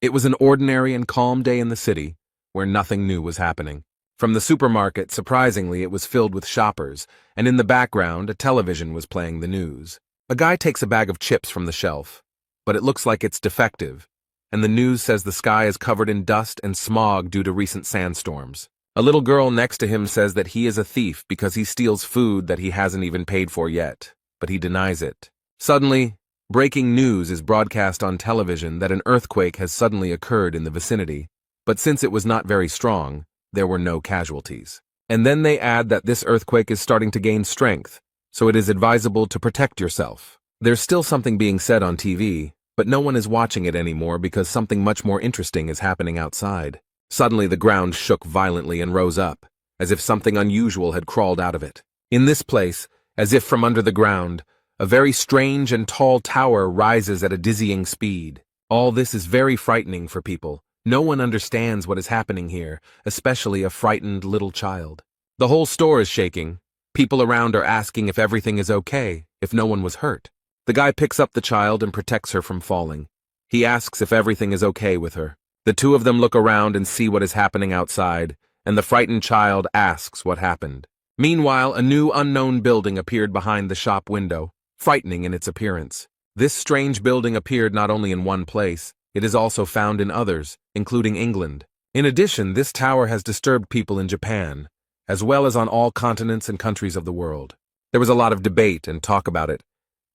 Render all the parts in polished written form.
It was an ordinary and calm day in the city, where nothing new was happening. From the supermarket, surprisingly, it was filled with shoppers, and in the background, a television was playing the news. A guy takes a bag of chips from the shelf, but it looks like it's defective, and the news says the sky is covered in dust and smog due to recent sandstorms. A little girl next to him says that he is a thief because he steals food that he hasn't even paid for yet, but he denies it. Suddenly, breaking news is broadcast on television that an earthquake has suddenly occurred in the vicinity, but since it was not very strong, there were no casualties. And then they add that this earthquake is starting to gain strength, so it is advisable to protect yourself. There's still something being said on TV, but no one is watching it anymore because something much more interesting is happening outside. Suddenly the ground shook violently and rose up, as if something unusual had crawled out of it. In this place, as if from under the ground, a very strange and tall tower rises at a dizzying speed. All this is very frightening for people. No one understands what is happening here, especially a frightened little child. The whole store is shaking. People around are asking if everything is okay, if no one was hurt. The guy picks up the child and protects her from falling. He asks if everything is okay with her. The two of them look around and see what is happening outside, and the frightened child asks what happened. Meanwhile, a new unknown building appeared behind the shop window, frightening in its appearance. This strange building appeared not only in one place, it is also found in others, including England. In addition, this tower has disturbed people in Japan, as well as on all continents and countries of the world. There was a lot of debate and talk about it,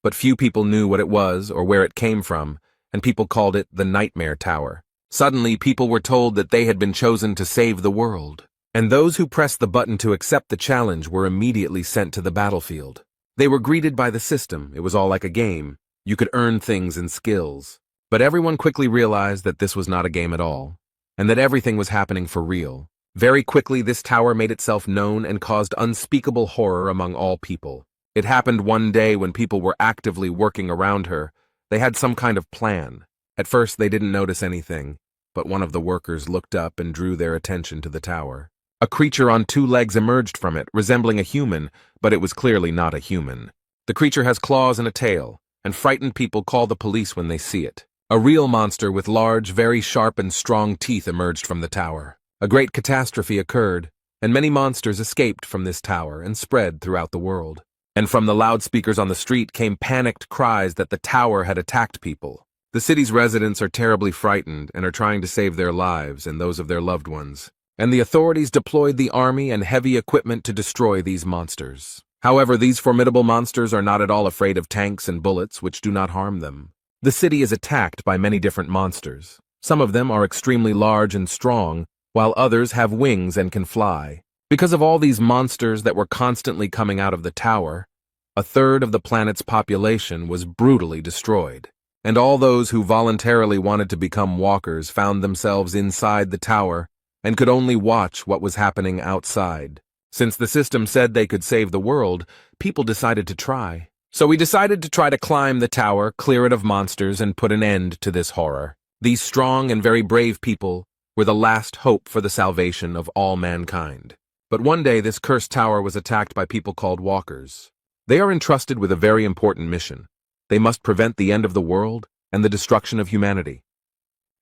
but few people knew what it was or where it came from, and people called it the Nightmare Tower. Suddenly, people were told that they had been chosen to save the world, and those who pressed the button to accept the challenge were immediately sent to the battlefield. They were greeted by the system. It was all like a game. You could earn things and skills. But everyone quickly realized that this was not a game at all, and that everything was happening for real. Very quickly, this tower made itself known and caused unspeakable horror among all people. It happened one day when people were actively working around her. They had some kind of plan. At first, they didn't notice anything, but one of the workers looked up and drew their attention to the tower. A creature on two legs emerged from it, resembling a human, but it was clearly not a human. The creature has claws and a tail, and frightened people call the police when they see it. A real monster with large, very sharp and strong teeth emerged from the tower. A great catastrophe occurred, and many monsters escaped from this tower and spread throughout the world. And from the loudspeakers on the street came panicked cries that the tower had attacked people. The city's residents are terribly frightened and are trying to save their lives and those of their loved ones. And the authorities deployed the army and heavy equipment to destroy these monsters. However, these formidable monsters are not at all afraid of tanks and bullets, which do not harm them. The city is attacked by many different monsters. Some of them are extremely large and strong, while others have wings and can fly. Because of all these monsters that were constantly coming out of the tower, a third of the planet's population was brutally destroyed. And all those who voluntarily wanted to become walkers found themselves inside the tower and could only watch what was happening outside. Since the system said they could save the world, people decided to try. So we decided to try to climb the tower, clear it of monsters, and put an end to this horror. These strong and very brave people were the last hope for the salvation of all mankind. But one day this cursed tower was attacked by people called walkers. They are entrusted with a very important mission. They must prevent the end of the world and the destruction of humanity.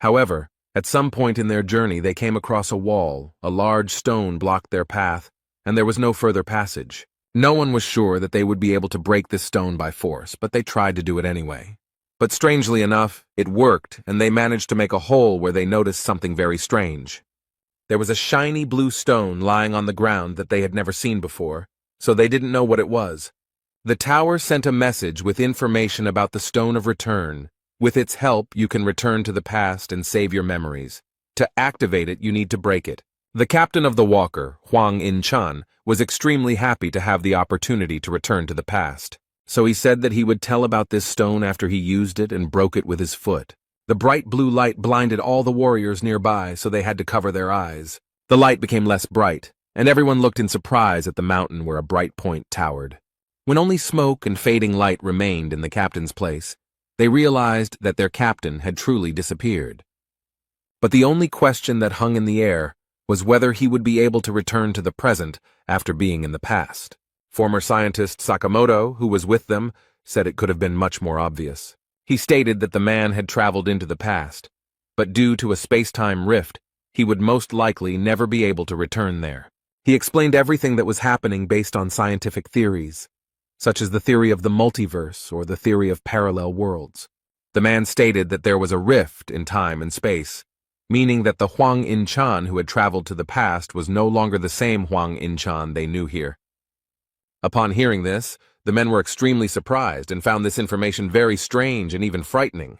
However, at some point in their journey they came across a wall. A large stone blocked their path, and there was no further passage. No one was sure that they would be able to break this stone by force, but they tried to do it anyway. But strangely enough, it worked, and they managed to make a hole where they noticed something very strange. There was a shiny blue stone lying on the ground that they had never seen before, so they didn't know what it was. The tower sent a message with information about the Stone of Return. With its help, you can return to the past and save your memories. To activate it, you need to break it. The captain of the Walker, Huang In-chan, was extremely happy to have the opportunity to return to the past. So he said that he would tell about this stone after he used it and broke it with his foot. The bright blue light blinded all the warriors nearby, so they had to cover their eyes. The light became less bright, and everyone looked in surprise at the mountain where a bright point towered. When only smoke and fading light remained in the captain's place, they realized that their captain had truly disappeared. But the only question that hung in the air was whether he would be able to return to the present after being in the past. Former scientist Sakamoto, who was with them, said it could have been much more obvious. He stated that the man had traveled into the past, but due to a space-time rift, he would most likely never be able to return there. He explained everything that was happening based on scientific theories, such as the theory of the multiverse or the theory of parallel worlds. The man stated that there was a rift in time and space, meaning that the Huang In-chan who had traveled to the past was no longer the same Huang In-chan they knew here. Upon hearing this, the men were extremely surprised and found this information very strange and even frightening.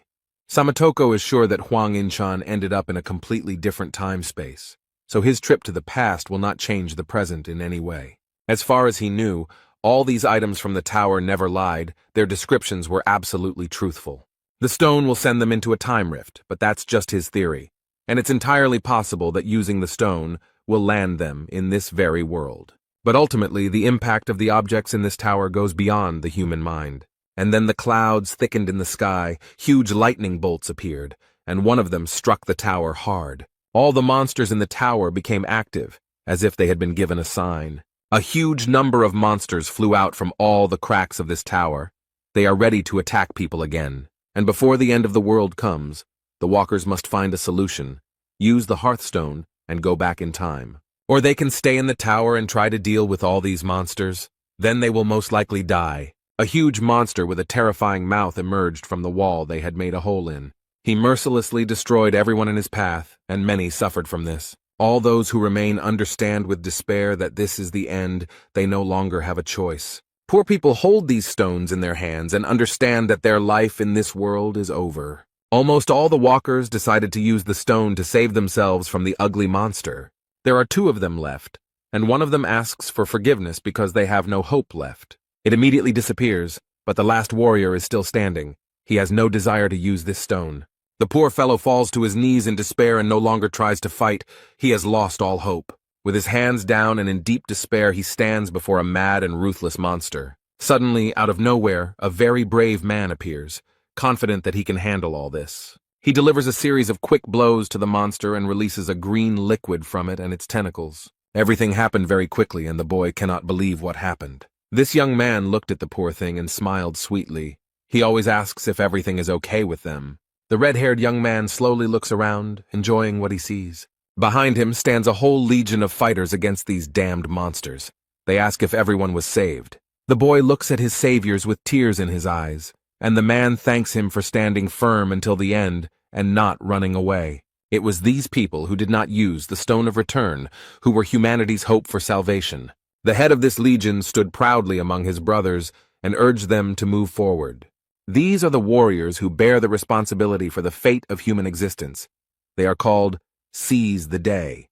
Samatoko is sure that Huang In-chan ended up in a completely different time-space, so his trip to the past will not change the present in any way. As far as he knew, all these items from the tower never lied, their descriptions were absolutely truthful. The stone will send them into a time rift, but that's just his theory, and it's entirely possible that using the stone will land them in this very world. But ultimately, the impact of the objects in this tower goes beyond the human mind. And then the clouds thickened in the sky, huge lightning bolts appeared, and one of them struck the tower hard. All the monsters in the tower became active, as if they had been given a sign. A huge number of monsters flew out from all the cracks of this tower. They are ready to attack people again. And before the end of the world comes, the walkers must find a solution, use the Hearthstone, and go back in time. Or they can stay in the tower and try to deal with all these monsters. Then they will most likely die. A huge monster with a terrifying mouth emerged from the wall they had made a hole in. He mercilessly destroyed everyone in his path, and many suffered from this. All those who remain understand with despair that this is the end, they no longer have a choice. Poor people hold these stones in their hands and understand that their life in this world is over. Almost all the walkers decided to use the stone to save themselves from the ugly monster. There are 2 of them left, and one of them asks for forgiveness because they have no hope left. It immediately disappears, but the last warrior is still standing. He has no desire to use this stone. The poor fellow falls to his knees in despair and no longer tries to fight. He has lost all hope. With his hands down and in deep despair, he stands before a mad and ruthless monster. Suddenly, out of nowhere, a very brave man appears, confident that he can handle all this. He delivers a series of quick blows to the monster and releases a green liquid from it and its tentacles. Everything happened very quickly, and the boy cannot believe what happened. This young man looked at the poor thing and smiled sweetly. He always asks if everything is okay with them. The red-haired young man slowly looks around, enjoying what he sees. Behind him stands a whole legion of fighters against these damned monsters. They ask if everyone was saved. The boy looks at his saviors with tears in his eyes, and the man thanks him for standing firm until the end and not running away. It was these people who did not use the Stone of Return who were humanity's hope for salvation. The head of this legion stood proudly among his brothers and urged them to move forward. These are the warriors who bear the responsibility for the fate of human existence. They are called Seize the Day.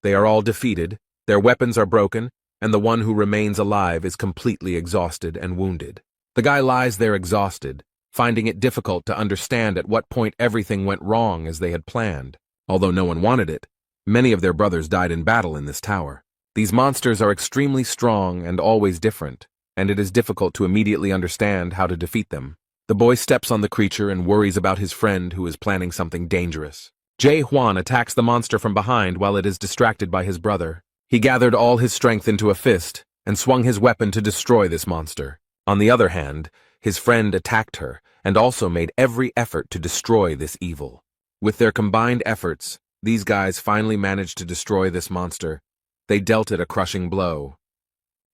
They are all defeated, their weapons are broken, and the one who remains alive is completely exhausted and wounded. The guy lies there exhausted, finding it difficult to understand at what point everything went wrong as they had planned. Although no one wanted it, many of their brothers died in battle in this tower. These monsters are extremely strong and always different, and it is difficult to immediately understand how to defeat them. The boy steps on the creature and worries about his friend who is planning something dangerous. Jae Hwan attacks the monster from behind while it is distracted by his brother. He gathered all his strength into a fist and swung his weapon to destroy this monster. On the other hand, his friend attacked her and also made every effort to destroy this evil. With their combined efforts, these guys finally managed to destroy this monster. They dealt it a crushing blow.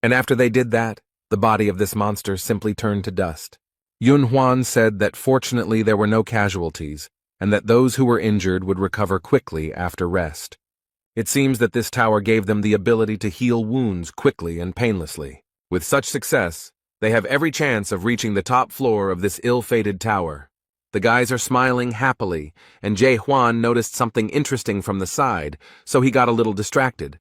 And after they did that, the body of this monster simply turned to dust. Yun Hwan said that fortunately there were no casualties, and that those who were injured would recover quickly after rest. It seems that this tower gave them the ability to heal wounds quickly and painlessly. With such success, they have every chance of reaching the top floor of this ill-fated tower. The guys are smiling happily, and Jae Hwan noticed something interesting from the side, so he got a little distracted.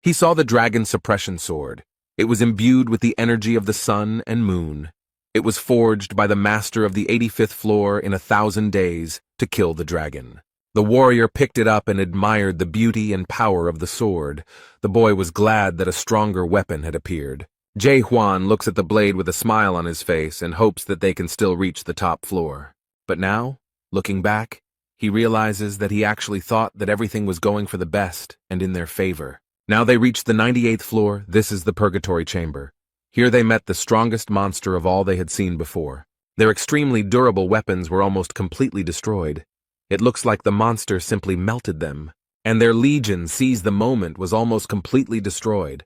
He saw the dragon suppression sword. It was imbued with the energy of the sun and moon. It was forged by the master of the 85th floor in 1,000 days to kill the dragon. The warrior picked it up and admired the beauty and power of the sword. The boy was glad that a stronger weapon had appeared. Jae Hwan looks at the blade with a smile on his face and hopes that they can still reach the top floor. But now, looking back, he realizes that he actually thought that everything was going for the best and in their favor. Now they reached the 98th floor. This is the Purgatory Chamber. Here they met the strongest monster of all they had seen before. Their extremely durable weapons were almost completely destroyed. It looks like the monster simply melted them, and their legion seized the moment was almost completely destroyed.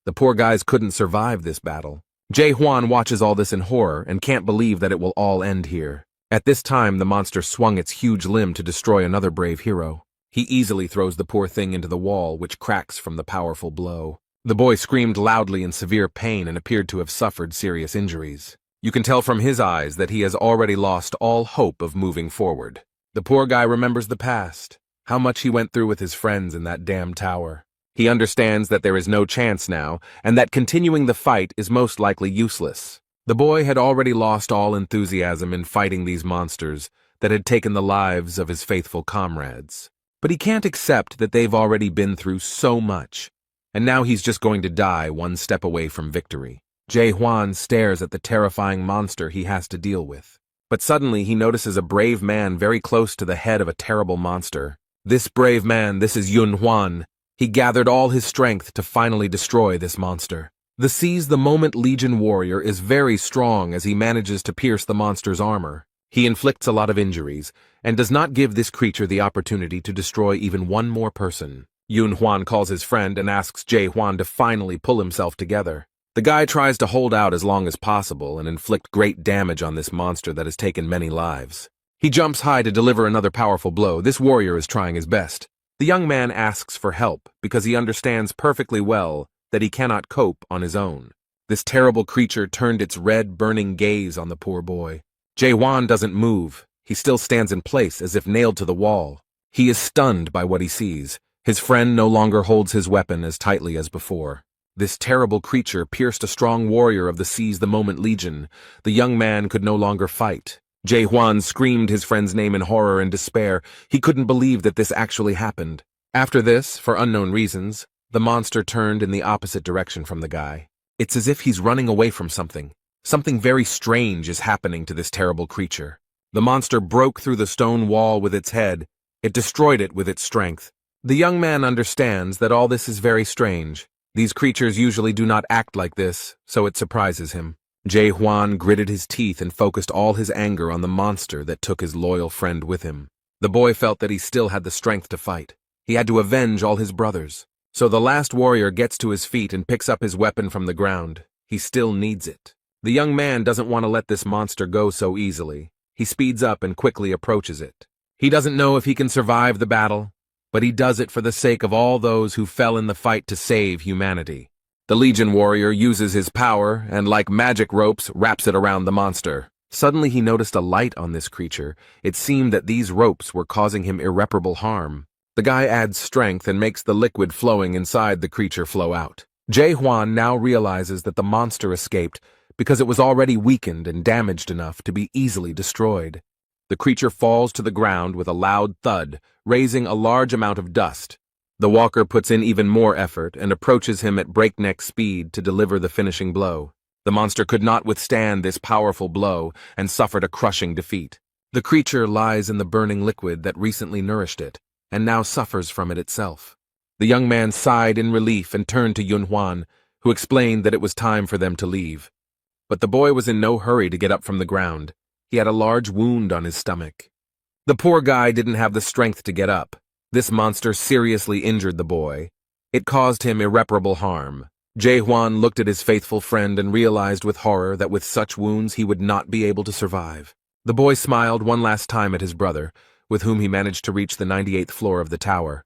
The poor guys couldn't survive this battle. Jae-hwan watches all this in horror and can't believe that it will all end here. At this time, the monster swung its huge limb to destroy another brave hero. He easily throws the poor thing into the wall, which cracks from the powerful blow. The boy screamed loudly in severe pain and appeared to have suffered serious injuries. You can tell from his eyes that he has already lost all hope of moving forward. The poor guy remembers the past, how much he went through with his friends in that damn tower. He understands that there is no chance now, and that continuing the fight is most likely useless. The boy had already lost all enthusiasm in fighting these monsters that had taken the lives of his faithful comrades. But he can't accept that they've already been through so much, and now he's just going to die one step away from victory. Jae-hwan stares at the terrifying monster he has to deal with. But suddenly he notices a brave man very close to the head of a terrible monster. This brave man, this is Yun-hwan. He gathered all his strength to finally destroy this monster. The Seize the Moment Legion warrior is very strong as he manages to pierce the monster's armor. He inflicts a lot of injuries, and does not give this creature the opportunity to destroy even one more person. Yun-hwan calls his friend and asks Jae-hwan to finally pull himself together. The guy tries to hold out as long as possible and inflict great damage on this monster that has taken many lives. He jumps high to deliver another powerful blow. This warrior is trying his best. The young man asks for help because he understands perfectly well that he cannot cope on his own. This terrible creature turned its red, burning gaze on the poor boy. Jae-hwan doesn't move. He still stands in place as if nailed to the wall. He is stunned by what he sees. His friend no longer holds his weapon as tightly as before. This terrible creature pierced a strong warrior of the Seize the Moment Legion. The young man could no longer fight. Jae-hwan screamed his friend's name in horror and despair. He couldn't believe that this actually happened. After this, for unknown reasons, the monster turned in the opposite direction from the guy. It's as if he's running away from something. Something very strange is happening to this terrible creature. The monster broke through the stone wall with its head. It destroyed it with its strength. The young man understands that all this is very strange. These creatures usually do not act like this, so it surprises him. Jae-hwan gritted his teeth and focused all his anger on the monster that took his loyal friend with him. The boy felt that he still had the strength to fight. He had to avenge all his brothers. So the last warrior gets to his feet and picks up his weapon from the ground. He still needs it. The young man doesn't want to let this monster go so easily. He speeds up and quickly approaches it. He doesn't know if he can survive the battle, but he does it for the sake of all those who fell in the fight to save humanity. The Legion warrior uses his power and, like magic ropes, wraps it around the monster. Suddenly he noticed a light on this creature. It seemed that these ropes were causing him irreparable harm. The guy adds strength and makes the liquid flowing inside the creature flow out. Jae-hwan now realizes that the monster escaped because it was already weakened and damaged enough to be easily destroyed. The creature falls to the ground with a loud thud, raising a large amount of dust. The walker puts in even more effort and approaches him at breakneck speed to deliver the finishing blow. The monster could not withstand this powerful blow and suffered a crushing defeat. The creature lies in the burning liquid that recently nourished it, and now suffers from it itself. The young man sighed in relief and turned to Yun-hwan, who explained that it was time for them to leave. But the boy was in no hurry to get up from the ground. He had a large wound on his stomach. The poor guy didn't have the strength to get up. This monster seriously injured the boy. It caused him irreparable harm. Jae-hwan looked at his faithful friend and realized with horror that with such wounds he would not be able to survive. The boy smiled one last time at his brother, with whom he managed to reach the 98th floor of the tower.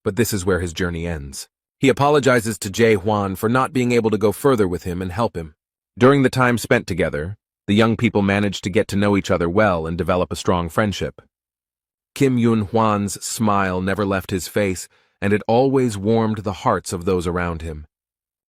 But this is where his journey ends. He apologizes to Jae-hwan for not being able to go further with him and help him. During the time spent together, the young people managed to get to know each other well and develop a strong friendship. Kim Yun-hwan's smile never left his face, and it always warmed the hearts of those around him.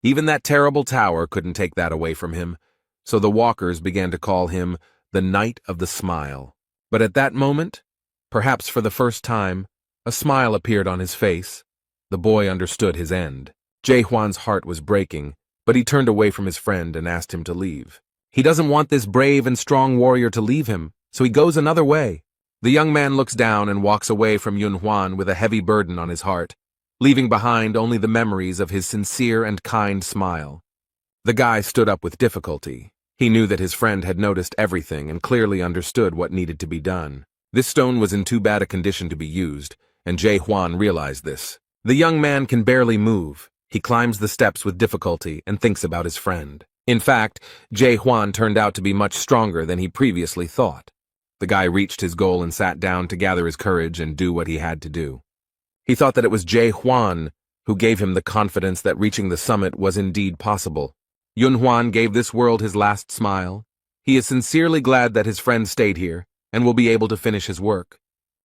Even that terrible tower couldn't take that away from him, so the walkers began to call him the Knight of the Smile. But at that moment, perhaps for the first time, a smile appeared on his face. The boy understood his end. Jae-hwan's heart was breaking, but he turned away from his friend and asked him to leave. He doesn't want this brave and strong warrior to leave him, so he goes another way. The young man looks down and walks away from Yun-hwan with a heavy burden on his heart, leaving behind only the memories of his sincere and kind smile. The guy stood up with difficulty. He knew that his friend had noticed everything and clearly understood what needed to be done. This stone was in too bad a condition to be used, and Jae Hwan realized this. The young man can barely move. He climbs the steps with difficulty and thinks about his friend. In fact, Jae Hwan turned out to be much stronger than he previously thought. The guy reached his goal and sat down to gather his courage and do what he had to do. He thought that it was Jae Hwan who gave him the confidence that reaching the summit was indeed possible. Yun Hwan gave this world his last smile. He is sincerely glad that his friend stayed here and will be able to finish his work.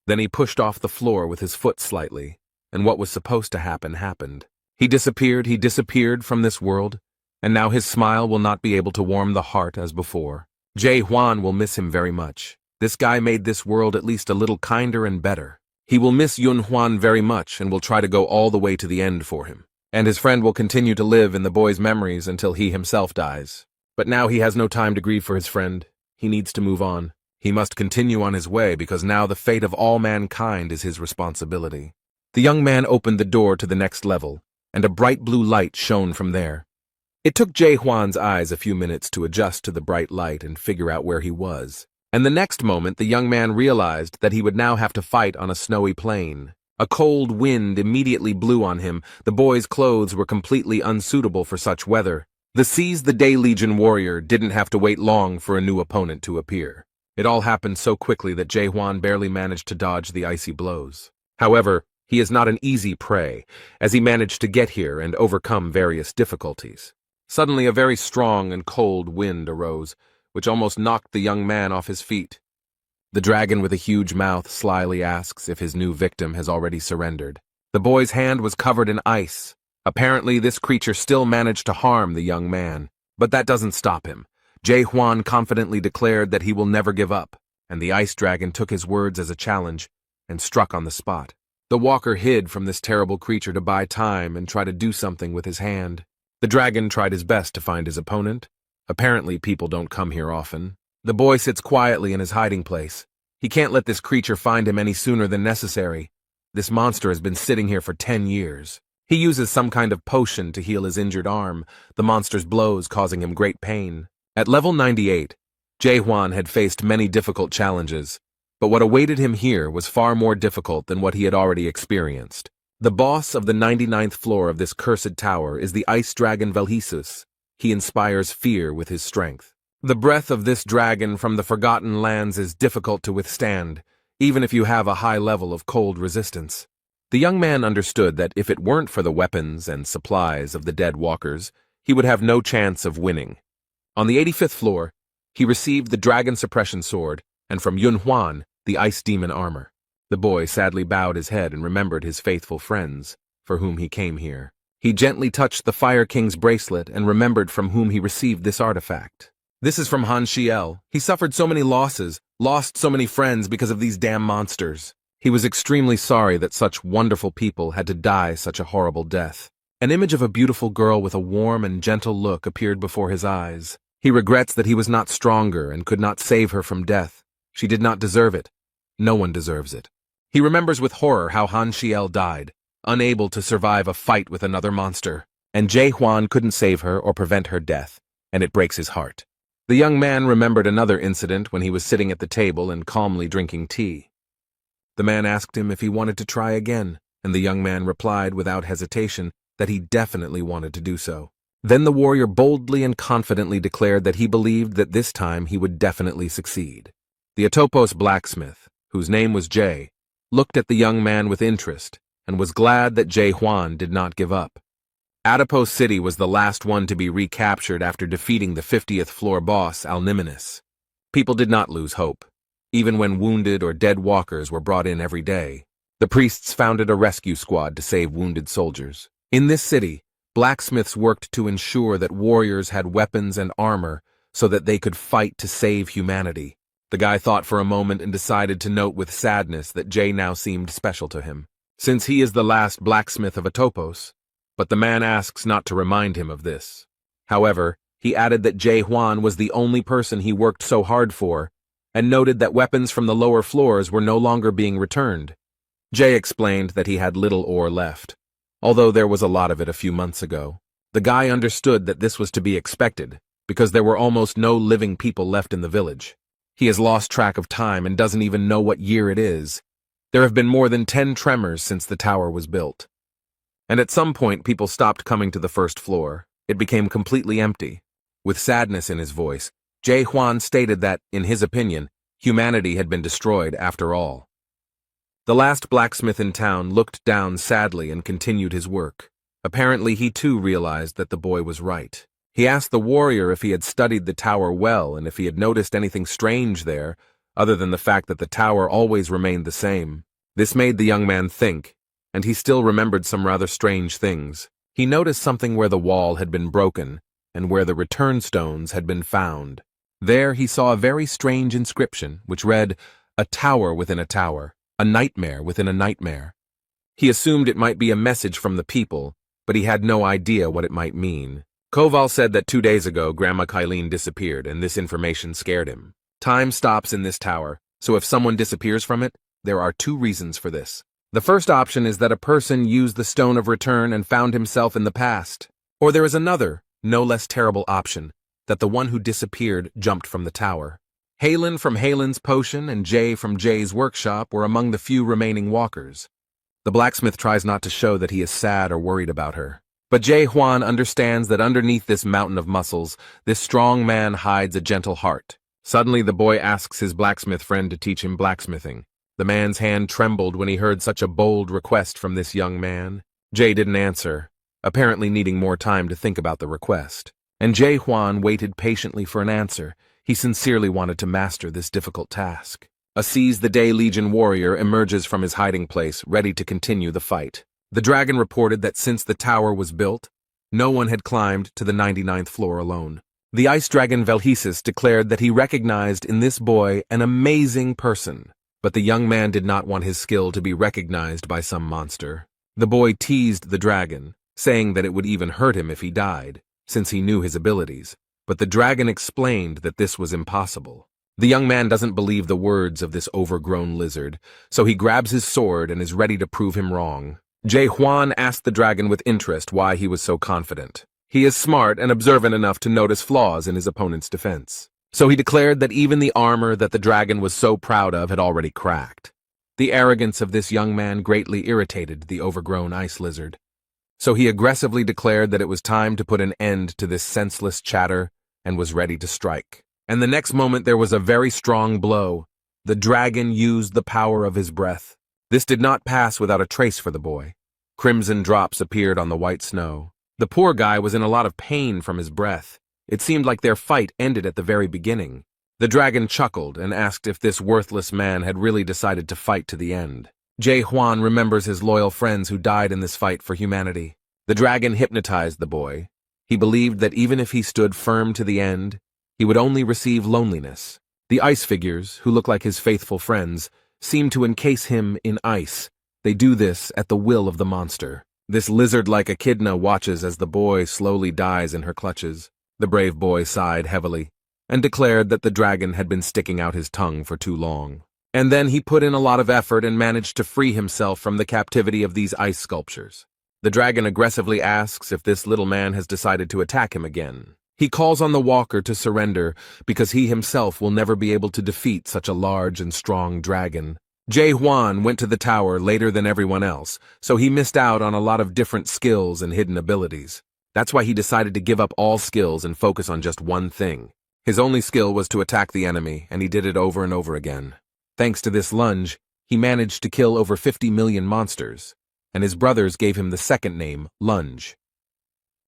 Then he pushed off the floor with his foot slightly, and what was supposed to happen happened. He disappeared from this world, and now his smile will not be able to warm the heart as before. Jae Hwan will miss him very much. This guy made this world at least a little kinder and better. He will miss Yun Hwan very much and will try to go all the way to the end for him. And his friend will continue to live in the boy's memories until he himself dies. But now he has no time to grieve for his friend. He needs to move on. He must continue on his way because now the fate of all mankind is his responsibility. The young man opened the door to the next level, and a bright blue light shone from there. It took Jae Hwan's eyes a few minutes to adjust to the bright light and figure out where he was. And the next moment, the young man realized that he would now have to fight on a snowy plain. A cold wind immediately blew on him. The boy's clothes were completely unsuitable for such weather. The Seize the Day Legion warrior didn't have to wait long for a new opponent to appear. It all happened so quickly that Jae Hwan barely managed to dodge the icy blows. However, he is not an easy prey, as he managed to get here and overcome various difficulties. Suddenly a very strong and cold wind arose, which almost knocked the young man off his feet. The dragon with a huge mouth slyly asks if his new victim has already surrendered. The boy's hand was covered in ice. Apparently, this creature still managed to harm the young man. But that doesn't stop him. Jae Hwan confidently declared that he will never give up, and the ice dragon took his words as a challenge and struck on the spot. The walker hid from this terrible creature to buy time and try to do something with his hand. The dragon tried his best to find his opponent. Apparently, people don't come here often. The boy sits quietly in his hiding place. He can't let this creature find him any sooner than necessary. This monster has been sitting here for 10 years. He uses some kind of potion to heal his injured arm, the monster's blows causing him great pain. At level 98, Jae Hwan had faced many difficult challenges, but what awaited him here was far more difficult than what he had already experienced. The boss of the 99th floor of this cursed tower is the ice dragon Velhisus. He inspires fear with his strength. The breath of this dragon from the Forgotten Lands is difficult to withstand, even if you have a high level of cold resistance. The young man understood that if it weren't for the weapons and supplies of the dead walkers, he would have no chance of winning. On the 85th floor, he received the dragon suppression sword, and from Yun Hwan, the ice demon armor. The boy sadly bowed his head and remembered his faithful friends, for whom he came here. He gently touched the Fire King's bracelet and remembered from whom he received this artifact. This is from Han Xiel. He suffered so many losses, lost so many friends because of these damn monsters. He was extremely sorry that such wonderful people had to die such a horrible death. An image of a beautiful girl with a warm and gentle look appeared before his eyes. He regrets that he was not stronger and could not save her from death. She did not deserve it. No one deserves it. He remembers with horror how Han Xiel died, unable to survive a fight with another monster, and Jae Hwan couldn't save her or prevent her death, and it breaks his heart. The young man remembered another incident when he was sitting at the table and calmly drinking tea. The man asked him if he wanted to try again, and the young man replied without hesitation that he definitely wanted to do so. Then the warrior boldly and confidently declared that he believed that this time he would definitely succeed. The Atopos blacksmith, whose name was Jae, looked at the young man with interest and was glad that Jae Hwan did not give up. Atopos City was the last one to be recaptured after defeating the 50th floor boss, Alniminus. People did not lose hope. Even when wounded or dead walkers were brought in every day, the priests founded a rescue squad to save wounded soldiers. In this city, blacksmiths worked to ensure that warriors had weapons and armor so that they could fight to save humanity. The guy thought for a moment and decided to note with sadness that Jae now seemed special to him, since he is the last blacksmith of Atopos. But the man asks not to remind him of this. However, he added that Jae Hwan was the only person he worked so hard for, and noted that weapons from the lower floors were no longer being returned. Jae explained that he had little ore left, although there was a lot of it a few months ago. The guy understood that this was to be expected, because there were almost no living people left in the village. He has lost track of time and doesn't even know what year it is. There have been more than 10 tremors since the tower was built. And at some point, people stopped coming to the first floor. It became completely empty. With sadness in his voice, Jae Hwan stated that, in his opinion, humanity had been destroyed after all. The last blacksmith in town looked down sadly and continued his work. Apparently, he too realized that the boy was right. He asked the warrior if he had studied the tower well and if he had noticed anything strange there, other than the fact that the tower always remained the same. This made the young man think, and he still remembered some rather strange things. He noticed something where the wall had been broken and where the return stones had been found. There he saw a very strange inscription which read, "A tower within a tower, a nightmare within a nightmare." He assumed it might be a message from the people, but he had no idea what it might mean. Koval said that 2 days ago Grandma Kylene disappeared and this information scared him. Time stops in this tower, so if someone disappears from it, there are 2 reasons for this. The first option is that a person used the Stone of Return and found himself in the past. Or there is another, no less terrible option, that the one who disappeared jumped from the tower. Halen from Halen's potion and Jay from Jay's workshop were among the few remaining walkers. The blacksmith tries not to show that he is sad or worried about her. But Jae Hwan understands that underneath this mountain of muscles, this strong man hides a gentle heart. Suddenly the boy asks his blacksmith friend to teach him blacksmithing. The man's hand trembled when he heard such a bold request from this young man. Jae didn't answer, apparently needing more time to think about the request. And Jae Hwan waited patiently for an answer. He sincerely wanted to master this difficult task. A Seize the Day Legion warrior emerges from his hiding place, ready to continue the fight. The dragon reported that since the tower was built, no one had climbed to the 99th floor alone. The ice dragon Velhesis declared that he recognized in this boy an amazing person, but the young man did not want his skill to be recognized by some monster. The boy teased the dragon, saying that it would even hurt him if he died, since he knew his abilities, but the dragon explained that this was impossible. The young man doesn't believe the words of this overgrown lizard, so he grabs his sword and is ready to prove him wrong. Jae Hwan asked the dragon with interest why he was so confident. He is smart and observant enough to notice flaws in his opponent's defense. So he declared that even the armor that the dragon was so proud of had already cracked. The arrogance of this young man greatly irritated the overgrown ice lizard. So he aggressively declared that it was time to put an end to this senseless chatter and was ready to strike. And the next moment there was a very strong blow. The dragon used the power of his breath. This did not pass without a trace for the boy. Crimson drops appeared on the white snow. The poor guy was in a lot of pain from his breath. It seemed like their fight ended at the very beginning. The dragon chuckled and asked if this worthless man had really decided to fight to the end. Jae Hwan remembers his loyal friends who died in this fight for humanity. The dragon hypnotized the boy. He believed that even if he stood firm to the end, he would only receive loneliness. The ice figures, who look like his faithful friends, seem to encase him in ice. They do this at the will of the monster. This lizard-like echidna watches as the boy slowly dies in her clutches. The brave boy sighed heavily and declared that the dragon had been sticking out his tongue for too long. And then he put in a lot of effort and managed to free himself from the captivity of these ice sculptures. The dragon aggressively asks if this little man has decided to attack him again. He calls on the walker to surrender because he himself will never be able to defeat such a large and strong dragon. Jae Hwan went to the tower later than everyone else, so he missed out on a lot of different skills and hidden abilities. That's why he decided to give up all skills and focus on just one thing. His only skill was to attack the enemy, and he did it over and over again. Thanks to this lunge, he managed to kill over 50 million monsters, and his brothers gave him the second name, Lunge.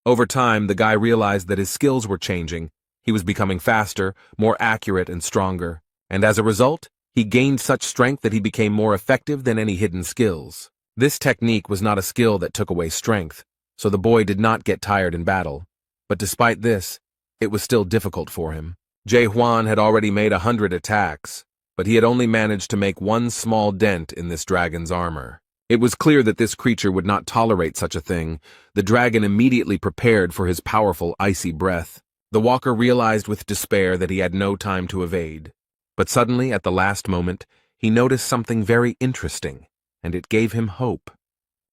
Over time, the guy realized that his skills were changing. He was becoming faster, more accurate, and stronger, and as a result, he gained such strength that he became more effective than any hidden skills. This technique was not a skill that took away strength, so the boy did not get tired in battle. But despite this, it was still difficult for him. Jae Hwan had already made 100 attacks, but he had only managed to make one small dent in this dragon's armor. It was clear that this creature would not tolerate such a thing. The dragon immediately prepared for his powerful icy breath. The walker realized with despair that he had no time to evade. But suddenly, at the last moment, he noticed something very interesting, and it gave him hope.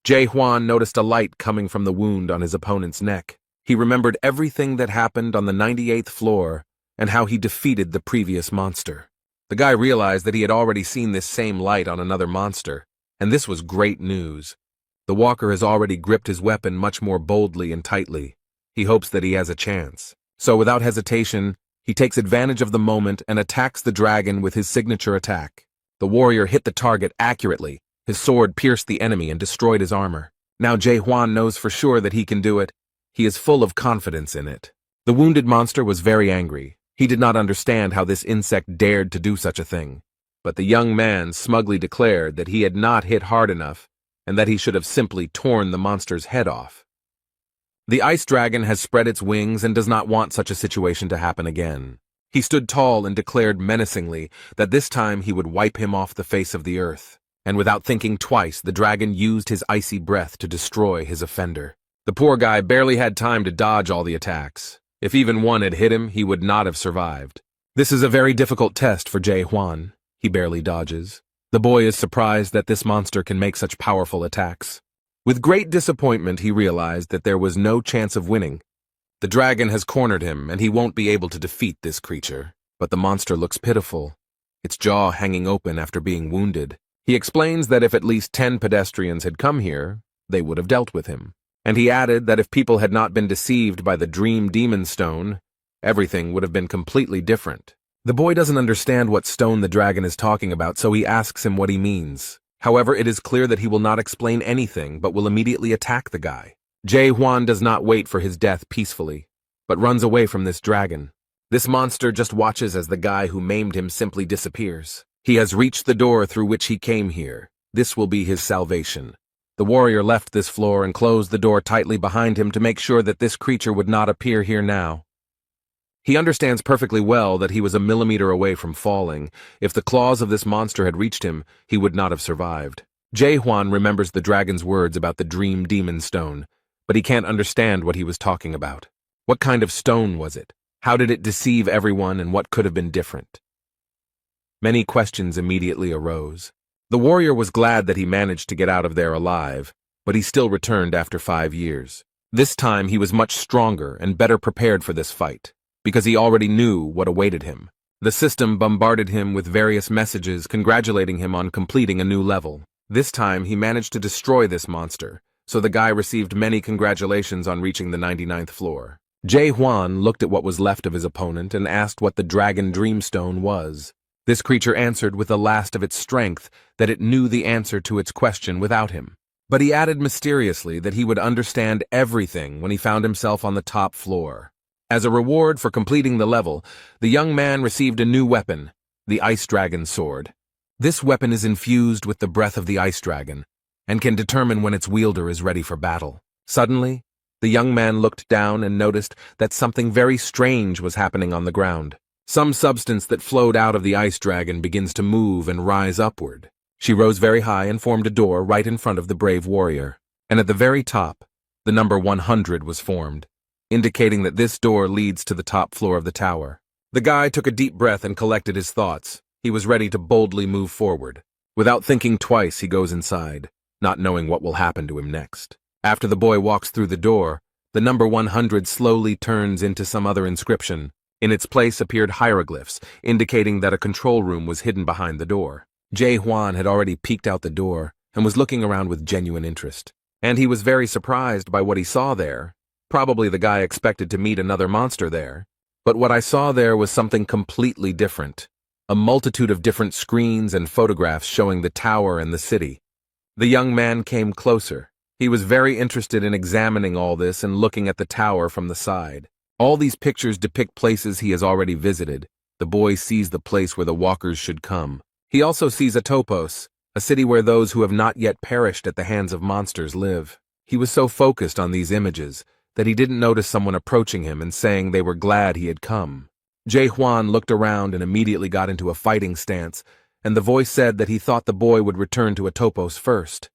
Jae Hwan noticed a light coming from the wound on his opponent's neck. He remembered everything that happened on the 98th floor and how he defeated the previous monster. The guy realized that he had already seen this same light on another monster, and this was great news. The walker has already gripped his weapon much more boldly and tightly. He hopes that he has a chance. So without hesitation, he takes advantage of the moment and attacks the dragon with his signature attack. The warrior hit the target accurately. His sword pierced the enemy and destroyed his armor. Now Jae-hwan knows for sure that he can do it. He is full of confidence in it. The wounded monster was very angry. He did not understand how this insect dared to do such a thing. But the young man smugly declared that he had not hit hard enough and that he should have simply torn the monster's head off. The ice dragon has spread its wings and does not want such a situation to happen again. He stood tall and declared menacingly that this time he would wipe him off the face of the earth. And without thinking twice, the dragon used his icy breath to destroy his offender. The poor guy barely had time to dodge all the attacks. If even one had hit him, he would not have survived. This is a very difficult test for Jae-hwan. He barely dodges. The boy is surprised that this monster can make such powerful attacks. With great disappointment, he realized that there was no chance of winning. The dragon has cornered him, and he won't be able to defeat this creature. But the monster looks pitiful, its jaw hanging open after being wounded. He explains that if at least 10 pedestrians had come here, they would have dealt with him. And he added that if people had not been deceived by the Dream Demon Stone, everything would have been completely different. The boy doesn't understand what stone the dragon is talking about, so he asks him what he means. However, it is clear that he will not explain anything, but will immediately attack the guy. Jae-hwan does not wait for his death peacefully, but runs away from this dragon. This monster just watches as the guy who maimed him simply disappears. He has reached the door through which he came here. This will be his salvation. The warrior left this floor and closed the door tightly behind him to make sure that this creature would not appear here now. He understands perfectly well that he was a millimeter away from falling. If the claws of this monster had reached him, he would not have survived. Jae-hwan remembers the dragon's words about the Dream Demon Stone, but he can't understand what he was talking about. What kind of stone was it? How did it deceive everyone, and what could have been different? Many questions immediately arose. The warrior was glad that he managed to get out of there alive, but he still returned after 5 years. This time he was much stronger and better prepared for this fight, because he already knew what awaited him. The system bombarded him with various messages congratulating him on completing a new level. This time he managed to destroy this monster, so the guy received many congratulations on reaching the 99th floor. Jae-hwan looked at what was left of his opponent and asked what the Dragon Dreamstone was. This creature answered with the last of its strength that it knew the answer to its question without him. But he added mysteriously that he would understand everything when he found himself on the top floor. As a reward for completing the level, the young man received a new weapon, the Ice Dragon Sword. This weapon is infused with the breath of the Ice Dragon, and can determine when its wielder is ready for battle. Suddenly, the young man looked down and noticed that something very strange was happening on the ground. Some substance that flowed out of the ice dragon begins to move and rise upward. She rose very high and formed a door right in front of the brave warrior. And at the very top, the number 100 was formed, indicating that this door leads to the top floor of the tower. The guy took a deep breath and collected his thoughts. He was ready to boldly move forward. Without thinking twice, he goes inside, not knowing what will happen to him next. After the boy walks through the door, the number 100 slowly turns into some other inscription. In its place appeared hieroglyphs, indicating that a control room was hidden behind the door. Jae-hwan had already peeked out the door and was looking around with genuine interest. And he was very surprised by what he saw there. Probably the guy expected to meet another monster there. But what I saw there was something completely different. A multitude of different screens and photographs showing the tower and the city. The young man came closer. He was very interested in examining all this and looking at the tower from the side. All these pictures depict places he has already visited. The boy sees the place where the walkers should come. He also sees a topos, a city where those who have not yet perished at the hands of monsters live. He was so focused on these images that he didn't notice someone approaching him and saying they were glad he had come. Jae-hwan looked around and immediately got into a fighting stance, and the voice said that he thought the boy would return to a topos first.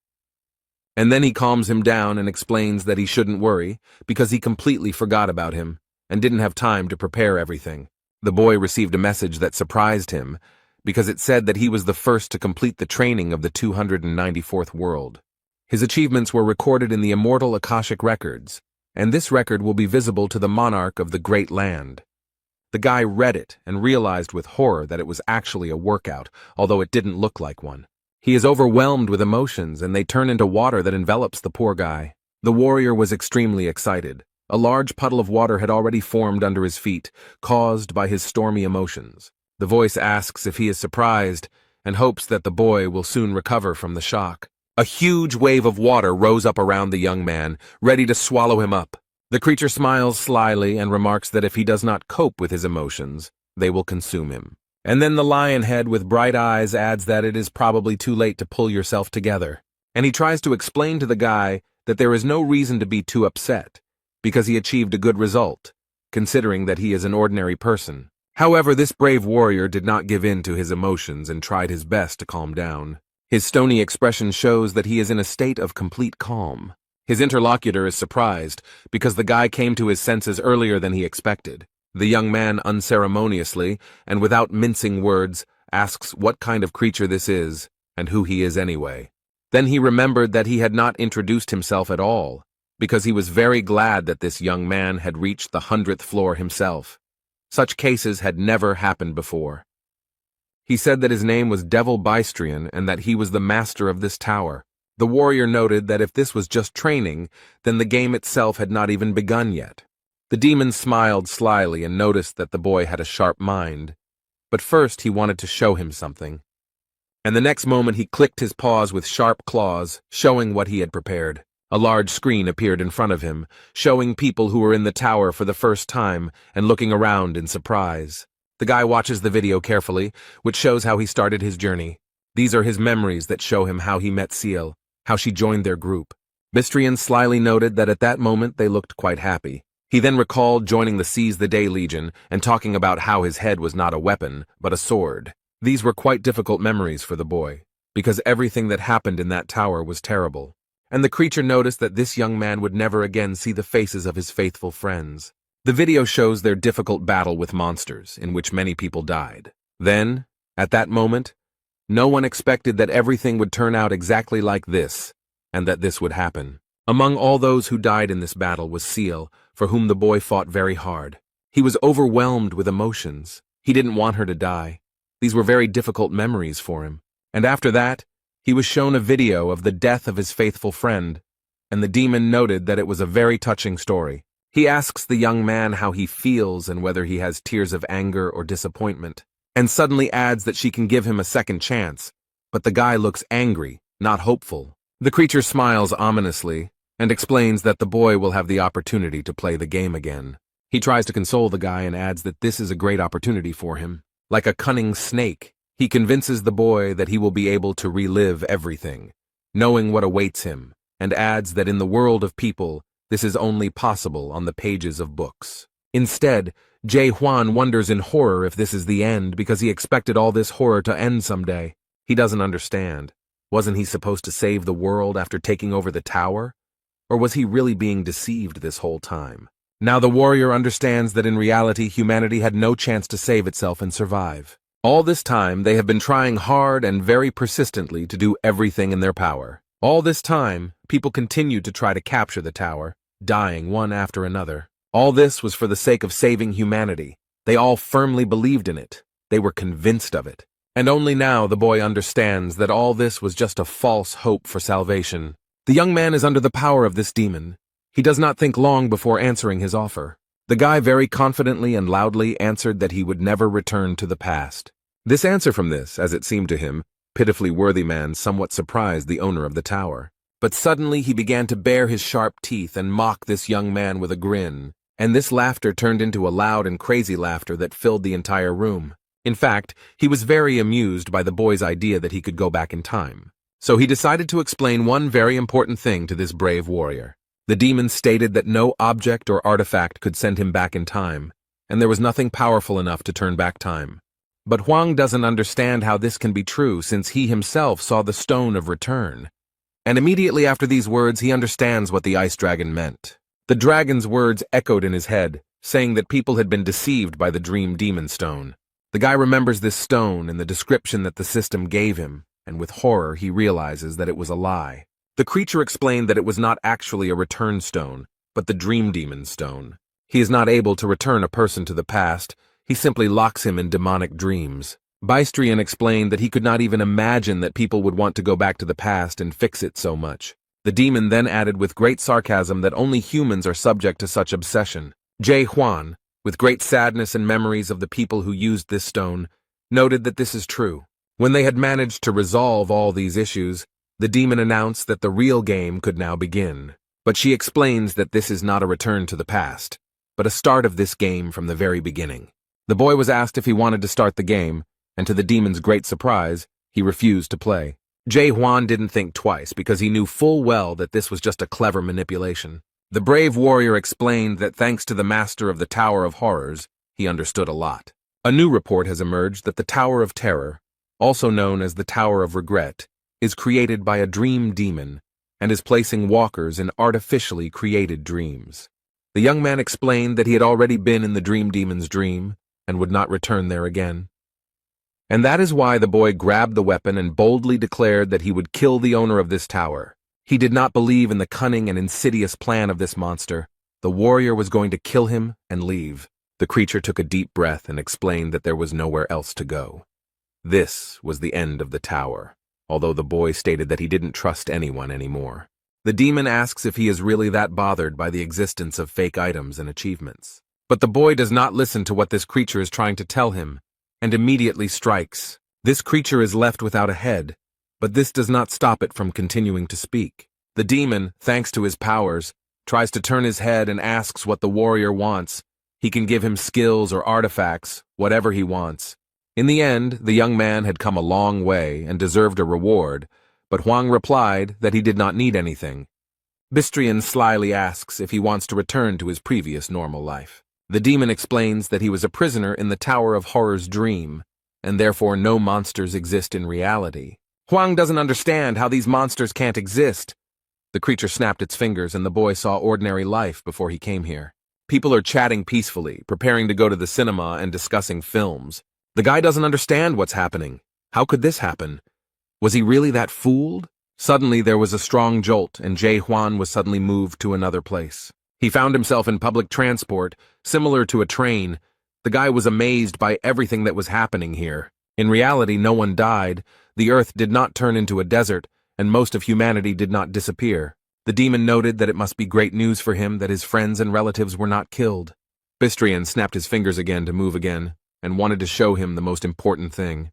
And then he calms him down and explains that he shouldn't worry because he completely forgot about him and didn't have time to prepare everything. The boy received a message that surprised him because it said that he was the first to complete the training of the 294th world. His achievements were recorded in the immortal Akashic records, and this record will be visible to the monarch of the great land. The guy read it and realized with horror that it was actually a workout, although it didn't look like one. He is overwhelmed with emotions, and they turn into water that envelops the poor guy. The warrior was extremely excited. A large puddle of water had already formed under his feet, caused by his stormy emotions. The voice asks if he is surprised and hopes that the boy will soon recover from the shock. A huge wave of water rose up around the young man, ready to swallow him up. The creature smiles slyly and remarks that if he does not cope with his emotions, they will consume him. And then the lion head with bright eyes adds that it is probably too late to pull yourself together. And he tries to explain to the guy that there is no reason to be too upset, because he achieved a good result, considering that he is an ordinary person. However, this brave warrior did not give in to his emotions and tried his best to calm down. His stony expression shows that he is in a state of complete calm. His interlocutor is surprised because the guy came to his senses earlier than he expected. The young man unceremoniously, and without mincing words, asks what kind of creature this is and who he is anyway. Then he remembered that he had not introduced himself at all, because he was very glad that this young man had reached the 100th floor himself. Such cases had never happened before. He said that his name was Devil Bystrian and that he was the master of this tower. The warrior noted that if this was just training, then the game itself had not even begun yet. The demon smiled slyly and noticed that the boy had a sharp mind. But first he wanted to show him something. And the next moment he clicked his paws with sharp claws, showing what he had prepared. A large screen appeared in front of him, showing people who were in the tower for the first time and looking around in surprise. The guy watches the video carefully, which shows how he started his journey. These are his memories that show him how he met Seal, how she joined their group. Bystrian slyly noted that at that moment they looked quite happy. He then recalled joining the Seize the Day Legion and talking about how his head was not a weapon, but a sword. These were quite difficult memories for the boy, because everything that happened in that tower was terrible. And the creature noticed that this young man would never again see the faces of his faithful friends. The video shows their difficult battle with monsters, in which many people died. Then, at that moment, no one expected that everything would turn out exactly like this, and that this would happen. Among all those who died in this battle was Seal, for whom the boy fought very hard. He was overwhelmed with emotions. He didn't want her to die. These were very difficult memories for him. And after that, he was shown a video of the death of his faithful friend, and the demon noted that it was a very touching story. He asks the young man how he feels and whether he has tears of anger or disappointment, and suddenly adds that she can give him a second chance, but the guy looks angry, not hopeful. The creature smiles ominously and explains that the boy will have the opportunity to play the game again. He tries to console the guy and adds that this is a great opportunity for him. Like a cunning snake, he convinces the boy that he will be able to relive everything, knowing what awaits him, and adds that in the world of people, this is only possible on the pages of books. Instead, Jae Hwan wonders in horror if this is the end because he expected all this horror to end someday. He doesn't understand. Wasn't he supposed to save the world after taking over the tower? Or was he really being deceived this whole time? Now the warrior understands that in reality humanity had no chance to save itself and survive. All this time they have been trying hard and very persistently to do everything in their power. All this time, people continued to try to capture the tower, dying one after another. All this was for the sake of saving humanity. They all firmly believed in it. They were convinced of it. And only now the boy understands that all this was just a false hope for salvation. The young man is under the power of this demon. He does not think long before answering his offer. The guy very confidently and loudly answered that he would never return to the past. This answer from this, as it seemed to him, pitifully worthy man somewhat surprised the owner of the tower. But suddenly he began to bare his sharp teeth and mock this young man with a grin, and this laughter turned into a loud and crazy laughter that filled the entire room. In fact, he was very amused by the boy's idea that he could go back in time. So he decided to explain one very important thing to this brave warrior. The demon stated that no object or artifact could send him back in time, and there was nothing powerful enough to turn back time. But Huang doesn't understand how this can be true since he himself saw the stone of return. And immediately after these words he understands what the ice dragon meant. The dragon's words echoed in his head, saying that people had been deceived by the dream demon stone. The guy remembers this stone and the description that the system gave him, and with horror he realizes that it was a lie. The creature explained that it was not actually a return stone, but the dream demon stone. He is not able to return a person to the past. he simply locks him in demonic dreams. Bystrian explained that he could not even imagine that people would want to go back to the past and fix it so much. The demon then added with great sarcasm that only humans are subject to such obsession. Jae Hwan, with great sadness and memories of the people who used this stone, noted that this is true. When they had managed to resolve all these issues, the demon announced that the real game could now begin. But she explains that this is not a return to the past, but a start of this game from the very beginning. The boy was asked if he wanted to start the game, and to the demon's great surprise, he refused to play. Jae Hwan didn't think twice because he knew full well that this was just a clever manipulation. The brave warrior explained that thanks to the master of the Tower of Horrors, he understood a lot. A new report has emerged that the Tower of Terror, also known as the Tower of Regret, is created by a dream demon and is placing walkers in artificially created dreams. The young man explained that he had already been in the dream demon's dream and would not return there again. And that is why the boy grabbed the weapon and boldly declared that he would kill the owner of this tower. He did not believe in the cunning and insidious plan of this monster. The warrior was going to kill him and leave. The creature took a deep breath and explained that there was nowhere else to go. This was the end of the tower, although the boy stated that he didn't trust anyone anymore. The demon asks if he is really that bothered by the existence of fake items and achievements. But the boy does not listen to what this creature is trying to tell him, and immediately strikes. This creature is left without a head, but this does not stop it from continuing to speak. The demon, thanks to his powers, tries to turn his head and asks what the warrior wants. He can give him skills or artifacts, whatever he wants. In the end, the young man had come a long way and deserved a reward, but Huang replied that he did not need anything. Bystrian slyly asks if he wants to return to his previous normal life. The demon explains that he was a prisoner in the Tower of Horror's dream, and therefore no monsters exist in reality. Huang doesn't understand how these monsters can't exist. The creature snapped its fingers and the boy saw ordinary life before he came here. People are chatting peacefully, preparing to go to the cinema and discussing films. The guy doesn't understand what's happening. How could this happen? Was he really that fooled? Suddenly there was a strong jolt and Jae Hwan was suddenly moved to another place. He found himself in public transport, similar to a train. The guy was amazed by everything that was happening here. In reality, no one died, the earth did not turn into a desert, and most of humanity did not disappear. The demon noted that it must be great news for him that his friends and relatives were not killed. Bystrian snapped his fingers again to move again, and wanted to show him the most important thing.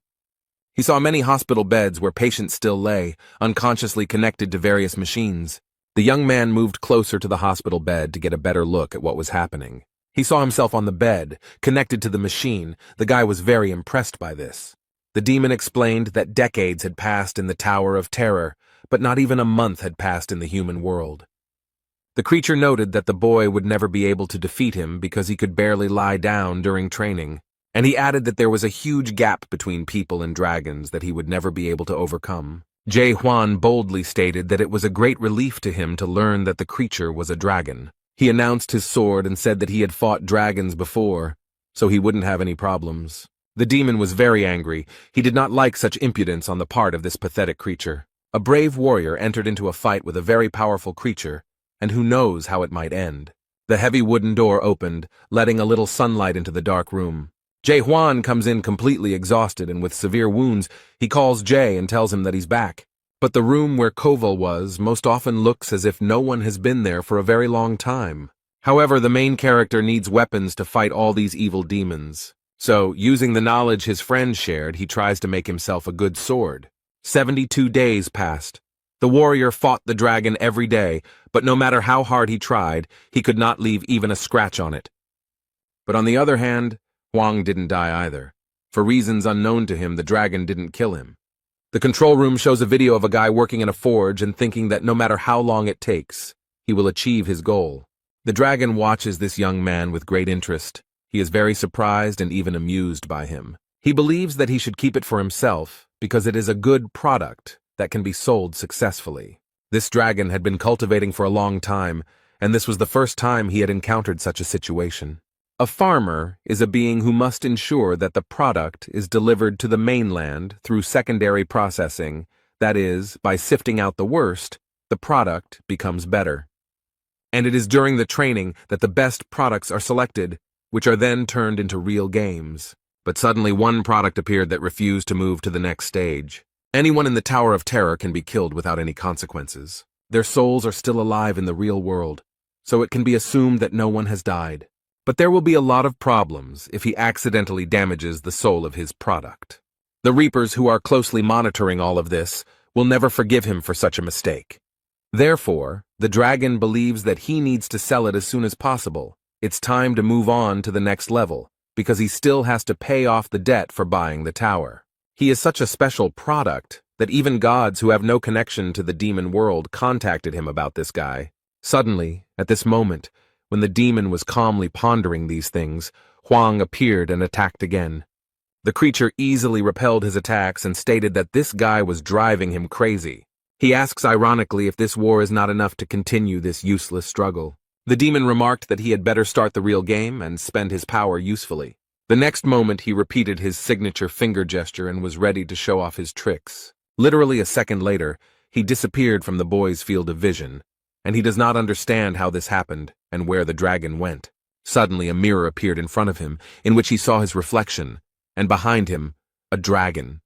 He saw many hospital beds where patients still lay, unconsciously connected to various machines. The young man moved closer to the hospital bed to get a better look at what was happening. He saw himself on the bed, connected to the machine. The guy was very impressed by this. The demon explained that decades had passed in the Tower of Terror, but not even a month had passed in the human world. The creature noted that the boy would never be able to defeat him because he could barely lie down during training, and he added that there was a huge gap between people and dragons that he would never be able to overcome. Jae Hwan boldly stated that it was a great relief to him to learn that the creature was a dragon. He announced his sword and said that he had fought dragons before, so he wouldn't have any problems. The demon was very angry. He did not like such impudence on the part of this pathetic creature. A brave warrior entered into a fight with a very powerful creature, and who knows how it might end. The heavy wooden door opened, letting a little sunlight into the dark room. Jae Hwan comes in completely exhausted and with severe wounds. He calls Jae and tells him that he's back. But the room where Koval was most often looks as if no one has been there for a very long time. However, the main character needs weapons to fight all these evil demons. So, using the knowledge his friend shared, he tries to make himself a good sword. 72 days passed. The warrior fought the dragon every day, but no matter how hard he tried, he could not leave even a scratch on it. But on the other hand, Huang didn't die either. For reasons unknown to him, the dragon didn't kill him. The control room shows a video of a guy working in a forge and thinking that no matter how long it takes, he will achieve his goal. The dragon watches this young man with great interest. He is very surprised and even amused by him. He believes that he should keep it for himself because it is a good product that can be sold successfully. This dragon had been cultivating for a long time, and this was the first time he had encountered such a situation. A farmer is a being who must ensure that the product is delivered to the mainland through secondary processing, that is, by sifting out the worst, the product becomes better. And it is during the training that the best products are selected. which are then turned into real games. But suddenly one product appeared that refused to move to the next stage. Anyone in the Tower of Terror can be killed without any consequences. Their souls are still alive in the real world, so it can be assumed that no one has died. But there will be a lot of problems if he accidentally damages the soul of his product. The Reapers, who are closely monitoring all of this, will never forgive him for such a mistake. Therefore, the dragon believes that he needs to sell it as soon as possible. It's time to move on to the next level, because he still has to pay off the debt for buying the tower. He is such a special product that even gods who have no connection to the demon world contacted him about this guy. Suddenly, at this moment, when the demon was calmly pondering these things, Huang appeared and attacked again. The creature easily repelled his attacks and stated that this guy was driving him crazy. He asks ironically if this war is not enough to continue this useless struggle. The demon remarked that he had better start the real game and spend his power usefully. The next moment he repeated his signature finger gesture and was ready to show off his tricks. Literally a second later, he disappeared from the boy's field of vision, and he does not understand how this happened and where the dragon went. Suddenly a mirror appeared in front of him, in which he saw his reflection, and behind him, a dragon.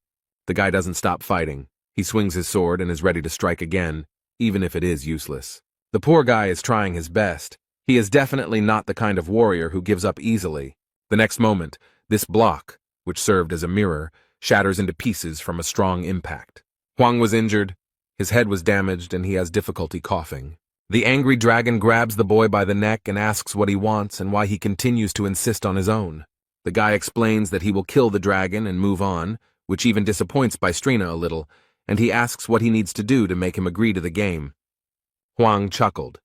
The guy doesn't stop fighting. He swings his sword and is ready to strike again, even if it is useless. The poor guy is trying his best. He is definitely not the kind of warrior who gives up easily. The next moment, this block, which served as a mirror, shatters into pieces from a strong impact. Huang was injured, his head was damaged, and he has difficulty coughing. The angry dragon grabs the boy by the neck and asks what he wants and why he continues to insist on his own. The guy explains that he will kill the dragon and move on, which even disappoints Bystrina a little, and he asks what he needs to do to make him agree to the game. Huang chuckled.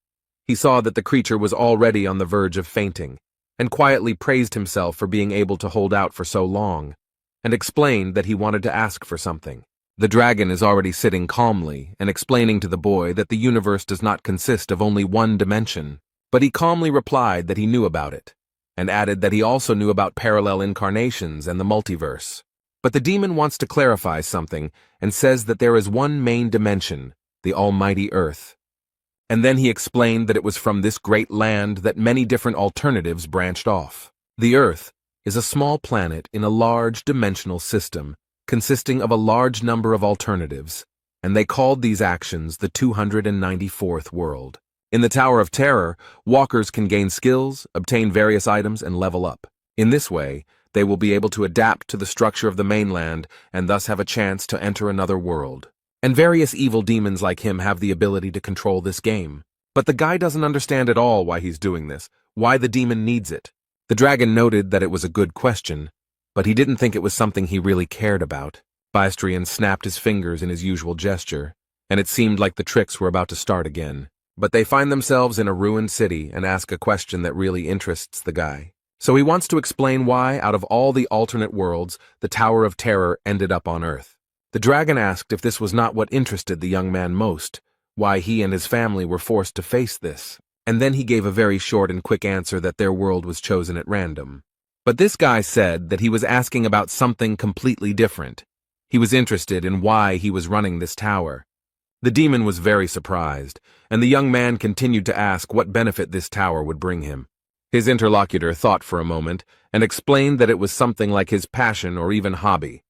He saw that the creature was already on the verge of fainting, and quietly praised himself for being able to hold out for so long, and explained that he wanted to ask for something. The dragon is already sitting calmly and explaining to the boy that the universe does not consist of only one dimension, but he calmly replied that he knew about it, and added that he also knew about parallel incarnations and the multiverse. But the demon wants to clarify something and says that there is one main dimension, the almighty Earth. And then he explained that it was from this great land that many different alternatives branched off. The Earth is a small planet in a large dimensional system consisting of a large number of alternatives, and they called these actions the 294th world. In the Tower of Terror, walkers can gain skills, obtain various items, and level up. In this way, they will be able to adapt to the structure of the mainland and thus have a chance to enter another world. And various evil demons like him have the ability to control this game. But the guy doesn't understand at all why he's doing this, why the demon needs it. The dragon noted that it was a good question, but he didn't think it was something he really cared about. Bystrian snapped his fingers in his usual gesture, and it seemed like the tricks were about to start again. But they find themselves in a ruined city and ask a question that really interests the guy. So he wants to explain why, out of all the alternate worlds, the Tower of Terror ended up on Earth. The dragon asked if this was not what interested the young man most, why he and his family were forced to face this, and then he gave a very short and quick answer that their world was chosen at random. But this guy said that he was asking about something completely different. He was interested in why he was running this tower. The demon was very surprised, and the young man continued to ask what benefit this tower would bring him. His interlocutor thought for a moment and explained that it was something like his passion or even hobby.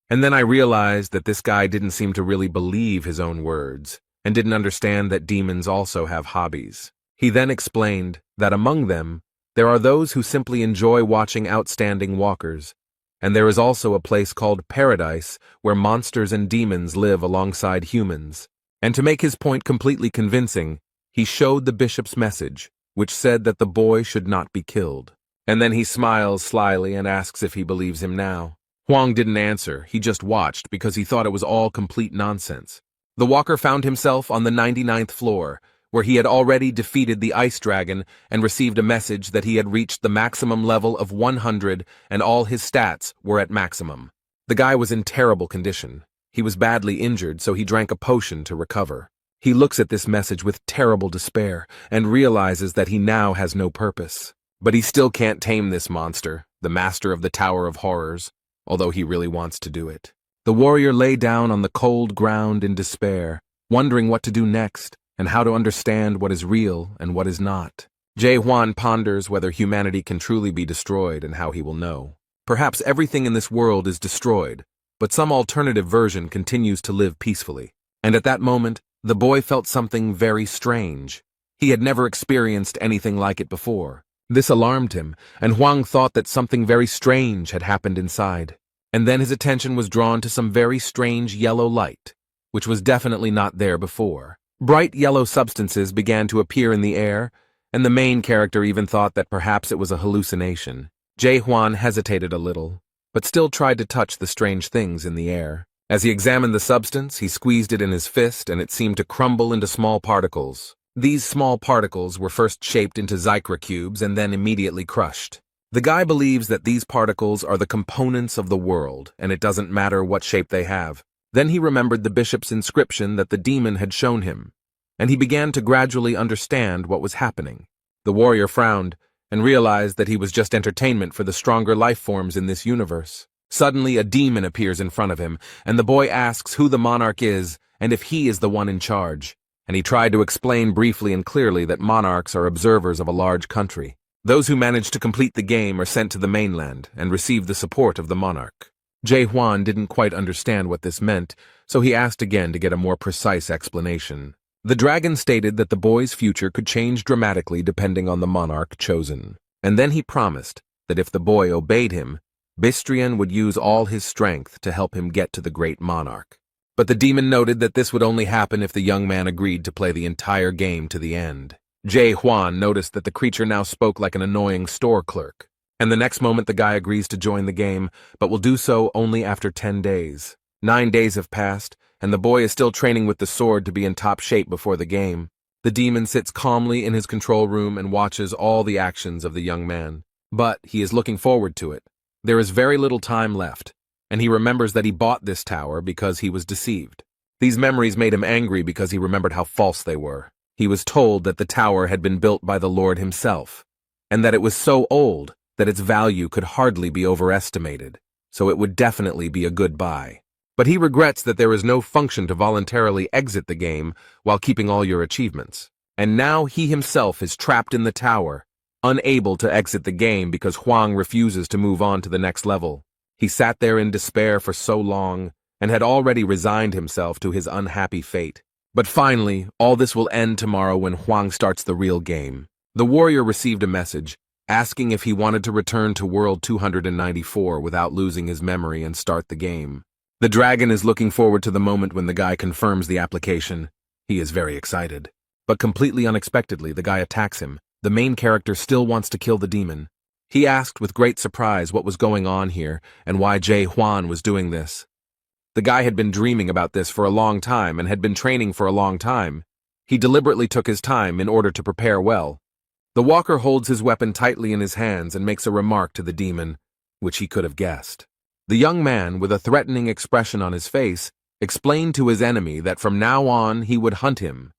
And then I realized that this guy didn't seem to really believe his own words and didn't understand that demons also have hobbies. He then explained that among them, there are those who simply enjoy watching outstanding walkers, and there is also a place called Paradise where monsters and demons live alongside humans. And to make his point completely convincing, he showed the bishop's message, which said that the boy should not be killed. And then he smiles slyly and asks if he believes him now. Huang didn't answer, he just watched because he thought it was all complete nonsense. The walker found himself on the 99th floor, where he had already defeated the ice dragon and received a message that he had reached the maximum level of 100 and all his stats were at maximum. The guy was in terrible condition. He was badly injured, so he drank a potion to recover. He looks at this message with terrible despair and realizes that he now has no purpose. But he still can't tame this monster, the master of the Tower of Horrors, although he really wants to do it. The warrior lay down on the cold ground in despair, wondering what to do next and how to understand what is real and what is not. Jae-hwan ponders whether humanity can truly be destroyed and how he will know. Perhaps everything in this world is destroyed, but some alternative version continues to live peacefully. And at that moment, the boy felt something very strange. He had never experienced anything like it before. This alarmed him, and Hwang thought that something very strange had happened inside. And then his attention was drawn to some very strange yellow light, which was definitely not there before. Bright yellow substances began to appear in the air, and the main character even thought that perhaps it was a hallucination. Jae-hwan hesitated a little, but still tried to touch the strange things in the air. As he examined the substance, he squeezed it in his fist, and it seemed to crumble into small particles. These small particles were first shaped into Zycra cubes and then immediately crushed. The guy believes that these particles are the components of the world, and it doesn't matter what shape they have. Then he remembered the bishop's inscription that the demon had shown him, and he began to gradually understand what was happening. The warrior frowned and realized that he was just entertainment for the stronger life forms in this universe. Suddenly, a demon appears in front of him, and the boy asks who the monarch is and if he is the one in charge. And he tried to explain briefly and clearly that monarchs are observers of a large country. Those who manage to complete the game are sent to the mainland and receive the support of the monarch. Jae-hwan didn't quite understand what this meant, so he asked again to get a more precise explanation. The dragon stated that the boy's future could change dramatically depending on the monarch chosen. And then he promised that if the boy obeyed him, Bistrian would use all his strength to help him get to the great monarch. But the demon noted that this would only happen if the young man agreed to play the entire game to the end. Jae-hwan noticed that the creature now spoke like an annoying store clerk. And the next moment the guy agrees to join the game, but will do so only after 10 days. 9 days have passed, and the boy is still training with the sword to be in top shape before the game. The demon sits calmly in his control room and watches all the actions of the young man. But he is looking forward to it. There is very little time left, and he remembers that he bought this tower because he was deceived. These memories made him angry because he remembered how false they were. He was told that the tower had been built by the Lord himself, and that it was so old that its value could hardly be overestimated, so it would definitely be a good buy. But he regrets that there is no function to voluntarily exit the game while keeping all your achievements. And now he himself is trapped in the tower, unable to exit the game because Hwang refuses to move on to the next level. He sat there in despair for so long and had already resigned himself to his unhappy fate. But finally, all this will end tomorrow when Hwang starts the real game. The warrior received a message asking if he wanted to return to World 294 without losing his memory and start the game. The dragon is looking forward to the moment when the guy confirms the application. He is very excited. But completely unexpectedly, the guy attacks him. The main character still wants to kill the demon. He asked with great surprise what was going on here and why Jae-hwan was doing this. The guy had been dreaming about this for a long time and had been training for a long time. He deliberately took his time in order to prepare well. The walker holds his weapon tightly in his hands and makes a remark to the demon, which he could have guessed. The young man, with a threatening expression on his face, explained to his enemy that from now on he would hunt him.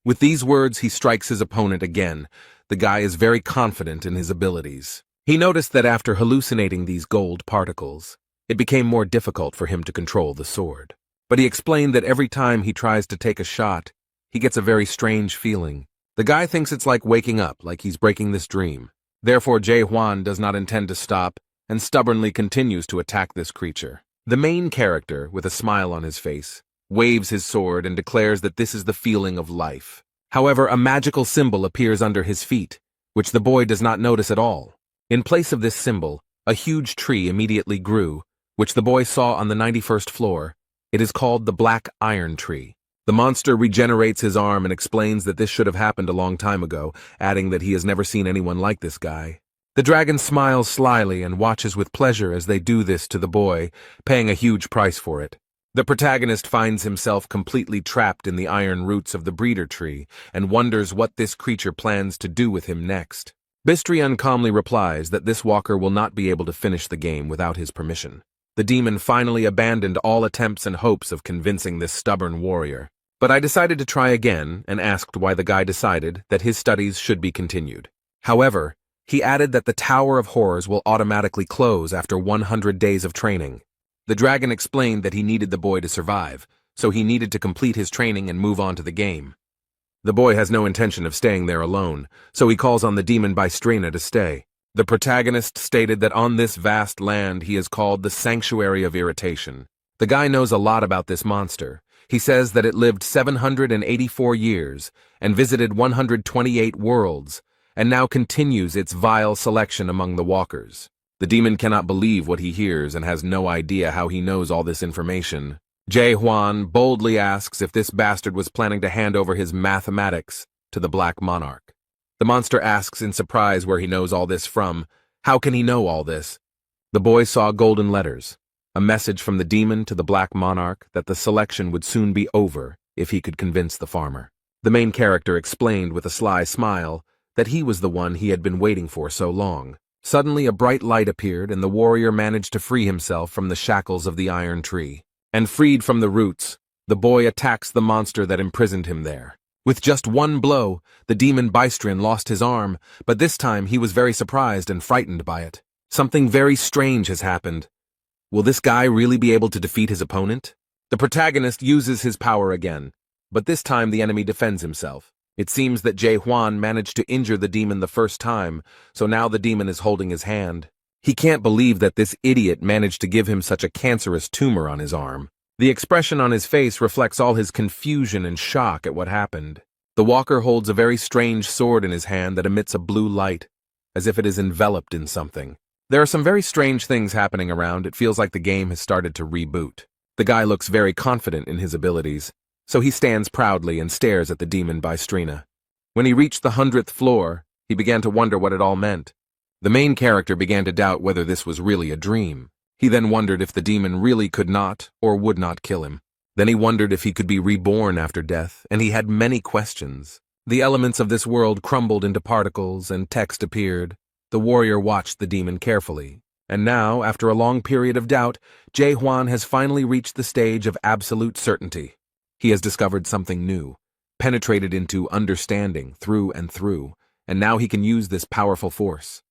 With these words, he strikes his opponent again. The guy is very confident in his abilities. He noticed that after hallucinating these gold particles, it became more difficult for him to control the sword. But he explained that every time he tries to take a shot, he gets a very strange feeling. The guy thinks it's like waking up, like he's breaking this dream. Therefore, Jae-hwan does not intend to stop and stubbornly continues to attack this creature. The main character, with a smile on his face, waves his sword and declares that this is the feeling of life. However, a magical symbol appears under his feet, which the boy does not notice at all. In place of this symbol, a huge tree immediately grew, which the boy saw on the 91st floor. It is called the Black Iron Tree. The monster regenerates his arm and explains that this should have happened a long time ago, adding that he has never seen anyone like this guy. The dragon smiles slyly and watches with pleasure as they do this to the boy, paying a huge price for it. The protagonist finds himself completely trapped in the iron roots of the breeder tree and wonders what this creature plans to do with him next. Bistrian calmly replies that this walker will not be able to finish the game without his permission. The demon finally abandoned all attempts and hopes of convincing this stubborn warrior. But I decided to try again and asked why the guy decided that his studies should be continued. However, he added that the Tower of Horrors will automatically close after 100 days of training. The dragon explained that he needed the boy to survive, so he needed to complete his training and move on to the game. The boy has no intention of staying there alone, so he calls on the demon Bystrina to stay. The protagonist stated that on this vast land he is called the Sanctuary of Irritation. The guy knows a lot about this monster. He says that it lived 784 years and visited 128 worlds, and now continues its vile selection among the walkers. The demon cannot believe what he hears and has no idea how he knows all this information. Jae-hwan boldly asks if this bastard was planning to hand over his mathematics to the Black Monarch. The monster asks in surprise where he knows all this from. How can he know all this? The boy saw golden letters, a message from the demon to the Black Monarch that the selection would soon be over if he could convince the farmer. The main character explained with a sly smile that he was the one he had been waiting for so long. Suddenly a bright light appeared and the warrior managed to free himself from the shackles of the iron tree. And freed from the roots, the boy attacks the monster that imprisoned him there. With just one blow, the demon Bystrin lost his arm, but this time he was very surprised and frightened by it. Something very strange has happened. Will this guy really be able to defeat his opponent? The protagonist uses his power again, but this time the enemy defends himself. It seems that Jae-hwan managed to injure the demon the first time, so now the demon is holding his hand. He can't believe that this idiot managed to give him such a cancerous tumor on his arm. The expression on his face reflects all his confusion and shock at what happened. The walker holds a very strange sword in his hand that emits a blue light, as if it is enveloped in something. There are some very strange things happening around. It feels like the game has started to reboot. The guy looks very confident in his abilities, so he stands proudly and stares at the demon Bystrina. When he reached the 100th floor, he began to wonder what it all meant. The main character began to doubt whether this was really a dream. He then wondered if the demon really could not or would not kill him. Then he wondered if he could be reborn after death, and he had many questions. The elements of this world crumbled into particles and text appeared. The warrior watched the demon carefully. And now, after a long period of doubt, Jae-hwan has finally reached the stage of absolute certainty. He has discovered something new, penetrated into understanding through and through, and now he can use this powerful force.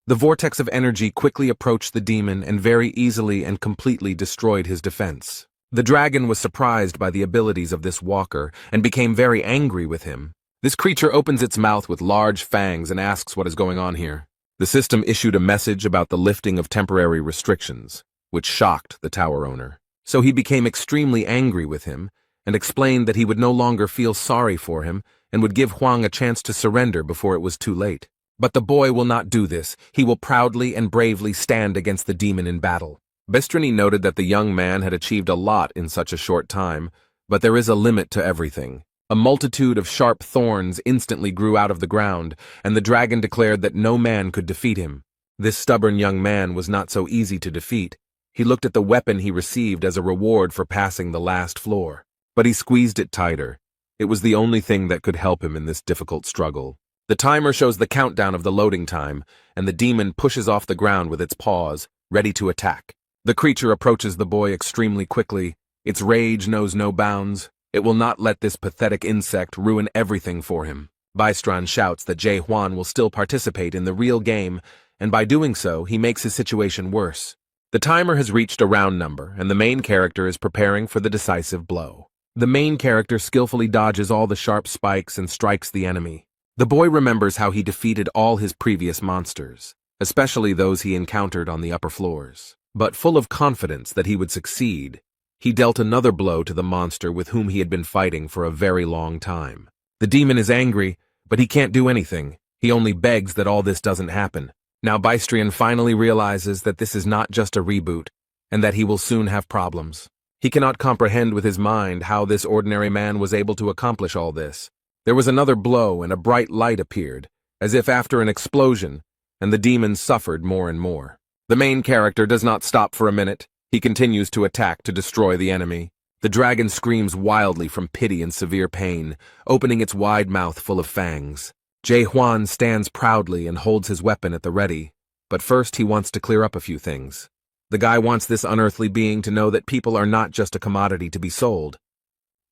The vortex of energy quickly approached the demon and very easily and completely destroyed his defense. The dragon was surprised by the abilities of this walker and became very angry with him. This creature opens its mouth with large fangs and asks what is going on here. The system issued a message about the lifting of temporary restrictions, which shocked the tower owner. So he became extremely angry with him and explained that he would no longer feel sorry for him and would give Hwang a chance to surrender before it was too late. But the boy will not do this. He will proudly and bravely stand against the demon in battle. Bystrina noted that the young man had achieved a lot in such a short time, but there is a limit to everything. A multitude of sharp thorns instantly grew out of the ground, and the dragon declared that no man could defeat him. This stubborn young man was not so easy to defeat. He looked at the weapon he received as a reward for passing the last floor, but he squeezed it tighter. It was the only thing that could help him in this difficult struggle. The timer shows the countdown of the loading time, and the demon pushes off the ground with its paws, ready to attack. The creature approaches the boy extremely quickly. Its rage knows no bounds. It will not let this pathetic insect ruin everything for him. Bystron shouts that Jae-hwan will still participate in the real game, and by doing so, he makes his situation worse. The timer has reached a round number, and the main character is preparing for the decisive blow. The main character skillfully dodges all the sharp spikes and strikes the enemy. The boy remembers how he defeated all his previous monsters, especially those he encountered on the upper floors. But full of confidence that he would succeed, he dealt another blow to the monster with whom he had been fighting for a very long time. The demon is angry, but he can't do anything. He only begs that all this doesn't happen. Now Bystrina finally realizes that this is not just a reboot, and that he will soon have problems. He cannot comprehend with his mind how this ordinary man was able to accomplish all this. There was another blow and a bright light appeared, as if after an explosion, and the demon suffered more and more. The main character does not stop for a minute. He continues to attack to destroy the enemy. The dragon screams wildly from pity and severe pain, opening its wide mouth full of fangs. Jae-hwan stands proudly and holds his weapon at the ready, but first he wants to clear up a few things. The guy wants this unearthly being to know that people are not just a commodity to be sold.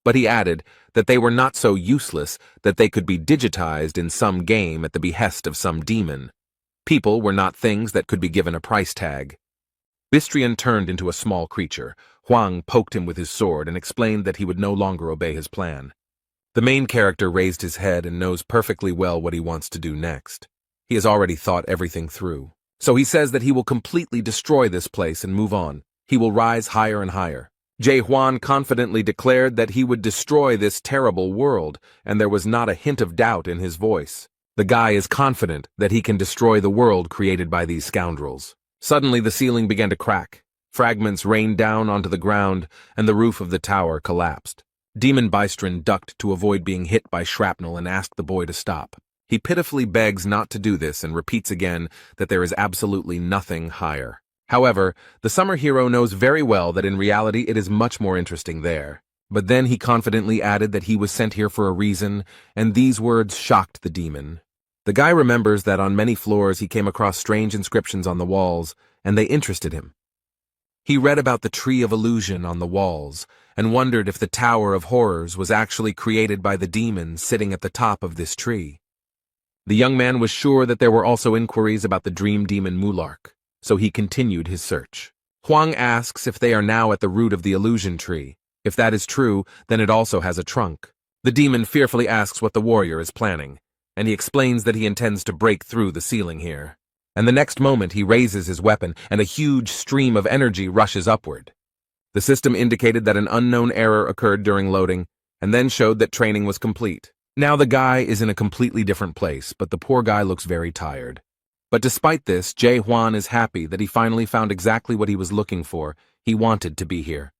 But he added that they were not so useless that they could be digitized in some game at the behest of some demon. People were not things that could be given a price tag. Bystrina turned into a small creature. Hwang poked him with his sword and explained that he would no longer obey his plan. The main character raised his head and knows perfectly well what he wants to do next. He has already thought everything through. So he says that he will completely destroy this place and move on. He will rise higher and higher. Jae-hwan confidently declared that he would destroy this terrible world, and there was not a hint of doubt in his voice. The guy is confident that he can destroy the world created by these scoundrels. Suddenly the ceiling began to crack. Fragments rained down onto the ground, and the roof of the tower collapsed. Demon Bystron ducked to avoid being hit by shrapnel and asked the boy to stop. He pitifully begs not to do this and repeats again that there is absolutely nothing higher. However, the summer hero knows very well that in reality it is much more interesting there. But then he confidently added that he was sent here for a reason, and these words shocked the demon. The guy remembers that on many floors he came across strange inscriptions on the walls, and they interested him. He read about the Tree of Illusion on the walls, and wondered if the Tower of Horrors was actually created by the demon sitting at the top of this tree. The young man was sure that there were also inquiries about the dream demon Mulark, so he continued his search. Hwang asks if they are now at the root of the illusion tree. If that is true, then it also has a trunk. The demon fearfully asks what the warrior is planning, and he explains that he intends to break through the ceiling here. And the next moment he raises his weapon, and a huge stream of energy rushes upward. The system indicated that an unknown error occurred during loading, and then showed that training was complete. Now the guy is in a completely different place, but the poor guy looks very tired. But despite this, Jae-hwan is happy that he finally found exactly what he was looking for. He wanted to be here.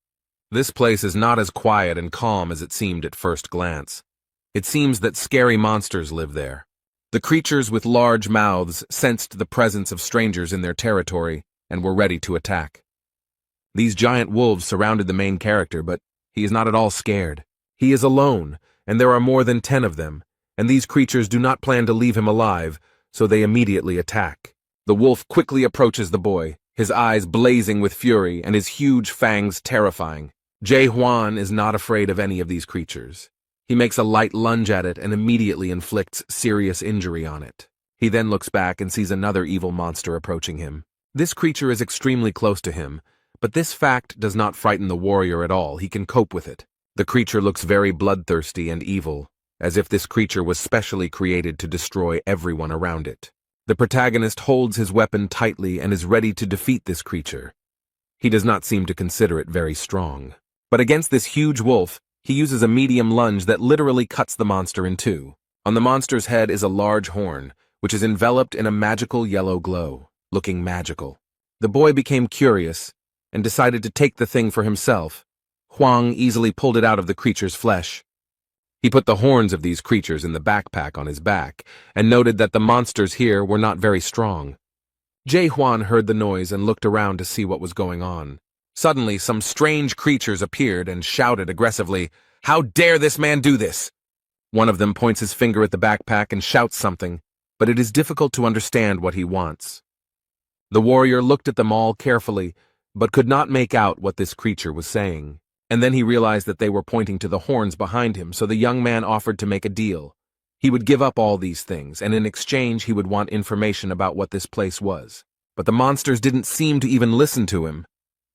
This place is not as quiet and calm as it seemed at first glance. It seems that scary monsters live there. The creatures with large mouths sensed the presence of strangers in their territory and were ready to attack. These giant wolves surrounded the main character, but he is not at all scared. He is alone, and there are more than 10 of them, and these creatures do not plan to leave him alive, so they immediately attack. The wolf quickly approaches the boy, his eyes blazing with fury and his huge fangs terrifying. Jae-hwan is not afraid of any of these creatures. He makes a light lunge at it and immediately inflicts serious injury on it. He then looks back and sees another evil monster approaching him. This creature is extremely close to him, but this fact does not frighten the warrior at all. He can cope with it. The creature looks very bloodthirsty and evil, as if this creature was specially created to destroy everyone around it. The protagonist holds his weapon tightly and is ready to defeat this creature. He does not seem to consider it very strong. But against this huge wolf, he uses a medium lunge that literally cuts the monster in two. On the monster's head is a large horn, which is enveloped in a magical yellow glow, looking magical. The boy became curious and decided to take the thing for himself. Hwang easily pulled it out of the creature's flesh. He put the horns of these creatures in the backpack on his back and noted that the monsters here were not very strong. Jae-hwan heard the noise and looked around to see what was going on. Suddenly, some strange creatures appeared and shouted aggressively, "How dare this man do this?" One of them points his finger at the backpack and shouts something, but it is difficult to understand what he wants. The warrior looked at them all carefully, but could not make out what this creature was saying. And then he realized that they were pointing to the horns behind him, so the young man offered to make a deal. He would give up all these things, and in exchange he would want information about what this place was. But the monsters didn't seem to even listen to him,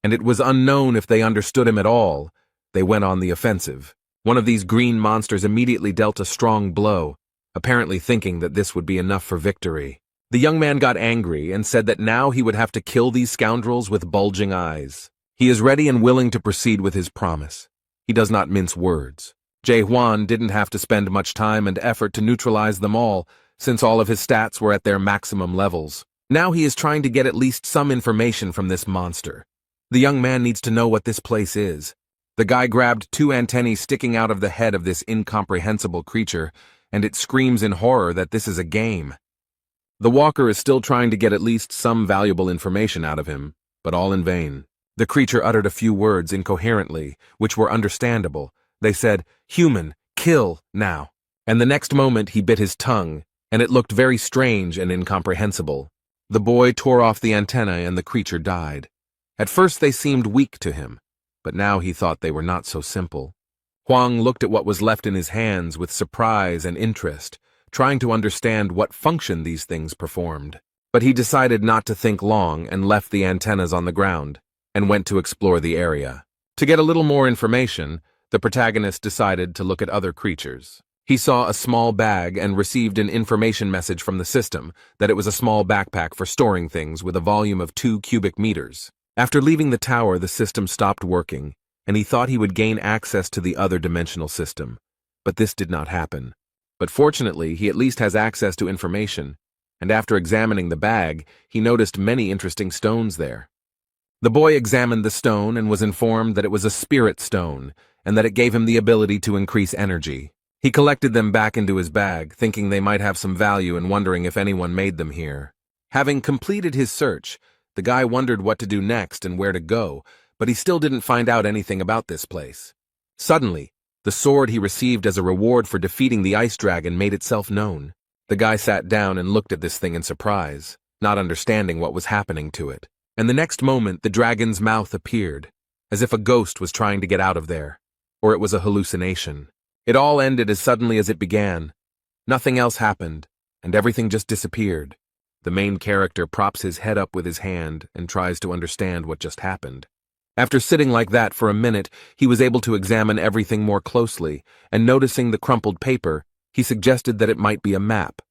and it was unknown if they understood him at all. They went on the offensive. One of these green monsters immediately dealt a strong blow, apparently thinking that this would be enough for victory. The young man got angry and said that now he would have to kill these scoundrels with bulging eyes. He is ready and willing to proceed with his promise. He does not mince words. Jae-hwan didn't have to spend much time and effort to neutralize them all, since all of his stats were at their maximum levels. Now he is trying to get at least some information from this monster. The young man needs to know what this place is. The guy grabbed 2 antennae sticking out of the head of this incomprehensible creature, and it screams in horror that this is a game. The walker is still trying to get at least some valuable information out of him, but all in vain. The creature uttered a few words incoherently, which were understandable. They said, "Human, kill, now." And the next moment he bit his tongue, and it looked very strange and incomprehensible. The boy tore off the antennae and the creature died. At first they seemed weak to him, but now he thought they were not so simple. Hwang looked at what was left in his hands with surprise and interest, trying to understand what function these things performed. But he decided not to think long and left the antennas on the ground, and went to explore the area. To get a little more information, The protagonist decided to look at other creatures. He saw a small bag and received an information message from the system that it was a small backpack for storing things with a volume of 2 cubic meters. After leaving the tower, the system stopped working, and he thought he would gain access to the other dimensional system. But this did not happen. But fortunately, he at least has access to information, and after examining the bag, he noticed many interesting stones there. The boy examined the stone and was informed that it was a spirit stone, and that it gave him the ability to increase energy. He collected them back into his bag, thinking they might have some value and wondering if anyone made them here. Having completed his search, the guy wondered what to do next and where to go, but he still didn't find out anything about this place. Suddenly, the sword he received as a reward for defeating the ice dragon made itself known. The guy sat down and looked at this thing in surprise, not understanding what was happening to it. And the next moment, the dragon's mouth appeared, as if a ghost was trying to get out of there, or it was a hallucination. It all ended as suddenly as it began. Nothing else happened, and everything just disappeared. The main character props his head up with his hand and tries to understand what just happened. After sitting like that for a minute, he was able to examine everything more closely, and noticing the crumpled paper, he suggested that it might be a map.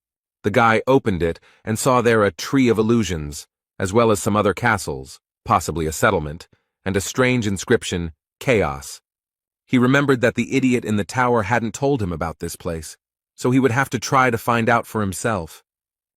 The guy opened it and saw there a tree of illusions, as well as some other castles, possibly a settlement, and a strange inscription, Chaos. He remembered that the idiot in the tower hadn't told him about this place, so he would have to try to find out for himself.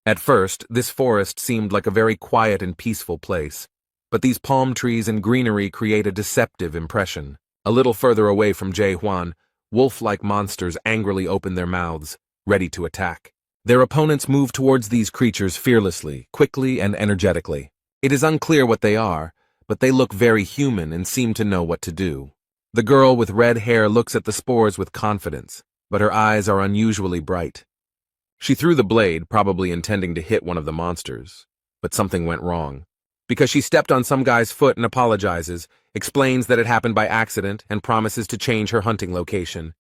At first, this forest seemed like a very quiet and peaceful place, but these palm trees and greenery create a deceptive impression. A little further away from Jae-hwan, wolf-like monsters angrily open their mouths, ready to attack. Their opponents move towards these creatures fearlessly, quickly, and energetically. It is unclear what they are, but they look very human and seem to know what to do. The girl with red hair looks at the spores with confidence, but her eyes are unusually bright. She threw the blade, probably intending to hit one of the monsters, but something went wrong. Because she stepped on some guy's foot and apologizes, explains that it happened by accident, and promises to change her hunting location.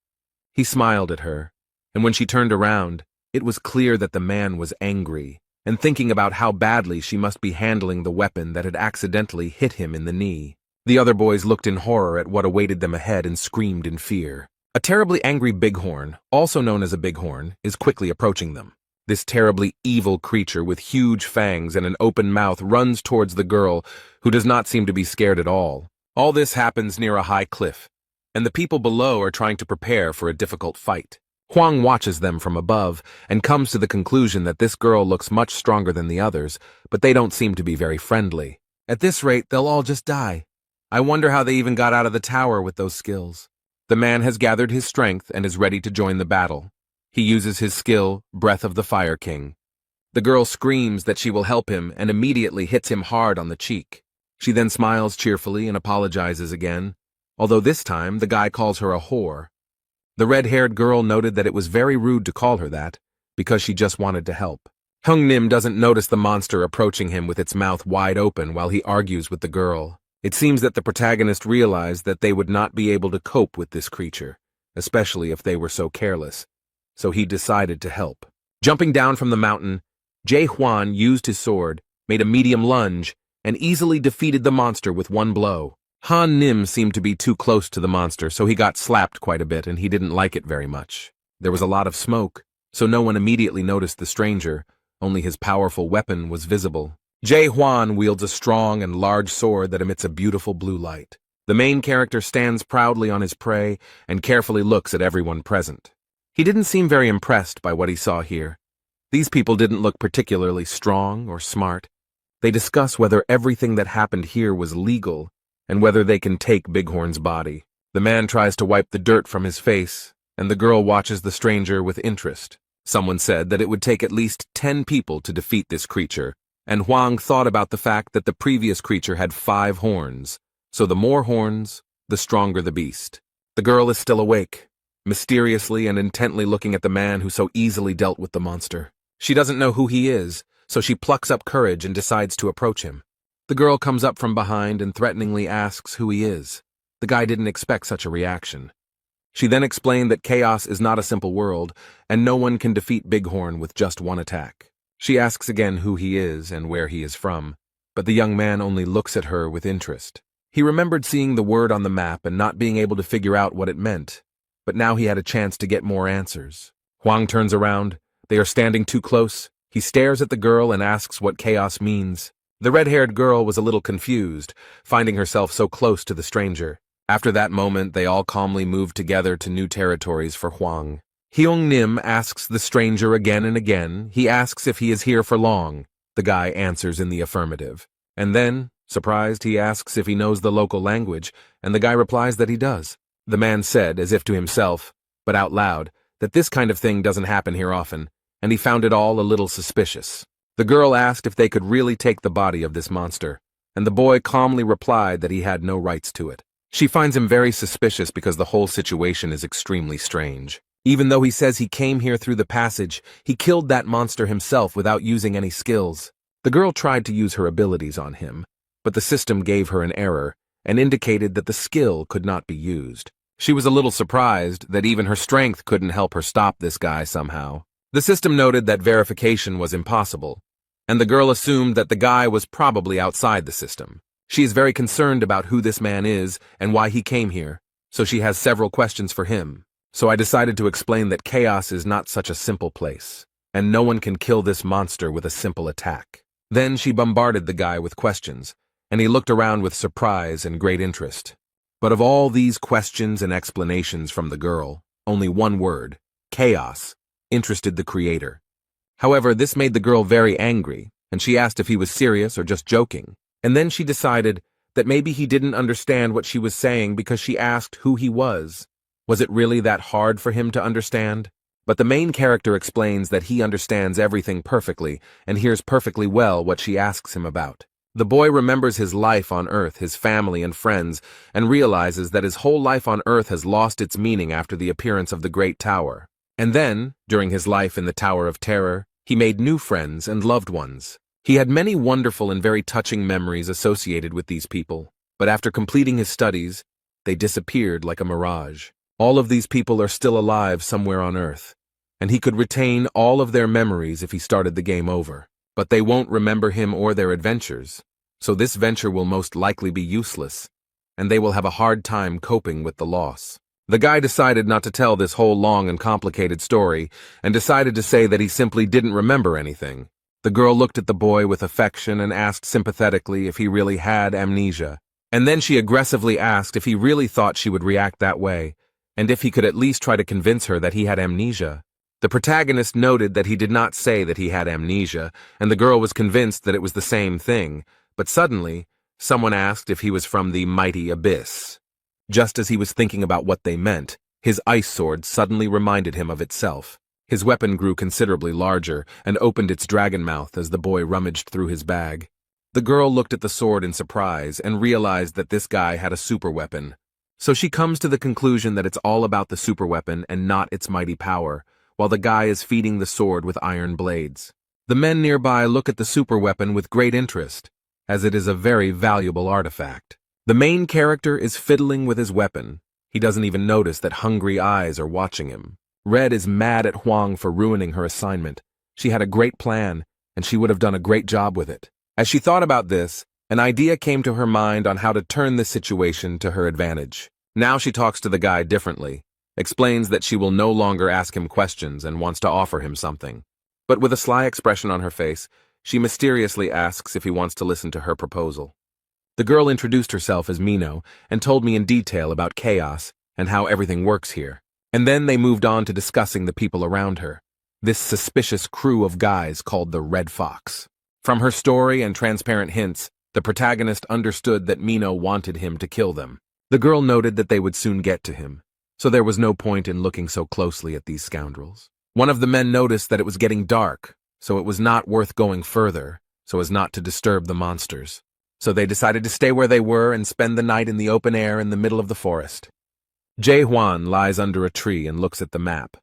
He smiled at her, and when she turned around, it was clear that the man was angry, and thinking about how badly she must be handling the weapon that had accidentally hit him in the knee. The other boys looked in horror at what awaited them ahead and screamed in fear. A terribly angry bighorn, also known as a bighorn, is quickly approaching them. This terribly evil creature with huge fangs and an open mouth runs towards the girl, who does not seem to be scared at all. All this happens near a high cliff, and the people below are trying to prepare for a difficult fight. Huang watches them from above and comes to the conclusion that this girl looks much stronger than the others, but they don't seem to be very friendly. At this rate, they'll all just die. I wonder how they even got out of the tower with those skills. The man has gathered his strength and is ready to join the battle. He uses his skill, Breath of the Fire King. The girl screams that she will help him and immediately hits him hard on the cheek. She then smiles cheerfully and apologizes again, although this time the guy calls her a whore. The red-haired girl noted that it was very rude to call her that, because she just wanted to help. Hung Nim doesn't notice the monster approaching him with its mouth wide open while he argues with the girl. It seems that the protagonist realized that they would not be able to cope with this creature, especially if they were so careless, so he decided to help. Jumping down from the mountain, Jae-hwan used his sword, made a medium lunge, and easily defeated the monster with one blow. Han Nim seemed to be too close to the monster, so he got slapped quite a bit and he didn't like it very much. There was a lot of smoke, so no one immediately noticed the stranger, only his powerful weapon was visible. Jae-hwan wields a strong and large sword that emits a beautiful blue light. The main character stands proudly on his prey and carefully looks at everyone present. He didn't seem very impressed by what he saw here. These people didn't look particularly strong or smart. They discuss whether everything that happened here was legal and whether they can take Bighorn's body. The man tries to wipe the dirt from his face, and the girl watches the stranger with interest. Someone said that it would take at least 10 people to defeat this creature, and Huang thought about the fact that the previous creature had 5 horns, so the more horns, the stronger the beast. The girl is still awake, mysteriously and intently looking at the man who so easily dealt with the monster. She doesn't know who he is, so she plucks up courage and decides to approach him. The girl comes up from behind and threateningly asks who he is. The guy didn't expect such a reaction. She then explained that chaos is not a simple world, and no one can defeat Bighorn with just one attack. She asks again who he is and where he is from, but the young man only looks at her with interest. He remembered seeing the word on the map and not being able to figure out what it meant, but now he had a chance to get more answers. Huang turns around. They are standing too close. He stares at the girl and asks what chaos means. The red-haired girl was a little confused, finding herself so close to the stranger. After that moment, they all calmly moved together to new territories for Huang. Hyung Nim asks the stranger again and again. He asks if he is here for long. The guy answers in the affirmative. And then, surprised, he asks if he knows the local language, and the guy replies that he does. The man said, as if to himself, but out loud, that this kind of thing doesn't happen here often, and he found it all a little suspicious. The girl asked if they could really take the body of this monster, and the boy calmly replied that he had no rights to it. She finds him very suspicious because the whole situation is extremely strange. Even though he says he came here through the passage, he killed that monster himself without using any skills. The girl tried to use her abilities on him, but the system gave her an error and indicated that the skill could not be used. She was a little surprised that even her strength couldn't help her stop this guy somehow. The system noted that verification was impossible, and the girl assumed that the guy was probably outside the system. She is very concerned about who this man is and why he came here, so she has several questions for him. So I decided to explain that chaos is not such a simple place, and no one can kill this monster with a simple attack. Then she bombarded the guy with questions, and he looked around with surprise and great interest. But of all these questions and explanations from the girl, only one word, chaos, interested the creator. However, this made the girl very angry, and she asked if he was serious or just joking. And then she decided that maybe he didn't understand what she was saying because she asked who he was. Was it really that hard for him to understand? But the main character explains that he understands everything perfectly and hears perfectly well what she asks him about. The boy remembers his life on Earth, his family and friends, and realizes that his whole life on Earth has lost its meaning after the appearance of the Great Tower. And then, during his life in the Tower of Terror, he made new friends and loved ones. He had many wonderful and very touching memories associated with these people, but after completing his studies, they disappeared like a mirage. All of these people are still alive somewhere on Earth, and he could retain all of their memories if he started the game over. But they won't remember him or their adventures, so this venture will most likely be useless, and they will have a hard time coping with the loss. The guy decided not to tell this whole long and complicated story, and decided to say that he simply didn't remember anything. The girl looked at the boy with affection and asked sympathetically if he really had amnesia, and then she aggressively asked if he really thought she would react that way, and if he could at least try to convince her that he had amnesia. The protagonist noted that he did not say that he had amnesia, and the girl was convinced that it was the same thing, but suddenly, someone asked if he was from the mighty abyss. Just as he was thinking about what they meant, his ice sword suddenly reminded him of itself. His weapon grew considerably larger and opened its dragon mouth as the boy rummaged through his bag. The girl looked at the sword in surprise and realized that this guy had a super weapon. So she comes to the conclusion that it's all about the superweapon and not its mighty power, while the guy is feeding the sword with iron blades. The men nearby look at the superweapon with great interest, as it is a very valuable artifact. The main character is fiddling with his weapon. He doesn't even notice that hungry eyes are watching him. Red is mad at Huang for ruining her assignment. She had a great plan, and she would have done a great job with it. As she thought about this, an idea came to her mind on how to turn this situation to her advantage. Now she talks to the guy differently, explains that she will no longer ask him questions and wants to offer him something. But with a sly expression on her face, she mysteriously asks if he wants to listen to her proposal. The girl introduced herself as Mino and told me in detail about chaos and how everything works here. And then they moved on to discussing the people around her, this suspicious crew of guys called the Red Fox. From her story and transparent hints, the protagonist understood that Mino wanted him to kill them. The girl noted that they would soon get to him, so there was no point in looking so closely at these scoundrels. One of the men noticed that it was getting dark, so it was not worth going further, so as not to disturb the monsters. So they decided to stay where they were and spend the night in the open air in the middle of the forest. Jae Hwan lies under a tree and looks at the map.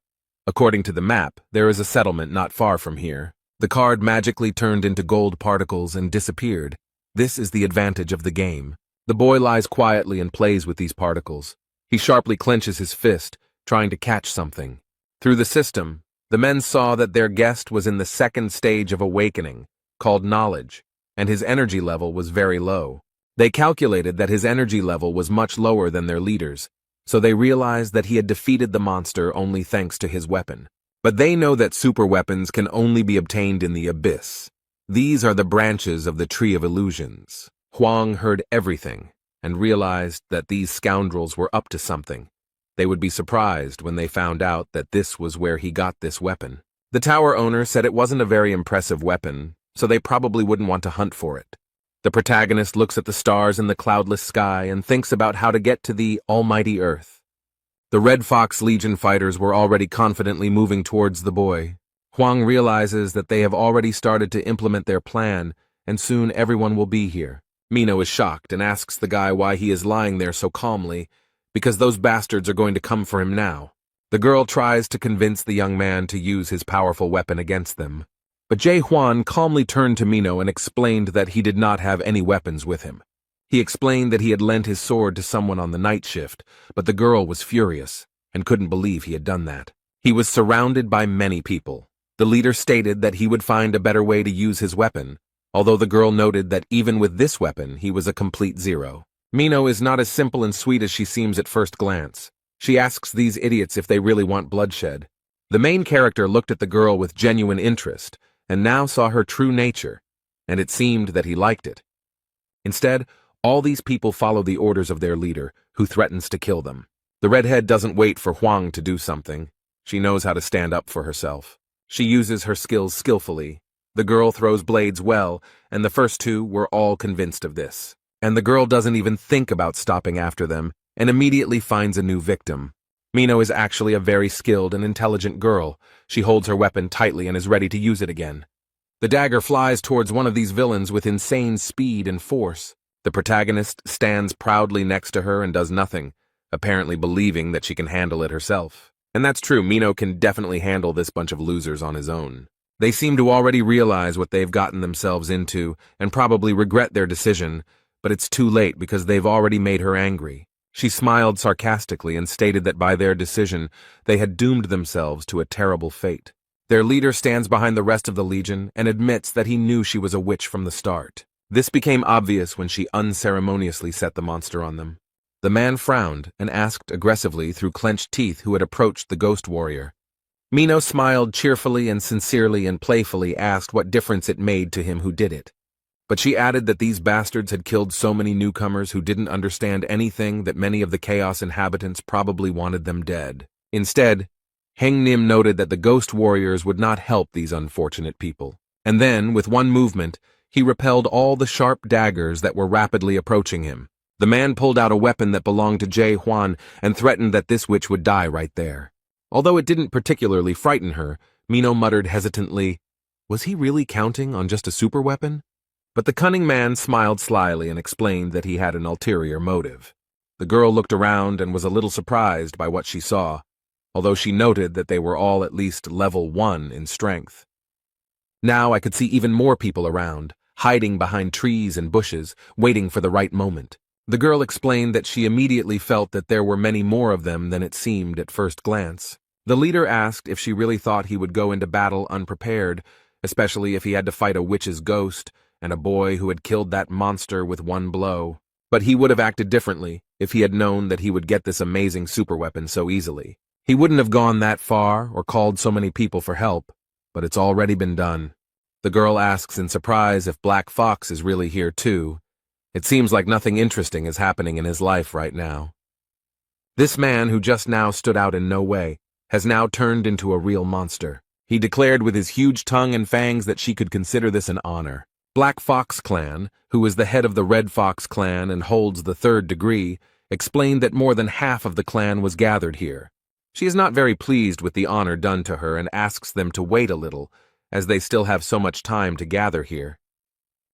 According to the map, there is a settlement not far from here. The card magically turned into gold particles and disappeared. This is the advantage of the game. The boy lies quietly and plays with these particles. He sharply clenches his fist, trying to catch something. Through the system, the men saw that their guest was in the second stage of awakening, called knowledge, and his energy level was very low. They calculated that his energy level was much lower than their leader's, so they realized that he had defeated the monster only thanks to his weapon. But they know that super weapons can only be obtained in the abyss. These are the branches of the Tree of Illusions. Huang heard everything and realized that these scoundrels were up to something. They would be surprised when they found out that this was where he got this weapon. The tower owner said it wasn't a very impressive weapon, so they probably wouldn't want to hunt for it. The protagonist looks at the stars in the cloudless sky and thinks about how to get to the almighty Earth. The Red Fox Legion fighters were already confidently moving towards the boy. Huang realizes that they have already started to implement their plan, and soon everyone will be here. Mino is shocked and asks the guy why he is lying there so calmly, because those bastards are going to come for him now. The girl tries to convince the young man to use his powerful weapon against them. But Jae Hwan calmly turned to Mino and explained that he did not have any weapons with him. He explained that he had lent his sword to someone on the night shift, but the girl was furious and couldn't believe he had done that. He was surrounded by many people. The leader stated that he would find a better way to use his weapon, although the girl noted that even with this weapon, he was a complete zero. Mino is not as simple and sweet as she seems at first glance. She asks these idiots if they really want bloodshed. The main character looked at the girl with genuine interest, and now saw her true nature, and it seemed that he liked it. Instead, all these people follow the orders of their leader, who threatens to kill them. The redhead doesn't wait for Huang to do something. She knows how to stand up for herself. She uses her skills skillfully. The girl throws blades well, and the first two were all convinced of this. And the girl doesn't even think about stopping after them, and immediately finds a new victim. Mino is actually a very skilled and intelligent girl. She holds her weapon tightly and is ready to use it again. The dagger flies towards one of these villains with insane speed and force. The protagonist stands proudly next to her and does nothing, apparently believing that she can handle it herself. And that's true, Mino can definitely handle this bunch of losers on his own. They seem to already realize what they've gotten themselves into and probably regret their decision, but it's too late because they've already made her angry. She smiled sarcastically and stated that by their decision, they had doomed themselves to a terrible fate. Their leader stands behind the rest of the Legion and admits that he knew she was a witch from the start. This became obvious when she unceremoniously set the monster on them. The man frowned and asked aggressively through clenched teeth who had approached the ghost warrior. Mino smiled cheerfully and sincerely and playfully asked what difference it made to him who did it. But she added that these bastards had killed so many newcomers who didn't understand anything that many of the Chaos inhabitants probably wanted them dead. Instead, Heng Nim noted that the ghost warriors would not help these unfortunate people. And then, with one movement, he repelled all the sharp daggers that were rapidly approaching him. The man pulled out a weapon that belonged to Jae Hwan and threatened that this witch would die right there. Although it didn't particularly frighten her, Mino muttered hesitantly, "Was he really counting on just a super weapon?" But the cunning man smiled slyly and explained that he had an ulterior motive. The girl looked around and was a little surprised by what she saw, although she noted that they were all at least level 1 in strength. Now I could see even more people around, hiding behind trees and bushes, waiting for the right moment. The girl explained that she immediately felt that there were many more of them than it seemed at first glance. The leader asked if she really thought he would go into battle unprepared, especially if he had to fight a witch's ghost and a boy who had killed that monster with one blow. But he would have acted differently if he had known that he would get this amazing superweapon so easily. He wouldn't have gone that far or called so many people for help, but it's already been done. The girl asks in surprise if Black Fox is really here too. It seems like nothing interesting is happening in his life right now. This man, who just now stood out in no way, has now turned into a real monster. He declared with his huge tongue and fangs that she could consider this an honor. Black Fox Clan, who is the head of the Red Fox Clan and holds the 3rd degree, explained that more than half of the clan was gathered here. She is not very pleased with the honor done to her and asks them to wait a little, as they still have so much time to gather here.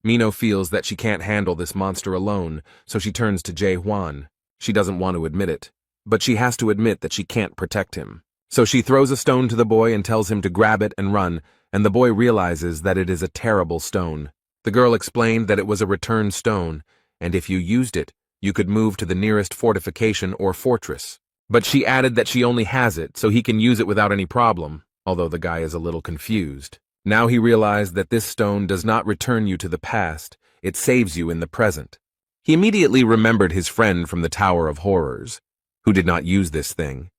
Mino feels that she can't handle this monster alone, so she turns to Jae Hwan. She doesn't want to admit it, but she has to admit that she can't protect him. So she throws a stone to the boy and tells him to grab it and run, and the boy realizes that it is a terrible stone. The girl explained that it was a return stone, and if you used it, you could move to the nearest fortification or fortress. But she added that she only has it, so he can use it without any problem, although the guy is a little confused. Now he realized that this stone does not return you to the past, it saves you in the present. He immediately remembered his friend from the Tower of Horrors, who did not use this thing.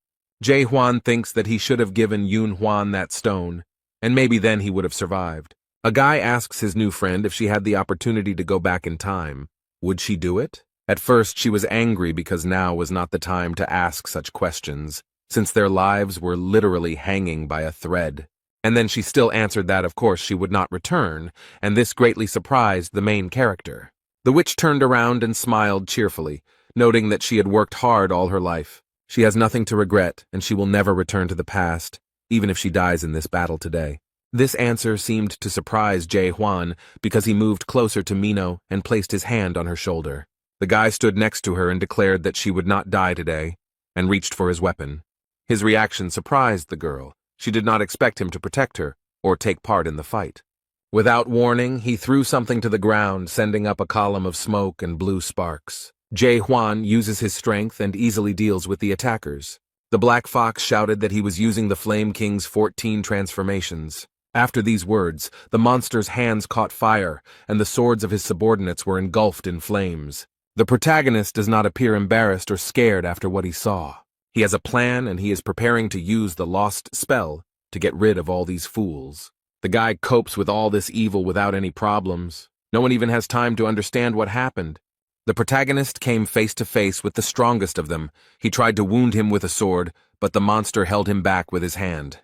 Jae Hwan thinks that he should have given Yoon Hwan that stone, and maybe then he would have survived. A guy asks his new friend if she had the opportunity to go back in time. Would she do it? At first, she was angry because now was not the time to ask such questions, since their lives were literally hanging by a thread. And then she still answered that, of course, she would not return, and this greatly surprised the main character. The witch turned around and smiled cheerfully, noting that she had worked hard all her life. She has nothing to regret, and she will never return to the past, even if she dies in this battle today. This answer seemed to surprise Jae Hwan because he moved closer to Mino and placed his hand on her shoulder. The guy stood next to her and declared that she would not die today, and reached for his weapon. His reaction surprised the girl. She did not expect him to protect her or take part in the fight. Without warning, he threw something to the ground, sending up a column of smoke and blue sparks. Jae Hwan uses his strength and easily deals with the attackers. The Black Fox shouted that he was using the Flame King's 14 transformations. After these words, the monster's hands caught fire, and the swords of his subordinates were engulfed in flames. The protagonist does not appear embarrassed or scared after what he saw. He has a plan, and he is preparing to use the lost spell to get rid of all these fools. The guy copes with all this evil without any problems. No one even has time to understand what happened. The protagonist came face to face with the strongest of them. He tried to wound him with a sword, but the monster held him back with his hand.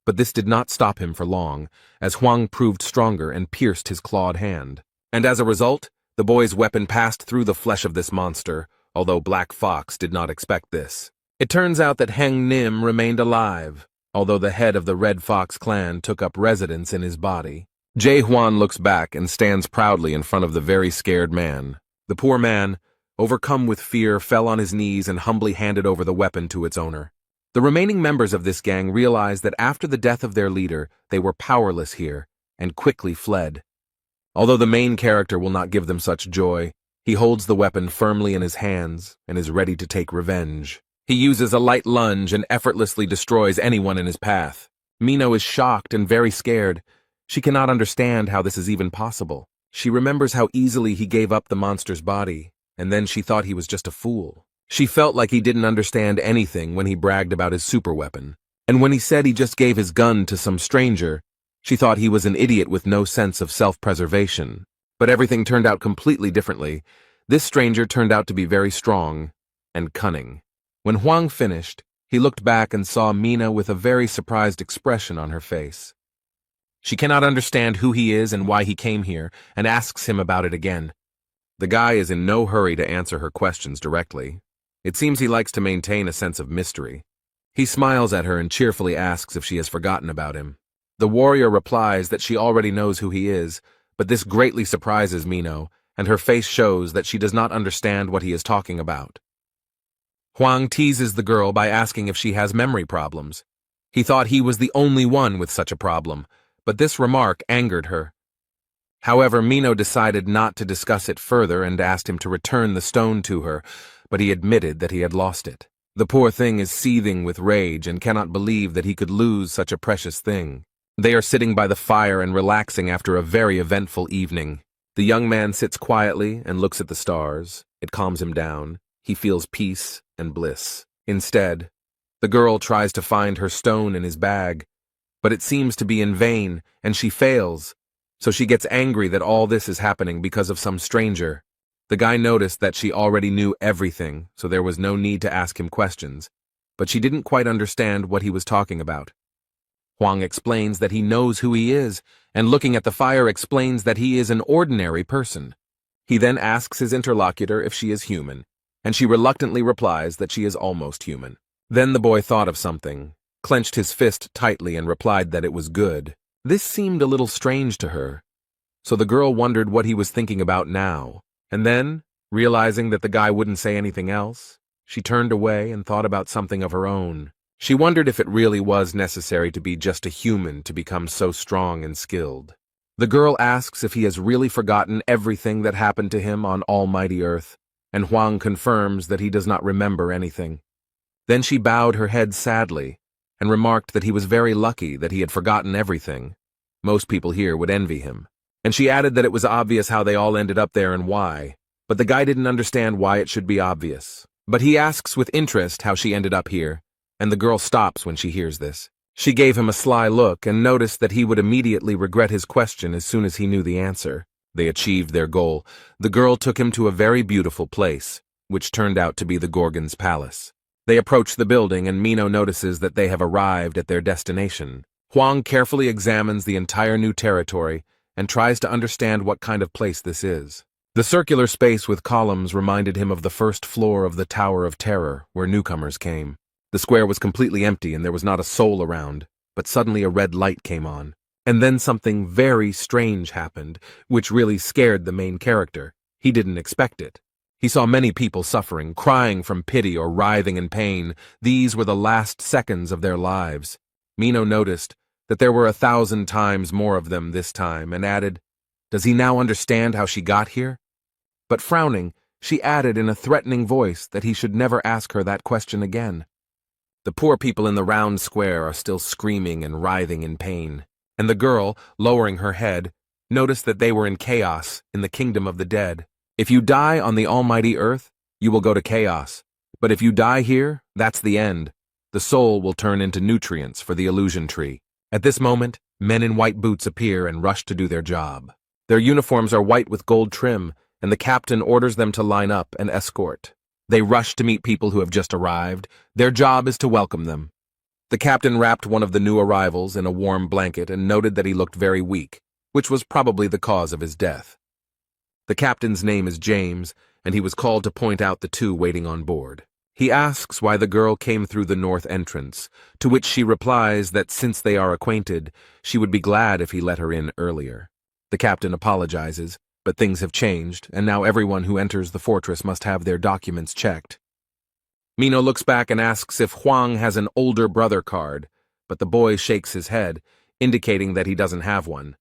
But this did not stop him for long, as Hwang proved stronger and pierced his clawed hand. And as a result, the boy's weapon passed through the flesh of this monster, although Black Fox did not expect this. It turns out that Heng Nim remained alive, although the head of the Red Fox clan took up residence in his body. Jae Hwan looks back and stands proudly in front of the very scared man. The poor man, overcome with fear, fell on his knees and humbly handed over the weapon to its owner. The remaining members of this gang realized that after the death of their leader, they were powerless here, and quickly fled. Although the main character will not give them such joy, he holds the weapon firmly in his hands and is ready to take revenge. He uses a light lunge and effortlessly destroys anyone in his path. Mino is shocked and very scared. She cannot understand how this is even possible. She remembers how easily he gave up the monster's body, and then she thought he was just a fool. She felt like he didn't understand anything when he bragged about his super weapon. And when he said he just gave his gun to some stranger, she thought he was an idiot with no sense of self-preservation. But everything turned out completely differently. This stranger turned out to be very strong and cunning. When Hwang finished, he looked back and saw Mina with a very surprised expression on her face. She cannot understand who he is and why he came here, and asks him about it again. The guy is in no hurry to answer her questions directly. It seems he likes to maintain a sense of mystery. He smiles at her and cheerfully asks if she has forgotten about him. The warrior replies that she already knows who he is, but this greatly surprises Mino, and her face shows that she does not understand what he is talking about. Hwang teases the girl by asking if she has memory problems. He thought he was the only one with such a problem, but this remark angered her. However, Mino decided not to discuss it further and asked him to return the stone to her, but he admitted that he had lost it. The poor thing is seething with rage and cannot believe that he could lose such a precious thing. They are sitting by the fire and relaxing after a very eventful evening. The young man sits quietly and looks at the stars. It calms him down. He feels peace and bliss. Instead, the girl tries to find her stone in his bag, but it seems to be in vain, and she fails. So she gets angry that all this is happening because of some stranger. The guy noticed that she already knew everything, so there was no need to ask him questions, but she didn't quite understand what he was talking about. Hwang explains that he knows who he is, and looking at the fire explains that he is an ordinary person. He then asks his interlocutor if she is human, and she reluctantly replies that she is almost human. Then the boy thought of something, clenched his fist tightly and replied that it was good. This seemed a little strange to her, so the girl wondered what he was thinking about now. And then, realizing that the guy wouldn't say anything else, she turned away and thought about something of her own. She wondered if it really was necessary to be just a human to become so strong and skilled. The girl asks if he has really forgotten everything that happened to him on Almighty Earth, and Hwang confirms that he does not remember anything. Then she bowed her head sadly and remarked that he was very lucky that he had forgotten everything. Most people here would envy him. And she added that it was obvious how they all ended up there and why. but the guy didn't understand why it should be obvious. But he asks with interest how she ended up here, and the girl stops when she hears this. She gave him a sly look and noticed that he would immediately regret his question as soon as he knew the answer. They achieved their goal. The girl took him to a very beautiful place, which turned out to be the Gorgon's palace. They approach the building and Mino notices that they have arrived at their destination. Huang carefully examines the entire new territory and tries to understand what kind of place this is. The circular space with columns reminded him of the first floor of the Tower of Terror, where newcomers came. The square was completely empty and there was not a soul around, but suddenly a red light came on. And then something very strange happened, which really scared the main character. He didn't expect it. He saw many people suffering, crying from pity or writhing in pain. These were the last seconds of their lives. Mino noticed that there were 1,000 times more of them this time and added, "Does he now understand how she got here?" But frowning, she added in a threatening voice that he should never ask her that question again. The poor people in the round square are still screaming and writhing in pain, and the girl, lowering her head, noticed that they were in chaos in the kingdom of the dead. If you die on the almighty earth, you will go to chaos. But if you die here, that's the end. The soul will turn into nutrients for the illusion tree. At this moment, men in white boots appear and rush to do their job. Their uniforms are white with gold trim, and the captain orders them to line up and escort. They rush to meet people who have just arrived. Their job is to welcome them. The captain wrapped one of the new arrivals in a warm blanket and noted that he looked very weak, which was probably the cause of his death. The captain's name is James, and he was called to point out the two waiting on board. He asks why the girl came through the north entrance, to which she replies that since they are acquainted, she would be glad if he let her in earlier. The captain apologizes, but things have changed, and now everyone who enters the fortress must have their documents checked. Mino looks back and asks if Huang has an older brother card, but the boy shakes his head, indicating that he doesn't have one.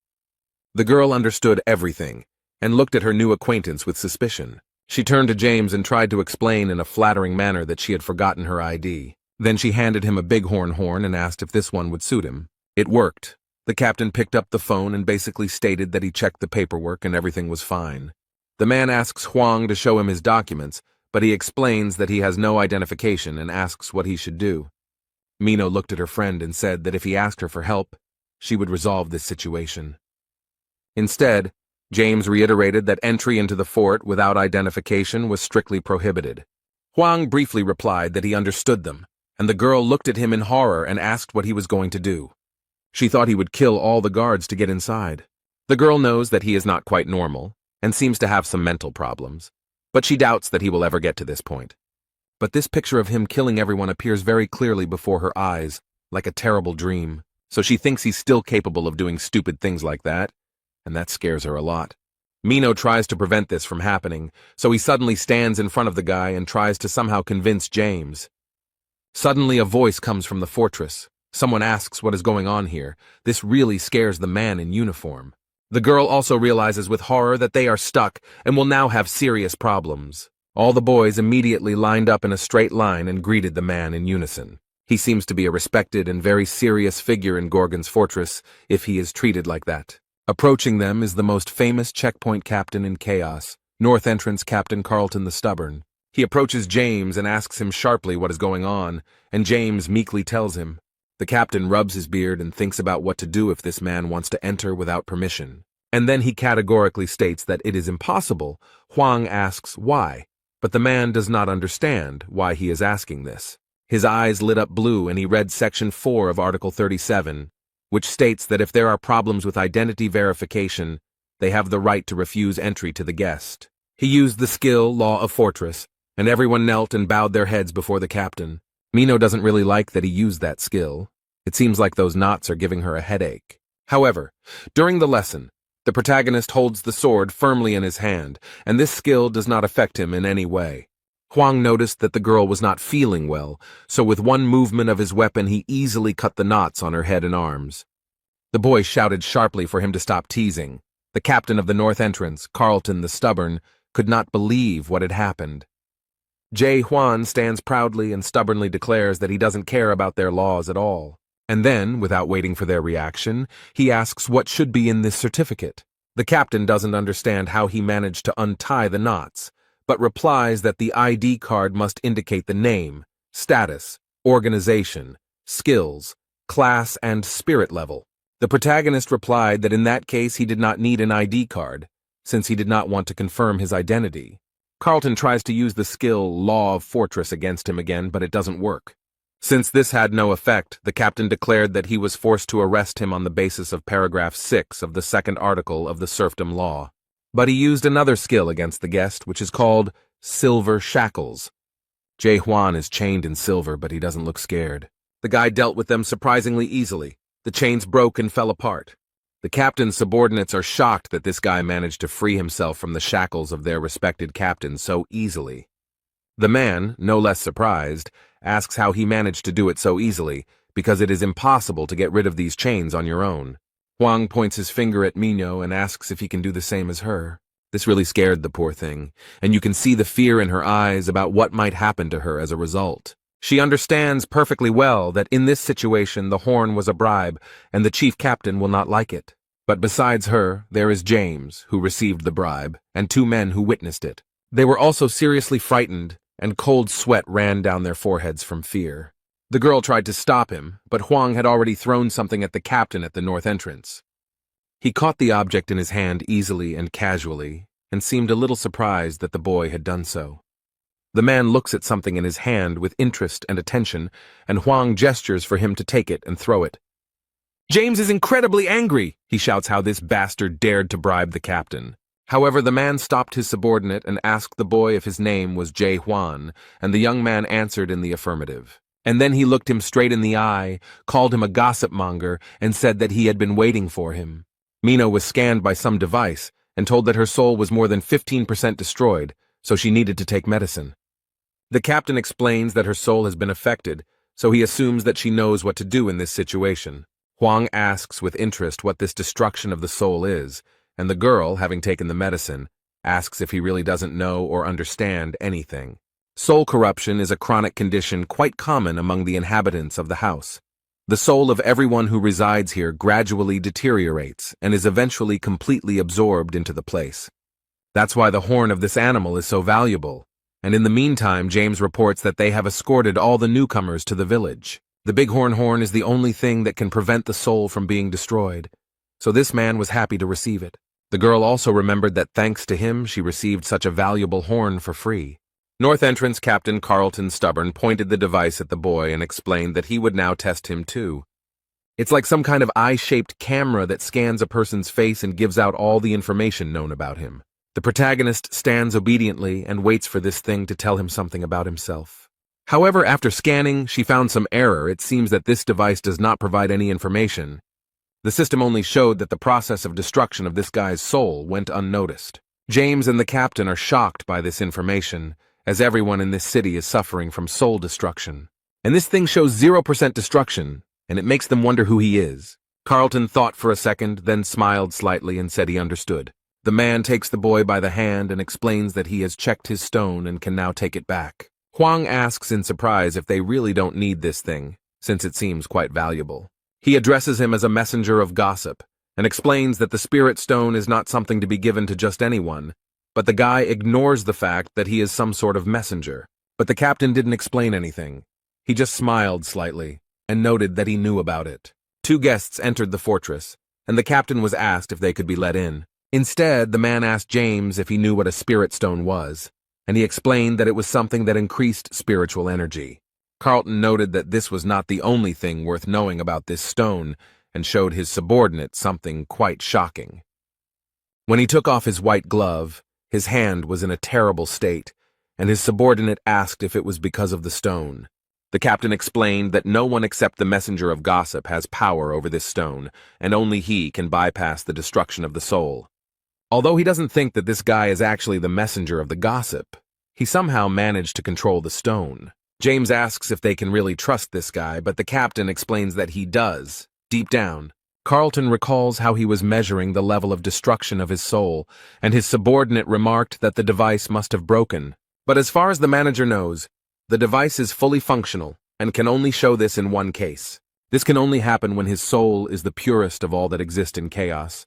The girl understood everything, and looked at her new acquaintance with suspicion. She turned to James and tried to explain in a flattering manner that she had forgotten her ID. Then she handed him a bighorn horn and asked if this one would suit him. It worked. The captain picked up the phone and basically stated that he checked the paperwork and everything was fine. The man asks Huang to show him his documents, but he explains that he has no identification and asks what he should do. Mino looked at her friend and said that if he asked her for help, she would resolve this situation. Instead, James reiterated that entry into the fort without identification was strictly prohibited. Huang briefly replied that he understood them, and the girl looked at him in horror and asked what he was going to do. She thought he would kill all the guards to get inside. The girl knows that he is not quite normal, and seems to have some mental problems, but she doubts that he will ever get to this point. But this picture of him killing everyone appears very clearly before her eyes, like a terrible dream, so she thinks he's still capable of doing stupid things like that, and that scares her a lot. Mino tries to prevent this from happening, so he suddenly stands in front of the guy and tries to somehow convince James. Suddenly a voice comes from the fortress. Someone asks what is going on here. This really scares the man in uniform. The girl also realizes with horror that they are stuck and will now have serious problems. All the boys immediately lined up in a straight line and greeted the man in unison. He seems to be a respected and very serious figure in Gorgon's fortress if he is treated like that. Approaching them is the most famous checkpoint captain in Chaos, North Entrance Captain Carlton the Stubborn. He approaches James and asks him sharply what is going on, and James meekly tells him. The captain rubs his beard and thinks about what to do if this man wants to enter without permission. And then he categorically states that it is impossible. Huang asks why, but the man does not understand why he is asking this. His eyes lit up blue and he read Section 4 of Article 37, which states that if there are problems with identity verification, they have the right to refuse entry to the guest. He used the skill Law of Fortress, and everyone knelt and bowed their heads before the captain. Mino doesn't really like that he used that skill. It seems like those knots are giving her a headache. However, during the lesson, the protagonist holds the sword firmly in his hand, and this skill does not affect him in any way. Huang noticed that the girl was not feeling well, so with one movement of his weapon he easily cut the knots on her head and arms. The boy shouted sharply for him to stop teasing. The captain of the North Entrance, Carlton the Stubborn, could not believe what had happened. Jae Hwan stands proudly and stubbornly declares that he doesn't care about their laws at all. And then, without waiting for their reaction, he asks what should be in this certificate. The captain doesn't understand how he managed to untie the knots, but replies that the ID card must indicate the name, status, organization, skills, class, and spirit level. The protagonist replied that in that case he did not need an ID card, since he did not want to confirm his identity. Carlton tries to use the skill Law of Fortress against him again, but it doesn't work. Since this had no effect, the captain declared that he was forced to arrest him on the basis of paragraph 6 of the second article of the serfdom law. But he used another skill against the guest, which is called Silver Shackles. Jae-hwan is chained in silver, but he doesn't look scared. The guy dealt with them surprisingly easily. The chains broke and fell apart. The captain's subordinates are shocked that this guy managed to free himself from the shackles of their respected captain so easily. The man, no less surprised, asks how he managed to do it so easily, because it is impossible to get rid of these chains on your own. Hwang points his finger at Minho and asks if he can do the same as her. This really scared the poor thing, and you can see the fear in her eyes about what might happen to her as a result. She understands perfectly well that in this situation the horn was a bribe, and the chief captain will not like it. But besides her, there is James, who received the bribe, and 2 men who witnessed it. They were also seriously frightened, and cold sweat ran down their foreheads from fear. The girl tried to stop him, but Hwang had already thrown something at the captain at the north entrance. He caught the object in his hand easily and casually, and seemed a little surprised that the boy had done so. The man looks at something in his hand with interest and attention, and Hwang gestures for him to take it and throw it. James is incredibly angry, he shouts how this bastard dared to bribe the captain. However, the man stopped his subordinate and asked the boy if his name was Jae-hwan, and the young man answered in the affirmative. And then he looked him straight in the eye, called him a gossip monger, and said that he had been waiting for him. Minho was scanned by some device and told that her soul was more than 15% destroyed, so she needed to take medicine. The captain explains that her soul has been affected, so he assumes that she knows what to do in this situation. Hwang asks with interest what this destruction of the soul is, and the girl, having taken the medicine, asks if he really doesn't know or understand anything. Soul corruption is a chronic condition quite common among the inhabitants of the house. The soul of everyone who resides here gradually deteriorates and is eventually completely absorbed into the place. That's why the horn of this animal is so valuable, and in the meantime James reports that they have escorted all the newcomers to the village. The bighorn horn is the only thing that can prevent the soul from being destroyed, so this man was happy to receive it. The girl also remembered that thanks to him she received such a valuable horn for free. North Entrance Captain Carlton Stubborn pointed the device at the boy and explained that he would now test him too. It's like some kind of eye-shaped camera that scans a person's face and gives out all the information known about him. The protagonist stands obediently and waits for this thing to tell him something about himself. However, after scanning, she found some error. It seems that this device does not provide any information. The system only showed that the process of destruction of this guy's soul went unnoticed. James and the captain are shocked by this information, as everyone in this city is suffering from soul destruction. And this thing shows 0% destruction, and it makes them wonder who he is. Carlton thought for a second, then smiled slightly and said he understood. The man takes the boy by the hand and explains that he has checked his stone and can now take it back. Hwang asks in surprise if they really don't need this thing, since it seems quite valuable. He addresses him as a messenger of gossip, and explains that the spirit stone is not something to be given to just anyone, but the guy ignores the fact that he is some sort of messenger. But the captain didn't explain anything. He just smiled slightly, and noted that he knew about it. 2 guests entered the fortress, and the captain was asked if they could be let in. Instead, the man asked James if he knew what a spirit stone was, and he explained that it was something that increased spiritual energy. Carlton noted that this was not the only thing worth knowing about this stone, and showed his subordinate something quite shocking. When he took off his white glove, his hand was in a terrible state, and his subordinate asked if it was because of the stone. The captain explained that no one except the messenger of gossip has power over this stone, and only he can bypass the destruction of the soul. Although he doesn't think that this guy is actually the messenger of the gossip, he somehow managed to control the stone. James asks if they can really trust this guy, but the captain explains that he does, deep down. Carlton recalls how he was measuring the level of destruction of his soul, and his subordinate remarked that the device must have broken. But as far as the manager knows, the device is fully functional, and can only show this in one case. This can only happen when his soul is the purest of all that exist in chaos.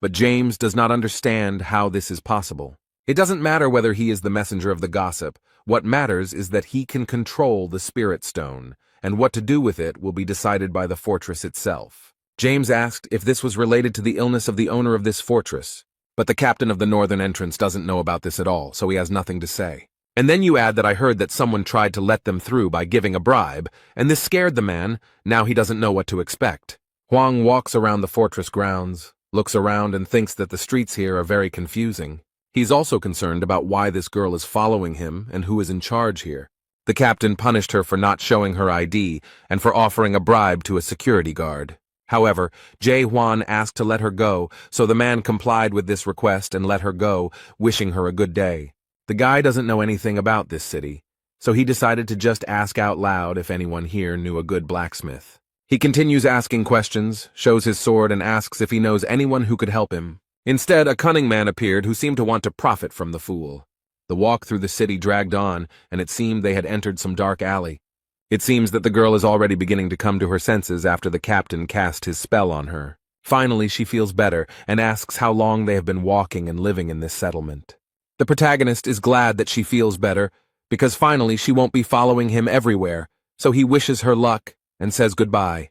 But James does not understand how this is possible. It doesn't matter whether he is the messenger of the gossip. What matters is that he can control the spirit stone, and what to do with it will be decided by the fortress itself. James asked if this was related to the illness of the owner of this fortress, but the captain of the northern entrance doesn't know about this at all, so he has nothing to say. And then you add that I heard that someone tried to let them through by giving a bribe, and this scared the man. Now he doesn't know what to expect. Huang walks around the fortress grounds, looks around and thinks that the streets here are very confusing. He's also concerned about why this girl is following him and who is in charge here. The captain punished her for not showing her ID and for offering a bribe to a security guard. However, Jae Hwan asked to let her go, so the man complied with this request and let her go, wishing her a good day. The guy doesn't know anything about this city, so he decided to just ask out loud if anyone here knew a good blacksmith. He continues asking questions, shows his sword, and asks if he knows anyone who could help him. Instead, a cunning man appeared who seemed to want to profit from the fool. The walk through the city dragged on, and it seemed they had entered some dark alley. It seems that the girl is already beginning to come to her senses after the captain cast his spell on her. Finally, she feels better and asks how long they have been walking and living in this settlement. The protagonist is glad that she feels better, because finally she won't be following him everywhere, so he wishes her luck and says goodbye.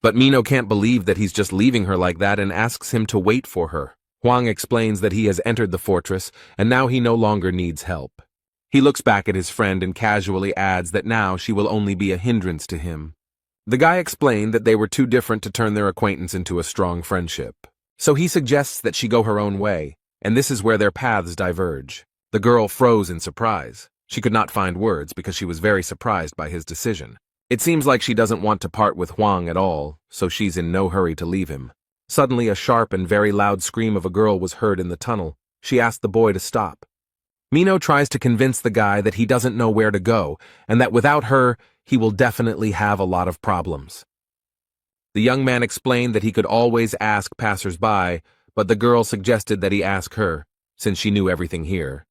But Mino can't believe that he's just leaving her like that and asks him to wait for her. Huang explains that he has entered the fortress and now he no longer needs help. He looks back at his friend and casually adds that now she will only be a hindrance to him. The guy explained that they were too different to turn their acquaintance into a strong friendship. So he suggests that she go her own way, and this is where their paths diverge. The girl froze in surprise. She could not find words because she was very surprised by his decision. It seems like she doesn't want to part with Huang at all, so she's in no hurry to leave him. Suddenly, a sharp and very loud scream of a girl was heard in the tunnel. She asked the boy to stop. Mino tries to convince the guy that he doesn't know where to go, and that without her, he will definitely have a lot of problems. The young man explained that he could always ask passers-by, but the girl suggested that he ask her, since she knew everything here.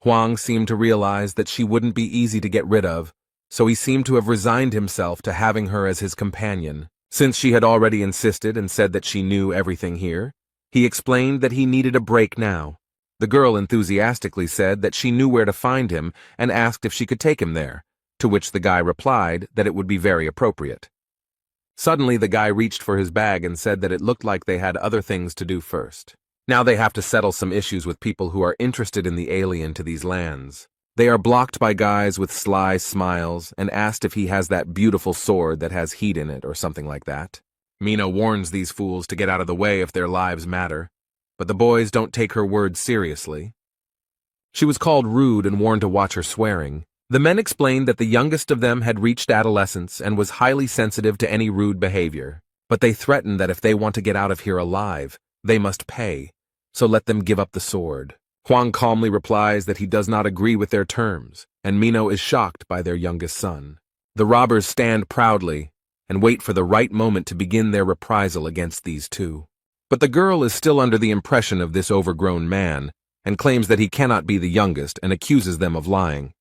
Huang seemed to realize that she wouldn't be easy to get rid of, so he seemed to have resigned himself to having her as his companion. Since she had already insisted and said that she knew everything here, he explained that he needed a break now. The girl enthusiastically said that she knew where to find him and asked if she could take him there, to which the guy replied that it would be very appropriate. Suddenly, the guy reached for his bag and said that it looked like they had other things to do first. Now they have to settle some issues with people who are interested in the alien to these lands. They are blocked by guys with sly smiles and asked if he has that beautiful sword that has heat in it or something like that. Mina warns these fools to get out of the way if their lives matter, but the boys don't take her words seriously. She was called rude and warned to watch her swearing. The men explained that the youngest of them had reached adolescence and was highly sensitive to any rude behavior, but they threatened that if they want to get out of here alive, they must pay, so let them give up the sword. Huang calmly replies that he does not agree with their terms, and Mino is shocked by their youngest son. The robbers stand proudly and wait for the right moment to begin their reprisal against these two. But the girl is still under the impression of this overgrown man and claims that he cannot be the youngest and accuses them of lying.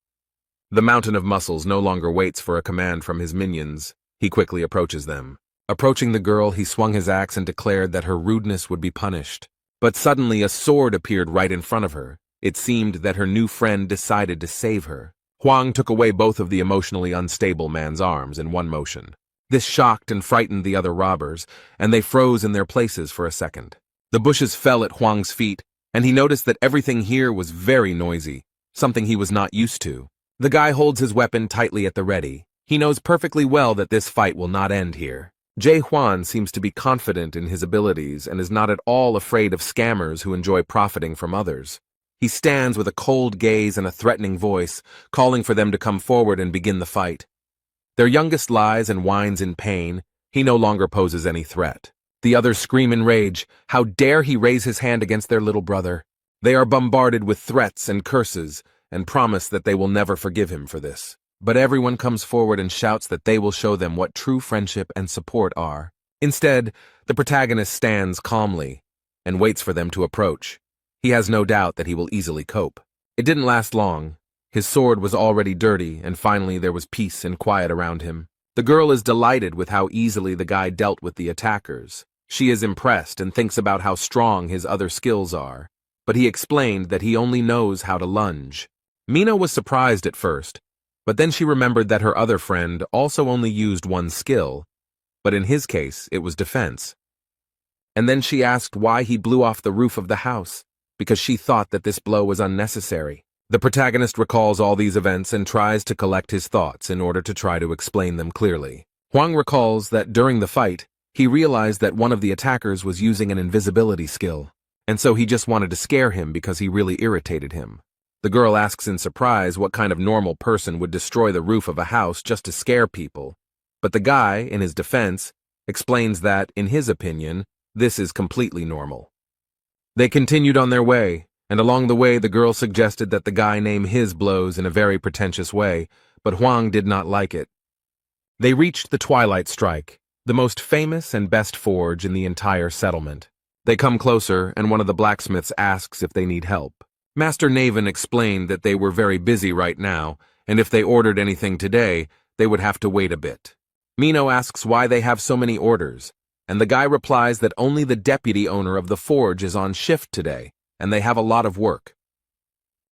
The Mountain of Muscles no longer waits for a command from his minions. He quickly approaches them. Approaching the girl, he swung his axe and declared that her rudeness would be punished. But suddenly a sword appeared right in front of her. It seemed that her new friend decided to save her. Huang took away both of the emotionally unstable man's arms in one motion. This shocked and frightened the other robbers, and they froze in their places for a second. The bushes fell at Huang's feet, and he noticed that everything here was very noisy, something he was not used to. The guy holds his weapon tightly at the ready. He knows perfectly well that this fight will not end here. Jae Hwan seems to be confident in his abilities and is not at all afraid of scammers who enjoy profiting from others. He stands with a cold gaze and a threatening voice, calling for them to come forward and begin the fight. Their youngest lies and whines in pain. He no longer poses any threat. The others scream in rage. How dare he raise his hand against their little brother? They are bombarded with threats and curses and promise that they will never forgive him for this. But everyone comes forward and shouts that they will show them what true friendship and support are. Instead, the protagonist stands calmly and waits for them to approach. He has no doubt that he will easily cope. It didn't last long. His sword was already dirty, and finally there was peace and quiet around him. The girl is delighted with how easily the guy dealt with the attackers. She is impressed and thinks about how strong his other skills are. but he explained that he only knows how to lunge. Mina was surprised at first, but then she remembered that her other friend also only used one skill, but in his case, it was defense. And then she asked why he blew off the roof of the house, because she thought that this blow was unnecessary. The protagonist recalls all these events and tries to collect his thoughts in order to try to explain them clearly. Hwang recalls that during the fight, he realized that one of the attackers was using an invisibility skill, and so he just wanted to scare him because he really irritated him. The girl asks in surprise what kind of normal person would destroy the roof of a house just to scare people, but the guy, in his defense, explains that, in his opinion, this is completely normal. They continued on their way, and along the way the girl suggested that the guy name his blows in a very pretentious way, but Hwang did not like it. They reached the Twilight Strike, the most famous and best forge in the entire settlement. They come closer, and one of the blacksmiths asks if they need help. Master Naven explained that they were very busy right now, and if they ordered anything today, they would have to wait a bit. Mino asks why they have so many orders, and the guy replies that only the deputy owner of the forge is on shift today, and they have a lot of work.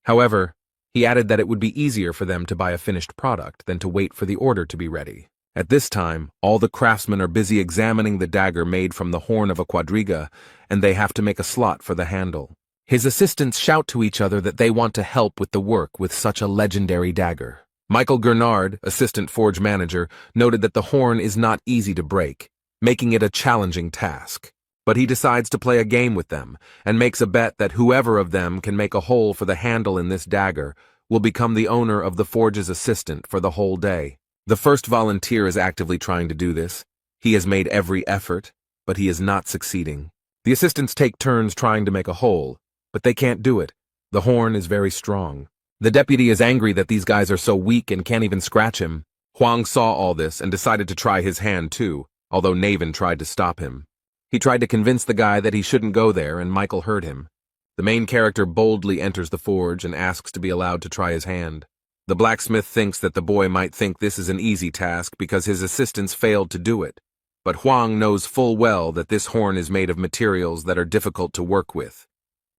However, he added that it would be easier for them to buy a finished product than to wait for the order to be ready. At this time, all the craftsmen are busy examining the dagger made from the horn of a quadriga, and they have to make a slot for the handle. His assistants shout to each other that they want to help with the work with such a legendary dagger. Michael Gernard, assistant forge manager, noted that the horn is not easy to break, making it a challenging task. But he decides to play a game with them, and makes a bet that whoever of them can make a hole for the handle in this dagger will become the owner of the forge's assistant for the whole day. The first volunteer is actively trying to do this. He has made every effort, but he is not succeeding. The assistants take turns trying to make a hole, but they can't do it. The horn is very strong. The deputy is angry that these guys are so weak and can't even scratch him. Hwang saw all this and decided to try his hand too, although Naven tried to stop him. He tried to convince the guy that he shouldn't go there, and Michael heard him. The main character boldly enters the forge and asks to be allowed to try his hand. The blacksmith thinks that the boy might think this is an easy task because his assistants failed to do it, but Hwang knows full well that this horn is made of materials that are difficult to work with.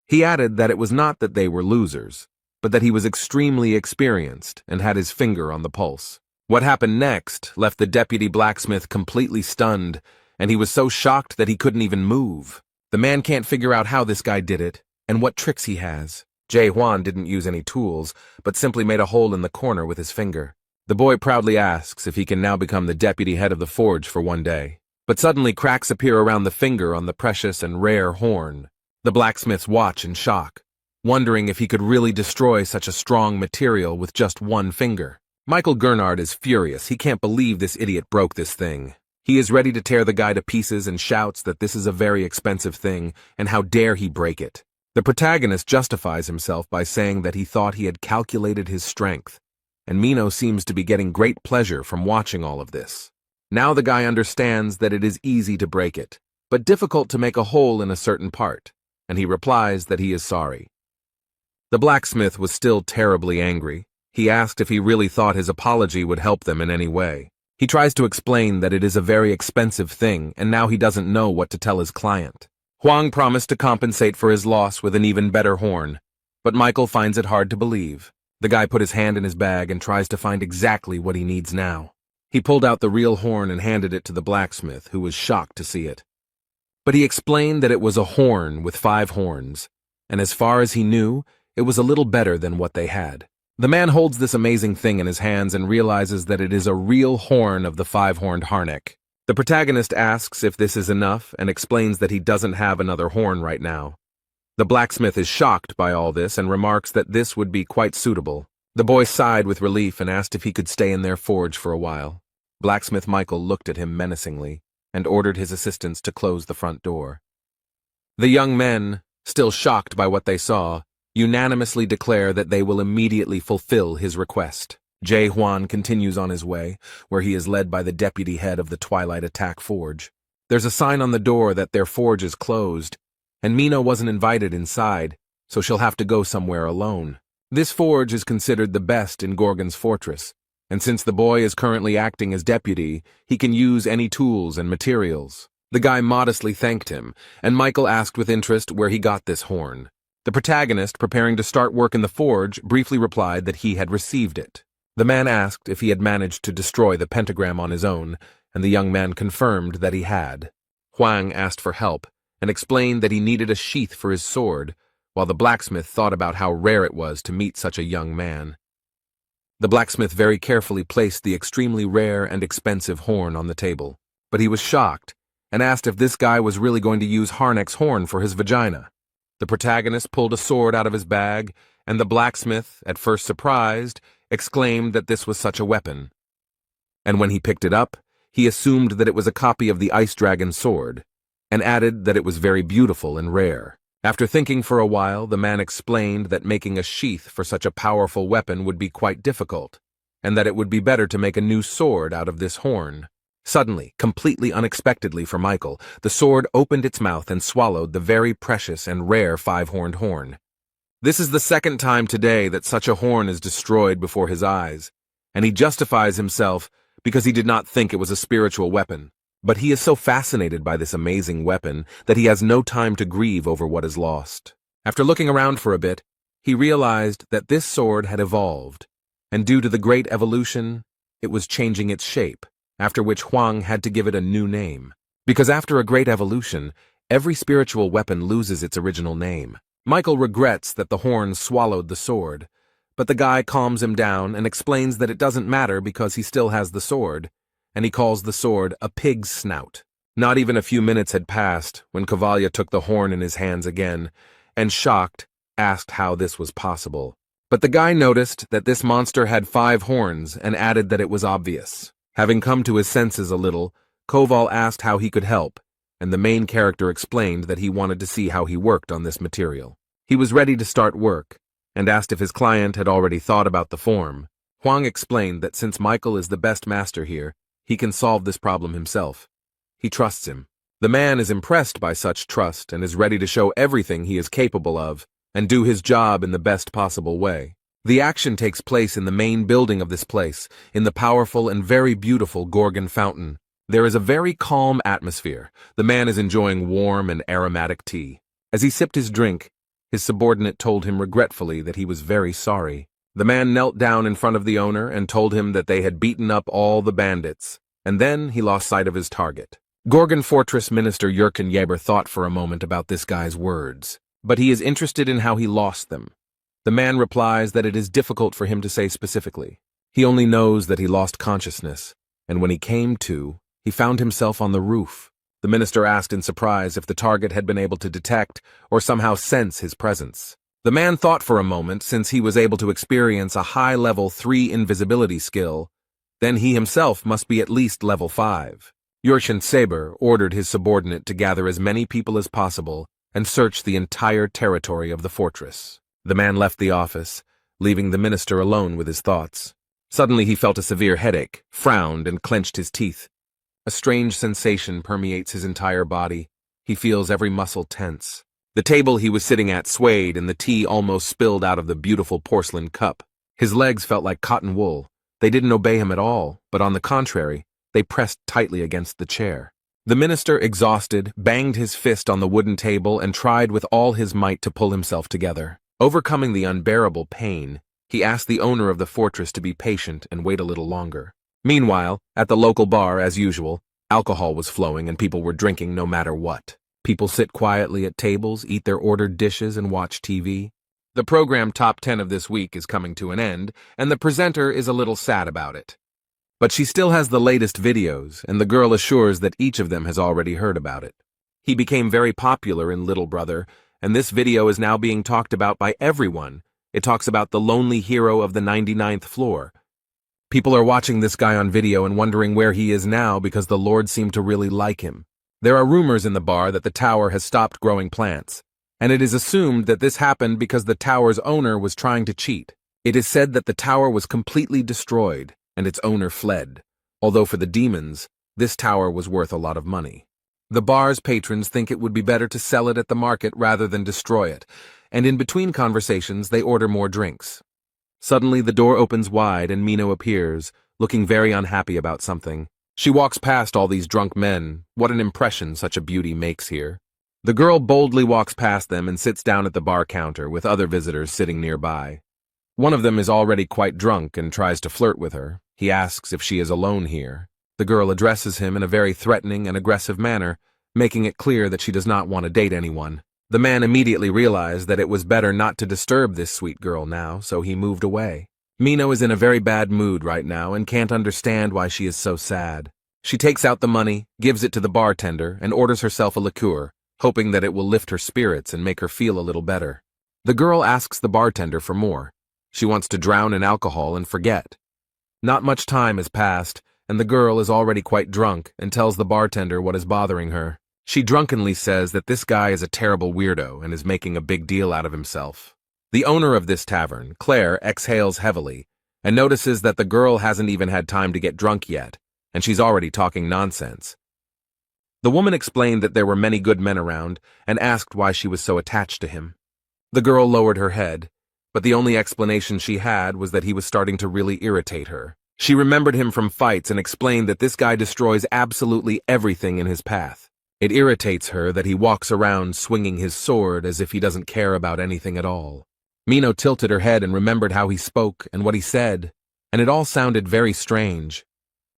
He added that it was not that they were losers, but that he was extremely experienced and had his finger on the pulse. What happened next left the deputy blacksmith completely stunned, and he was so shocked that he couldn't even move. The man can't figure out how this guy did it and what tricks he has. Jae Hwan didn't use any tools, but simply made a hole in the corner with his finger. The boy proudly asks if he can now become the deputy head of the forge for one day. But suddenly cracks appear around the finger on the precious and rare horn. The blacksmiths watch in shock, wondering if he could really destroy such a strong material with just one finger. Michael Gernard is furious. He can't believe this idiot broke this thing. He is ready to tear the guy to pieces and shouts that this is a very expensive thing, and how dare he break it. The protagonist justifies himself by saying that he thought he had calculated his strength, and Mino seems to be getting great pleasure from watching all of this. Now the guy understands that it is easy to break it, but difficult to make a hole in a certain part, and he replies that he is sorry. The blacksmith was still terribly angry. He asked if he really thought his apology would help them in any way. He tries to explain that it is a very expensive thing, and now he doesn't know what to tell his client. Hwang promised to compensate for his loss with an even better horn, but Michael finds it hard to believe. The guy put his hand in his bag and tries to find exactly what he needs now. He pulled out the real horn and handed it to the blacksmith, who was shocked to see it. But he explained that it was a horn with 5 horns, and as far as he knew, it was a little better than what they had. The man holds this amazing thing in his hands and realizes that it is a real horn of the 5-horned Harneck. The protagonist asks if this is enough and explains that he doesn't have another horn right now. The blacksmith is shocked by all this and remarks that this would be quite suitable. The boy sighed with relief and asked if he could stay in their forge for a while. Blacksmith Michael looked at him menacingly and ordered his assistants to close the front door. The young men, still shocked by what they saw, unanimously declare that they will immediately fulfill his request. Jae Hwan continues on his way, where he is led by the deputy head of the Twilight Attack Forge. There's a sign on the door that their forge is closed, and Mino wasn't invited inside, so she'll have to go somewhere alone. This forge is considered the best in Gorgon's fortress, and since the boy is currently acting as deputy, he can use any tools and materials. The guy modestly thanked him, and Michael asked with interest where he got this horn. The protagonist, preparing to start work in the forge, briefly replied that he had received it. The man asked if he had managed to destroy the pentagram on his own, and the young man confirmed that he had. Huang asked for help, and explained that he needed a sheath for his sword, while the blacksmith thought about how rare it was to meet such a young man. The blacksmith very carefully placed the extremely rare and expensive horn on the table, but he was shocked, and asked if this guy was really going to use Harnack's horn for his vagina. The protagonist pulled a sword out of his bag, and the blacksmith, at first surprised, exclaimed that this was such a weapon. And when he picked it up, he assumed that it was a copy of the Ice Dragon's sword, and added that it was very beautiful and rare. After thinking for a while, the man explained that making a sheath for such a powerful weapon would be quite difficult, and that it would be better to make a new sword out of this horn. Suddenly, completely unexpectedly for Michael, the sword opened its mouth and swallowed the very precious and rare five-horned horn. This is the second time today that such a horn is destroyed before his eyes, and he justifies himself because he did not think it was a spiritual weapon. But he is so fascinated by this amazing weapon that he has no time to grieve over what is lost. After looking around for a bit, he realized that this sword had evolved, and due to the great evolution, it was changing its shape, after which Huang had to give it a new name. Because after a great evolution, every spiritual weapon loses its original name. Michael regrets that the horn swallowed the sword, but the guy calms him down and explains that it doesn't matter because he still has the sword, and he calls the sword a pig's snout. Not even a few minutes had passed when Cavalia took the horn in his hands again, and shocked, asked how this was possible. But the guy noticed that this monster had 5 horns and added that it was obvious. Having come to his senses a little, Koval asked how he could help, and the main character explained that he wanted to see how he worked on this material. He was ready to start work, and asked if his client had already thought about the form. Huang explained that since Michael is the best master here, he can solve this problem himself. He trusts him. The man is impressed by such trust and is ready to show everything he is capable of and do his job in the best possible way. The action takes place in the main building of this place, in the powerful and very beautiful Gorgon Fountain. There is a very calm atmosphere. The man is enjoying warm and aromatic tea. As he sipped his drink, his subordinate told him regretfully that he was very sorry. The man knelt down in front of the owner and told him that they had beaten up all the bandits, and then he lost sight of his target. Gorgon Fortress Minister Jurken Yeber thought for a moment about this guy's words, but he is interested in how he lost them. The man replies that it is difficult for him to say specifically. He only knows that he lost consciousness, and when he came to, he found himself on the roof. The minister asked in surprise if the target had been able to detect or somehow sense his presence. The man thought for a moment, since he was able to experience a high-level 3 invisibility skill, then he himself must be at least level 5. Jurchen Saber ordered his subordinate to gather as many people as possible and search the entire territory of the fortress. The man left the office, leaving the minister alone with his thoughts. Suddenly he felt a severe headache, frowned, and clenched his teeth. A strange sensation permeates his entire body. He feels every muscle tense. The table he was sitting at swayed and the tea almost spilled out of the beautiful porcelain cup. His legs felt like cotton wool. They didn't obey him at all, but on the contrary, they pressed tightly against the chair. The minister, exhausted, banged his fist on the wooden table and tried with all his might to pull himself together. Overcoming the unbearable pain, he asked the owner of the fortress to be patient and wait a little longer. Meanwhile, at the local bar, as usual, alcohol was flowing and people were drinking no matter what. People sit quietly at tables, eat their ordered dishes, and watch TV. The program Top 10 of this week is coming to an end, and the presenter is a little sad about it. But she still has the latest videos, and the girl assures that each of them has already heard about it. He became very popular in Little Brother, and this video is now being talked about by everyone. It talks about the lonely hero of the 99th floor. People are watching this guy on video and wondering where he is now because the Lord seemed to really like him. There are rumors in the bar that the tower has stopped growing plants, and it is assumed that this happened because the tower's owner was trying to cheat. It is said that the tower was completely destroyed, and its owner fled, although for the demons, this tower was worth a lot of money. The bar's patrons think it would be better to sell it at the market rather than destroy it, and in between conversations they order more drinks. Suddenly the door opens wide and Mino appears, looking very unhappy about something. She walks past all these drunk men. What an impression such a beauty makes here. The girl boldly walks past them and sits down at the bar counter with other visitors sitting nearby. One of them is already quite drunk and tries to flirt with her. He asks if she is alone here. The girl addresses him in a very threatening and aggressive manner, making it clear that she does not want to date anyone. The man immediately realized that it was better not to disturb this sweet girl now, so he moved away. Mino is in a very bad mood right now and can't understand why she is so sad. She takes out the money, gives it to the bartender, and orders herself a liqueur, hoping that it will lift her spirits and make her feel a little better. The girl asks the bartender for more. She wants to drown in alcohol and forget. Not much time has passed, and the girl is already quite drunk and tells the bartender what is bothering her. She drunkenly says that this guy is a terrible weirdo and is making a big deal out of himself. The owner of this tavern, Claire, exhales heavily and notices that the girl hasn't even had time to get drunk yet, and she's already talking nonsense. The woman explained that there were many good men around and asked why she was so attached to him. The girl lowered her head, but the only explanation she had was that he was starting to really irritate her. She remembered him from fights and explained that this guy destroys absolutely everything in his path. It irritates her that he walks around swinging his sword as if he doesn't care about anything at all. Mino tilted her head and remembered how he spoke and what he said, and it all sounded very strange.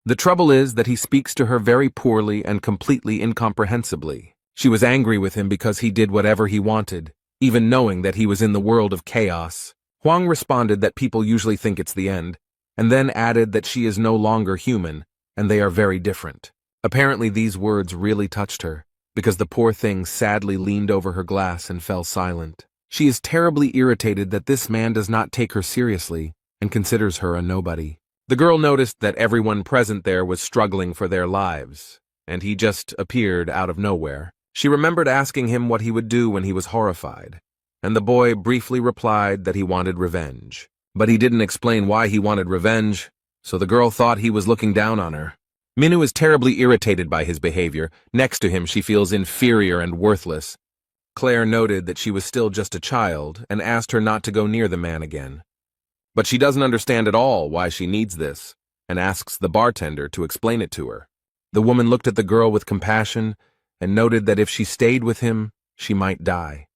The trouble is that he speaks to her very poorly and completely incomprehensibly. She was angry with him because he did whatever he wanted, even knowing that he was in the world of chaos. Huang responded that people usually think it's the end, and then added that she is no longer human, and they are very different. Apparently these words really touched her, because the poor thing sadly leaned over her glass and fell silent. She is terribly irritated that this man does not take her seriously and considers her a nobody. The girl noticed that everyone present there was struggling for their lives, and he just appeared out of nowhere. She remembered asking him what he would do when he was horrified, and the boy briefly replied that he wanted revenge. But he didn't explain why he wanted revenge, so the girl thought he was looking down on her. Minu is terribly irritated by his behavior. Next to him, she feels inferior and worthless. Claire noted that she was still just a child and asked her not to go near the man again. But she doesn't understand at all why she needs this and asks the bartender to explain it to her. The woman looked at the girl with compassion and noted that if she stayed with him, she might die.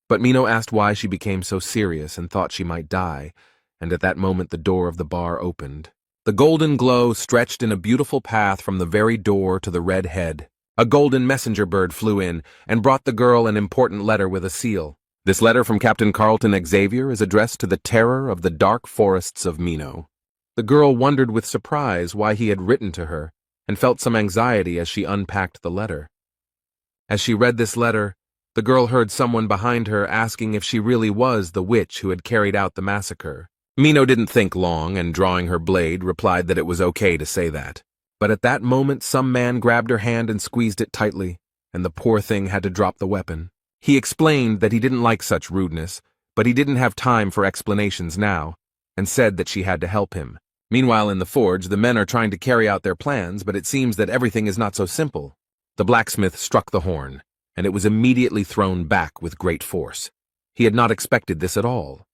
But Mino asked why she became so serious and thought she might die, and at that moment the door of the bar opened. The golden glow stretched in a beautiful path from the very door to the red head. A golden messenger bird flew in and brought the girl an important letter with a seal. This letter from Captain Carlton Xavier is addressed to the terror of the dark forests of Mino. The girl wondered with surprise why he had written to her and felt some anxiety as she unpacked the letter. As she read this letter, the girl heard someone behind her asking if she really was the witch who had carried out the massacre. Mino didn't think long and, drawing her blade, replied that it was okay to say that. But at that moment some man grabbed her hand and squeezed it tightly, and the poor thing had to drop the weapon. He explained that he didn't like such rudeness, but he didn't have time for explanations now, and said that she had to help him. Meanwhile in the forge, the men are trying to carry out their plans, but it seems that everything is not so simple. The blacksmith struck the horn, and it was immediately thrown back with great force. He had not expected this at all.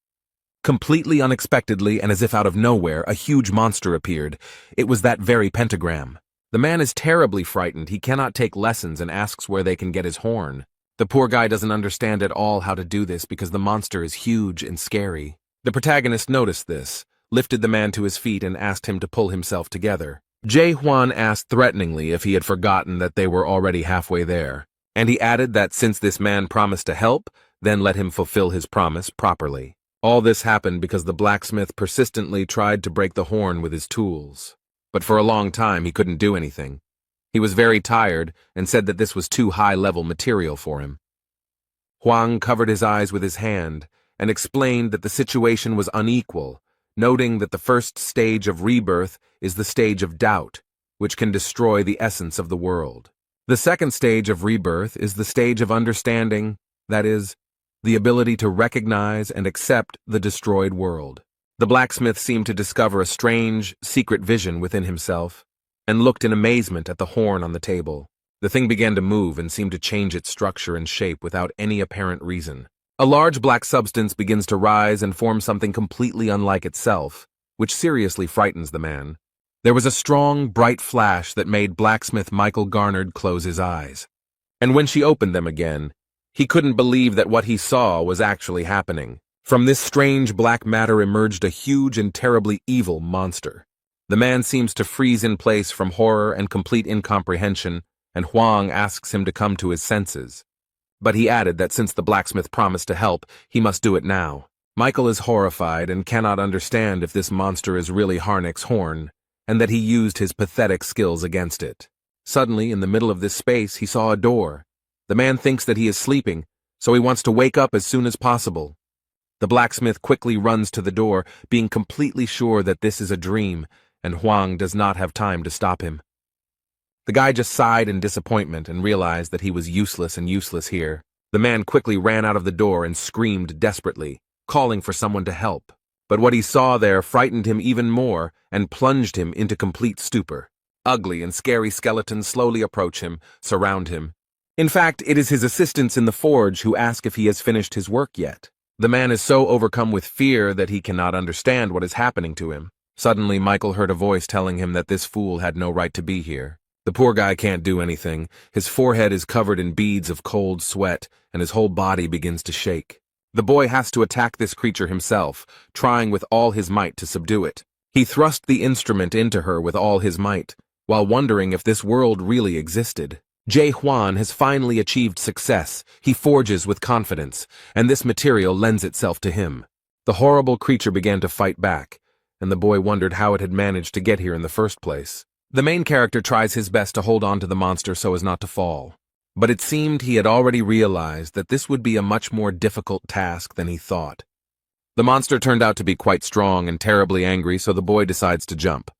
Completely unexpectedly and as if out of nowhere, a huge monster appeared. It was that very pentagram. The man is terribly frightened. He cannot take lessons and asks where they can get his horn. The poor guy doesn't understand at all how to do this because the monster is huge and scary. The protagonist noticed this, lifted the man to his feet and asked him to pull himself together. Jae Hwan asked threateningly if he had forgotten that they were already halfway there, and he added that since this man promised to help, then let him fulfill his promise properly. All this happened because the blacksmith persistently tried to break the horn with his tools. But for a long time he couldn't do anything. He was very tired and said that this was too high-level material for him. Huang covered his eyes with his hand and explained that the situation was unequal, noting that the first stage of rebirth is the stage of doubt, which can destroy the essence of the world. The second stage of rebirth is the stage of understanding, that is, the ability to recognize and accept the destroyed world. The blacksmith seemed to discover a strange, secret vision within himself, and looked in amazement at the horn on the table. The thing began to move and seemed to change its structure and shape without any apparent reason. A large black substance begins to rise and form something completely unlike itself, which seriously frightens the man. There was a strong, bright flash that made blacksmith Michael Garnard close his eyes. And when she opened them again, he couldn't believe that what he saw was actually happening. From this strange black matter emerged a huge and terribly evil monster. The man seems to freeze in place from horror and complete incomprehension, and Huang asks him to come to his senses. But he added that since the blacksmith promised to help, he must do it now. Michael is horrified and cannot understand if this monster is really Harnick's horn, and that he used his pathetic skills against it. Suddenly, in the middle of this space, he saw a door. The man thinks that he is sleeping, so he wants to wake up as soon as possible. The blacksmith quickly runs to the door, being completely sure that this is a dream, and Huang does not have time to stop him. The guy just sighed in disappointment and realized that he was useless here. The man quickly ran out of the door and screamed desperately, calling for someone to help. But what he saw there frightened him even more and plunged him into complete stupor. Ugly and scary skeletons slowly approach him, surround him. In fact, it is his assistants in the forge who ask if he has finished his work yet. The man is so overcome with fear that he cannot understand what is happening to him. Suddenly, Michael heard a voice telling him that this fool had no right to be here. The poor guy can't do anything. His forehead is covered in beads of cold sweat, and his whole body begins to shake. The boy has to attack this creature himself, trying with all his might to subdue it. He thrust the instrument into her with all his might, while wondering if this world really existed. Jay Huan has finally achieved success. He forges with confidence, and this material lends itself to him. The horrible creature began to fight back, and the boy wondered how it had managed to get here in the first place. The main character tries his best to hold on to the monster so as not to fall, but it seemed he had already realized that this would be a much more difficult task than he thought. The monster turned out to be quite strong and terribly angry, so the boy decides to jump.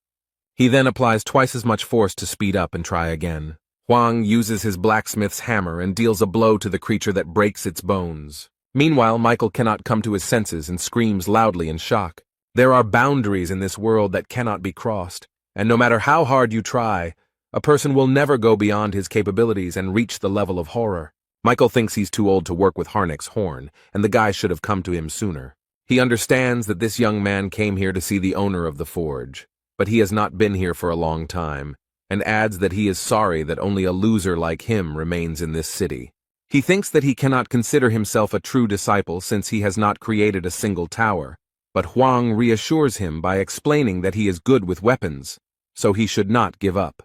He then applies twice as much force to speed up and try again. Huang uses his blacksmith's hammer and deals a blow to the creature that breaks its bones. Meanwhile, Michael cannot come to his senses and screams loudly in shock. There are boundaries in this world that cannot be crossed, and no matter how hard you try, a person will never go beyond his capabilities and reach the level of horror. Michael thinks he's too old to work with Harnick's horn, and the guy should have come to him sooner. He understands that this young man came here to see the owner of the forge, but he has not been here for a long time, and adds that he is sorry that only a loser like him remains in this city. He thinks that he cannot consider himself a true disciple since he has not created a single tower, but Huang reassures him by explaining that he is good with weapons, so he should not give up.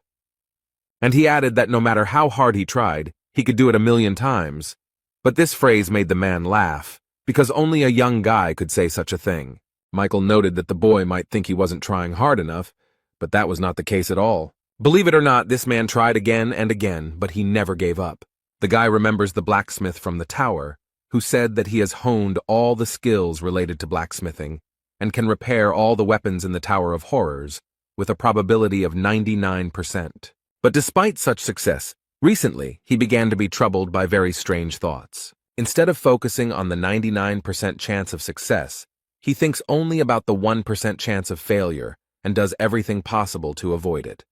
And he added that no matter how hard he tried, he could do it 1,000,000 times. But this phrase made the man laugh, because only a young guy could say such a thing. Michael noted that the boy might think he wasn't trying hard enough, but that was not the case at all. Believe it or not, this man tried again and again, but he never gave up. The guy remembers the blacksmith from the tower, who said that he has honed all the skills related to blacksmithing, and can repair all the weapons in the Tower of Horrors, with a probability of 99%. But despite such success, recently he began to be troubled by very strange thoughts. Instead of focusing on the 99% chance of success, he thinks only about the 1% chance of failure and does everything possible to avoid it.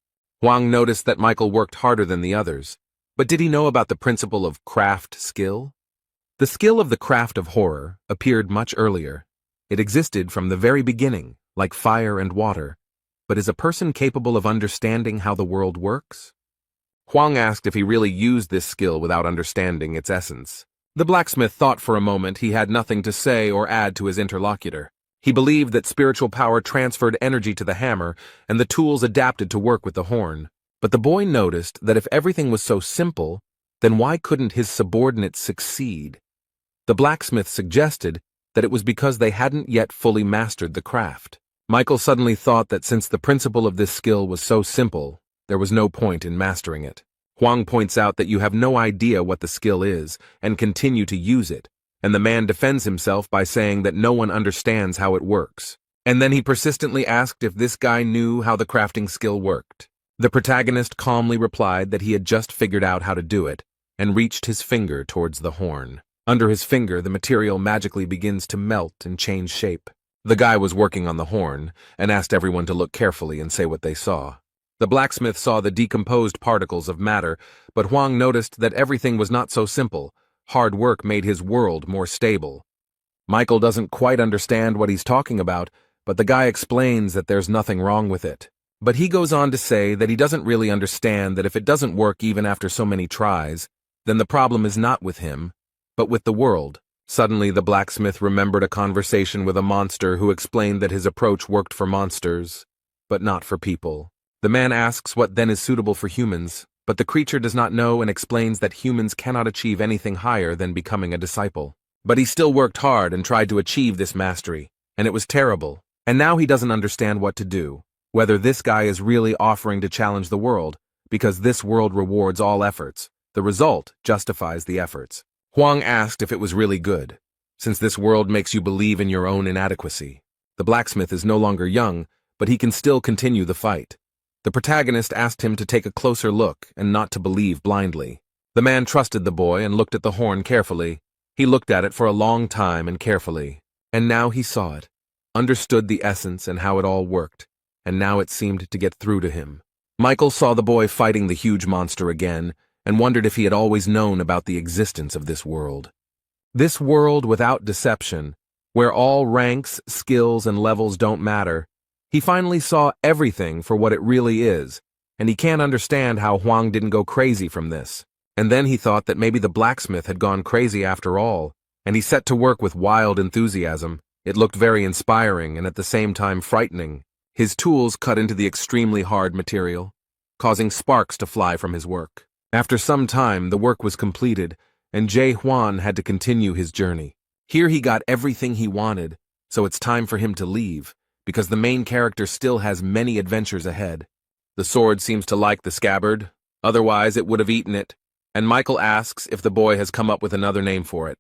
Huang noticed that Michael worked harder than the others, but did he know about the principle of craft skill? The skill of the craft of horror appeared much earlier. It existed from the very beginning, like fire and water. But is a person capable of understanding how the world works? Huang asked if he really used this skill without understanding its essence. The blacksmith thought for a moment he had nothing to say or add to his interlocutor. He believed that spiritual power transferred energy to the hammer and the tools adapted to work with the horn. But the boy noticed that if everything was so simple, then why couldn't his subordinates succeed? The blacksmith suggested that it was because they hadn't yet fully mastered the craft. Michael suddenly thought that since the principle of this skill was so simple, there was no point in mastering it. Huang points out that you have no idea what the skill is and continue to use it, and the man defends himself by saying that no one understands how it works. And then he persistently asked if this guy knew how the crafting skill worked. The protagonist calmly replied that he had just figured out how to do it, and reached his finger towards the horn. Under his finger, the material magically begins to melt and change shape. The guy was working on the horn, and asked everyone to look carefully and say what they saw. The blacksmith saw the decomposed particles of matter, but Huang noticed that everything was not so simple. Hard work made his world more stable. Michael doesn't quite understand what he's talking about, but the guy explains that there's nothing wrong with it. But he goes on to say that he doesn't really understand that if it doesn't work even after so many tries, then the problem is not with him, but with the world. Suddenly, the blacksmith remembered a conversation with a monster who explained that his approach worked for monsters, but not for people. The man asks what then is suitable for humans, but the creature does not know and explains that humans cannot achieve anything higher than becoming a disciple. But he still worked hard and tried to achieve this mastery, and it was terrible. And now he doesn't understand what to do, whether this guy is really offering to challenge the world, because this world rewards all efforts. The result justifies the efforts. Huang asked if it was really good, since this world makes you believe in your own inadequacy. The blacksmith is no longer young, but he can still continue the fight. The protagonist asked him to take a closer look and not to believe blindly. The man trusted the boy and looked at the horn carefully. He looked at it for a long time and carefully. And now he saw it, understood the essence and how it all worked, and now it seemed to get through to him. Michael saw the boy fighting the huge monster again, and wondered if he had always known about the existence of this world. This world without deception, where all ranks, skills, and levels don't matter. He finally saw everything for what it really is, and he can't understand how Huang didn't go crazy from this. And then he thought that maybe the blacksmith had gone crazy after all, and he set to work with wild enthusiasm. It looked very inspiring and at the same time frightening. His tools cut into the extremely hard material, causing sparks to fly from his work. After some time, the work was completed, and Jae Hwan had to continue his journey. Here he got everything he wanted, so it's time for him to leave, because the main character still has many adventures ahead. The sword seems to like the scabbard, otherwise it would have eaten it, and Michael asks if the boy has come up with another name for it.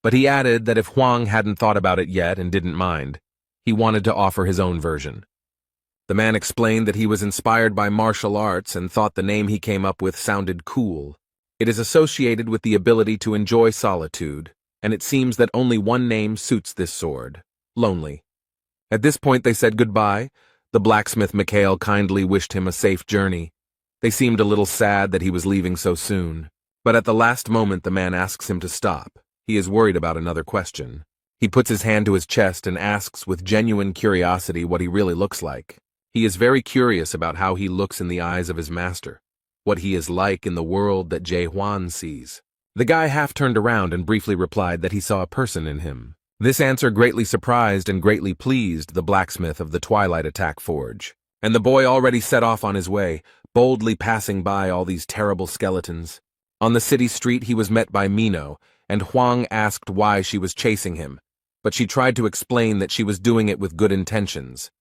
But he added that if Huang hadn't thought about it yet and didn't mind, he wanted to offer his own version. The man explained that he was inspired by martial arts and thought the name he came up with sounded cool. It is associated with the ability to enjoy solitude, and it seems that only one name suits this sword: Lonely. At this point they said goodbye. The blacksmith Mikhail kindly wished him a safe journey. They seemed a little sad that he was leaving so soon. But at the last moment the man asks him to stop. He is worried about another question. He puts his hand to his chest and asks with genuine curiosity what he really looks like. He is very curious about how he looks in the eyes of his master, what he is like in the world that Jae Hwan sees. The guy half turned around and briefly replied that he saw a person in him. This answer greatly surprised and greatly pleased the blacksmith of the Twilight Attack Forge. And the boy already set off on his way, boldly passing by all these terrible skeletons. On the city street he was met by Mino, and Huang asked why she was chasing him, but she tried to explain that she was doing it with good intentions.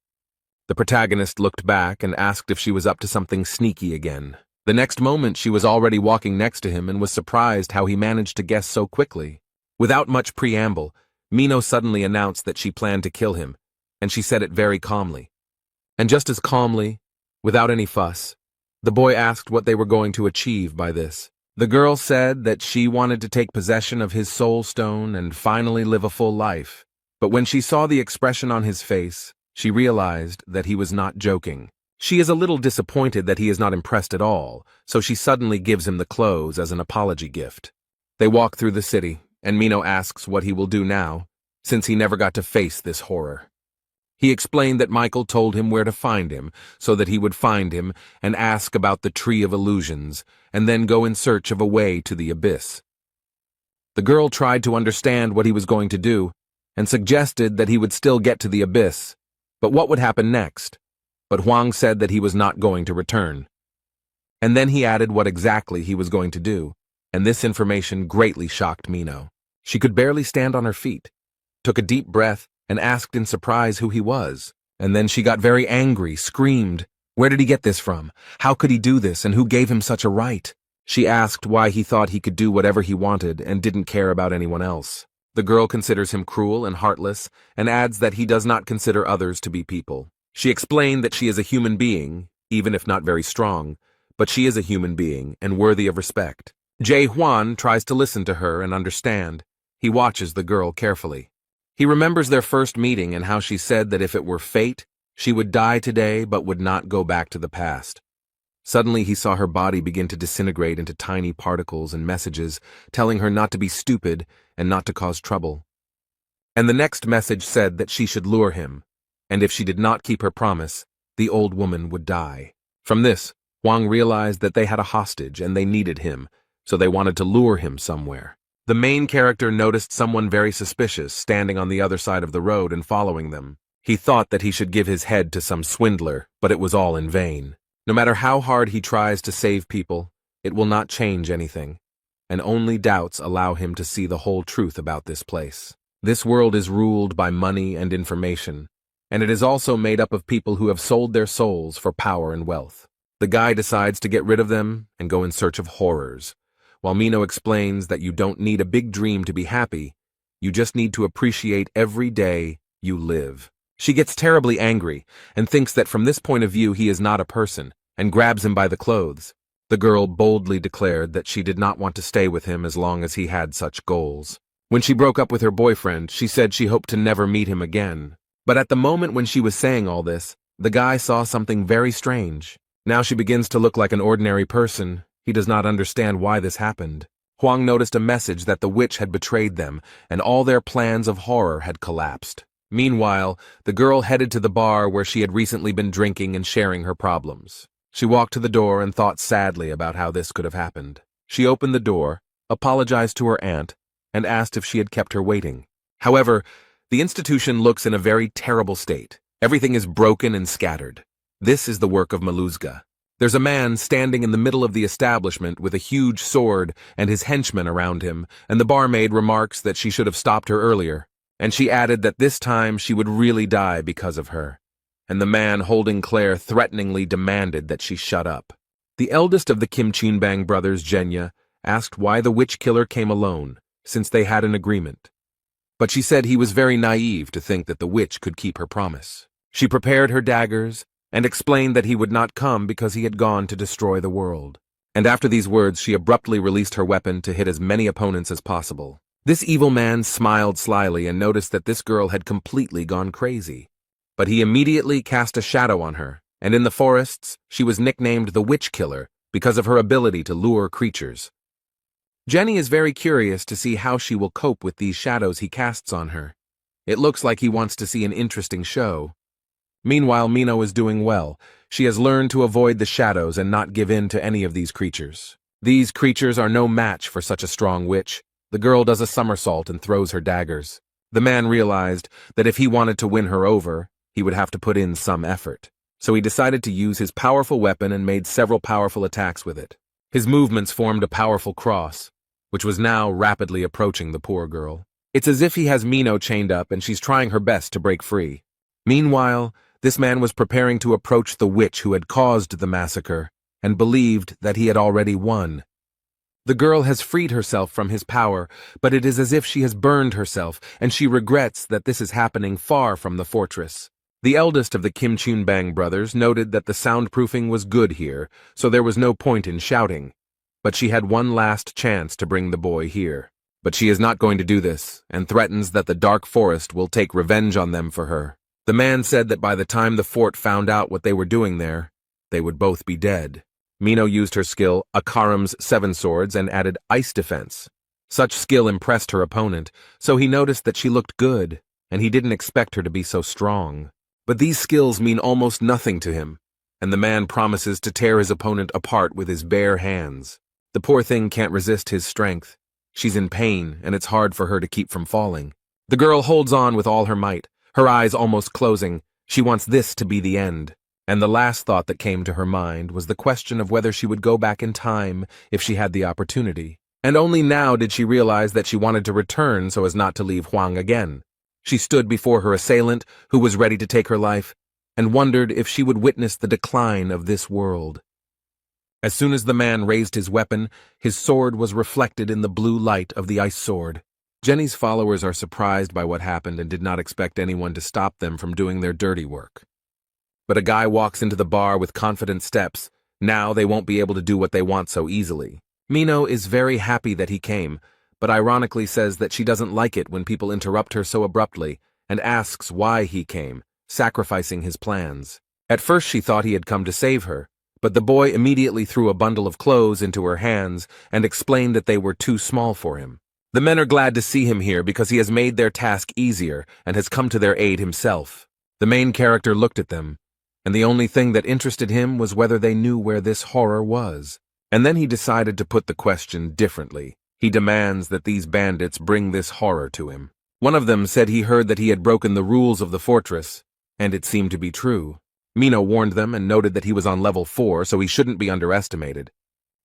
The protagonist looked back and asked if she was up to something sneaky again. The next moment she was already walking next to him and was surprised how he managed to guess so quickly. Without much preamble, Mino suddenly announced that she planned to kill him, and she said it very calmly. And just as calmly, without any fuss, the boy asked what they were going to achieve by this. The girl said that she wanted to take possession of his soul stone and finally live a full life. But when she saw the expression on his face, she realized that he was not joking. She is a little disappointed that he is not impressed at all, so she suddenly gives him the clothes as an apology gift. They walk through the city, and Mino asks what he will do now, since he never got to face this horror. He explained that Michael told him where to find him, so that he would find him and ask about the Tree of Illusions, and then go in search of a way to the abyss. The girl tried to understand what he was going to do, and suggested that he would still get to the abyss, but what would happen next? But Huang said that he was not going to return. And then he added what exactly he was going to do, and this information greatly shocked Mino. She could barely stand on her feet, took a deep breath, and asked in surprise who he was. And then she got very angry, screamed, "Where did he get this from? How could he do this, and who gave him such a right?" She asked why he thought he could do whatever he wanted and didn't care about anyone else. The girl considers him cruel and heartless, and adds that he does not consider others to be people. She explained that she is a human being, even if not very strong, but she is a human being and worthy of respect. Jae Hwan tries to listen to her and understand. He watches the girl carefully. He remembers their first meeting and how she said that if it were fate, she would die today but would not go back to the past. Suddenly he saw her body begin to disintegrate into tiny particles and messages, telling her not to be stupid and not to cause trouble. And the next message said that she should lure him, and if she did not keep her promise, the old woman would die. From this, Huang realized that they had a hostage and they needed him, so they wanted to lure him somewhere. The main character noticed someone very suspicious standing on the other side of the road and following them. He thought that he should give his head to some swindler, but it was all in vain. No matter how hard he tries to save people, it will not change anything, and only doubts allow him to see the whole truth about this place. This world is ruled by money and information, and it is also made up of people who have sold their souls for power and wealth. The guy decides to get rid of them and go in search of horrors, while Mino explains that you don't need a big dream to be happy, you just need to appreciate every day you live. She gets terribly angry and thinks that from this point of view he is not a person, and grabs him by the clothes. The girl boldly declared that she did not want to stay with him as long as he had such goals. When she broke up with her boyfriend, she said she hoped to never meet him again. But at the moment when she was saying all this, the guy saw something very strange. Now she begins to look like an ordinary person. He does not understand why this happened. Huang noticed a message that the witch had betrayed them, and all their plans of horror had collapsed. Meanwhile, the girl headed to the bar where she had recently been drinking and sharing her problems. She walked to the door and thought sadly about how this could have happened. She opened the door, apologized to her aunt, and asked if she had kept her waiting. However, the institution looks in a very terrible state. Everything is broken and scattered. This is the work of Maluzga. There's a man standing in the middle of the establishment with a huge sword and his henchmen around him, and the barmaid remarks that she should have stopped her earlier, and she added that this time she would really die because of her. And the man holding Claire threateningly demanded that she shut up. The eldest of the Kim Chunbang brothers, Jenya, asked why the witch killer came alone, since they had an agreement. But she said he was very naive to think that the witch could keep her promise. She prepared her daggers and explained that he would not come because he had gone to destroy the world. And after these words, she abruptly released her weapon to hit as many opponents as possible. This evil man smiled slyly and noticed that this girl had completely gone crazy. But he immediately cast a shadow on her, and in the forests, she was nicknamed the Witch Killer because of her ability to lure creatures. Jenny is very curious to see how she will cope with these shadows he casts on her. It looks like he wants to see an interesting show. Meanwhile, Mino is doing well. She has learned to avoid the shadows and not give in to any of these creatures. These creatures are no match for such a strong witch. The girl does a somersault and throws her daggers. The man realized that if he wanted to win her over, he would have to put in some effort. So he decided to use his powerful weapon and made several powerful attacks with it. His movements formed a powerful cross, which was now rapidly approaching the poor girl. It's as if he has Mino chained up and she's trying her best to break free. Meanwhile, this man was preparing to approach the witch who had caused the massacre and believed that he had already won. The girl has freed herself from his power, but it is as if she has burned herself, and she regrets that this is happening far from the fortress. The eldest of the Kim Chunbang brothers noted that the soundproofing was good here, so there was no point in shouting. But she had one last chance to bring the boy here. But she is not going to do this, and threatens that the dark forest will take revenge on them for her. The man said that by the time the fort found out what they were doing there, they would both be dead. Mino used her skill, Akaram's 7 swords, and added ice defense. Such skill impressed her opponent, so he noticed that she looked good, and he didn't expect her to be so strong. But these skills mean almost nothing to him, and the man promises to tear his opponent apart with his bare hands. The poor thing can't resist his strength. She's in pain, and it's hard for her to keep from falling. The girl holds on with all her might, her eyes almost closing. She wants this to be the end. And the last thought that came to her mind was the question of whether she would go back in time if she had the opportunity. And only now did she realize that she wanted to return so as not to leave Huang again. She stood before her assailant, who was ready to take her life, and wondered if she would witness the decline of this world. As soon as the man raised his weapon, his sword was reflected in the blue light of the ice sword. Jenny's followers are surprised by what happened and did not expect anyone to stop them from doing their dirty work. But a guy walks into the bar with confident steps. Now they won't be able to do what they want so easily. Mino is very happy that he came, but ironically says that she doesn't like it when people interrupt her so abruptly and asks why he came, sacrificing his plans. At first she thought he had come to save her, but the boy immediately threw a bundle of clothes into her hands and explained that they were too small for him. The men are glad to see him here because he has made their task easier and has come to their aid himself. The main character looked at them, and the only thing that interested him was whether they knew where this horror was. And then he decided to put the question differently. He demands that these bandits bring this horror to him. One of them said he heard that he had broken the rules of the fortress, and it seemed to be true. Mino warned them and noted that he was on level 4, so he shouldn't be underestimated.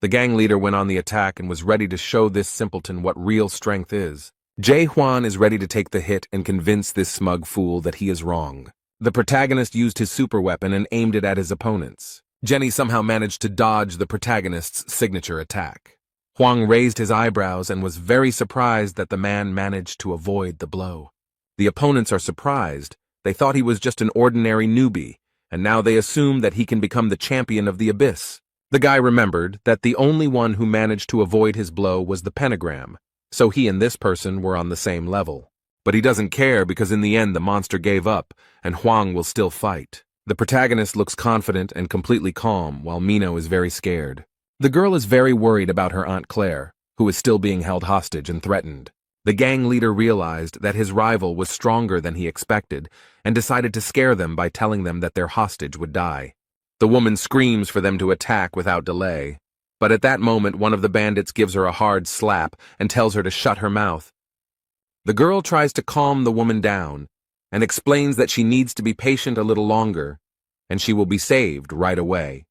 The gang leader went on the attack and was ready to show this simpleton what real strength is. Jae-hwan is ready to take the hit and convince this smug fool that he is wrong. The protagonist used his super weapon and aimed it at his opponents. Jenny somehow managed to dodge the protagonist's signature attack. Hwang raised his eyebrows and was very surprised that the man managed to avoid the blow. The opponents are surprised. They thought he was just an ordinary newbie, and now they assume that he can become the champion of the abyss. The guy remembered that the only one who managed to avoid his blow was the pentagram, so he and this person were on the same level. But he doesn't care because in the end the monster gave up, and Hwang will still fight. The protagonist looks confident and completely calm, while Mino is very scared. The girl is very worried about her Aunt Claire, who is still being held hostage and threatened. The gang leader realized that his rival was stronger than he expected, and decided to scare them by telling them that their hostage would die. The woman screams for them to attack without delay. But at that moment, one of the bandits gives her a hard slap and tells her to shut her mouth. The girl tries to calm the woman down and explains that she needs to be patient a little longer, and she will be saved right away.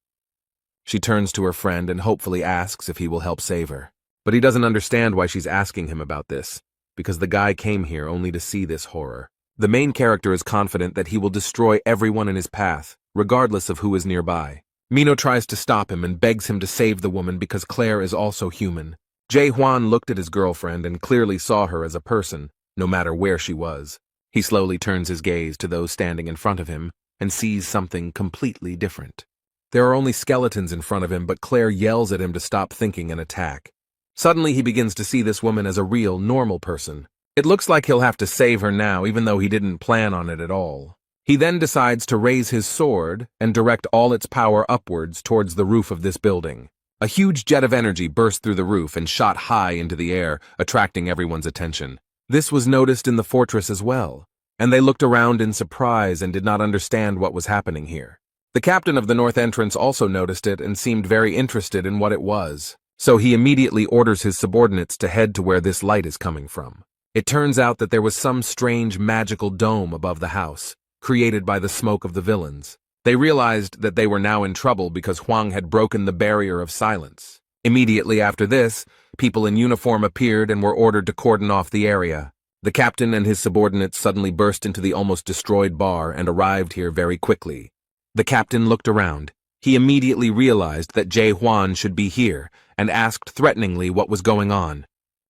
She turns to her friend and hopefully asks if he will help save her. But he doesn't understand why she's asking him about this, because the guy came here only to see this horror. The main character is confident that he will destroy everyone in his path, regardless of who is nearby. Mino tries to stop him and begs him to save the woman because Claire is also human. Jae-hwan looked at his girlfriend and clearly saw her as a person, no matter where she was. He slowly turns his gaze to those standing in front of him and sees something completely different. There are only skeletons in front of him, but Claire yells at him to stop thinking and attack. Suddenly he begins to see this woman as a real, normal person. It looks like he'll have to save her now, even though he didn't plan on it at all. He then decides to raise his sword and direct all its power upwards towards the roof of this building. A huge jet of energy burst through the roof and shot high into the air, attracting everyone's attention. This was noticed in the fortress as well, and they looked around in surprise and did not understand what was happening here. The captain of the north entrance also noticed it and seemed very interested in what it was, so he immediately orders his subordinates to head to where this light is coming from. It turns out that there was some strange magical dome above the house, created by the smoke of the villains. They realized that they were now in trouble because Hwang had broken the barrier of silence. Immediately after this, people in uniform appeared and were ordered to cordon off the area. The captain and his subordinates suddenly burst into the almost destroyed bar and arrived here very quickly. The captain looked around. He immediately realized that Jae-hwan should be here and asked threateningly what was going on.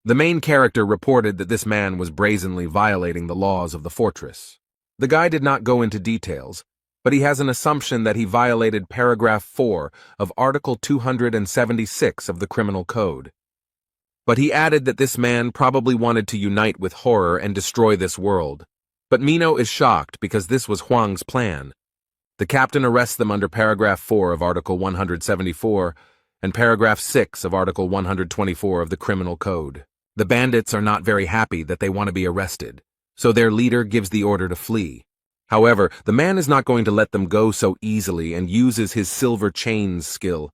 The main character reported that this man was brazenly violating the laws of the fortress. The guy did not go into details, but he has an assumption that he violated paragraph 4 of Article 276 of the Criminal Code. But he added that this man probably wanted to unite with horror and destroy this world. But Mino is shocked because this was Hwang's plan. The captain arrests them under paragraph 4 of Article 174 and paragraph 6 of Article 124 of the Criminal Code. The bandits are not very happy that they want to be arrested, so their leader gives the order to flee. However, the man is not going to let them go so easily and uses his silver chains skill.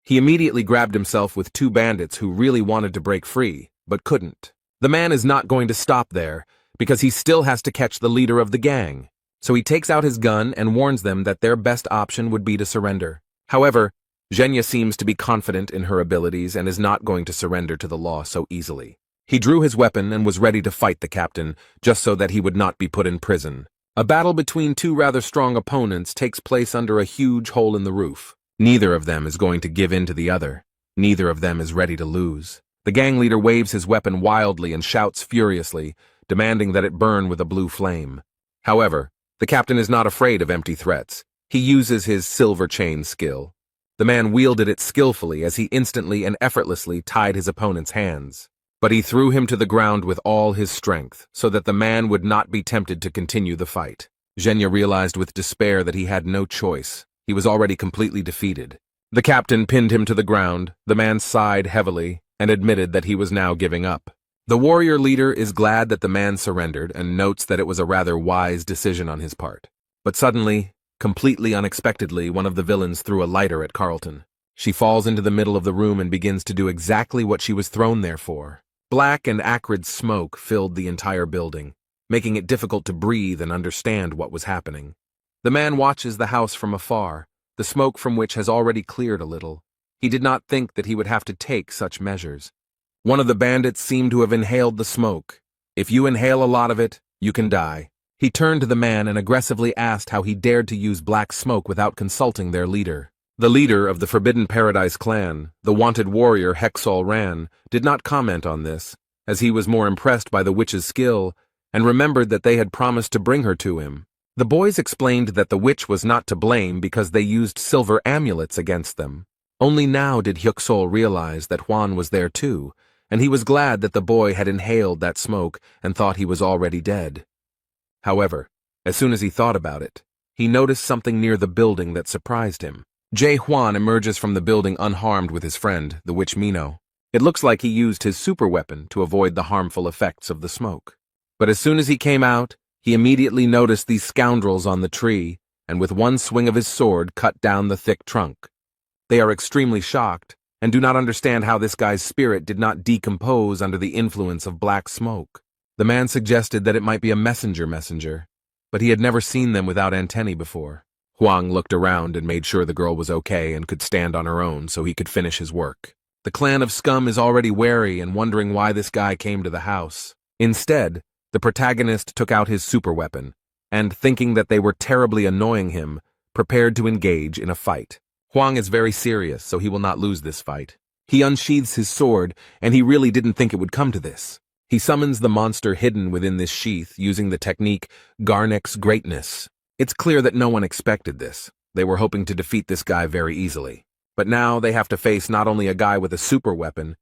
He immediately grabbed himself with 2 bandits who really wanted to break free, but couldn't. The man is not going to stop there, because he still has to catch the leader of the gang. So he takes out his gun and warns them that their best option would be to surrender. However, Zhenya seems to be confident in her abilities and is not going to surrender to the law so easily. He drew his weapon and was ready to fight the captain, just so that he would not be put in prison. A battle between 2 rather strong opponents takes place under a huge hole in the roof. Neither of them is going to give in to the other. Neither of them is ready to lose. The gang leader waves his weapon wildly and shouts furiously, demanding that it burn with a blue flame. However, the captain is not afraid of empty threats. He uses his silver chain skill. The man wielded it skillfully as he instantly and effortlessly tied his opponent's hands. But he threw him to the ground with all his strength, so that the man would not be tempted to continue the fight. Zhenya realized with despair that he had no choice. He was already completely defeated. The captain pinned him to the ground. The man sighed heavily and admitted that he was now giving up. The warrior leader is glad that the man surrendered and notes that it was a rather wise decision on his part. But suddenly, completely unexpectedly, one of the villains threw a lighter at Carlton. She falls into the middle of the room and begins to do exactly what she was thrown there for. Black and acrid smoke filled the entire building, making it difficult to breathe and understand what was happening. The man watches the house from afar, the smoke from which has already cleared a little. He did not think that he would have to take such measures. One of the bandits seemed to have inhaled the smoke. If you inhale a lot of it, you can die. He turned to the man and aggressively asked how he dared to use black smoke without consulting their leader. The leader of the Forbidden Paradise clan, the wanted warrior Hexal Ran, did not comment on this, as he was more impressed by the witch's skill and remembered that they had promised to bring her to him. The boys explained that the witch was not to blame because they used silver amulets against them. Only now did Hyuksol realize that Juan was there too, and he was glad that the boy had inhaled that smoke and thought he was already dead. However, as soon as he thought about it, he noticed something near the building that surprised him. Jae Hwan emerges from the building unharmed with his friend, the witch Mino. It looks like he used his super weapon to avoid the harmful effects of the smoke. But as soon as he came out, he immediately noticed these scoundrels on the tree, and with one swing of his sword cut down the thick trunk. They are extremely shocked, and do not understand how this guy's spirit did not decompose under the influence of black smoke. The man suggested that it might be a messenger, but he had never seen them without antennae before. Huang looked around and made sure the girl was okay and could stand on her own so he could finish his work. The clan of Scum is already wary and wondering why this guy came to the house. Instead, the protagonist took out his super weapon, and thinking that they were terribly annoying him, prepared to engage in a fight. Huang is very serious, so he will not lose this fight. He unsheathes his sword, and he really didn't think it would come to this. He summons the monster hidden within this sheath using the technique Garnek's Greatness. It's clear that no one expected this. They were hoping to defeat this guy very easily. But now they have to face not only a guy with a super weapon,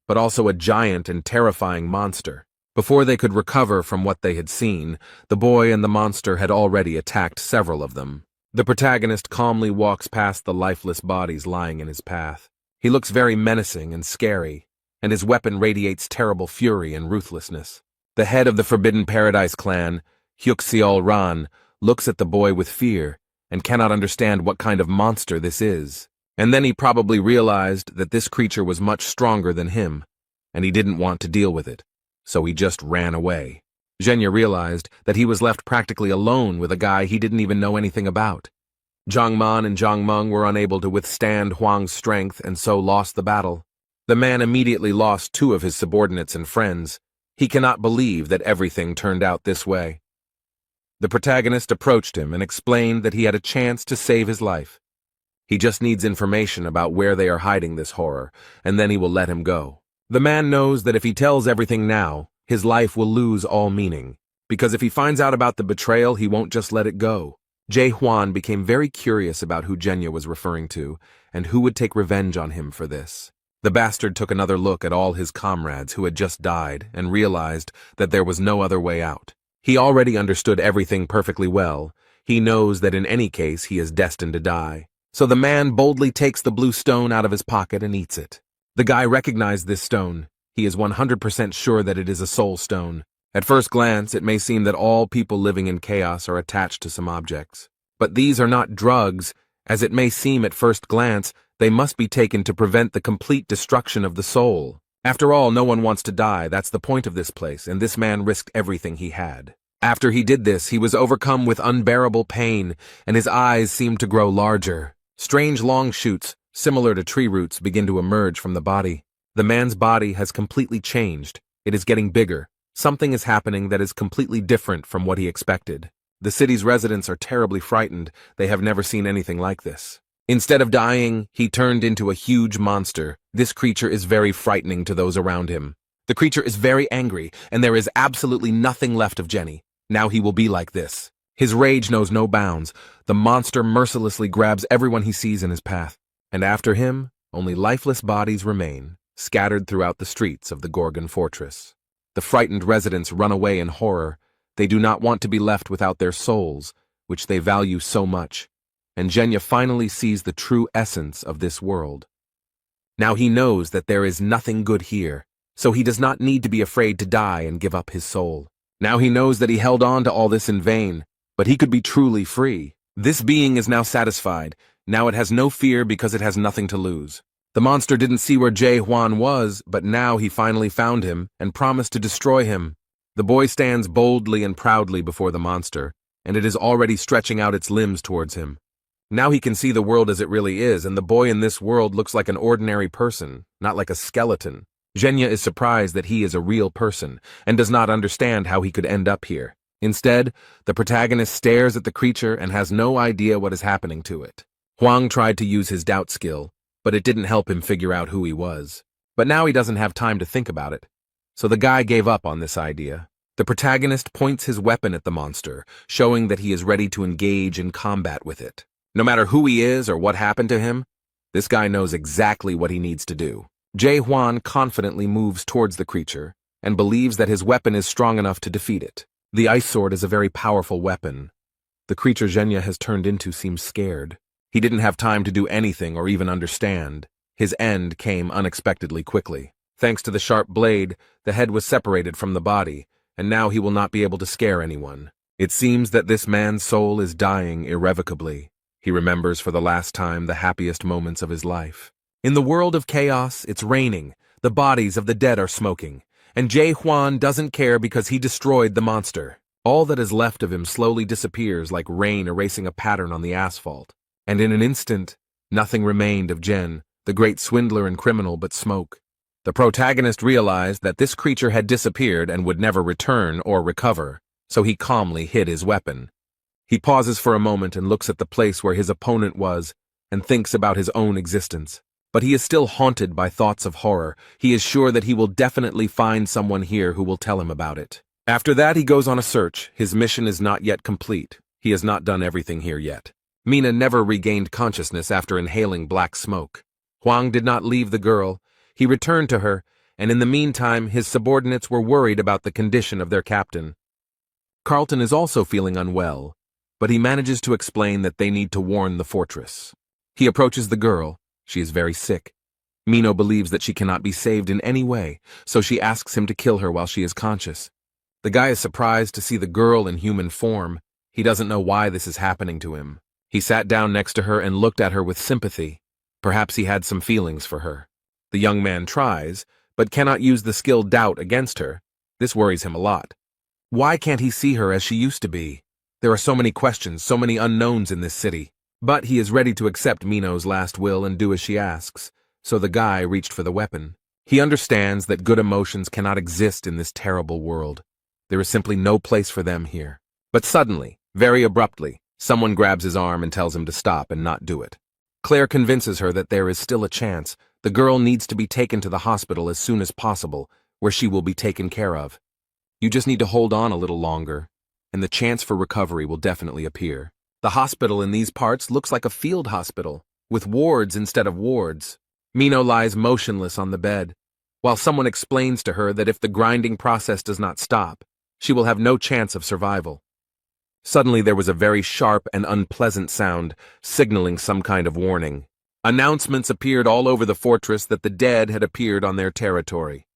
but also a giant and terrifying monster. Before they could recover from what they had seen, the boy and the monster had already attacked several of them. The protagonist calmly walks past the lifeless bodies lying in his path. He looks very menacing and scary, and his weapon radiates terrible fury and ruthlessness. The head of the Forbidden Paradise clan, Hyuxiol Ran, looks at the boy with fear and cannot understand what kind of monster this is. And then he probably realized that this creature was much stronger than him, and he didn't want to deal with it, so he just ran away. Zhenya realized that he was left practically alone with a guy he didn't even know anything about. Zhang Man and Zhang Meng were unable to withstand Huang's strength and so lost the battle. The man immediately lost 2 of his subordinates and friends. He cannot believe that everything turned out this way. The protagonist approached him and explained that he had a chance to save his life. He just needs information about where they are hiding this horror, and then he will let him go. The man knows that if he tells everything now, his life will lose all meaning, because if he finds out about the betrayal, he won't just let it go. Jae Hwan became very curious about who Zhenya was referring to, and who would take revenge on him for this. The bastard took another look at all his comrades who had just died and realized that there was no other way out. He already understood everything perfectly well. He knows that in any case he is destined to die. So the man boldly takes the blue stone out of his pocket and eats it. The guy recognized this stone. He is 100% sure that it is a soul stone. At first glance, it may seem that all people living in chaos are attached to some objects. But these are not drugs. As it may seem at first glance, they must be taken to prevent the complete destruction of the soul. After all, no one wants to die. That's the point of this place, and this man risked everything he had. After he did this, he was overcome with unbearable pain, and his eyes seemed to grow larger. Strange long shoots, similar to tree roots, begin to emerge from the body. The man's body has completely changed. It is getting bigger. Something is happening that is completely different from what he expected. The city's residents are terribly frightened. They have never seen anything like this. Instead of dying, he turned into a huge monster. This creature is very frightening to those around him. The creature is very angry, and there is absolutely nothing left of Jenny. Now he will be like this. His rage knows no bounds. The monster mercilessly grabs everyone he sees in his path. And after him, only lifeless bodies remain, scattered throughout the streets of the Gorgon fortress. The frightened residents run away in horror. They do not want to be left without their souls, which they value so much. And Zhenya finally sees the true essence of this world. Now he knows that there is nothing good here, so he does not need to be afraid to die and give up his soul. Now he knows that he held on to all this in vain, but he could be truly free. This being is now satisfied. Now it has no fear because it has nothing to lose. The monster didn't see where Jae Hwan was, but now he finally found him and promised to destroy him. The boy stands boldly and proudly before the monster, and it is already stretching out its limbs towards him. Now he can see the world as it really is, and the boy in this world looks like an ordinary person, not like a skeleton. Zhenya is surprised that he is a real person, and does not understand how he could end up here. Instead, the protagonist stares at the creature and has no idea what is happening to it. Huang tried to use his doubt skill, but it didn't help him figure out who he was. But now he doesn't have time to think about it. So the guy gave up on this idea. The protagonist points his weapon at the monster, showing that he is ready to engage in combat with it. No matter who he is or what happened to him, this guy knows exactly what he needs to do. Jae Hwan confidently moves towards the creature and believes that his weapon is strong enough to defeat it. The ice sword is a very powerful weapon. The creature Zhenya has turned into seems scared. He didn't have time to do anything or even understand. His end came unexpectedly quickly. Thanks to the sharp blade, the head was separated from the body, and now he will not be able to scare anyone. It seems that this man's soul is dying irrevocably. He remembers for the last time the happiest moments of his life. In the world of chaos, it's raining, the bodies of the dead are smoking, and Jae Hwan doesn't care because he destroyed the monster. All that is left of him slowly disappears like rain erasing a pattern on the asphalt. And in an instant, nothing remained of Jen, the great swindler and criminal, but smoke. The protagonist realized that this creature had disappeared and would never return or recover, so he calmly hid his weapon. He pauses for a moment and looks at the place where his opponent was and thinks about his own existence. But he is still haunted by thoughts of horror. He is sure that he will definitely find someone here who will tell him about it. After that, he goes on a search. His mission is not yet complete. He has not done everything here yet. Mina never regained consciousness after inhaling black smoke. Huang did not leave the girl. He returned to her, and in the meantime, his subordinates were worried about the condition of their captain. Carlton is also feeling unwell, but he manages to explain that they need to warn the fortress. He approaches the girl. She is very sick. Mino believes that she cannot be saved in any way, so she asks him to kill her while she is conscious. The guy is surprised to see the girl in human form. He doesn't know why this is happening to him. He sat down next to her and looked at her with sympathy. Perhaps he had some feelings for her. The young man tries, but cannot use the skill doubt against her. This worries him a lot. Why can't he see her as she used to be? There are so many questions, so many unknowns in this city. But he is ready to accept Mino's last will and do as she asks, so the guy reached for the weapon. He understands that good emotions cannot exist in this terrible world. There is simply no place for them here. But suddenly, very abruptly, someone grabs his arm and tells him to stop and not do it. Claire convinces her that there is still a chance. The girl needs to be taken to the hospital as soon as possible, where she will be taken care of. You just need to hold on a little longer, and the chance for recovery will definitely appear. The hospital in these parts looks like a field hospital, with wards instead of wards. Mino lies motionless on the bed, while someone explains to her that if the grinding process does not stop, she will have no chance of survival. Suddenly there was a very sharp and unpleasant sound, signaling some kind of warning. Announcements appeared all over the fortress that the dead had appeared on their territory.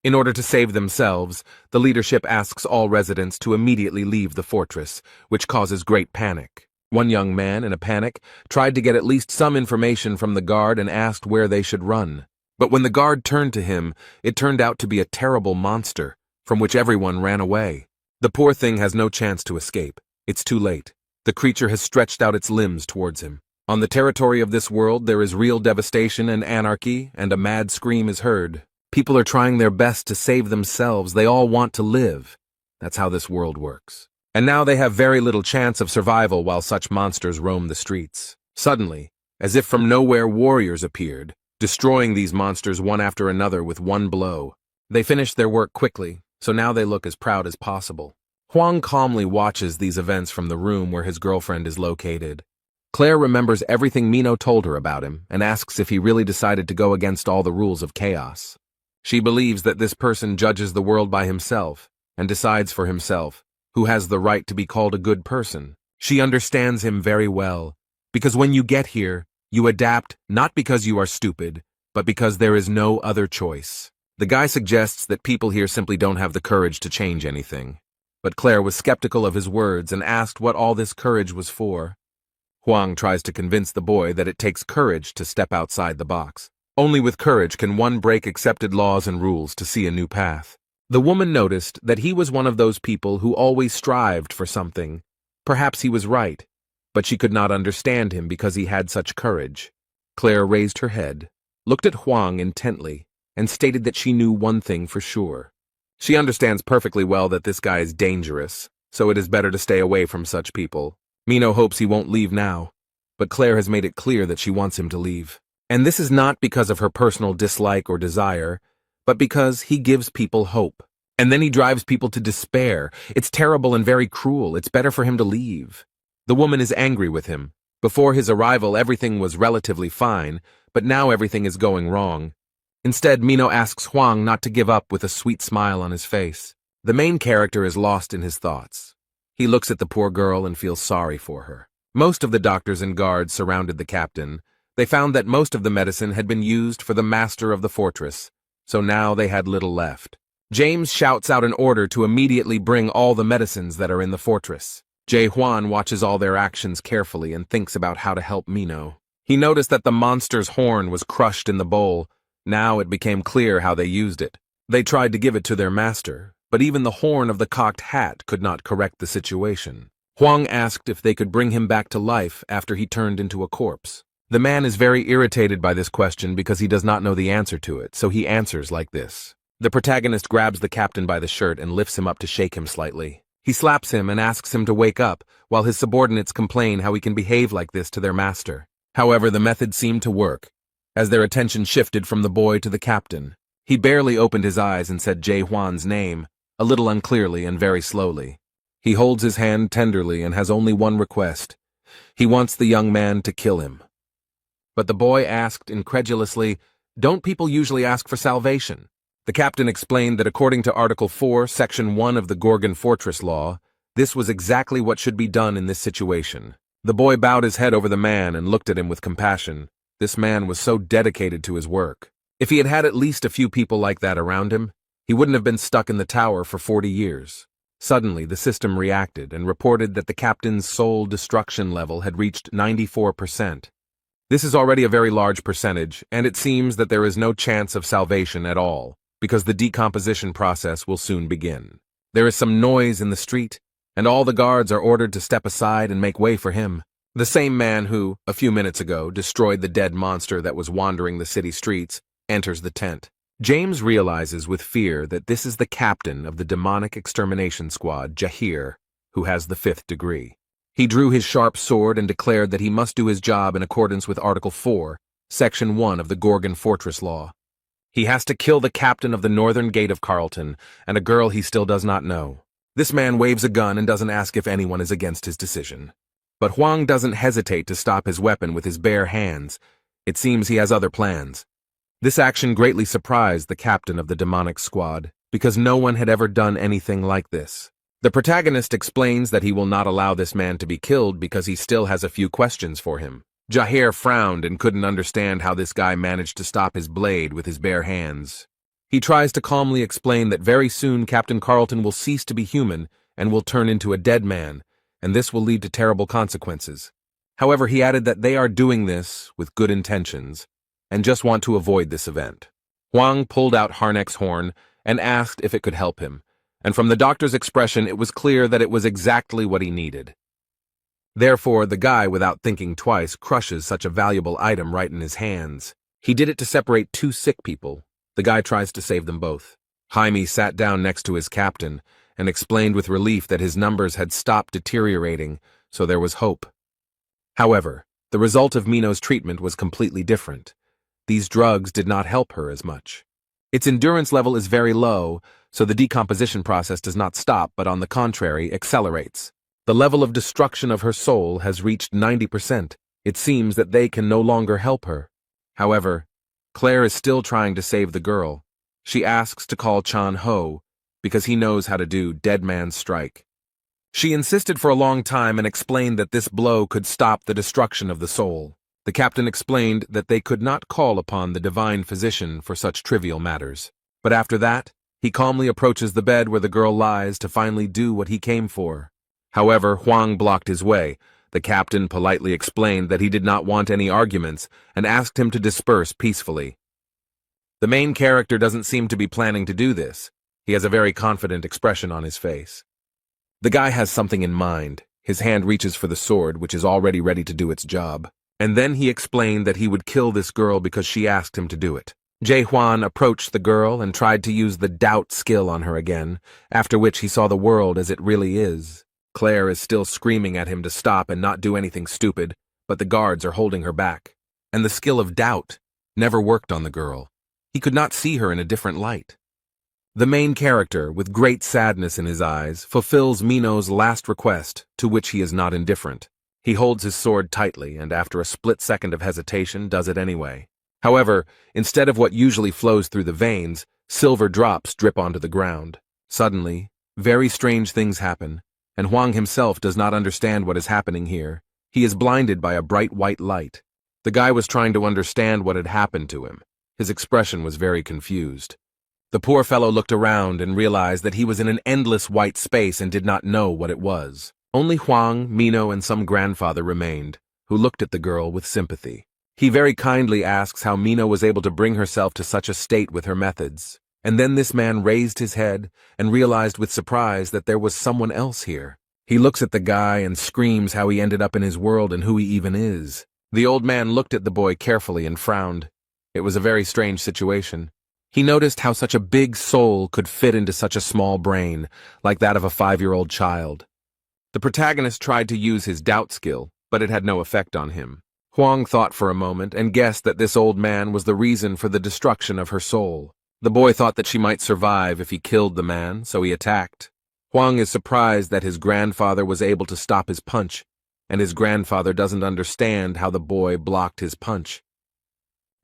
In order to save themselves, the leadership asks all residents to immediately leave the fortress, which causes great panic. One young man, in a panic, tried to get at least some information from the guard and asked where they should run. But when the guard turned to him, it turned out to be a terrible monster, from which everyone ran away. The poor thing has no chance to escape. It's too late. The creature has stretched out its limbs towards him. On the territory of this world, there is real devastation and anarchy, and a mad scream is heard. People are trying their best to save themselves. They all want to live. That's how this world works. And now they have very little chance of survival while such monsters roam the streets. Suddenly, as if from nowhere, warriors appeared, destroying these monsters one after another with one blow. They finished their work quickly, so now they look as proud as possible. Huang calmly watches these events from the room where his girlfriend is located. Claire remembers everything Mino told her about him and asks if he really decided to go against all the rules of chaos. She believes that this person judges the world by himself and decides for himself who has the right to be called a good person. She understands him very well, because when you get here, you adapt not because you are stupid, but because there is no other choice. The guy suggests that people here simply don't have the courage to change anything. But Claire was skeptical of his words and asked what all this courage was for. Huang tries to convince the boy that it takes courage to step outside the box. Only with courage can one break accepted laws and rules to see a new path. The woman noticed that he was one of those people who always strived for something. Perhaps he was right, but she could not understand him because he had such courage. Claire raised her head, looked at Huang intently, and stated that she knew one thing for sure. She understands perfectly well that this guy is dangerous, so it is better to stay away from such people. Mino hopes he won't leave now, but Claire has made it clear that she wants him to leave. And this is not because of her personal dislike or desire, but because he gives people hope. And then he drives people to despair. It's terrible and very cruel. It's better for him to leave. The woman is angry with him. Before his arrival, everything was relatively fine, but now everything is going wrong. Instead, Mino asks Huang not to give up with a sweet smile on his face. The main character is lost in his thoughts. He looks at the poor girl and feels sorry for her. Most of the doctors and guards surrounded the captain. They found that most of the medicine had been used for the master of the fortress, so now they had little left. James shouts out an order to immediately bring all the medicines that are in the fortress. Jae Hwan watches all their actions carefully and thinks about how to help Mino. He noticed that the monster's horn was crushed in the bowl. Now it became clear how they used it. They tried to give it to their master, but even the horn of the cocked hat could not correct the situation. Huang asked if they could bring him back to life after he turned into a corpse. The man is very irritated by this question because he does not know the answer to it, so he answers like this. The protagonist grabs the captain by the shirt and lifts him up to shake him slightly. He slaps him and asks him to wake up, while his subordinates complain how he can behave like this to their master. However, the method seemed to work, as their attention shifted from the boy to the captain. He barely opened his eyes and said Jae Hwan's name, a little unclearly and very slowly. He holds his hand tenderly and has only one request. He wants the young man to kill him. But the boy asked incredulously, "Don't people usually ask for salvation?" The captain explained that according to Article 4, Section 1 of the Gorgon Fortress Law, this was exactly what should be done in this situation. The boy bowed his head over the man and looked at him with compassion. This man was so dedicated to his work. If he had had at least a few people like that around him, he wouldn't have been stuck in the tower for 40 years. Suddenly, the system reacted and reported that the captain's soul destruction level had reached 94%. This is already a very large percentage, and it seems that there is no chance of salvation at all, because the decomposition process will soon begin. There is some noise in the street, and all the guards are ordered to step aside and make way for him. The same man who, a few minutes ago, destroyed the dead monster that was wandering the city streets, enters the tent. James realizes with fear that this is the captain of the demonic extermination squad, Jahir, who has the 5th degree. He drew his sharp sword and declared that he must do his job in accordance with Article 4, Section 1 of the Gorgon Fortress Law. He has to kill the captain of the northern gate of Carlton and a girl he still does not know. This man waves a gun and doesn't ask if anyone is against his decision. But Huang doesn't hesitate to stop his weapon with his bare hands. It seems he has other plans. This action greatly surprised the captain of the demonic squad, because no one had ever done anything like this. The protagonist explains that he will not allow this man to be killed because he still has a few questions for him. Jahir frowned and couldn't understand how this guy managed to stop his blade with his bare hands. He tries to calmly explain that very soon Captain Carlton will cease to be human and will turn into a dead man, and this will lead to terrible consequences. However, he added that they are doing this with good intentions and just want to avoid this event. Huang pulled out Harnack's horn and asked if it could help him, and from the doctor's expression it was clear that it was exactly what he needed. Therefore, the guy, without thinking twice, crushes such a valuable item right in his hands. He did it to separate 2 sick people. The guy tries to save them both. Jaime sat down next to his captain and explained with relief that his numbers had stopped deteriorating, so there was hope. However, the result of Mino's treatment was completely different. These drugs did not help her as much. Its endurance level is very low, so the decomposition process does not stop, but on the contrary, accelerates. The level of destruction of her soul has reached 90%. It seems that they can no longer help her. However, Claire is still trying to save the girl. She asks to call Chan Ho, because he knows how to do dead man's strike. She insisted for a long time and explained that this blow could stop the destruction of the soul. The captain explained that they could not call upon the divine physician for such trivial matters. But after that, he calmly approaches the bed where the girl lies to finally do what he came for. However, Huang blocked his way. The captain politely explained that he did not want any arguments and asked him to disperse peacefully. The main character doesn't seem to be planning to do this. He has a very confident expression on his face. The guy has something in mind. His hand reaches for the sword, which is already ready to do its job. And then he explained that he would kill this girl because she asked him to do it. Jae-hwan approached the girl and tried to use the doubt skill on her again, after which he saw the world as it really is. Claire is still screaming at him to stop and not do anything stupid, but the guards are holding her back. And the skill of doubt never worked on the girl. He could not see her in a different light. The main character, with great sadness in his eyes, fulfills Mino's last request, to which he is not indifferent. He holds his sword tightly and after a split second of hesitation does it anyway. However, instead of what usually flows through the veins, silver drops drip onto the ground. Suddenly, very strange things happen, and Hwang himself does not understand what is happening here. He is blinded by a bright white light. The guy was trying to understand what had happened to him. His expression was very confused. The poor fellow looked around and realized that he was in an endless white space and did not know what it was. Only Hwang, Mino, and some grandfather remained, who looked at the girl with sympathy. He very kindly asks how Mino was able to bring herself to such a state with her methods. And then this man raised his head and realized with surprise that there was someone else here. He looks at the guy and screams how he ended up in his world and who he even is. The old man looked at the boy carefully and frowned. It was a very strange situation. He noticed how such a big soul could fit into such a small brain, like that of a 5-year-old child. The protagonist tried to use his doubt skill, but it had no effect on him. Hwang thought for a moment and guessed that this old man was the reason for the destruction of her soul. The boy thought that she might survive if he killed the man, so he attacked. Hwang is surprised that his grandfather was able to stop his punch, and his grandfather doesn't understand how the boy blocked his punch.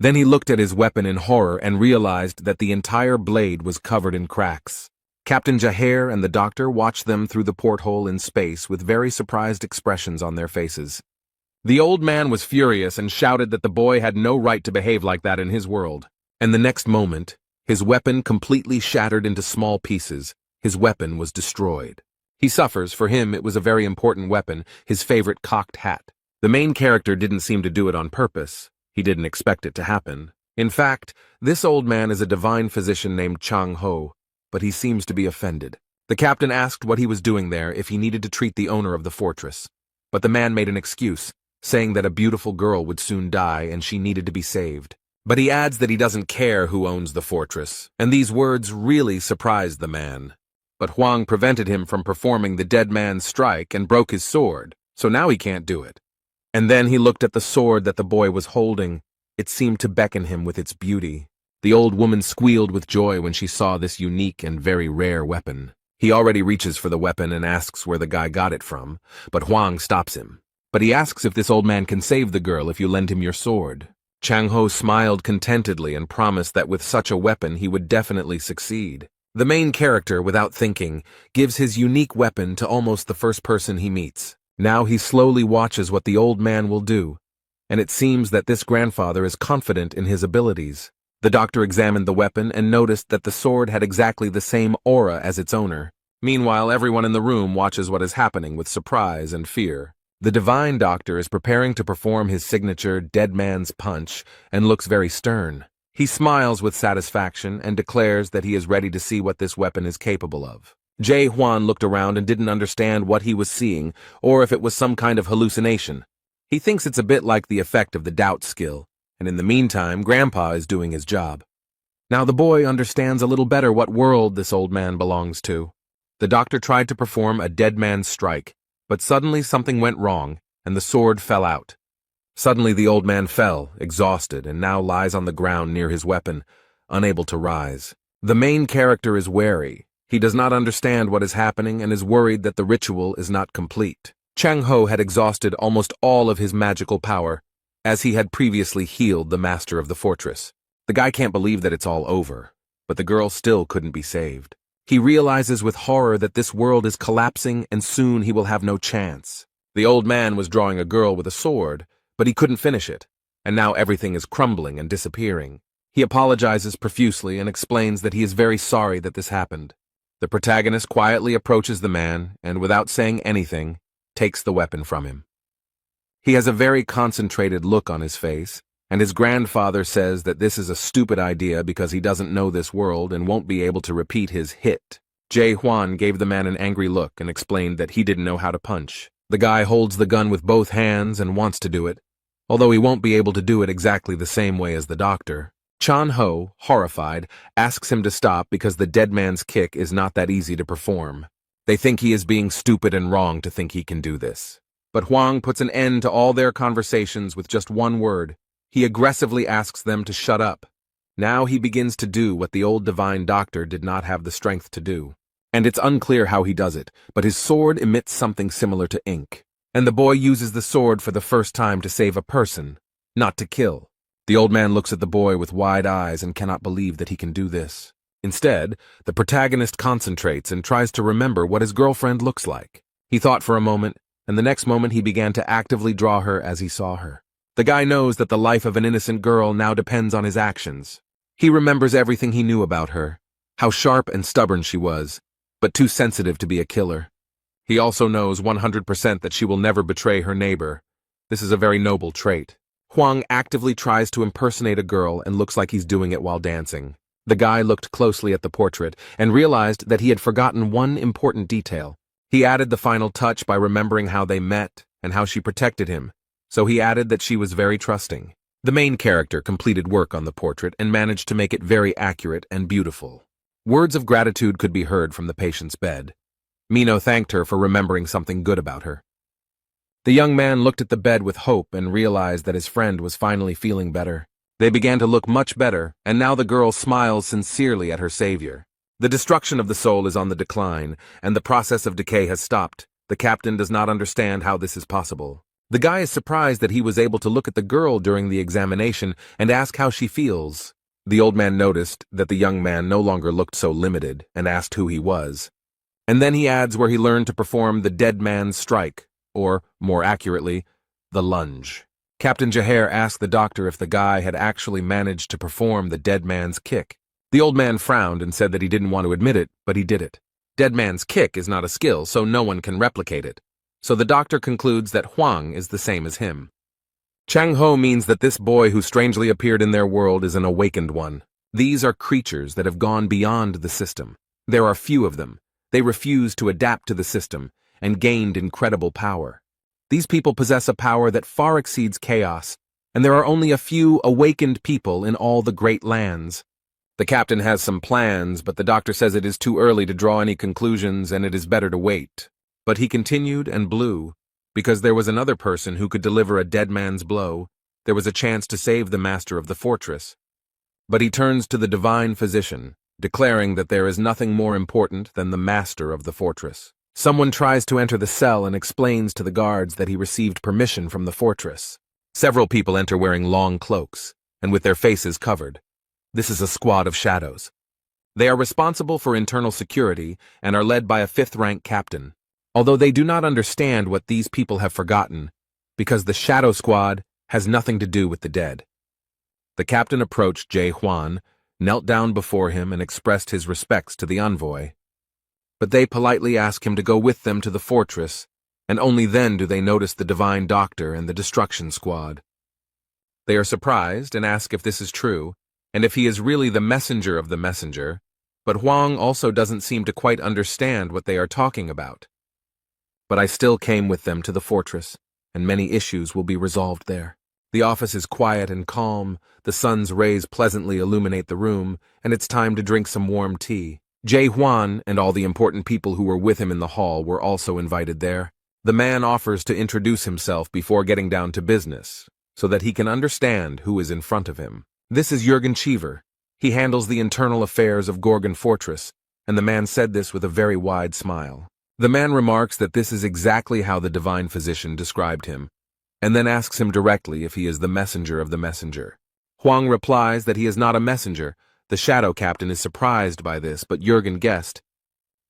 Then he looked at his weapon in horror and realized that the entire blade was covered in cracks. Captain Jaeher and the doctor watched them through the porthole in space with very surprised expressions on their faces. The old man was furious and shouted that the boy had no right to behave like that in his world. And the next moment, his weapon completely shattered into small pieces. His weapon was destroyed. He suffers. For him, it was a very important weapon, his favorite cocked hat. The main character didn't seem to do it on purpose. He didn't expect it to happen. In fact, this old man is a divine physician named Chang Ho, but he seems to be offended. The captain asked what he was doing there, if he needed to treat the owner of the fortress. But the man made an excuse, saying that a beautiful girl would soon die and she needed to be saved. But he adds that he doesn't care who owns the fortress, and these words really surprised the man. But Hwang prevented him from performing the dead man's strike and broke his sword, so now he can't do it. And then he looked at the sword that the boy was holding. It seemed to beckon him with its beauty. The old woman squealed with joy when she saw this unique and very rare weapon. He already reaches for the weapon and asks where the guy got it from, but Hwang stops him. But he asks if this old man can save the girl if you lend him your sword. Chang Ho smiled contentedly and promised that with such a weapon he would definitely succeed. The main character, without thinking, gives his unique weapon to almost the first person he meets. Now he slowly watches what the old man will do, and it seems that this grandfather is confident in his abilities. The doctor examined the weapon and noticed that the sword had exactly the same aura as its owner. Meanwhile, everyone in the room watches what is happening with surprise and fear. The divine doctor is preparing to perform his signature dead man's punch and looks very stern. He smiles with satisfaction and declares that he is ready to see what this weapon is capable of. Jae-hwan looked around and didn't understand what he was seeing or if it was some kind of hallucination. He thinks it's a bit like the effect of the doubt skill, and in the meantime, Grandpa is doing his job. Now the boy understands a little better what world this old man belongs to. The doctor tried to perform a dead man's strike, but suddenly something went wrong, and the sword fell out. Suddenly the old man fell, exhausted, and now lies on the ground near his weapon, unable to rise. The main character is wary. He does not understand what is happening and is worried that the ritual is not complete. Chang Ho had exhausted almost all of his magical power, as he had previously healed the master of the fortress. The guy can't believe that it's all over, but the girl still couldn't be saved. He realizes with horror that this world is collapsing and soon he will have no chance. The old man was drawing a girl with a sword, but he couldn't finish it, and now everything is crumbling and disappearing. He apologizes profusely and explains that he is very sorry that this happened. The protagonist quietly approaches the man and, without saying anything, takes the weapon from him. He has a very concentrated look on his face, and his grandfather says that this is a stupid idea because he doesn't know this world and won't be able to repeat his hit. Jae-hwan gave the man an angry look and explained that he didn't know how to punch. The guy holds the gun with both hands and wants to do it, although he won't be able to do it exactly the same way as the doctor. Chan-ho, horrified, asks him to stop because the dead man's kick is not that easy to perform. They think he is being stupid and wrong to think he can do this. But Hwang puts an end to all their conversations with just one word. He aggressively asks them to shut up. Now he begins to do what the old divine doctor did not have the strength to do. And it's unclear how he does it, but his sword emits something similar to ink. And the boy uses the sword for the first time to save a person, not to kill. The old man looks at the boy with wide eyes and cannot believe that he can do this. Instead, the protagonist concentrates and tries to remember what his girlfriend looks like. He thought for a moment, and the next moment he began to actively draw her as he saw her. The guy knows that the life of an innocent girl now depends on his actions. He remembers everything he knew about her, how sharp and stubborn she was, but too sensitive to be a killer. He also knows 100% that she will never betray her neighbor. This is a very noble trait. Hwang actively tries to impersonate a girl and looks like he's doing it while dancing. The guy looked closely at the portrait and realized that he had forgotten one important detail. He added the final touch by remembering how they met and how she protected him, so he added that she was very trusting. The main character completed work on the portrait and managed to make it very accurate and beautiful. Words of gratitude could be heard from the patient's bed. Mino thanked her for remembering something good about her. The young man looked at the bed with hope and realized that his friend was finally feeling better. They began to look much better, and now the girl smiles sincerely at her savior. The destruction of the soul is on the decline, and the process of decay has stopped. The captain does not understand how this is possible. The guy is surprised that he was able to look at the girl during the examination and ask how she feels. The old man noticed that the young man no longer looked so limited and asked who he was. And then he adds where he learned to perform the dead man's strike, or, more accurately, the lunge. Captain Jaher asked the doctor if the guy had actually managed to perform the dead man's kick. The old man frowned and said that he didn't want to admit it, but he did it. Dead man's kick is not a skill, so no one can replicate it. So the doctor concludes that Hwang is the same as him. Chang-ho means that this boy who strangely appeared in their world is an awakened one. These are creatures that have gone beyond the system. There are few of them. They refused to adapt to the system and gained incredible power. These people possess a power that far exceeds chaos, and there are only a few awakened people in all the great lands. The captain has some plans, but the doctor says it is too early to draw any conclusions and it is better to wait. But he continued and blew, because there was another person who could deliver a dead man's blow. There was a chance to save the master of the fortress. But he turns to the divine physician, declaring that there is nothing more important than the master of the fortress. Someone tries to enter the cell and explains to the guards that he received permission from the fortress. Several people enter wearing long cloaks, and with their faces covered. This is a squad of shadows. They are responsible for internal security and are led by a 5th-rank captain. Although they do not understand what these people have forgotten, because the Shadow Squad has nothing to do with the dead. The captain approached Jae-hwan, knelt down before him and expressed his respects to the envoy. But they politely ask him to go with them to the fortress, and only then do they notice the divine doctor and the destruction squad. They are surprised and ask if this is true, and if he is really the messenger of the messenger, but Hwang also doesn't seem to quite understand what they are talking about. But I still came with them to the fortress, and many issues will be resolved there. The office is quiet and calm, the sun's rays pleasantly illuminate the room, and it's time to drink some warm tea. Jae-hwan and all the important people who were with him in the hall were also invited there. The man offers to introduce himself before getting down to business, so that he can understand who is in front of him. This is Jürgen Cheever. He handles the internal affairs of Gorgon Fortress, and the man said this with a very wide smile. The man remarks that this is exactly how the divine physician described him, and then asks him directly if he is the messenger of the messenger. Hwang replies that he is not a messenger. The shadow captain is surprised by this, but Jürgen guessed.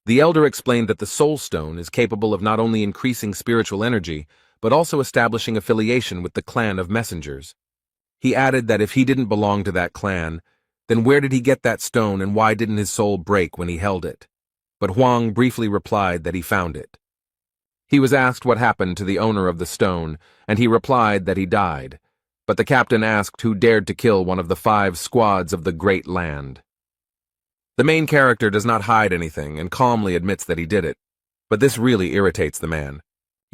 The elder explained that the soul stone is capable of not only increasing spiritual energy, but also establishing affiliation with the clan of messengers. He added that if he didn't belong to that clan, then where did he get that stone and why didn't his soul break when he held it? But Hwang briefly replied that he found it. He was asked what happened to the owner of the stone, and he replied that he died. But the captain asked who dared to kill one of the 5 squads of the Great Land. The main character does not hide anything and calmly admits that he did it. But this really irritates the man.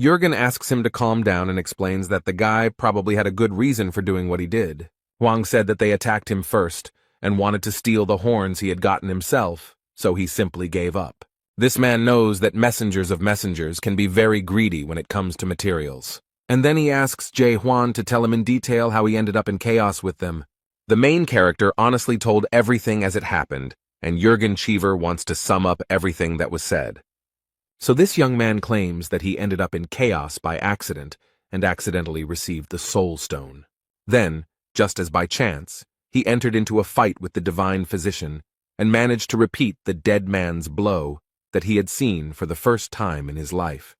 Jurgen asks him to calm down and explains that the guy probably had a good reason for doing what he did. Huang said that they attacked him first and wanted to steal the horns he had gotten himself, so he simply gave up. This man knows that messengers of messengers can be very greedy when it comes to materials. And then he asks Jae Hwan to tell him in detail how he ended up in chaos with them. The main character honestly told everything as it happened, and Jurgen Cheever wants to sum up everything that was said. So this young man claims that he ended up in chaos by accident and accidentally received the Soul Stone. Then, just as by chance, he entered into a fight with the divine physician and managed to repeat the dead man's blow that he had seen for the first time in his life.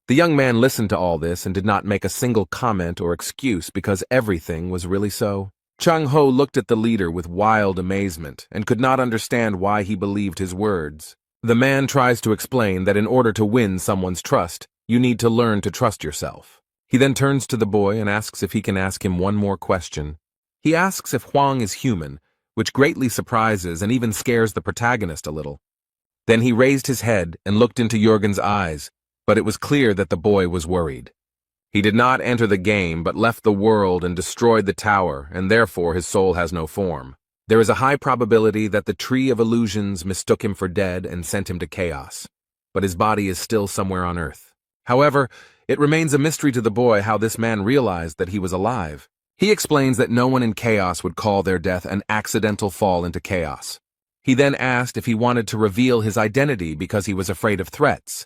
The young man listened to all this and did not make a single comment or excuse because everything was really so. Chung Ho looked at the leader with wild amazement and could not understand why he believed his words. The man tries to explain that in order to win someone's trust, you need to learn to trust yourself. He then turns to the boy and asks if he can ask him one more question. He asks if Huang is human, which greatly surprises and even scares the protagonist a little. Then he raised his head and looked into Jurgen's eyes, but it was clear that the boy was worried. He did not enter the game but left the world and destroyed the tower, and therefore his soul has no form. There is a high probability that the Tree of Illusions mistook him for dead and sent him to chaos, but his body is still somewhere on Earth. However, it remains a mystery to the boy how this man realized that he was alive. He explains that no one in chaos would call their death an accidental fall into chaos. He then asked if he wanted to reveal his identity because he was afraid of threats,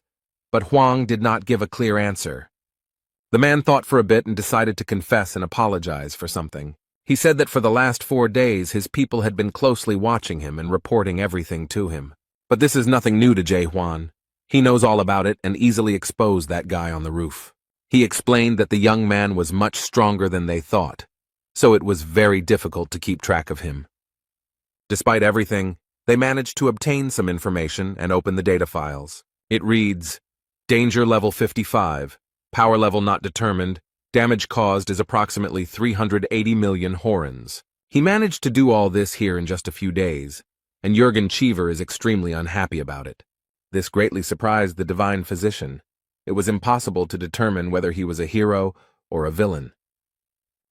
but Huang did not give a clear answer. The man thought for a bit and decided to confess and apologize for something. He said that for the last 4 days his people had been closely watching him and reporting everything to him. But this is nothing new to Jae Hwan. He knows all about it and easily exposed that guy on the roof. He explained that the young man was much stronger than they thought, so it was very difficult to keep track of him. Despite everything, they managed to obtain some information and open the data files. It reads, Danger level 55, power level not determined, damage caused is approximately 380 million horns. He managed to do all this here in just a few days, and Jurgen Cheever is extremely unhappy about it. This greatly surprised the divine physician. It was impossible to determine whether he was a hero or a villain.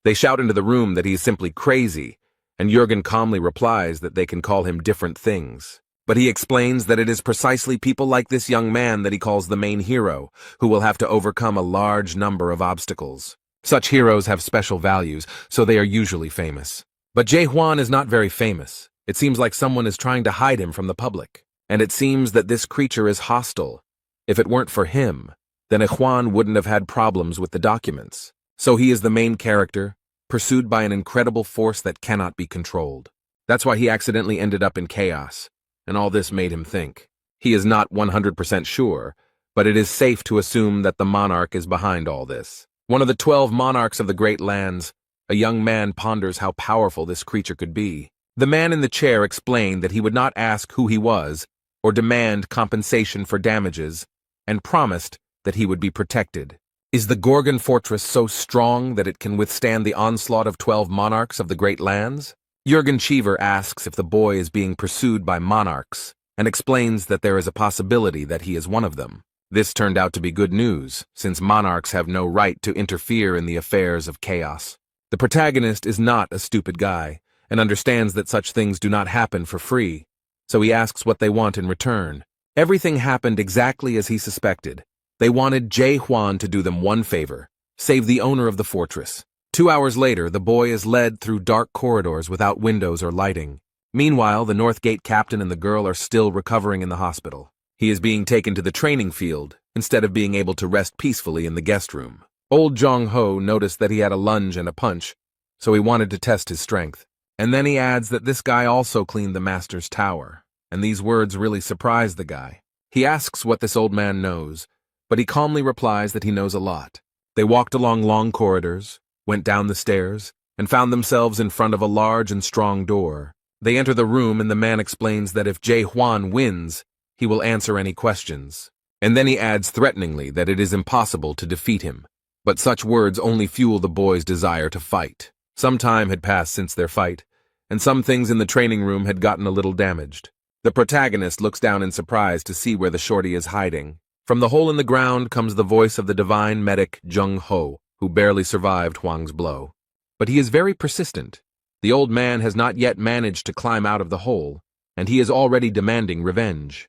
They shout into the room that he is simply crazy, and Jurgen calmly replies that they can call him different things. But he explains that it is precisely people like this young man that he calls the main hero, who will have to overcome a large number of obstacles. Such heroes have special values, so they are usually famous. But Jae Hwan is not very famous. It seems like someone is trying to hide him from the public. And it seems that this creature is hostile. If it weren't for him, then Hwan wouldn't have had problems with the documents. So he is the main character, pursued by an incredible force that cannot be controlled. That's why he accidentally ended up in chaos, and all this made him think. He is not 100% sure, but it is safe to assume that the monarch is behind all this. One of the 12 monarchs of the Great Lands, a young man ponders how powerful this creature could be. The man in the chair explained that he would not ask who he was, or demand compensation for damages, and promised that he would be protected. Is the Gorgon fortress so strong that it can withstand the onslaught of 12 monarchs of the Great Lands? Jurgen Cheever asks if the boy is being pursued by monarchs, and explains that there is a possibility that he is one of them. This turned out to be good news, since monarchs have no right to interfere in the affairs of chaos. The protagonist is not a stupid guy, and understands that such things do not happen for free, so he asks what they want in return. Everything happened exactly as he suspected. They wanted Jae Hwan to do them one favor, save the owner of the fortress. 2 hours later, the boy is led through dark corridors without windows or lighting. Meanwhile, the North Gate captain and the girl are still recovering in the hospital. He is being taken to the training field, instead of being able to rest peacefully in the guest room. Old Jong Ho noticed that he had a lunge and a punch, so he wanted to test his strength. And then he adds that this guy also cleaned the master's tower, and these words really surprise the guy. He asks what this old man knows, but he calmly replies that he knows a lot. They walked along long corridors, went down the stairs, and found themselves in front of a large and strong door. They enter the room and the man explains that if Jae Hwan wins, he will answer any questions. And then he adds threateningly that it is impossible to defeat him. But such words only fuel the boy's desire to fight. Some time had passed since their fight, and some things in the training room had gotten a little damaged. The protagonist looks down in surprise to see where the shorty is hiding. From the hole in the ground comes the voice of the divine medic Jung Ho, who barely survived Huang's blow. But he is very persistent. The old man has not yet managed to climb out of the hole, and he is already demanding revenge.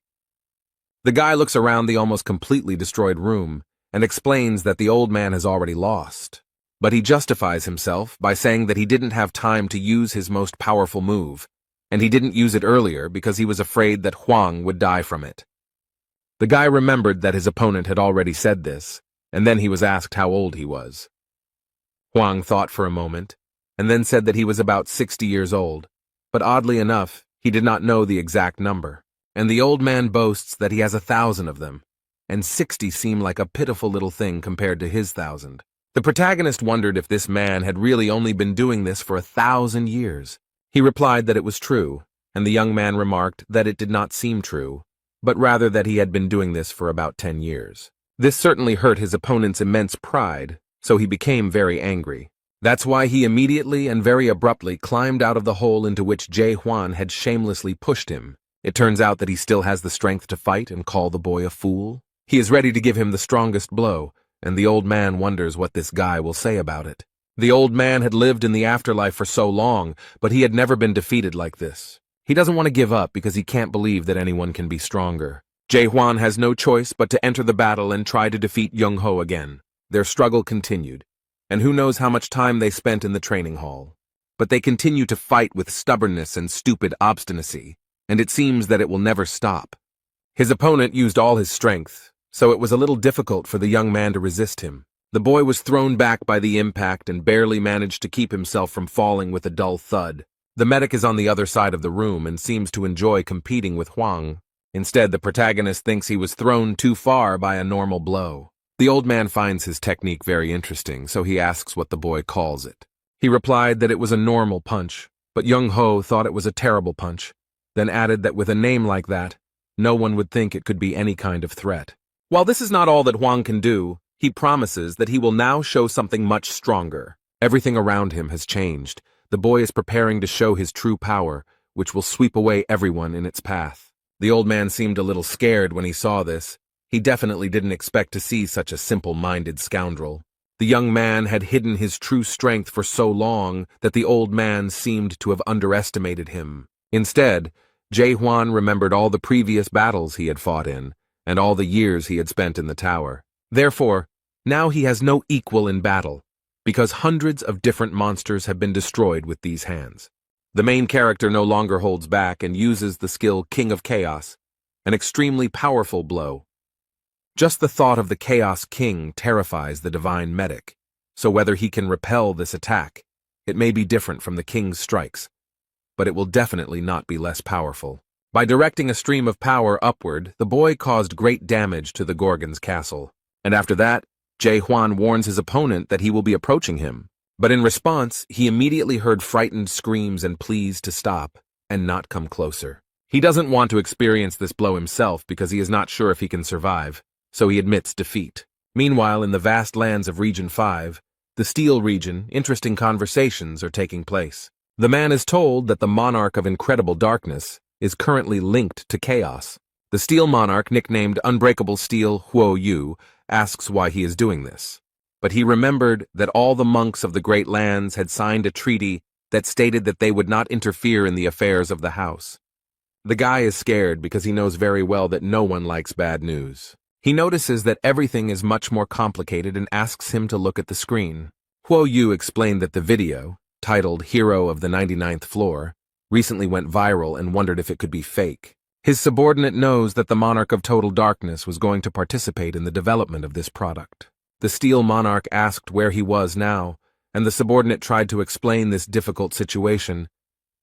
The guy looks around the almost completely destroyed room and explains that the old man has already lost. But he justifies himself by saying that he didn't have time to use his most powerful move, and he didn't use it earlier because he was afraid that Huang would die from it. The guy remembered that his opponent had already said this, and then he was asked how old he was. Huang thought for a moment, and then said that he was about 60 years old, but oddly enough, he did not know the exact number. And the old man boasts that he has 1,000 of them, and 60 seem like a pitiful little thing compared to his 1,000. The protagonist wondered if this man had really only been doing this for 1,000 years. He replied that it was true, and the young man remarked that it did not seem true, but rather that he had been doing this for about 10 years. This certainly hurt his opponent's immense pride, so he became very angry. That's why he immediately and very abruptly climbed out of the hole into which Jae Hwan had shamelessly pushed him. It turns out that he still has the strength to fight and call the boy a fool. He is ready to give him the strongest blow, and the old man wonders what this guy will say about it. The old man had lived in the afterlife for so long, but he had never been defeated like this. He doesn't want to give up because he can't believe that anyone can be stronger. Jae Hwan has no choice but to enter the battle and try to defeat Jung Ho again. Their struggle continued, and who knows how much time they spent in the training hall. But they continue to fight with stubbornness and stupid obstinacy, and it seems that it will never stop. His opponent used all his strength, so it was a little difficult for the young man to resist him. The boy was thrown back by the impact and barely managed to keep himself from falling with a dull thud. The medic is on the other side of the room and seems to enjoy competing with Huang. Instead, the protagonist thinks he was thrown too far by a normal blow. The old man finds his technique very interesting, so he asks what the boy calls it. He replied that it was a normal punch, but Jung Ho thought it was a terrible punch, then added that with a name like that, no one would think it could be any kind of threat. While this is not all that Huang can do, he promises that he will now show something much stronger. Everything around him has changed. The boy is preparing to show his true power, which will sweep away everyone in its path. The old man seemed a little scared when he saw this. He definitely didn't expect to see such a simple-minded scoundrel. The young man had hidden his true strength for so long that the old man seemed to have underestimated him. Instead, Jae Hwan remembered all the previous battles he had fought in, and all the years he had spent in the tower. Therefore, now he has no equal in battle, because hundreds of different monsters have been destroyed with these hands. The main character no longer holds back and uses the skill King of Chaos, an extremely powerful blow. Just the thought of the Chaos King terrifies the divine medic, so whether he can repel this attack, it may be different from the king's strikes, but it will definitely not be less powerful. By directing a stream of power upward, the boy caused great damage to the Gorgon's castle, and after that, Jae Hwan warns his opponent that he will be approaching him. But in response, he immediately heard frightened screams and pleas to stop and not come closer. He doesn't want to experience this blow himself because he is not sure if he can survive, so he admits defeat. Meanwhile, in the vast lands of Region 5, the Steel region, interesting conversations are taking place. The man is told that the Monarch of Incredible Darkness is currently linked to Chaos. The Steel Monarch, nicknamed Unbreakable Steel Huo Yu, asks why he is doing this. But he remembered that all the monks of the Great Lands had signed a treaty that stated that they would not interfere in the affairs of the house. The guy is scared because he knows very well that no one likes bad news. He notices that everything is much more complicated and asks him to look at the screen. Huo Yu explained that the video, titled Hero of the 99th Floor, recently went viral and wondered if it could be fake. His subordinate knows that the Monarch of Total Darkness was going to participate in the development of this product. The Steel Monarch asked where he was now, and the subordinate tried to explain this difficult situation,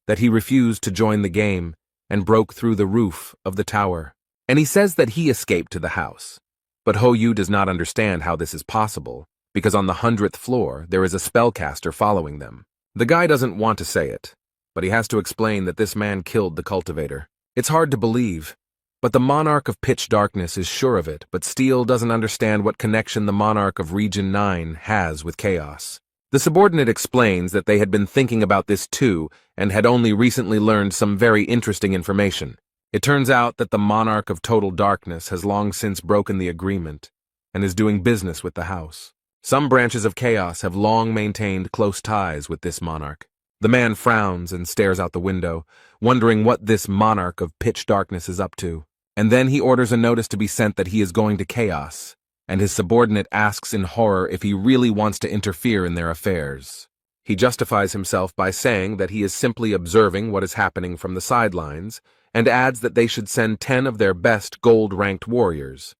that he refused to join the game and broke through the roof of the tower. And he says that he escaped to the house. But Ho Yu does not understand how this is possible, because on the 100th floor there is a spellcaster following them. The guy doesn't want to say it, but he has to explain that this man killed the cultivator. It's hard to believe, But the monarch of pitch darkness is sure of it, but Steele doesn't understand what connection the monarch of Region 9 has with chaos. The subordinate explains that they had been thinking about this too and had only recently learned some very interesting information. It turns out that the monarch of total darkness has long since broken the agreement and is doing business with the house. Some branches of chaos have long maintained close ties with this monarch. The man frowns and stares out the window, wondering what this monarch of pitch darkness is up to. And then he orders a notice to be sent that he is going to chaos, and his subordinate asks in horror if he really wants to interfere in their affairs. He justifies himself by saying that he is simply observing what is happening from the sidelines, and adds that they should send 10 of their best gold-ranked warriors.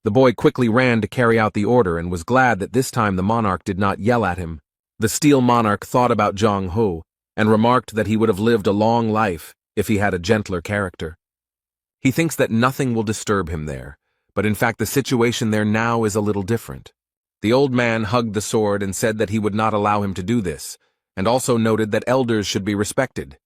The boy quickly ran to carry out the order and was glad that this time the monarch did not yell at him. The steel monarch thought about Jong-ho and remarked that he would have lived a long life if he had a gentler character. He thinks that nothing will disturb him there, but in fact the situation there now is a little different. The old man hugged the sword and said that he would not allow him to do this, and also noted that elders should be respected.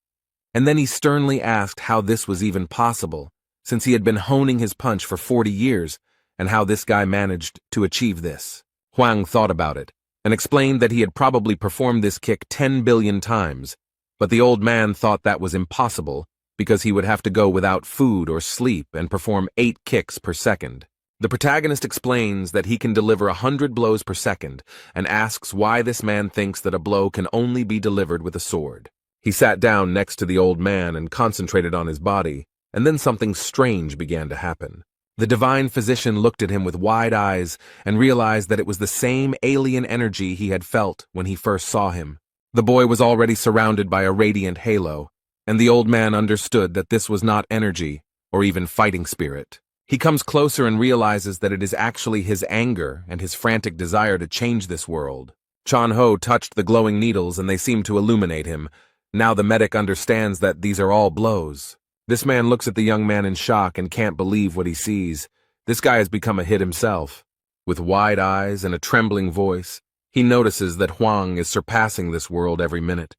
And then he sternly asked how this was even possible, since he had been honing his punch for 40 years, and how this guy managed to achieve this. Huang thought about it, and explained that he had probably performed this kick 10 billion times, but the old man thought that was impossible, because he would have to go without food or sleep and perform 8 kicks per second. The protagonist explains that he can deliver 100 blows per second, and asks why this man thinks that a blow can only be delivered with a sword. He sat down next to the old man and concentrated on his body, and then something strange began to happen. The divine physician looked at him with wide eyes and realized that it was the same alien energy he had felt when he first saw him. The boy was already surrounded by a radiant halo, and the old man understood that this was not energy or even fighting spirit. He comes closer and realizes that it is actually his anger and his frantic desire to change this world. Chan-ho touched the glowing needles and they seemed to illuminate him. Now the medic understands that these are all blows. This man looks at the young man in shock and can't believe what he sees. This guy has become a hit himself. With wide eyes and a trembling voice, he notices that Huang is surpassing this world every minute.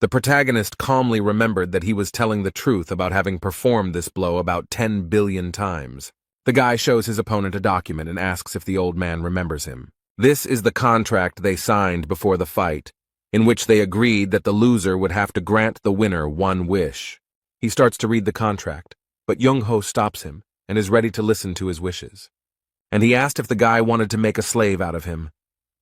The protagonist calmly remembered that he was telling the truth about having performed this blow about 10 billion times. The guy shows his opponent a document and asks if the old man remembers him. This is the contract they signed before the fight, in which they agreed that the loser would have to grant the winner one wish. He starts to read the contract, but Jung-ho stops him and is ready to listen to his wishes. And he asked if the guy wanted to make a slave out of him,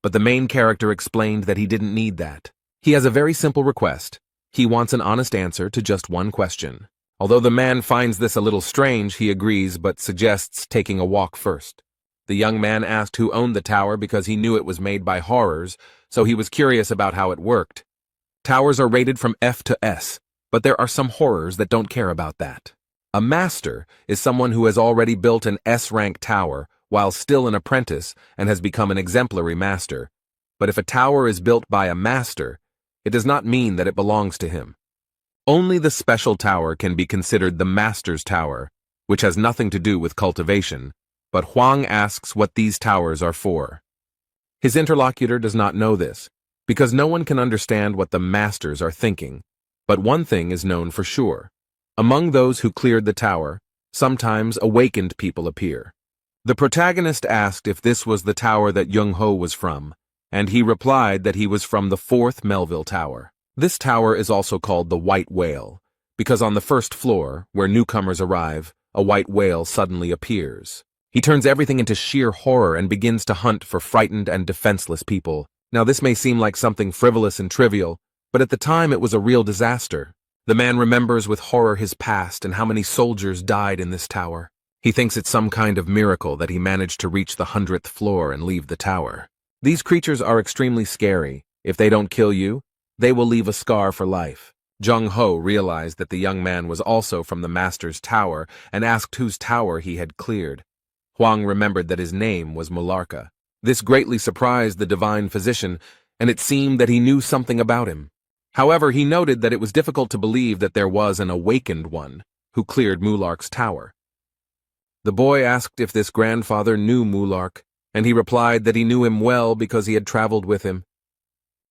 but the main character explained that he didn't need that. He has a very simple request. He wants an honest answer to just one question. Although the man finds this a little strange, he agrees but suggests taking a walk first. The young man asked who owned the tower because he knew it was made by horrors, so he was curious about how it worked. Towers are rated from F to S, but there are some horrors that don't care about that. A master is someone who has already built an S-rank tower while still an apprentice and has become an exemplary master. But if a tower is built by a master, it does not mean that it belongs to him. Only the special tower can be considered the master's tower, which has nothing to do with cultivation, but Huang asks what these towers are for. His interlocutor does not know this, because no one can understand what the masters are thinking. But one thing is known for sure. Among those who cleared the tower, sometimes awakened people appear. The protagonist asked if this was the tower that Jung-ho was from, and he replied that he was from the 4th Melville Tower. This tower is also called the White Whale, because on the first floor, where newcomers arrive, a white whale suddenly appears. He turns everything into sheer horror and begins to hunt for frightened and defenseless people. Now this may seem like something frivolous and trivial, but at the time it was a real disaster. The man remembers with horror his past and how many soldiers died in this tower. He thinks it's some kind of miracle that he managed to reach the 100th floor and leave the tower. These creatures are extremely scary. If they don't kill you, they will leave a scar for life. Jung-ho realized that the young man was also from the master's tower and asked whose tower he had cleared. Huang remembered that his name was Mularka. This greatly surprised the divine physician, and it seemed that he knew something about him. However, he noted that it was difficult to believe that there was an awakened one who cleared Mulark's tower. The boy asked if this grandfather knew Mulark, and he replied that he knew him well because he had traveled with him.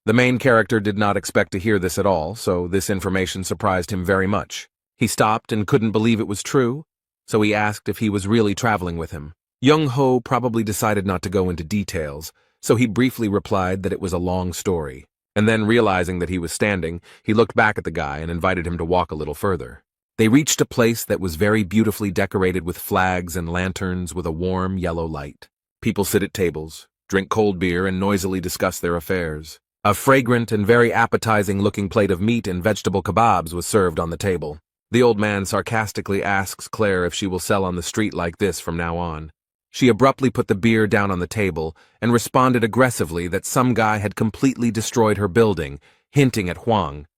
The main character did not expect to hear this at all, so this information surprised him very much. He stopped and couldn't believe it was true, so he asked if he was really traveling with him. Young-ho probably decided not to go into details, so he briefly replied that it was a long story. And then, realizing that he was standing, he looked back at the guy and invited him to walk a little further. They reached a place that was very beautifully decorated with flags and lanterns with a warm yellow light. People sit at tables, drink cold beer, and noisily discuss their affairs. A fragrant and very appetizing-looking plate of meat and vegetable kebabs was served on the table. The old man sarcastically asks Claire if she will sell on the street like this from now on. She abruptly put the beer down on the table and responded aggressively that some guy had completely destroyed her building, hinting at Huang.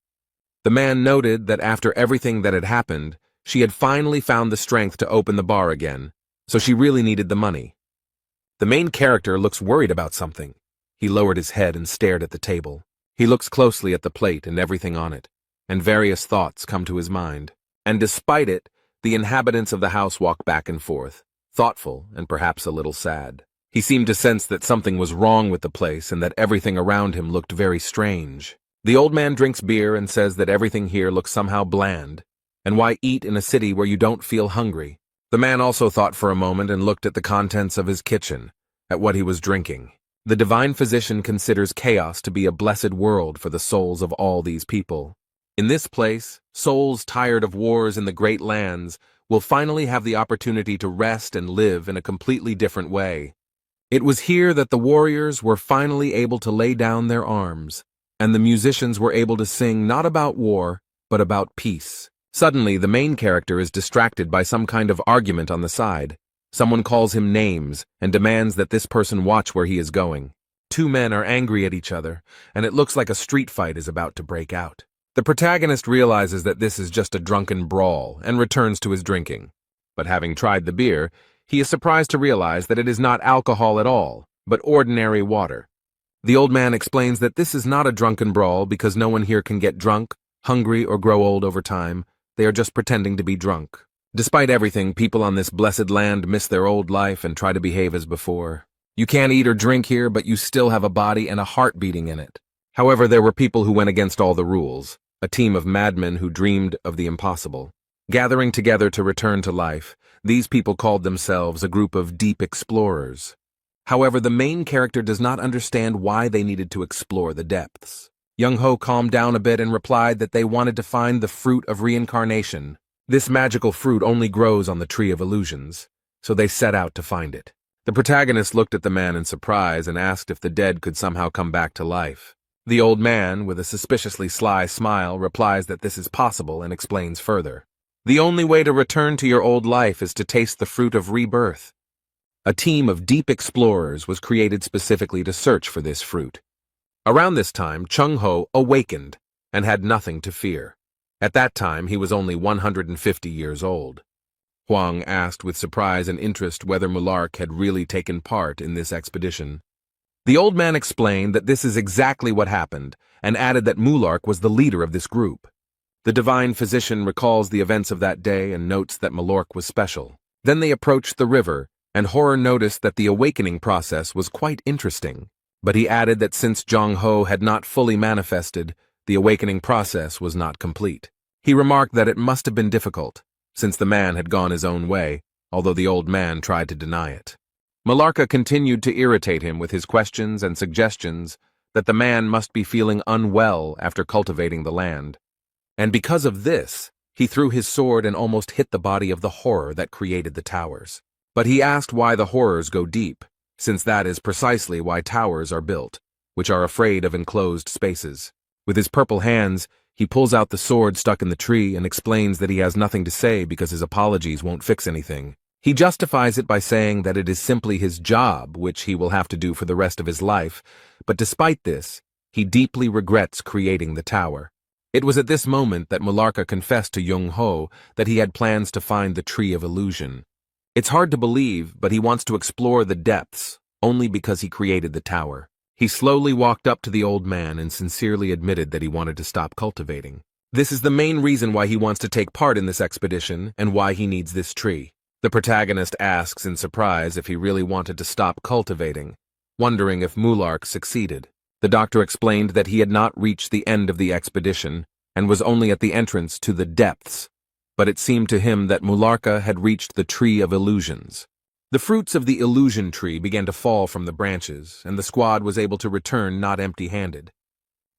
The man noted that after everything that had happened, she had finally found the strength to open the bar again, so she really needed the money. The main character looks worried about something. He lowered his head and stared at the table. He looks closely at the plate and everything on it, and various thoughts come to his mind. And despite it, the inhabitants of the house walk back and forth, thoughtful and perhaps a little sad. He seemed to sense that something was wrong with the place and that everything around him looked very strange. The old man drinks beer and says that everything here looks somehow bland, and why eat in a city where you don't feel hungry? The man also thought for a moment and looked at the contents of his kitchen, at what he was drinking. The divine physician considers chaos to be a blessed world for the souls of all these people. In this place, souls tired of wars in the great lands will finally have the opportunity to rest and live in a completely different way. It was here that the warriors were finally able to lay down their arms, and the musicians were able to sing not about war, but about peace. Suddenly, the main character is distracted by some kind of argument on the side. Someone calls him names and demands that this person watch where he is going. Two men are angry at each other, and it looks like a street fight is about to break out. The protagonist realizes that this is just a drunken brawl and returns to his drinking. But having tried the beer, he is surprised to realize that it is not alcohol at all, but ordinary water. The old man explains that this is not a drunken brawl because no one here can get drunk, hungry, or grow old over time. They are just pretending to be drunk. Despite everything, people on this blessed land miss their old life and try to behave as before. You can't eat or drink here, but you still have a body and a heart beating in it. However, there were people who went against all the rules. A team of madmen who dreamed of the impossible. Gathering together to return to life, these people called themselves a group of deep explorers. However, the main character does not understand why they needed to explore the depths. Young-ho calmed down a bit and replied that they wanted to find the fruit of reincarnation. This magical fruit only grows on the Tree of Illusions, so they set out to find it. The protagonist looked at the man in surprise and asked if the dead could somehow come back to life. The old man, with a suspiciously sly smile, replies that this is possible and explains further. The only way to return to your old life is to taste the fruit of rebirth. A team of deep explorers was created specifically to search for this fruit. Around this time, Chung-ho awakened and had nothing to fear. At that time, he was only 150 years old. Huang asked with surprise and interest whether Mulark had really taken part in this expedition. The old man explained that this is exactly what happened, and added that Mulark was the leader of this group. The divine physician recalls the events of that day and notes that Mulark was special. Then they approached the river, and Horror noticed that the awakening process was quite interesting. But he added that since Jong-ho had not fully manifested, the awakening process was not complete. He remarked that it must have been difficult, since the man had gone his own way, although the old man tried to deny it. Mularka continued to irritate him with his questions and suggestions that the man must be feeling unwell after cultivating the land. And because of this, he threw his sword and almost hit the body of the horror that created the towers. But he asked why the horrors go deep, since that is precisely why towers are built, which are afraid of enclosed spaces. With his purple hands, he pulls out the sword stuck in the tree and explains that he has nothing to say because his apologies won't fix anything. He justifies it by saying that it is simply his job, which he will have to do for the rest of his life, but despite this, he deeply regrets creating the tower. It was at this moment that Mularka confessed to Young-ho that he had plans to find the Tree of Illusion. It's hard to believe, but he wants to explore the depths, only because he created the tower. He slowly walked up to the old man and sincerely admitted that he wanted to stop cultivating. This is the main reason why he wants to take part in this expedition and why he needs this tree. The protagonist asks in surprise if he really wanted to stop cultivating, wondering if Mulark succeeded. The doctor explained that he had not reached the end of the expedition and was only at the entrance to the depths. but it seemed to him that Mularka had reached the Tree of Illusions. The fruits of the illusion tree began to fall from the branches, and the squad was able to return not empty-handed.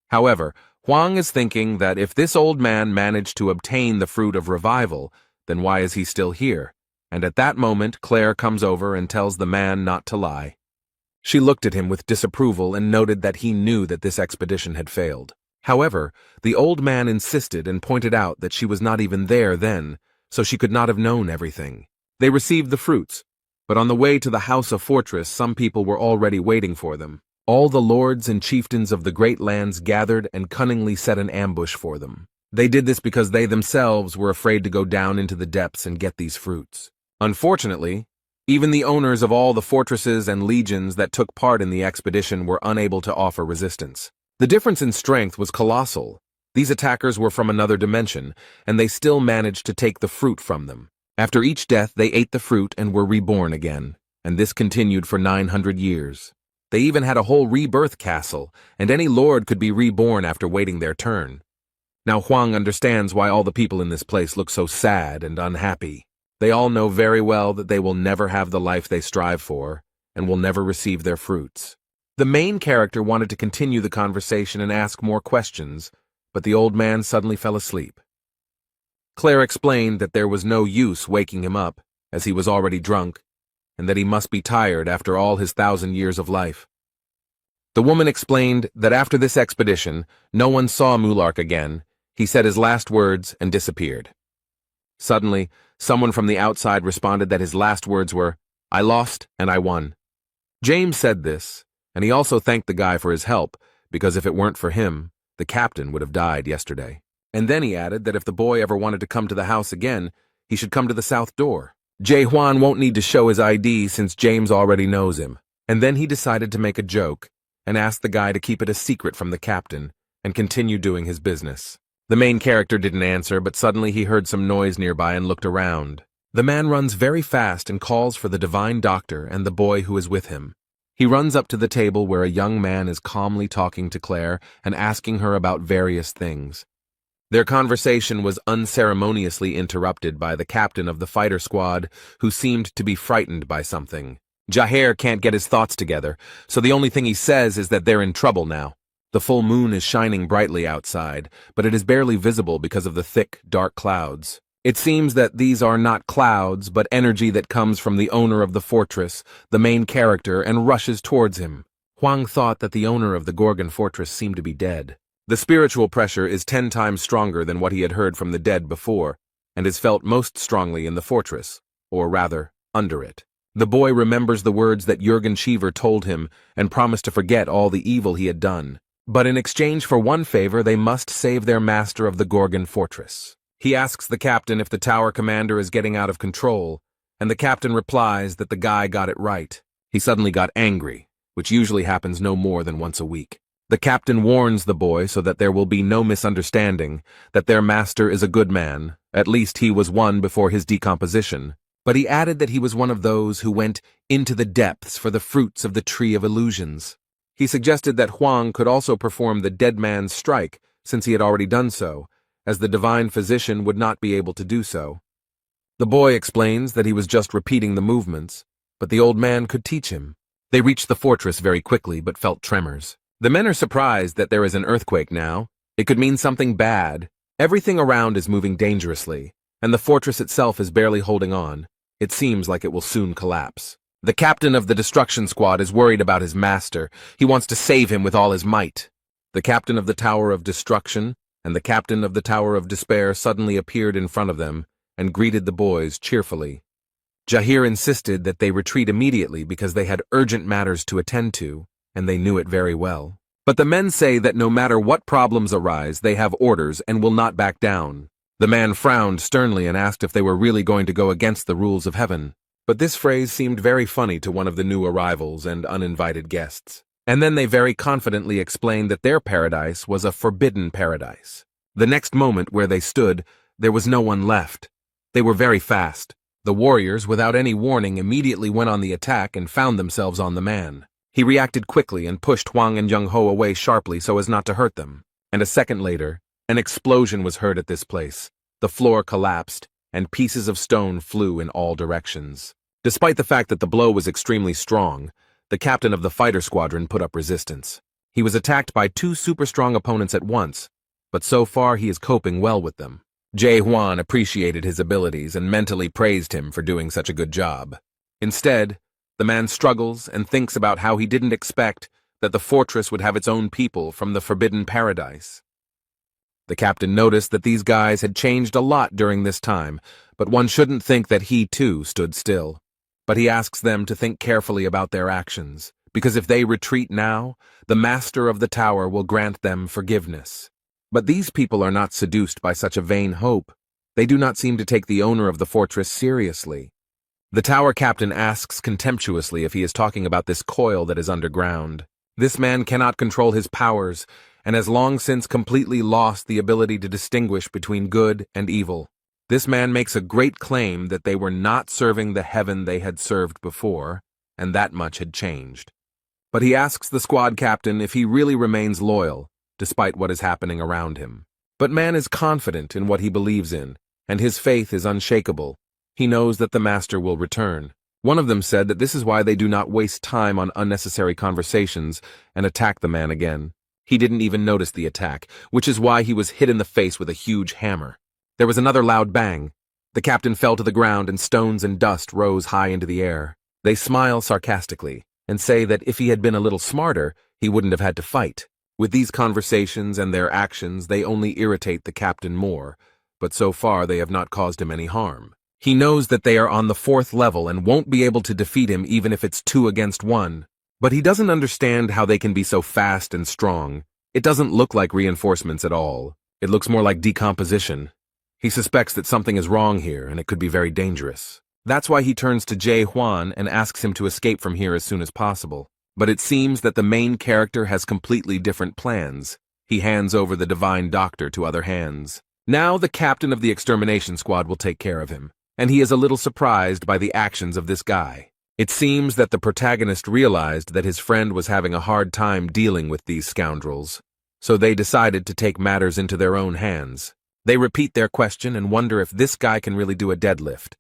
However, Huang is thinking that if this old man managed to obtain the fruit of revival, then why is he still here? And at that moment, Claire comes over and tells the man not to lie. She looked at him with disapproval and noted that he knew that this expedition had failed. However, the old man insisted and pointed out that she was not even there then, so she could not have known everything. They received the fruits, but on the way to the house of fortress, some people were already waiting for them. All the lords and chieftains of the great lands gathered and cunningly set an ambush for them. They did this because they themselves were afraid to go down into the depths and get these fruits. Unfortunately, even the owners of all the fortresses and legions that took part in the expedition were unable to offer resistance. The difference in strength was colossal. These attackers were from another dimension, and they still managed to take the fruit from them. After each death, they ate the fruit and were reborn again, and this continued for 900 years. They even had a whole rebirth castle, and any lord could be reborn after waiting their turn. Now Huang understands why all the people in this place look so sad and unhappy. They all know very well that they will never have the life they strive for, and will never receive their fruits. The main character wanted to continue the conversation and ask more questions, but the old man suddenly fell asleep. Claire explained that there was no use waking him up, as he was already drunk, and that he must be tired after all his 1,000 years of life. The woman explained that after this expedition, no one saw Mulark again. He said his last words and disappeared. Suddenly, someone from the outside responded that his last words were, "I lost and I won." James said this, and he also thanked the guy for his help, because if it weren't for him, the captain would have died yesterday. And then he added that if the boy ever wanted to come to the house again, he should come to the south door. Jae-hwan won't need to show his ID since James already knows him. And then he decided to make a joke and asked the guy to keep it a secret from the captain and continue doing his business. The main character didn't answer, but suddenly he heard some noise nearby and looked around. The man runs very fast and calls for the divine doctor and the boy who is with him. He runs up to the table where a young man is calmly talking to Claire and asking her about various things. Their conversation was unceremoniously interrupted by the captain of the fighter squad, who seemed to be frightened by something. Jaher can't get his thoughts together, so the only thing he says is that they're in trouble now. The full moon is shining brightly outside, but it is barely visible because of the thick, dark clouds. It seems that these are not clouds, but energy that comes from the owner of the fortress, the main character, and rushes towards him. Huang thought that the owner of the Gorgon fortress seemed to be dead. The spiritual pressure is 10 times stronger than what he had heard from the dead before, and is felt most strongly in the fortress, or rather, under it. The boy remembers the words that Jürgen Cheever told him and promised to forget all the evil he had done. But in exchange for one favor, they must save their master of the Gorgon fortress. He asks the captain if the tower commander is getting out of control, and the captain replies that the guy got it right. He suddenly got angry, which usually happens no more than once a week. The captain warns the boy so that there will be no misunderstanding, that their master is a good man, at least he was one before his decomposition, but he added that he was one of those who went into the depths for the fruits of the Tree of Illusions. He suggested that Huang could also perform the dead man's strike, since he had already done so, as the divine physician would not be able to do so. The boy explains that he was just repeating the movements, but the old man could teach him. They reached the fortress very quickly, but felt tremors. The men are surprised that there is an earthquake now. It could mean something bad. Everything around is moving dangerously, and the fortress itself is barely holding on. It seems like it will soon collapse. The captain of the destruction squad is worried about his master. He wants to save him with all his might. The captain of the Tower of Destruction and the captain of the Tower of Despair suddenly appeared in front of them and greeted the boys cheerfully. Jahir insisted that they retreat immediately because they had urgent matters to attend to, and they knew it very well. But the men say that no matter what problems arise, they have orders and will not back down. The man frowned sternly and asked if they were really going to go against the rules of heaven. But this phrase seemed very funny to one of the new arrivals and uninvited guests. And then they very confidently explained that their paradise was a forbidden paradise. The next moment where they stood, there was no one left. They were very fast. The warriors, without any warning, immediately went on the attack and found themselves on the man. He reacted quickly and pushed Huang and Jung-ho away sharply so as not to hurt them. And a second later, an explosion was heard at this place. The floor collapsed, and pieces of stone flew in all directions. Despite the fact that the blow was extremely strong, the captain of the fighter squadron put up resistance. He was attacked by two super-strong opponents at once, but so far he is coping well with them. Jae Hwan appreciated his abilities and mentally praised him for doing such a good job. Instead, the man struggles and thinks about how he didn't expect that the fortress would have its own people from the Forbidden Paradise. The captain noticed that these guys had changed a lot during this time, but one shouldn't think that he too stood still. But he asks them to think carefully about their actions, because if they retreat now, the master of the tower will grant them forgiveness. But these people are not seduced by such a vain hope. They do not seem to take the owner of the fortress seriously. The tower captain asks contemptuously if he is talking about this coil that is underground. This man cannot control his powers, and has long since completely lost the ability to distinguish between good and evil. This man makes a great claim that they were not serving the heaven they had served before, and that much had changed. But he asks the squad captain if he really remains loyal, despite what is happening around him. But man is confident in what he believes in, and his faith is unshakable. He knows that the master will return. One of them said that this is why they do not waste time on unnecessary conversations and attack the man again. He didn't even notice the attack, which is why he was hit in the face with a huge hammer. There was another loud bang. The captain fell to the ground and stones and dust rose high into the air. They smile sarcastically and say that if he had been a little smarter, he wouldn't have had to fight. With these conversations and their actions, they only irritate the captain more, but so far they have not caused him any harm. He knows that they are on the 4th level and won't be able to defeat him even if it's 2 against 1. But he doesn't understand how they can be so fast and strong. It doesn't look like reinforcements at all. It looks more like decomposition. He suspects that something is wrong here and it could be very dangerous. That's why he turns to Jae Hwan and asks him to escape from here as soon as possible. But it seems that the main character has completely different plans. He hands over the divine doctor to other hands. Now the captain of the extermination squad will take care of him, and he is a little surprised by the actions of this guy. It seems that the protagonist realized that his friend was having a hard time dealing with these scoundrels, so they decided to take matters into their own hands. They repeat their question and wonder if this guy can really do a deadlift,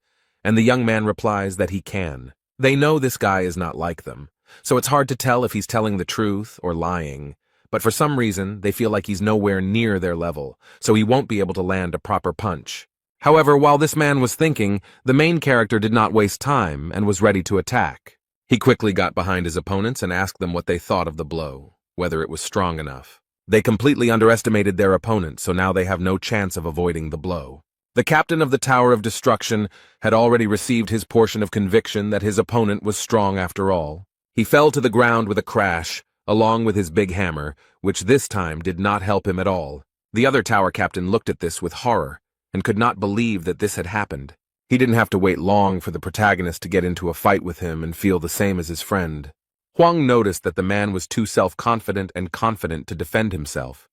and the young man replies that he can. They know this guy is not like them, so it's hard to tell if he's telling the truth or lying, but for some reason they feel like he's nowhere near their level, so he won't be able to land a proper punch. However, while this man was thinking, the main character did not waste time and was ready to attack. He quickly got behind his opponents and asked them what they thought of the blow, whether it was strong enough. They completely underestimated their opponent, so now they have no chance of avoiding the blow. The captain of the Tower of Destruction had already received his portion of conviction that his opponent was strong after all. He fell to the ground with a crash, along with his big hammer, which this time did not help him at all. The other tower captain looked at this with horror, and could not believe that this had happened. He didn't have to wait long for the protagonist to get into a fight with him and feel the same as his friend. Huang noticed that the man was too self-confident and confident to defend himself.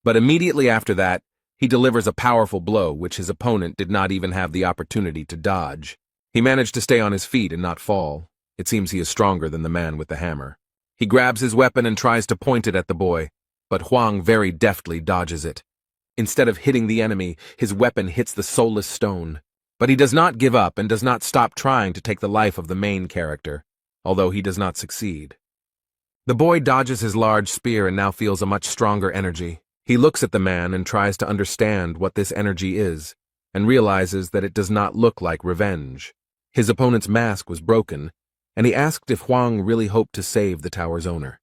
But immediately after that, he delivers a powerful blow which his opponent did not even have the opportunity to dodge. He managed to stay on his feet and not fall. It seems he is stronger than the man with the hammer. He grabs his weapon and tries to point it at the boy, but Huang very deftly dodges it. Instead of hitting the enemy, his weapon hits the soulless stone. But he does not give up and does not stop trying to take the life of the main character, although he does not succeed. The boy dodges his large spear and now feels a much stronger energy. He looks at the man and tries to understand what this energy is, and realizes that it does not look like revenge. His opponent's mask was broken, and he asked if Huang really hoped to save the tower's owner.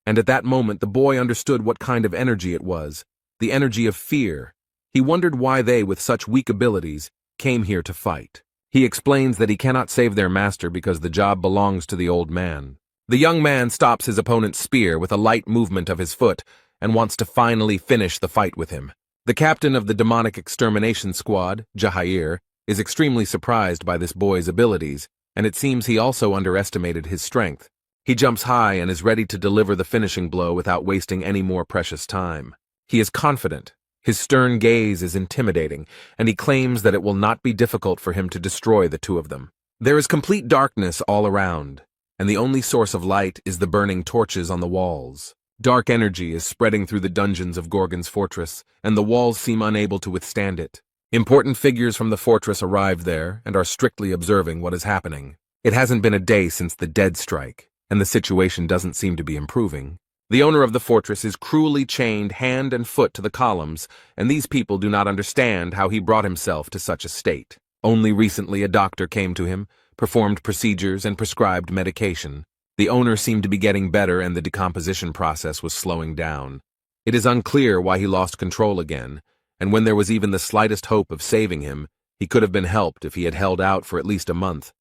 And at that moment the boy understood what kind of energy it was. The energy of fear. He wondered why they, with such weak abilities, came here to fight. He explains that he cannot save their master because the job belongs to the old man. The young man stops his opponent's spear with a light movement of his foot and wants to finally finish the fight with him. The captain of the demonic extermination squad, Jahair, is extremely surprised by this boy's abilities, and it seems he also underestimated his strength. He jumps high and is ready to deliver the finishing blow without wasting any more precious time. He is confident, his stern gaze is intimidating, and he claims that it will not be difficult for him to destroy the two of them. There is complete darkness all around, and the only source of light is the burning torches on the walls. Dark energy is spreading through the dungeons of Gorgon's fortress, and the walls seem unable to withstand it. Important figures from the fortress arrived there and are strictly observing what is happening. It hasn't been a day since the dead strike, and the situation doesn't seem to be improving. The owner of the fortress is cruelly chained hand and foot to the columns, and these people do not understand how he brought himself to such a state. Only recently a doctor came to him, performed procedures, and prescribed medication. The owner seemed to be getting better and the decomposition process was slowing down. It is unclear why he lost control again, and when there was even the slightest hope of saving him, he could have been helped if he had held out for at least a month.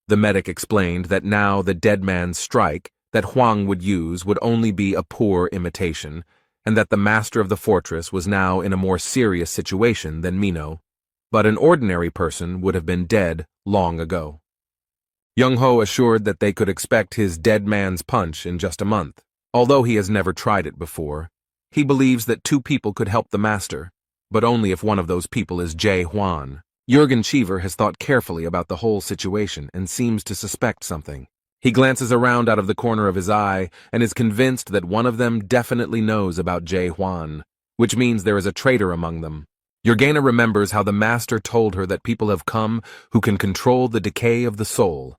The medic explained that now the dead man's strike that Huang would use would only be a poor imitation, and that the master of the fortress was now in a more serious situation than Mino, but an ordinary person would have been dead long ago. Young-ho assured that they could expect his dead man's punch in just a month. Although he has never tried it before, he believes that 2 people could help the master, but only if one of those people is Jae Hwan. Jurgen Cheever has thought carefully about the whole situation and seems to suspect something. He glances around out of the corner of his eye and is convinced that one of them definitely knows about Jae Hwan, which means there is a traitor among them. Jurgena remembers how the master told her that people have come who can control the decay of the soul,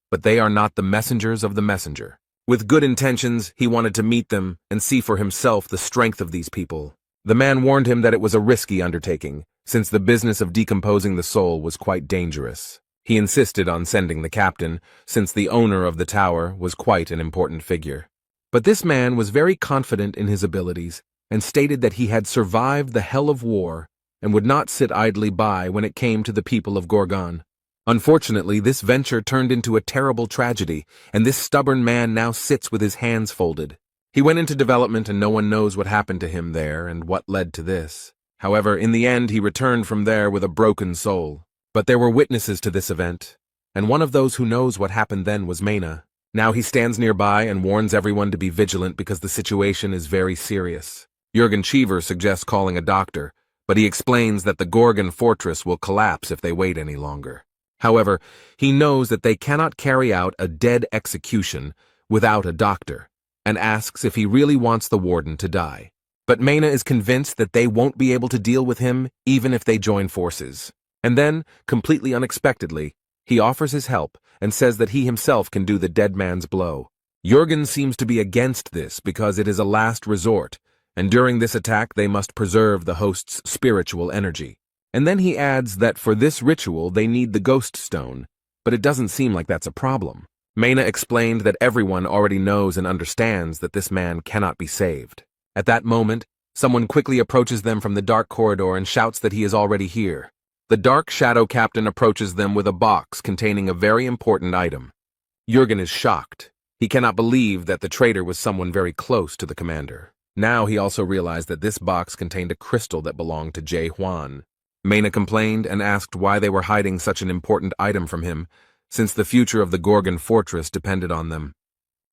but they are not the messengers of the messenger. With good intentions, he wanted to meet them and see for himself the strength of these people. The man warned him that it was a risky undertaking, since the business of decomposing the soul was quite dangerous. He insisted on sending the captain, since the owner of the tower was quite an important figure. But this man was very confident in his abilities, and stated that he had survived the hell of war, and would not sit idly by when it came to the people of Gorgon. Unfortunately, this venture turned into a terrible tragedy, and this stubborn man now sits with his hands folded. He went into development and no one knows what happened to him there and what led to this. However, in the end he returned from there with a broken soul. But there were witnesses to this event, and one of those who knows what happened then was Mena. Now he stands nearby and warns everyone to be vigilant because the situation is very serious. Jurgen Cheever suggests calling a doctor, but he explains that the Gorgon fortress will collapse if they wait any longer. However, he knows that they cannot carry out a dead execution without a doctor, and asks if he really wants the warden to die. But Mena is convinced that they won't be able to deal with him even if they join forces. And then, completely unexpectedly, he offers his help and says that he himself can do the dead man's blow. Jurgen seems to be against this because it is a last resort, and during this attack they must preserve the host's spiritual energy. And then he adds that for this ritual they need the ghost stone, but it doesn't seem like that's a problem. Mena explained that everyone already knows and understands that this man cannot be saved. At that moment, someone quickly approaches them from the dark corridor and shouts that he is already here. The Dark Shadow Captain approaches them with a box containing a very important item. Jurgen is shocked. He cannot believe that the traitor was someone very close to the commander. Now he also realized that this box contained a crystal that belonged to Jae Hwan. Mena complained and asked why they were hiding such an important item from him, since the future of the Gorgon fortress depended on them.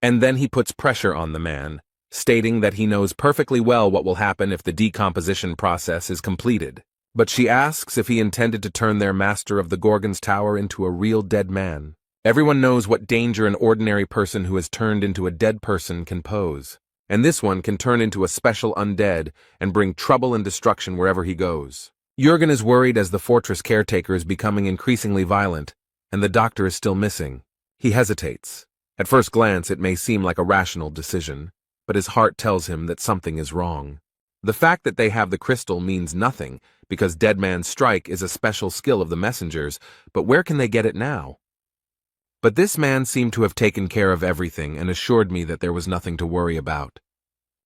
And then he puts pressure on the man, stating that he knows perfectly well what will happen if the decomposition process is completed. But she asks if he intended to turn their master of the Gorgon's tower into a real dead man. Everyone knows what danger an ordinary person who has turned into a dead person can pose, and this one can turn into a special undead and bring trouble and destruction wherever he goes. Jurgen is worried as the fortress caretaker is becoming increasingly violent, and the doctor is still missing. He hesitates. At first glance, it may seem like a rational decision, but his heart tells him that something is wrong. The fact that they have the crystal means nothing, because Dead Man's Strike is a special skill of the messengers, but where can they get it now? But this man seemed to have taken care of everything and assured me that there was nothing to worry about.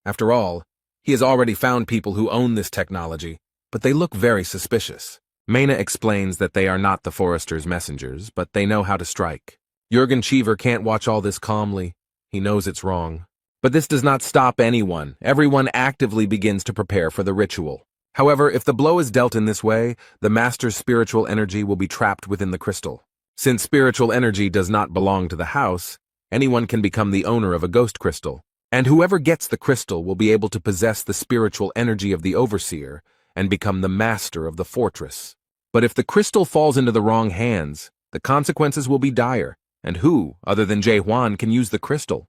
After all, he has already found people who own this technology, but they look very suspicious. Mena explains that they are not the Forester's messengers, but they know how to strike. Jurgen Cheever can't watch all this calmly. He knows it's wrong. But this does not stop anyone. Everyone actively begins to prepare for the ritual. However, if the blow is dealt in this way, the master's spiritual energy will be trapped within the crystal. Since spiritual energy does not belong to the house, anyone can become the owner of a ghost crystal, and whoever gets the crystal will be able to possess the spiritual energy of the overseer and become the master of the fortress. But if the crystal falls into the wrong hands, the consequences will be dire, and who, other than Jae Hwan, can use the crystal?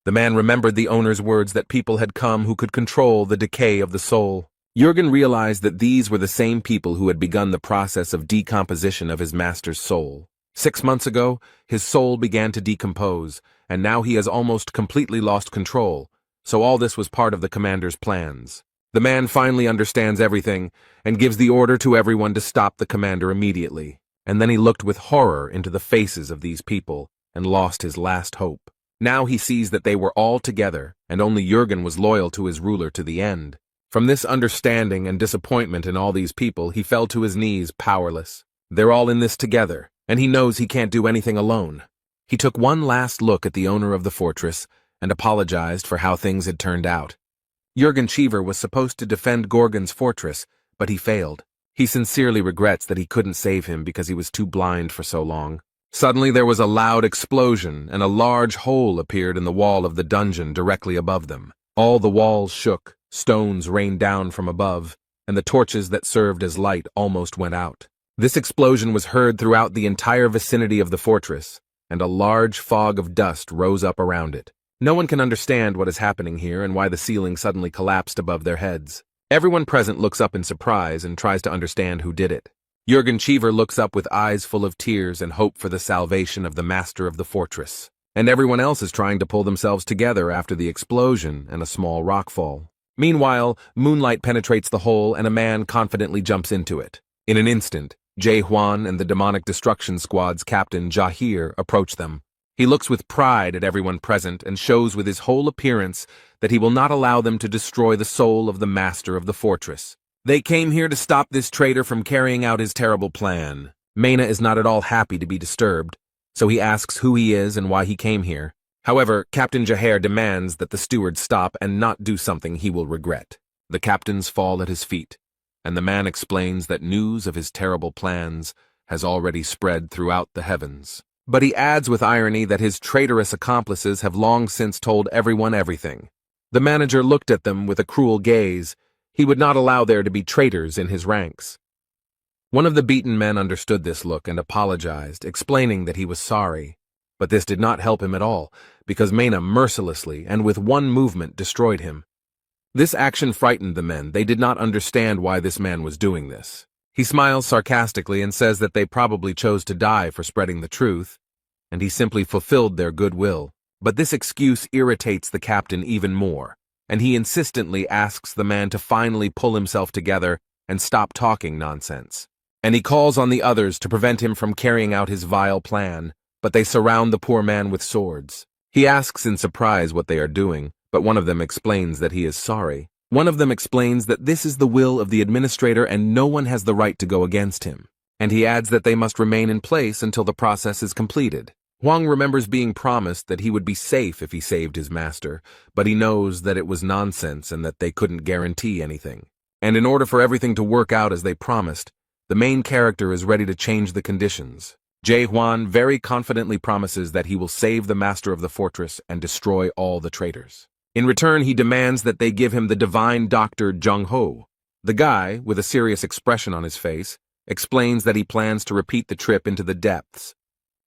The man remembered the owner's words that people had come who could control the decay of the soul. Jurgen realized that these were the same people who had begun the process of decomposition of his master's soul. 6 months ago, his soul began to decompose, and now he has almost completely lost control, so all this was part of the commander's plans. The man finally understands everything and gives the order to everyone to stop the commander immediately, and then he looked with horror into the faces of these people and lost his last hope. Now he sees that they were all together, and only Jurgen was loyal to his ruler to the end. From this understanding and disappointment in all these people, he fell to his knees, powerless. They're all in this together, and he knows he can't do anything alone. He took one last look at the owner of the fortress and apologized for how things had turned out. Jurgen Cheever was supposed to defend Gorgon's fortress, but he failed. He sincerely regrets that he couldn't save him because he was too blind for so long. Suddenly there was a loud explosion, and a large hole appeared in the wall of the dungeon directly above them. All the walls shook, stones rained down from above, and the torches that served as light almost went out. This explosion was heard throughout the entire vicinity of the fortress, and a large fog of dust rose up around it. No one can understand what is happening here and why the ceiling suddenly collapsed above their heads. Everyone present looks up in surprise and tries to understand who did it. Jurgen Cheever looks up with eyes full of tears and hope for the salvation of the master of the fortress. And everyone else is trying to pull themselves together after the explosion and a small rockfall. Meanwhile, moonlight penetrates the hole and a man confidently jumps into it. In an instant, Jae Hwan and the demonic destruction squad's captain Jahir approach them. He looks with pride at everyone present and shows with his whole appearance that he will not allow them to destroy the soul of the master of the fortress. They came here to stop this traitor from carrying out his terrible plan. Mena is not at all happy to be disturbed, so he asks who he is and why he came here. However, Captain Jahir demands that the steward stop and not do something he will regret. The captains fall at his feet, and the man explains that news of his terrible plans has already spread throughout the heavens. But he adds with irony that his traitorous accomplices have long since told everyone everything. The manager looked at them with a cruel gaze. He would not allow there to be traitors in his ranks. One of the beaten men understood this look and apologized, explaining that he was sorry. But this did not help him at all, because Mena mercilessly and with one movement destroyed him. This action frightened the men. They did not understand why this man was doing this. He smiles sarcastically and says that they probably chose to die for spreading the truth, and he simply fulfilled their goodwill. But this excuse irritates the captain even more, and he insistently asks the man to finally pull himself together and stop talking nonsense. And he calls on the others to prevent him from carrying out his vile plan, but they surround the poor man with swords. He asks in surprise what they are doing, but one of them explains that he is sorry. One of them explains that this is the will of the administrator and no one has the right to go against him. And he adds that they must remain in place until the process is completed. Huang remembers being promised that he would be safe if he saved his master, but he knows that it was nonsense and that they couldn't guarantee anything. And in order for everything to work out as they promised, the main character is ready to change the conditions. Jae Hwan very confidently promises that he will save the master of the fortress and destroy all the traitors. In return, he demands that they give him the divine doctor Jung Ho. The guy, with a serious expression on his face, explains that he plans to repeat the trip into the depths.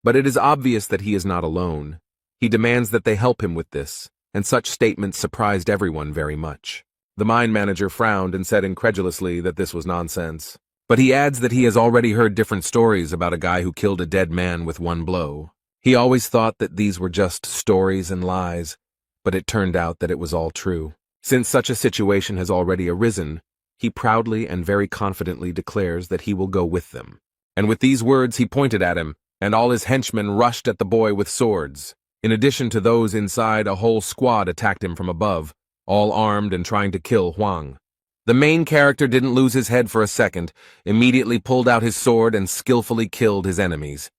But it is obvious that he is not alone. He demands that they help him with this, and such statements surprised everyone very much. The mine manager frowned and said incredulously that this was nonsense. But he adds that he has already heard different stories about a guy who killed a dead man with one blow. He always thought that these were just stories and lies, but it turned out that it was all true. Since such a situation has already arisen, he proudly and very confidently declares that he will go with them. And with these words he pointed at him, and all his henchmen rushed at the boy with swords. In addition to those inside, a whole squad attacked him from above, all armed and trying to kill Huang. The main character didn't lose his head for a second, immediately pulled out his sword and skillfully killed his enemies.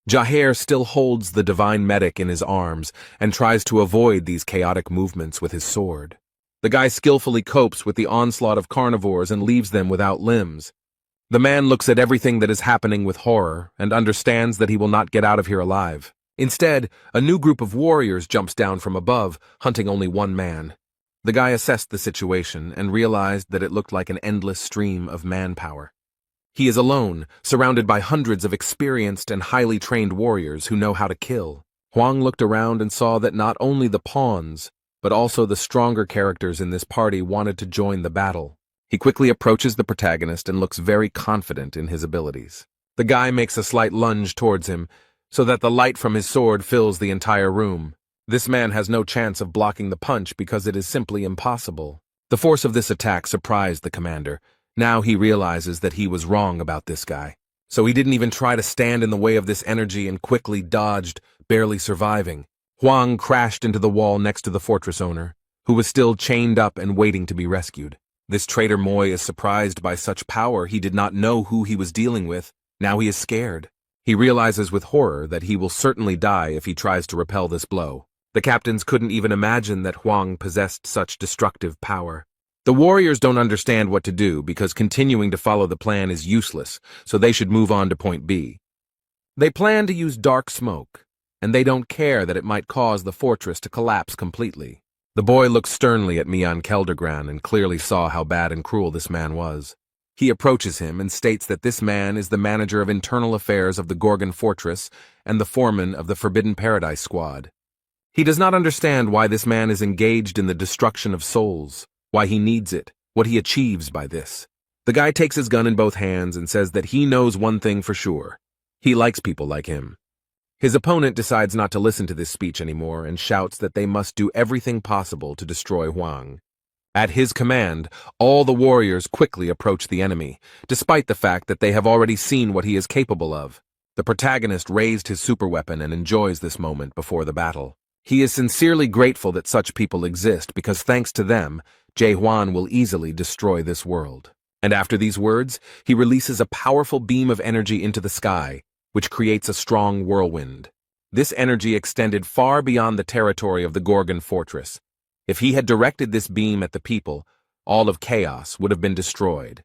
Jahir still holds the divine medic in his arms and tries to avoid these chaotic movements with his sword. The guy skillfully copes with the onslaught of carnivores and leaves them without limbs. The man looks at everything that is happening with horror and understands that he will not get out of here alive. Instead, a new group of warriors jumps down from above, hunting only one man. The guy assessed the situation and realized that it looked like an endless stream of manpower. He is alone, surrounded by hundreds of experienced and highly trained warriors who know how to kill. Huang looked around and saw that not only the pawns, but also the stronger characters in this party wanted to join the battle. He quickly approaches the protagonist and looks very confident in his abilities. The guy makes a slight lunge towards him, so that the light from his sword fills the entire room. This man has no chance of blocking the punch because it is simply impossible. The force of this attack surprised the commander. Now he realizes that he was wrong about this guy. So he didn't even try to stand in the way of this energy and quickly dodged, barely surviving. Huang crashed into the wall next to the fortress owner, who was still chained up and waiting to be rescued. This traitor Moy is surprised by such power. He did not know who he was dealing with. Now he is scared. He realizes with horror that he will certainly die if he tries to repel this blow. The captains couldn't even imagine that Huang possessed such destructive power. The warriors don't understand what to do because continuing to follow the plan is useless, so they should move on to point B. They plan to use dark smoke, and they don't care that it might cause the fortress to collapse completely. The boy looked sternly at Mian Keldergran and clearly saw how bad and cruel this man was. He approaches him and states that this man is the manager of internal affairs of the Gorgon Fortress and the foreman of the Forbidden Paradise Squad. He does not understand why this man is engaged in the destruction of souls, why he needs it, what he achieves by this. The guy takes his gun in both hands and says that he knows one thing for sure. He likes people like him. His opponent decides not to listen to this speech anymore and shouts that they must do everything possible to destroy Huang. At his command, all the warriors quickly approach the enemy, despite the fact that they have already seen what he is capable of. The protagonist raised his superweapon and enjoys this moment before the battle. He is sincerely grateful that such people exist because thanks to them, Jae-hwan will easily destroy this world. And after these words, he releases a powerful beam of energy into the sky, which creates a strong whirlwind. This energy extended far beyond the territory of the Gorgon Fortress. If he had directed this beam at the people, all of chaos would have been destroyed.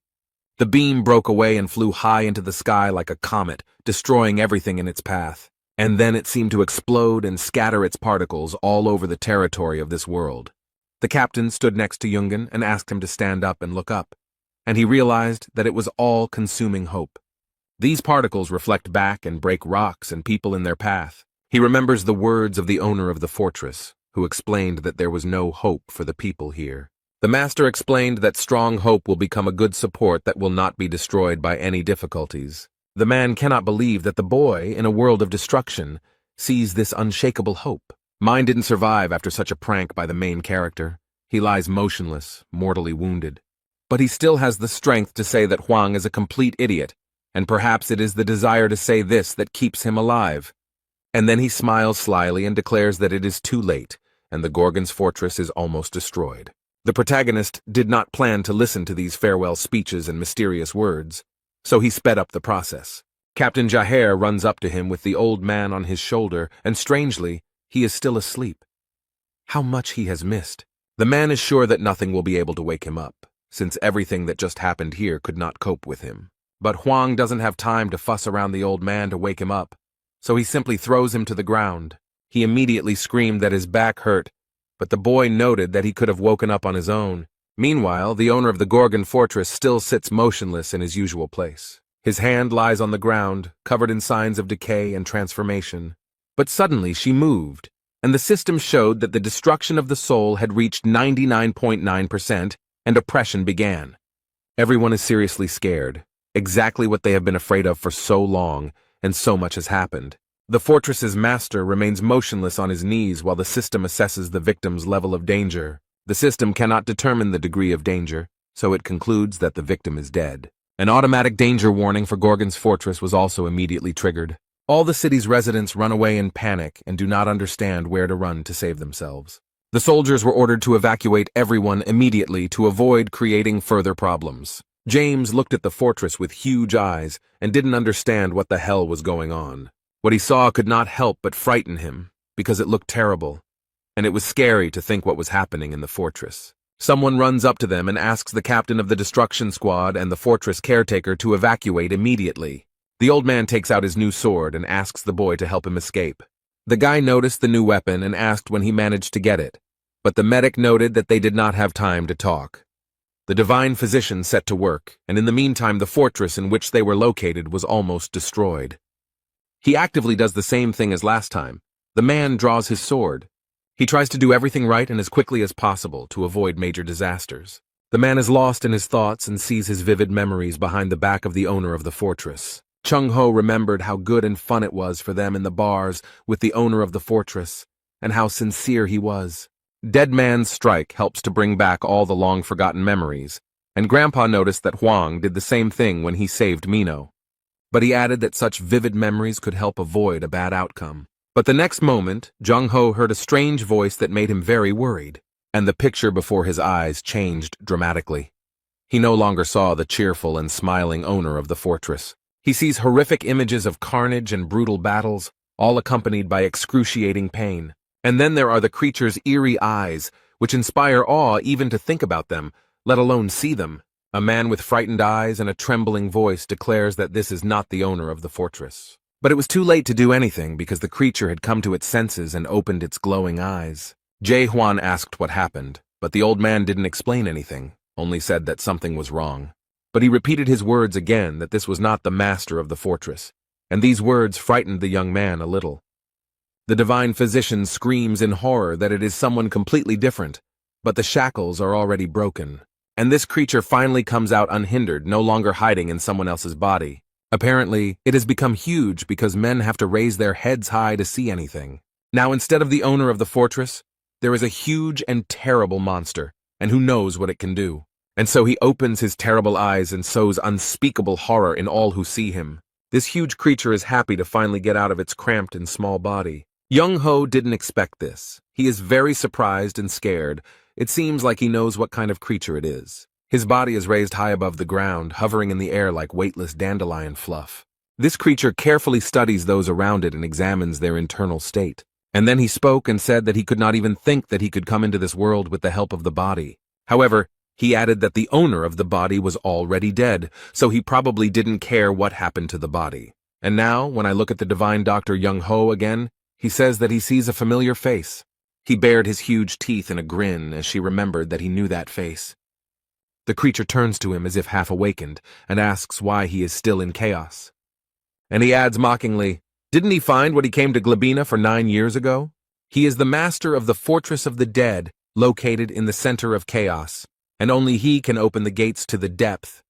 The beam broke away and flew high into the sky like a comet, destroying everything in its path. And then it seemed to explode and scatter its particles all over the territory of this world. The captain stood next to Yungen and asked him to stand up and look up, and he realized that it was all-consuming hope. These particles reflect back and break rocks and people in their path. He remembers the words of the owner of the fortress, who explained that there was no hope for the people here. The master explained that strong hope will become a good support that will not be destroyed by any difficulties. The man cannot believe that the boy, in a world of destruction, sees this unshakable hope. Mine didn't survive after such a prank by the main character. He lies motionless, mortally wounded. But he still has the strength to say that Huang is a complete idiot, and perhaps it is the desire to say this that keeps him alive. And then he smiles slyly and declares that it is too late, and the Gorgon's fortress is almost destroyed. The protagonist did not plan to listen to these farewell speeches and mysterious words, so he sped up the process. Captain Jaher runs up to him with the old man on his shoulder, and strangely, he is still asleep. How much he has missed. The man is sure that nothing will be able to wake him up, since everything that just happened here could not cope with him. But Huang doesn't have time to fuss around the old man to wake him up, so he simply throws him to the ground. He immediately screamed that his back hurt, but the boy noted that he could have woken up on his own. Meanwhile, the owner of the Gorgon Fortress still sits motionless in his usual place. His hand lies on the ground, covered in signs of decay and transformation. But suddenly she moved, and the system showed that the destruction of the soul had reached 99.9%, and oppression began. Everyone is seriously scared, exactly what they have been afraid of for so long, and so much has happened. The fortress's master remains motionless on his knees while the system assesses the victim's level of danger. The system cannot determine the degree of danger, so it concludes that the victim is dead. An automatic danger warning for Gorgon's fortress was also immediately triggered. All the city's residents run away in panic and do not understand where to run to save themselves. The soldiers were ordered to evacuate everyone immediately to avoid creating further problems. James looked at the fortress with huge eyes and didn't understand what the hell was going on. What he saw could not help but frighten him, because it looked terrible, and it was scary to think what was happening in the fortress. Someone runs up to them and asks the captain of the destruction squad and the fortress caretaker to evacuate immediately. The old man takes out his new sword and asks the boy to help him escape. The guy noticed the new weapon and asked when he managed to get it, but the medic noted that they did not have time to talk. The divine physician set to work, and in the meantime the fortress in which they were located was almost destroyed. He actively does the same thing as last time. The man draws his sword. He tries to do everything right and as quickly as possible to avoid major disasters. The man is lost in his thoughts and sees his vivid memories behind the back of the owner of the fortress. Chung-ho remembered how good and fun it was for them in the bars with the owner of the fortress, and how sincere he was. Dead Man's Strike helps to bring back all the long-forgotten memories, and Grandpa noticed that Hwang did the same thing when he saved Mino. But he added that such vivid memories could help avoid a bad outcome. But the next moment, Jung-ho heard a strange voice that made him very worried, and the picture before his eyes changed dramatically. He no longer saw the cheerful and smiling owner of the fortress. He sees horrific images of carnage and brutal battles, all accompanied by excruciating pain. And then there are the creature's eerie eyes, which inspire awe even to think about them, let alone see them. A man with frightened eyes and a trembling voice declares that this is not the owner of the fortress. But it was too late to do anything because the creature had come to its senses and opened its glowing eyes. Jae-hwan asked what happened, but the old man didn't explain anything, only said that something was wrong. But he repeated his words again that this was not the master of the fortress, and these words frightened the young man a little. The divine physician screams in horror that it is someone completely different, but the shackles are already broken, and this creature finally comes out unhindered, no longer hiding in someone else's body. Apparently, it has become huge because men have to raise their heads high to see anything. Now, instead of the owner of the fortress, there is a huge and terrible monster, and who knows what it can do. And so he opens his terrible eyes and sows unspeakable horror in all who see him. This huge creature is happy to finally get out of its cramped and small body. Jung-ho didn't expect this. He is very surprised and scared. It seems like he knows what kind of creature it is. His body is raised high above the ground, hovering in the air like weightless dandelion fluff. This creature carefully studies those around it and examines their internal state. And then he spoke and said that he could not even think that he could come into this world with the help of the body. However, he added that the owner of the body was already dead, so he probably didn't care what happened to the body. And now, when I look at the divine Dr. Jung-ho again, he says that he sees a familiar face. He bared his huge teeth in a grin as she remembered that he knew that face. The creature turns to him as if half awakened and asks why he is still in chaos. And he adds mockingly, "Didn't he find what he came to Glebina for 9 years ago? He is the master of the Fortress of the Dead, located in the center of chaos, and only he can open the gates to the depth."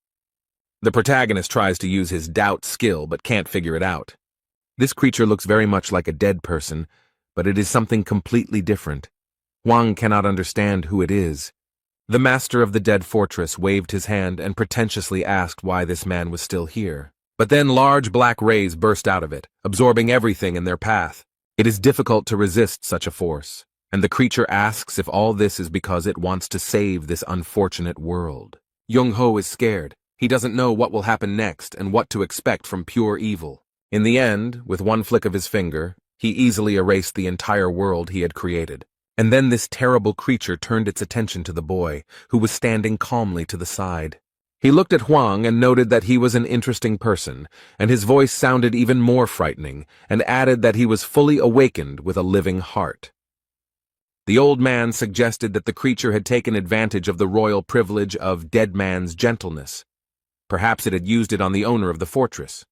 The protagonist tries to use his doubt skill but can't figure it out. This creature looks very much like a dead person, but it is something completely different. Hwang cannot understand who it is. The master of the dead fortress waved his hand and pretentiously asked why this man was still here. But then large black rays burst out of it, absorbing everything in their path. It is difficult to resist such a force, and the creature asks if all this is because it wants to save this unfortunate world. Jung-ho is scared. He doesn't know what will happen next and what to expect from pure evil. In the end, with one flick of his finger, he easily erased the entire world he had created. And then this terrible creature turned its attention to the boy, who was standing calmly to the side. He looked at Hwang and noted that he was an interesting person, and his voice sounded even more frightening, and added that he was fully awakened with a living heart. The old man suggested that the creature had taken advantage of the royal privilege of dead man's gentleness. Perhaps it had used it on the owner of the fortress.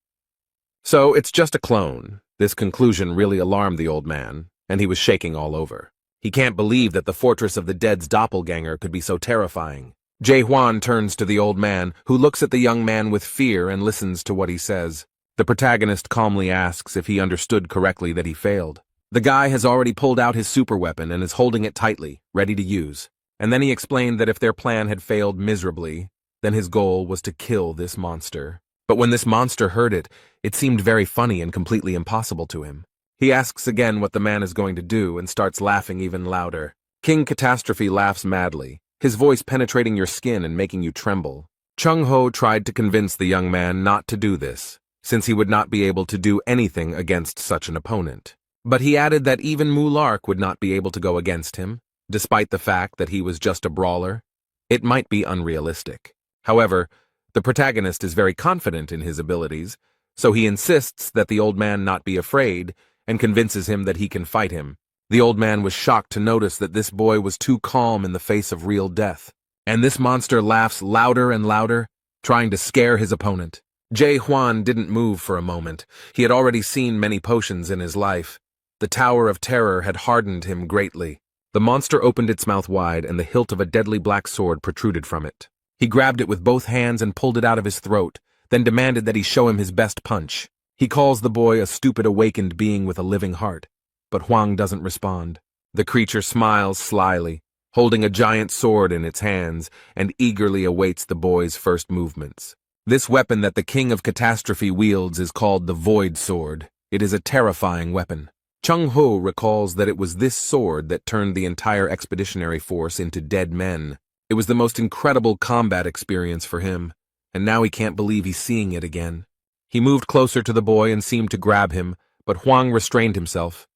So it's just a clone. This conclusion really alarmed the old man, and he was shaking all over. He can't believe that the Fortress of the Dead's doppelganger could be so terrifying. Jae-hwan turns to the old man, who looks at the young man with fear and listens to what he says. The protagonist calmly asks if he understood correctly that he failed. The guy has already pulled out his superweapon and is holding it tightly, ready to use. And then he explained that if their plan had failed miserably, then his goal was to kill this monster. But when this monster heard it, it seemed very funny and completely impossible to him. He asks again what the man is going to do and starts laughing even louder. King Catastrophe laughs madly, his voice penetrating your skin and making you tremble. Chung-ho tried to convince the young man not to do this, since he would not be able to do anything against such an opponent. But he added that even Mulark would not be able to go against him, despite the fact that he was just a brawler. It might be unrealistic. However, the protagonist is very confident in his abilities, so he insists that the old man not be afraid and convinces him that he can fight him. The old man was shocked to notice that this boy was too calm in the face of real death. And this monster laughs louder and louder, trying to scare his opponent. Jae-hwan didn't move for a moment. He had already seen many potions in his life. The Tower of Terror had hardened him greatly. The monster opened its mouth wide and the hilt of a deadly black sword protruded from it. He grabbed it with both hands and pulled it out of his throat, then demanded that he show him his best punch. He calls the boy a stupid awakened being with a living heart, but Huang doesn't respond. The creature smiles slyly, holding a giant sword in its hands, and eagerly awaits the boy's first movements. This weapon that the King of Catastrophe wields is called the Void Sword. It is a terrifying weapon. Chung Ho recalls that it was this sword that turned the entire expeditionary force into dead men. It was the most incredible combat experience for him, and now he can't believe he's seeing it again. He moved closer to the boy and seemed to grab him, but Huang restrained himself.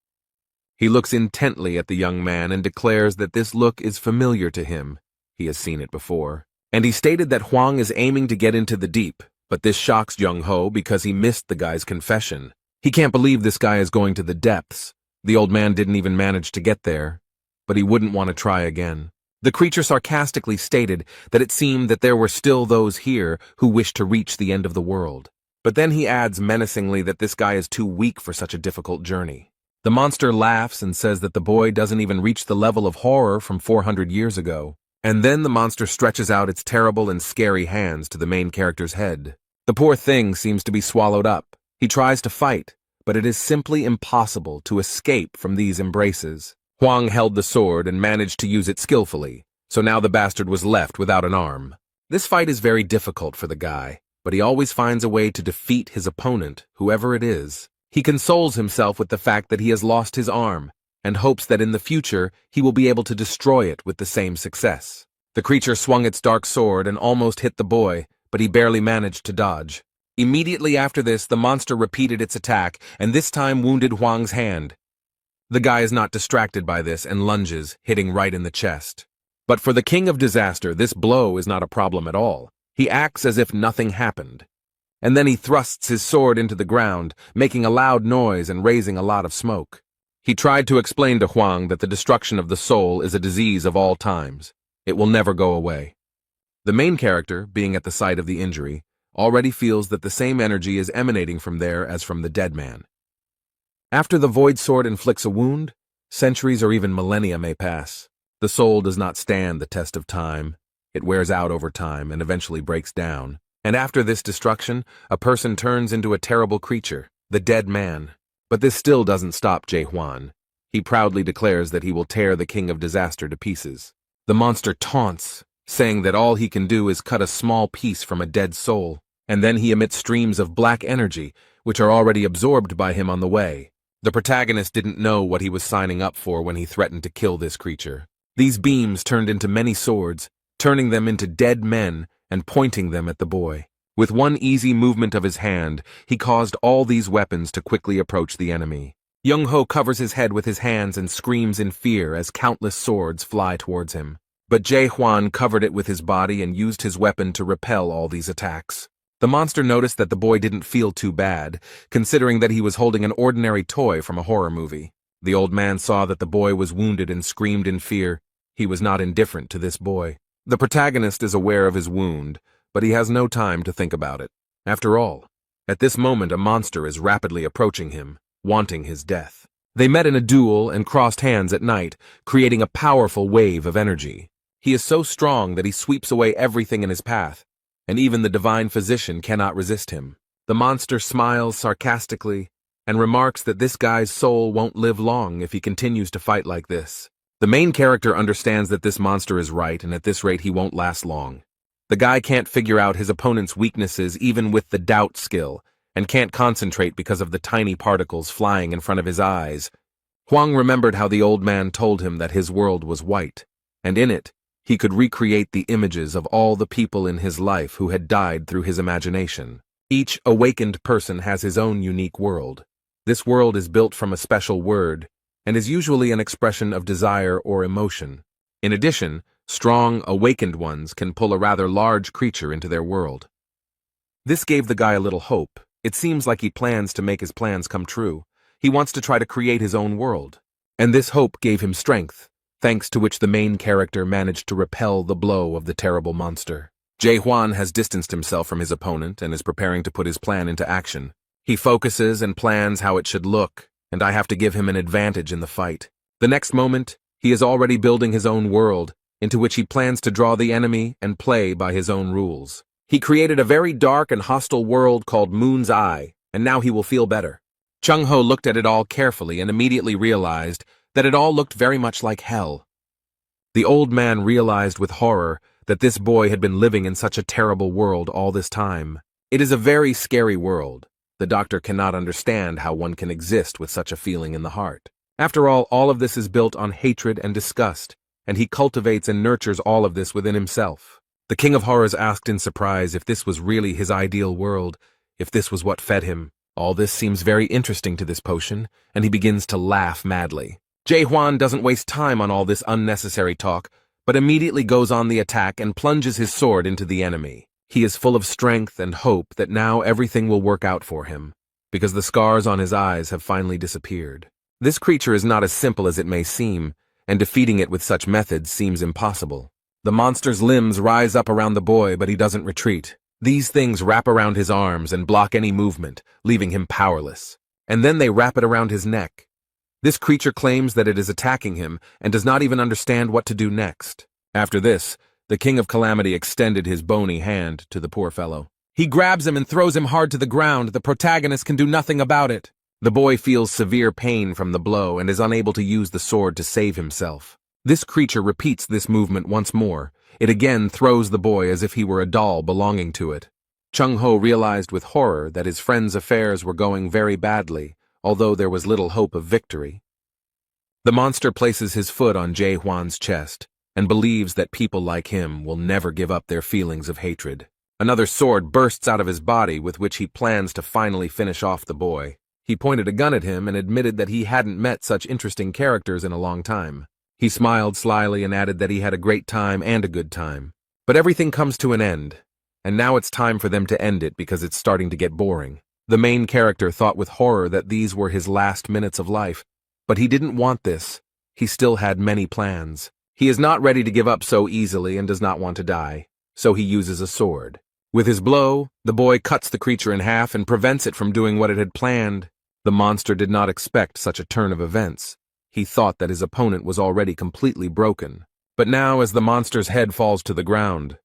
He looks intently at the young man and declares that this look is familiar to him. He has seen it before. And he stated that Huang is aiming to get into the deep, but this shocks Jung Ho because he missed the guy's confession. He can't believe this guy is going to the depths. The old man didn't even manage to get there, but he wouldn't want to try again. The creature sarcastically stated that it seemed that there were still those here who wished to reach the end of the world. But then he adds menacingly that this guy is too weak for such a difficult journey. The monster laughs and says that the boy doesn't even reach the level of horror from 400 years ago. And then the monster stretches out its terrible and scary hands to the main character's head. The poor thing seems to be swallowed up. He tries to fight, but it is simply impossible to escape from these embraces. Huang held the sword and managed to use it skillfully, so now the bastard was left without an arm. This fight is very difficult for the guy, but he always finds a way to defeat his opponent, whoever it is. He consoles himself with the fact that he has lost his arm, and hopes that in the future he will be able to destroy it with the same success. The creature swung its dark sword and almost hit the boy, but he barely managed to dodge. Immediately after this, the monster repeated its attack, and this time wounded Huang's hand. The guy is not distracted by this and lunges, hitting right in the chest. But for the King of Disaster, this blow is not a problem at all. He acts as if nothing happened. And then he thrusts his sword into the ground, making a loud noise and raising a lot of smoke. He tried to explain to Huang that the destruction of the soul is a disease of all times. It will never go away. The main character, being at the site of the injury, already feels that the same energy is emanating from there as from the dead man. After the void sword inflicts a wound, centuries or even millennia may pass. The soul does not stand the test of time. It wears out over time and eventually breaks down. And after this destruction, a person turns into a terrible creature, the dead man. But this still doesn't stop Jae Hwan. He proudly declares that he will tear the King of Disaster to pieces. The monster taunts, saying that all he can do is cut a small piece from a dead soul, and then he emits streams of black energy, which are already absorbed by him on the way. The protagonist didn't know what he was signing up for when he threatened to kill this creature. These beams turned into many swords, turning them into dead men and pointing them at the boy. With one easy movement of his hand, he caused all these weapons to quickly approach the enemy. Young-ho covers his head with his hands and screams in fear as countless swords fly towards him. But Jae Hwan covered it with his body and used his weapon to repel all these attacks. The monster noticed that the boy didn't feel too bad, considering that he was holding an ordinary toy from a horror movie. The old man saw that the boy was wounded and screamed in fear. He was not indifferent to this boy. The protagonist is aware of his wound, but he has no time to think about it. After all, at this moment a monster is rapidly approaching him, wanting his death. They met in a duel and crossed hands at night, creating a powerful wave of energy. He is so strong that he sweeps away everything in his path, and even the divine physician cannot resist him. The monster smiles sarcastically and remarks that this guy's soul won't live long if he continues to fight like this. The main character understands that this monster is right, and at this rate he won't last long. The guy can't figure out his opponent's weaknesses even with the doubt skill, and can't concentrate because of the tiny particles flying in front of his eyes. Huang remembered how the old man told him that his world was white, and in it, he could recreate the images of all the people in his life who had died through his imagination. Each awakened person has his own unique world. This world is built from a special word, and is usually an expression of desire or emotion. In addition, strong, awakened ones can pull a rather large creature into their world. This gave the guy a little hope. It seems like he plans to make his plans come true. He wants to try to create his own world. And this hope gave him strength, thanks to which the main character managed to repel the blow of the terrible monster. Jae Hwan has distanced himself from his opponent and is preparing to put his plan into action. He focuses and plans how it should look, and I have to give him an advantage in the fight. The next moment, He is already building his own world, into which he plans to draw the enemy and play by his own rules. He created a very dark and hostile world called Moon's Eye, and now he will feel better. Chung-ho looked at it all carefully and immediately realized that it all looked very much like hell. The old man realized with horror that this boy had been living in such a terrible world all this time. It is a very scary world. The doctor cannot understand how one can exist with such a feeling in the heart. After all of this is built on hatred and disgust, and he cultivates and nurtures all of this within himself. The King of Horrors asked in surprise if this was really his ideal world, if this was what fed him. All this seems very interesting to this potion, and he begins to laugh madly. Jae-hwan doesn't waste time on all this unnecessary talk, but immediately goes on the attack and plunges his sword into the enemy. He is full of strength and hope that now everything will work out for him, because the scars on his eyes have finally disappeared. This creature is not as simple as it may seem, and defeating it with such methods seems impossible. The monster's limbs rise up around the boy, but he doesn't retreat. These things wrap around his arms and block any movement, leaving him powerless. And then they wrap it around his neck. This creature claims that it is attacking him and does not even understand what to do next. After this, the King of Calamity extended his bony hand to the poor fellow. He grabs him and throws him hard to the ground. The protagonist can do nothing about it. The boy feels severe pain from the blow and is unable to use the sword to save himself. This creature repeats this movement once more. It again throws the boy as if he were a doll belonging to it. Chung-ho realized with horror that his friend's affairs were going very badly, although there was little hope of victory. The monster places his foot on Jae-hwan's chest and believes that people like him will never give up their feelings of hatred. Another sword bursts out of his body with which he plans to finally finish off the boy. He pointed a gun at him and admitted that he hadn't met such interesting characters in a long time. He smiled slyly and added that he had a great time and a good time. But everything comes to an end, and now it's time for them to end it because it's starting to get boring. The main character thought with horror that these were his last minutes of life, but he didn't want this. He still had many plans. He is not ready to give up so easily and does not want to die, so he uses a sword. With his blow, the boy cuts the creature in half and prevents it from doing what it had planned. The monster did not expect such a turn of events. He thought that his opponent was already completely broken. But now, as the monster's head falls to the ground,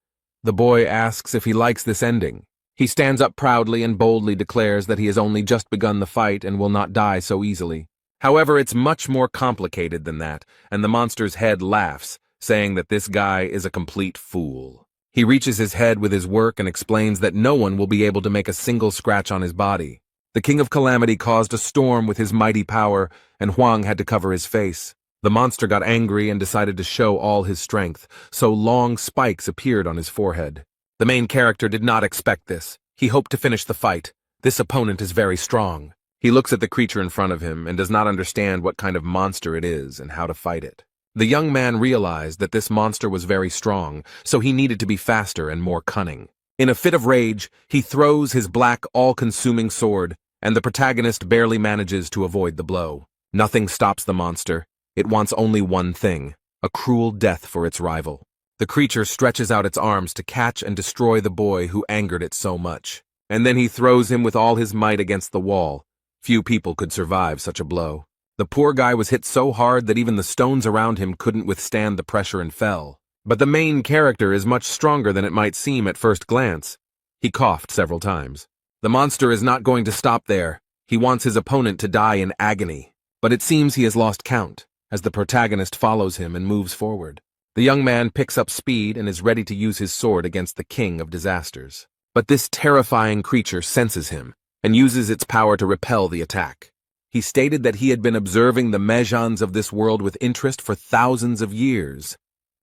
the boy asks if he likes this ending. He stands up proudly and boldly declares that he has only just begun the fight and will not die so easily. However, it's much more complicated than that, and the monster's head laughs, saying that this guy is a complete fool. He reaches his head with his work and explains that no one will be able to make a single scratch on his body. The King of Calamity caused a storm with his mighty power, and Hwang had to cover his face. The monster got angry and decided to show all his strength, so long spikes appeared on his forehead. The main character did not expect this. He hoped to finish the fight. This opponent is very strong. He looks at the creature in front of him and does not understand what kind of monster it is and how to fight it. The young man realized that this monster was very strong, so he needed to be faster and more cunning. In a fit of rage, he throws his black, all-consuming sword, and the protagonist barely manages to avoid the blow. Nothing stops the monster. It wants only one thing, a cruel death for its rival. The creature stretches out its arms to catch and destroy the boy who angered it so much. And then he throws him with all his might against the wall. Few people could survive such a blow. The poor guy was hit so hard that even the stones around him couldn't withstand the pressure and fell. But the main character is much stronger than it might seem at first glance. He coughed several times. The monster is not going to stop there. He wants his opponent to die in agony. But it seems he has lost count, as the protagonist follows him and moves forward. The young man picks up speed and is ready to use his sword against the king of disasters. But this terrifying creature senses him and uses its power to repel the attack. He stated that he had been observing the Mejans of this world with interest for thousands of years.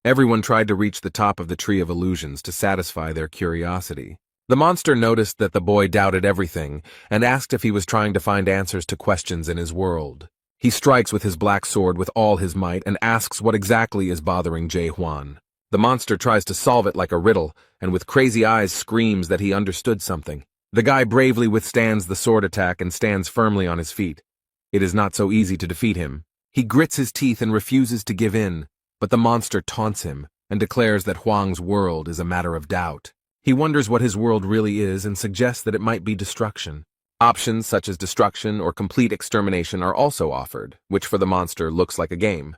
Everyone tried to reach the top of the Tree of Illusions to satisfy their curiosity. The monster noticed that the boy doubted everything and asked if he was trying to find answers to questions in his world. He strikes with his black sword with all his might and asks what exactly is bothering Jae-hwan. The monster tries to solve it like a riddle and with crazy eyes screams that he understood something. The guy bravely withstands the sword attack and stands firmly on his feet. It is not so easy to defeat him. He grits his teeth and refuses to give in, but the monster taunts him and declares that Hwang's world is a matter of doubt. He wonders what his world really is and suggests that it might be destruction. Options such as destruction or complete extermination are also offered, which for the monster looks like a game.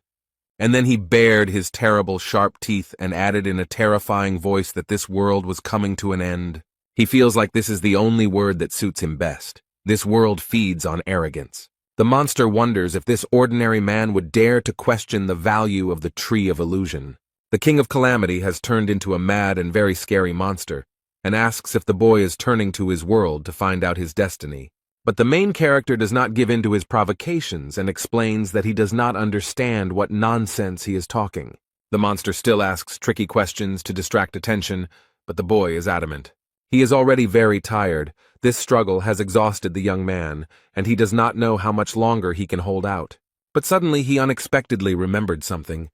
And then he bared his terrible sharp teeth and added in a terrifying voice that this world was coming to an end. He feels like this is the only word that suits him best. This world feeds on arrogance. The monster wonders if this ordinary man would dare to question the value of the Tree of Illusion. The King of Calamity has turned into a mad and very scary monster, and asks if the boy is turning to his world to find out his destiny. But the main character does not give in to his provocations and explains that he does not understand what nonsense he is talking. The monster still asks tricky questions to distract attention, but the boy is adamant. He is already very tired. This struggle has exhausted the young man, and he does not know how much longer he can hold out. But suddenly he unexpectedly remembered something,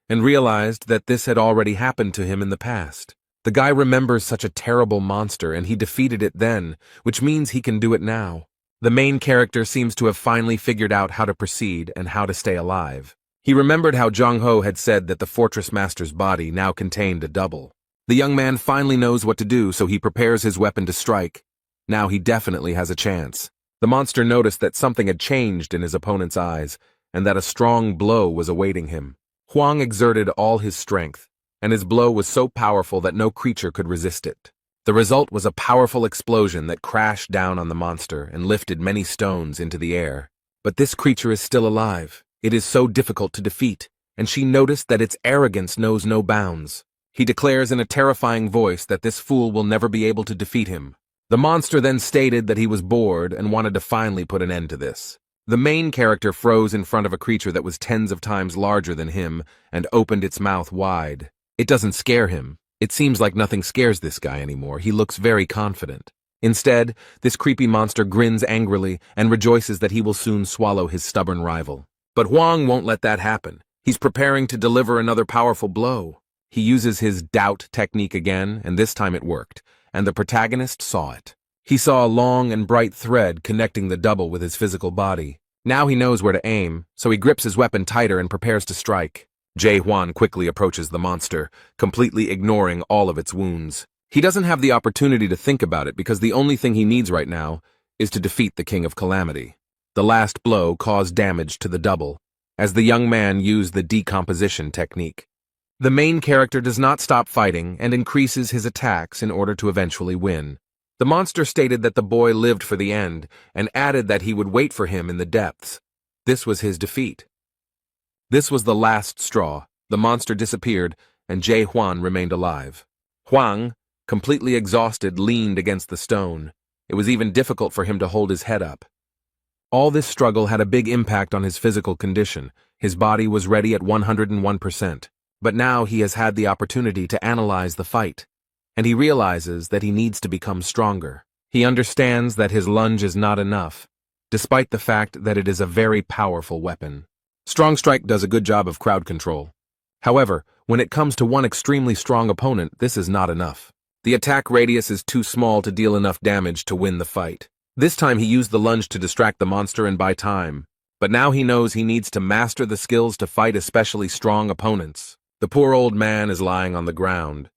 and realized that this had already happened to him in the past. The guy remembers such a terrible monster, and he defeated it then, which means he can do it now. The main character seems to have finally figured out how to proceed and how to stay alive. He remembered how Jong-ho had said that the fortress master's body now contained a double. The young man finally knows what to do, so he prepares his weapon to strike. Now he definitely has a chance. The monster noticed that something had changed in his opponent's eyes, and that a strong blow was awaiting him. Hwang exerted all his strength, and his blow was so powerful that no creature could resist it. The result was a powerful explosion that crashed down on the monster and lifted many stones into the air. But this creature is still alive. It is so difficult to defeat, and she noticed that its arrogance knows no bounds. He declares in a terrifying voice that this fool will never be able to defeat him. The monster then stated that he was bored and wanted to finally put an end to this. The main character froze in front of a creature that was tens of times larger than him and opened its mouth wide. It doesn't scare him. It seems like nothing scares this guy anymore. He looks very confident. Instead, this creepy monster grins angrily and rejoices that he will soon swallow his stubborn rival. But Hwang won't let that happen. He's preparing to deliver another powerful blow. He uses his doubt technique again, and this time it worked, and the protagonist saw it. He saw a long and bright thread connecting the double with his physical body. Now he knows where to aim, so he grips his weapon tighter and prepares to strike. Jae-hwan quickly approaches the monster, completely ignoring all of its wounds. He doesn't have the opportunity to think about it because the only thing he needs right now is to defeat the King of Calamity. The last blow caused damage to the double, as the young man used the decomposition technique. The main character does not stop fighting and increases his attacks in order to eventually win. The monster stated that the boy lived for the end and added that he would wait for him in the depths. This was his defeat. This was the last straw. The monster disappeared, and Jae-hwan remained alive. Hwang, completely exhausted, leaned against the stone. It was even difficult for him to hold his head up. All this struggle had a big impact on his physical condition. His body was ready at 101%. But now he has had the opportunity to analyze the fight, and he realizes that he needs to become stronger. He understands that his lunge is not enough, despite the fact that it is a very powerful weapon. Strong Strike does a good job of crowd control. However, when it comes to one extremely strong opponent, this is not enough. The attack radius is too small to deal enough damage to win the fight. This time he used the lunge to distract the monster and buy time, but now he knows he needs to master the skills to fight especially strong opponents. The poor old man is lying on the ground.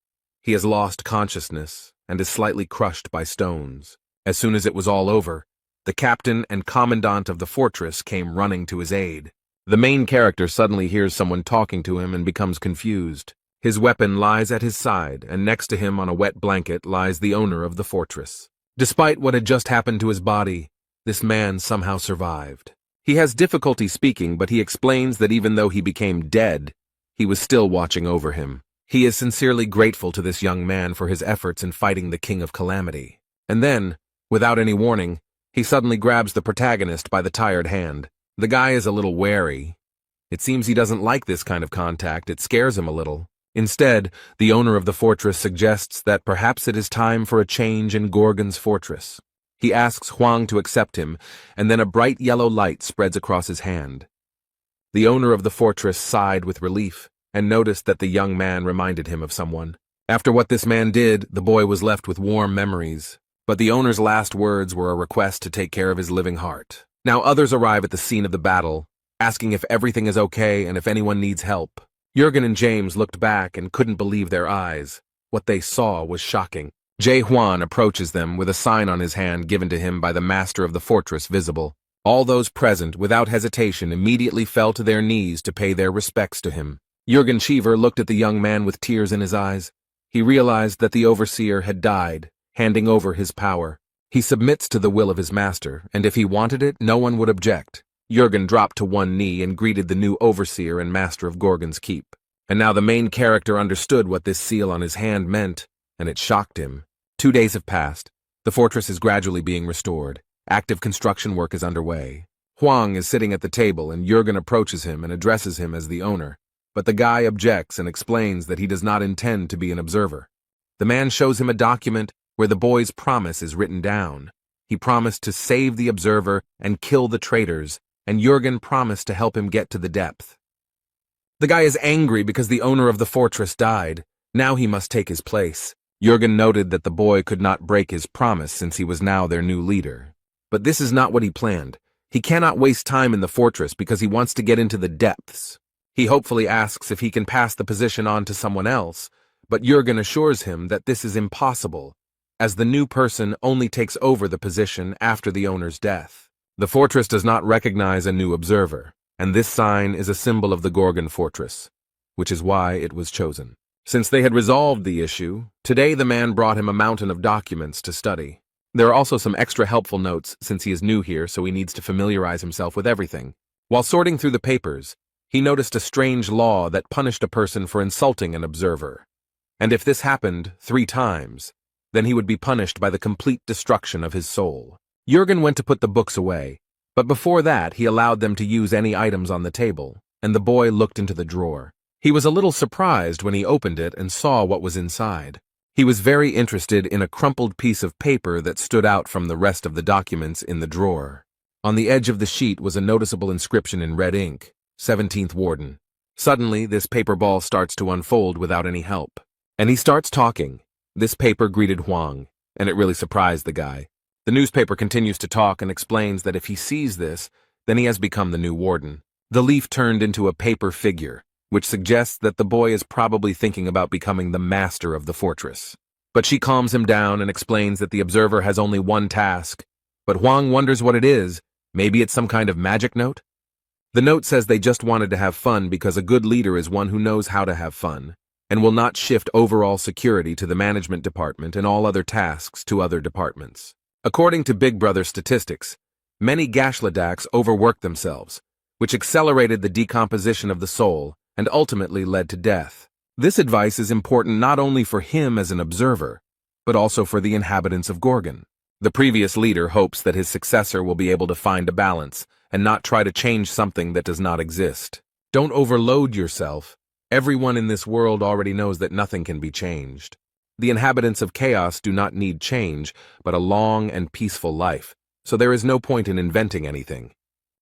He has lost consciousness and is slightly crushed by stones. As soon as it was all over, the captain and commandant of the fortress came running to his aid. The main character suddenly hears someone talking to him and becomes confused. His weapon lies at his side, and next to him on a wet blanket lies the owner of the fortress. Despite what had just happened to his body, this man somehow survived. He has difficulty speaking, but he explains that even though he became dead, he was still watching over him. He is sincerely grateful to this young man for his efforts in fighting the King of Calamity. And then, without any warning, he suddenly grabs the protagonist by the tired hand. The guy is a little wary. It seems he doesn't like this kind of contact. It scares him a little. Instead, the owner of the fortress suggests that perhaps it is time for a change in Gorgon's fortress. He asks Hwang to accept him, and then a bright yellow light spreads across his hand. The owner of the fortress sighed with relief and noticed that the young man reminded him of someone. After what this man did, the boy was left with warm memories. But the owner's last words were a request to take care of his living heart. Now others arrive at the scene of the battle, asking if everything is okay and if anyone needs help. Jurgen and James looked back and couldn't believe their eyes. What they saw was shocking. Jae-hwan approaches them with a sign on his hand given to him by the master of the fortress visible. All those present, without hesitation, immediately fell to their knees to pay their respects to him. Jürgen Cheever looked at the young man with tears in his eyes. He realized that the overseer had died, handing over his power. He submits to the will of his master, and if he wanted it, no one would object. Jürgen dropped to one knee and greeted the new overseer and master of Gorgon's Keep. And now the main character understood what this seal on his hand meant, and it shocked him. 2 days have passed. The fortress is gradually being restored. Active construction work is underway. Huang is sitting at the table, and Jürgen approaches him and addresses him as the owner. But the guy objects and explains that he does not intend to be an observer. The man shows him a document where the boy's promise is written down. He promised to save the observer and kill the traitors, and Jürgen promised to help him get to the depth. The guy is angry because the owner of the fortress died. Now he must take his place. Jürgen noted that the boy could not break his promise since he was now their new leader. But this is not what he planned. He cannot waste time in the fortress because he wants to get into the depths. He hopefully asks if he can pass the position on to someone else, but Jürgen assures him that this is impossible, as the new person only takes over the position after the owner's death. The fortress does not recognize a new observer, and this sign is a symbol of the Gorgon fortress, which is why it was chosen. Since they had resolved the issue, today the man brought him a mountain of documents to study. There are also some extra helpful notes since he is new here, so he needs to familiarize himself with everything. While sorting through the papers, he noticed a strange law that punished a person for insulting an observer. And if this happened 3 times, then he would be punished by the complete destruction of his soul. Jürgen went to put the books away, but before that he allowed them to use any items on the table, and the boy looked into the drawer. He was a little surprised when he opened it and saw what was inside. He was very interested in a crumpled piece of paper that stood out from the rest of the documents in the drawer. On the edge of the sheet was a noticeable inscription in red ink, 17th Warden. Suddenly, this paper ball starts to unfold without any help. And he starts talking. This paper greeted Huang, and it really surprised the guy. The newspaper continues to talk and explains that if he sees this, then he has become the new warden. The leaf turned into a paper figure, which suggests that the boy is probably thinking about becoming the master of the fortress. But she calms him down and explains that the observer has only one task. But Huang wonders what it is. Maybe it's some kind of magic note? The note says they just wanted to have fun because a good leader is one who knows how to have fun, and will not shift overall security to the management department and all other tasks to other departments. According to Big Brother statistics, many Gashladaks overworked themselves, which accelerated the decomposition of the soul and ultimately led to death. This advice is important not only for him as an observer, but also for the inhabitants of Gorgon. The previous leader hopes that his successor will be able to find a balance and not try to change something that does not exist. Don't overload yourself. Everyone in this world already knows that nothing can be changed. The inhabitants of chaos do not need change, but a long and peaceful life, so there is no point in inventing anything.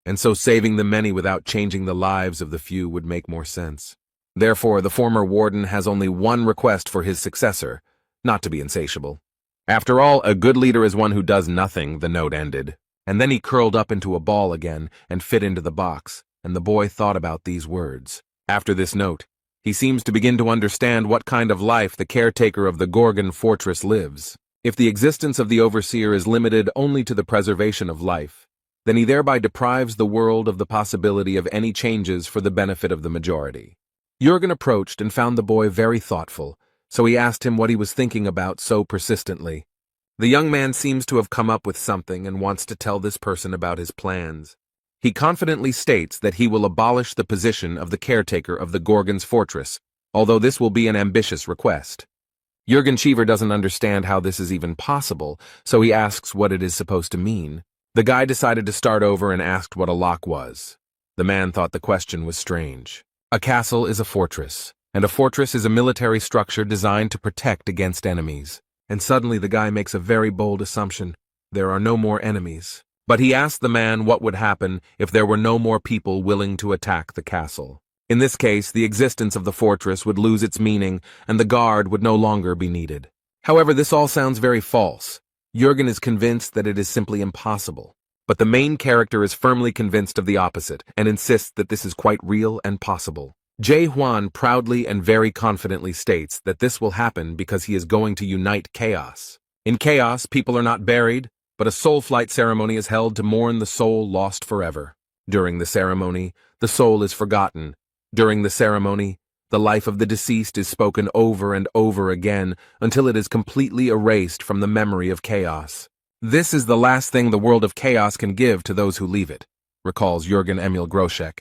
And so saving the many without changing the lives of the few would make more sense. Therefore, the former warden has only one request for his successor, not to be insatiable. After all, a good leader is one who does nothing, the note ended. And then he curled up into a ball again and fit into the box, and the boy thought about these words. After this note, he seems to begin to understand what kind of life the caretaker of the Gorgon fortress lives. If the existence of the overseer is limited only to the preservation of life, then he thereby deprives the world of the possibility of any changes for the benefit of the majority. Jürgen approached and found the boy very thoughtful, so he asked him what he was thinking about so persistently. The young man seems to have come up with something and wants to tell this person about his plans. He confidently states that he will abolish the position of the caretaker of the Gorgon's fortress, although this will be an ambitious request. Jürgen Cheever doesn't understand how this is even possible, so he asks what it is supposed to mean. The guy decided to start over and asked what a lock was. The man thought the question was strange. A castle is a fortress, and a fortress is a military structure designed to protect against enemies. And suddenly the guy makes a very bold assumption. There are no more enemies. But he asked the man what would happen if there were no more people willing to attack the castle. In this case, the existence of the fortress would lose its meaning, and the guard would no longer be needed. However, this all sounds very false. Jürgen is convinced that it is simply impossible. But the main character is firmly convinced of the opposite, and insists that this is quite real and possible. Jae Hwan proudly and very confidently states that this will happen because he is going to unite chaos. In chaos, people are not buried, but a soul flight ceremony is held to mourn the soul lost forever. During the ceremony, the soul is forgotten. During the ceremony, the life of the deceased is spoken over and over again until it is completely erased from the memory of chaos. This is the last thing the world of chaos can give to those who leave it, recalls Jürgen Emil Groschek.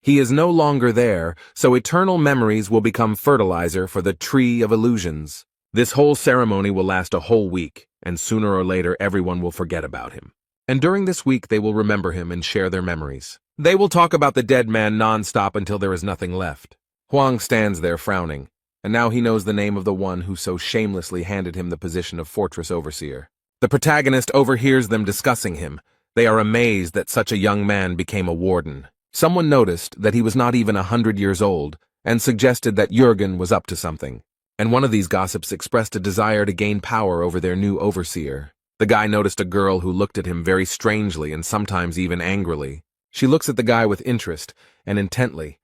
He is no longer there, so eternal memories will become fertilizer for the tree of illusions. This whole ceremony will last a whole week, and sooner or later everyone will forget about him. And during this week they will remember him and share their memories. They will talk about the dead man non-stop until there is nothing left. Huang stands there frowning, and now he knows the name of the one who so shamelessly handed him the position of fortress overseer. The protagonist overhears them discussing him. They are amazed that such a young man became a warden. Someone noticed that he was not even 100 years old and suggested that Jürgen was up to something. And one of these gossips expressed a desire to gain power over their new overseer. The guy noticed a girl who looked at him very strangely and sometimes even angrily. She looks at the guy with interest and intently,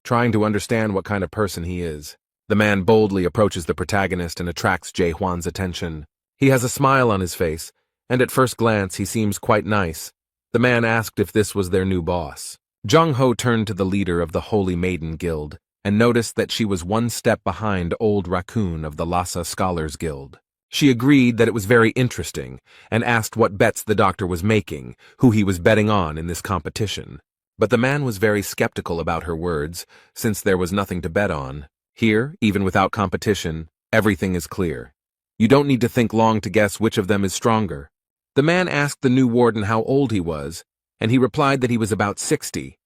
trying to understand what kind of person he is. The man boldly approaches the protagonist and attracts Jae Hwan's attention. He has a smile on his face, and at first glance he seems quite nice. The man asked if this was their new boss. Jung Ho turned to the leader of the Holy Maiden Guild and noticed that she was one step behind Old Raccoon of the Lhasa Scholars Guild. She agreed that it was very interesting and asked what bets the doctor was making, who he was betting on in this competition. But the man was very skeptical about her words, since there was nothing to bet on. Here, even without competition, everything is clear. You don't need to think long to guess which of them is stronger. The man asked the new warden how old he was, and he replied that he was about 60.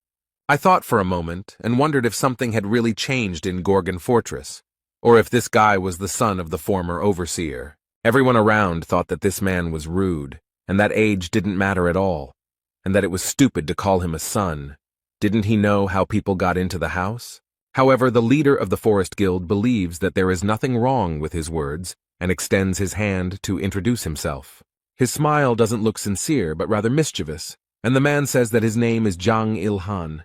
I thought for a moment and wondered if something had really changed in Gorgon Fortress, or if this guy was the son of the former overseer. Everyone around thought that this man was rude, and that age didn't matter at all, and that it was stupid to call him a son. Didn't he know how people got into the house? However, the leader of the Forest Guild believes that there is nothing wrong with his words and extends his hand to introduce himself. His smile doesn't look sincere, but rather mischievous, and the man says that his name is Jang Il-han.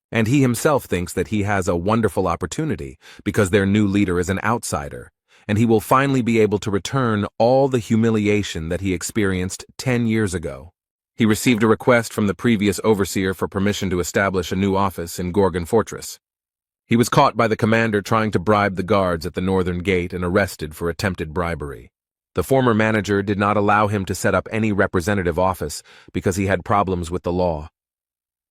And he himself thinks that he has a wonderful opportunity because their new leader is an outsider, and he will finally be able to return all the humiliation that he experienced 10 years ago. He received a request from the previous overseer for permission to establish a new office in Gorgon Fortress. He was caught by the commander trying to bribe the guards at the northern gate and arrested for attempted bribery. The former manager did not allow him to set up any representative office because he had problems with the law.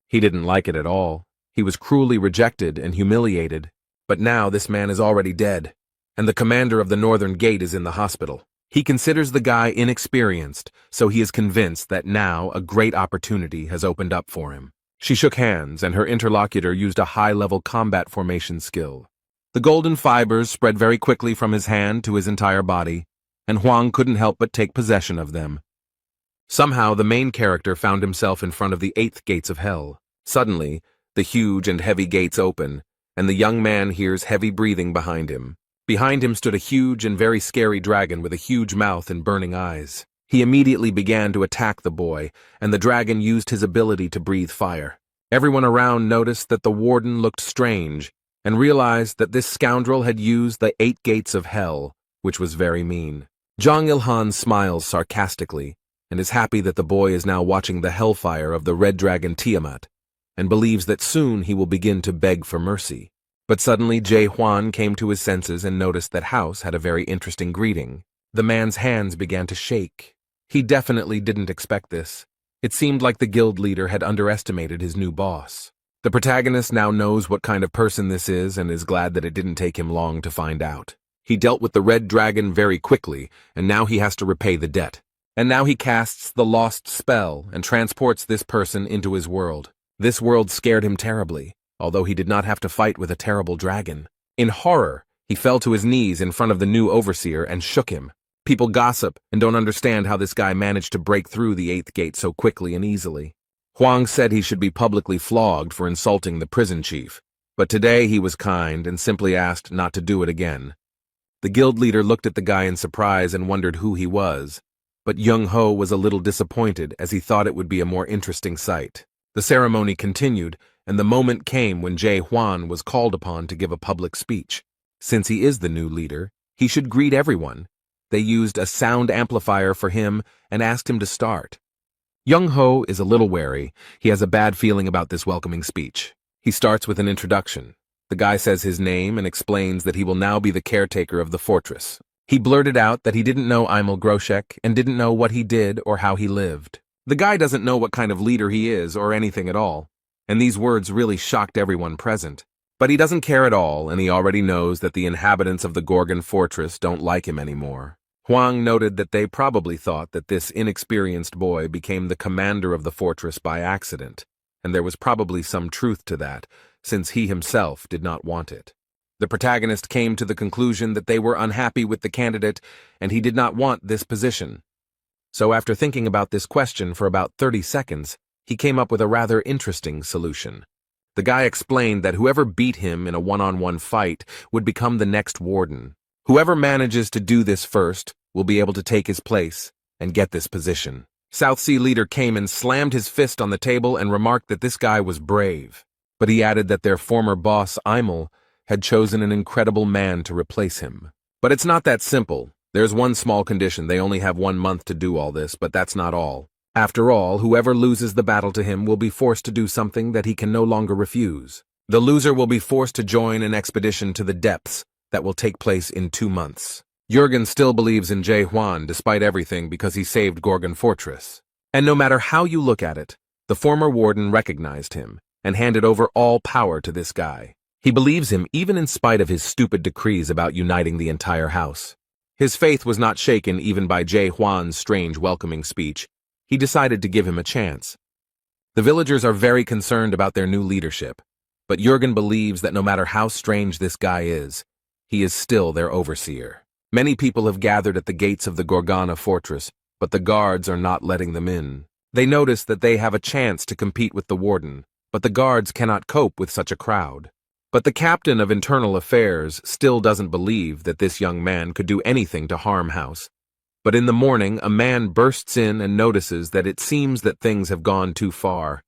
He didn't like it at all. He was cruelly rejected and humiliated. But now this man is already dead, and the commander of the northern gate is in the hospital. He considers the guy inexperienced, so he is convinced that now a great opportunity has opened up for him. She shook hands, and her interlocutor used a high-level combat formation skill. The golden fibers spread very quickly from his hand to his entire body, and Huang couldn't help but take possession of them. Somehow, the main character found himself in front of the 8th gates of hell. Suddenly, the huge and heavy gates open, and the young man hears heavy breathing behind him. Behind him stood a huge and very scary dragon with a huge mouth and burning eyes. He immediately began to attack the boy, and the dragon used his ability to breathe fire. Everyone around noticed that the warden looked strange, and realized that this scoundrel had used the 8 gates of hell, which was very mean. Jang Il-han smiles sarcastically, and is happy that the boy is now watching the hellfire of the red dragon Tiamat, and believes that soon he will begin to beg for mercy. But suddenly Jae Hwan came to his senses and noticed that House had a very interesting greeting. The man's hands began to shake. He definitely didn't expect this. It seemed like the guild leader had underestimated his new boss. The protagonist now knows what kind of person this is and is glad that it didn't take him long to find out. He dealt with the red dragon very quickly, and now he has to repay the debt. And now he casts the lost spell and transports this person into his world. This world scared him terribly, although he did not have to fight with a terrible dragon. In horror, he fell to his knees in front of the new overseer and shook him. People gossip and don't understand how this guy managed to break through the 8th gate so quickly and easily. Huang said he should be publicly flogged for insulting the prison chief, but today he was kind and simply asked not to do it again. The guild leader looked at the guy in surprise and wondered who he was, but Jung Ho was a little disappointed as he thought it would be a more interesting sight. The ceremony continued, and the moment came when Jae Hwan was called upon to give a public speech. Since he is the new leader, he should greet everyone, They used a sound amplifier for him and asked him to start. Young-ho is a little wary. He has a bad feeling about this welcoming speech. He starts with an introduction. The guy says his name and explains that he will now be the caretaker of the fortress. He blurted out that he didn't know Imel Groshek and didn't know what he did or how he lived. The guy doesn't know what kind of leader he is or anything at all, and these words really shocked everyone present. But he doesn't care at all, and he already knows that the inhabitants of the Gorgon fortress don't like him anymore. Hwang noted that they probably thought that this inexperienced boy became the commander of the fortress by accident, and there was probably some truth to that, since he himself did not want it. The protagonist came to the conclusion that they were unhappy with the candidate, and he did not want this position. So after thinking about this question for about 30 seconds, he came up with a rather interesting solution. The guy explained that whoever beat him in a one-on-one fight would become the next warden. Whoever manages to do this first will be able to take his place and get this position. South Sea leader came and slammed his fist on the table and remarked that this guy was brave. But he added that their former boss, Imel, had chosen an incredible man to replace him. But it's not that simple. There's one small condition. They only have 1 month to do all this, but that's not all. After all, whoever loses the battle to him will be forced to do something that he can no longer refuse. The loser will be forced to join an expedition to the depths that will take place in 2 months. Jurgen still believes in Jae Hwan despite everything because he saved Gorgon Fortress. And no matter how you look at it, the former warden recognized him and handed over all power to this guy. He believes him even in spite of his stupid decrees about uniting the entire house. His faith was not shaken even by Jae Hwan's strange welcoming speech. He decided to give him a chance. The villagers are very concerned about their new leadership, but Jurgen believes that no matter how strange this guy is, he is still their overseer. Many people have gathered at the gates of the Gorgana fortress, but the guards are not letting them in. They notice that they have a chance to compete with the warden, but the guards cannot cope with such a crowd. But the captain of internal affairs still doesn't believe that this young man could do anything to harm House. But in the morning, a man bursts in and notices that it seems that things have gone too far.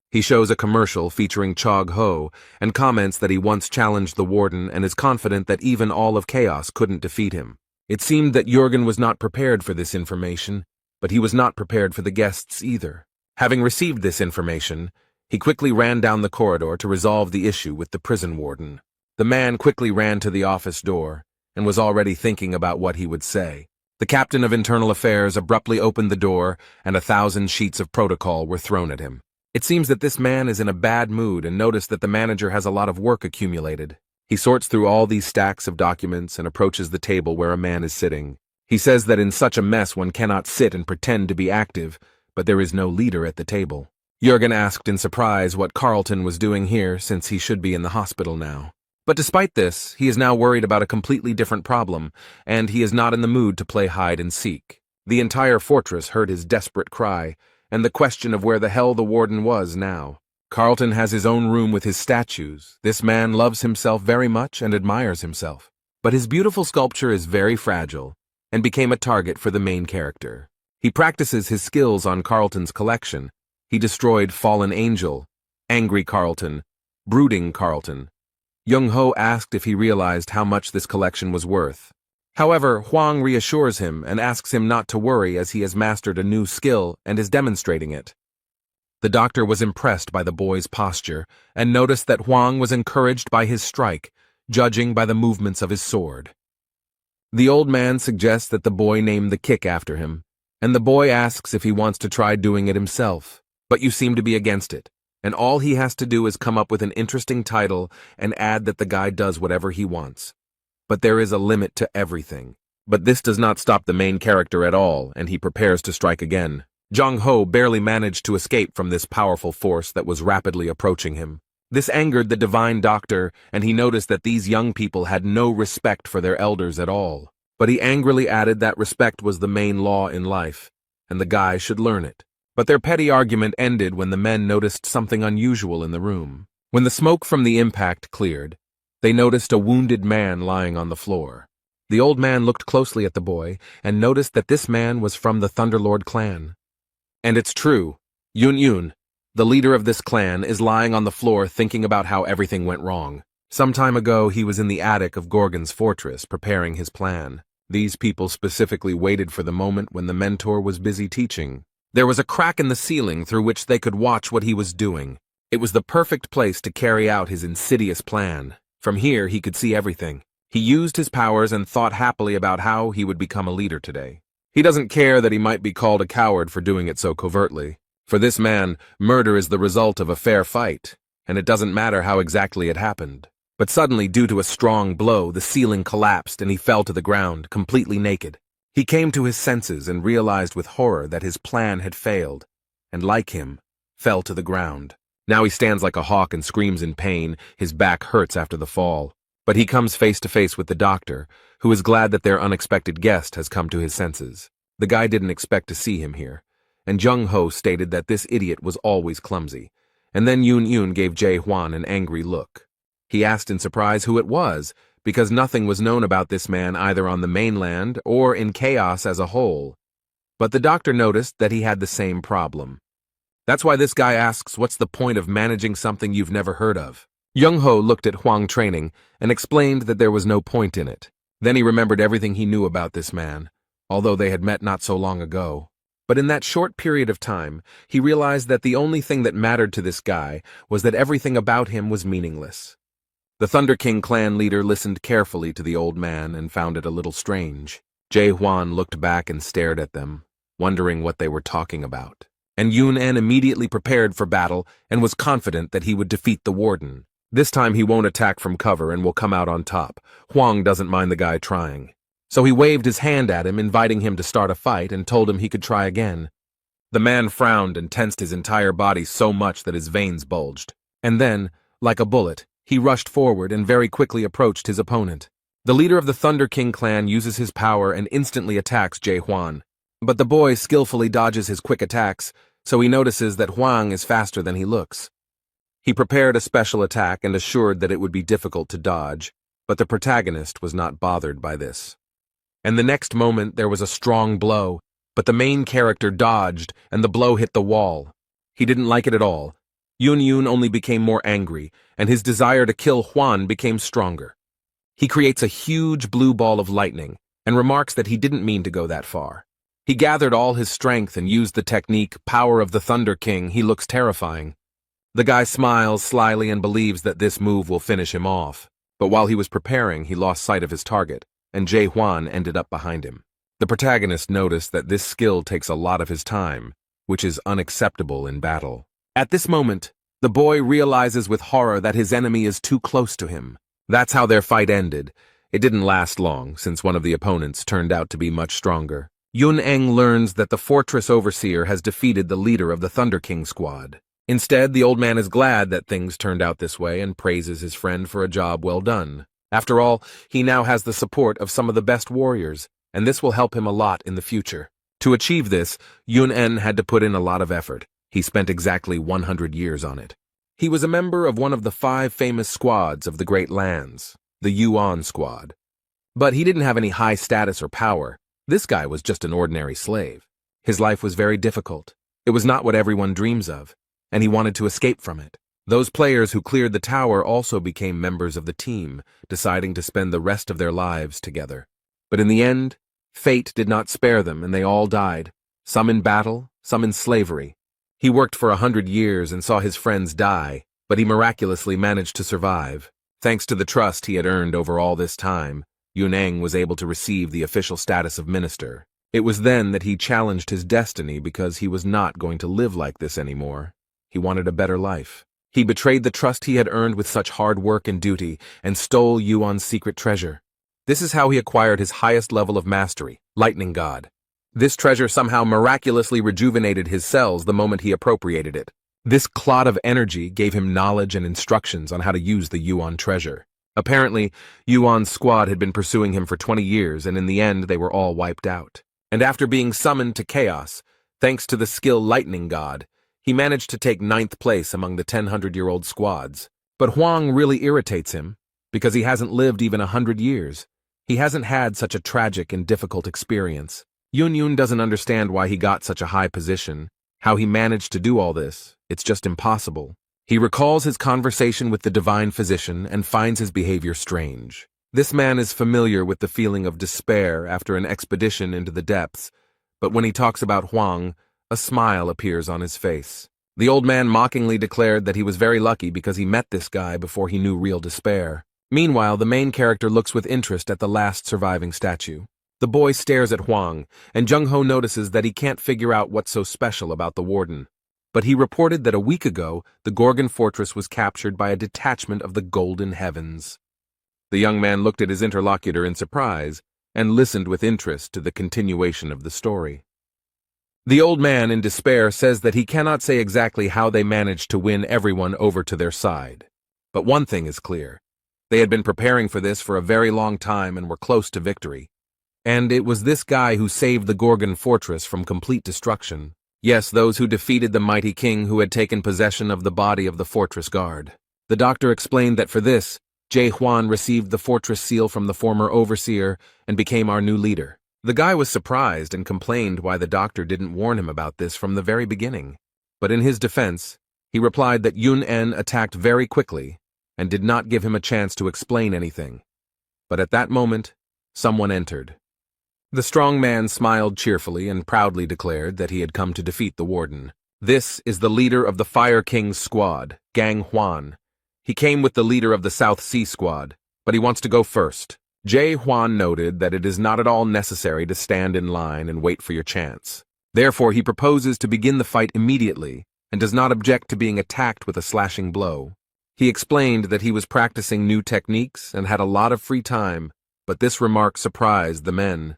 He shows a commercial featuring Chog Ho and comments that he once challenged the warden and is confident that even all of Chaos couldn't defeat him. It seemed that Jurgen was not prepared for this information, but he was not prepared for the guests either. Having received this information, he quickly ran down the corridor to resolve the issue with the prison warden. The man quickly ran to the office door and was already thinking about what he would say. The captain of internal affairs abruptly opened the door and 1,000 sheets of protocol were thrown at him. It seems that this man is in a bad mood and noticed that the manager has a lot of work accumulated. He sorts through all these stacks of documents and approaches the table where a man is sitting. He says that in such a mess one cannot sit and pretend to be active, but there is no leader at the table. Jurgen asked in surprise what Carlton was doing here since he should be in the hospital now. But despite this, he is now worried about a completely different problem, and he is not in the mood to play hide and seek. The entire fortress heard his desperate cry, and the question of where the hell the warden was now. Carlton has his own room with his statues. This man loves himself very much and admires himself. But his beautiful sculpture is very fragile, and became a target for the main character. He practices his skills on Carlton's collection. He destroyed Fallen Angel, Angry Carlton, Brooding Carlton. Young-ho asked if he realized how much this collection was worth. However, Hwang reassures him and asks him not to worry as he has mastered a new skill and is demonstrating it. The doctor was impressed by the boy's posture and noticed that Hwang was encouraged by his strike, judging by the movements of his sword. The old man suggests that the boy name the kick after him, and the boy asks if he wants to try doing it himself. But you seem to be against it, and all he has to do is come up with an interesting title and add that the guy does whatever he wants. But there is a limit to everything. But this does not stop the main character at all, and he prepares to strike again. Jong-ho barely managed to escape from this powerful force that was rapidly approaching him. This angered the divine doctor, and he noticed that these young people had no respect for their elders at all. But he angrily added that respect was the main law in life, and the guy should learn it. But their petty argument ended when the men noticed something unusual in the room. When the smoke from the impact cleared, they noticed a wounded man lying on the floor. The old man looked closely at the boy and noticed that this man was from the Thunderlord clan. And it's true. Yun, the leader of this clan, is lying on the floor thinking about how everything went wrong. Some time ago, he was in the attic of Gorgon's fortress preparing his plan. These people specifically waited for the moment when the mentor was busy teaching. There was a crack in the ceiling through which they could watch what he was doing. It was the perfect place to carry out his insidious plan. From here, he could see everything. He used his powers and thought happily about how he would become a leader today. He doesn't care that he might be called a coward for doing it so covertly. For this man, murder is the result of a fair fight, and it doesn't matter how exactly it happened. But suddenly, due to a strong blow, the ceiling collapsed and he fell to the ground, completely naked. He came to his senses and realized with horror that his plan had failed, and like him, fell to the ground. Now he stands like a hawk and screams in pain. His back hurts after the fall. But he comes face to face with the doctor, who is glad that their unexpected guest has come to his senses. The guy didn't expect to see him here, and Jung-ho stated that this idiot was always clumsy. And then Yoon gave Jae-hwan an angry look. He asked in surprise who it was, because nothing was known about this man either on the mainland or in chaos as a whole. But the doctor noticed that he had the same problem. That's why this guy asks, what's the point of managing something you've never heard of? Jung-ho looked at Hwang training and explained that there was no point in it. Then he remembered everything he knew about this man, although they had met not so long ago. But in that short period of time, he realized that the only thing that mattered to this guy was that everything about him was meaningless. The Thunder King clan leader listened carefully to the old man and found it a little strange. Jae-hwan looked back and stared at them, wondering what they were talking about. And Yoon-en immediately prepared for battle and was confident that he would defeat the warden. This time he won't attack from cover and will come out on top. Hwang doesn't mind the guy trying. So he waved his hand at him, inviting him to start a fight, and told him he could try again. The man frowned and tensed his entire body so much that his veins bulged. And then, like a bullet, he rushed forward and very quickly approached his opponent. The leader of the Thunder King clan uses his power and instantly attacks Jae-hwan. But the boy skillfully dodges his quick attacks, so he notices that Hwang is faster than he looks. He prepared a special attack and assured that it would be difficult to dodge, but the protagonist was not bothered by this. And the next moment there was a strong blow, but the main character dodged and the blow hit the wall. He didn't like it at all. Yoon only became more angry, and his desire to kill Hwan became stronger. He creates a huge blue ball of lightning and remarks that he didn't mean to go that far. He gathered all his strength and used the technique, Power of the Thunder King. He looks terrifying. The guy smiles slyly and believes that this move will finish him off. But while he was preparing, he lost sight of his target, and Jae-hwan ended up behind him. The protagonist noticed that this skill takes a lot of his time, which is unacceptable in battle. At this moment, the boy realizes with horror that his enemy is too close to him. That's how their fight ended. It didn't last long, since one of the opponents turned out to be much stronger. Yoon learns that the fortress overseer has defeated the leader of the Thunder King squad. Instead, the old man is glad that things turned out this way and praises his friend for a job well done. After all, he now has the support of some of the best warriors, and this will help him a lot in the future. To achieve this, Yoon had to put in a lot of effort. He spent exactly 100 years on it. He was a member of one of the 5 famous squads of the Great Lands, the Yuan squad. But he didn't have any high status or power. This guy was just an ordinary slave. His life was very difficult. It was not what everyone dreams of, and he wanted to escape from it. Those players who cleared the tower also became members of the team, deciding to spend the rest of their lives together. But in the end, fate did not spare them, and they all died, some in battle, some in slavery. He worked for 100 years and saw his friends die, but he miraculously managed to survive. Thanks to the trust he had earned over all this time, Yoon was able to receive the official status of minister. It was then that he challenged his destiny because he was not going to live like this anymore. He wanted a better life. He betrayed the trust he had earned with such hard work and duty and stole Yuan's secret treasure. This is how he acquired his highest level of mastery, Lightning God. This treasure somehow miraculously rejuvenated his cells the moment he appropriated it. This clot of energy gave him knowledge and instructions on how to use the Yuan treasure. Apparently, Yuan's squad had been pursuing him for 20 years, and in the end they were all wiped out. And after being summoned to chaos, thanks to the skill Lightning God, he managed to take 9th place among the 1,000-year-old squads. But Hwang really irritates him, because he hasn't lived even 100 years. He hasn't had such a tragic and difficult experience. Yoon doesn't understand why he got such a high position, how he managed to do all this. It's just impossible. He recalls his conversation with the divine physician and finds his behavior strange. This man is familiar with the feeling of despair after an expedition into the depths, but when he talks about Huang, a smile appears on his face. The old man mockingly declared that he was very lucky because he met this guy before he knew real despair. Meanwhile, the main character looks with interest at the last surviving statue. The boy stares at Huang, and Jung-ho notices that he can't figure out what's so special about the warden. But he reported that a week ago, the Gorgon fortress was captured by a detachment of the Golden Heavens. The young man looked at his interlocutor in surprise and listened with interest to the continuation of the story. The old man, in despair, says that he cannot say exactly how they managed to win everyone over to their side. But one thing is clear. They had been preparing for this for a very long time and were close to victory. And it was this guy who saved the Gorgon fortress from complete destruction. Yes, those who defeated the mighty king who had taken possession of the body of the fortress guard. The doctor explained that for this, Jae Hwan received the fortress seal from the former overseer and became our new leader. The guy was surprised and complained why the doctor didn't warn him about this from the very beginning. But in his defense, he replied that Yun-en attacked very quickly and did not give him a chance to explain anything. But at that moment, someone entered. The strong man smiled cheerfully and proudly declared that he had come to defeat the warden. This is the leader of the Fire King's squad, Gang Hwan. He came with the leader of the South Sea squad, but he wants to go first. Jae Hwan noted that it is not at all necessary to stand in line and wait for your chance. Therefore, he proposes to begin the fight immediately and does not object to being attacked with a slashing blow. He explained that he was practicing new techniques and had a lot of free time, but this remark surprised the men.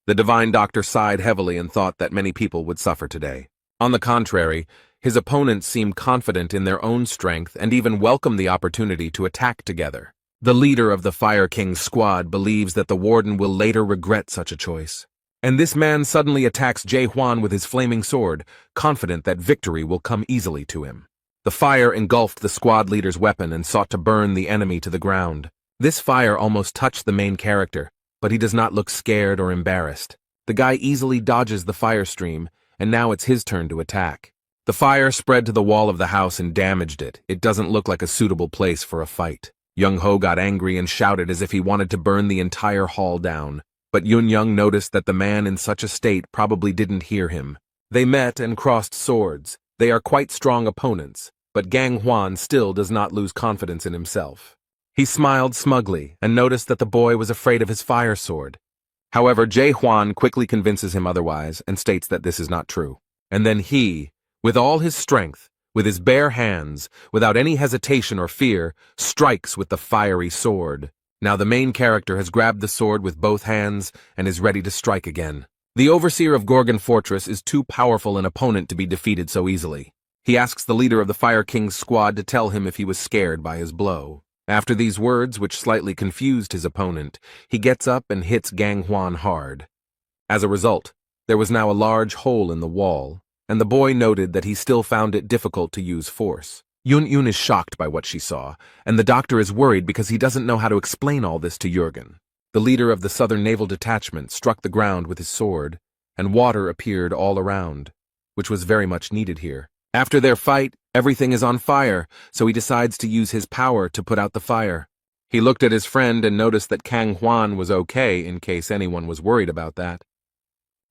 The divine doctor sighed heavily and thought that many people would suffer today. On the contrary, his opponents seemed confident in their own strength and even welcomed the opportunity to attack together. The leader of the Fire King's squad believes that the warden will later regret such a choice. And this man suddenly attacks Jae Hwan with his flaming sword, confident that victory will come easily to him. The fire engulfed the squad leader's weapon and sought to burn the enemy to the ground. This fire almost touched the main character, but he does not look scared or embarrassed. The guy easily dodges the fire stream, and now it's his turn to attack. The fire spread to the wall of the house and damaged it. It doesn't look like a suitable place for a fight. Young-ho got angry and shouted as if he wanted to burn the entire hall down, but Yun-young noticed that the man in such a state probably didn't hear him. They met and crossed swords. They are quite strong opponents, but Gang Hwan still does not lose confidence in himself. He smiled smugly and noticed that the boy was afraid of his fire sword. However, Jae Hwan quickly convinces him otherwise and states that this is not true. And then he, with all his strength, with his bare hands, without any hesitation or fear, strikes with the fiery sword. Now the main character has grabbed the sword with both hands and is ready to strike again. The overseer of Gorgon Fortress is too powerful an opponent to be defeated so easily. He asks the leader of the Fire King's squad to tell him if he was scared by his blow. After these words, which slightly confused his opponent, he gets up and hits Gang Hwan hard. As a result, there was now a large hole in the wall, and the boy noted that he still found it difficult to use force. Yun-yun is shocked by what she saw, and the doctor is worried because he doesn't know how to explain all this to Jürgen. The leader of the Southern Naval Detachment struck the ground with his sword, and water appeared all around, which was very much needed here. After their fight, everything is on fire, so he decides to use his power to put out the fire. He looked at his friend and noticed that Kang Hwan was okay in case anyone was worried about that.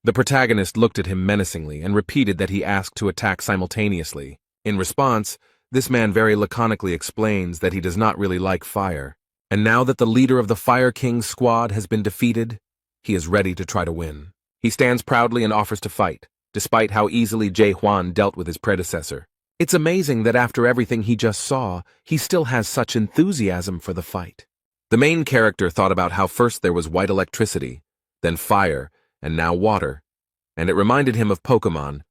The protagonist looked at him menacingly and repeated that he asked to attack simultaneously. In response, this man very laconically explains that he does not really like fire, and now that the leader of the Fire King's squad has been defeated, he is ready to try to win. He stands proudly and offers to fight, despite how easily Jae Hwan dealt with his predecessor. It's amazing that after everything he just saw, he still has such enthusiasm for the fight. The main character thought about how first there was white electricity, then fire, and now water, and it reminded him of Pokemon.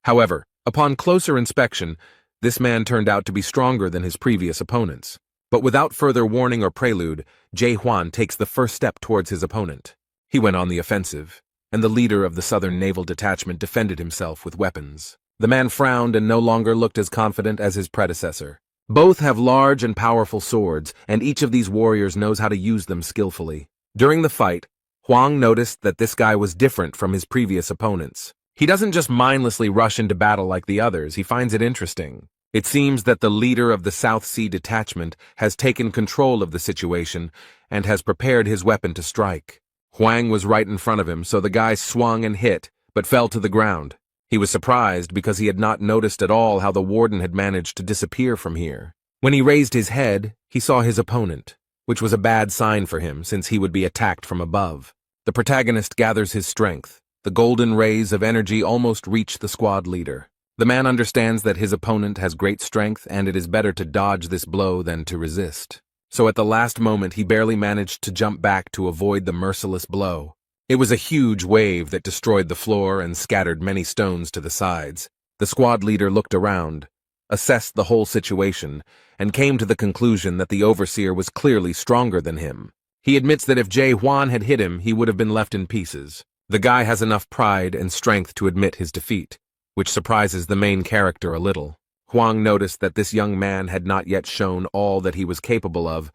However, upon closer inspection, this man turned out to be stronger than his previous opponents. But without further warning or prelude, Jae Hwan takes the first step towards his opponent. He went on the offensive, and the leader of the Southern Naval Detachment defended himself with weapons. The man frowned and no longer looked as confident as his predecessor. Both have large and powerful swords, and each of these warriors knows how to use them skillfully. During the fight, Huang noticed that this guy was different from his previous opponents. He doesn't just mindlessly rush into battle like the others, he finds it interesting. It seems that the leader of the South Sea detachment has taken control of the situation and has prepared his weapon to strike. Huang was right in front of him, so the guy swung and hit, but fell to the ground. He was surprised because he had not noticed at all how the warden had managed to disappear from here. When he raised his head, he saw his opponent, which was a bad sign for him since he would be attacked from above. The protagonist gathers his strength. The golden rays of energy almost reach the squad leader. The man understands that his opponent has great strength and it is better to dodge this blow than to resist. So at the last moment he barely managed to jump back to avoid the merciless blow. It was a huge wave that destroyed the floor and scattered many stones to the sides. The squad leader looked around, assessed the whole situation, and came to the conclusion that the overseer was clearly stronger than him. He admits that if Jae Hwan had hit him, he would have been left in pieces. The guy has enough pride and strength to admit his defeat, which surprises the main character a little. Huang noticed that this young man had not yet shown all that he was capable of,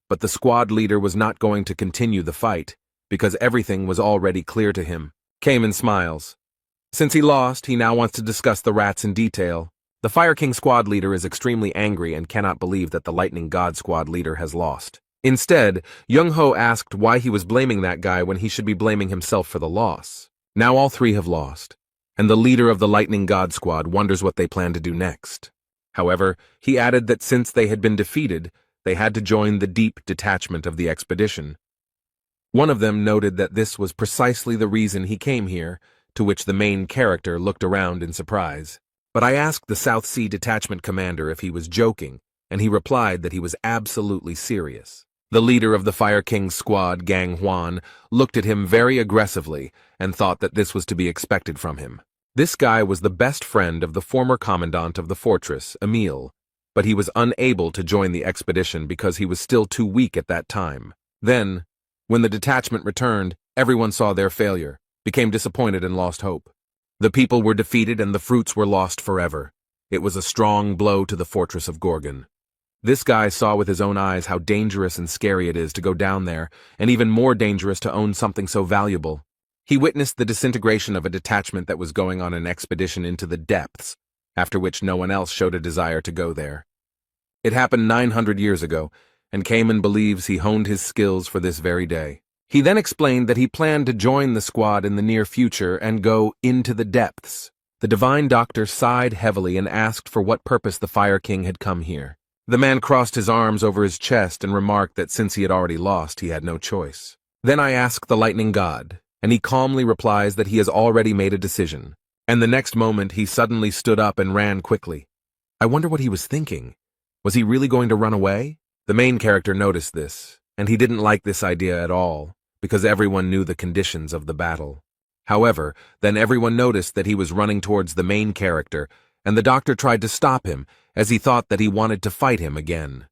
but the squad leader was not going to continue the fight, because everything was already clear to him. Cayman smiles. Since he lost, he now wants to discuss the rats in detail. The Fire King squad leader is extremely angry and cannot believe that the Lightning God squad leader has lost. Instead, Young-ho asked why he was blaming that guy when he should be blaming himself for the loss. Now all three have lost, and the leader of the Lightning God squad wonders what they plan to do next. However, he added that since they had been defeated, they had to join the deep detachment of the expedition. One of them noted that this was precisely the reason he came here, to which the main character looked around in surprise. But I asked the South Sea detachment commander if he was joking, and he replied that he was absolutely serious. The leader of the Fire King's squad, Gang Hwan, looked at him very aggressively and thought that this was to be expected from him. This guy was the best friend of the former commandant of the fortress, Emil, but he was unable to join the expedition because he was still too weak at that time. Then, when the detachment returned, everyone saw their failure, became disappointed and lost hope. The people were defeated and the fruits were lost forever. It was a strong blow to the fortress of Gorgon. This guy saw with his own eyes how dangerous and scary it is to go down there, and even more dangerous to own something so valuable. He witnessed the disintegration of a detachment that was going on an expedition into the depths, after which no one else showed a desire to go there. It happened 900 years ago, and Cayman believes he honed his skills for this very day. He then explained that he planned to join the squad in the near future and go into the depths. The divine doctor sighed heavily and asked for what purpose the Fire King had come here. The man crossed his arms over his chest and remarked that since he had already lost, he had no choice. Then I asked the lightning god, and he calmly replies that he has already made a decision. And the next moment, he suddenly stood up and ran quickly. I wonder what he was thinking. Was he really going to run away? The main character noticed this, and he didn't like this idea at all, because everyone knew the conditions of the battle. However, then everyone noticed that he was running towards the main character, and the doctor tried to stop him, as he thought that he wanted to fight him again.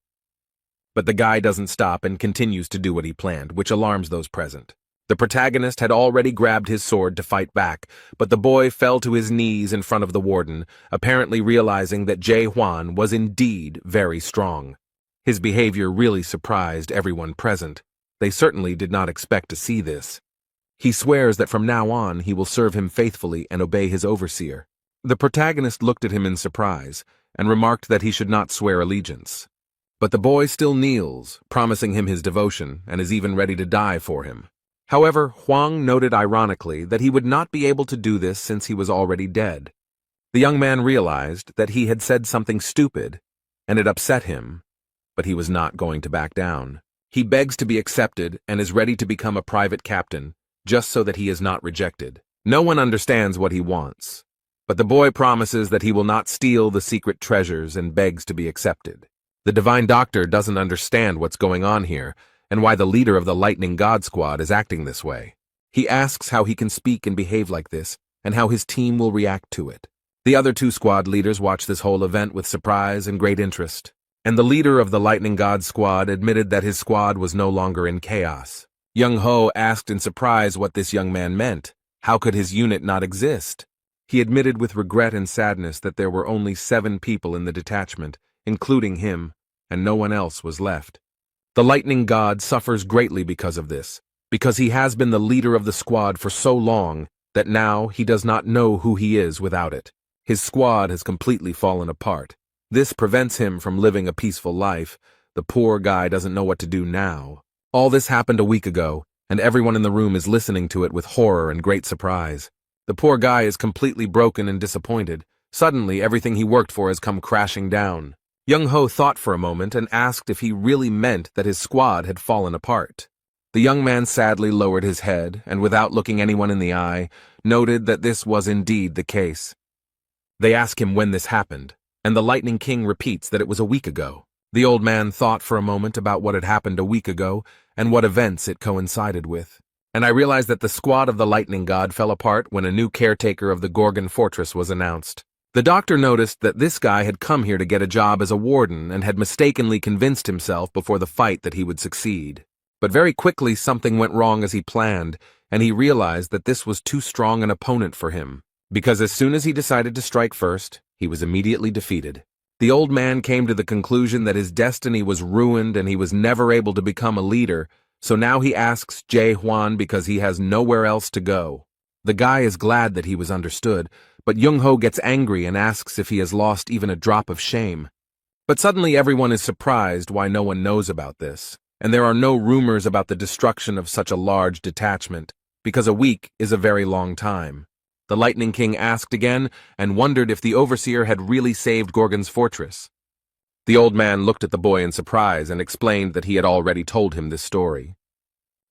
But the guy doesn't stop and continues to do what he planned, which alarms those present. The protagonist had already grabbed his sword to fight back, but the boy fell to his knees in front of the warden, apparently realizing that Jae Hwan was indeed very strong. His behavior really surprised everyone present. They certainly did not expect to see this. He swears that from now on he will serve him faithfully and obey his overseer. The protagonist looked at him in surprise, and remarked that he should not swear allegiance. But the boy still kneels, promising him his devotion, and is even ready to die for him. However, Huang noted ironically that he would not be able to do this since he was already dead. The young man realized that he had said something stupid, and it upset him, but he was not going to back down. He begs to be accepted and is ready to become a private captain, just so that he is not rejected. No one understands what he wants, but the boy promises that he will not steal the secret treasures and begs to be accepted. The divine doctor doesn't understand what's going on here, and why the leader of the Lightning God Squad is acting this way. He asks how he can speak and behave like this, and how his team will react to it. The other two squad leaders watch this whole event with surprise and great interest, and the leader of the Lightning God Squad admitted that his squad was no longer in chaos. Young-ho asked in surprise what this young man meant. How could his unit not exist? He admitted with regret and sadness that there were only 7 people in the detachment, including him, and no one else was left. The Lightning God suffers greatly because of this, because he has been the leader of the squad for so long that now he does not know who he is without it. His squad has completely fallen apart, This prevents him from living a peaceful life. The poor guy doesn't know what to do now. All this happened a week ago, and everyone in the room is listening to it with horror and great surprise. The poor guy is completely broken and disappointed. Suddenly, everything he worked for has come crashing down. Young-ho thought for a moment and asked if he really meant that his squad had fallen apart. The young man sadly lowered his head and, without looking anyone in the eye, noted that this was indeed the case. They ask him when this happened, and the Lightning King repeats that it was a week ago. The old man thought for a moment about what had happened a week ago and what events it coincided with. And I realized that the squad of the Lightning God fell apart when a new caretaker of the Gorgon Fortress was announced. The doctor noticed that this guy had come here to get a job as a warden and had mistakenly convinced himself before the fight that he would succeed. But very quickly something went wrong as he planned, and he realized that this was too strong an opponent for him, because as soon as he decided to strike first, he was immediately defeated. The old man came to the conclusion that his destiny was ruined and he was never able to become a leader, so now he asks Jae Hwan because he has nowhere else to go. The guy is glad that he was understood, but Young-ho gets angry and asks if he has lost even a drop of shame. But suddenly everyone is surprised why no one knows about this, and there are no rumors about the destruction of such a large detachment, because a week is a very long time. The Lightning King asked again and wondered if the overseer had really saved Gorgon's fortress. The old man looked at the boy in surprise and explained that he had already told him this story.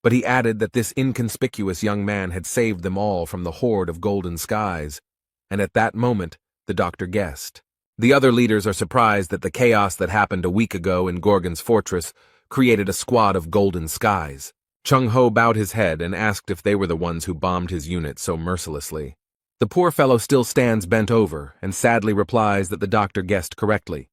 But he added that this inconspicuous young man had saved them all from the horde of golden skies, and at that moment, the doctor guessed. The other leaders are surprised that the chaos that happened a week ago in Gorgon's fortress created a squad of golden skies. Chung-ho bowed his head and asked if they were the ones who bombed his unit so mercilessly. The poor fellow still stands bent over and sadly replies that the doctor guessed correctly.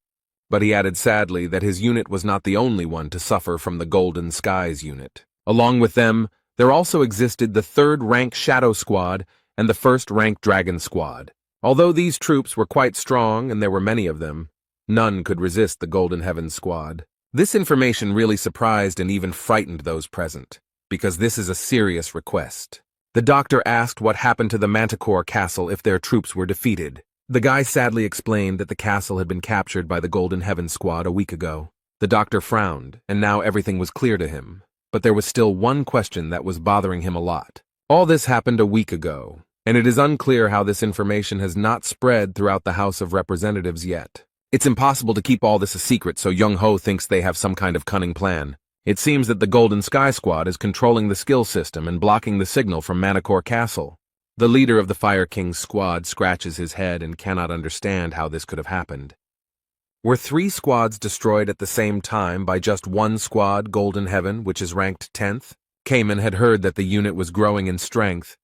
But he added sadly that his unit was not the only one to suffer from the Golden Skies unit. Along with them, there also existed the 3rd rank Shadow Squad and the 1st rank Dragon Squad. Although these troops were quite strong and there were many of them, none could resist the Golden Heaven Squad. This information really surprised and even frightened those present, because this is a serious request. The doctor asked what happened to the Manticore castle if their troops were defeated. The guy sadly explained that the castle had been captured by the Golden Heaven Squad a week ago. The doctor frowned, and now everything was clear to him. But there was still one question that was bothering him a lot. All this happened a week ago, and it is unclear how this information has not spread throughout the House of Representatives yet. It's impossible to keep all this a secret, so Young-ho thinks they have some kind of cunning plan. It seems that the Golden Sky Squad is controlling the skill system and blocking the signal from Manticore Castle. The leader of the Fire King's squad scratches his head and cannot understand how this could have happened. Were 3 squads destroyed at the same time by just one squad, Golden Heaven, which is ranked 10th? Cayman had heard that the unit was growing in strength,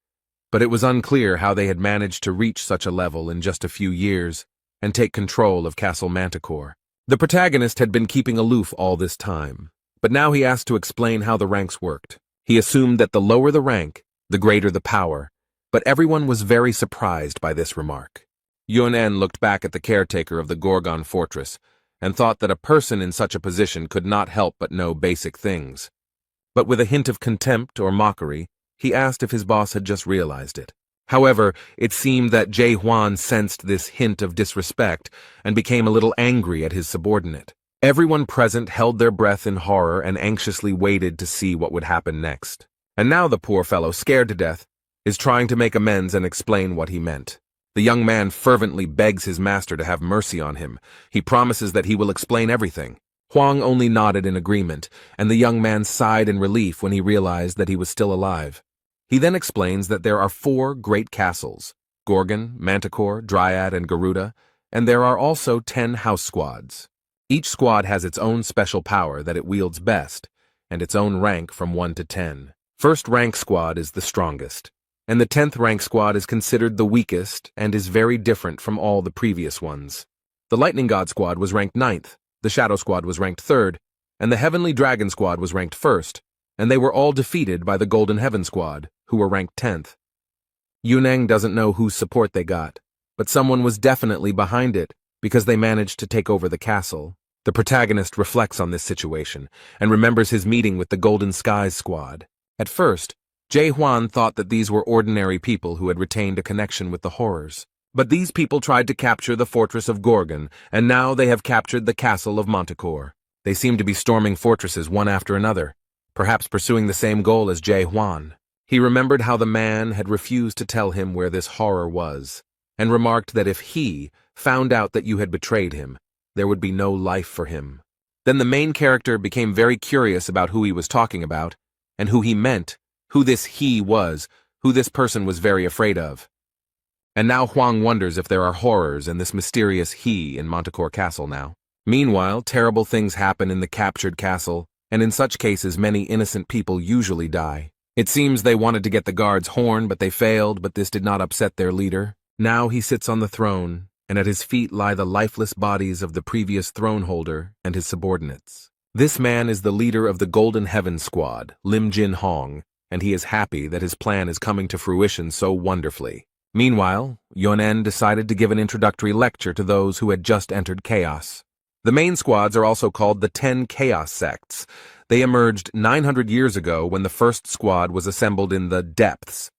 but it was unclear how they had managed to reach such a level in just a few years and take control of Castle Manticore. The protagonist had been keeping aloof all this time, but now he asked to explain how the ranks worked. He assumed that the lower the rank, the greater the power, but everyone was very surprised by this remark. Yun-en looked back at the caretaker of the Gorgon fortress and thought that a person in such a position could not help but know basic things. But with a hint of contempt or mockery, he asked if his boss had just realized it. However, it seemed that Jae Hwan sensed this hint of disrespect and became a little angry at his subordinate. Everyone present held their breath in horror and anxiously waited to see what would happen next. And now the poor fellow, scared to death, is trying to make amends and explain what he meant. The young man fervently begs his master to have mercy on him. He promises that he will explain everything. Huang only nodded in agreement, and the young man sighed in relief when he realized that he was still alive. He then explains that there are 4 great castles, Gorgon, Manticore, Dryad, and Garuda, and there are also 10 house squads. Each squad has its own special power that it wields best, and its own rank from 1 to 10. First rank squad is the strongest, and the 10th rank squad is considered the weakest and is very different from all the previous ones. The Lightning God squad was ranked 9th, the Shadow squad was ranked 3rd, and the Heavenly Dragon squad was ranked 1st, and they were all defeated by the Golden Heaven squad, who were ranked 10th. Yuneng doesn't know whose support they got, but someone was definitely behind it because they managed to take over the castle. The protagonist reflects on this situation and remembers his meeting with the Golden Skies squad. At first, Jae Hwan thought that these were ordinary people who had retained a connection with the horrors. But these people tried to capture the fortress of Gorgon, and now they have captured the castle of Manticore. They seem to be storming fortresses one after another, perhaps pursuing the same goal as Jae-hwan. He remembered how the man had refused to tell him where this horror was, and remarked that if he found out that you had betrayed him, there would be no life for him. Then the main character became very curious about who he was talking about, and who he meant, who this he was, who this person was very afraid of. And now Hwang wonders if there are horrors in this mysterious he in Manticore Castle now. Meanwhile, terrible things happen in the captured castle, and in such cases many innocent people usually die. It seems they wanted to get the guard's horn, but they failed, but this did not upset their leader. Now he sits on the throne, and at his feet lie the lifeless bodies of the previous throne holder and his subordinates. This man is the leader of the Golden Heaven Squad, Lim Jin Hong, and he is happy that his plan is coming to fruition so wonderfully. Meanwhile, Yonen decided to give an introductory lecture to those who had just entered Chaos. The main squads are also called the 10 Chaos Sects. They emerged 900 years ago when the first squad was assembled in the Depths.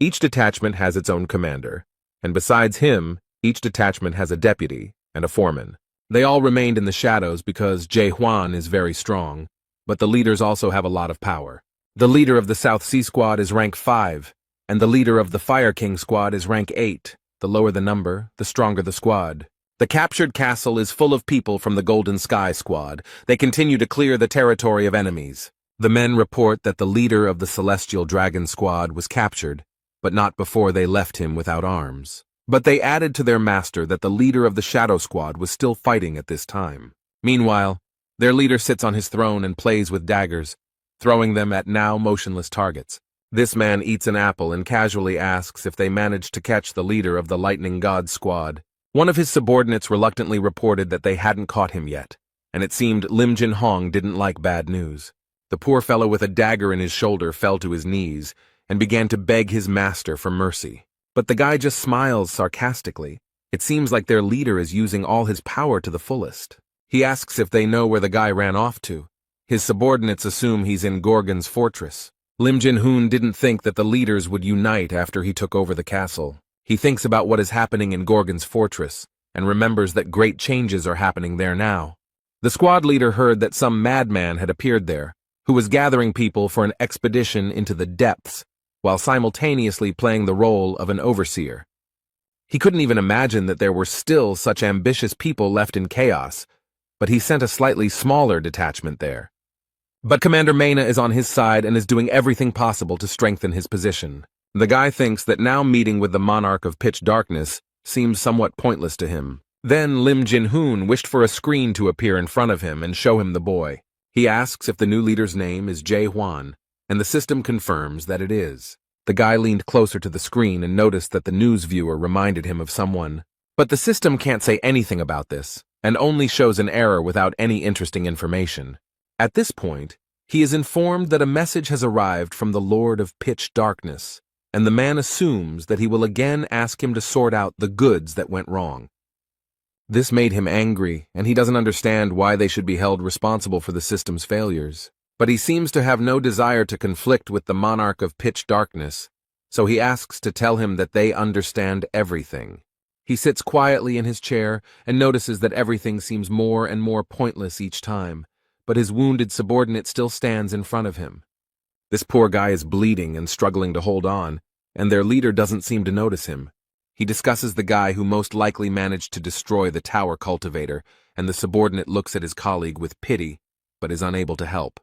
Each detachment has its own commander, and besides him, each detachment has a deputy and a foreman. They all remained in the shadows because Jae-hwan is very strong, but the leaders also have a lot of power. The leader of the South Sea Squad is rank 5, and the leader of the Fire King Squad is rank 8. The lower the number, the stronger the squad. The captured castle is full of people from the Golden Sky Squad. They continue to clear the territory of enemies. The men report that the leader of the Celestial Dragon Squad was captured, but not before they left him without arms. But they added to their master that the leader of the Shadow Squad was still fighting at this time. Meanwhile, their leader sits on his throne and plays with daggers, throwing them at now motionless targets. This man eats an apple and casually asks if they managed to catch the leader of the Lightning God Squad. One of his subordinates reluctantly reported that they hadn't caught him yet, and it seemed Lim Jin Hong didn't like bad news. The poor fellow with a dagger in his shoulder fell to his knees and began to beg his master for mercy. But the guy just smiles sarcastically. It seems like their leader is using all his power to the fullest. He asks if they know where the guy ran off to. His subordinates assume he's in Gorgon's fortress. Lim Jin Hoon didn't think that the leaders would unite after he took over the castle. He thinks about what is happening in Gorgon's fortress, and remembers that great changes are happening there now. The squad leader heard that some madman had appeared there, who was gathering people for an expedition into the depths, while simultaneously playing the role of an overseer. He couldn't even imagine that there were still such ambitious people left in Chaos, but he sent a slightly smaller detachment there. But Commander Mena is on his side and is doing everything possible to strengthen his position. The guy thinks that now meeting with the monarch of pitch darkness seems somewhat pointless to him. Then Lim Jin Hoon wished for a screen to appear in front of him and show him the boy. He asks if the new leader's name is Jae-hwan, and the system confirms that it is. The guy leaned closer to the screen and noticed that the news viewer reminded him of someone. But the system can't say anything about this, and only shows an error without any interesting information. At this point, he is informed that a message has arrived from the Lord of Pitch Darkness, and the man assumes that he will again ask him to sort out the goods that went wrong. This made him angry, and he doesn't understand why they should be held responsible for the system's failures. But he seems to have no desire to conflict with the monarch of pitch darkness, so he asks to tell him that they understand everything. He sits quietly in his chair and notices that everything seems more and more pointless each time, but his wounded subordinate still stands in front of him. This poor guy is bleeding and struggling to hold on, and their leader doesn't seem to notice him. He discusses the guy who most likely managed to destroy the tower cultivator, and the subordinate looks at his colleague with pity, but is unable to help.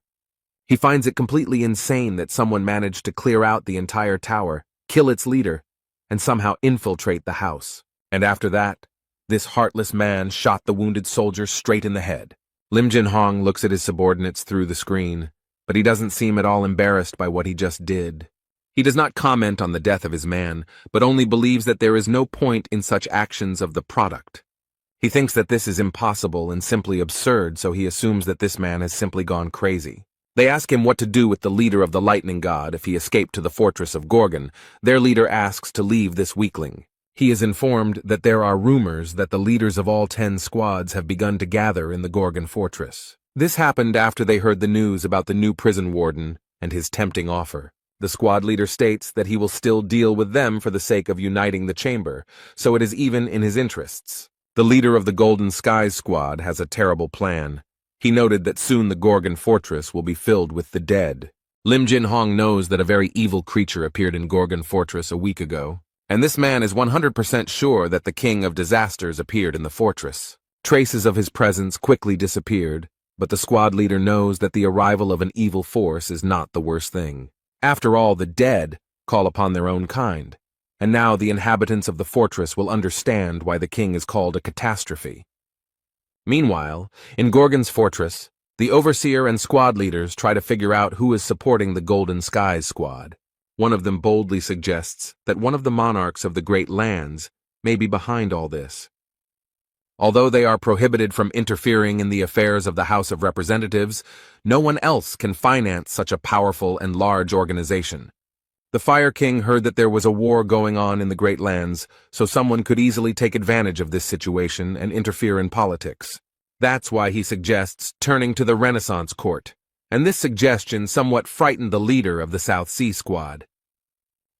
He finds it completely insane that someone managed to clear out the entire tower, kill its leader, and somehow infiltrate the house. And after that, this heartless man shot the wounded soldier straight in the head. Lim Jin Hong looks at his subordinates through the screen, but he doesn't seem at all embarrassed by what he just did. He does not comment on the death of his man, but only believes that there is no point in such actions of the product. He thinks that this is impossible and simply absurd, so he assumes that this man has simply gone crazy. They ask him what to do with the leader of the lightning god if he escaped to the fortress of Gorgon. Their leader asks to leave this weakling. He is informed that there are rumors that the leaders of all 10 squads have begun to gather in the Gorgon fortress. This happened after they heard the news about the new prison warden and his tempting offer. The squad leader states that he will still deal with them for the sake of uniting the chamber, so it is even in his interests. The leader of the Golden Skies squad has a terrible plan. He noted that soon the Gorgon fortress will be filled with the dead. Lim Jin Hong knows that a very evil creature appeared in Gorgon fortress a week ago, and this man is 100% sure that the King of Disasters appeared in the fortress. Traces of his presence quickly disappeared, but the squad leader knows that the arrival of an evil force is not the worst thing. After all, the dead call upon their own kind, and now the inhabitants of the fortress will understand why the king is called a catastrophe. Meanwhile, in Gorgon's fortress, the overseer and squad leaders try to figure out who is supporting the Golden Skies squad. One of them boldly suggests that one of the monarchs of the Great Lands may be behind all this. Although they are prohibited from interfering in the affairs of the House of Representatives, no one else can finance such a powerful and large organization. The Fire King heard that there was a war going on in the Great Lands, so someone could easily take advantage of this situation and interfere in politics. That's why he suggests turning to the Renaissance Court, and this suggestion somewhat frightened the leader of the South Sea Squad.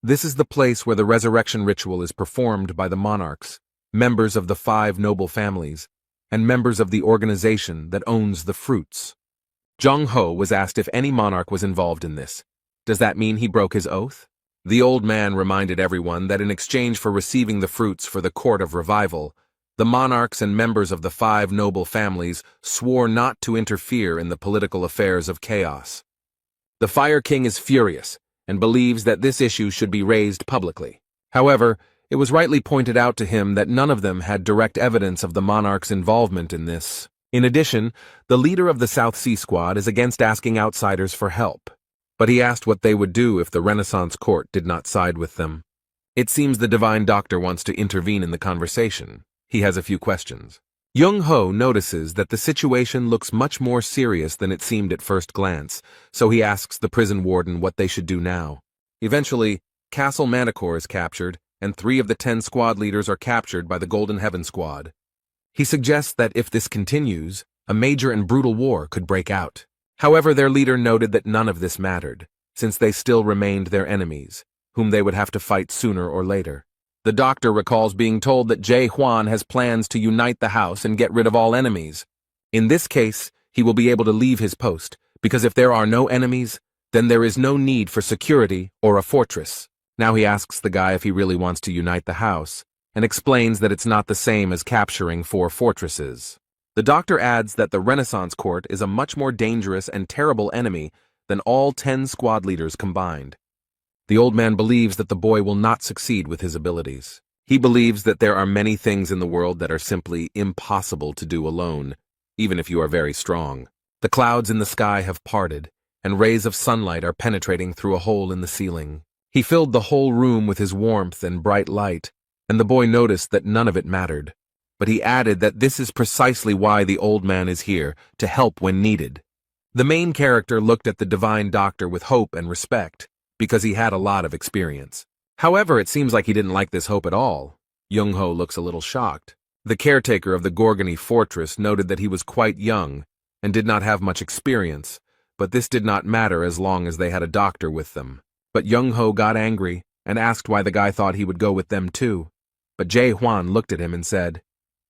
This is the place where the resurrection ritual is performed by the monarchs, members of the 5 noble families, and members of the organization that owns the fruits. Zhang Ho was asked if any monarch was involved in this. Does that mean he broke his oath? The old man reminded everyone that in exchange for receiving the fruits for the Court of Revival, the monarchs and members of the 5 noble families swore not to interfere in the political affairs of chaos. The Fire King is furious and believes that this issue should be raised publicly. However, it was rightly pointed out to him that none of them had direct evidence of the monarch's involvement in this. In addition, the leader of the South Sea Squad is against asking outsiders for help, but he asked what they would do if the Renaissance Court did not side with them. It seems the Divine Doctor wants to intervene in the conversation. He has a few questions. Young Ho notices that the situation looks much more serious than it seemed at first glance, so he asks the prison warden what they should do now. Eventually, Castle Manticore is captured, and 3 of the 10 squad leaders are captured by the Golden Heaven Squad. He suggests that if this continues, a major and brutal war could break out. However, their leader noted that none of this mattered, since they still remained their enemies, whom they would have to fight sooner or later. The doctor recalls being told that Jae Hwan has plans to unite the house and get rid of all enemies. In this case, he will be able to leave his post, because if there are no enemies, then there is no need for security or a fortress. Now he asks the guy if he really wants to unite the house, and explains that it's not the same as capturing 4 fortresses. The doctor adds that the Renaissance Court is a much more dangerous and terrible enemy than all 10 squad leaders combined. The old man believes that the boy will not succeed with his abilities. He believes that there are many things in the world that are simply impossible to do alone, even if you are very strong. The clouds in the sky have parted, and rays of sunlight are penetrating through a hole in the ceiling. He filled the whole room with his warmth and bright light, and the boy noticed that none of it mattered. But he added that this is precisely why the old man is here, to help when needed. The main character looked at the Divine Doctor with hope and respect, because he had a lot of experience. However, it seems like he didn't like this hope at all. Young-ho looks a little shocked. The caretaker of the Gorgony fortress noted that he was quite young and did not have much experience, but this did not matter as long as they had a doctor with them. But Young-ho got angry and asked why the guy thought he would go with them too. But Jae Hwan looked at him and said,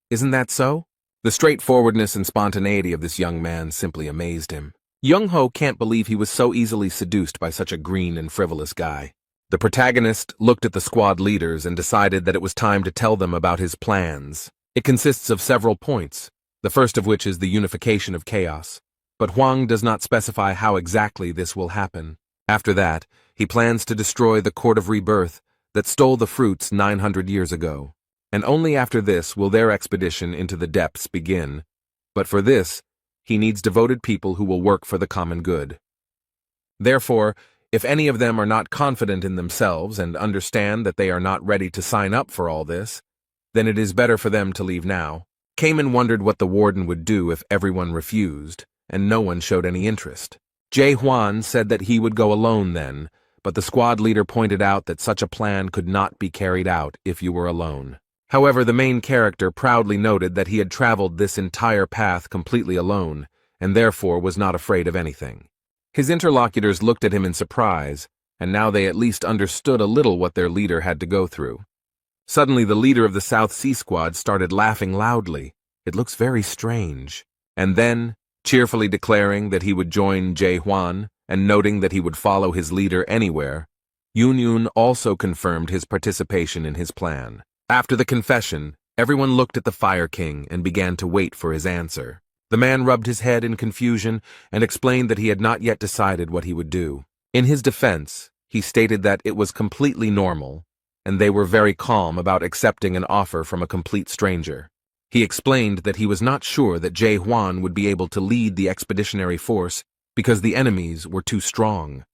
"Isn't that so?" The straightforwardness and spontaneity of this young man simply amazed him. Young-ho can't believe he was so easily seduced by such a green and frivolous guy. The protagonist looked at the squad leaders and decided that it was time to tell them about his plans. It consists of several points, the first of which is the unification of chaos. But Hwang does not specify how exactly this will happen. After that, he plans to destroy the Court of Rebirth that stole the fruits 900 years ago. And only after this will their expedition into the depths begin. But for this, he needs devoted people who will work for the common good. Therefore, if any of them are not confident in themselves and understand that they are not ready to sign up for all this, then it is better for them to leave now. Cayman wondered what the warden would do if everyone refused, and no one showed any interest. Jae Hwan said that he would go alone then, but the squad leader pointed out that such a plan could not be carried out if you were alone. However, the main character proudly noted that he had traveled this entire path completely alone, and therefore was not afraid of anything. His interlocutors looked at him in surprise, and now they at least understood a little what their leader had to go through. Suddenly, the leader of the South Sea Squad started laughing loudly. It looks very strange. And then, cheerfully declaring that he would join Jae-hwan and noting that he would follow his leader anywhere, Yoon also confirmed his participation in his plan. After the confession, everyone looked at the Fire King and began to wait for his answer. The man rubbed his head in confusion and explained that he had not yet decided what he would do. In his defense, he stated that it was completely normal, and they were very calm about accepting an offer from a complete stranger. He explained that he was not sure that Jae-hwan would be able to lead the expeditionary force because the enemies were too strong.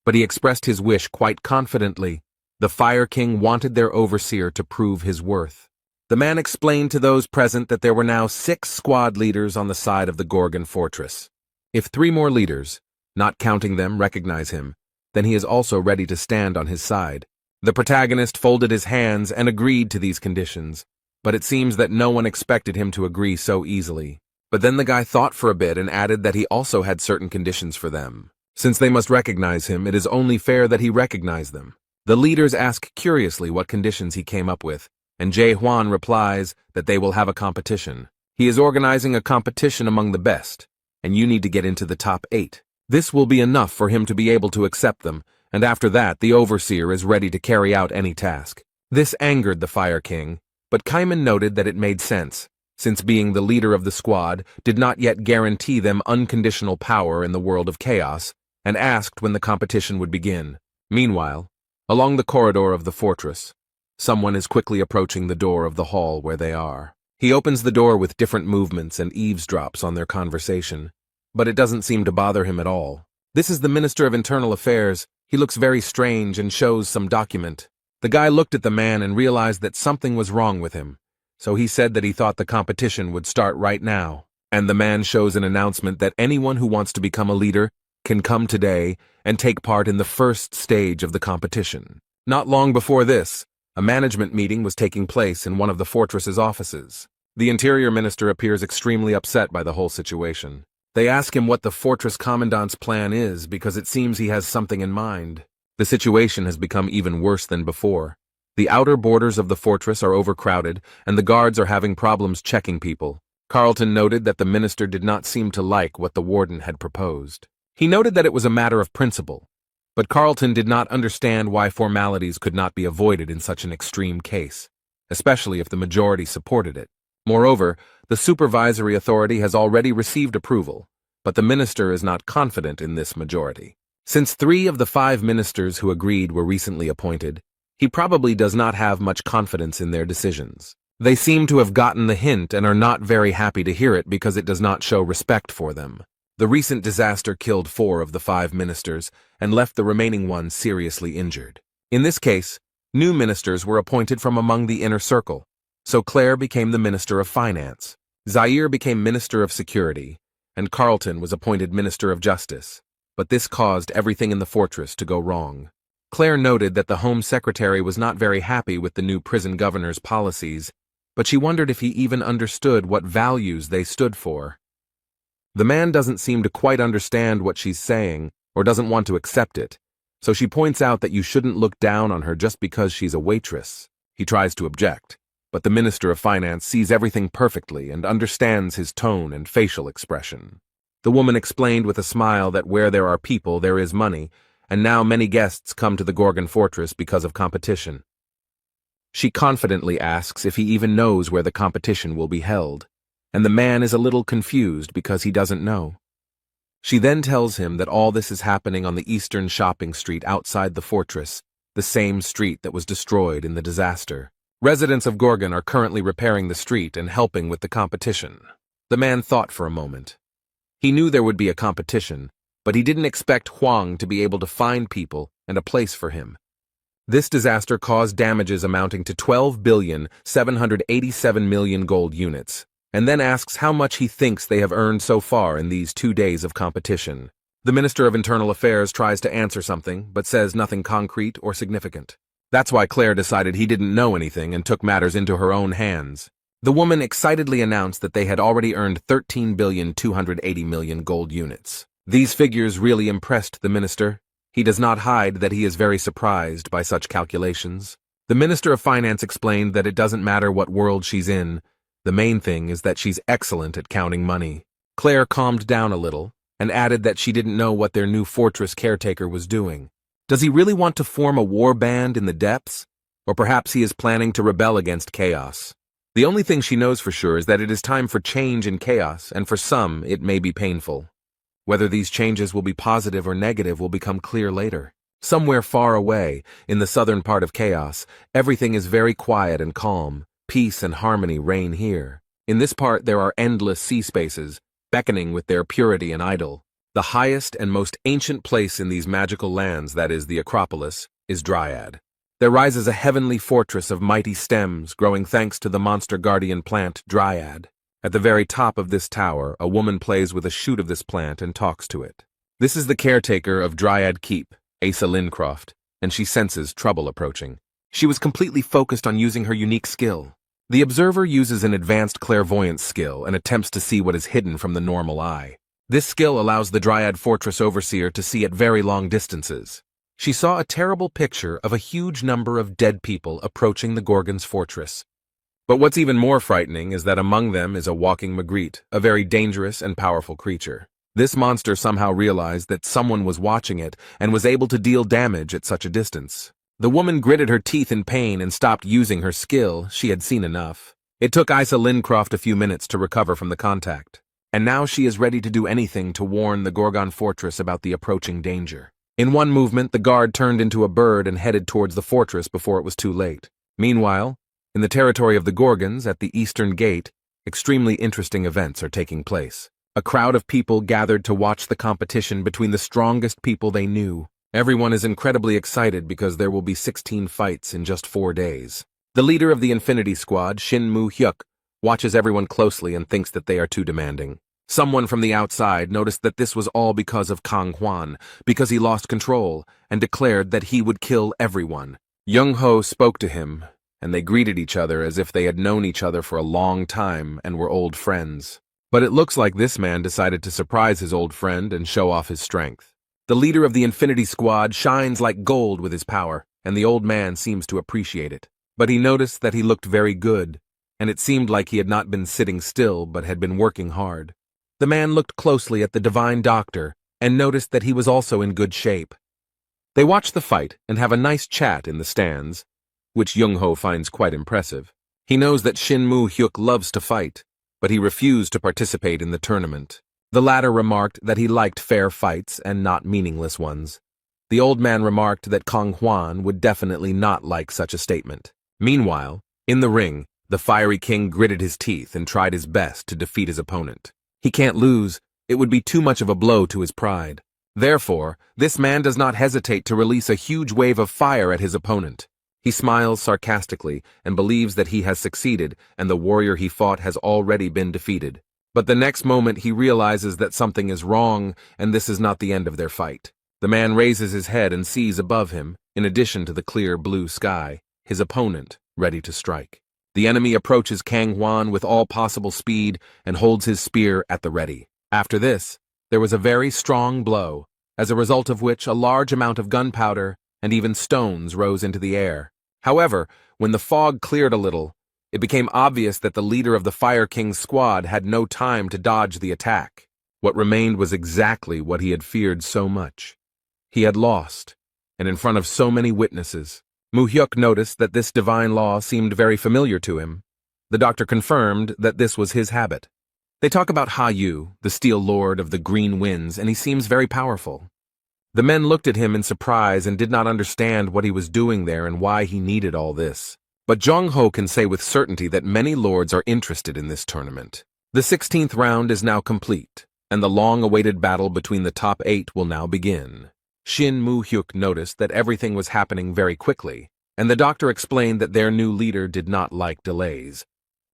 But he expressed his wish quite confidently. The Fire King wanted their overseer to prove his worth. The man explained to those present that there were now 6 squad leaders on the side of the Gorgon fortress. If 3 more leaders, not counting them, recognize him, then he is also ready to stand on his side. The protagonist folded his hands and agreed to these conditions, but it seems that no one expected him to agree so easily. But then the guy thought for a bit and added that he also had certain conditions for them. Since they must recognize him, it is only fair that he recognize them. The leaders ask curiously what conditions he came up with, and Jae-hwan replies that they will have a competition. He is organizing a competition among the best, and you need to get into the top 8. This will be enough for him to be able to accept them, and after that the overseer is ready to carry out any task. This angered the Fire King, but Kaiman noted that it made sense, since being the leader of the squad did not yet guarantee them unconditional power in the world of chaos, and asked when the competition would begin. Meanwhile, along the corridor of the fortress, someone is quickly approaching the door of the hall where they are. He opens the door with different movements and eavesdrops on their conversation, but it doesn't seem to bother him at all. This is the Minister of Internal Affairs. He looks very strange and shows some document. The guy looked at the man and realized that something was wrong with him, so he said that he thought the competition would start right now. And the man shows an announcement that anyone who wants to become a leader can come today and take part in the first stage of the competition. Not long before this, a management meeting was taking place in one of the fortress's offices. The Interior Minister appears extremely upset by the whole situation. They ask him what the fortress commandant's plan is because it seems he has something in mind. The situation has become even worse than before. The outer borders of the fortress are overcrowded, and the guards are having problems checking people. Carlton noted that the minister did not seem to like what the warden had proposed. He noted that it was a matter of principle, but Carlton did not understand why formalities could not be avoided in such an extreme case, especially if the majority supported it. Moreover, the supervisory authority has already received approval, but the minister is not confident in this majority. Since 3 of the 5 ministers who agreed were recently appointed, he probably does not have much confidence in their decisions. They seem to have gotten the hint and are not very happy to hear it because it does not show respect for them. The recent disaster killed 4 of the 5 ministers and left the remaining ones seriously injured. In this case, new ministers were appointed from among the inner circle, so Claire became the Minister of Finance, Zaire became Minister of Security, and Carlton was appointed Minister of Justice. But this caused everything in the fortress to go wrong. Claire noted that the Home Secretary was not very happy with the new prison governor's policies, but she wondered if he even understood what values they stood for. The man doesn't seem to quite understand what she's saying or doesn't want to accept it, so she points out that you shouldn't look down on her just because she's a waitress. He tries to object, but the Minister of Finance sees everything perfectly and understands his tone and facial expression. The woman explained with a smile that where there are people, there is money, and now many guests come to the Gorgon fortress because of competition. She confidently asks if he even knows where the competition will be held, and the man is a little confused because he doesn't know. She then tells him that all this is happening on the eastern shopping street outside the fortress, the same street that was destroyed in the disaster. Residents of Gorgon are currently repairing the street and helping with the competition. The man thought for a moment. He knew there would be a competition, but he didn't expect Huang to be able to find people and a place for him. This disaster caused damages amounting to 12,787,000,000 gold units, and then asks how much he thinks they have earned so far in these 2 days of competition. The Minister of Internal Affairs tries to answer something, but says nothing concrete or significant. That's why Claire decided he didn't know anything and took matters into her own hands. The woman excitedly announced that they had already earned 13,280,000,000 gold units. These figures really impressed the minister, He does not hide that he is very surprised by such calculations. The Minister of Finance explained that it doesn't matter what world she's in, the main thing is that she's excellent at counting money. Claire calmed down a little and added that she didn't know what their new fortress caretaker was doing. Does he really want to form a war band in the depths? Or perhaps he is planning to rebel against chaos? The only thing she knows for sure is that it is time for change in chaos, and for some, it may be painful. Whether these changes will be positive or negative will become clear later. Somewhere far away, in the southern part of chaos, everything is very quiet and calm. Peace and harmony reign here. In this part there are endless sea spaces, beckoning with their purity and idol. The highest and most ancient place in these magical lands, that is the Acropolis, is Dryad. There rises a heavenly fortress of mighty stems, growing thanks to the monster guardian plant, Dryad. At the very top of this tower, a woman plays with a shoot of this plant and talks to it. This is the caretaker of Dryad Keep, Asa Lincroft, and she senses trouble approaching. She was completely focused on using her unique skill. The observer uses an advanced clairvoyance skill and attempts to see what is hidden from the normal eye. This skill allows the Dryad Fortress Overseer to see at very long distances. She saw a terrible picture of a huge number of dead people approaching the Gorgon's fortress. But what's even more frightening is that among them is a walking Magritte, a very dangerous and powerful creature. This monster somehow realized that someone was watching it and was able to deal damage at such a distance. The woman gritted her teeth in pain and stopped using her skill. She had seen enough. It took Asa Lincroft a few minutes to recover from the contact. And now she is ready to do anything to warn the Gorgon fortress about the approaching danger. In one movement, the guard turned into a bird and headed towards the fortress before it was too late. Meanwhile, in the territory of the Gorgons, at the eastern gate, extremely interesting events are taking place. A crowd of people gathered to watch the competition between the strongest people they knew. Everyone is incredibly excited because there will be 16 fights in just 4 days. The leader of the Infinity Squad, Shin Moo-hyuk, watches everyone closely and thinks that they are too demanding. Someone from the outside noticed that this was all because of Kang Hwan, because he lost control, and declared that he would kill everyone. Young-ho spoke to him, and they greeted each other as if they had known each other for a long time and were old friends. But it looks like this man decided to surprise his old friend and show off his strength. The leader of the Infinity Squad shines like gold with his power, and the old man seems to appreciate it. But he noticed that he looked very good, and it seemed like he had not been sitting still but had been working hard. The man looked closely at the divine doctor and noticed that he was also in good shape. They watch the fight and have a nice chat in the stands, which Young-ho finds quite impressive. He knows that Shin Moo-hyuk loves to fight, but he refused to participate in the tournament. The latter remarked that he liked fair fights and not meaningless ones. The old man remarked that Kang Hwan would definitely not like such a statement. Meanwhile, in the ring, the fiery king gritted his teeth and tried his best to defeat his opponent. He can't lose. It would be too much of a blow to his pride. Therefore, this man does not hesitate to release a huge wave of fire at his opponent. He smiles sarcastically and believes that he has succeeded and the warrior he fought has already been defeated. But the next moment he realizes that something is wrong and this is not the end of their fight. The man raises his head and sees above him, in addition to the clear blue sky, his opponent ready to strike. The enemy approaches Kang Hwan with all possible speed and holds his spear at the ready. After this, there was a very strong blow, as a result of which a large amount of gunpowder and even stones rose into the air. However, when the fog cleared a little, it became obvious that the leader of the Fire King's squad had no time to dodge the attack. What remained was exactly what he had feared so much. He had lost, and in front of so many witnesses. Moo-hyuk noticed that this divine law seemed very familiar to him. The doctor confirmed that this was his habit. They talk about Ha-yu, the Steel Lord of the Green Winds, and he seems very powerful. The men looked at him in surprise and did not understand what he was doing there and why he needed all this. But Jong-ho can say with certainty that many lords are interested in this tournament. The 16th round is now complete, and the long-awaited battle between the top 8 will now begin. Shin Moo-hyuk noticed that everything was happening very quickly, and the doctor explained that their new leader did not like delays.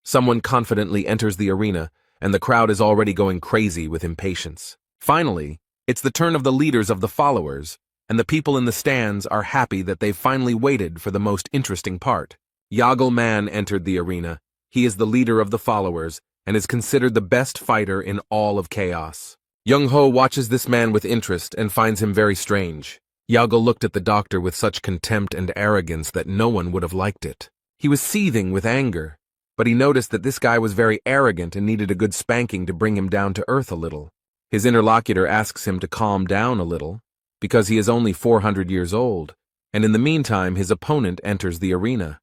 Someone confidently enters the arena, and the crowd is already going crazy with impatience. Finally, it's the turn of the leaders of the followers, and the people in the stands are happy that they've finally waited for the most interesting part. Yagello Man entered the arena. He is the leader of the followers, and is considered the best fighter in all of Chaos. Young-ho watches this man with interest and finds him very strange. Yago looked at the doctor with such contempt and arrogance that no one would have liked it. He was seething with anger, but he noticed that this guy was very arrogant and needed a good spanking to bring him down to earth a little. His interlocutor asks him to calm down a little, because he is only 400 years old, and in the meantime his opponent enters the arena.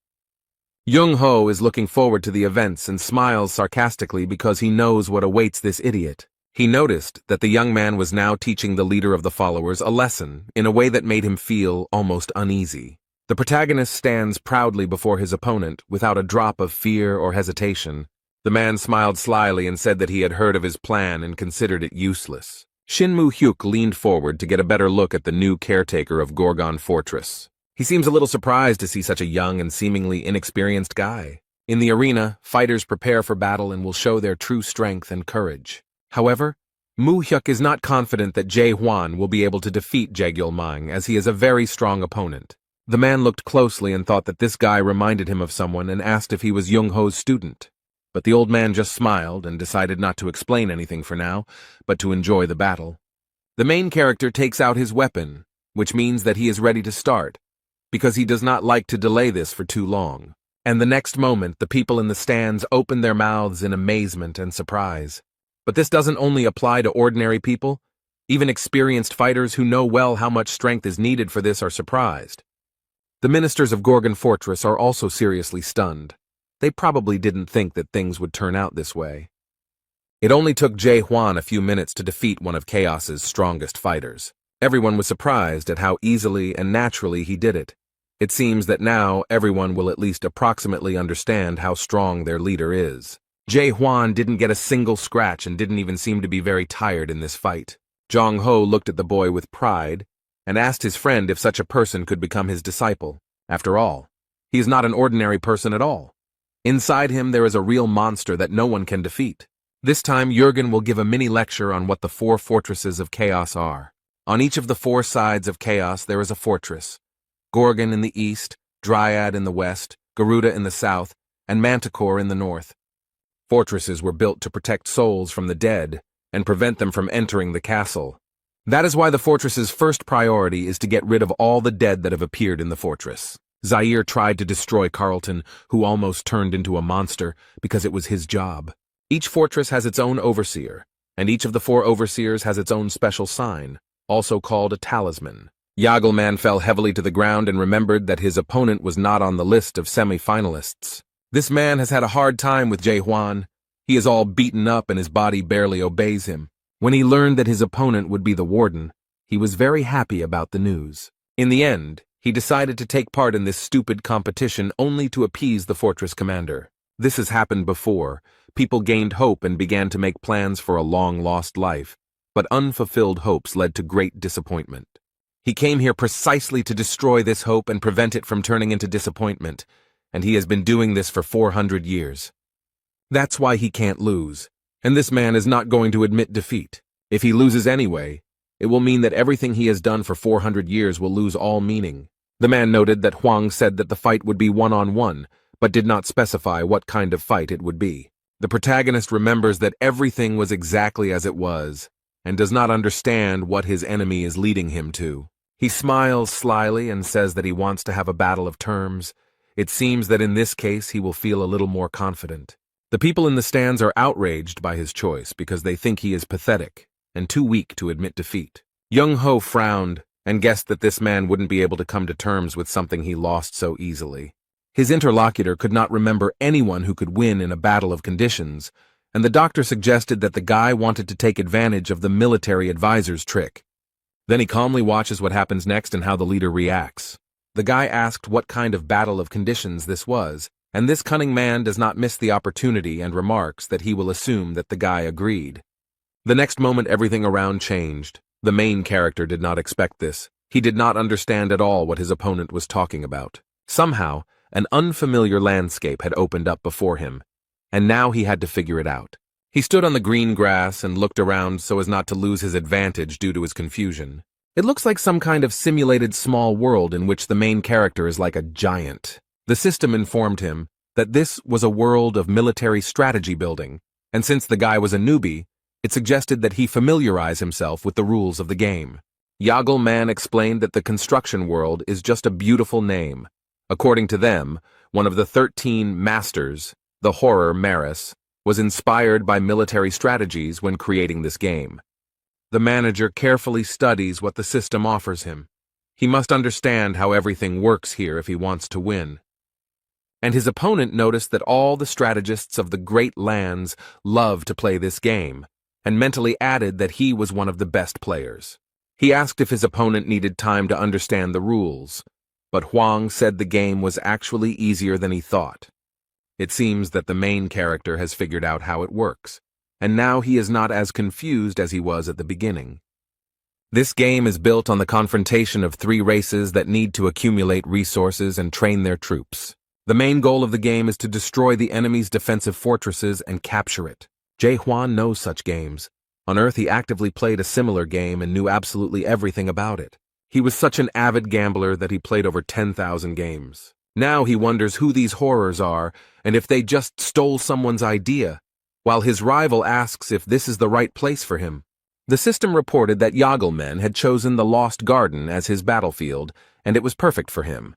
Young-ho is looking forward to the events and smiles sarcastically because he knows what awaits this idiot. He noticed that the young man was now teaching the leader of the followers a lesson in a way that made him feel almost uneasy. The protagonist stands proudly before his opponent without a drop of fear or hesitation. The man smiled slyly and said that he had heard of his plan and considered it useless. Shin Moo-hyuk leaned forward to get a better look at the new caretaker of Gorgon Fortress. He seems a little surprised to see such a young and seemingly inexperienced guy. In the arena, fighters prepare for battle and will show their true strength and courage. However, Moo-hyuk is not confident that Jae-hwan will be able to defeat Jaegyul-mang, as he is a very strong opponent. The man looked closely and thought that this guy reminded him of someone and asked if he was Young-ho's student. But the old man just smiled and decided not to explain anything for now, but to enjoy the battle. The main character takes out his weapon, which means that he is ready to start, because he does not like to delay this for too long. And the next moment, the people in the stands open their mouths in amazement and surprise. But this doesn't only apply to ordinary people. Even experienced fighters who know well how much strength is needed for this are surprised. The ministers of Gorgon Fortress are also seriously stunned. They probably didn't think that things would turn out this way. It only took Jae-hwan a few minutes to defeat one of Chaos's strongest fighters. Everyone was surprised at how easily and naturally he did it. It seems that now everyone will at least approximately understand how strong their leader is. Jae-hwan didn't get a single scratch and didn't even seem to be very tired in this fight. Jong-ho looked at the boy with pride and asked his friend if such a person could become his disciple. After all, he is not an ordinary person at all. Inside him there is a real monster that no one can defeat. This time Jurgen will give a mini lecture on what the 4 fortresses of Chaos are. On each of the 4 sides of Chaos there is a fortress. Gorgon in the east, Dryad in the west, Garuda in the south, and Manticore in the north. Fortresses were built to protect souls from the dead and prevent them from entering the castle. That is why the fortress's first priority is to get rid of all the dead that have appeared in the fortress. Zaire tried to destroy Carlton, who almost turned into a monster, because it was his job. Each fortress has its own overseer, and each of the 4 overseers has its own special sign, also called a talisman. Yagelman fell heavily to the ground and remembered that his opponent was not on the list of semi-finalists. This man has had a hard time with Jae-hwan. He is all beaten up and his body barely obeys him. When he learned that his opponent would be the warden, he was very happy about the news. In the end, he decided to take part in this stupid competition only to appease the fortress commander. This has happened before. People gained hope and began to make plans for a long-lost life, but unfulfilled hopes led to great disappointment. He came here precisely to destroy this hope and prevent it from turning into disappointment, and he has been doing this for 400 years. That's why he can't lose, and this man is not going to admit defeat. If he loses anyway, it will mean that everything he has done for 400 years will lose all meaning. The man noted that Huang said that the fight would be one-on-one, but did not specify what kind of fight it would be. The protagonist remembers that everything was exactly as it was, and does not understand what his enemy is leading him to. He smiles slyly and says that he wants to have a battle of terms. It seems that in this case he will feel a little more confident. The people in the stands are outraged by his choice because they think he is pathetic and too weak to admit defeat. Young-ho frowned and guessed that this man wouldn't be able to come to terms with something he lost so easily. His interlocutor could not remember anyone who could win in a battle of conditions, and the doctor suggested that the guy wanted to take advantage of the military advisor's trick. Then he calmly watches what happens next and how the leader reacts. The guy asked what kind of battle of conditions this was, and this cunning man does not miss the opportunity and remarks that he will assume that the guy agreed. The next moment everything around changed. The main character did not expect this. He did not understand at all what his opponent was talking about. Somehow, an unfamiliar landscape had opened up before him, and now he had to figure it out. He stood on the green grass and looked around so as not to lose his advantage due to his confusion. It looks like some kind of simulated small world in which the main character is like a giant. The system informed him that this was a world of military strategy building, and since the guy was a newbie, it suggested that he familiarize himself with the rules of the game. Yagelman explained that the construction world is just a beautiful name. According to them, one of the 13 masters, the horror Maris, was inspired by military strategies when creating this game. The manager carefully studies what the system offers him. He must understand how everything works here if he wants to win. And his opponent noticed that all the strategists of the Great Lands love to play this game, and mentally added that he was one of the best players. He asked if his opponent needed time to understand the rules, but Huang said the game was actually easier than he thought. It seems that the main character has figured out how it works, and now he is not as confused as he was at the beginning. This game is built on the confrontation of 3 races that need to accumulate resources and train their troops. The main goal of the game is to destroy the enemy's defensive fortresses and capture it. Jae Hwan knows such games. On Earth, he actively played a similar game and knew absolutely everything about it. He was such an avid gambler that he played over 10,000 games. Now he wonders who these horrors are and if they just stole someone's idea, while his rival asks if this is the right place for him. The system reported that Yagelman had chosen the Lost Garden as his battlefield, and it was perfect for him.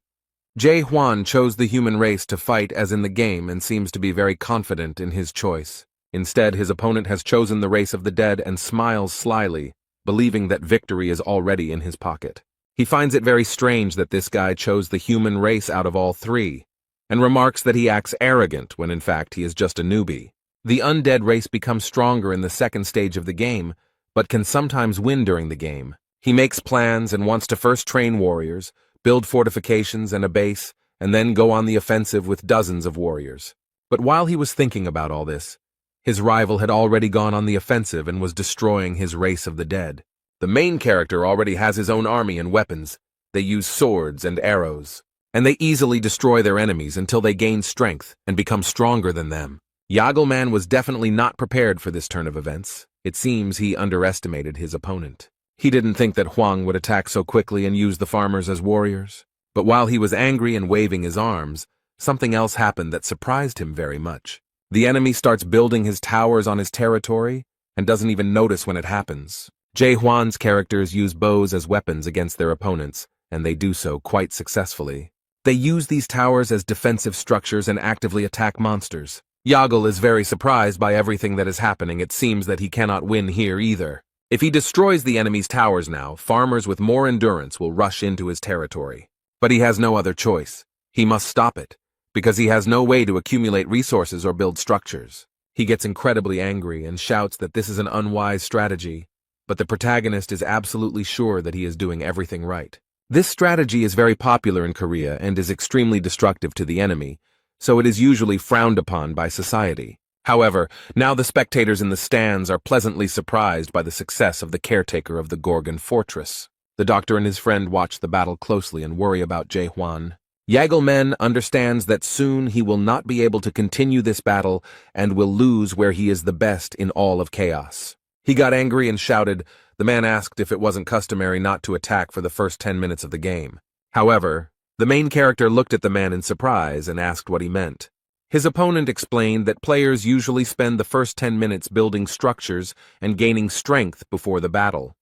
Jae Hwan chose the human race to fight as in the game and seems to be very confident in his choice. Instead, his opponent has chosen the race of the dead and smiles slyly, believing that victory is already in his pocket. He finds it very strange that this guy chose the human race out of all 3, and remarks that he acts arrogant when in fact he is just a newbie. The undead race becomes stronger in the second stage of the game, but can sometimes win during the game. He makes plans and wants to first train warriors, build fortifications and a base, and then go on the offensive with dozens of warriors. But while he was thinking about all this, his rival had already gone on the offensive and was destroying his race of the dead. The main character already has his own army and weapons. They use swords and arrows, and they easily destroy their enemies until they gain strength and become stronger than them. Yagelman was definitely not prepared for this turn of events. It seems he underestimated his opponent. He didn't think that Huang would attack so quickly and use the farmers as warriors. But while he was angry and waving his arms, something else happened that surprised him very much. The enemy starts building his towers on his territory and doesn't even notice when it happens. Jae Hwan's characters use bows as weapons against their opponents, and they do so quite successfully. They use these towers as defensive structures and actively attack monsters. Yagel is very surprised by everything that is happening. It seems that he cannot win here either. If he destroys the enemy's towers now, farmers with more endurance will rush into his territory. But he has no other choice. He must stop it, because he has no way to accumulate resources or build structures. He gets incredibly angry and shouts that this is an unwise strategy, but the protagonist is absolutely sure that he is doing everything right. This strategy is very popular in Korea and is extremely destructive to the enemy, so it is usually frowned upon by society. However, now the spectators in the stands are pleasantly surprised by the success of the caretaker of the Gorgon fortress. The doctor and his friend watch the battle closely and worry about Jae Hwan. Yagelman understands that soon he will not be able to continue this battle and will lose where he is the best in all of chaos. He got angry and shouted. The man asked if it wasn't customary not to attack for the first 10 minutes of the game. However, the main character looked at the man in surprise and asked what he meant. His opponent explained that players usually spend the first 10 minutes building structures and gaining strength before the battle.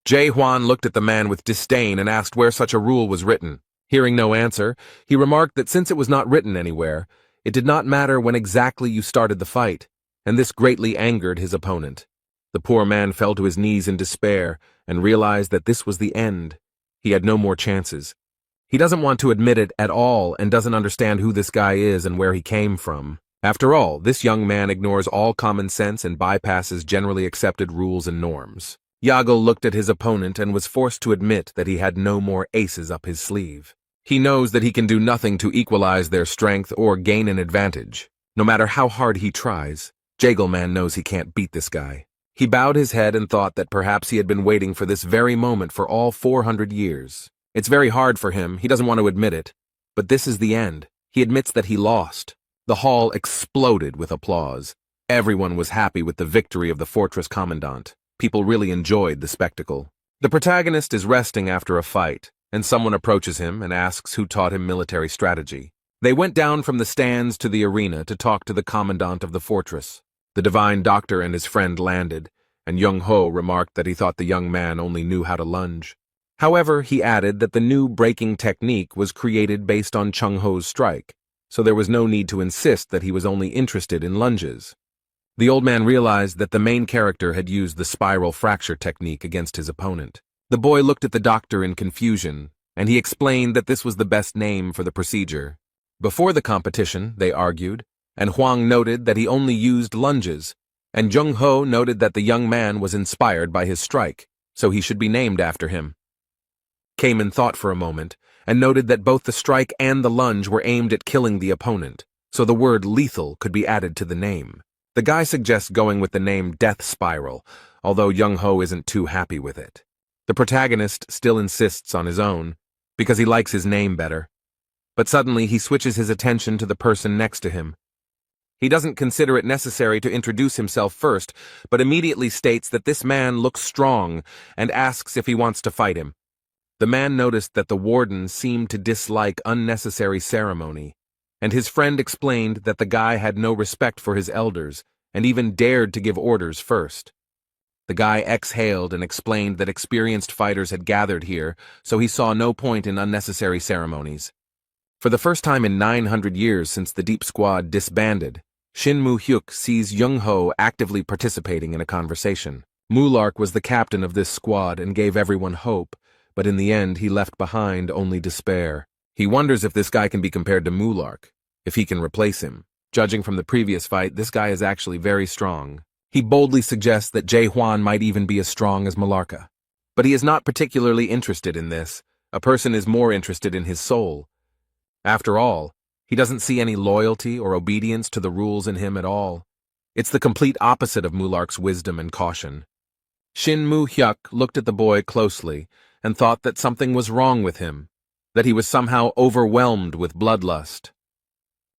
Jae Hwan looked at the man with disdain and asked where such a rule was written. Hearing no answer, he remarked that since it was not written anywhere, it did not matter when exactly you started the fight, and this greatly angered his opponent. The poor man fell to his knees in despair and realized that this was the end. He had no more chances. He doesn't want to admit it at all and doesn't understand who this guy is and where he came from. After all, this young man ignores all common sense and bypasses generally accepted rules and norms. Yagel looked at his opponent and was forced to admit that he had no more aces up his sleeve. He knows that he can do nothing to equalize their strength or gain an advantage. No matter how hard he tries, Jagelman knows he can't beat this guy. He bowed his head and thought that perhaps he had been waiting for this very moment for all 400 years. It's very hard for him, he doesn't want to admit it, but this is the end. He admits that he lost. The hall exploded with applause. Everyone was happy with the victory of the fortress commandant. People really enjoyed the spectacle. The protagonist is resting after a fight, and someone approaches him and asks who taught him military strategy. They went down from the stands to the arena to talk to the commandant of the fortress. The divine doctor and his friend landed, and Young Ho remarked that he thought the young man only knew how to lunge. However, he added that the new breaking technique was created based on Chung-Ho's strike, so there was no need to insist that he was only interested in lunges. The old man realized that the main character had used the spiral fracture technique against his opponent. The boy looked at the doctor in confusion, and he explained that this was the best name for the procedure. Before the competition, they argued, and Huang noted that he only used lunges, and Jung-Ho noted that the young man was inspired by his strike, so he should be named after him. Kamen thought for a moment, and noted that both the strike and the lunge were aimed at killing the opponent, so the word lethal could be added to the name. The guy suggests going with the name Death Spiral, although Jung-Ho isn't too happy with it. The protagonist still insists on his own, because he likes his name better. But suddenly he switches his attention to the person next to him. He doesn't consider it necessary to introduce himself first, but immediately states that this man looks strong and asks if he wants to fight him. The man noticed that the warden seemed to dislike unnecessary ceremony, and his friend explained that the guy had no respect for his elders and even dared to give orders first. The guy exhaled and explained that experienced fighters had gathered here, so he saw no point in unnecessary ceremonies. For the first time in 900 years since the Deep Squad disbanded, Shin Mu-hyuk sees Jung-Ho actively participating in a conversation. Mulark was the captain of this squad and gave everyone hope, but in the end he left behind only despair. He wonders if this guy can be compared to Mulark, if he can replace him. Judging from the previous fight, this guy is actually very strong. He boldly suggests that Jae Hwan might even be as strong as Malarka. But he is not particularly interested in this. A person is more interested in his soul. After all, he doesn't see any loyalty or obedience to the rules in him at all. It's the complete opposite of Mulark's wisdom and caution. Shin Mu-hyuk looked at the boy closely and thought that something was wrong with him, that he was somehow overwhelmed with bloodlust.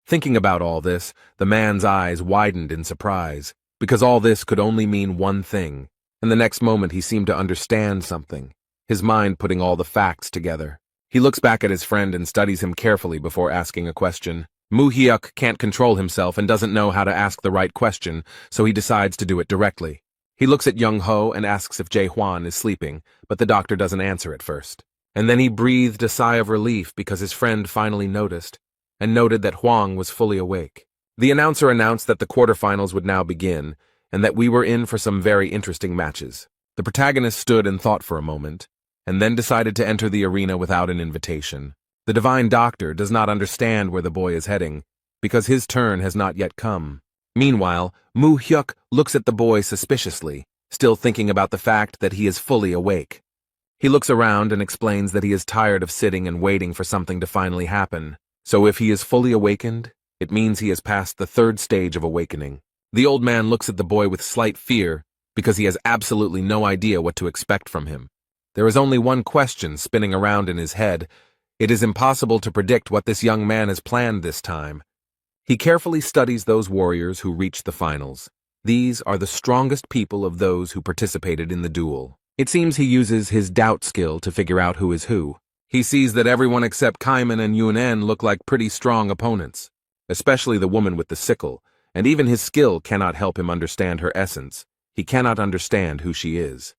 Thinking about all this, the man's eyes widened in surprise, because all this could only mean one thing, and the next moment he seemed to understand something, his mind putting all the facts together. He looks back at his friend and studies him carefully before asking a question. Mu-hyuk can't control himself and doesn't know how to ask the right question, so he decides to do it directly. He looks at Jung-Ho and asks if Jae Hwan is sleeping, but the doctor doesn't answer at first. And then he breathed a sigh of relief because his friend finally noticed, and noted that Huang was fully awake. The announcer announced that the quarterfinals would now begin, and that we were in for some very interesting matches. The protagonist stood and thought for a moment, and then decided to enter the arena without an invitation. The divine doctor does not understand where the boy is heading, because his turn has not yet come. Meanwhile, Mu-hyuk looks at the boy suspiciously, still thinking about the fact that he is fully awake. He looks around and explains that he is tired of sitting and waiting for something to finally happen. So if he is fully awakened, it means he has passed the third stage of awakening. The old man looks at the boy with slight fear, because he has absolutely no idea what to expect from him. There is only one question spinning around in his head. It is impossible to predict what this young man has planned this time. He carefully studies those warriors who reached the finals. These are the strongest people of those who participated in the duel. It seems he uses his doubt skill to figure out who is who. He sees that everyone except Kaiman and Yunen look like pretty strong opponents, especially the woman with the sickle, and even his skill cannot help him understand her essence. He cannot understand who she is.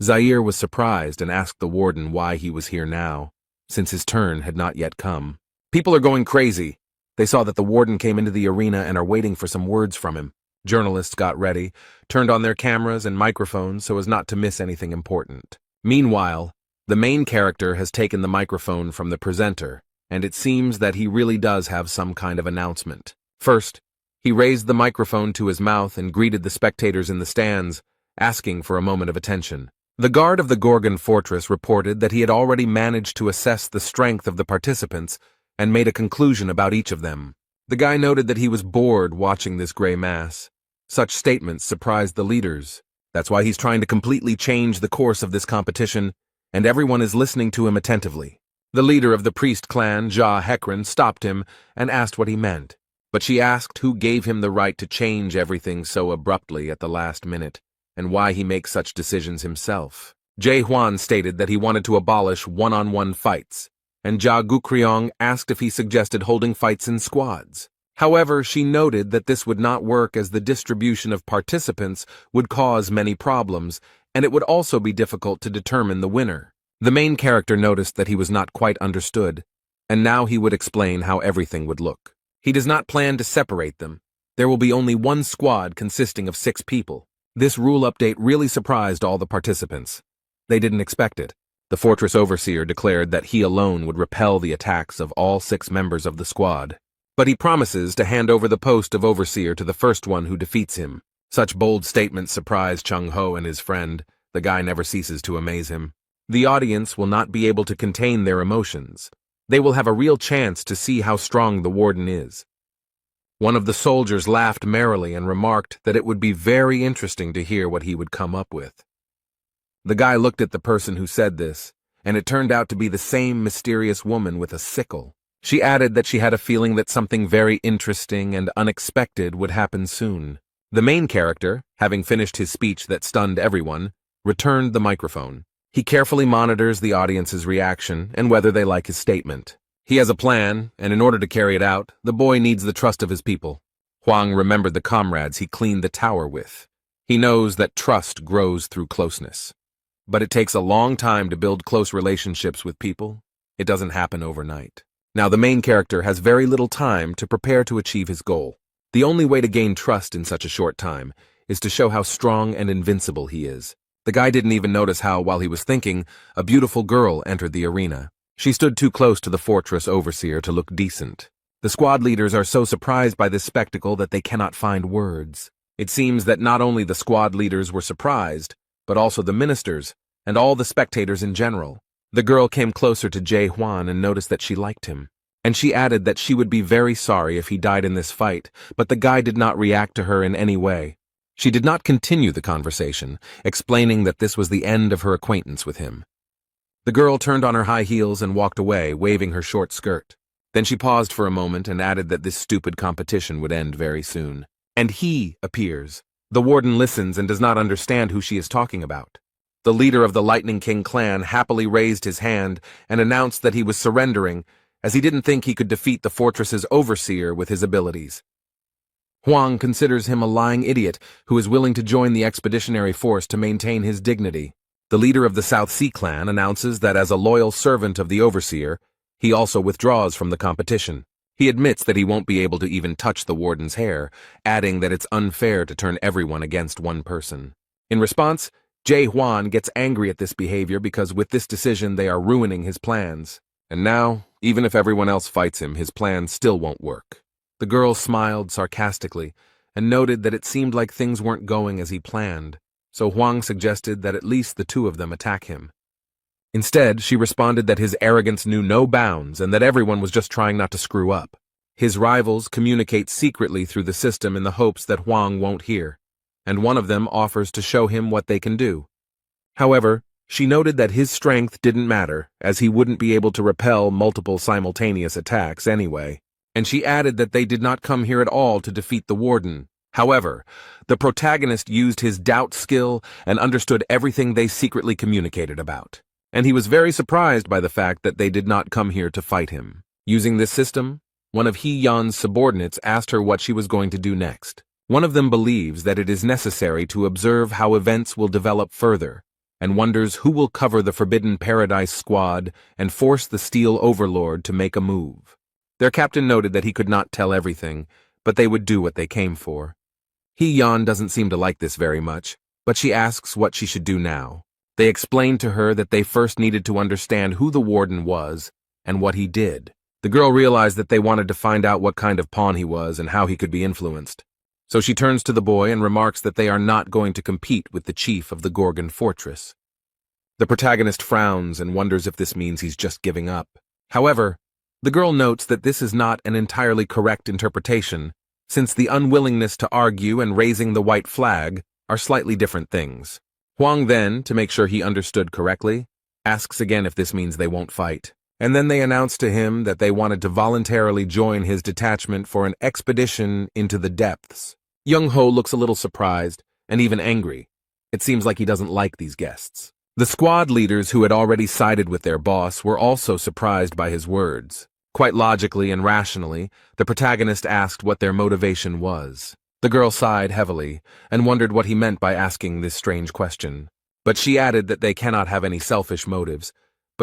Zaire was surprised and asked the warden why he was here now, since his turn had not yet come. People are going crazy. They saw that the warden came into the arena and are waiting for some words from him. Journalists got ready, turned on their cameras and microphones so as not to miss anything important. Meanwhile, the main character has taken the microphone from the presenter, and it seems that he really does have some kind of announcement. First, he raised the microphone to his mouth and greeted the spectators in the stands, asking for a moment of attention. The guard of the Gorgon fortress reported that he had already managed to assess the strength of the participants and made a conclusion about each of them. The guy noted that he was bored watching this gray mass. Such statements surprised the leaders. That's why he's trying to completely change the course of this competition, and everyone is listening to him attentively. The leader of the priest clan, Ja Hekran, stopped him and asked what he meant, but she asked who gave him the right to change everything so abruptly at the last minute, and why he makes such decisions himself. Jae Hwan stated that he wanted to abolish one-on-one fights, and Ja Gukryong asked if he suggested holding fights in squads. However, she noted that this would not work as the distribution of participants would cause many problems, and it would also be difficult to determine the winner. The main character noticed that he was not quite understood, and now he would explain how everything would look. He does not plan to separate them. There will be only one squad consisting of 6 people. This rule update really surprised all the participants. They didn't expect it. The fortress overseer declared that he alone would repel the attacks of all 6 members of the squad. But he promises to hand over the post of overseer to the first one who defeats him. Such bold statements surprised Chung-ho and his friend. The guy never ceases to amaze him. The audience will not be able to contain their emotions. They will have a real chance to see how strong the warden is. One of the soldiers laughed merrily and remarked that it would be very interesting to hear what he would come up with. The guy looked at the person who said this, and it turned out to be the same mysterious woman with a sickle. She added that she had a feeling that something very interesting and unexpected would happen soon. The main character, having finished his speech that stunned everyone, returned the microphone. He carefully monitors the audience's reaction and whether they like his statement. He has a plan, and in order to carry it out, the boy needs the trust of his people. Hwang remembered the comrades he cleaned the tower with. He knows that trust grows through closeness. But it takes a long time to build close relationships with people. It doesn't happen overnight. Now the main character has very little time to prepare to achieve his goal. The only way to gain trust in such a short time is to show how strong and invincible he is. The guy didn't even notice how, while he was thinking, a beautiful girl entered the arena. She stood too close to the fortress overseer to look decent. The squad leaders are so surprised by this spectacle that they cannot find words. It seems that not only the squad leaders were surprised, but also the ministers, and all the spectators in general. The girl came closer to Jae-hwan and noticed that she liked him. And she added that she would be very sorry if he died in this fight, but the guy did not react to her in any way. She did not continue the conversation, explaining that this was the end of her acquaintance with him. The girl turned on her high heels and walked away, waving her short skirt. Then she paused for a moment and added that this stupid competition would end very soon. And he appears. The warden listens and does not understand who she is talking about. The leader of the Lightning King clan happily raised his hand and announced that he was surrendering, as he didn't think he could defeat the fortress's overseer with his abilities. Hwang considers him a lying idiot who is willing to join the expeditionary force to maintain his dignity. The leader of the South Sea clan announces that as a loyal servant of the overseer, he also withdraws from the competition. He admits that he won't be able to even touch the warden's hair, adding that it's unfair to turn everyone against one person. In response, Jae-hwan gets angry at this behavior because with this decision they are ruining his plans. And now, even if everyone else fights him, his plan still won't work. The girl smiled sarcastically and noted that it seemed like things weren't going as he planned, so Hwang suggested that at least the 2 of them attack him. Instead, she responded that his arrogance knew no bounds and that everyone was just trying not to screw up. His rivals communicate secretly through the system in the hopes that Hwang won't hear, and one of them offers to show him what they can do. However, she noted that his strength didn't matter, as he wouldn't be able to repel multiple simultaneous attacks anyway, and she added that they did not come here at all to defeat the warden. However, the protagonist used his doubt skill and understood everything they secretly communicated about, and he was very surprised by the fact that they did not come here to fight him. Using this system, one of Hee-yeon's subordinates asked her what she was going to do next. One of them believes that it is necessary to observe how events will develop further, and wonders who will cover the Forbidden Paradise squad and force the Steel Overlord to make a move. Their captain noted that he could not tell everything, but they would do what they came for. Hee-yeon doesn't seem to like this very much, but she asks what she should do now. They explained to her that they first needed to understand who the warden was and what he did. The girl realized that they wanted to find out what kind of pawn he was and how he could be influenced. So she turns to the boy and remarks that they are not going to compete with the chief of the Gorgon fortress. The protagonist frowns and wonders if this means he's just giving up. However, the girl notes that this is not an entirely correct interpretation, since the unwillingness to argue and raising the white flag are slightly different things. Hwang then, to make sure he understood correctly, asks again if this means they won't fight, and then they announce to him that they wanted to voluntarily join his detachment for an expedition into the depths. Young-ho looks a little surprised, and even angry. It seems like he doesn't like these guests. The squad leaders who had already sided with their boss were also surprised by his words. Quite logically and rationally, the protagonist asked what their motivation was. The girl sighed heavily and wondered what he meant by asking this strange question. But she added that they cannot have any selfish motives,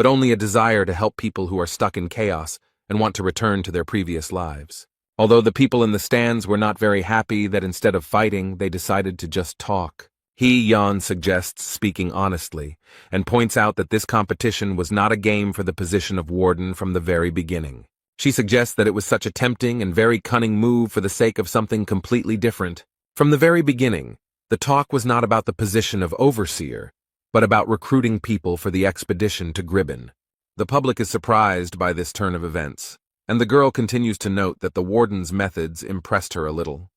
but only a desire to help people who are stuck in chaos and want to return to their previous lives. Although the people in the stands were not very happy that instead of fighting, they decided to just talk. Yan suggests speaking honestly, and points out that this competition was not a game for the position of warden from the very beginning. She suggests that it was such a tempting and very cunning move for the sake of something completely different. From the very beginning, the talk was not about the position of overseer, but about recruiting people for the expedition to Gribben. The public is surprised by this turn of events, and the girl continues to note that the warden's methods impressed her a little.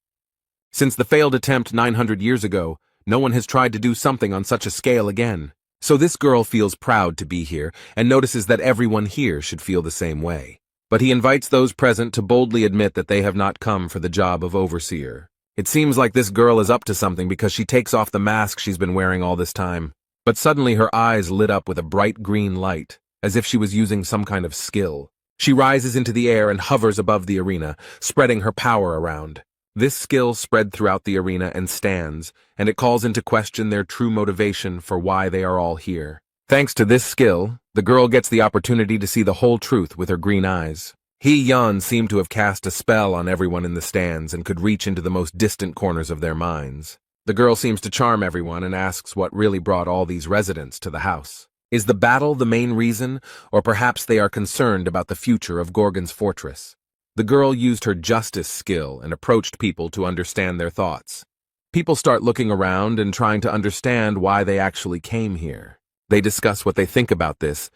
Since the failed attempt 900 years ago, no one has tried to do something on such a scale again. So this girl feels proud to be here and notices that everyone here should feel the same way. But he invites those present to boldly admit that they have not come for the job of overseer. It seems like this girl is up to something because she takes off the mask she's been wearing all this time. But suddenly her eyes lit up with a bright green light, as if she was using some kind of skill. She rises into the air and hovers above the arena, spreading her power around. This skill spread throughout the arena and stands, and it calls into question their true motivation for why they are all here. Thanks to this skill, the girl gets the opportunity to see the whole truth with her green eyes. Yan seemed to have cast a spell on everyone in the stands and could reach into the most distant corners of their minds. The girl seems to charm everyone and asks what really brought all these residents to the house. Is the battle the main reason, or perhaps they are concerned about the future of Gorgon's fortress? The girl used her justice skill and approached people to understand their thoughts. People start looking around and trying to understand why they actually came here. They discuss what they think about this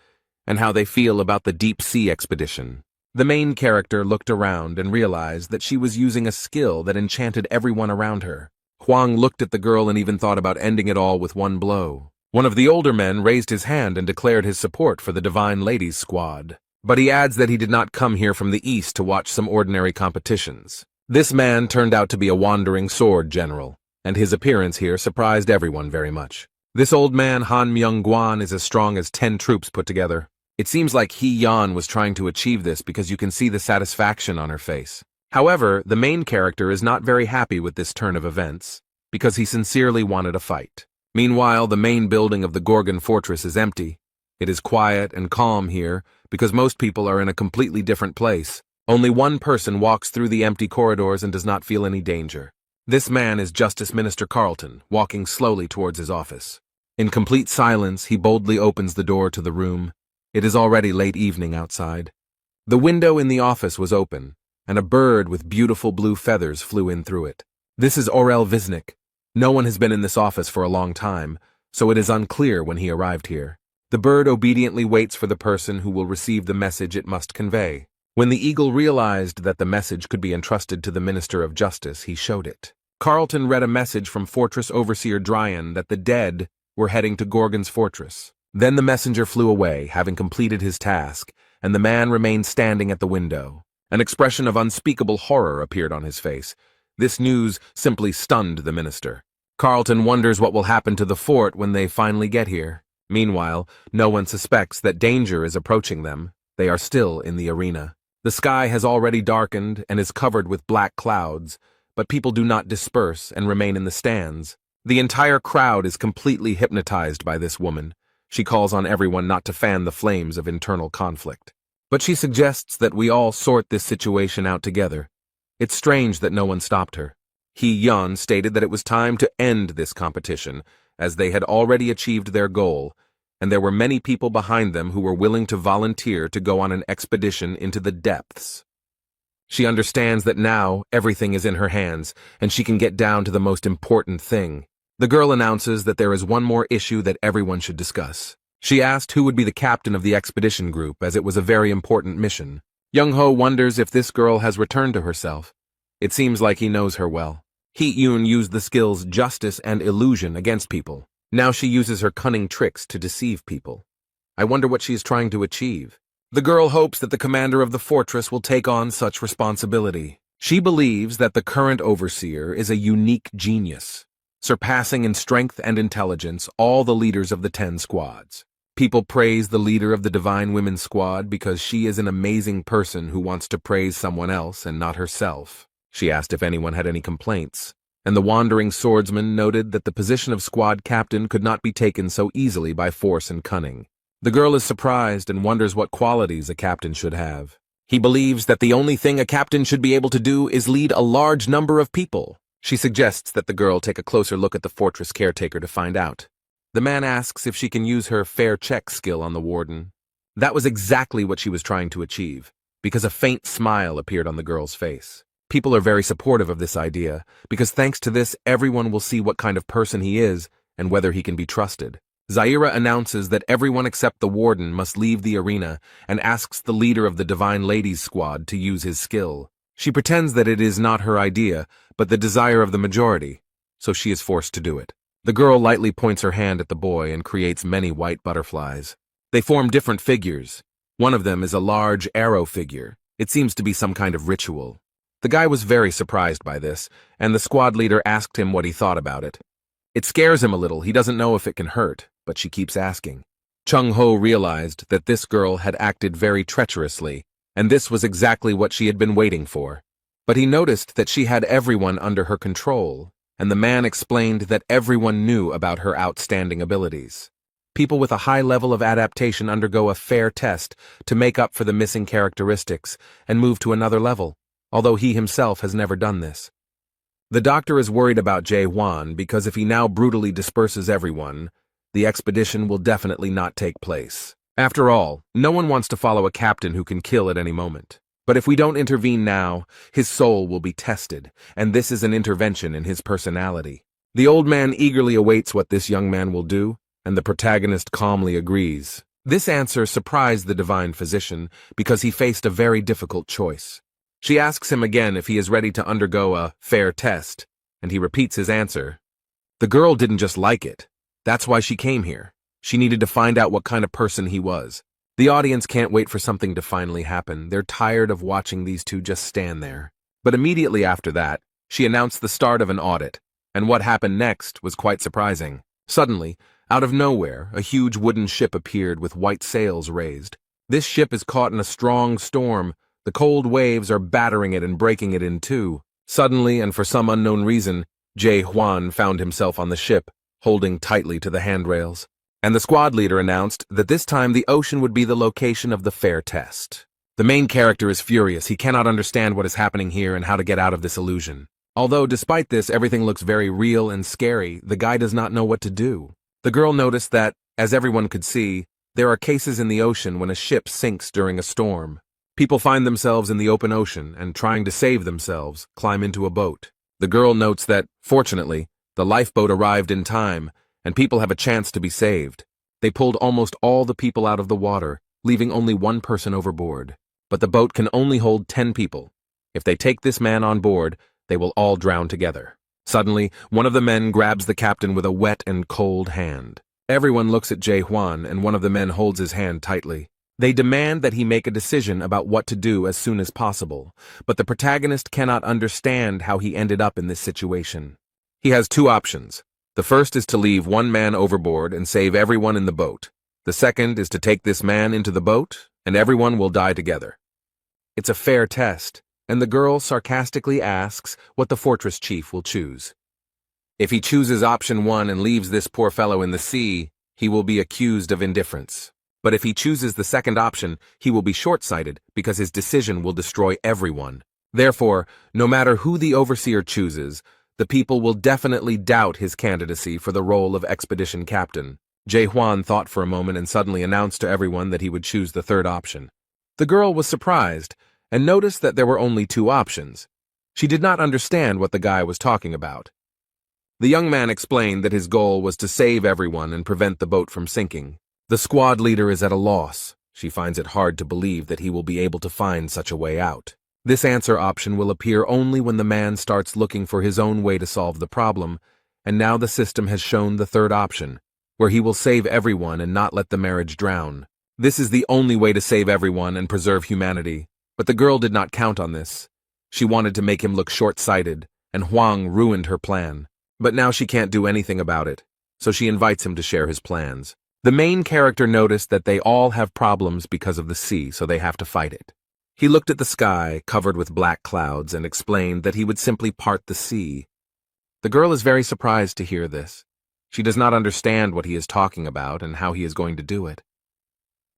and how they feel about the deep sea expedition. The main character looked around and realized that she was using a skill that enchanted everyone around her. Huang looked at the girl and even thought about ending it all with one blow. One of the older men raised his hand and declared his support for the Divine Ladies Squad. But he adds that he did not come here from the east to watch some ordinary competitions. This man turned out to be a wandering sword general, and his appearance here surprised everyone very much. This old man, Han Myung-gwan, is as strong as 10 troops put together. It seems like Yan was trying to achieve this because you can see the satisfaction on her face. However, the main character is not very happy with this turn of events, because he sincerely wanted a fight. Meanwhile, the main building of the Gorgon fortress is empty. It is quiet and calm here, because most people are in a completely different place. Only one person walks through the empty corridors and does not feel any danger. This man is Justice Minister Carlton, walking slowly towards his office. In complete silence, he boldly opens the door to the room. It is already late evening outside. The window in the office was open, and a bird with beautiful blue feathers flew in through it. This is Orel Visnik. No one has been in this office for a long time, so it is unclear when he arrived here. The bird obediently waits for the person who will receive the message it must convey. When the eagle realized that the message could be entrusted to the Minister of Justice, he showed it. Carlton read a message from Fortress Overseer Dryan that the dead were heading to Gorgon's fortress. Then the messenger flew away, having completed his task, and the man remained standing at the window. An expression of unspeakable horror appeared on his face. This news simply stunned the minister. Carlton wonders what will happen to the fort when they finally get here. Meanwhile, no one suspects that danger is approaching them. They are still in the arena. The sky has already darkened and is covered with black clouds, but people do not disperse and remain in the stands. The entire crowd is completely hypnotized by this woman. She calls on everyone not to fan the flames of internal conflict. But she suggests that we all sort this situation out together. It's strange that no one stopped her. Yan stated that it was time to end this competition, as they had already achieved their goal, and there were many people behind them who were willing to volunteer to go on an expedition into the depths. She understands that now everything is in her hands, and she can get down to the most important thing. The girl announces that there is one more issue that everyone should discuss. She asked who would be the captain of the expedition group, as it was a very important mission. Young-ho wonders if this girl has returned to herself. It seems like he knows her well. Hee-yoon used the skills justice and illusion against people. Now she uses her cunning tricks to deceive people. I wonder what she is trying to achieve. The girl hopes that the commander of the fortress will take on such responsibility. She believes that the current overseer is a unique genius, surpassing in strength and intelligence all the leaders of the 10 squads. People praise the leader of the Divine Women's Squad because she is an amazing person who wants to praise someone else and not herself. She asked if anyone had any complaints, and the wandering swordsman noted that the position of squad captain could not be taken so easily by force and cunning. The girl is surprised and wonders what qualities a captain should have. He believes that the only thing a captain should be able to do is lead a large number of people. She suggests that the girl take a closer look at the fortress caretaker to find out. The man asks if she can use her fair check skill on the warden. That was exactly what she was trying to achieve, because a faint smile appeared on the girl's face. People are very supportive of this idea, because thanks to this, everyone will see what kind of person he is and whether he can be trusted. Zaira announces that everyone except the warden must leave the arena and asks the leader of the Divine Ladies Squad to use his skill. She pretends that it is not her idea, but the desire of the majority, so she is forced to do it. The girl lightly points her hand at the boy and creates many white butterflies. They form different figures. One of them is a large arrow figure. It seems to be some kind of ritual. The guy was very surprised by this, and the squad leader asked him what he thought about it. It scares him a little. He doesn't know if it can hurt, but she keeps asking. Chung-ho realized that this girl had acted very treacherously, and this was exactly what she had been waiting for. But he noticed that she had everyone under her control, and the man explained that everyone knew about her outstanding abilities. People with a high level of adaptation undergo a fair test to make up for the missing characteristics and move to another level, although he himself has never done this. The doctor is worried about Jae-hwan because if he now brutally disperses everyone, the expedition will definitely not take place. After all, no one wants to follow a captain who can kill at any moment. But if we don't intervene now, his soul will be tested, and this is an intervention in his personality. The old man eagerly awaits what this young man will do, and the protagonist calmly agrees. This answer surprised the divine physician because he faced a very difficult choice. She asks him again if he is ready to undergo a fair test, and he repeats his answer. The girl didn't just like it. That's why she came here. She needed to find out what kind of person he was. The audience can't wait for something to finally happen. They're tired of watching these two just stand there. But immediately after that, she announced the start of an audit, and what happened next was quite surprising. Suddenly, out of nowhere, a huge wooden ship appeared with white sails raised. This ship is caught in a strong storm. The cold waves are battering it and breaking it in two. Suddenly, and for some unknown reason, Jae-hwan found himself on the ship, holding tightly to the handrails. And the squad leader announced that this time the ocean would be the location of the fair test. The main character is furious. He cannot understand what is happening here and how to get out of this illusion. Although, despite this, everything looks very real and scary, the guy does not know what to do. The girl noticed that, as everyone could see, there are cases in the ocean when a ship sinks during a storm. People find themselves in the open ocean and, trying to save themselves, climb into a boat. The girl notes that, fortunately, the lifeboat arrived in time, and people have a chance to be saved. They pulled almost all the people out of the water, leaving only one person overboard. But the boat can only hold 10 people. If they take this man on board, they will all drown together. Suddenly, one of the men grabs the captain with a wet and cold hand. Everyone looks at Jae-hwan, and one of the men holds his hand tightly. They demand that he make a decision about what to do as soon as possible, but the protagonist cannot understand how he ended up in this situation. He has two options. The first is to leave one man overboard and save everyone in the boat. The second is to take this man into the boat, and everyone will die together. It's a fair test, and the girl sarcastically asks what the fortress chief will choose. If he chooses option 1 and leaves this poor fellow in the sea, he will be accused of indifference. But if he chooses the second option, he will be short-sighted because his decision will destroy everyone. Therefore, no matter who the overseer chooses, the people will definitely doubt his candidacy for the role of expedition captain. Jae-hwan thought for a moment and suddenly announced to everyone that he would choose the third option. The girl was surprised and noticed that there were only 2 options. She did not understand what the guy was talking about. The young man explained that his goal was to save everyone and prevent the boat from sinking. The squad leader is at a loss. She finds it hard to believe that he will be able to find such a way out. This answer option will appear only when the man starts looking for his own way to solve the problem, and now the system has shown the third option, where he will save everyone and not let the marriage drown. This is the only way to save everyone and preserve humanity, but the girl did not count on this. She wanted to make him look short-sighted, and Hwang ruined her plan. But now she can't do anything about it, so she invites him to share his plans. The main character noticed that they all have problems because of the sea, so they have to fight it. He looked at the sky, covered with black clouds, and explained that he would simply part the sea. The girl is very surprised to hear this. She does not understand what he is talking about and how he is going to do it.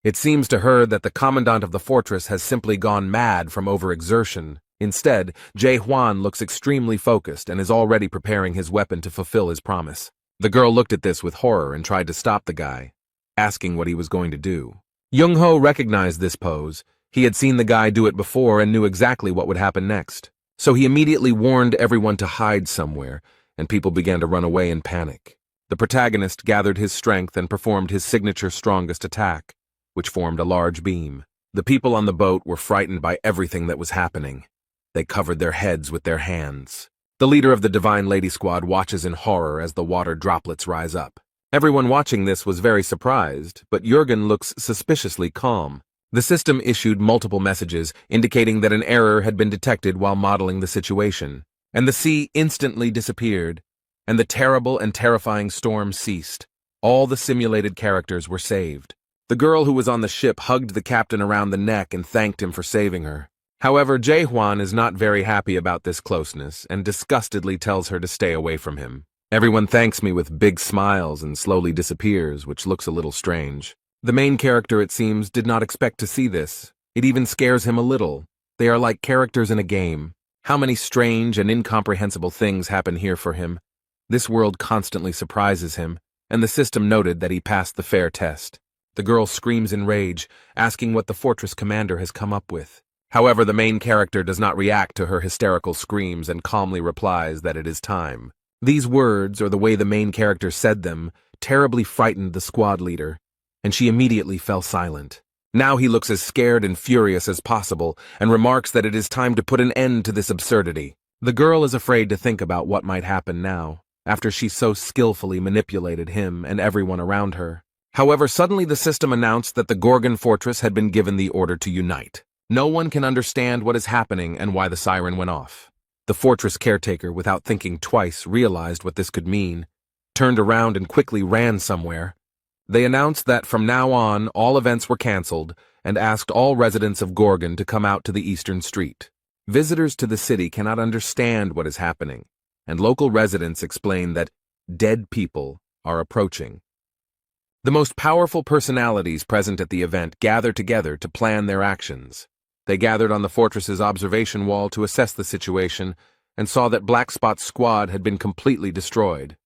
It seems to her that the commandant of the fortress has simply gone mad from overexertion. Instead, Jae-hwan looks extremely focused and is already preparing his weapon to fulfill his promise. The girl looked at this with horror and tried to stop the guy, asking what he was going to do. Young-ho recognized this pose. He had seen the guy do it before and knew exactly what would happen next. So he immediately warned everyone to hide somewhere, and people began to run away in panic. The protagonist gathered his strength and performed his signature strongest attack, which formed a large beam. The people on the boat were frightened by everything that was happening. They covered their heads with their hands. The leader of the Divine Lady Squad watches in horror as the water droplets rise up. Everyone watching this was very surprised, but Jurgen looks suspiciously calm. The system issued multiple messages indicating that an error had been detected while modeling the situation, and the sea instantly disappeared, and the terrible and terrifying storm ceased. All the simulated characters were saved. The girl who was on the ship hugged the captain around the neck and thanked him for saving her. However, Jae-hwan is not very happy about this closeness and disgustedly tells her to stay away from him. Everyone thanks me with big smiles and slowly disappears, which looks a little strange. The main character, it seems, did not expect to see this. It even scares him a little. They are like characters in a game. How many strange and incomprehensible things happen here for him. This world constantly surprises him, and the system noted that he passed the fair test. The girl screams in rage, asking what the fortress commander has come up with. However, the main character does not react to her hysterical screams and calmly replies that it is time. These words, or the way the main character said them, terribly frightened the squad leader, and she immediately fell silent. Now he looks as scared and furious as possible and remarks that it is time to put an end to this absurdity. The girl is afraid to think about what might happen now, after she so skillfully manipulated him and everyone around her. However, suddenly the system announced that the Gorgon fortress had been given the order to unite. No one can understand what is happening and why the siren went off. The fortress caretaker, without thinking twice, realized what this could mean, turned around and quickly ran somewhere. They announced that from now on, all events were cancelled and asked all residents of Gorgon to come out to the eastern street. Visitors to the city cannot understand what is happening, and local residents explain that dead people are approaching. The most powerful personalities present at the event gather together to plan their actions. They gathered on the fortress's observation wall to assess the situation and saw that Black Spot's squad had been completely destroyed.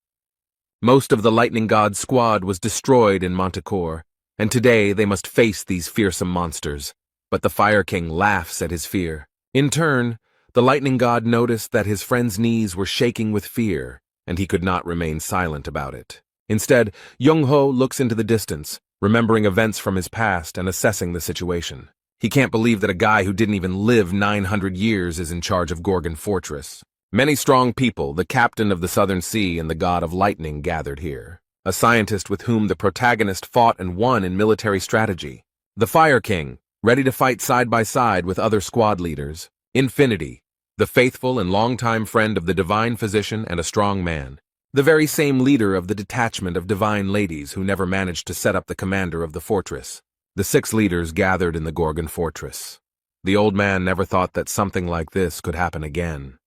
Most of the Lightning God's squad was destroyed in Manticore, and today they must face these fearsome monsters. But the Fire King laughs at his fear. In turn, the Lightning God noticed that his friend's knees were shaking with fear, and he could not remain silent about it. Instead, Young-ho looks into the distance, remembering events from his past and assessing the situation. He can't believe that a guy who didn't even live 900 years is in charge of Gorgon Fortress. Many strong people, the captain of the Southern Sea and the god of lightning, gathered here. A scientist with whom the protagonist fought and won in military strategy. The Fire King, ready to fight side by side with other squad leaders. Infinity, the faithful and longtime friend of the divine physician and a strong man. The very same leader of the detachment of divine ladies who never managed to set up the commander of the fortress. The 6 leaders gathered in the Gorgon fortress. The old man never thought that something like this could happen again.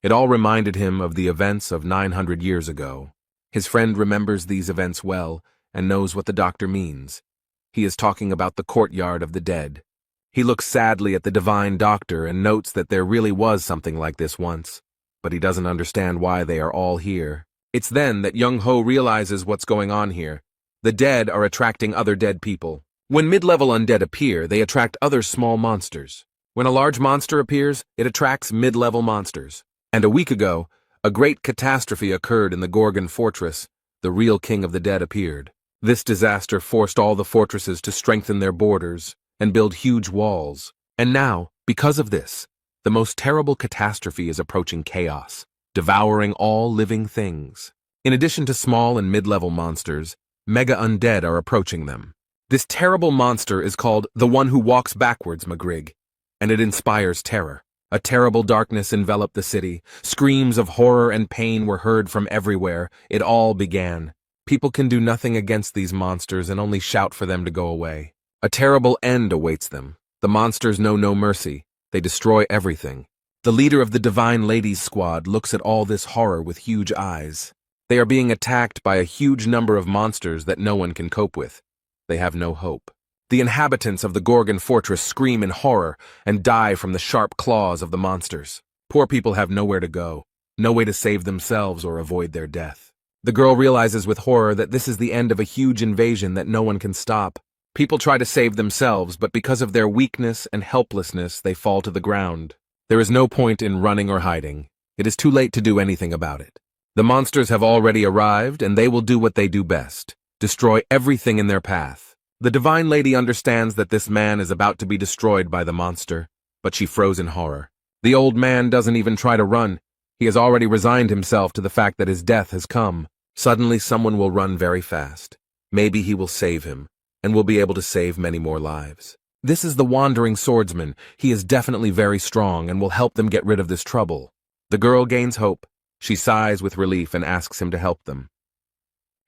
It all reminded him of the events of 900 years ago. His friend remembers these events well and knows what the doctor means. He is talking about the courtyard of the dead. He looks sadly at the divine doctor and notes that there really was something like this once, but he doesn't understand why they are all here. It's then that Young-ho realizes what's going on here. The dead are attracting other dead people. When mid-level undead appear, they attract other small monsters. When a large monster appears, it attracts mid-level monsters. And a week ago, a great catastrophe occurred in the Gorgon fortress. The real king of the dead appeared. This disaster forced all the fortresses to strengthen their borders and build huge walls. And now, because of this, the most terrible catastrophe is approaching chaos, devouring all living things. In addition to small and mid-level monsters, mega undead are approaching them. This terrible monster is called the One Who Walks Backwards, Magrig, and it inspires terror. A terrible darkness enveloped the city. Screams of horror and pain were heard from everywhere. It all began. People can do nothing against these monsters and only shout for them to go away. A terrible end awaits them. The monsters know no mercy. They destroy everything. The leader of the Divine Ladies Squad looks at all this horror with huge eyes. They are being attacked by a huge number of monsters that no one can cope with. They have no hope. The inhabitants of the Gorgon fortress scream in horror and die from the sharp claws of the monsters. Poor people have nowhere to go, no way to save themselves or avoid their death. The girl realizes with horror that this is the end of a huge invasion that no one can stop. People try to save themselves, but because of their weakness and helplessness, they fall to the ground. There is no point in running or hiding. It is too late to do anything about it. The monsters have already arrived, and they will do what they do best: destroy everything in their path. The Divine Lady understands that this man is about to be destroyed by the monster, but she froze in horror. The old man doesn't even try to run. He has already resigned himself to the fact that his death has come. Suddenly someone will run very fast. Maybe he will save him, and will be able to save many more lives. This is the wandering swordsman. He is definitely very strong and will help them get rid of this trouble. The girl gains hope. She sighs with relief and asks him to help them.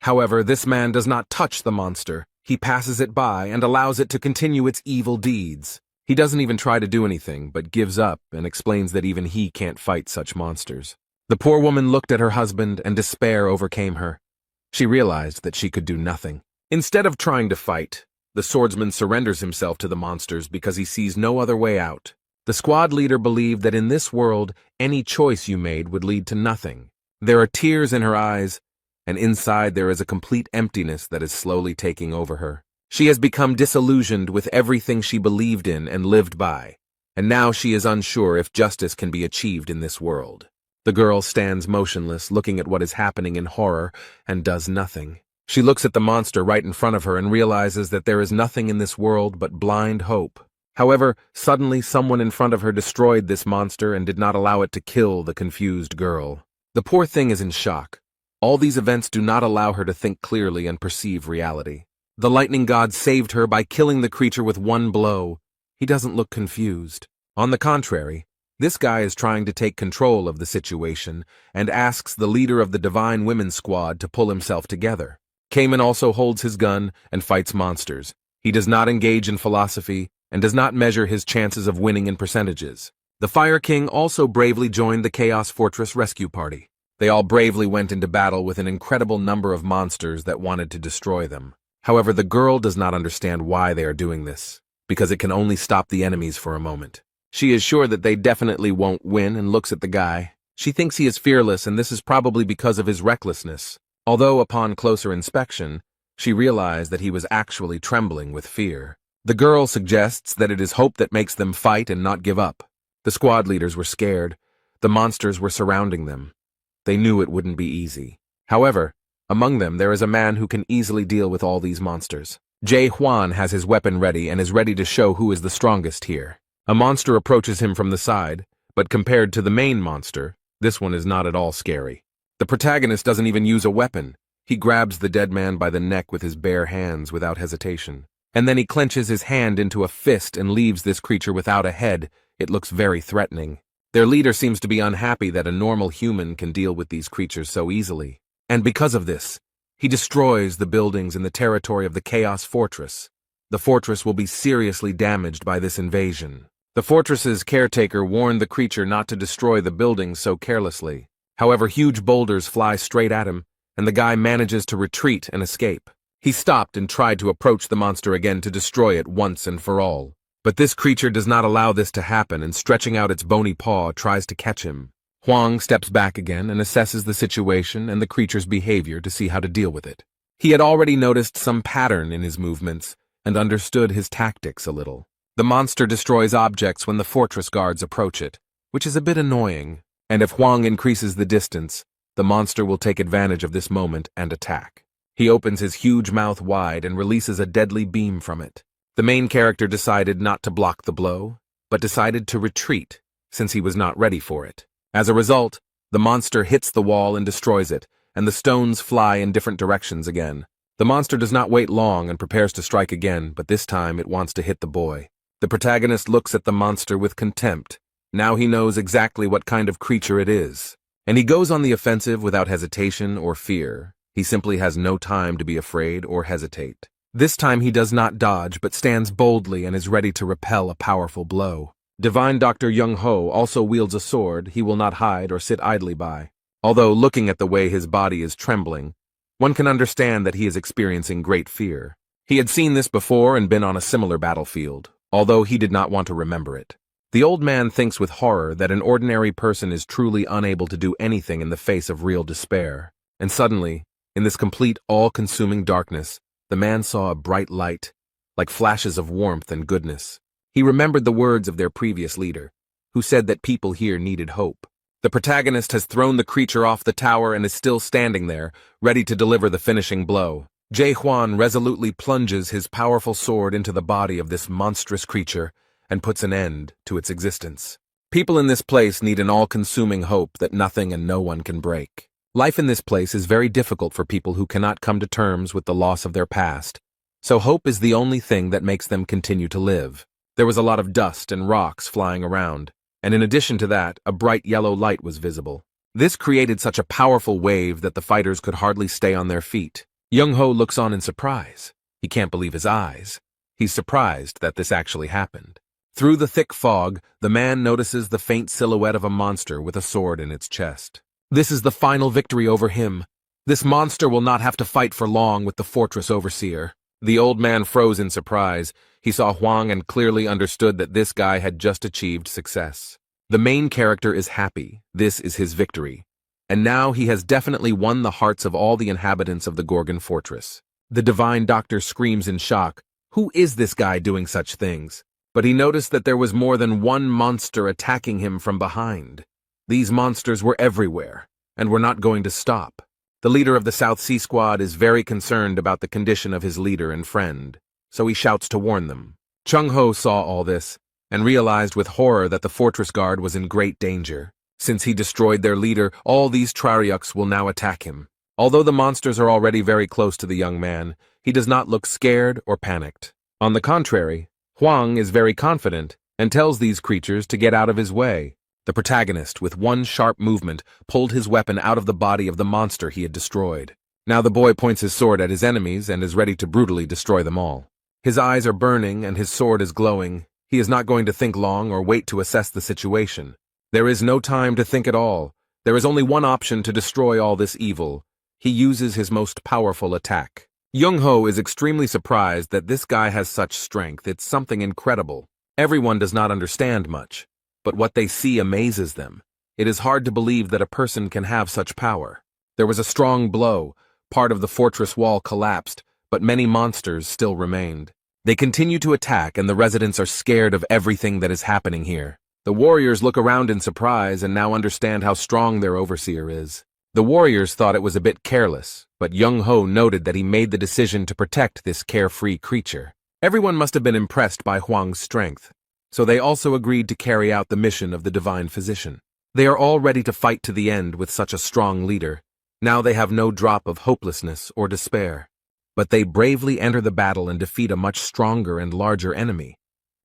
However, this man does not touch the monster. He passes it by and allows it to continue its evil deeds. He doesn't even try to do anything, but gives up and explains that even he can't fight such monsters. The poor woman looked at her husband and despair overcame her. She realized that she could do nothing. Instead of trying to fight, the swordsman surrenders himself to the monsters because he sees no other way out. The squad leader believed that in this world, any choice you made would lead to nothing. There are tears in her eyes, and inside there is a complete emptiness that is slowly taking over her. She has become disillusioned with everything she believed in and lived by, and now she is unsure if justice can be achieved in this world. The girl stands motionless, looking at what is happening in horror, and does nothing. She looks at the monster right in front of her and realizes that there is nothing in this world but blind hope. However, suddenly someone in front of her destroyed this monster and did not allow it to kill the confused girl. The poor thing is in shock. All these events do not allow her to think clearly and perceive reality. The lightning god saved her by killing the creature with one blow. He doesn't look confused. On the contrary, this guy is trying to take control of the situation and asks the leader of the Divine Women's Squad to pull himself together. Cayman also holds his gun and fights monsters. He does not engage in philosophy and does not measure his chances of winning in percentages. The Fire King also bravely joined the Chaos Fortress rescue party. They all bravely went into battle with an incredible number of monsters that wanted to destroy them. However, the girl does not understand why they are doing this, because it can only stop the enemies for a moment. She is sure that they definitely won't win and looks at the guy. She thinks he is fearless, and this is probably because of his recklessness. Although upon closer inspection, she realized that he was actually trembling with fear. The girl suggests that it is hope that makes them fight and not give up. The squad leaders were scared. The monsters were surrounding them. They knew it wouldn't be easy. However, among them there is a man who can easily deal with all these monsters. Jae Hwan has his weapon ready and is ready to show who is the strongest here. A monster approaches him from the side, but compared to the main monster, this one is not at all scary. The protagonist doesn't even use a weapon. He grabs the dead man by the neck with his bare hands without hesitation. And then he clenches his hand into a fist and leaves this creature without a head. It looks very threatening. Their leader seems to be unhappy that a normal human can deal with these creatures so easily. And because of this, he destroys the buildings in the territory of the Chaos Fortress. The fortress will be seriously damaged by this invasion. The fortress's caretaker warned the creature not to destroy the buildings so carelessly. However, huge boulders fly straight at him, and the guy manages to retreat and escape. He stopped and tried to approach the monster again to destroy it once and for all. But this creature does not allow this to happen and stretching out its bony paw tries to catch him. Huang steps back again and assesses the situation and the creature's behavior to see how to deal with it. He had already noticed some pattern in his movements and understood his tactics a little. The monster destroys objects when the fortress guards approach it, which is a bit annoying, and if Huang increases the distance, the monster will take advantage of this moment and attack. He opens his huge mouth wide and releases a deadly beam from it. The main character decided not to block the blow, but decided to retreat, since he was not ready for it. As a result, the monster hits the wall and destroys it, and the stones fly in different directions again. The monster does not wait long and prepares to strike again, but this time it wants to hit the boy. The protagonist looks at the monster with contempt. Now he knows exactly what kind of creature it is, and he goes on the offensive without hesitation or fear. He simply has no time to be afraid or hesitate. This time he does not dodge, but stands boldly and is ready to repel a powerful blow. Divine Dr. Young Ho also wields a sword. He will not hide or sit idly by. Although looking at the way his body is trembling, one can understand that he is experiencing great fear. He had seen this before and been on a similar battlefield, although he did not want to remember it. The old man thinks with horror that an ordinary person is truly unable to do anything in the face of real despair. And suddenly, in this complete, all-consuming darkness, the man saw a bright light, like flashes of warmth and goodness. He remembered the words of their previous leader, who said that people here needed hope. The protagonist has thrown the creature off the tower and is still standing there, ready to deliver the finishing blow. Jae Hwan resolutely plunges his powerful sword into the body of this monstrous creature and puts an end to its existence. People in this place need an all-consuming hope that nothing and no one can break. Life in this place is very difficult for people who cannot come to terms with the loss of their past, so hope is the only thing that makes them continue to live. There was a lot of dust and rocks flying around, and in addition to that, a bright yellow light was visible. This created such a powerful wave that the fighters could hardly stay on their feet. Young-ho looks on in surprise. He can't believe his eyes. He's surprised that this actually happened. Through the thick fog, the man notices the faint silhouette of a monster with a sword in its chest. This is the final victory over him. This monster will not have to fight for long with the fortress overseer. The old man froze in surprise. He saw Huang and clearly understood that this guy had just achieved success. The main character is happy. This is his victory. And now he has definitely won the hearts of all the inhabitants of the Gorgon fortress. The divine doctor screams in shock. Who is this guy doing such things? But he noticed that there was more than one monster attacking him from behind. These monsters were everywhere, and were not going to stop. The leader of the South Sea Squad is very concerned about the condition of his leader and friend, so he shouts to warn them. Chung-ho saw all this, and realized with horror that the fortress guard was in great danger. Since he destroyed their leader, all these Traryuks will now attack him. Although the monsters are already very close to the young man, he does not look scared or panicked. On the contrary, Huang is very confident and tells these creatures to get out of his way. The protagonist, with one sharp movement, pulled his weapon out of the body of the monster he had destroyed. Now the boy points his sword at his enemies and is ready to brutally destroy them all. His eyes are burning and his sword is glowing. He is not going to think long or wait to assess the situation. There is no time to think at all. There is only one option to destroy all this evil. He uses his most powerful attack. Young-ho is extremely surprised that this guy has such strength. It's something incredible. Everyone does not understand much, but what they see amazes them. It is hard to believe that a person can have such power. There was a strong blow. Part of the fortress wall collapsed, but many monsters still remained. They continue to attack, and the residents are scared of everything that is happening here. The warriors look around in surprise and now understand how strong their overseer is. The warriors thought it was a bit careless, but Young-ho noted that he made the decision to protect this carefree creature. Everyone must have been impressed by Huang's strength, so they also agreed to carry out the mission of the divine physician. They are all ready to fight to the end with such a strong leader. Now they have no drop of hopelessness or despair. But they bravely enter the battle and defeat a much stronger and larger enemy.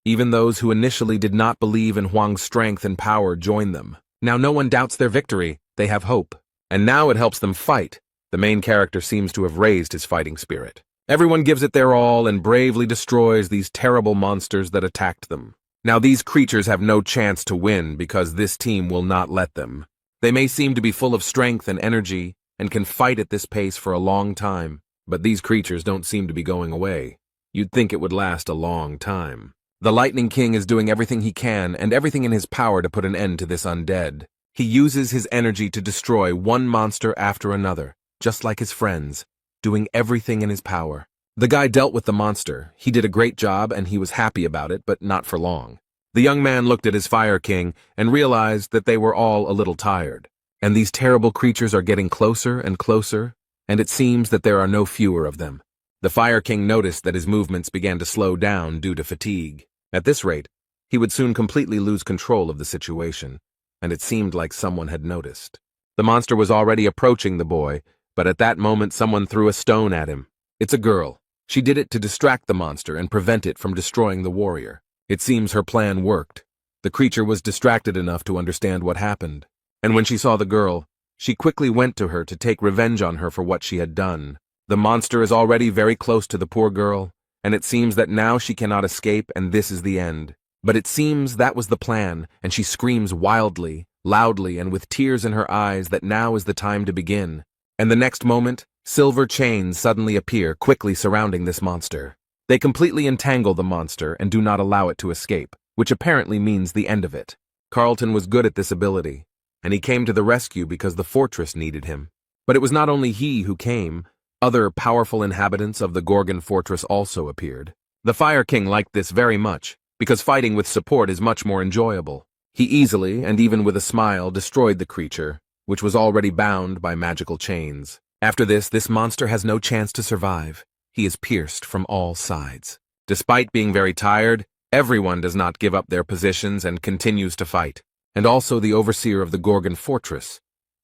Even those who initially did not believe in Huang's strength and power join them. Now no one doubts their victory. They have hope. And now it helps them fight. The main character seems to have raised his fighting spirit. Everyone gives it their all and bravely destroys these terrible monsters that attacked them. Now these creatures have no chance to win because this team will not let them. They may seem to be full of strength and energy and can fight at this pace for a long time, but these creatures don't seem to be going away. You'd think it would last a long time. The Lightning King is doing everything he can and everything in his power to put an end to this undead. He uses his energy to destroy one monster after another, just like his friends, doing everything in his power. The guy dealt with the monster. He did a great job and he was happy about it, but not for long. The young man looked at his Fire King and realized that they were all a little tired. And these terrible creatures are getting closer and closer, and it seems that there are no fewer of them. The Fire King noticed that his movements began to slow down due to fatigue. At this rate, he would soon completely lose control of the situation, and it seemed like someone had noticed. The monster was already approaching the boy, but at that moment someone threw a stone at him. It's a girl. She did it to distract the monster and prevent it from destroying the warrior. It seems her plan worked. The creature was distracted enough to understand what happened, and when she saw the girl, she quickly went to her to take revenge on her for what she had done. The monster is already very close to the poor girl, and it seems that now she cannot escape and this is the end. But it seems that was the plan, and she screams wildly, loudly, and with tears in her eyes that now is the time to begin. And the next moment, Silver chains suddenly appear, quickly surrounding this monster. They completely entangle the monster and do not allow it to escape, which apparently means the end of it. Carlton was good at this ability, and he came to the rescue because the fortress needed him. But it was not only he who came. Other powerful inhabitants of the Gorgon fortress also appeared. The Fire King liked this very much, because fighting with support is much more enjoyable. He easily, and even with a smile, destroyed the creature, which was already bound by magical chains. After this monster has no chance to survive. He is pierced from all sides. Despite being very tired, everyone does not give up their positions and continues to fight. And also the overseer of the Gorgon fortress,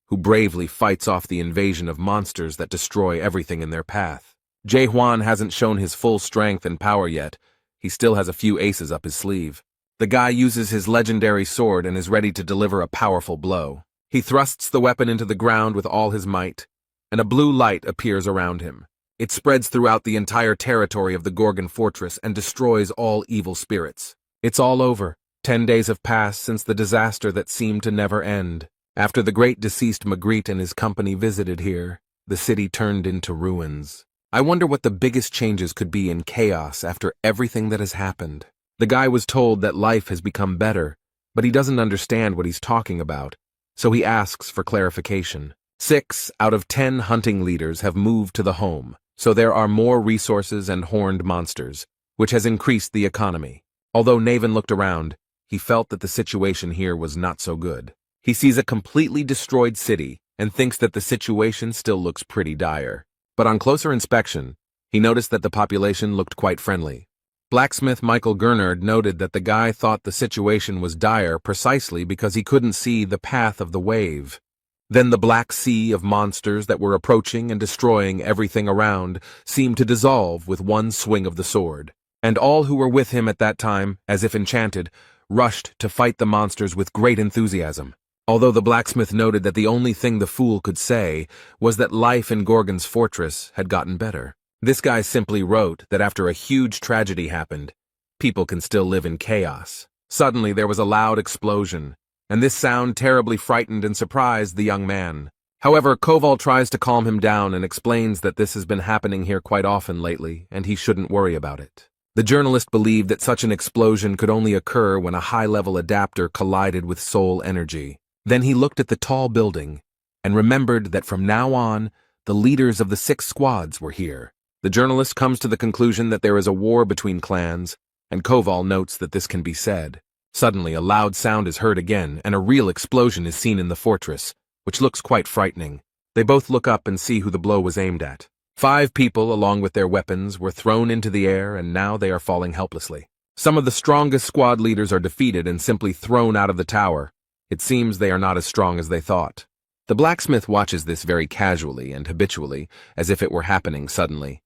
who bravely fights off the invasion of monsters that destroy everything in their path. Jae-hwan hasn't shown his full strength and power yet. He still has a few aces up his sleeve. The guy uses his legendary sword and is ready to deliver a powerful blow. He thrusts the weapon into the ground with all his might, and a blue light appears around him. It spreads throughout the entire territory of the Gorgon fortress and destroys all evil spirits. It's all over. 10 days have passed since the disaster that seemed to never end. After the great deceased Magritte and his company visited here, the city turned into ruins. I wonder what the biggest changes could be in chaos after everything that has happened. The guy was told that life has become better, but he doesn't understand what he's talking about, so he asks for clarification. 6 out of 10 hunting leaders have moved to the home, so there are more resources and horned monsters, which has increased the economy. Although Naven looked around, he felt that the situation here was not so good. He sees a completely destroyed city and thinks that the situation still looks pretty dire. But on closer inspection, he noticed that the population looked quite friendly. Blacksmith Michael Gernard noted that the guy thought the situation was dire precisely because he couldn't see the path of the wave. Then the black sea of monsters that were approaching and destroying everything around seemed to dissolve with one swing of the sword. And all who were with him at that time, as if enchanted, rushed to fight the monsters with great enthusiasm. Although the blacksmith noted that the only thing the fool could say was that life in Gorgon's fortress had gotten better. This guy simply wrote that after a huge tragedy happened, people can still live in chaos. Suddenly there was a loud explosion, and this sound terribly frightened and surprised the young man. However, Koval tries to calm him down and explains that this has been happening here quite often lately, and he shouldn't worry about it. The journalist believed that such an explosion could only occur when a high-level adapter collided with soul energy. Then he looked at the tall building and remembered that from now on, the leaders of the 6 squads were here. The journalist comes to the conclusion that there is a war between clans, and Koval notes that this can be said. Suddenly, a loud sound is heard again, and a real explosion is seen in the fortress, which looks quite frightening. They both look up and see who the blow was aimed at. 5 people, along with their weapons, were thrown into the air, and now they are falling helplessly. Some of the strongest squad leaders are defeated and simply thrown out of the tower. It seems they are not as strong as they thought. The blacksmith watches this very casually and habitually, as if it were happening suddenly.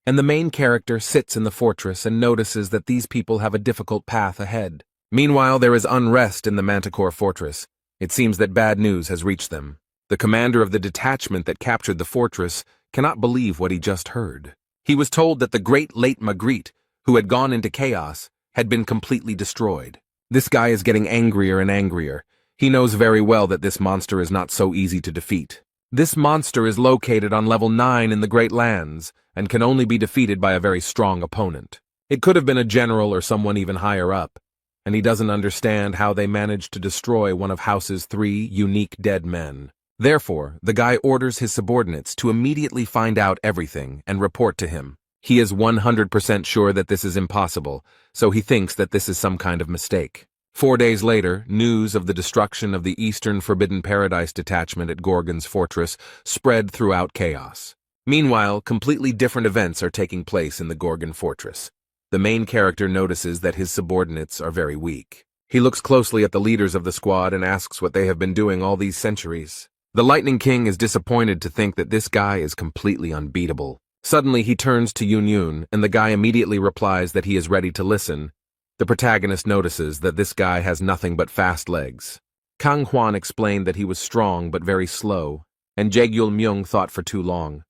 And the main character sits in the fortress and notices that these people have a difficult path ahead. Meanwhile, there is unrest in the Manticore fortress. It seems that bad news has reached them. The commander of the detachment that captured the fortress cannot believe what he just heard. He was told that the great late Magritte, who had gone into chaos, had been completely destroyed. This guy is getting angrier and angrier. He knows very well that this monster is not so easy to defeat. This monster is located on level 9 in the Great Lands, and can only be defeated by a very strong opponent. It could have been a general or someone even higher up, and he doesn't understand how they managed to destroy one of House's 3 unique dead men. Therefore, the guy orders his subordinates to immediately find out everything and report to him. He is 100% sure that this is impossible, so he thinks that this is some kind of mistake. 4 days later, news of the destruction of the Eastern Forbidden Paradise detachment at Gorgon's fortress spread throughout chaos. Meanwhile, completely different events are taking place in the Gorgon fortress. The main character notices that his subordinates are very weak. He looks closely at the leaders of the squad and asks what they have been doing all these centuries. The Lightning King is disappointed to think that this guy is completely unbeatable. Suddenly, he turns to Yun Yun, and the guy immediately replies that he is ready to listen. The protagonist notices that this guy has nothing but fast legs. Kang Hwan explained that he was strong but very slow, and Jaegyul Myung thought for too long.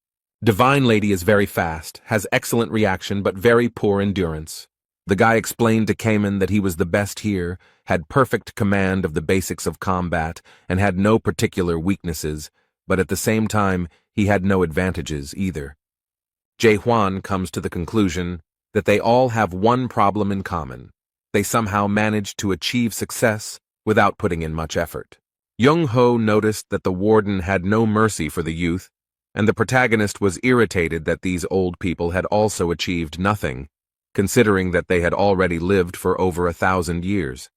Divine Lady is very fast, has excellent reaction but very poor endurance. The guy explained to Cayman that he was the best here, had perfect command of the basics of combat, and had no particular weaknesses, but at the same time, he had no advantages either. Jae-hwan comes to the conclusion that they all have one problem in common. They somehow managed to achieve success without putting in much effort. Young-ho noticed that the warden had no mercy for the youth, and the protagonist was irritated that these old people had also achieved nothing, considering that they had already lived for over 1,000 years.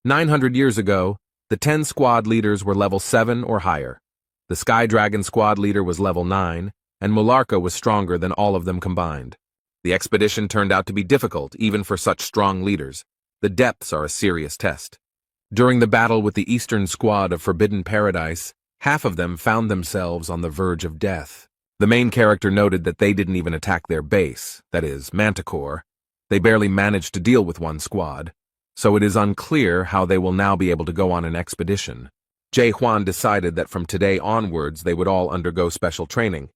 900 years ago, the 10 squad leaders were level 7 or higher. The Sky Dragon squad leader was level 9, and Mularka was stronger than all of them combined. The expedition turned out to be difficult, even for such strong leaders. The depths are a serious test. During the battle with the Eastern Squad of Forbidden Paradise, half of them found themselves on the verge of death. The main character noted that they didn't even attack their base, that is, Manticore. They barely managed to deal with one squad, so it is unclear how they will now be able to go on an expedition. Jae-hwan decided that from today onwards they would all undergo special training.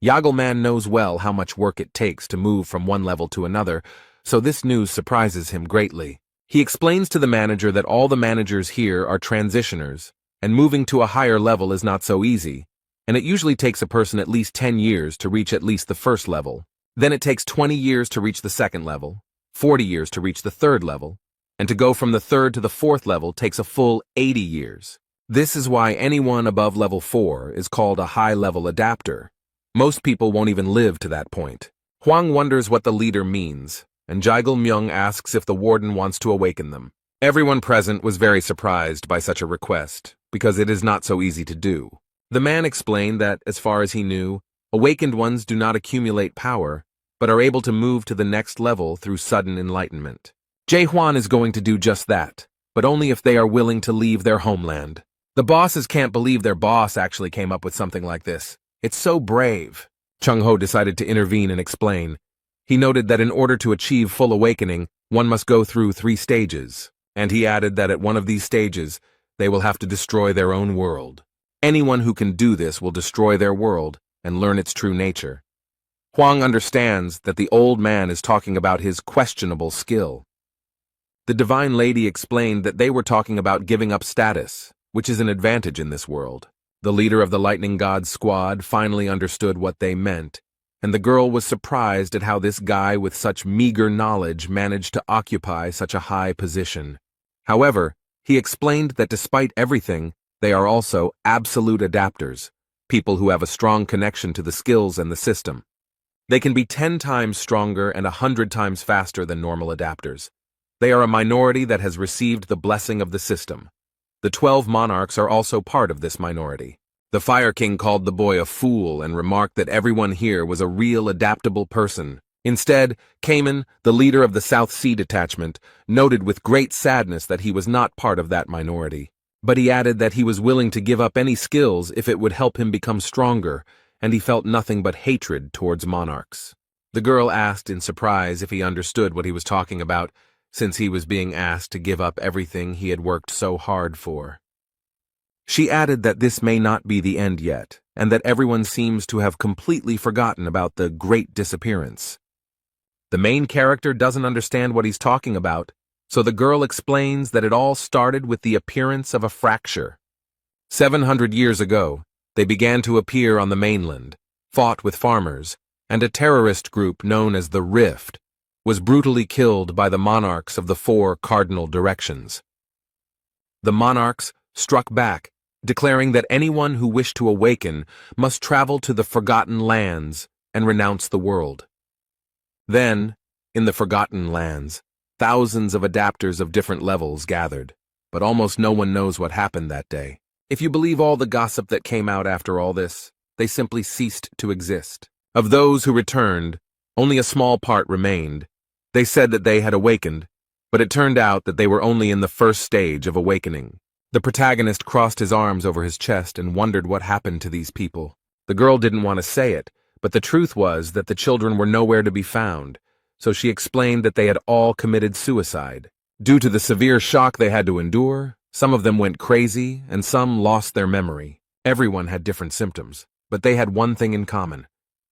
Yagelman knows well how much work it takes to move from one level to another, so this news surprises him greatly. He explains to the manager that all the managers here are transitioners, and moving to a higher level is not so easy, and it usually takes a person at least 10 years to reach at least the first level. Then it takes 20 years to reach the second level, 40 years to reach the third level, and to go from the third to the fourth level takes a full 80 years. This is why anyone above level 4 is called a high-level adapter. Most people won't even live to that point. Hwang wonders what the leader means, and Jaegil-myung asks if the warden wants to awaken them. Everyone present was very surprised by such a request, because it is not so easy to do. The man explained that, as far as he knew, awakened ones do not accumulate power, but are able to move to the next level through sudden enlightenment. Jae-hwan is going to do just that, but only if they are willing to leave their homeland. The bosses can't believe their boss actually came up with something like this. It's so brave. Chung-ho decided to intervene and explain. He noted that in order to achieve full awakening, one must go through 3 stages, and he added that at one of these stages, they will have to destroy their own world. Anyone who can do this will destroy their world and learn its true nature. Hwang understands that the old man is talking about his questionable skill. The Divine Lady explained that they were talking about giving up status, which is an advantage in this world. The leader of the Lightning God's squad finally understood what they meant, and the girl was surprised at how this guy with such meager knowledge managed to occupy such a high position. However, he explained that despite everything, they are also absolute adapters, people who have a strong connection to the skills and the system. They can be 10 times stronger and 100 times faster than normal adapters. They are a minority that has received the blessing of the system. The 12 monarchs are also part of this minority. The Fire King called the boy a fool and remarked that everyone here was a real adaptable person. Instead, Kamen, the leader of the South Sea detachment, noted with great sadness that he was not part of that minority. But he added that he was willing to give up any skills if it would help him become stronger, and he felt nothing but hatred towards monarchs. The girl asked in surprise if he understood what he was talking about, since he was being asked to give up everything he had worked so hard for. She added that this may not be the end yet, and that everyone seems to have completely forgotten about the Great Disappearance. The main character doesn't understand what he's talking about, so the girl explains that it all started with the appearance of a fracture. 700 years ago, they began to appear on the mainland, fought with farmers, and a terrorist group known as the Rift was brutally killed by the monarchs of the 4 cardinal directions. The monarchs struck back, declaring that anyone who wished to awaken must travel to the Forgotten Lands and renounce the world. Then, in the Forgotten Lands, thousands of adapters of different levels gathered, but almost no one knows what happened that day. If you believe all the gossip that came out after all this, they simply ceased to exist. Of those who returned, only a small part remained. They said that they had awakened, but it turned out that they were only in the first stage of awakening. The protagonist crossed his arms over his chest and wondered what happened to these people. The girl didn't want to say it, but the truth was that the children were nowhere to be found, so she explained that they had all committed suicide. Due to the severe shock they had to endure, some of them went crazy and some lost their memory. Everyone had different symptoms, but they had one thing in common.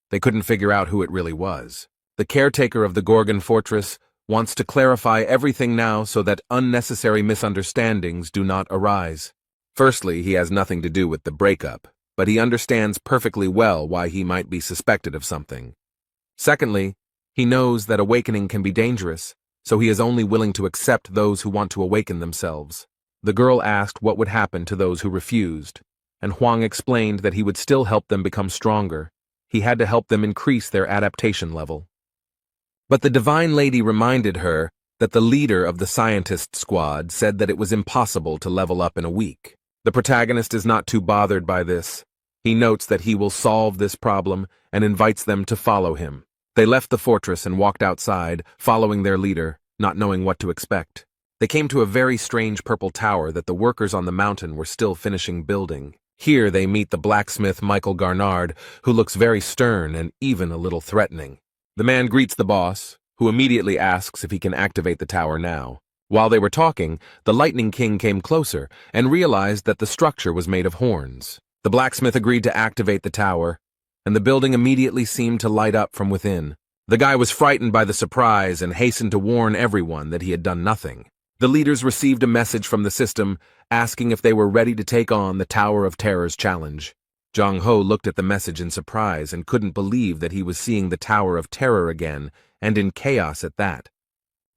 They couldn't figure out who it really was. The caretaker of the Gorgon Fortress wants to clarify everything now so that unnecessary misunderstandings do not arise. Firstly, he has nothing to do with the breakup. but he understands perfectly well why he might be suspected of something. Secondly, he knows that awakening can be dangerous, so he is only willing to accept those who want to awaken themselves. The girl asked what would happen to those who refused, and Huang explained that he would still help them become stronger. He had to help them increase their adaptation level. But the Divine Lady reminded her that the leader of the scientist squad said that it was impossible to level up in a week. The protagonist is not too bothered by this. He notes that he will solve this problem and invites them to follow him. They left the fortress and walked outside, following their leader, not knowing what to expect. They came to a very strange purple tower that the workers on the mountain were still finishing building. Here they meet the blacksmith Michael Garnard, who looks very stern and even a little threatening. The man greets the boss, who immediately asks if he can activate the tower now. While they were talking, the Lightning King came closer and realized that the structure was made of horns. The blacksmith agreed to activate the tower, and the building immediately seemed to light up from within. The guy was frightened by the surprise and hastened to warn everyone that he had done nothing. The leaders received a message from the system asking if they were ready to take on the Tower of Terror's challenge. Zhang Ho looked at the message in surprise and couldn't believe that he was seeing the Tower of Terror again, and in chaos at that.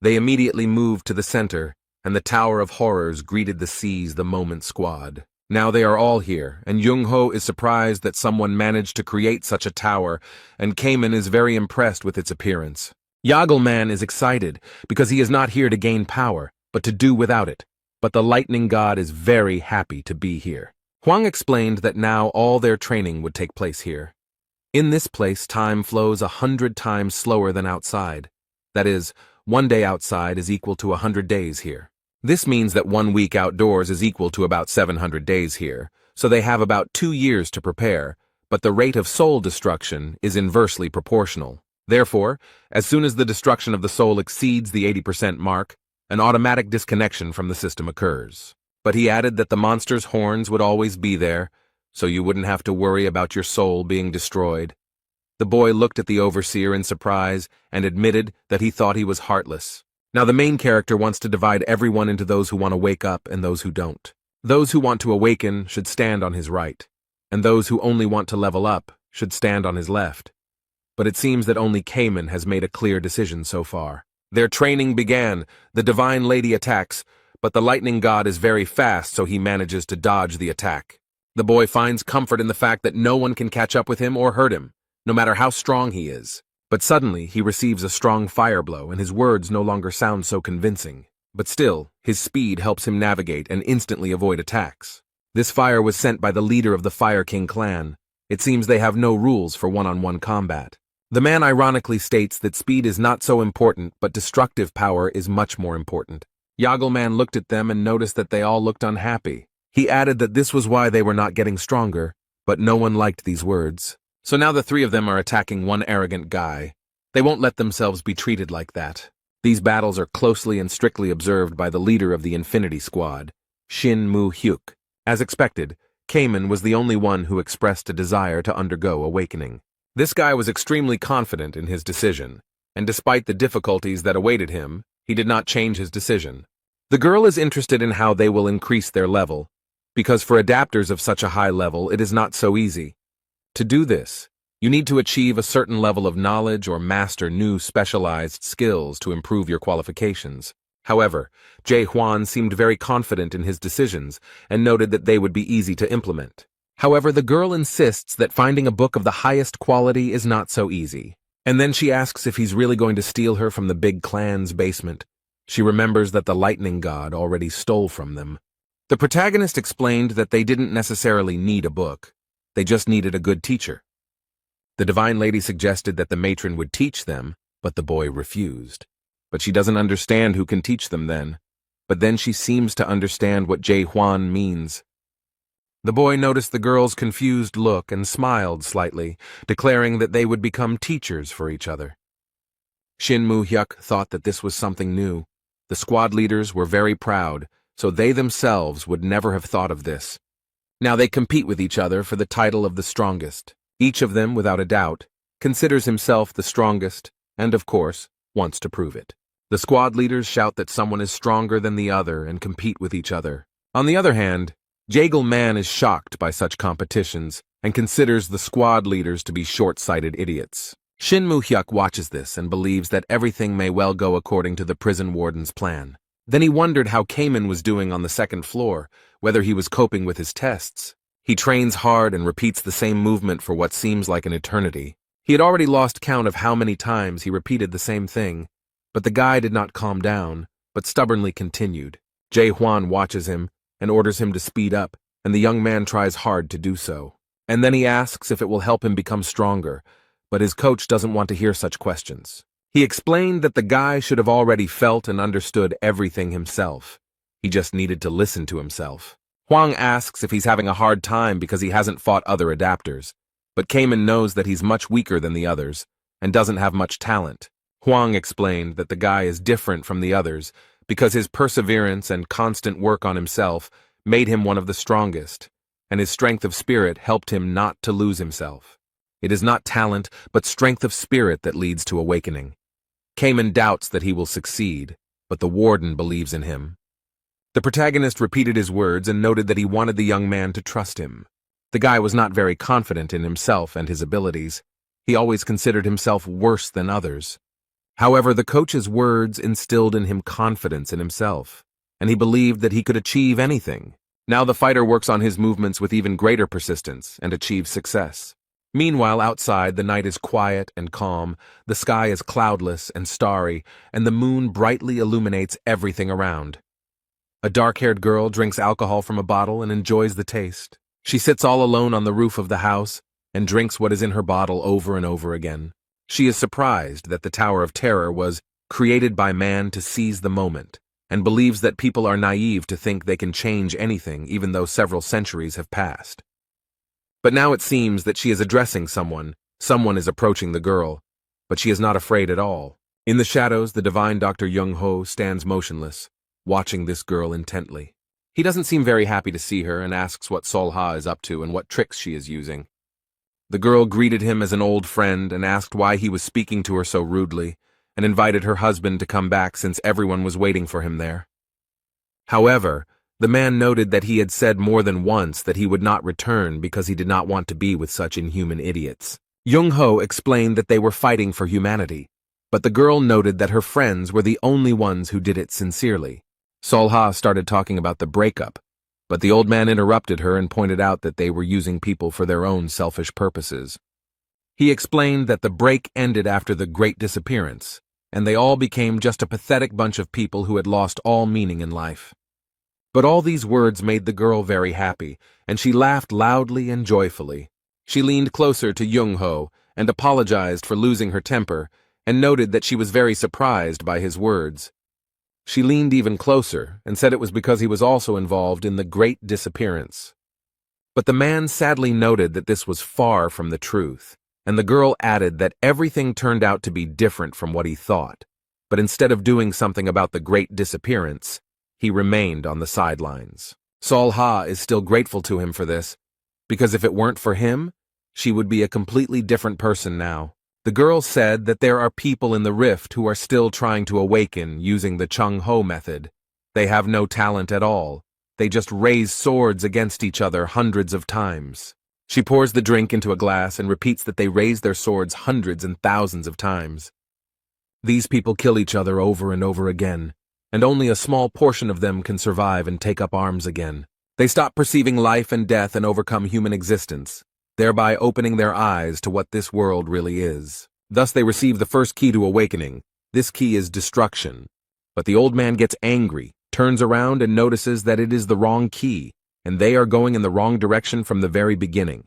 They immediately moved to the center, and the Tower of Horrors greeted the Seize the Moment squad. Now they are all here, and Jung Ho is surprised that someone managed to create such a tower, and Cayman is very impressed with its appearance. Yagelman is excited because he is not here to gain power, but to do without it. But the Lightning God is very happy to be here. Huang explained that now all their training would take place here. In this place, time flows 100 times slower than outside. That is, 1 day outside is equal to 100 days here. This means that 1 week outdoors is equal to about 700 days here, so they have about 2 years to prepare, but the rate of soul destruction is inversely proportional. Therefore, as soon as the destruction of the soul exceeds the 80% mark, an automatic disconnection from the system occurs. But he added that the monster's horns would always be there, so you wouldn't have to worry about your soul being destroyed. The boy looked at the overseer in surprise and admitted that he thought he was heartless. Now the main character wants to divide everyone into those who want to wake up and those who don't. Those who want to awaken should stand on his right, and those who only want to level up should stand on his left. But it seems that only Cayman has made a clear decision so far. Their training began. The Divine Lady attacks, but the Lightning God is very fast, so he manages to dodge the attack. The boy finds comfort in the fact that no one can catch up with him or hurt him, no matter how strong he is. But suddenly, he receives a strong fire blow, and his words no longer sound so convincing. But still, his speed helps him navigate and instantly avoid attacks. This fire was sent by the leader of the Fire King clan. It seems they have no rules for one-on-one combat. The man ironically states that speed is not so important, but destructive power is much more important. Yagelman looked at them and noticed that they all looked unhappy. He added that this was why they were not getting stronger, but no one liked these words. So now the three of them are attacking one arrogant guy. They won't let themselves be treated like that. These battles are closely and strictly observed by the leader of the Infinity Squad, Shin Mu-hyuk. As expected, Cayman was the only one who expressed a desire to undergo awakening. This guy was extremely confident in his decision, and despite the difficulties that awaited him, he did not change his decision. The girl is interested in how they will increase their level, because for adapters of such a high level, it is not so easy. To do this, you need to achieve a certain level of knowledge or master new specialized skills to improve your qualifications. However, Jae Hwan seemed very confident in his decisions and noted that they would be easy to implement. However, the girl insists that finding a book of the highest quality is not so easy. And then she asks if he's really going to steal her from the big clan's basement. She remembers that the Lightning God already stole from them. The protagonist explained that they didn't necessarily need a book. They just needed a good teacher. The Divine Lady suggested that the matron would teach them, but the boy refused. But she doesn't understand who can teach them then. But then she seems to understand what Jae Hwan means. The boy noticed the girl's confused look and smiled slightly, declaring that they would become teachers for each other. Shin Mu-hyuk thought that this was something new. The squad leaders were very proud, so they themselves would never have thought of this. Now they compete with each other for the title of the strongest. Each of them, without a doubt, considers himself the strongest and, of course, wants to prove it. The squad leaders shout that someone is stronger than the other and compete with each other. On the other hand, Jagelman is shocked by such competitions and considers the squad leaders to be short-sighted idiots. Shin Moo-hyuk watches this and believes that everything may well go according to the prison warden's plan. Then he wondered how Kamen was doing on the second floor, whether he was coping with his tests. He trains hard and repeats the same movement for what seems like an eternity. He had already lost count of how many times he repeated the same thing, but the guy did not calm down, but stubbornly continued. Jae-hwan watches him and orders him to speed up, and the young man tries hard to do so. And then he asks if it will help him become stronger, but his coach doesn't want to hear such questions. He explained that the guy should have already felt and understood everything himself. He just needed to listen to himself. Hwang asks if he's having a hard time because he hasn't fought other adapters, but Kamen knows that he's much weaker than the others and doesn't have much talent. Hwang explained that the guy is different from the others because his perseverance and constant work on himself made him one of the strongest, and his strength of spirit helped him not to lose himself. It is not talent, but strength of spirit that leads to awakening. Kamen doubts that he will succeed, but the warden believes in him. The protagonist repeated his words and noted that he wanted the young man to trust him. The guy was not very confident in himself and his abilities. He always considered himself worse than others. However, the coach's words instilled in him confidence in himself, and he believed that he could achieve anything. Now the fighter works on his movements with even greater persistence and achieves success. Meanwhile, outside, the night is quiet and calm, the sky is cloudless and starry, and the moon brightly illuminates everything around. A dark-haired girl drinks alcohol from a bottle and enjoys the taste. She sits all alone on the roof of the house and drinks what is in her bottle over and over again. She is surprised that the Tower of Terror was created by man to seize the moment, and believes that people are naive to think they can change anything even though several centuries have passed. But now it seems that she is addressing someone is approaching the girl, but she is not afraid at all. In the shadows, the divine Dr. Young-ho stands motionless, watching this girl intently. He doesn't seem very happy to see her and asks what Sol-ha is up to and what tricks she is using. The girl greeted him as an old friend and asked why he was speaking to her so rudely, and invited her husband to come back since everyone was waiting for him there. However, the man noted that he had said more than once that he would not return because he did not want to be with such inhuman idiots. Young-ho explained that they were fighting for humanity, but the girl noted that her friends were the only ones who did it sincerely. Sol-ha started talking about the breakup, but the old man interrupted her and pointed out that they were using people for their own selfish purposes. He explained that the break ended after the Great Disappearance, and they all became just a pathetic bunch of people who had lost all meaning in life. But all these words made the girl very happy, and she laughed loudly and joyfully. She leaned closer to Young-ho and apologized for losing her temper, and noted that she was very surprised by his words. She leaned even closer and said it was because he was also involved in the Great Disappearance. But the man sadly noted that this was far from the truth, and the girl added that everything turned out to be different from what he thought. But instead of doing something about the Great Disappearance, he remained on the sidelines. Sol-ha is still grateful to him for this, because if it weren't for him, she would be a completely different person now. The girl said that there are people in the rift who are still trying to awaken using the Chung-ho method. They have no talent at all. They just raise swords against each other hundreds of times. She pours the drink into a glass and repeats that they raise their swords hundreds and thousands of times. These people kill each other over and over again, and only a small portion of them can survive and take up arms again. They stop perceiving life and death and overcome human existence, thereby opening their eyes to what this world really is. Thus they receive the first key to awakening. This key is destruction. But the old man gets angry, turns around and notices that it is the wrong key, and they are going in the wrong direction from the very beginning.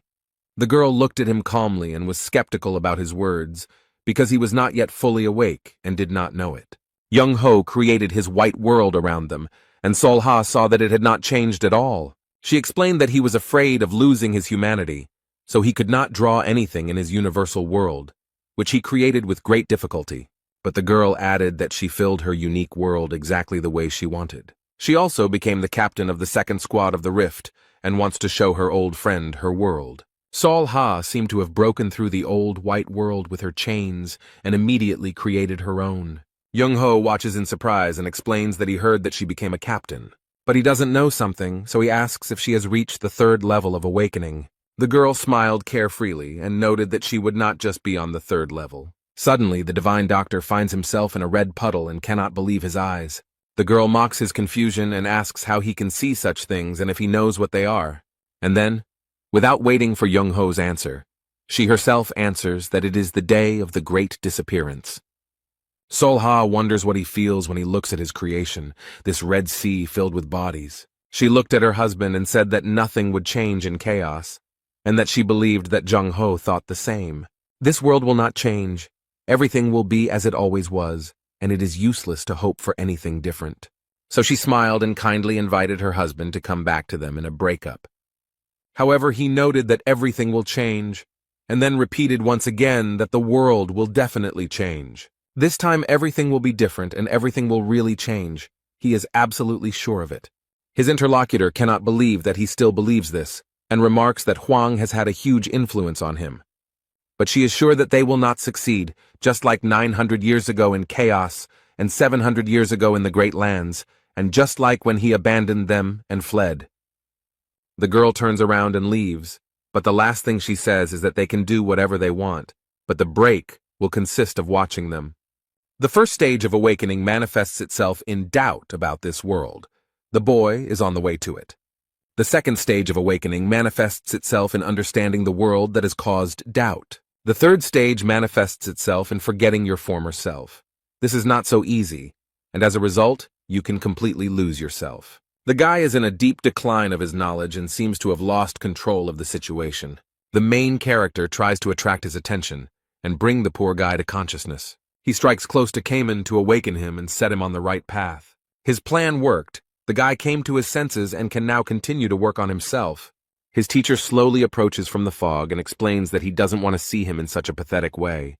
The girl looked at him calmly and was skeptical about his words, because he was not yet fully awake and did not know it. Young-ho created his white world around them, and Sol-ha saw that it had not changed at all. She explained that he was afraid of losing his humanity, so he could not draw anything in his universal world, which he created with great difficulty. But the girl added that she filled her unique world exactly the way she wanted. She also became the captain of the second squad of the Rift, and wants to show her old friend her world. Sol-ha seemed to have broken through the old white world with her chains and immediately created her own. Young-ho watches in surprise and explains that he heard that she became a captain. But he doesn't know something, so he asks if she has reached the third level of awakening. The girl smiled carefreely and noted that she would not just be on the third level. Suddenly, the divine doctor finds himself in a red puddle and cannot believe his eyes. The girl mocks his confusion and asks how he can see such things and if he knows what they are. And then, without waiting for Young-ho's answer, she herself answers that it is the day of the great disappearance. Sol-ha wonders what he feels when he looks at his creation, this red sea filled with bodies. She looked at her husband and said that nothing would change in chaos, and that she believed that Jung-ho thought the same. This world will not change. Everything will be as it always was, and it is useless to hope for anything different. So she smiled and kindly invited her husband to come back to them in a breakup. However, he noted that everything will change, and then repeated once again that the world will definitely change. This time everything will be different and everything will really change. He is absolutely sure of it. His interlocutor cannot believe that he still believes this, and remarks that Huang has had a huge influence on him. But she is sure that they will not succeed, just like 900 years ago in chaos, and 700 years ago in the Great Lands, and just like when he abandoned them and fled. The girl turns around and leaves, but the last thing she says is that they can do whatever they want, but the break will consist of watching them. The first stage of awakening manifests itself in doubt about this world. The boy is on the way to it. The second stage of awakening manifests itself in understanding the world that has caused doubt. The third stage manifests itself in forgetting your former self. This is not so easy, and as a result, you can completely lose yourself. The guy is in a deep decline of his knowledge and seems to have lost control of the situation. The main character tries to attract his attention and bring the poor guy to consciousness. He strikes close to Cayman to awaken him and set him on the right path. His plan worked. The guy came to his senses and can now continue to work on himself. His teacher slowly approaches from the fog and explains that he doesn't want to see him in such a pathetic way.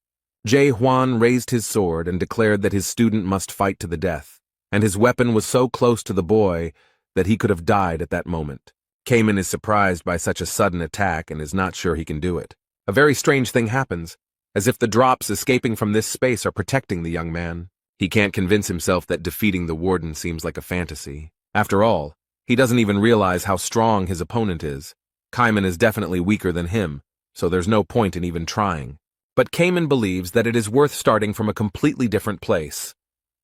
Jae Hwan raised his sword and declared that his student must fight to the death, and his weapon was so close to the boy that he could have died at that moment. Cayman is surprised by such a sudden attack and is not sure he can do it. A very strange thing happens, as if the drops escaping from this space are protecting the young man. He can't convince himself that defeating the warden seems like a fantasy. After all, he doesn't even realize how strong his opponent is. Cayman is definitely weaker than him, so there's no point in even trying. But Cayman believes that it is worth starting from a completely different place,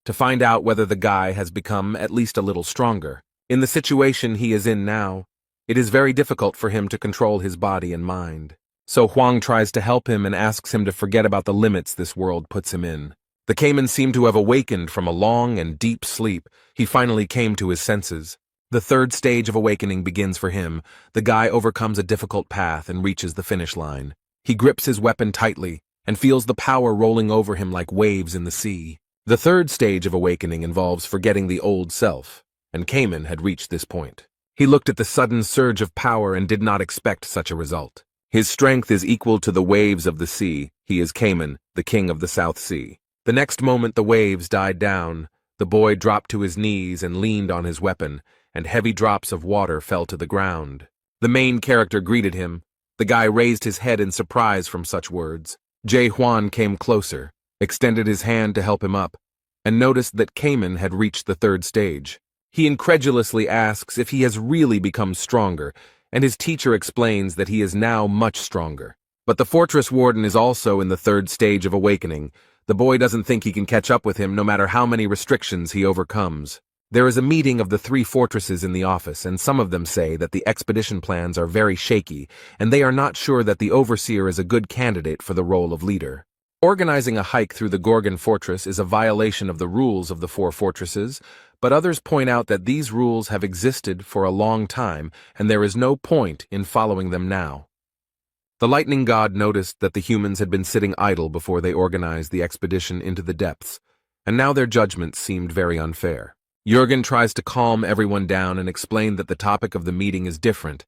to find out whether the guy has become at least a little stronger. In the situation he is in now, it is very difficult for him to control his body and mind. So Huang tries to help him and asks him to forget about the limits this world puts him in. The Cayman seemed to have awakened from a long and deep sleep. He finally came to his senses. The third stage of awakening begins for him. The guy overcomes a difficult path and reaches the finish line. He grips his weapon tightly and feels the power rolling over him like waves in the sea. The third stage of awakening involves forgetting the old self, and Cayman had reached this point. He looked at the sudden surge of power and did not expect such a result. His strength is equal to the waves of the sea. He is Cayman, the king of the South Sea. The next moment the waves died down. The boy dropped to his knees and leaned on his weapon, and heavy drops of water fell to the ground. The main character greeted him. The guy raised his head in surprise from such words. Jae Hwan came closer, extended his hand to help him up, and noticed that Cayman had reached the third stage. He incredulously asks if he has really become stronger, and his teacher explains that he is now much stronger. But the fortress warden is also in the third stage of awakening. The boy doesn't think he can catch up with him no matter how many restrictions he overcomes. There is a meeting of the three fortresses in the office, and some of them say that the expedition plans are very shaky, and they are not sure that the overseer is a good candidate for the role of leader. Organizing a hike through the Gorgon fortress is a violation of the rules of the four fortresses, but others point out that these rules have existed for a long time, and there is no point in following them now. The lightning god noticed that the humans had been sitting idle before they organized the expedition into the depths, and now their judgment seemed very unfair. Jurgen tries to calm everyone down and explain that the topic of the meeting is different,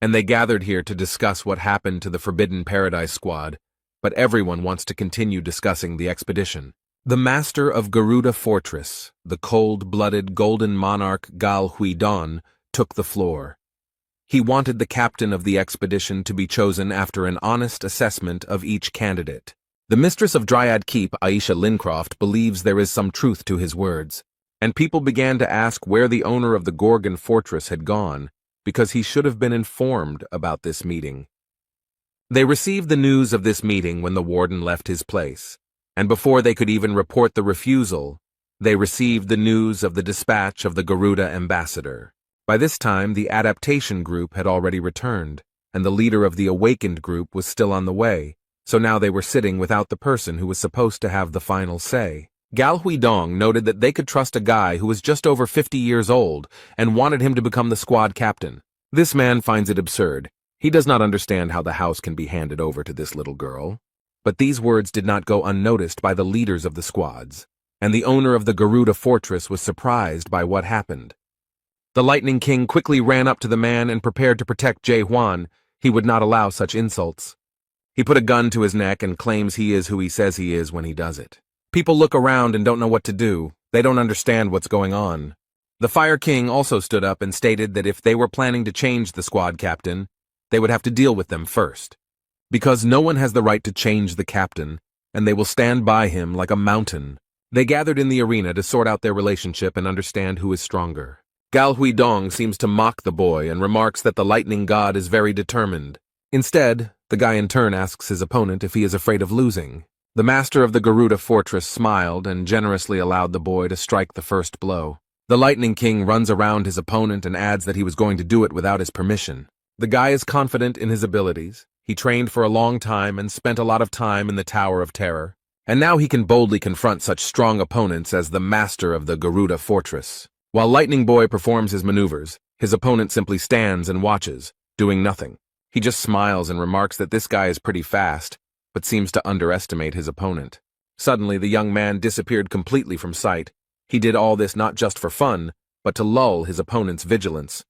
and they gathered here to discuss what happened to the Forbidden Paradise squad, but everyone wants to continue discussing the expedition. The master of Garuda Fortress, the cold-blooded golden monarch Gal Huidon, took the floor. He wanted the captain of the expedition to be chosen after an honest assessment of each candidate. The mistress of Dryad Keep, Aisha Lincroft, believes there is some truth to his words, and people began to ask where the owner of the Gorgon Fortress had gone, because he should have been informed about this meeting. They received the news of this meeting when the warden left his place, and before they could even report the refusal, they received the news of the dispatch of the Garuda ambassador. By this time, the adaptation group had already returned, and the leader of the awakened group was still on the way, so now they were sitting without the person who was supposed to have the final say. Gal Huidong noted that they could trust a guy who was just over 50 years old and wanted him to become the squad captain. This man finds it absurd. He does not understand how the house can be handed over to this little girl. But these words did not go unnoticed by the leaders of the squads, and the owner of the Garuda fortress was surprised by what happened. The Lightning King quickly ran up to the man and prepared to protect Jae Hwan. He would not allow such insults. He put a gun to his neck and claims he is who he says he is when he does it. People look around and don't know what to do. They don't understand what's going on. The Fire King also stood up and stated that if they were planning to change the squad captain, they would have to deal with them first. Because no one has the right to change the captain, and they will stand by him like a mountain. They gathered in the arena to sort out their relationship and understand who is stronger. Gal Huidong seems to mock the boy and remarks that the lightning god is very determined. Instead, the guy in turn asks his opponent if he is afraid of losing. The master of the Garuda fortress smiled and generously allowed the boy to strike the first blow. The Lightning King runs around his opponent and adds that he was going to do it without his permission. The guy is confident in his abilities. He trained for a long time and spent a lot of time in the Tower of Terror. And now he can boldly confront such strong opponents as the master of the Garuda fortress. While Lightning Boy performs his maneuvers, his opponent simply stands and watches, doing nothing. He just smiles and remarks that this guy is pretty fast, but seems to underestimate his opponent. Suddenly, the young man disappeared completely from sight. He did all this not just for fun, but to lull his opponent's vigilance.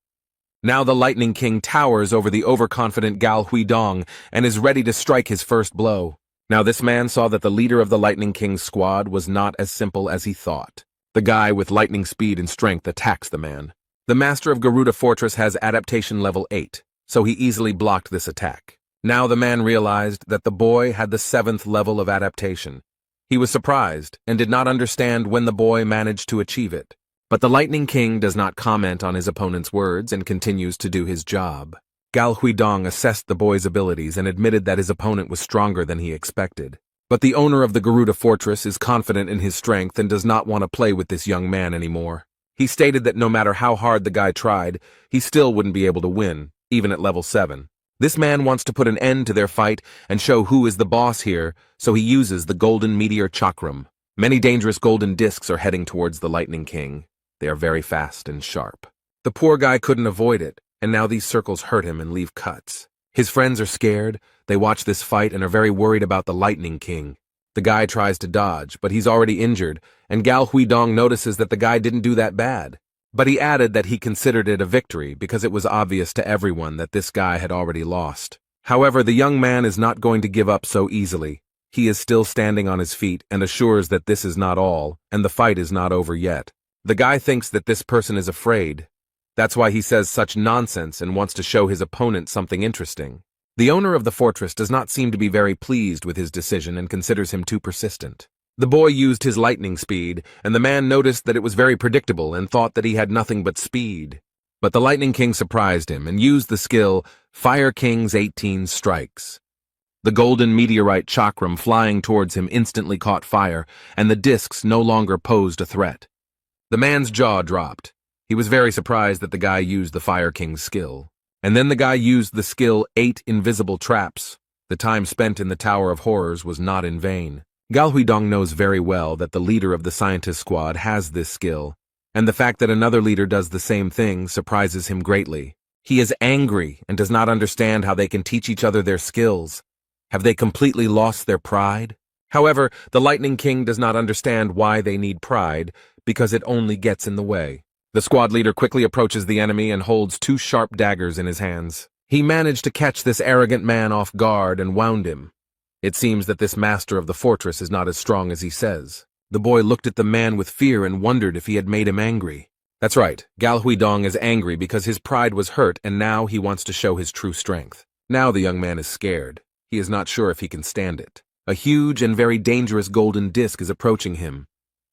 Now the Lightning King towers over the overconfident Gal Huidong and is ready to strike his first blow. Now this man saw that the leader of the Lightning King's squad was not as simple as he thought. The guy with lightning speed and strength attacks the man. The master of Garuda Fortress has adaptation level 8, so he easily blocked this attack. Now the man realized that the boy had the 7th level of adaptation. He was surprised and did not understand when the boy managed to achieve it. But the Lightning King does not comment on his opponent's words and continues to do his job. Gal Huidong assessed the boy's abilities and admitted that his opponent was stronger than he expected. But the owner of the Garuda Fortress is confident in his strength and does not want to play with this young man anymore. He stated that no matter how hard the guy tried, he still wouldn't be able to win, even at level 7. This man wants to put an end to their fight and show who is the boss here, so he uses the Golden Meteor Chakram. Many dangerous golden discs are heading towards the Lightning King. They are very fast and sharp. The poor guy couldn't avoid it, and now these circles hurt him and leave cuts. His friends are scared, they watch this fight and are very worried about the Lightning King. The guy tries to dodge, but he's already injured, and Gal Huidong notices that the guy didn't do that bad. But he added that he considered it a victory because it was obvious to everyone that this guy had already lost. However, the young man is not going to give up so easily. He is still standing on his feet and assures that this is not all, and the fight is not over yet. The guy thinks that this person is afraid. That's why he says such nonsense and wants to show his opponent something interesting. The owner of the fortress does not seem to be very pleased with his decision and considers him too persistent. The boy used his lightning speed, and the man noticed that it was very predictable and thought that he had nothing but speed. But the Lightning King surprised him and used the skill Fire King's 18 Strikes. The golden meteorite chakram flying towards him instantly caught fire, and the discs no longer posed a threat. The man's jaw dropped. He was very surprised that the guy used the Fire King's skill. And then the guy used the skill 8 Invisible Traps. The time spent in the Tower of Horrors was not in vain. Gal Huidong knows very well that the leader of the scientist squad has this skill, and the fact that another leader does the same thing surprises him greatly. He is angry and does not understand how they can teach each other their skills. Have they completely lost their pride? However, the Lightning King does not understand why they need pride, because it only gets in the way. The squad leader quickly approaches the enemy and holds 2 sharp daggers in his hands. He managed to catch this arrogant man off guard and wound him. It seems that this master of the fortress is not as strong as he says. The boy looked at the man with fear and wondered if he had made him angry. That's right, Gal Huidong is angry because his pride was hurt and now he wants to show his true strength. Now the young man is scared. He is not sure if he can stand it. A huge and very dangerous golden disc is approaching him.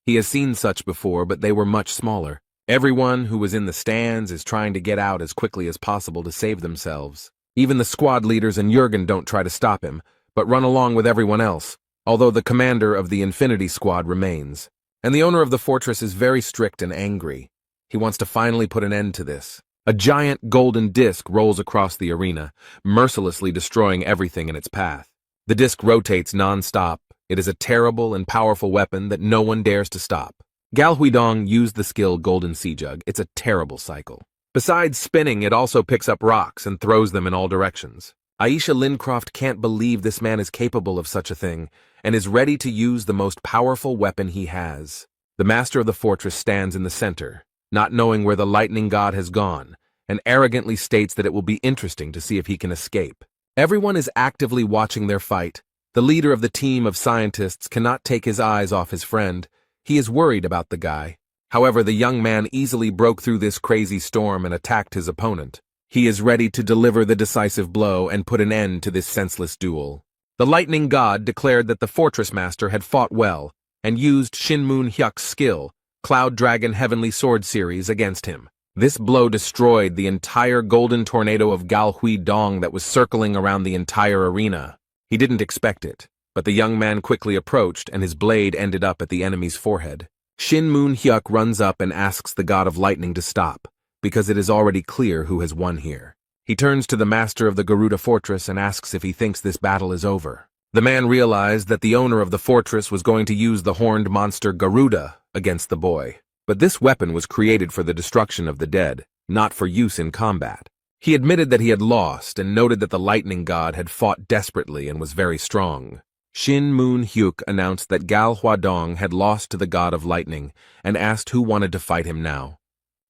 He has seen such before, but they were much smaller. Everyone who was in the stands is trying to get out as quickly as possible to save themselves. Even the squad leaders and Jurgen don't try to stop him, but run along with everyone else, although the commander of the Infinity Squad remains. And the owner of the fortress is very strict and angry. He wants to finally put an end to this. A giant golden disc rolls across the arena, mercilessly destroying everything in its path. The disc rotates non-stop. It is a terrible and powerful weapon that no one dares to stop. Gal Huidong used the skill Golden Sea Jug. It's a terrible cycle. Besides spinning, it also picks up rocks and throws them in all directions. Aisha Lincroft can't believe this man is capable of such a thing, and is ready to use the most powerful weapon he has. The master of the fortress stands in the center, not knowing where the lightning god has gone, and arrogantly states that it will be interesting to see if he can escape. Everyone is actively watching their fight. The leader of the team of scientists cannot take his eyes off his friend. He is worried about the guy. However, the young man easily broke through this crazy storm and attacked his opponent. He is ready to deliver the decisive blow and put an end to this senseless duel. The lightning god declared that the fortress master had fought well and used Shinmun Hyuk's skill, Cloud Dragon Heavenly Sword series, against him. This blow destroyed the entire golden tornado of Gal Huidong that was circling around the entire arena. He didn't expect it, but the young man quickly approached and his blade ended up at the enemy's forehead. Shinmun Hyuk runs up and asks the god of lightning to stop, because it is already clear who has won here. He turns to the master of the Garuda fortress and asks if he thinks this battle is over. The man realized that the owner of the fortress was going to use the horned monster Garuda against the boy. But this weapon was created for the destruction of the dead, not for use in combat. He admitted that he had lost and noted that the lightning god had fought desperately and was very strong. Shin Moon Hyuk announced that Gal Huadong had lost to the god of lightning and asked who wanted to fight him now.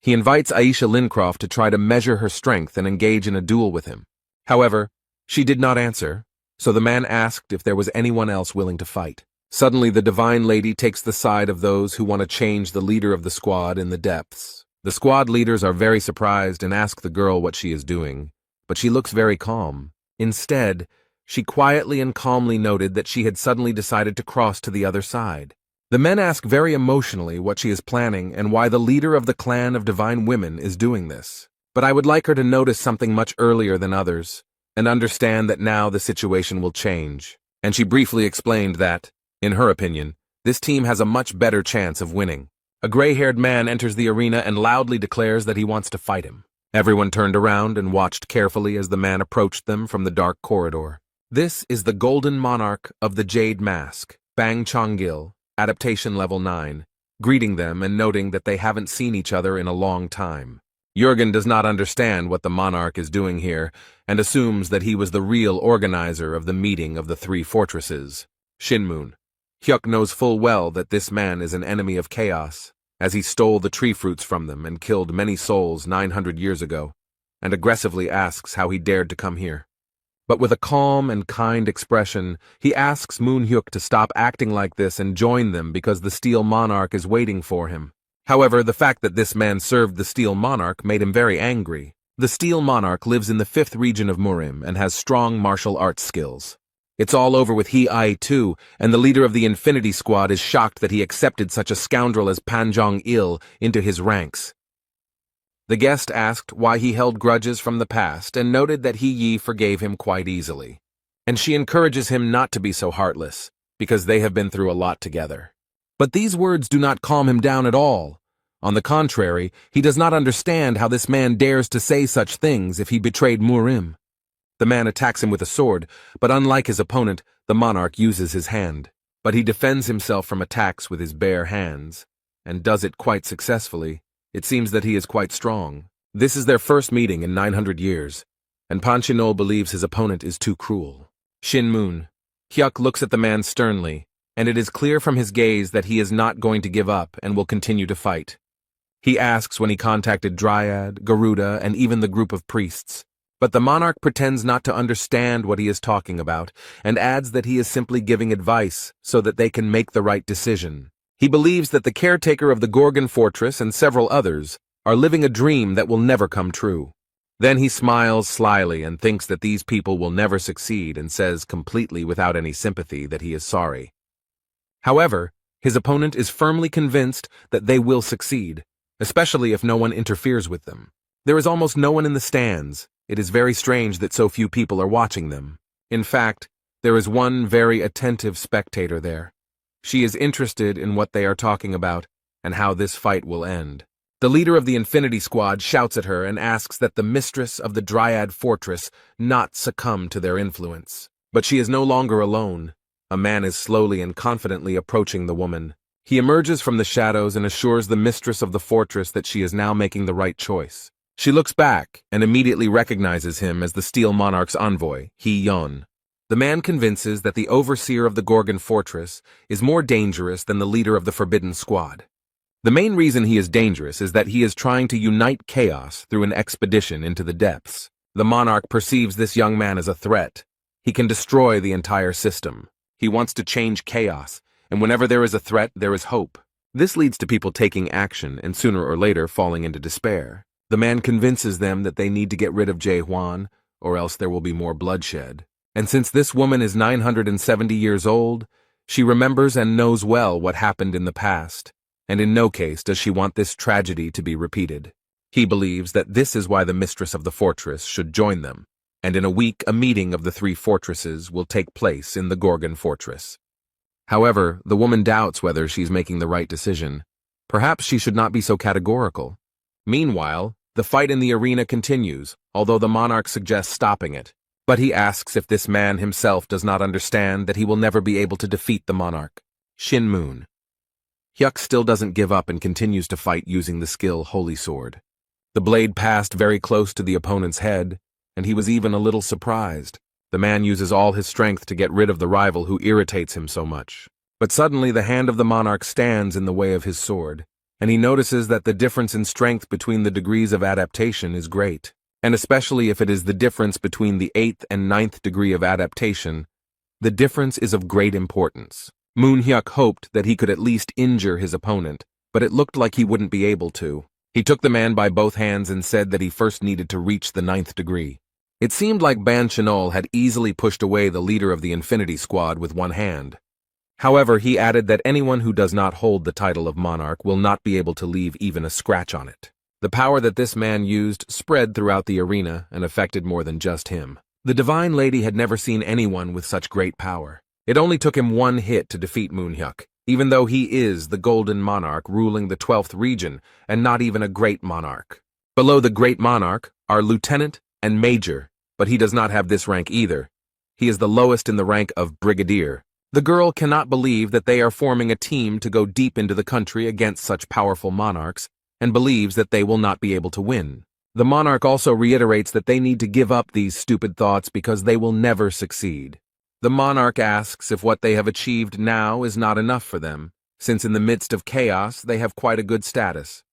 He invites Aisha Lincroft to try to measure her strength and engage in a duel with him. However, she did not answer, so the man asked if there was anyone else willing to fight. Suddenly, the divine lady takes the side of those who want to change the leader of the squad in the depths. The squad leaders are very surprised and ask the girl what she is doing, but she looks very calm. Instead, she quietly and calmly noted that she had suddenly decided to cross to the other side. The men ask very emotionally what she is planning and why the leader of the clan of divine women is doing this. But I would like her to notice something much earlier than others, and understand that now the situation will change. And she briefly explained that, in her opinion, this team has a much better chance of winning. A gray-haired man enters the arena and loudly declares that he wants to fight him. Everyone turned around and watched carefully as the man approached them from the dark corridor. This is the Golden Monarch of the Jade Mask, Bang Chonggil, Adaptation Level 9, greeting them and noting that they haven't seen each other in a long time. Jurgen does not understand what the monarch is doing here and assumes that he was the real organizer of the meeting of the three fortresses. Shinmun Hyuk knows full well that this man is an enemy of chaos, as he stole the tree fruits from them and killed many souls 900 years ago, and aggressively asks how he dared to come here. But with a calm and kind expression, he asks Moon Hyuk to stop acting like this and join them because the Steel Monarch is waiting for him. However, the fact that this man served the Steel Monarch made him very angry. The Steel Monarch lives in the 5th region of Murim and has strong martial arts skills. It's all over with He-Ai too, and the leader of the Infinity Squad is shocked that he accepted such a scoundrel as Panjong-il into his ranks. The guest asked why he held grudges from the past and noted that He-Yi forgave him quite easily. And she encourages him not to be so heartless, because they have been through a lot together. But these words do not calm him down at all. On the contrary, he does not understand how this man dares to say such things if he betrayed Murim. The man attacks him with a sword, but unlike his opponent, the monarch uses his hand. But he defends himself from attacks with his bare hands, and does it quite successfully. It seems that he is quite strong. This is their first meeting in 900 years, and Panchinol believes his opponent is too cruel. Shinmun Hyuk looks at the man sternly, and it is clear from his gaze that he is not going to give up and will continue to fight. He asks when he contacted Dryad, Garuda, and even the group of priests. But the monarch pretends not to understand what he is talking about, and adds that he is simply giving advice so that they can make the right decision. He believes that the caretaker of the Gorgon Fortress and several others are living a dream that will never come true. Then he smiles slyly and thinks that these people will never succeed and says completely without any sympathy that he is sorry. However, his opponent is firmly convinced that they will succeed, especially if no one interferes with them. There is almost no one in the stands. It is very strange that so few people are watching them. In fact, there is one very attentive spectator there. She is interested in what they are talking about and how this fight will end. The leader of the Infinity Squad shouts at her and asks that the mistress of the Dryad Fortress not succumb to their influence. But she is no longer alone. A man is slowly and confidently approaching the woman. He emerges from the shadows and assures the mistress of the fortress that she is now making the right choice. She looks back and immediately recognizes him as the Steel Monarch's envoy, He-Yon. The man convinces that the overseer of the Gorgon Fortress is more dangerous than the leader of the Forbidden Squad. The main reason he is dangerous is that he is trying to unite chaos through an expedition into the depths. The monarch perceives this young man as a threat. He can destroy the entire system. He wants to change chaos, and whenever there is a threat, there is hope. This leads to people taking action and sooner or later falling into despair. The man convinces them that they need to get rid of Jae-Hwan, or else there will be more bloodshed. And since this woman is 970 years old, she remembers and knows well what happened in the past, and in no case does she want this tragedy to be repeated. He believes that this is why the mistress of the fortress should join them, and in a week a meeting of the three fortresses will take place in the Gorgon Fortress. However, the woman doubts whether she's making the right decision. Perhaps she should not be so categorical. Meanwhile, the fight in the arena continues, although the monarch suggests stopping it. But he asks if this man himself does not understand that he will never be able to defeat the monarch. Shin Moon. Hyuk still doesn't give up and continues to fight using the skill Holy Sword. The blade passed very close to the opponent's head, and he was even a little surprised. The man uses all his strength to get rid of the rival who irritates him so much. But suddenly the hand of the monarch stands in the way of his sword, and he notices that the difference in strength between the degrees of adaptation is great. And especially if it is the difference between the 8th and 9th degree of adaptation, the difference is of great importance. Moon Hyuk hoped that he could at least injure his opponent, but it looked like he wouldn't be able to. He took the man by both hands and said that he first needed to reach the 9th degree. It seemed like Ban Chenol had easily pushed away the leader of the Infinity Squad with one hand. However, he added that anyone who does not hold the title of monarch will not be able to leave even a scratch on it. The power that this man used spread throughout the arena and affected more than just him. The Divine Lady had never seen anyone with such great power. It only took him one hit to defeat Moon Hyuk, even though he is the Golden Monarch ruling the 12th region and not even a Great Monarch. Below the Great Monarch are Lieutenant and Major, but he does not have this rank either. He is the lowest in the rank of Brigadier. The girl cannot believe that they are forming a team to go deep into the country against such powerful monarchs, and believes that they will not be able to win. The monarch also reiterates that they need to give up these stupid thoughts because they will never succeed. The monarch asks if what they have achieved now is not enough for them, since in the midst of chaos they have quite a good status.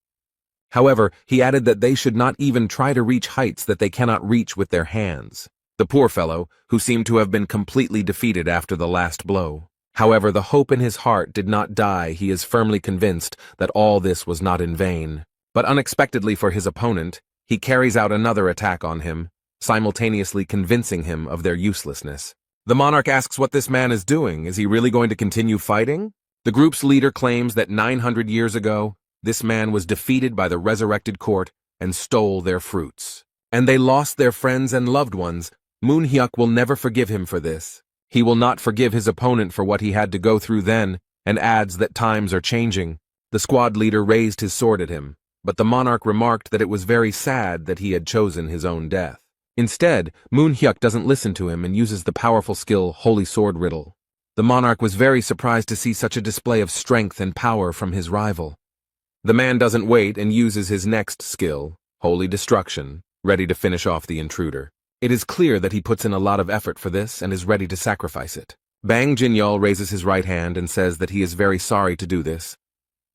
However, he added that they should not even try to reach heights that they cannot reach with their hands. The poor fellow, who seemed to have been completely defeated after the last blow. However, the hope in his heart did not die. He is firmly convinced that all this was not in vain. But unexpectedly for his opponent, he carries out another attack on him, simultaneously convincing him of their uselessness. The monarch asks what this man is doing. Is he really going to continue fighting? The group's leader claims that 900 years ago, this man was defeated by the resurrected court and stole their fruits. And they lost their friends and loved ones. Moon Hyuk will never forgive him for this. He will not forgive his opponent for what he had to go through then, and adds that times are changing. The squad leader raised his sword at him, but the monarch remarked that it was very sad that he had chosen his own death. Instead, Moon Hyuk doesn't listen to him and uses the powerful skill Holy Sword Riddle. The monarch was very surprised to see such a display of strength and power from his rival. The man doesn't wait and uses his next skill, Holy Destruction, ready to finish off the intruder. It is clear that he puts in a lot of effort for this and is ready to sacrifice it. Bang Jinyol raises his right hand and says that he is very sorry to do this,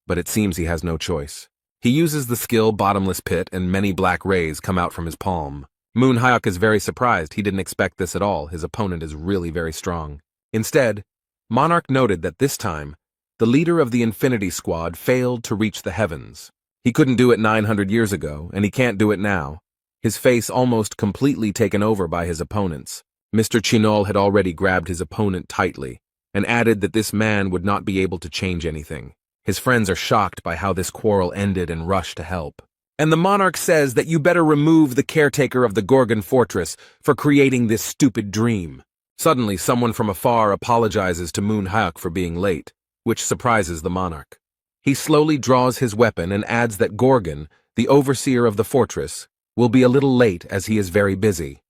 but it seems he has no choice. He uses the skill Bottomless Pit and many black rays come out from his palm. Moon Hyuk is very surprised. He didn't expect this at all. His opponent is really very strong. Instead, Monarch noted that this time, the leader of the Infinity Squad failed to reach the heavens. He couldn't do it 900 years ago, and he can't do it now. His face almost completely taken over by his opponents. Mr. Chinol had already grabbed his opponent tightly, and added that this man would not be able to change anything. His friends are shocked by how this quarrel ended and rush to help. And the monarch says that you better remove the caretaker of the Gorgon fortress for creating this stupid dream. Suddenly, someone from afar apologizes to Manhwa for being late, which surprises the monarch. He slowly draws his weapon and adds that Gorgon, the overseer of the fortress, will be a little late as he is very busy.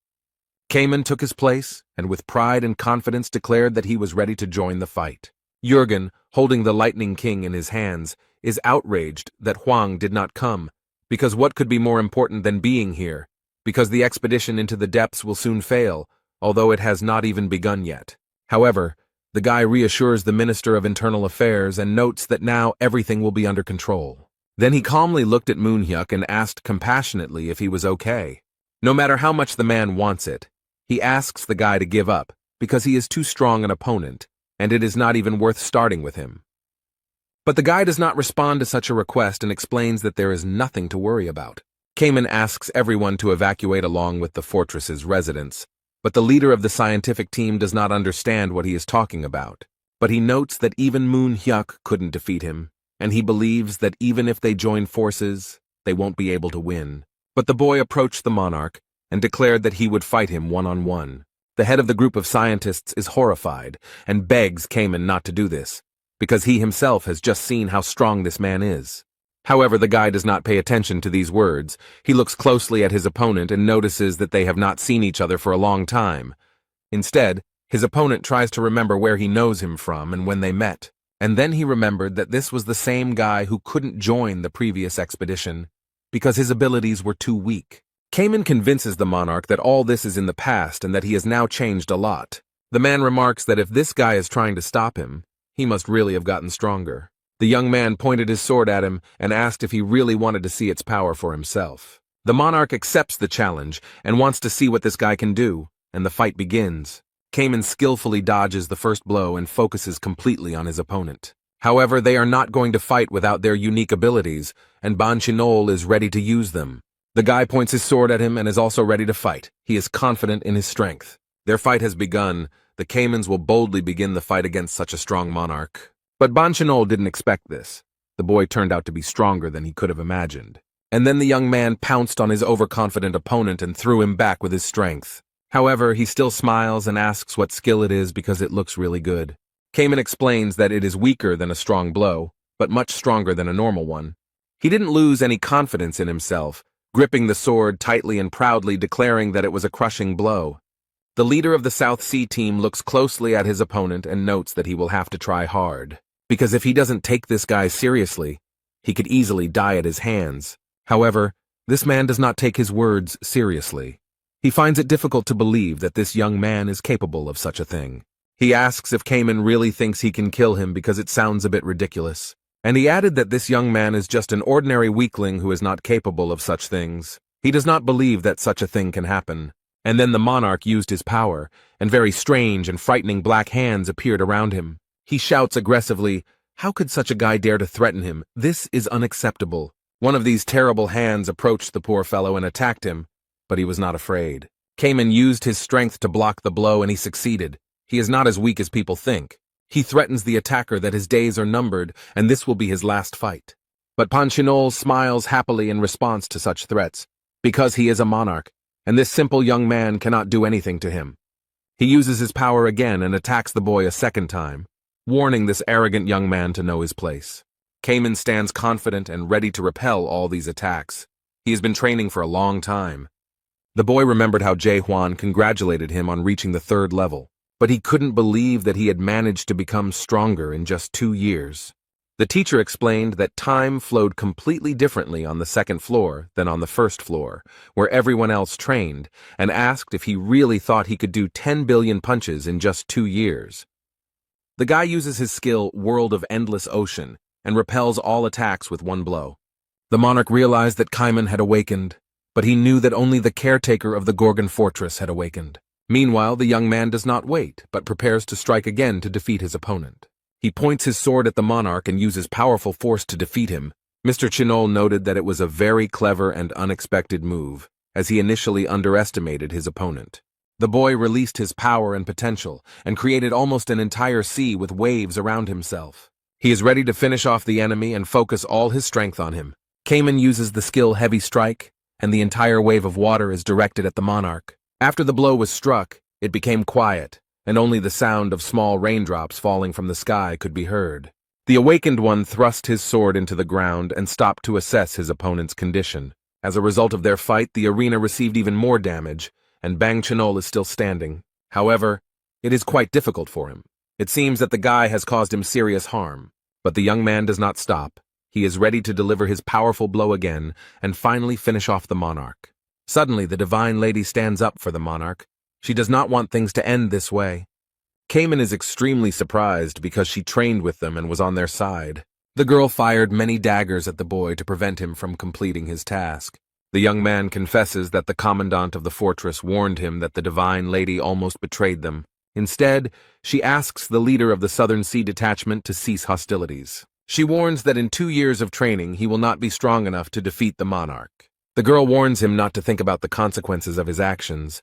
Cayman took his place, and with pride and confidence declared that he was ready to join the fight. Jurgen, holding the Lightning King in his hands, is outraged that Huang did not come, because what could be more important than being here? Because the expedition into the depths will soon fail, although it has not even begun yet. However, the guy reassures the Minister of Internal Affairs and notes that now everything will be under control. Then he calmly looked at Manhwa and asked compassionately if he was okay. No matter how much the man wants it, he asks the guy to give up, because he is too strong an opponent, and it is not even worth starting with him. But the guy does not respond to such a request and explains that there is nothing to worry about. Cayman asks everyone to evacuate along with the fortress's residents, but the leader of the scientific team does not understand what he is talking about. But he notes that even Manhwa couldn't defeat him, and he believes that even if they join forces, they won't be able to win. But the boy approached the monarch and declared that he would fight him one-on-one. The head of the group of scientists is horrified and begs Cayman not to do this, because he himself has just seen how strong this man is. However, the guy does not pay attention to these words. He looks closely at his opponent and notices that they have not seen each other for a long time. Instead, his opponent tries to remember where he knows him from and when they met. And then he remembered that this was the same guy who couldn't join the previous expedition because his abilities were too weak. Cayman convinces the monarch that all this is in the past and that he has now changed a lot. The man remarks that if this guy is trying to stop him, he must really have gotten stronger. The young man pointed his sword at him and asked if he really wanted to see its power for himself. The monarch accepts the challenge and wants to see what this guy can do, and the fight begins. Cayman skillfully dodges the first blow and focuses completely on his opponent. However, they are not going to fight without their unique abilities, and Banchinol is ready to use them. The guy points his sword at him and is also ready to fight. He is confident in his strength. Their fight has begun. The Caymans will boldly begin the fight against such a strong monarch. But Banchinol didn't expect this. The boy turned out to be stronger than he could have imagined. And then the young man pounced on his overconfident opponent and threw him back with his strength. However, he still smiles and asks what skill it is because it looks really good. Cayman explains that it is weaker than a strong blow, but much stronger than a normal one. He didn't lose any confidence in himself, gripping the sword tightly and proudly declaring that it was a crushing blow. The leader of the South Sea team looks closely at his opponent and notes that he will have to try hard, because if he doesn't take this guy seriously, he could easily die at his hands. However, this man does not take his words seriously. He finds it difficult to believe that this young man is capable of such a thing. He asks if Cayman really thinks he can kill him because it sounds a bit ridiculous. And he added that this young man is just an ordinary weakling who is not capable of such things. He does not believe that such a thing can happen. And then the monarch used his power, and very strange and frightening black hands appeared around him. He shouts aggressively, "How could such a guy dare to threaten him? This is unacceptable." One of these terrible hands approached the poor fellow and attacked him, but he was not afraid. Cayman used his strength to block the blow and he succeeded. He is not as weak as people think. He threatens the attacker that his days are numbered and this will be his last fight. But Banchinol smiles happily in response to such threats, because he is a monarch, and this simple young man cannot do anything to him. He uses his power again and attacks the boy a second time, warning this arrogant young man to know his place. Cayman stands confident and ready to repel all these attacks. He has been training for a long time. The boy remembered how Jae Hwan congratulated him on reaching the 3rd level, but he couldn't believe that he had managed to become stronger in just 2 years. The teacher explained that time flowed completely differently on the 2nd floor than on the 1st floor, where everyone else trained, and asked if he really thought he could do 10 billion punches in just 2 years. The guy uses his skill World of Endless Ocean and repels all attacks with one blow. The monarch realized that Cayman had awakened, but he knew that only the caretaker of the Gorgon fortress had awakened. Meanwhile, the young man does not wait, but prepares to strike again to defeat his opponent. He points his sword at the monarch and uses powerful force to defeat him. Mr. Chinol noted that it was a very clever and unexpected move, as he initially underestimated his opponent. The boy released his power and potential, and created almost an entire sea with waves around himself. He is ready to finish off the enemy and focus all his strength on him. Cayman uses the skill Heavy Strike, and the entire wave of water is directed at the monarch. After the blow was struck, it became quiet, and only the sound of small raindrops falling from the sky could be heard. The awakened one thrust his sword into the ground and stopped to assess his opponent's condition. As a result of their fight, the arena received even more damage, and Bang Chenol is still standing. However, it is quite difficult for him. It seems that the guy has caused him serious harm. But the young man does not stop. He is ready to deliver his powerful blow again and finally finish off the monarch. Suddenly, the divine lady stands up for the monarch. She does not want things to end this way. Cayman is extremely surprised because she trained with them and was on their side. The girl fired many daggers at the boy to prevent him from completing his task. The young man confesses that the commandant of the fortress warned him that the divine lady almost betrayed them. Instead, she asks the leader of the Southern Sea Detachment to cease hostilities. She warns that in 2 years of training he will not be strong enough to defeat the monarch. The girl warns him not to think about the consequences of his actions.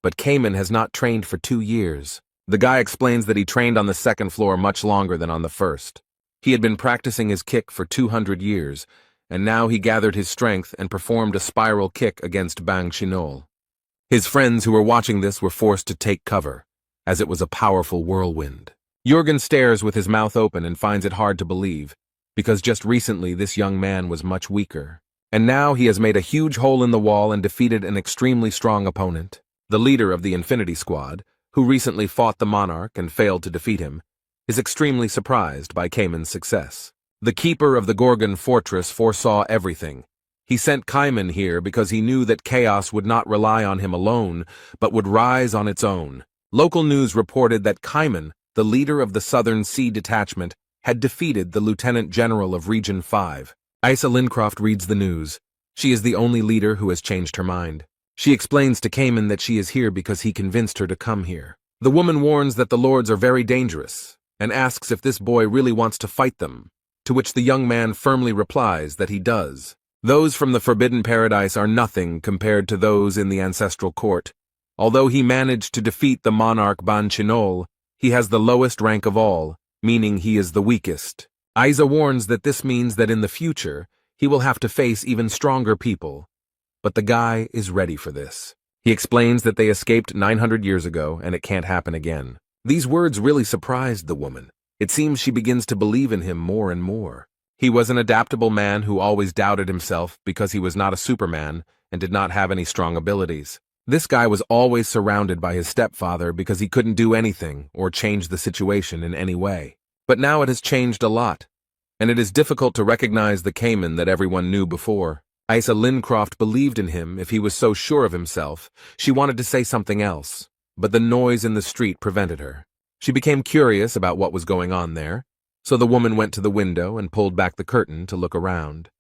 But Cayman has not trained for 2 years. The guy explains that he trained on the second floor much longer than on the first. He had been practicing his kick for 200 years, and now he gathered his strength and performed a spiral kick against Bang Chenol. His friends who were watching this were forced to take cover, as it was a powerful whirlwind. Jürgen stares with his mouth open and finds it hard to believe, because just recently this young man was much weaker. And now he has made a huge hole in the wall and defeated an extremely strong opponent. The leader of the Infinity Squad, who recently fought the monarch and failed to defeat him, is extremely surprised by Cayman's success. The keeper of the Gorgon fortress foresaw everything. He sent Cayman here because he knew that chaos would not rely on him alone, but would rise on its own. Local news reported that Cayman, the leader of the Southern Sea Detachment, had defeated the Lieutenant General of Region 5. Isa Lincroft reads the news. She is the only leader who has changed her mind. She explains to Cayman that she is here because he convinced her to come here. The woman warns that the lords are very dangerous, and asks if this boy really wants to fight them, to which the young man firmly replies that he does. Those from the Forbidden Paradise are nothing compared to those in the Ancestral Court. Although he managed to defeat the monarch Bang Chenol, he has the lowest rank of all, meaning he is the weakest. Isa warns that this means that in the future, he will have to face even stronger people. But the guy is ready for this. He explains that they escaped 900 years ago and it can't happen again. These words really surprised the woman. It seems she begins to believe in him more and more. He was an adaptable man who always doubted himself because he was not a Superman and did not have any strong abilities. This guy was always surrounded by his stepfather because he couldn't do anything or change the situation in any way. But now it has changed a lot, and it is difficult to recognize the Cayman that everyone knew before. Isa Lincroft believed in him if he was so sure of himself. She wanted to say something else, but the noise in the street prevented her. She became curious about what was going on there, so the woman went to the window and pulled back the curtain to look around.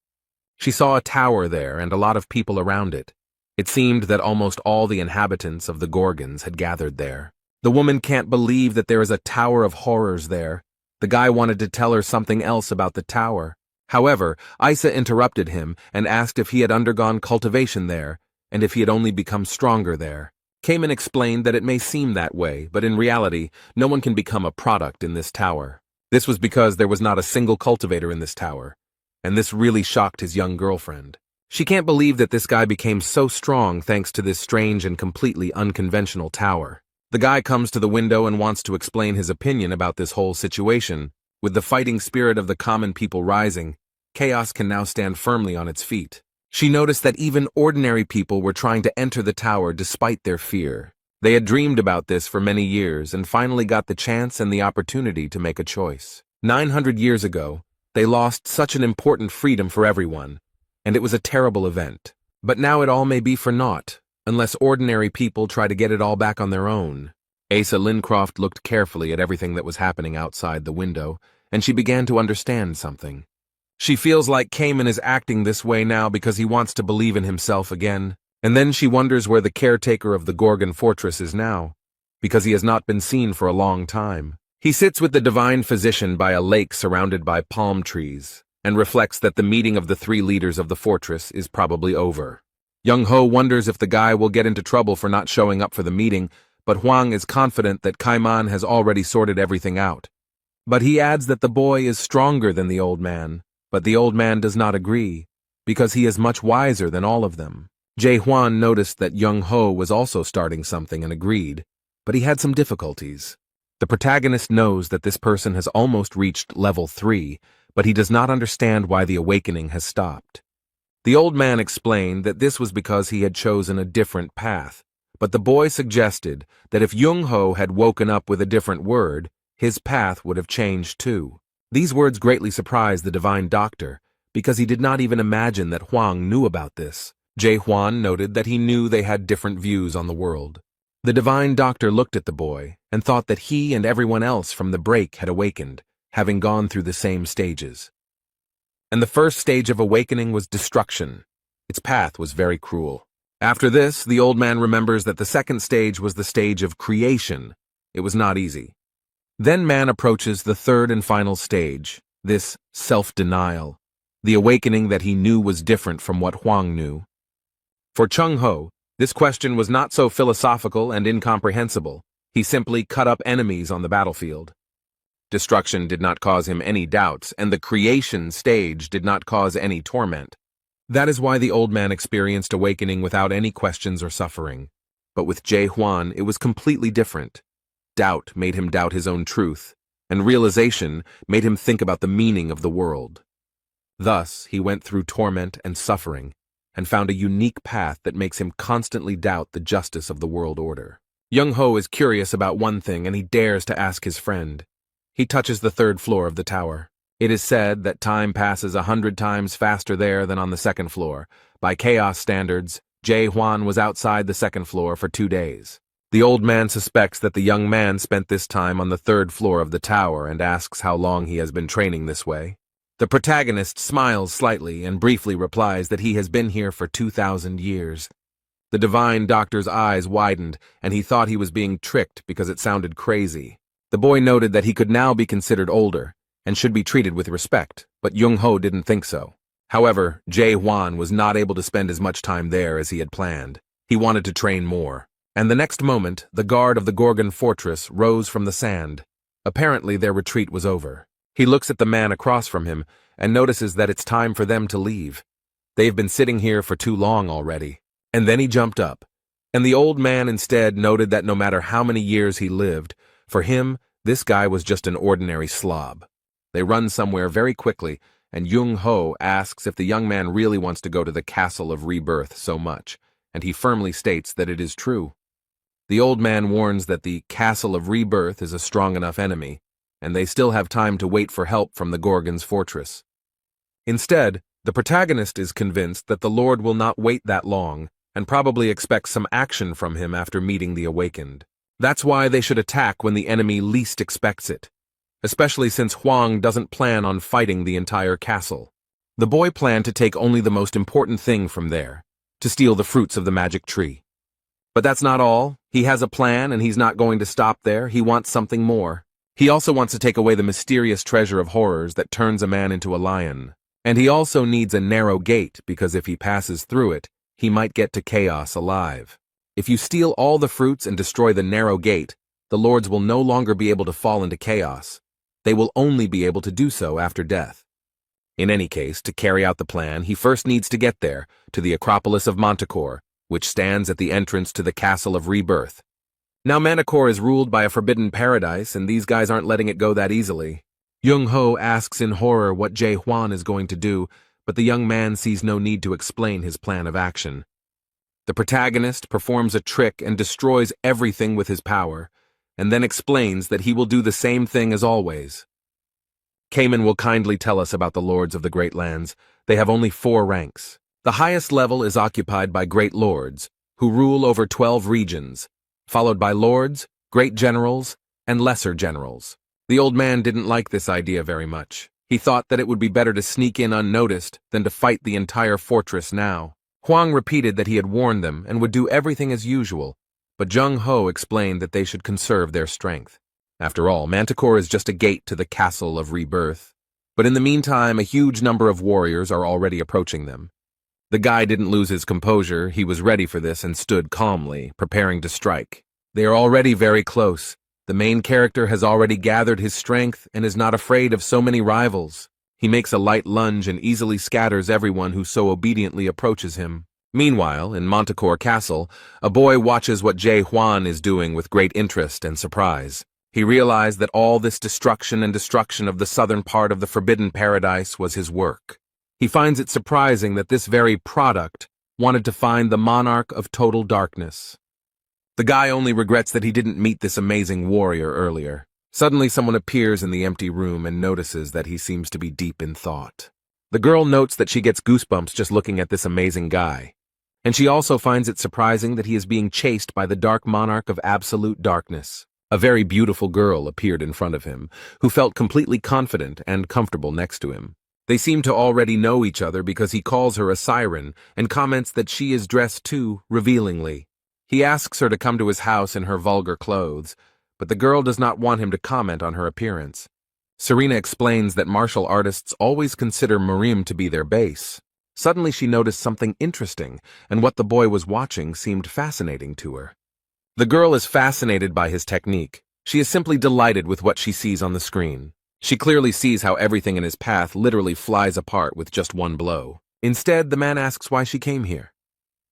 She saw a tower there and a lot of people around it. It seemed that almost all the inhabitants of the Gorgons had gathered there. The woman can't believe that there is a tower of horrors there. The guy wanted to tell her something else about the tower. However, Isa interrupted him and asked if he had undergone cultivation there, and if he had only become stronger there. Cayman explained that it may seem that way, but in reality, no one can become a product in this tower. This was because there was not a single cultivator in this tower, and this really shocked his young girlfriend. She can't believe that this guy became so strong thanks to this strange and completely unconventional tower. The guy comes to the window and wants to explain his opinion about this whole situation. With the fighting spirit of the common people rising, chaos can now stand firmly on its feet. She noticed that even ordinary people were trying to enter the tower despite their fear. They had dreamed about this for many years and finally got the chance and the opportunity to make a choice. 900 years ago, they lost such an important freedom for everyone, and it was a terrible event. But now it all may be for naught, unless ordinary people try to get it all back on their own. Asa Lincroft looked carefully at everything that was happening outside the window, and she began to understand something. She feels like Cayman is acting this way now because he wants to believe in himself again, and then she wonders where the caretaker of the Gorgon fortress is now, because he has not been seen for a long time. He sits with the divine physician by a lake surrounded by palm trees, and reflects that the meeting of the 3 leaders of the fortress is probably over. Young Ho wonders if the guy will get into trouble for not showing up for the meeting, but Huang is confident that Cayman has already sorted everything out. But he adds that the boy is stronger than the old man, but the old man does not agree. because he is much wiser than all of them. Jae-hwan noticed that Young-ho was also starting something and agreed, but he had some difficulties. The protagonist knows that this person has almost reached level 3, but he does not understand why the awakening has stopped. The old man explained that this was because he had chosen a different path, but the boy suggested that if Young-ho had woken up with a different word, his path would have changed too. These words greatly surprised the divine doctor, because he did not even imagine that Hwang knew about this. Jae-hwan noted that he knew they had different views on the world. The divine doctor looked at the boy and thought that he and everyone else from the break had awakened, having gone through the same stages. And the first stage of awakening was destruction. Its path was very cruel. After this, the old man remembers that the second stage was the stage of creation. It was not easy. Then man approaches the third and final stage, this self-denial, the awakening that he knew was different from what Hwang knew. For Chung-ho, this question was not so philosophical and incomprehensible. He simply cut up enemies on the battlefield. Destruction did not cause him any doubts, and the creation stage did not cause any torment. That is why the old man experienced awakening without any questions or suffering. But with Jae-hwan, it was completely different. Doubt made him doubt his own truth, and realization made him think about the meaning of the world. Thus, he went through torment and suffering, and found a unique path that makes him constantly doubt the justice of the world order. Young-ho is curious about one thing, and he dares to ask his friend. He touches the third floor of the tower. It is said that time passes 100 times faster there than on the second floor. By chaos standards, Jae-hwan was outside the second floor for 2 days. The old man suspects that the young man spent this time on the third floor of the tower and asks how long he has been training this way. The protagonist smiles slightly and briefly replies that he has been here for 2,000 years. The divine doctor's eyes widened, and he thought he was being tricked because it sounded crazy. The boy noted that he could now be considered older and should be treated with respect, but Young-ho didn't think so. However, Jae-hwan was not able to spend as much time there as he had planned. He wanted to train more. And the next moment, the guard of the Gorgon fortress rose from the sand. Apparently, their retreat was over. He looks at the man across from him and notices that it's time for them to leave. They've been sitting here for too long already. And then he jumped up. And the old man instead noted that no matter how many years he lived, for him, this guy was just an ordinary slob. They run somewhere very quickly, and Young-ho asks if the young man really wants to go to the Castle of Rebirth so much, and he firmly states that it is true. The old man warns that the Castle of Rebirth is a strong enough enemy, and they still have time to wait for help from the Gorgon's fortress. Instead, the protagonist is convinced that the Lord will not wait that long, and probably expects some action from him after meeting the awakened. That's why they should attack when the enemy least expects it, especially since Hwang doesn't plan on fighting the entire castle. The boy planned to take only the most important thing from there, to steal the fruits of the magic tree. But that's not all. He has a plan, and he's not going to stop there. He wants something more. He also wants to take away the mysterious treasure of horrors that turns a man into a lion. And he also needs a narrow gate, because if he passes through it, he might get to chaos alive. If you steal all the fruits and destroy the narrow gate, the lords will no longer be able to fall into chaos. They will only be able to do so after death. In any case, to carry out the plan, he first needs to get there, to the Acropolis of Manticore, which stands at the entrance to the Castle of Rebirth. Now Manticore is ruled by a forbidden paradise, and these guys aren't letting it go that easily. Young-ho asks in horror what Jae-hwan is going to do, but the young man sees no need to explain his plan of action. The protagonist performs a trick and destroys everything with his power, and then explains that he will do the same thing as always. Cayman will kindly tell us about the lords of the Great Lands. They have only 4 ranks. The highest level is occupied by great lords, who rule over 12 regions, followed by lords, great generals, and lesser generals. The old man didn't like this idea very much. He thought that it would be better to sneak in unnoticed than to fight the entire fortress now. Hwang repeated that he had warned them and would do everything as usual, but Jung-ho explained that they should conserve their strength. After all, Manticore is just a gate to the Castle of Rebirth. But in the meantime, a huge number of warriors are already approaching them. The guy didn't lose his composure. He was ready for this and stood calmly, preparing to strike. They are already very close. The main character has already gathered his strength and is not afraid of so many rivals. He makes a light lunge and easily scatters everyone who so obediently approaches him. Meanwhile, in Manticore Castle, a boy watches what Jae Hwan is doing with great interest and surprise. He realized that all this destruction of the southern part of the Forbidden Paradise was his work. He finds it surprising that this very product wanted to find the monarch of total darkness. The guy only regrets that he didn't meet this amazing warrior earlier. Suddenly someone appears in the empty room and notices that he seems to be deep in thought. The girl notes that she gets goosebumps just looking at this amazing guy. And she also finds it surprising that he is being chased by the dark monarch of absolute darkness. A very beautiful girl appeared in front of him, who felt completely confident and comfortable next to him. They seem to already know each other because he calls her a siren and comments that she is dressed too revealingly. He asks her to come to his house in her vulgar clothes, but the girl does not want him to comment on her appearance. Serena explains that martial artists always consider Marim to be their base. Suddenly she noticed something interesting, and what the boy was watching seemed fascinating to her. The girl is fascinated by his technique. She is simply delighted with what she sees on the screen. She clearly sees how everything in his path literally flies apart with just one blow. Instead, the man asks why she came here,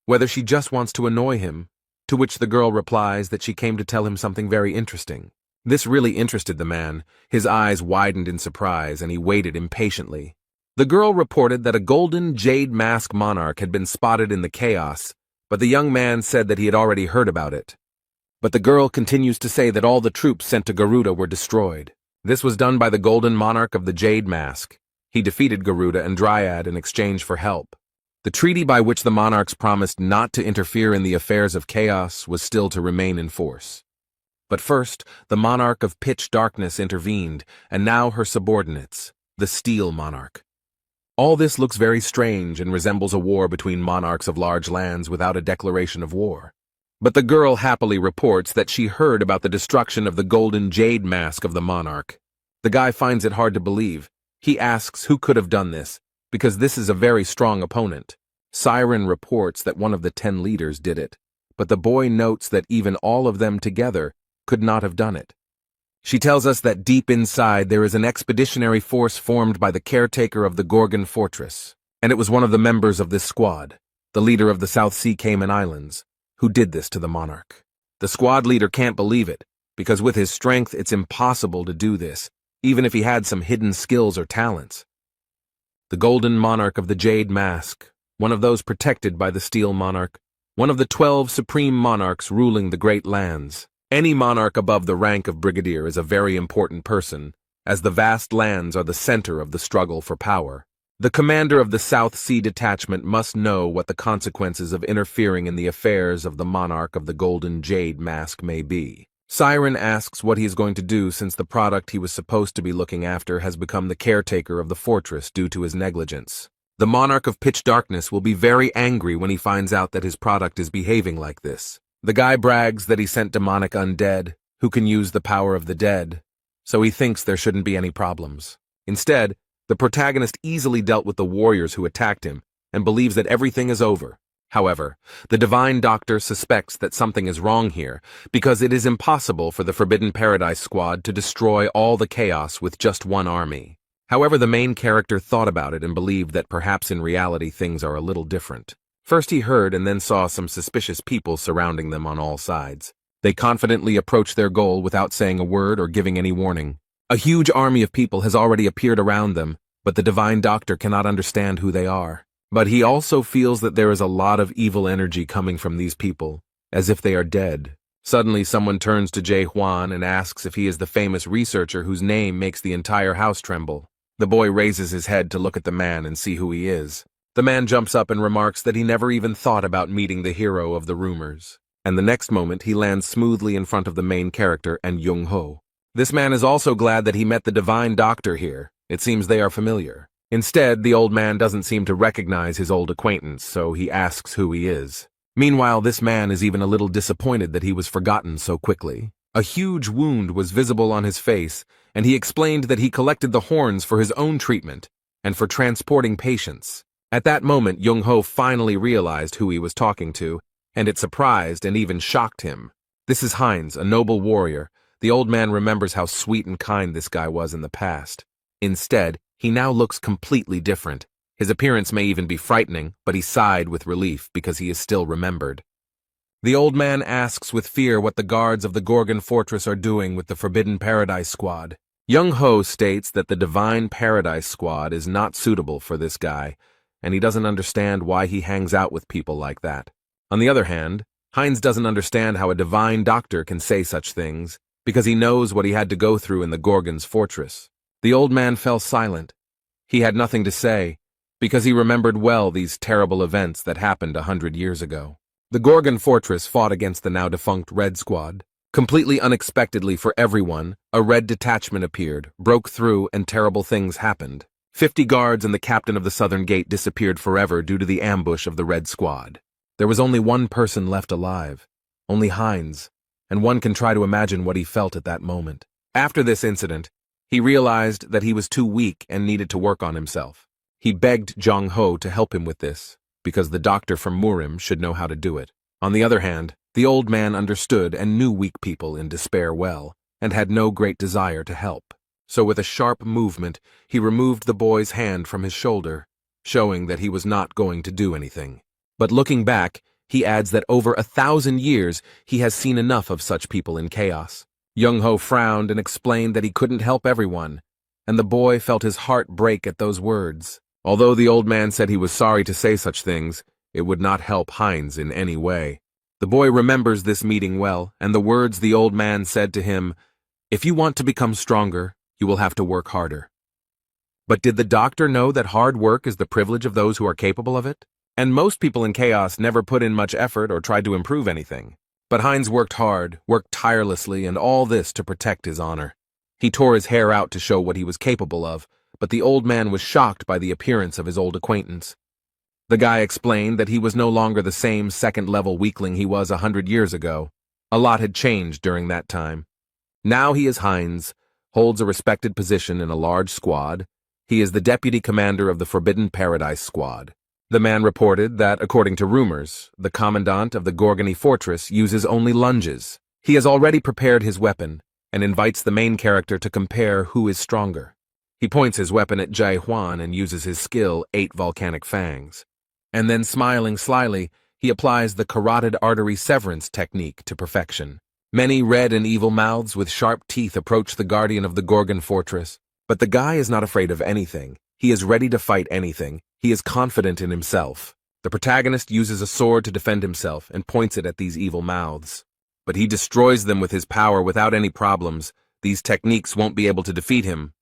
whether she just wants to annoy him, to which the girl replies that she came to tell him something very interesting. This really interested the man. His eyes widened in surprise, and he waited impatiently. The girl reported that a golden jade mask monarch had been spotted in the chaos, but the young man said that he had already heard about it. But the girl continues to say that all the troops sent to Garuda were destroyed. This was done by the golden monarch of the jade mask. He defeated Garuda and Dryad in exchange for help. The treaty by which the monarchs promised not to interfere in the affairs of chaos was still to remain in force. But first, the monarch of pitch darkness intervened, and now her subordinates, the Steel Monarch. All this looks very strange and resembles a war between monarchs of large lands without a declaration of war. But the girl happily reports that she heard about the destruction of the golden jade mask of the monarch. The guy finds it hard to believe. He asks who could have done this, because this is a very strong opponent. Siren reports that one of the 10 leaders did it, but the boy notes that even all of them together could not have done it. She tells us that deep inside there is an expeditionary force formed by the caretaker of the Gorgon Fortress, and it was one of the members of this squad, the leader of the South Sea Cayman Islands, who did this to the monarch. The squad leader can't believe it, because with his strength it's impossible to do this, even if he had some hidden skills or talents. The golden monarch of the jade mask, one of those protected by the steel monarch, one of the 12 supreme monarchs ruling the great lands. Any monarch above the rank of brigadier is a very important person, as the vast lands are the center of the struggle for power. The commander of the South Sea Detachment must know what the consequences of interfering in the affairs of the monarch of the golden jade mask may be. Siren asks what he is going to do since the product he was supposed to be looking after has become the caretaker of the fortress due to his negligence. The monarch of pitch darkness will be very angry when he finds out that his product is behaving like this. The guy brags that he sent demonic undead, who can use the power of the dead, so he thinks there shouldn't be any problems. Instead, the protagonist easily dealt with the warriors who attacked him and believes that everything is over. However, the Divine Doctor suspects that something is wrong here because it is impossible for the Forbidden Paradise squad to destroy all the chaos with just one army. However, the main character thought about it and believed that perhaps in reality things are a little different. First he heard and then saw some suspicious people surrounding them on all sides. They confidently approached their goal without saying a word or giving any warning. A huge army of people has already appeared around them, but the Divine Doctor cannot understand who they are. But he also feels that there is a lot of evil energy coming from these people, as if they are dead. Suddenly someone turns to Jae Hwan and asks if he is the famous researcher whose name makes the entire house tremble. The boy raises his head to look at the man and see who he is. The man jumps up and remarks that he never even thought about meeting the hero of the rumors. And the next moment he lands smoothly in front of the main character and Young-ho. This man is also glad that he met the Divine Doctor here. It seems they are familiar. Instead, the old man doesn't seem to recognize his old acquaintance, so he asks who he is. Meanwhile, this man is even a little disappointed that he was forgotten so quickly. A huge wound was visible on his face, and he explained that he collected the horns for his own treatment and for transporting patients. At that moment, Young-ho finally realized who he was talking to, and it surprised and even shocked him. This is Heinz, a noble warrior. The old man remembers how sweet and kind this guy was in the past. Instead, He now looks completely different. His appearance may even be frightening, but he sighed with relief because he is still remembered. The old man asks with fear what the guards of the Gorgon Fortress are doing with the Forbidden Paradise Squad. Young Ho states that the Divine Paradise Squad is not suitable for this guy, and he doesn't understand why he hangs out with people like that. On the other hand, Heinz doesn't understand how a divine doctor can say such things, because he knows what he had to go through in the Gorgon's fortress. The old man fell silent. He had nothing to say, because he remembered well these terrible events that happened 100 years ago. The Gorgon Fortress fought against the now-defunct Red Squad. Completely unexpectedly for everyone, a red detachment appeared, broke through, and terrible things happened. 50 guards and the captain of the southern gate disappeared forever due to the ambush of the Red Squad. There was only one person left alive, only Heinz, and one can try to imagine what he felt at that moment. After this incident, he realized that he was too weak and needed to work on himself. He begged Jong Ho to help him with this, because the doctor from Murim should know how to do it. On the other hand, the old man understood and knew weak people in despair well, and had no great desire to help. So with a sharp movement, he removed the boy's hand from his shoulder, showing that he was not going to do anything. But looking back, he adds that over 1,000 years he has seen enough of such people in chaos. Young Ho frowned and explained that he couldn't help everyone, and the boy felt his heart break at those words. Although the old man said he was sorry to say such things, it would not help Heinz in any way. The boy remembers this meeting well, and the words the old man said to him, "If you want to become stronger, you will have to work harder." But did the doctor know that hard work is the privilege of those who are capable of it? And most people in chaos never put in much effort or tried to improve anything. But Heinz worked hard, worked tirelessly, and all this to protect his honor. He tore his hair out to show what he was capable of, but the old man was shocked by the appearance of his old acquaintance. The guy explained that he was no longer the same second-level weakling he was 100 years ago. A lot had changed during that time. Now he is Heinz, holds a respected position in a large squad. He is the deputy commander of the Forbidden Paradise Squad. The man reported that, according to rumors, the commandant of the Gorgony Fortress uses only lunges. He has already prepared his weapon, and invites the main character to compare who is stronger. He points his weapon at Jae Hwan and uses his skill, 8 volcanic fangs. And then, smiling slyly, he applies the carotid artery severance technique to perfection. Many red and evil mouths with sharp teeth approach the guardian of the Gorgon Fortress. But the guy is not afraid of anything. He is ready to fight anything. He is confident in himself. The protagonist uses a sword to defend himself and points it at these evil mouths. But he destroys them with his power without any problems. These techniques won't be able to defeat him.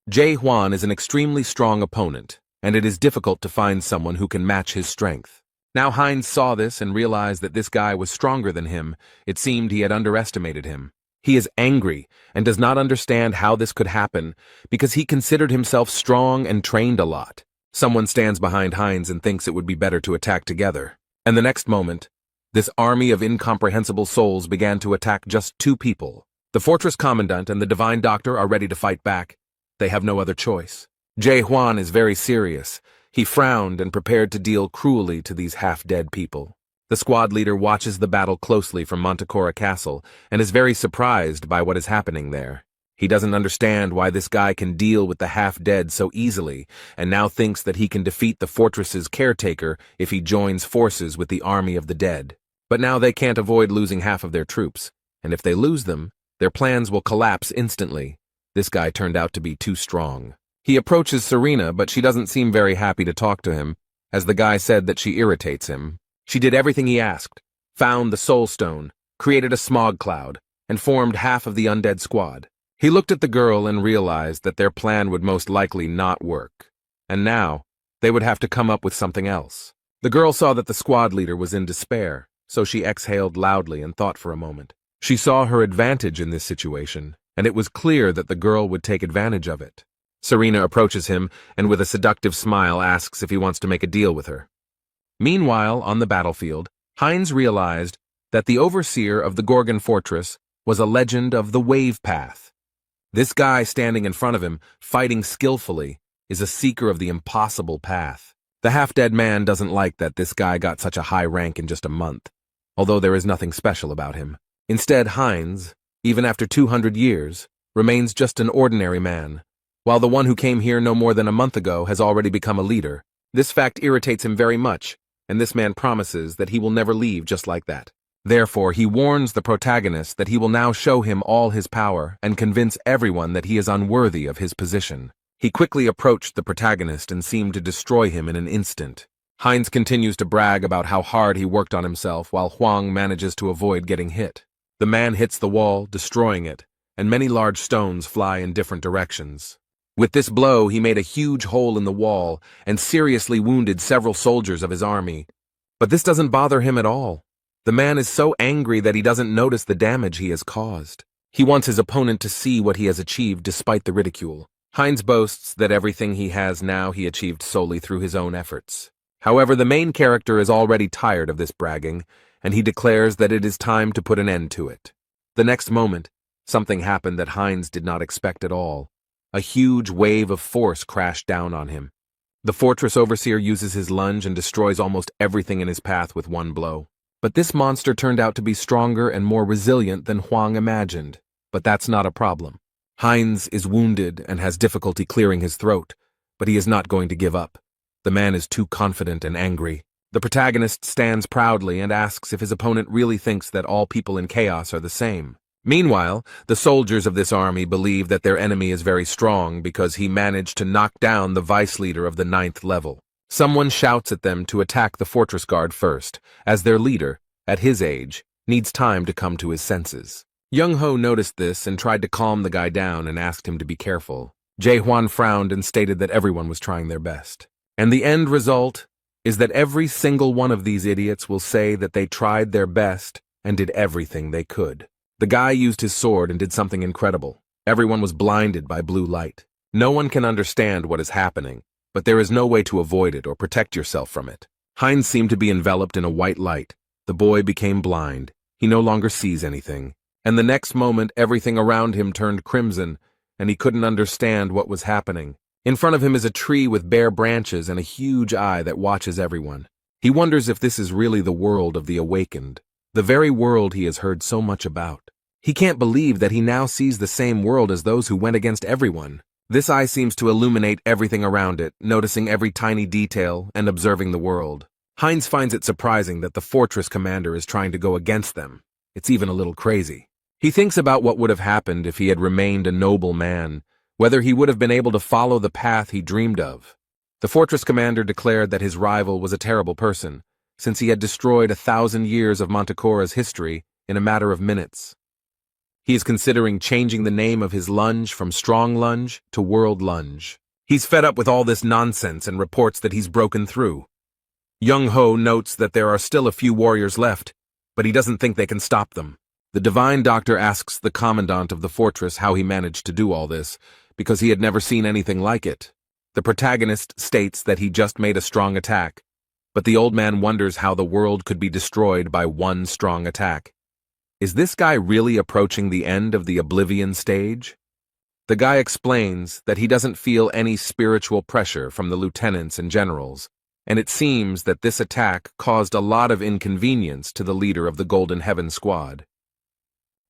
Jae Hwan is an extremely strong opponent, and it is difficult to find someone who can match his strength. Now Heinz saw this and realized that this guy was stronger than him. It seemed he had underestimated him. He is angry and does not understand how this could happen because he considered himself strong and trained a lot. Someone stands behind Heinz and thinks it would be better to attack together. And the next moment, this army of incomprehensible souls began to attack just 2 people. The fortress commandant and the divine doctor are ready to fight back. They have no other choice. Jae Hwan is very serious. He frowned and prepared to deal cruelly to these half-dead people. The squad leader watches the battle closely from Manticora Castle and is very surprised by what is happening there. He doesn't understand why this guy can deal with the half-dead so easily and now thinks that he can defeat the fortress's caretaker if he joins forces with the army of the dead. But now they can't avoid losing half of their troops, and if they lose them, their plans will collapse instantly. This guy turned out to be too strong. He approaches Serena, but she doesn't seem very happy to talk to him, as the guy said that she irritates him. She did everything he asked, found the soul stone, created a smog cloud, and formed half of the undead squad. He looked at the girl and realized that their plan would most likely not work, and now they would have to come up with something else. The girl saw that the squad leader was in despair, so she exhaled loudly and thought for a moment. She saw her advantage in this situation, and it was clear that the girl would take advantage of it. Serena approaches him and with a seductive smile asks if he wants to make a deal with her. Meanwhile, on the battlefield, Heinz realized that the overseer of the Gorgon Fortress was a legend of the Wave Path. This guy standing in front of him, fighting skillfully, is a seeker of the impossible path. The half-dead man doesn't like that this guy got such a high rank in just a month, although there is nothing special about him. Instead, Heinz, even after 200 years, remains just an ordinary man, while the one who came here no more than a month ago has already become a leader. This fact irritates him very much, and this man promises that he will never leave just like that. Therefore, he warns the protagonist that he will now show him all his power and convince everyone that he is unworthy of his position. He quickly approached the protagonist and seemed to destroy him in an instant. Heinz continues to brag about how hard he worked on himself while Huang manages to avoid getting hit. The man hits the wall, destroying it, and many large stones fly in different directions. With this blow, he made a huge hole in the wall and seriously wounded several soldiers of his army. But this doesn't bother him at all. The man is so angry that he doesn't notice the damage he has caused. He wants his opponent to see what he has achieved despite the ridicule. Heinz boasts that everything he has now he achieved solely through his own efforts. However, the main character is already tired of this bragging, and he declares that it is time to put an end to it. The next moment, something happened that Heinz did not expect at all. A huge wave of force crashed down on him. The fortress overseer uses his lunge and destroys almost everything in his path with one blow. But this monster turned out to be stronger and more resilient than Huang imagined. But that's not a problem. Heinz is wounded and has difficulty clearing his throat, but he is not going to give up. The man is too confident and angry. The protagonist stands proudly and asks if his opponent really thinks that all people in chaos are the same. Meanwhile, the soldiers of this army believe that their enemy is very strong because he managed to knock down the vice leader of the 9th level. Someone shouts at them to attack the fortress guard first, as their leader, at his age, needs time to come to his senses. Young Ho noticed this and tried to calm the guy down and asked him to be careful. Jae Hwan frowned and stated that everyone was trying their best. And the end result is that every single one of these idiots will say that they tried their best and did everything they could. The guy used his sword and did something incredible. Everyone was blinded by blue light. No one can understand what is happening, but there is no way to avoid it or protect yourself from it. Heinz seemed to be enveloped in a white light. The boy became blind. He no longer sees anything. And the next moment, everything around him turned crimson, and he couldn't understand what was happening. In front of him is a tree with bare branches and a huge eye that watches everyone. He wonders if this is really the world of the awakened, the very world he has heard so much about. He can't believe that he now sees the same world as those who went against everyone. This eye seems to illuminate everything around it, noticing every tiny detail and observing the world. Heinz finds it surprising that the fortress commander is trying to go against them. It's even a little crazy. He thinks about what would have happened if he had remained a noble man, whether he would have been able to follow the path he dreamed of. The fortress commander declared that his rival was a terrible person, since he had destroyed 1,000 years of Manticora's history in a matter of minutes. He is considering changing the name of his lunge from Strong Lunge to World Lunge. He's fed up with all this nonsense and reports that he's broken through. Young Ho notes that there are still a few warriors left, but he doesn't think they can stop them. The divine doctor asks the commandant of the fortress how he managed to do all this, because he had never seen anything like it. The protagonist states that he just made a strong attack, but the old man wonders how the world could be destroyed by one strong attack. Is this guy really approaching the end of the oblivion stage? The guy explains that he doesn't feel any spiritual pressure from the lieutenants and generals, and it seems that this attack caused a lot of inconvenience to the leader of the Golden Heaven Squad.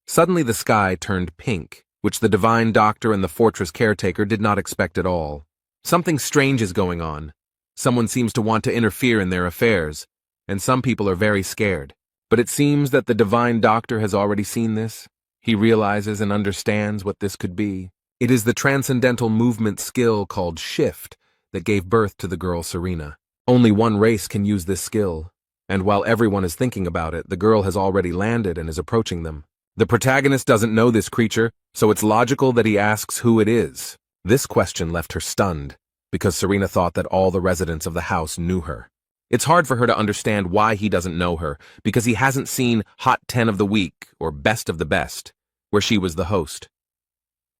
Suddenly the sky turned pink, which the divine doctor and the fortress caretaker did not expect at all. Something strange is going on. Someone seems to want to interfere in their affairs, and some people are very scared. But it seems that the divine doctor has already seen this. He realizes and understands what this could be. It is the transcendental movement skill called Shift that gave birth to the girl Serena. Only one race can use this skill, and while everyone is thinking about it, the girl has already landed and is approaching them. The protagonist doesn't know this creature, so it's logical that he asks who it is. This question left her stunned, because Serena thought that all the residents of the house knew her. It's hard for her to understand why he doesn't know her, because he hasn't seen Hot 10 of the Week or Best of the Best, where she was the host.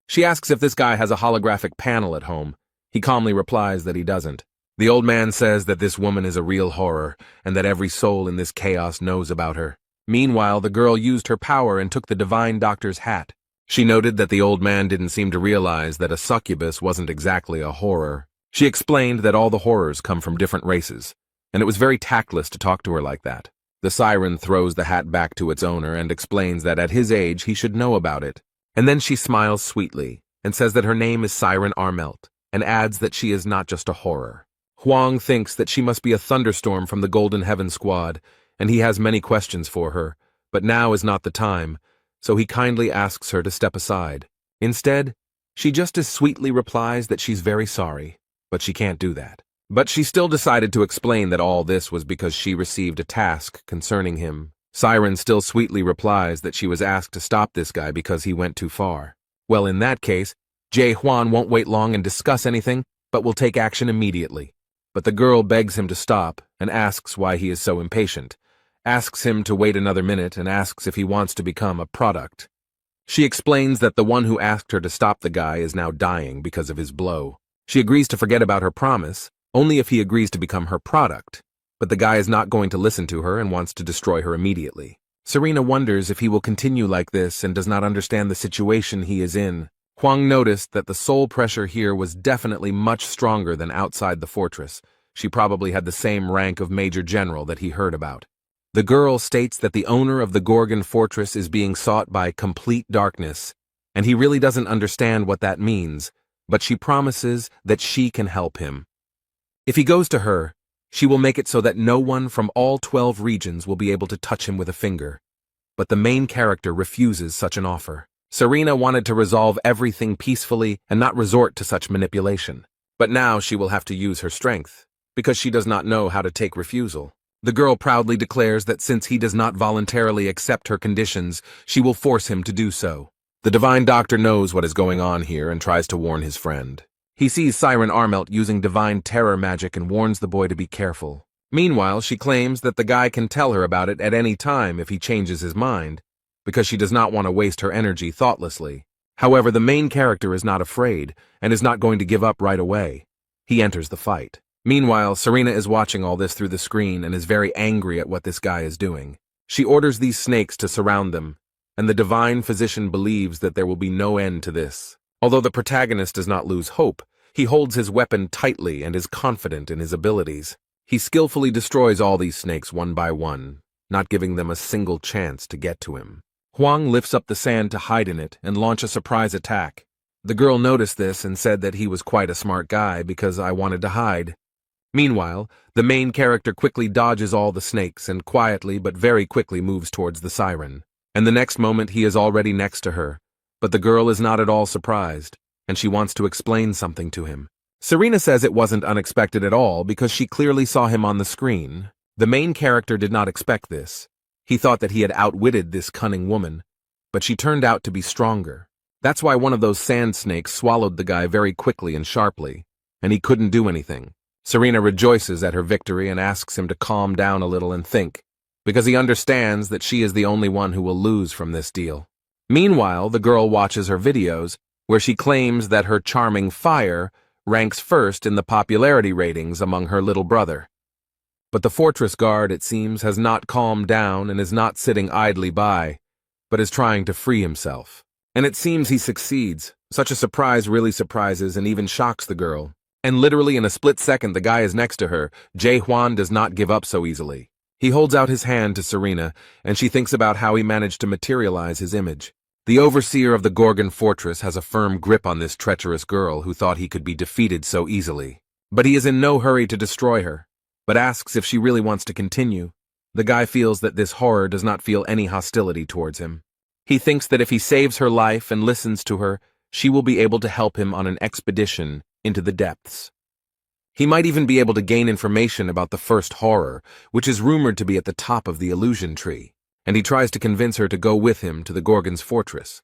She asks if this guy has a holographic panel at home. He calmly replies that he doesn't. The old man says that this woman is a real horror, and that every soul in this chaos knows about her. Meanwhile, the girl used her power and took the divine doctor's hat. She noted that the old man didn't seem to realize that a succubus wasn't exactly a horror. She explained that all the horrors come from different races, and it was very tactless to talk to her like that. The siren throws the hat back to its owner and explains that at his age he should know about it. And then she smiles sweetly, and says that her name is Siren Armelt, and adds that she is not just a horror. Huang thinks that she must be a thunderstorm from the Golden Heaven Squad, and he has many questions for her, but now is not the time, so he kindly asks her to step aside. Instead, she just as sweetly replies that she's very sorry, but she can't do that. But she still decided to explain that all this was because she received a task concerning him. Siren still sweetly replies that she was asked to stop this guy because he went too far. Well, in that case, Jae Hwan won't wait long and discuss anything, but will take action immediately. But the girl begs him to stop and asks why he is so impatient, asks him to wait another minute and asks if he wants to become a product. She explains that the one who asked her to stop the guy is now dying because of his blow. She agrees to forget about her promise, only if he agrees to become her product. But the guy is not going to listen to her and wants to destroy her immediately. Serena wonders if he will continue like this and does not understand the situation he is in. Huang noticed that the soul pressure here was definitely much stronger than outside the fortress. She probably had the same rank of Major General that he heard about. The girl states that the owner of the Gorgon Fortress is being sought by complete darkness, and he really doesn't understand what that means, but she promises that she can help him. If he goes to her, she will make it so that no one from all 12 regions will be able to touch him with a finger. But the main character refuses such an offer. Serena wanted to resolve everything peacefully and not resort to such manipulation. But now she will have to use her strength, because she does not know how to take refusal. The girl proudly declares that since he does not voluntarily accept her conditions, she will force him to do so. The Divine Doctor knows what is going on here and tries to warn his friend. He sees Siren Armelt using divine terror magic and warns the boy to be careful. Meanwhile, she claims that the guy can tell her about it at any time if he changes his mind, because she does not want to waste her energy thoughtlessly. However, the main character is not afraid and is not going to give up right away. He enters the fight. Meanwhile, Serena is watching all this through the screen and is very angry at what this guy is doing. She orders these snakes to surround them, and the divine physician believes that there will be no end to this. Although the protagonist does not lose hope, he holds his weapon tightly and is confident in his abilities. He skillfully destroys all these snakes one by one, not giving them a single chance to get to him. Huang lifts up the sand to hide in it and launch a surprise attack. The girl noticed this and said that he was quite a smart guy because I wanted to hide. Meanwhile, the main character quickly dodges all the snakes and quietly but very quickly moves towards the siren. And the next moment he is already next to her, but the girl is not at all surprised, and she wants to explain something to him. Serena says it wasn't unexpected at all because she clearly saw him on the screen. The main character did not expect this. He thought that he had outwitted this cunning woman, but she turned out to be stronger. That's why one of those sand snakes swallowed the guy very quickly and sharply, and he couldn't do anything. Serena rejoices at her victory and asks him to calm down a little and think, because he understands that she is the only one who will lose from this deal. Meanwhile, the girl watches her videos, where she claims that her charming fire ranks first in the popularity ratings among her little brother. But the fortress guard, it seems, has not calmed down and is not sitting idly by, but is trying to free himself. And it seems he succeeds. Such a surprise really surprises and even shocks the girl. And literally in a split second the guy is next to her. Jae Hwan does not give up so easily. He holds out his hand to Serena, and she thinks about how he managed to materialize his image. The overseer of the Gorgon fortress has a firm grip on this treacherous girl who thought he could be defeated so easily. But he is in no hurry to destroy her, but asks if she really wants to continue. The guy feels that this horror does not feel any hostility towards him. He thinks that if he saves her life and listens to her, she will be able to help him on an expedition into the depths. He might even be able to gain information about the first horror, which is rumored to be at the top of the illusion tree, and he tries to convince her to go with him to the Gorgon's fortress.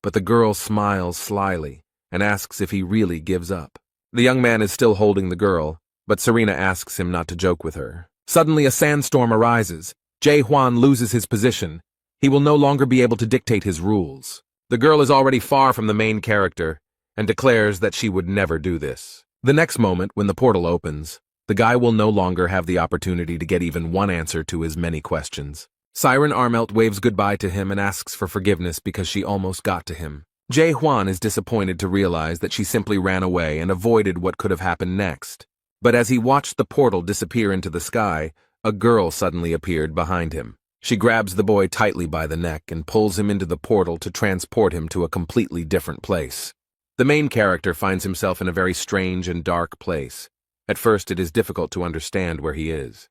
But the girl smiles slyly and asks if he really gives up. The young man is still holding the girl, but Serena asks him not to joke with her. Suddenly a sandstorm arises. Jae Hwan loses his position. He will no longer be able to dictate his rules. The girl is already far from the main character and declares that she would never do this. The next moment, when the portal opens, the guy will no longer have the opportunity to get even one answer to his many questions. Siren Armelt waves goodbye to him and asks for forgiveness because she almost got to him. Jae Hwan is disappointed to realize that she simply ran away and avoided what could have happened next. But as he watched the portal disappear into the sky, a girl suddenly appeared behind him. She grabs the boy tightly by the neck and pulls him into the portal to transport him to a completely different place. The main character finds himself in a very strange and dark place. At first, it is difficult to understand where he is.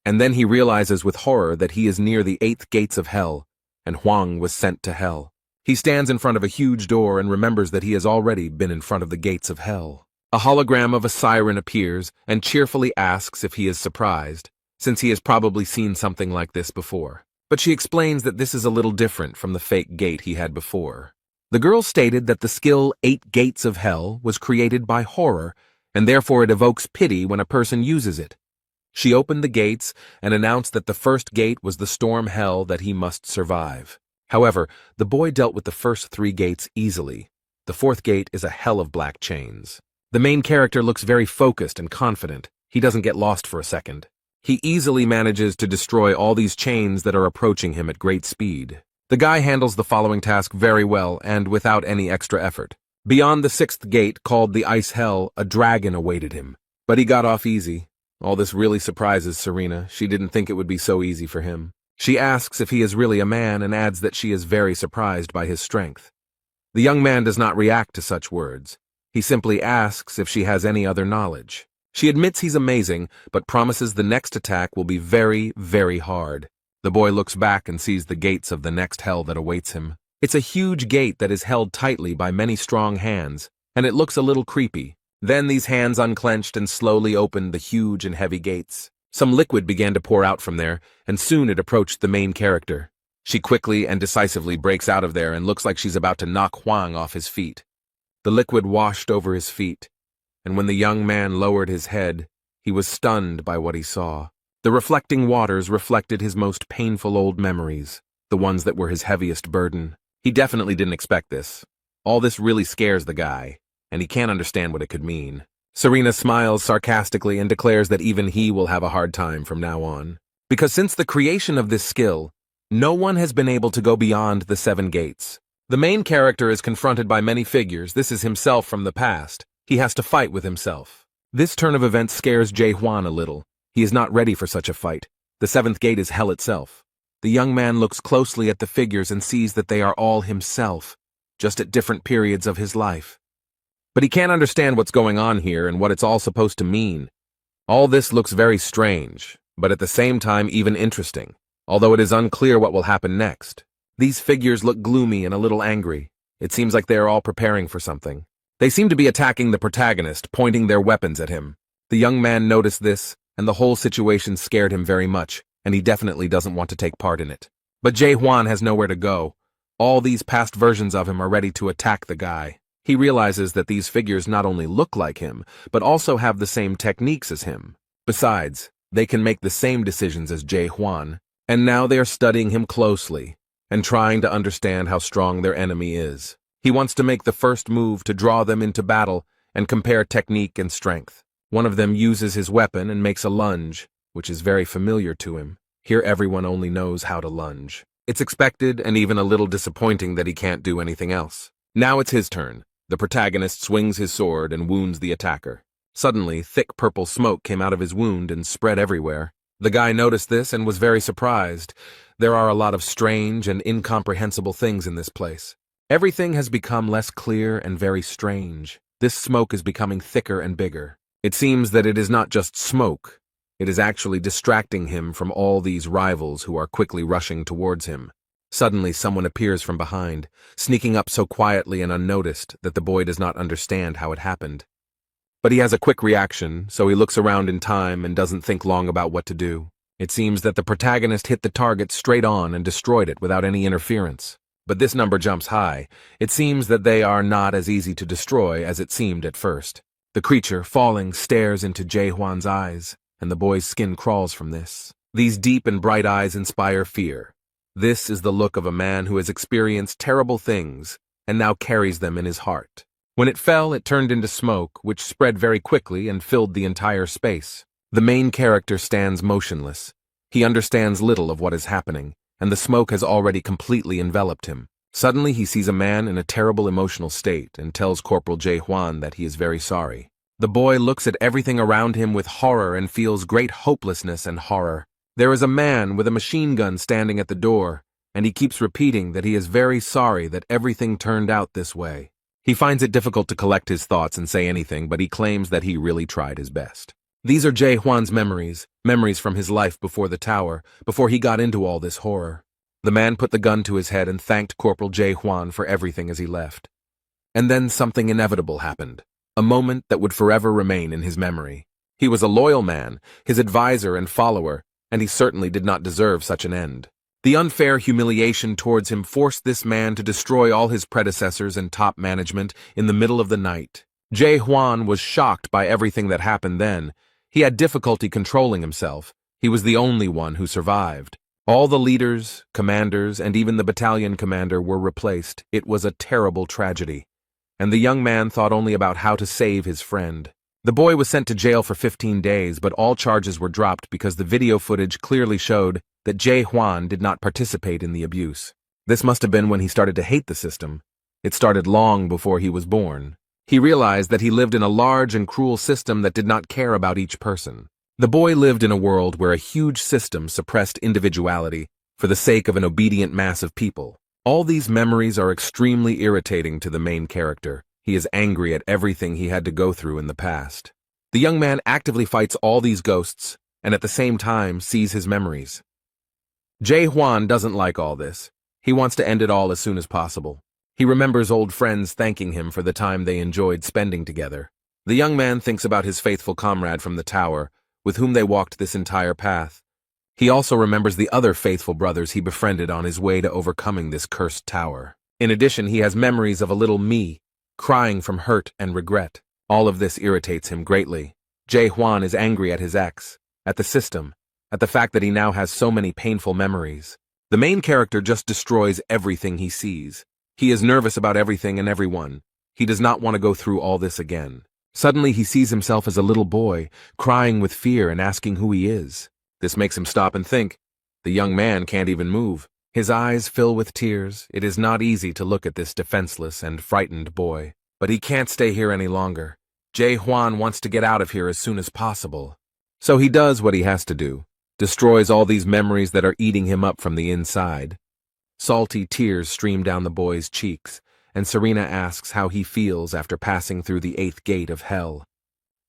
And then he realizes with horror that he is near the 8th gates of hell, and Huang was sent to hell. He stands in front of a huge door and remembers that he has already been in front of the gates of hell. A hologram of a siren appears and cheerfully asks if he is surprised, since he has probably seen something like this before. But she explains that this is a little different from the fake gate he had before. The girl stated that the skill 8 Gates of Hell was created by horror, and therefore it evokes pity when a person uses it. She opened the gates and announced that the first gate was the storm hell that he must survive. However, the boy dealt with the first 3 gates easily. The 4th gate is a hell of black chains. The main character looks very focused and confident. He doesn't get lost for a second. He easily manages to destroy all these chains that are approaching him at great speed. The guy handles the following task very well and without any extra effort. Beyond the 6th gate, called the Ice Hell, a dragon awaited him. But he got off easy. All this really surprises Serena. She didn't think it would be so easy for him. She asks if he is really a man and adds that she is very surprised by his strength. The young man does not react to such words. He simply asks if she has any other knowledge. She admits he's amazing, but promises the next attack will be very, very hard. The boy looks back and sees the gates of the next hell that awaits him. It's a huge gate that is held tightly by many strong hands, and it looks a little creepy. Then these hands unclenched and slowly opened the huge and heavy gates. Some liquid began to pour out from there, and soon it approached the main character. She quickly and decisively breaks out of there and looks like she's about to knock Huang off his feet. The liquid washed over his feet, and when the young man lowered his head, he was stunned by what he saw. The reflecting waters reflected his most painful old memories, the ones that were his heaviest burden. He definitely didn't expect this. All this really scares the guy, and he can't understand what it could mean. Serena smiles sarcastically and declares that even he will have a hard time from now on. Because since the creation of this skill, no one has been able to go beyond the 7 gates. The main character is confronted by many figures. This is himself from the past. He has to fight with himself. This turn of events scares Jae-hwan a little. He is not ready for such a fight. The 7th gate is hell itself. The young man looks closely at the figures and sees that they are all himself, just at different periods of his life. But he can't understand what's going on here and what it's all supposed to mean. All this looks very strange, but at the same time even interesting, although it is unclear what will happen next. These figures look gloomy and a little angry. It seems like they are all preparing for something. They seem to be attacking the protagonist, pointing their weapons at him. The young man noticed this, and the whole situation scared him very much, and he definitely doesn't want to take part in it. But Jae-hwan has nowhere to go. All these past versions of him are ready to attack the guy. He realizes that these figures not only look like him, but also have the same techniques as him. Besides, they can make the same decisions as Jae-hwan, and now they are studying him closely and trying to understand how strong their enemy is. He wants to make the first move to draw them into battle and compare technique and strength. One of them uses his weapon and makes a lunge, which is very familiar to him. Here everyone only knows how to lunge. It's expected and even a little disappointing that he can't do anything else. Now it's his turn. The protagonist swings his sword and wounds the attacker. Suddenly, thick purple smoke came out of his wound and spread everywhere. The guy noticed this and was very surprised. There are a lot of strange and incomprehensible things in this place. Everything has become less clear and very strange. This smoke is becoming thicker and bigger. It seems that it is not just smoke. It is actually distracting him from all these rivals who are quickly rushing towards him. Suddenly, someone appears from behind, sneaking up so quietly and unnoticed that the boy does not understand how it happened. But he has a quick reaction, so he looks around in time and doesn't think long about what to do. It seems that the protagonist hit the target straight on and destroyed it without any interference. But this number jumps high. It seems that they are not as easy to destroy as it seemed at first. The creature, falling, stares into Jae-hwan's eyes, and the boy's skin crawls from this. These deep and bright eyes inspire fear. This is the look of a man who has experienced terrible things and now carries them in his heart. When it fell, it turned into smoke, which spread very quickly and filled the entire space. The main character stands motionless. He understands little of what is happening, and the smoke has already completely enveloped him. Suddenly, he sees a man in a terrible emotional state and tells Corporal Jae-hwan that he is very sorry. The boy looks at everything around him with horror and feels great hopelessness and horror. There is a man with a machine gun standing at the door, and he keeps repeating that he is very sorry that everything turned out this way. He finds it difficult to collect his thoughts and say anything, but he claims that he really tried his best. These are Jae Hwan's memories from his life before the tower, before he got into all this horror. The man put the gun to his head and thanked Corporal Jae Hwan for everything as he left. And then something inevitable happened, a moment that would forever remain in his memory. He was a loyal man, his advisor and follower, and he certainly did not deserve such an end. The unfair humiliation towards him forced this man to destroy all his predecessors and top management in the middle of the night. Jae Hwan was shocked by everything that happened then. He had difficulty controlling himself. He was the only one who survived. All the leaders, commanders, and even the battalion commander were replaced. It was a terrible tragedy. And the young man thought only about how to save his friend. The boy was sent to jail for 15 days, but all charges were dropped because the video footage clearly showed that Jae Hwan did not participate in the abuse. This must have been when he started to hate the system. It started long before he was born. He realized that he lived in a large and cruel system that did not care about each person. The boy lived in a world where a huge system suppressed individuality for the sake of an obedient mass of people. All these memories are extremely irritating to the main character. He is angry at everything he had to go through in the past. The young man actively fights all these ghosts and at the same time sees his memories. Jae Hwan doesn't like all this. He wants to end it all as soon as possible. He remembers old friends thanking him for the time they enjoyed spending together. The young man thinks about his faithful comrade from the tower, with whom they walked this entire path. He also remembers the other faithful brothers he befriended on his way to overcoming this cursed tower. In addition, he has memories of a little me, crying from hurt and regret. All of this irritates him greatly. Jae Hwan is angry at his ex, at the system, at the fact that he now has so many painful memories. The main character just destroys everything he sees. He is nervous about everything and everyone. He does not want to go through all this again. Suddenly he sees himself as a little boy, crying with fear and asking who he is. This makes him stop and think. The young man can't even move. His eyes fill with tears. It is not easy to look at this defenseless and frightened boy. But he can't stay here any longer. Jae Hwan wants to get out of here as soon as possible. So he does what he has to do. Destroys all these memories that are eating him up from the inside. Salty tears stream down the boy's cheeks, and Serena asks how he feels after passing through the 8th gate of hell.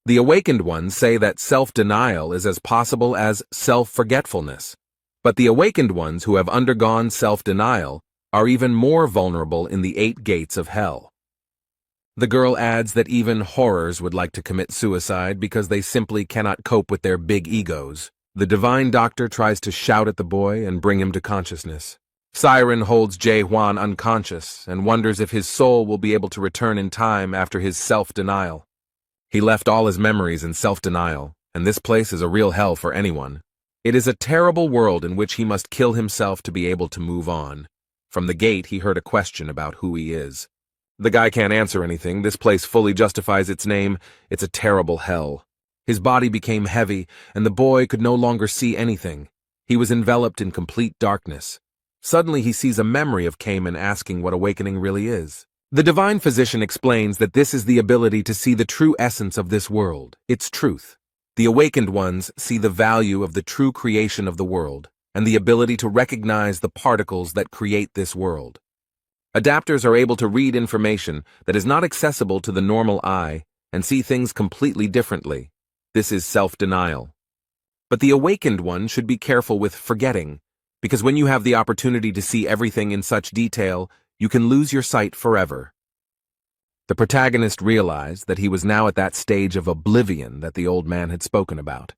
The awakened ones say that self-denial is as possible as self-forgetfulness, but the awakened ones who have undergone self-denial are even more vulnerable in the 8 gates of hell. The girl adds that even horrors would like to commit suicide because they simply cannot cope with their big egos. The divine doctor tries to shout at the boy and bring him to consciousness. Siren holds Jae Hwan unconscious and wonders if his soul will be able to return in time after his self-denial. He left all his memories in self-denial, and this place is a real hell for anyone. It is a terrible world in which he must kill himself to be able to move on. From the gate, he heard a question about who he is. The guy can't answer anything. This place fully justifies its name. It's a terrible hell. His body became heavy, and the boy could no longer see anything. He was enveloped in complete darkness. Suddenly he sees a memory of Cayman asking what awakening really is. The divine physician explains that this is the ability to see the true essence of this world, its truth. The awakened ones see the value of the true creation of the world, and the ability to recognize the particles that create this world. Adapters are able to read information that is not accessible to the normal eye and see things completely differently. This is self-denial. But the awakened one should be careful with forgetting, because when you have the opportunity to see everything in such detail, you can lose your sight forever. The protagonist realized that he was now at that stage of oblivion that the old man had spoken about.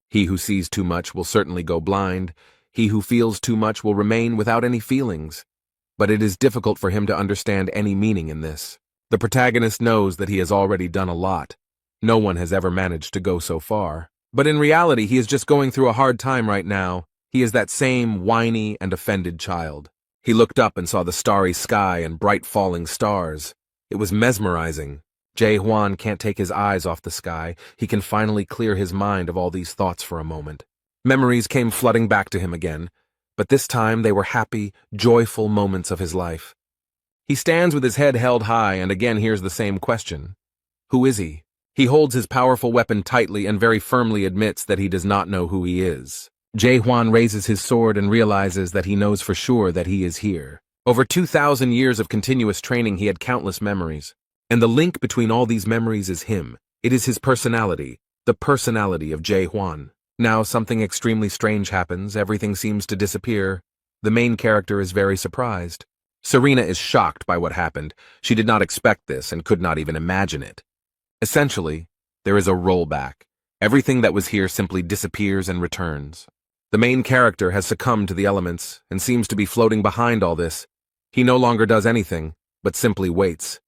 He who sees too much will certainly go blind. He who feels too much will remain without any feelings. But it is difficult for him to understand any meaning in this. The protagonist knows that he has already done a lot. No one has ever managed to go so far. But in reality, he is just going through a hard time right now. He is that same whiny and offended child. He looked up and saw the starry sky and bright falling stars. It was mesmerizing. Jae Hwan can't take his eyes off the sky. He can finally clear his mind of all these thoughts for a moment. Memories came flooding back to him again, but this time they were happy, joyful moments of his life. He stands with his head held high and again hears the same question. Who is he? He holds his powerful weapon tightly and very firmly admits that he does not know who he is. Jae Hwan raises his sword and realizes that he knows for sure that he is here. Over 2,000 years of continuous training, he had countless memories. And the link between all these memories is him. It is his personality, the personality of Jae-hwan. Now something extremely strange happens, everything seems to disappear. The main character is very surprised. Serena is shocked by what happened. She did not expect this and could not even imagine it. Essentially, there is a rollback. Everything that was here simply disappears and returns. The main character has succumbed to the elements and seems to be floating behind all this. He no longer does anything, but simply waits.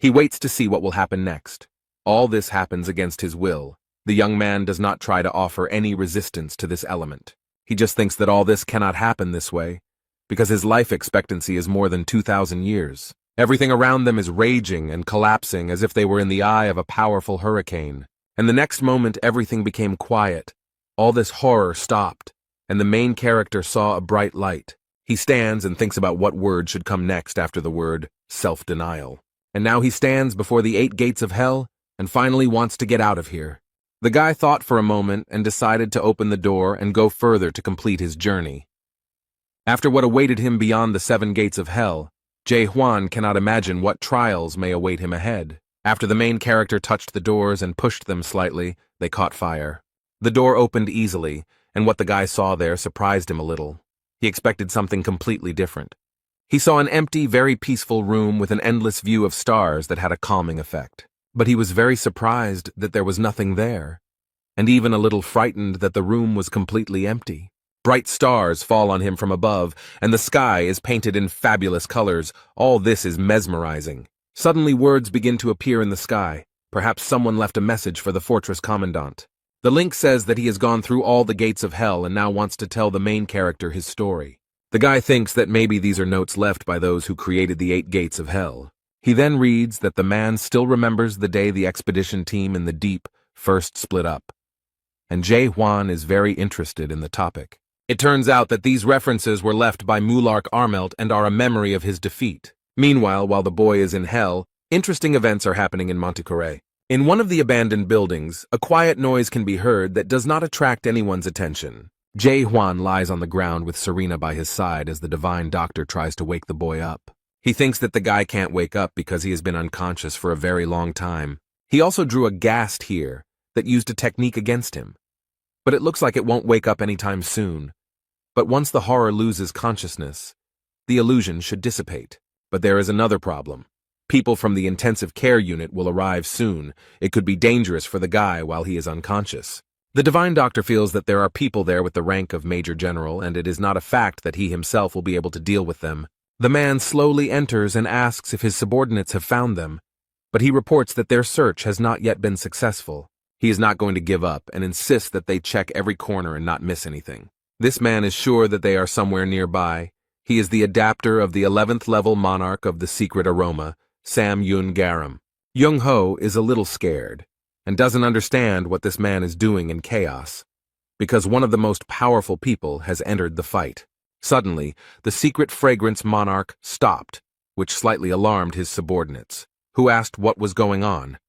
He waits to see what will happen next. All this happens against his will. The young man does not try to offer any resistance to this element. He just thinks that all this cannot happen this way, because his life expectancy is more than 2,000 years. Everything around them is raging and collapsing as if they were in the eye of a powerful hurricane. And the next moment everything became quiet. All this horror stopped, and the main character saw a bright light. He stands and thinks about what word should come next after the word self-denial. And now he stands before the 8 gates of hell and finally wants to get out of here. The guy thought for a moment and decided to open the door and go further to complete his journey. After what awaited him beyond the 7 gates of hell, Jae-hwan cannot imagine what trials may await him ahead. After the main character touched the doors and pushed them slightly, they caught fire. The door opened easily, and what the guy saw there surprised him a little. He expected something completely different. He saw an empty, very peaceful room with an endless view of stars that had a calming effect. But he was very surprised that there was nothing there, and even a little frightened that the room was completely empty. Bright stars fall on him from above, and the sky is painted in fabulous colors. All this is mesmerizing. Suddenly words begin to appear in the sky. Perhaps someone left a message for the fortress commandant. The link says that he has gone through all the gates of hell and now wants to tell the main character his story. The guy thinks that maybe these are notes left by those who created the 8 gates of hell. He then reads that the man still remembers the day the expedition team in the deep first split up. And Jae-hwan is very interested in the topic. It turns out that these references were left by Mulark Armelt and are a memory of his defeat. Meanwhile, while the boy is in hell, interesting events are happening in Montecore. In one of the abandoned buildings, a quiet noise can be heard that does not attract anyone's attention. Jae-hwan lies on the ground with Serena by his side as the divine doctor tries to wake the boy up. He thinks that the guy can't wake up because he has been unconscious for a very long time. He also drew a ghast here that used a technique against him. But it looks like it won't wake up anytime soon. But once the horror loses consciousness, the illusion should dissipate. But there is another problem. People from the intensive care unit will arrive soon. It could be dangerous for the guy while he is unconscious. The divine doctor feels that there are people there with the rank of Major General, and it is not a fact that he himself will be able to deal with them. The man slowly enters and asks if his subordinates have found them, but he reports that their search has not yet been successful. He is not going to give up and insists that they check every corner and not miss anything. This man is sure that they are somewhere nearby. He is the adapter of the 11th level monarch of the secret aroma, Sam Yoon-garam. Young-ho is a little scared and doesn't understand what this man is doing in chaos, because one of the most powerful people has entered the fight. Suddenly, the secret fragrance monarch stopped, which slightly alarmed his subordinates, who asked what was going on.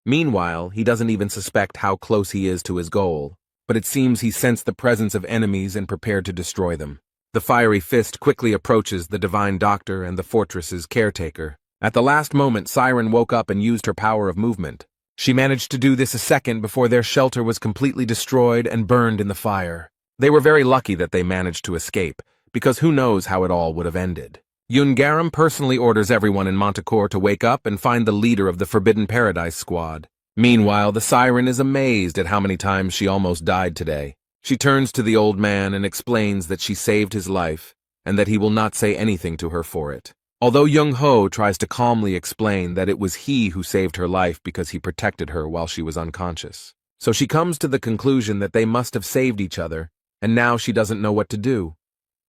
Meanwhile, he doesn't even suspect how close he is to his goal, but it seems he sensed the presence of enemies and prepared to destroy them. The fiery fist quickly approaches the divine doctor and the fortress's caretaker. At the last moment, Siren woke up and used her power of movement. She managed to do this a second before their shelter was completely destroyed and burned in the fire. They were very lucky that they managed to escape, because who knows how it all would have ended. Yoon-garam personally orders everyone in Montecore to wake up and find the leader of the Forbidden Paradise squad. Meanwhile, the Siren is amazed at how many times she almost died today. She turns to the old man and explains that she saved his life and that he will not say anything to her for it. Although Young-ho tries to calmly explain that it was he who saved her life because he protected her while she was unconscious. So she comes to the conclusion that they must have saved each other, and now she doesn't know what to do.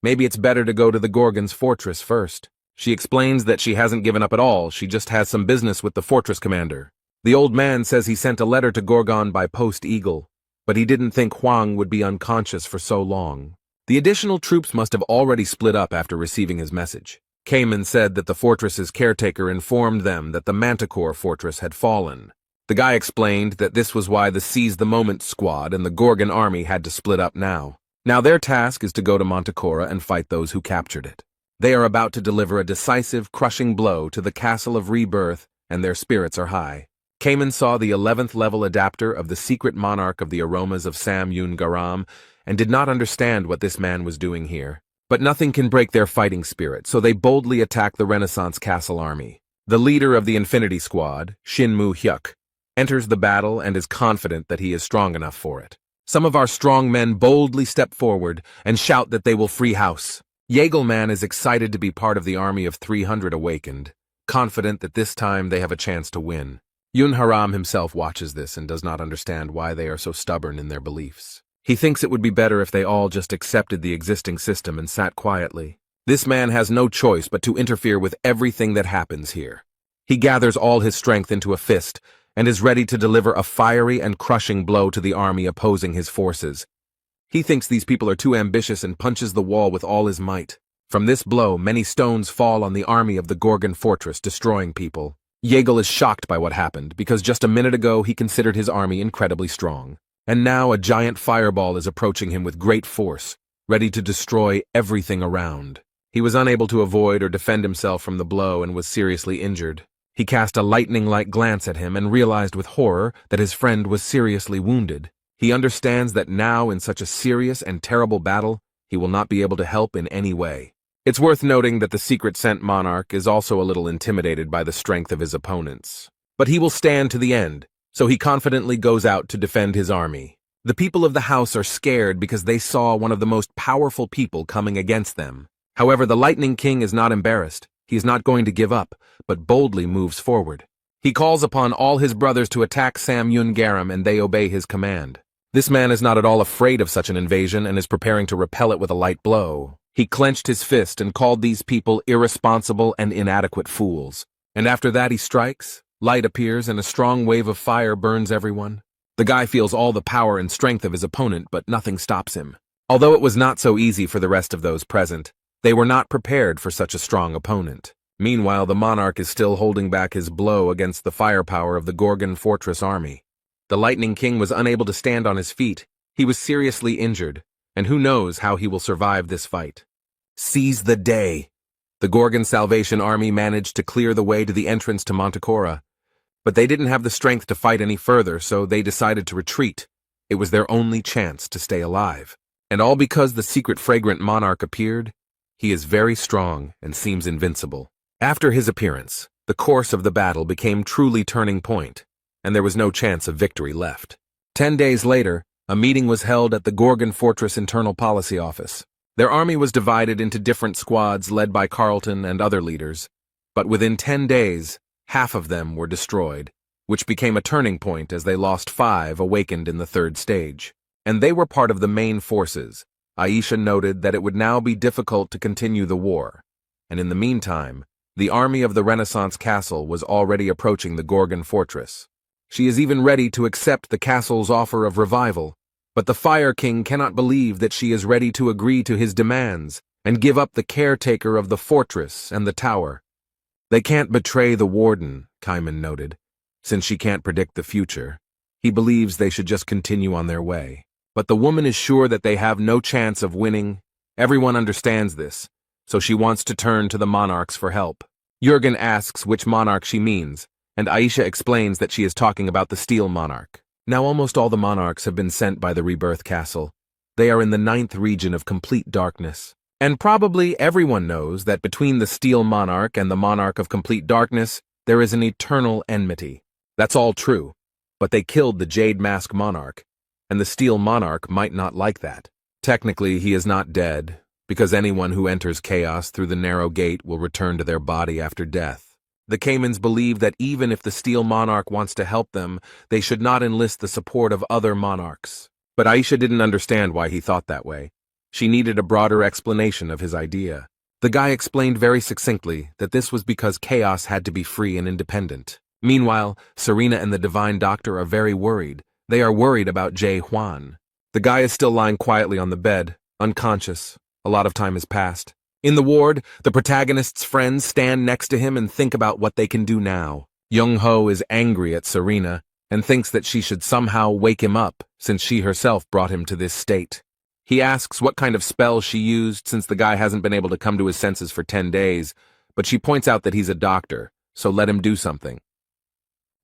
Maybe it's better to go to the Gorgon's fortress first. She explains that she hasn't given up at all, she just has some business with the fortress commander. The old man says he sent a letter to Gorgon by Post Eagle, but he didn't think Hwang would be unconscious for so long. The additional troops must have already split up after receiving his message. Cayman said that the fortress's caretaker informed them that the Manticore fortress had fallen. The guy explained that this was why the Seize the Moment squad and the Gorgon army had to split up now. Now their task is to go to Manticore and fight those who captured it. They are about to deliver a decisive, crushing blow to the Castle of Rebirth and their spirits are high. Cayman saw the 11th level adapter of the secret monarch of the aromas of Sam Yun Garam and did not understand what this man was doing here. But nothing can break their fighting spirit, so they boldly attack the Renaissance Castle army. The leader of the Infinity Squad, Shinmu Hyuk, enters the battle and is confident that he is strong enough for it. Some of our strong men boldly step forward and shout that they will free house. Yagelman is excited to be part of the army of 300 awakened, confident that this time they have a chance to win. Yun Haram himself watches this and does not understand why they are so stubborn in their beliefs. He thinks it would be better if they all just accepted the existing system and sat quietly. This man has no choice but to interfere with everything that happens here. He gathers all his strength into a fist and is ready to deliver a fiery and crushing blow to the army opposing his forces. He thinks these people are too ambitious and punches the wall with all his might. From this blow, many stones fall on the army of the Gorgon fortress, destroying people. Yegel is shocked by what happened, because just a minute ago he considered his army incredibly strong. And now a giant fireball is approaching him with great force, ready to destroy everything around. He was unable to avoid or defend himself from the blow and was seriously injured. He cast a lightning-like glance at him and realized with horror that his friend was seriously wounded. He understands that now, in such a serious and terrible battle, he will not be able to help in any way. It's worth noting that the secret sent monarch is also a little intimidated by the strength of his opponents. But he will stand to the end, so he confidently goes out to defend his army. The people of the house are scared because they saw one of the most powerful people coming against them. However, the Lightning King is not embarrassed. He is not going to give up, but boldly moves forward. He calls upon all his brothers to attack Sam Yun Garam, and they obey his command. This man is not at all afraid of such an invasion and is preparing to repel it with a light blow. He clenched his fist and called these people irresponsible and inadequate fools. And after that he strikes, light appears, and a strong wave of fire burns everyone. The guy feels all the power and strength of his opponent, but nothing stops him. Although it was not so easy for the rest of those present, they were not prepared for such a strong opponent. Meanwhile, the monarch is still holding back his blow against the firepower of the Gorgon fortress army. The Lightning King was unable to stand on his feet. He was seriously injured, and who knows how he will survive this fight. Seize the day! The Gorgon Salvation Army managed to clear the way to the entrance to Manticora, but they didn't have the strength to fight any further, so they decided to retreat. It was their only chance to stay alive. And all because the secret fragrant monarch appeared. He is very strong and seems invincible. After his appearance, the course of the battle became truly turning point, and there was no chance of victory left. 10 days later, a meeting was held at the Gorgon Fortress Internal Policy Office. Their army was divided into different squads led by Carlton and other leaders, but within 10 days, half of them were destroyed, which became a turning point as they lost 5 awakened in the 3rd stage. And they were part of the main forces. Aisha noted that it would now be difficult to continue the war, and in the meantime, the army of the Renaissance Castle was already approaching the Gorgon Fortress. She is even ready to accept the castle's offer of revival, but the Fire King cannot believe that she is ready to agree to his demands and give up the caretaker of the fortress and the tower. They can't betray the warden, Kaiman noted, since she can't predict the future. He believes they should just continue on their way. But the woman is sure that they have no chance of winning. Everyone understands this, so she wants to turn to the monarchs for help. Jürgen asks which monarch she means, and Aisha explains that she is talking about the Steel Monarch. Now almost all the monarchs have been sent by the Rebirth Castle. They are in the 9th region of complete darkness. And probably everyone knows that between the Steel Monarch and the Monarch of Complete Darkness, there is an eternal enmity. That's all true, but they killed the Jade Mask Monarch, and the Steel Monarch might not like that. Technically, he is not dead, because anyone who enters chaos through the narrow gate will return to their body after death. The Caymans believe that even if the Steel Monarch wants to help them, they should not enlist the support of other monarchs. But Aisha didn't understand why he thought that way. She needed a broader explanation of his idea. The guy explained very succinctly that this was because chaos had to be free and independent. Meanwhile, Serena and the Divine Doctor are very worried. They are worried about Jay Huan. The guy is still lying quietly on the bed, unconscious. A lot of time has passed. In the ward, the protagonist's friends stand next to him and think about what they can do now. Young-ho is angry at Serena and thinks that she should somehow wake him up since she herself brought him to this state. He asks what kind of spell she used since the guy hasn't been able to come to his senses for 10 days, but she points out that he's a doctor, so let him do something.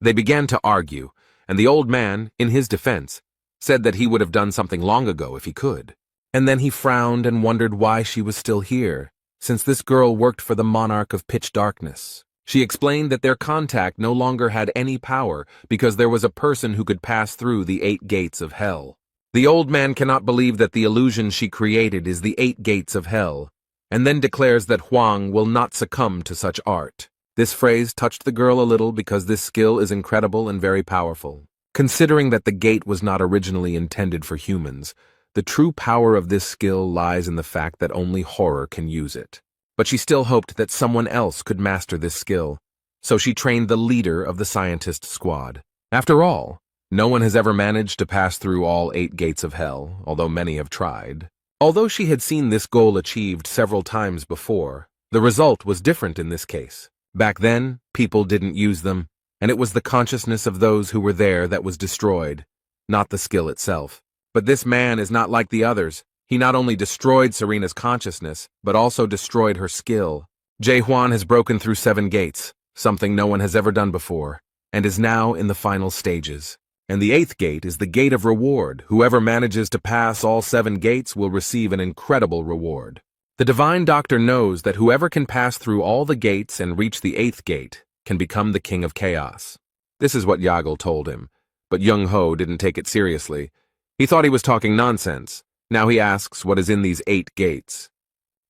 They began to argue, and the old man, in his defense, said that he would have done something long ago if he could. And then he frowned and wondered why she was still here, since this girl worked for the monarch of pitch darkness. She explained that their contact no longer had any power because there was a person who could pass through the 8 gates of hell. The old man cannot believe that the illusion she created is the 8 gates of hell, and then declares that Huang will not succumb to such art. This phrase touched the girl a little because this skill is incredible and very powerful. Considering that the gate was not originally intended for humans, the true power of this skill lies in the fact that only horror can use it. But she still hoped that someone else could master this skill, so she trained the leader of the scientist squad. After all, no one has ever managed to pass through all 8 gates of hell, although many have tried. Although she had seen this goal achieved several times before, the result was different in this case. Back then, people didn't use them, and it was the consciousness of those who were there that was destroyed, not the skill itself. But this man is not like the others. He not only destroyed Serena's consciousness, but also destroyed her skill. Jae-hwan has broken through 7 gates, something no one has ever done before, and is now in the final stages. And the 8th gate is the gate of reward. Whoever manages to pass all 7 gates will receive an incredible reward. The Divine Doctor knows that whoever can pass through all the gates and reach the 8th gate can become the King of Chaos. This is what Yahello told him, but Young-ho didn't take it seriously. He thought he was talking nonsense. Now he asks what is in these 8 gates.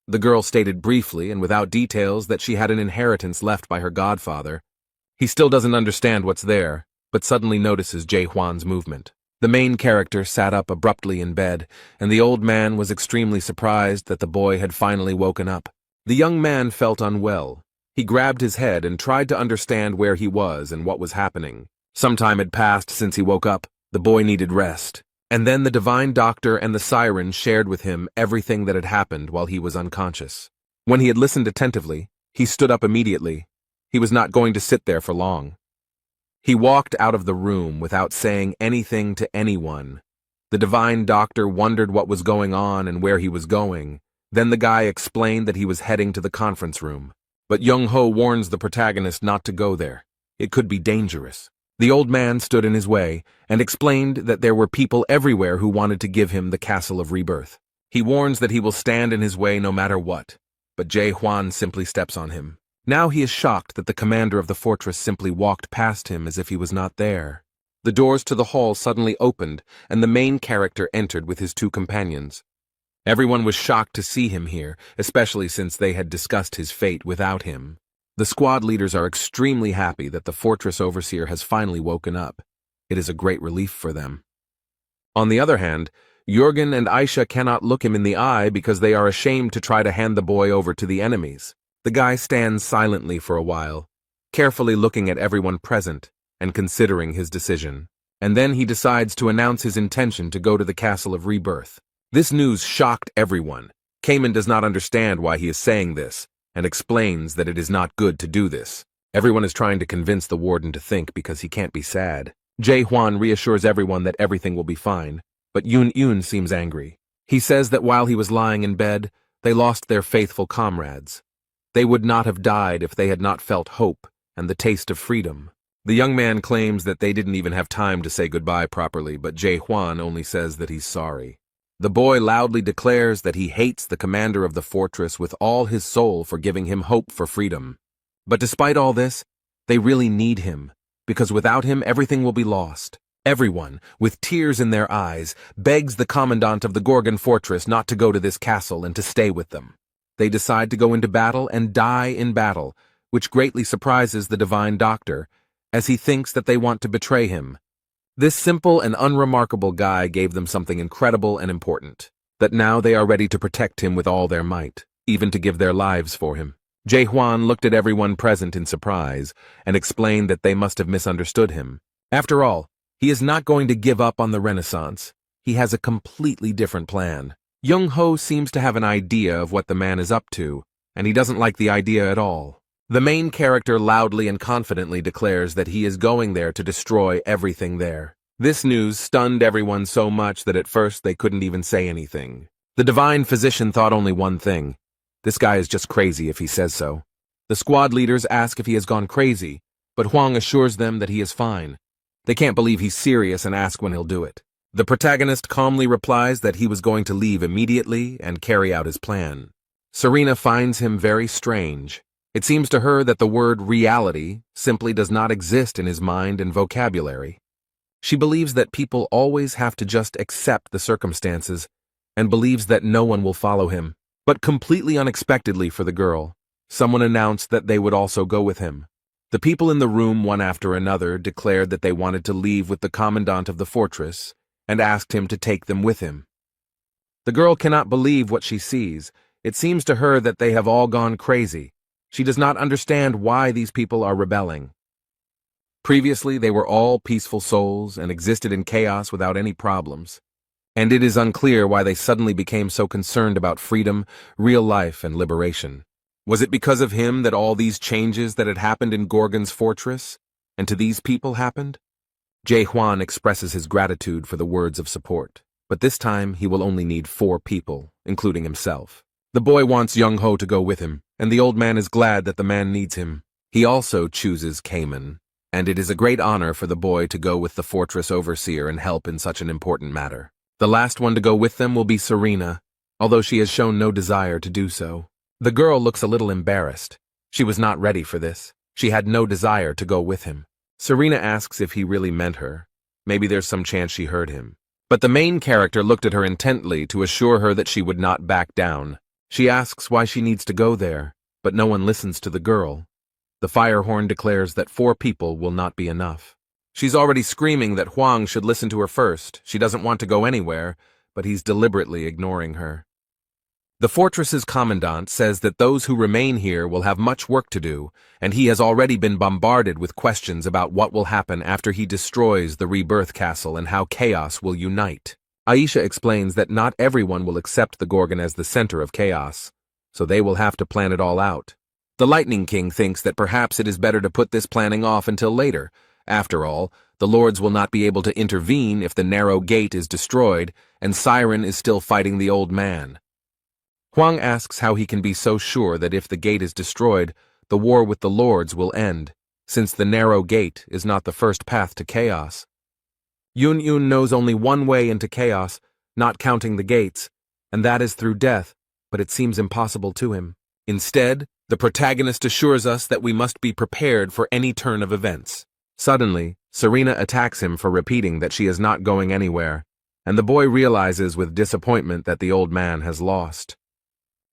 The girl stated briefly and without details that she had an inheritance left by her godfather. He still doesn't understand what's there, but suddenly notices Jae-hwan's movement. The main character sat up abruptly in bed, and the old man was extremely surprised that the boy had finally woken up. The young man felt unwell. He grabbed his head and tried to understand where he was and what was happening. Some time had passed since he woke up. The boy needed rest. And then the Divine Doctor and the Siren shared with him everything that had happened while he was unconscious. When he had listened attentively, he stood up immediately. He was not going to sit there for long. He walked out of the room without saying anything to anyone. The Divine Doctor wondered what was going on and where he was going. Then the guy explained that he was heading to the conference room. But Young-ho warns the protagonist not to go there. It could be dangerous. The old man stood in his way and explained that there were people everywhere who wanted to give him the Castle of Rebirth. He warns that he will stand in his way no matter what, but Jae-hwan simply steps on him. Now he is shocked that the commander of the fortress simply walked past him as if he was not there. The doors to the hall suddenly opened, and the main character entered with his 2 companions. Everyone was shocked to see him here, especially since they had discussed his fate without him. The squad leaders are extremely happy that the fortress overseer has finally woken up. It is a great relief for them. On the other hand, Jürgen and Aisha cannot look him in the eye because they are ashamed to try to hand the boy over to the enemies. The guy stands silently for a while, carefully looking at everyone present and considering his decision. And then he decides to announce his intention to go to the Castle of Rebirth. This news shocked everyone. Cayman does not understand why he is saying this, and explains that it is not good to do this. Everyone is trying to convince the warden to think because he can't be sad. Jae-hwan reassures everyone that everything will be fine, but Yoon seems angry. He says that while he was lying in bed, they lost their faithful comrades. They would not have died if they had not felt hope and the taste of freedom. The young man claims that they didn't even have time to say goodbye properly, but Jae-hwan only says that he's sorry. The boy loudly declares that he hates the commander of the fortress with all his soul for giving him hope for freedom. But despite all this, they really need him, because without him everything will be lost. Everyone, with tears in their eyes, begs the commandant of the Gorgon fortress not to go to this castle and to stay with them. They decide to go into battle and die in battle, which greatly surprises the Divine Doctor, as he thinks that they want to betray him. This simple and unremarkable guy gave them something incredible and important, that now they are ready to protect him with all their might, even to give their lives for him. Jae-hwan looked at everyone present in surprise and explained that they must have misunderstood him. After all, he is not going to give up on the Renaissance. He has a completely different plan. Young-ho seems to have an idea of what the man is up to, and he doesn't like the idea at all. The main character loudly and confidently declares that he is going there to destroy everything there. This news stunned everyone so much that at first they couldn't even say anything. The divine physician thought only one thing: this guy is just crazy if he says so. The squad leaders ask if he has gone crazy, but Huang assures them that he is fine. They can't believe he's serious and ask when he'll do it. The protagonist calmly replies that he was going to leave immediately and carry out his plan. Serena finds him very strange. It seems to her that the word reality simply does not exist in his mind and vocabulary. She believes that people always have to just accept the circumstances and believes that no one will follow him. But completely unexpectedly for the girl, someone announced that they would also go with him. The people in the room, one after another, declared that they wanted to leave with the commandant of the fortress and asked him to take them with him. The girl cannot believe what she sees. It seems to her that they have all gone crazy. She does not understand why these people are rebelling. Previously, they were all peaceful souls and existed in chaos without any problems. And it is unclear why they suddenly became so concerned about freedom, real life, and liberation. Was it because of him that all these changes that had happened in Gorgon's fortress and to these people happened? Jae Hwan expresses his gratitude for the words of support, but this time he will only need 4 people, including himself. The boy wants Young Ho to go with him, and the old man is glad that the man needs him. He also chooses Cayman, and it is a great honor for the boy to go with the fortress overseer and help in such an important matter. The last one to go with them will be Serena, although she has shown no desire to do so. The girl looks a little embarrassed. She was not ready for this. She had no desire to go with him. Serena asks if he really meant her. Maybe there's some chance she heard him. But the main character looked at her intently to assure her that she would not back down. She asks why she needs to go there, but no one listens to the girl. The fire horn declares that 4 people will not be enough. She's already screaming that Huang should listen to her first. She doesn't want to go anywhere, but he's deliberately ignoring her. The fortress's commandant says that those who remain here will have much work to do, and he has already been bombarded with questions about what will happen after he destroys the rebirth castle and how chaos will unite. Aisha explains that not everyone will accept the Gorgon as the center of chaos, so they will have to plan it all out. The Lightning King thinks that perhaps it is better to put this planning off until later. After all, the lords will not be able to intervene if the narrow gate is destroyed and Siren is still fighting the old man. Huang asks how he can be so sure that if the gate is destroyed, the war with the lords will end, since the narrow gate is not the first path to chaos. Yun knows only one way into chaos, not counting the gates, and that is through death, but it seems impossible to him. Instead, the protagonist assures us that we must be prepared for any turn of events. Suddenly, Serena attacks him for repeating that she is not going anywhere, and the boy realizes with disappointment that the old man has lost.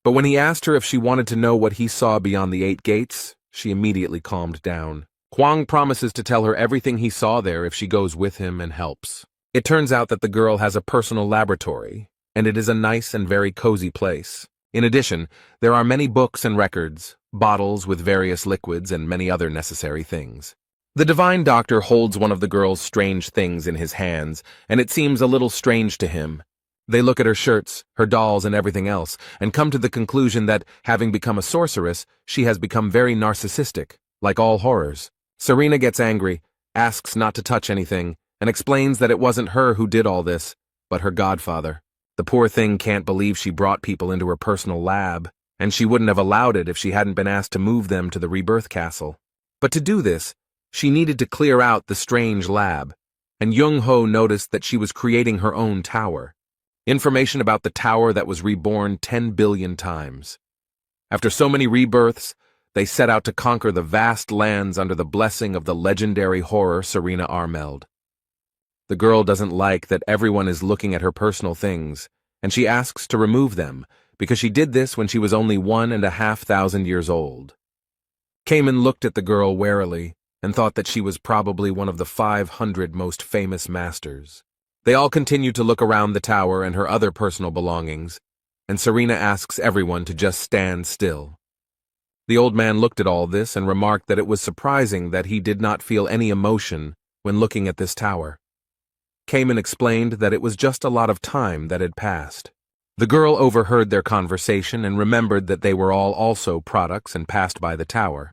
But when he asked her if she wanted to know what he saw beyond the 8 gates, she immediately calmed down. Huang promises to tell her everything he saw there if she goes with him and helps. It turns out that the girl has a personal laboratory, and it is a nice and very cozy place. In addition, there are many books and records, bottles with various liquids, and many other necessary things. The divine doctor holds one of the girl's strange things in his hands, and it seems a little strange to him. They look at her shirts, her dolls, and everything else, and come to the conclusion that, having become a sorceress, she has become very narcissistic, like all horrors. Serena gets angry, asks not to touch anything, and explains that it wasn't her who did all this, but her godfather. The poor thing can't believe she brought people into her personal lab, and she wouldn't have allowed it if she hadn't been asked to move them to the rebirth castle. But to do this, she needed to clear out the strange lab, and Young Ho noticed that she was creating her own tower. Information about the tower that was reborn 10 billion times. After so many rebirths, they set out to conquer the vast lands under the blessing of the legendary horror Serena Armeld. The girl doesn't like that everyone is looking at her personal things, and she asks to remove them, because she did this when she was only 1,500 years old. Cayman looked at the girl warily, and thought that she was probably one of the 500 most famous masters. They all continue to look around the tower and her other personal belongings, and Serena asks everyone to just stand still. The old man looked at all this and remarked that it was surprising that he did not feel any emotion when looking at this tower. Cayman explained that it was just a lot of time that had passed. The girl overheard their conversation and remembered that they were all also products and passed by the tower.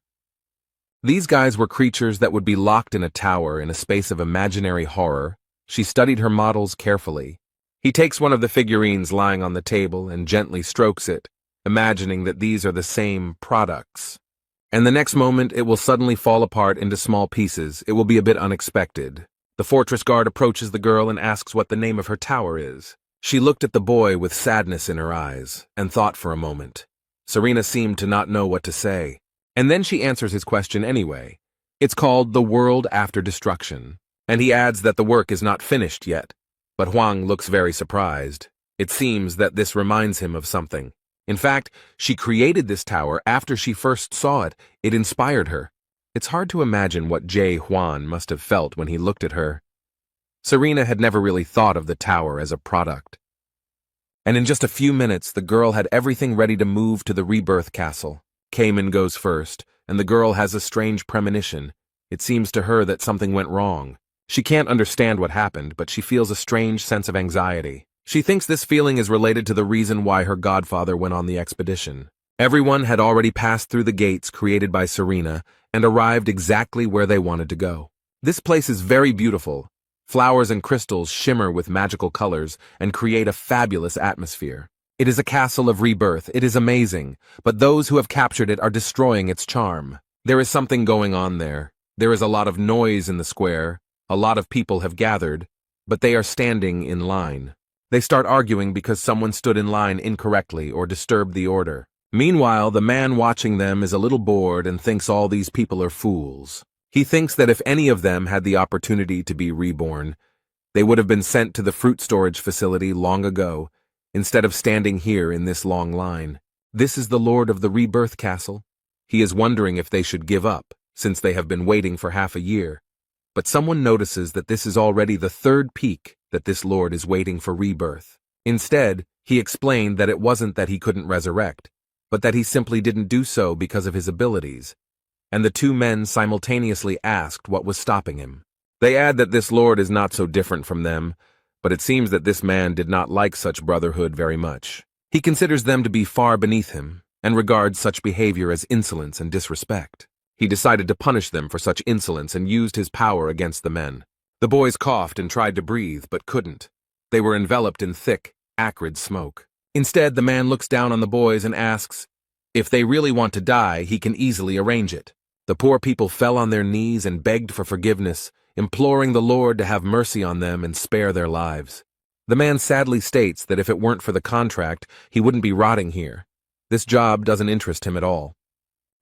These guys were creatures that would be locked in a tower in a space of imaginary horror. She studied her models carefully. He takes one of the figurines lying on the table and gently strokes it, imagining that these are the same products. And the next moment, it will suddenly fall apart into small pieces. It will be a bit unexpected. The fortress guard approaches the girl and asks what the name of her tower is. She looked at the boy with sadness in her eyes and thought for a moment. Serena seemed to not know what to say. And then she answers his question anyway. It's called The World After Destruction. And he adds that the work is not finished yet. But Huang looks very surprised. It seems that this reminds him of something. In fact, she created this tower after she first saw it. It inspired her. It's hard to imagine what Jay Huan must have felt when he looked at her. Serena had never really thought of the tower as a product. And in just a few minutes, the girl had everything ready to move to the rebirth castle. Cayman goes first, and the girl has a strange premonition. It seems to her that something went wrong. She can't understand what happened, but she feels a strange sense of anxiety. She thinks this feeling is related to the reason why her godfather went on the expedition. Everyone had already passed through the gates created by Serena and arrived exactly where they wanted to go. This place is very beautiful. Flowers and crystals shimmer with magical colors and create a fabulous atmosphere. It is a castle of rebirth. It is amazing, but those who have captured it are destroying its charm. There is something going on there. There is a lot of noise in the square. A lot of people have gathered, but they are standing in line. They start arguing because someone stood in line incorrectly or disturbed the order. Meanwhile, the man watching them is a little bored and thinks all these people are fools. He thinks that if any of them had the opportunity to be reborn, they would have been sent to the fruit storage facility long ago, instead of standing here in this long line. This is the Lord of the Rebirth Castle. He is wondering if they should give up, since they have been waiting for half a year. But someone notices that this is already the third peak that this Lord is waiting for rebirth. Instead, he explained that it wasn't that he couldn't resurrect, but that he simply didn't do so because of his abilities. And the two men simultaneously asked what was stopping him. They add that this Lord is not so different from them, but it seems that this man did not like such brotherhood very much. He considers them to be far beneath him, and regards such behavior as insolence and disrespect. He decided to punish them for such insolence and used his power against the men. The boys coughed and tried to breathe, but couldn't. They were enveloped in thick, acrid smoke. Instead, the man looks down on the boys and asks, if they really want to die, he can easily arrange it. The poor people fell on their knees and begged for forgiveness, imploring the Lord to have mercy on them and spare their lives. The man sadly states that if it weren't for the contract, he wouldn't be rotting here. This job doesn't interest him at all.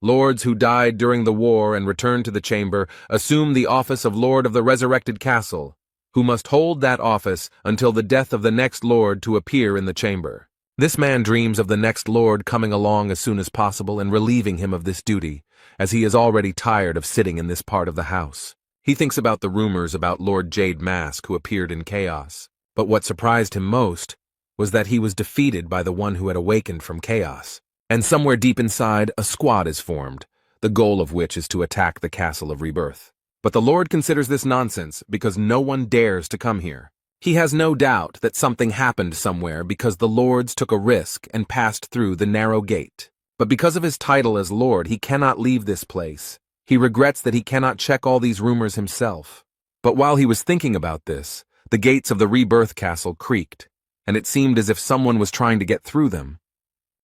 Lords who died during the war and returned to the chamber assume the office of Lord of the Resurrected Castle, who must hold that office until the death of the next Lord to appear in the chamber. This man dreams of the next Lord coming along as soon as possible and relieving him of this duty, as he is already tired of sitting in this part of the house. He thinks about the rumors about Lord Jade Mask who appeared in chaos, but what surprised him most was that he was defeated by the one who had awakened from chaos. And somewhere deep inside, a squad is formed, the goal of which is to attack the Castle of Rebirth. But the Lord considers this nonsense because no one dares to come here. He has no doubt that something happened somewhere because the Lords took a risk and passed through the narrow gate. But because of his title as Lord, he cannot leave this place. He regrets that he cannot check all these rumors himself. But while he was thinking about this, the gates of the Rebirth Castle creaked, and it seemed as if someone was trying to get through them.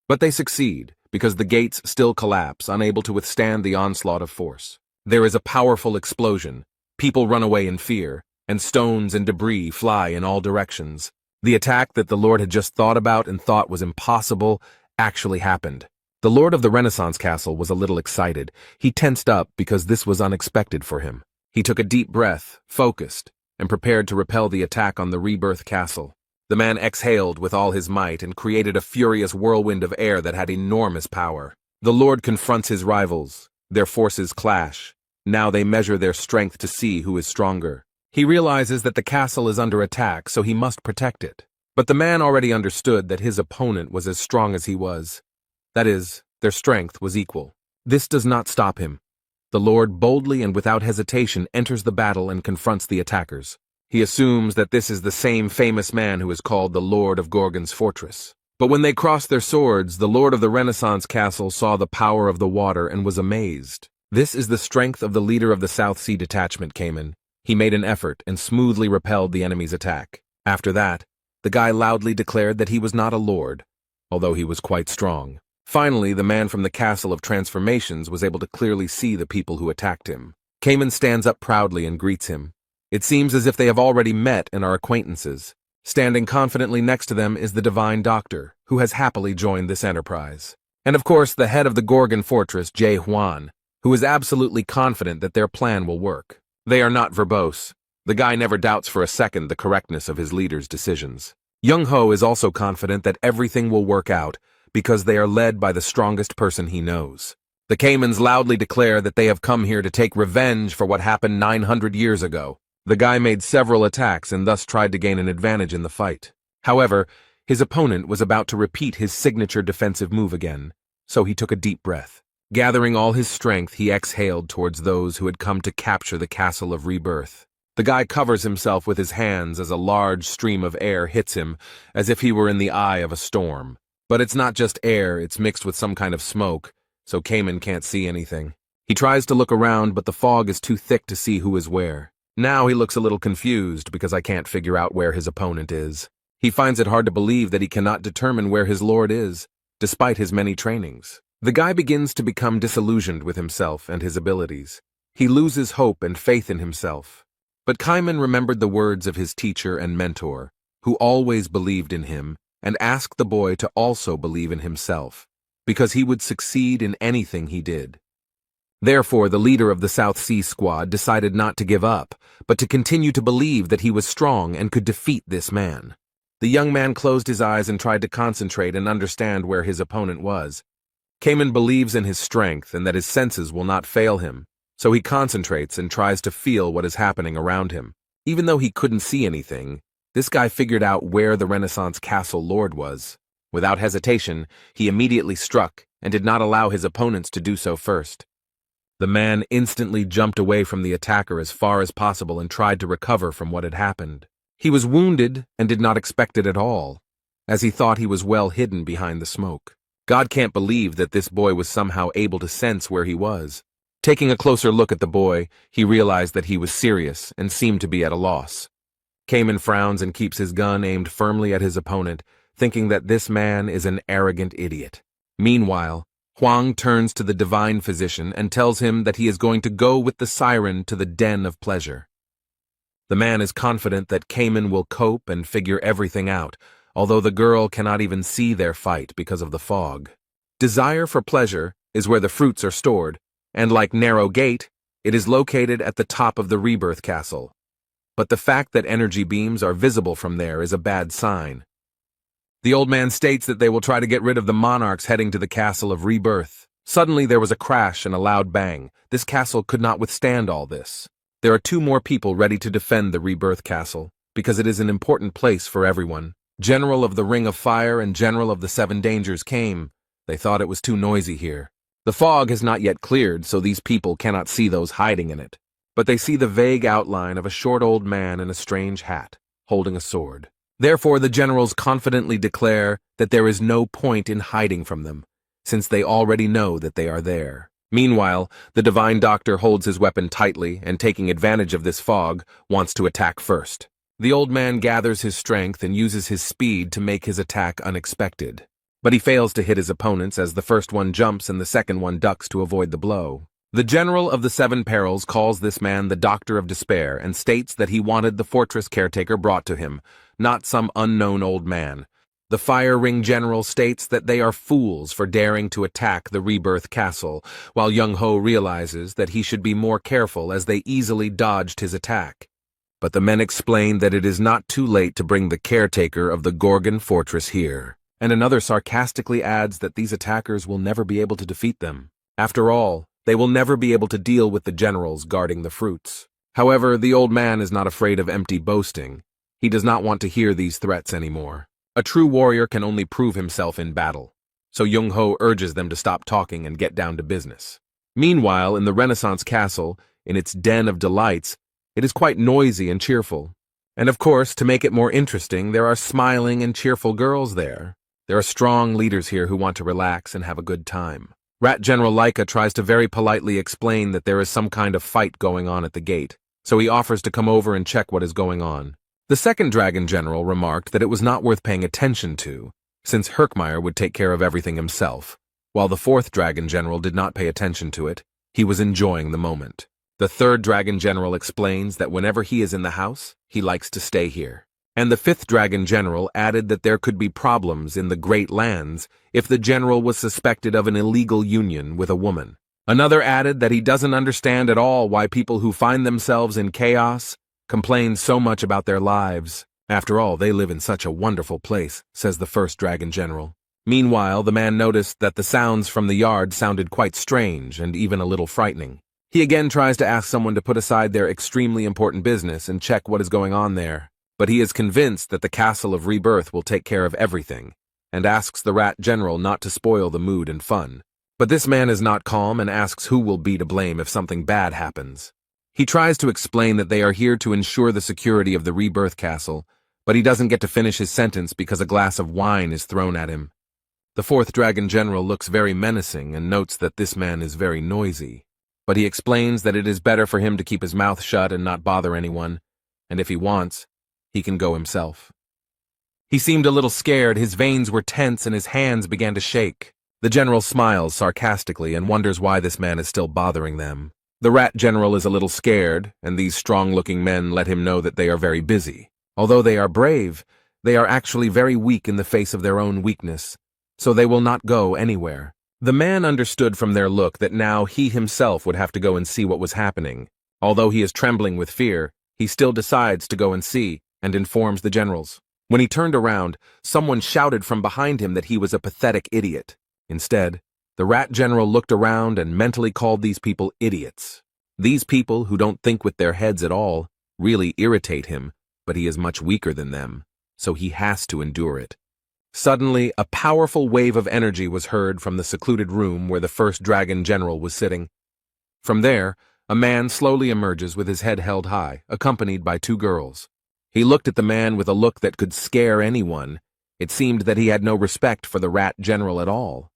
But they succeed, because the gates still collapse, unable to withstand the onslaught of force. There is a powerful explosion, people run away in fear, and stones and debris fly in all directions. The attack that the Lord had just thought about and thought was impossible actually happened. The Lord of the Renaissance Castle was a little excited. He tensed up because this was unexpected for him. He took a deep breath, focused, and prepared to repel the attack on the Rebirth Castle. The man exhaled with all his might and created a furious whirlwind of air that had enormous power. The Lord confronts his rivals. Their forces clash. Now they measure their strength to see who is stronger. He realizes that the castle is under attack, so he must protect it. But the man already understood that his opponent was as strong as he was. That is, their strength was equal. This does not stop him. The Lord boldly and without hesitation enters the battle and confronts the attackers. He assumes that this is the same famous man who is called the Lord of Gorgon's Fortress. But when they crossed their swords, the Lord of the Renaissance Castle saw the power of the water and was amazed. This is the strength of the leader of the South Sea Detachment, Cayman. He made an effort and smoothly repelled the enemy's attack. After that, the guy loudly declared that he was not a lord, although he was quite strong. Finally, the man from the Castle of Transformations was able to clearly see the people who attacked him. Cayman stands up proudly and greets him. It seems as if they have already met and are acquaintances. Standing confidently next to them is the Divine Doctor, who has happily joined this enterprise. And of course, the head of the Gorgon Fortress, Jae Hwan, who is absolutely confident that their plan will work. They are not verbose. The guy never doubts for a second the correctness of his leader's decisions. Young-ho is also confident that everything will work out because they are led by the strongest person he knows. The Caymans loudly declare that they have come here to take revenge for what happened 900 years ago. The guy made several attacks and thus tried to gain an advantage in the fight. However, his opponent was about to repeat his signature defensive move again, so he took a deep breath. Gathering all his strength, he exhaled towards those who had come to capture the Castle of Rebirth. The guy covers himself with his hands as a large stream of air hits him, as if he were in the eye of a storm. But it's not just air, it's mixed with some kind of smoke, so Cayman can't see anything. He tries to look around, but the fog is too thick to see who is where. Now he looks a little confused because I can't figure out where his opponent is. He finds it hard to believe that he cannot determine where his lord is, despite his many trainings. The guy begins to become disillusioned with himself and his abilities. He loses hope and faith in himself. But Cayman remembered the words of his teacher and mentor, who always believed in him, and asked the boy to also believe in himself, because he would succeed in anything he did. Therefore, the leader of the South Sea Squad decided not to give up, but to continue to believe that he was strong and could defeat this man. The young man closed his eyes and tried to concentrate and understand where his opponent was. Cayman believes in his strength and that his senses will not fail him, so he concentrates and tries to feel what is happening around him. Even though he couldn't see anything, this guy figured out where the Renaissance Castle Lord was. Without hesitation, he immediately struck and did not allow his opponents to do so first. The man instantly jumped away from the attacker as far as possible and tried to recover from what had happened. He was wounded and did not expect it at all, as he thought he was well hidden behind the smoke. God can't believe that this boy was somehow able to sense where he was. Taking a closer look at the boy, he realized that he was serious and seemed to be at a loss. Cayman frowns and keeps his gun aimed firmly at his opponent, thinking that this man is an arrogant idiot. Meanwhile, Huang turns to the divine physician and tells him that he is going to go with the siren to the den of pleasure. The man is confident that Cayman will cope and figure everything out, although the girl cannot even see their fight because of the fog. Desire for pleasure is where the fruits are stored, and like Narrow Gate, it is located at the top of the Rebirth Castle. But the fact that energy beams are visible from there is a bad sign. The old man states that they will try to get rid of the monarchs heading to the Castle of Rebirth. Suddenly there was a crash and a loud bang. This castle could not withstand all this. There are 2 more people ready to defend the Rebirth Castle, because it is an important place for everyone. General of the Ring of Fire and General of the 7 Dangers came. They thought it was too noisy here. The fog has not yet cleared, so these people cannot see those hiding in it. But they see the vague outline of a short old man in a strange hat, holding a sword. Therefore, the generals confidently declare that there is no point in hiding from them, since they already know that they are there. Meanwhile, the Divine Doctor holds his weapon tightly and, taking advantage of this fog, wants to attack first. The old man gathers his strength and uses his speed to make his attack unexpected. But he fails to hit his opponents as the first one jumps and the second one ducks to avoid the blow. The General of the 7 Perils calls this man the Doctor of Despair and states that he wanted the fortress caretaker brought to him, not some unknown old man. The Fire Ring General states that they are fools for daring to attack the Rebirth Castle, while Young-ho realizes that he should be more careful as they easily dodged his attack. But the men explain that it is not too late to bring the caretaker of the Gorgon Fortress here. And another sarcastically adds that these attackers will never be able to defeat them. After all, they will never be able to deal with the generals guarding the fruits. However, the old man is not afraid of empty boasting. He does not want to hear these threats anymore. A true warrior can only prove himself in battle, so Young-ho urges them to stop talking and get down to business. Meanwhile, in the Renaissance Castle, in its den of delights, it is quite noisy and cheerful. And of course, to make it more interesting, there are smiling and cheerful girls there. There are strong leaders here who want to relax and have a good time. Rat General Laika tries to very politely explain that there is some kind of fight going on at the gate, so he offers to come over and check what is going on. The second Dragon General remarked that it was not worth paying attention to, since Herkmeyer would take care of everything himself. while the fourth dragon general did not pay attention to it. He was enjoying the moment. The third dragon general explains that whenever he is in the house, he likes to stay here. And the fifth dragon general added that there could be problems in the Great Lands if the general was suspected of an illegal union with a woman. Another added that he doesn't understand at all why people who find themselves in chaos complain so much about their lives. After all, they live in such a wonderful place, says the first dragon general. Meanwhile, the man noticed that the sounds from the yard sounded quite strange and even a little frightening. He again tries to ask someone to put aside their extremely important business and check what is going on there. But he is convinced that the Castle of Rebirth will take care of everything, and asks the rat general not to spoil the mood and fun. But this man is not calm and asks who will be to blame if something bad happens. He tries to explain that they are here to ensure the security of the Rebirth Castle, but he doesn't get to finish his sentence because a glass of wine is thrown at him. The fourth dragon general looks very menacing and notes that this man is very noisy. But he explains that it is better for him to keep his mouth shut and not bother anyone, and if he wants, he can go himself. He seemed a little scared, his veins were tense and his hands began to shake. The general smiles sarcastically and wonders why this man is still bothering them. The rat general is a little scared, and these strong-looking men let him know that they are very busy. Although they are brave, they are actually very weak in the face of their own weakness, so they will not go anywhere. The man understood from their look that now he himself would have to go and see what was happening. Although he is trembling with fear, he still decides to go and see, and informs the generals. When he turned around, someone shouted from behind him that he was a pathetic idiot. Instead, the rat general looked around and mentally called these people idiots. These people, who don't think with their heads at all, really irritate him, but he is much weaker than them, so he has to endure it. Suddenly, a powerful wave of energy was heard from the secluded room where the first dragon general was sitting. From there, a man slowly emerges with his head held high, accompanied by two girls. He looked at the man with a look that could scare anyone. It seemed that he had no respect for the rat general at all.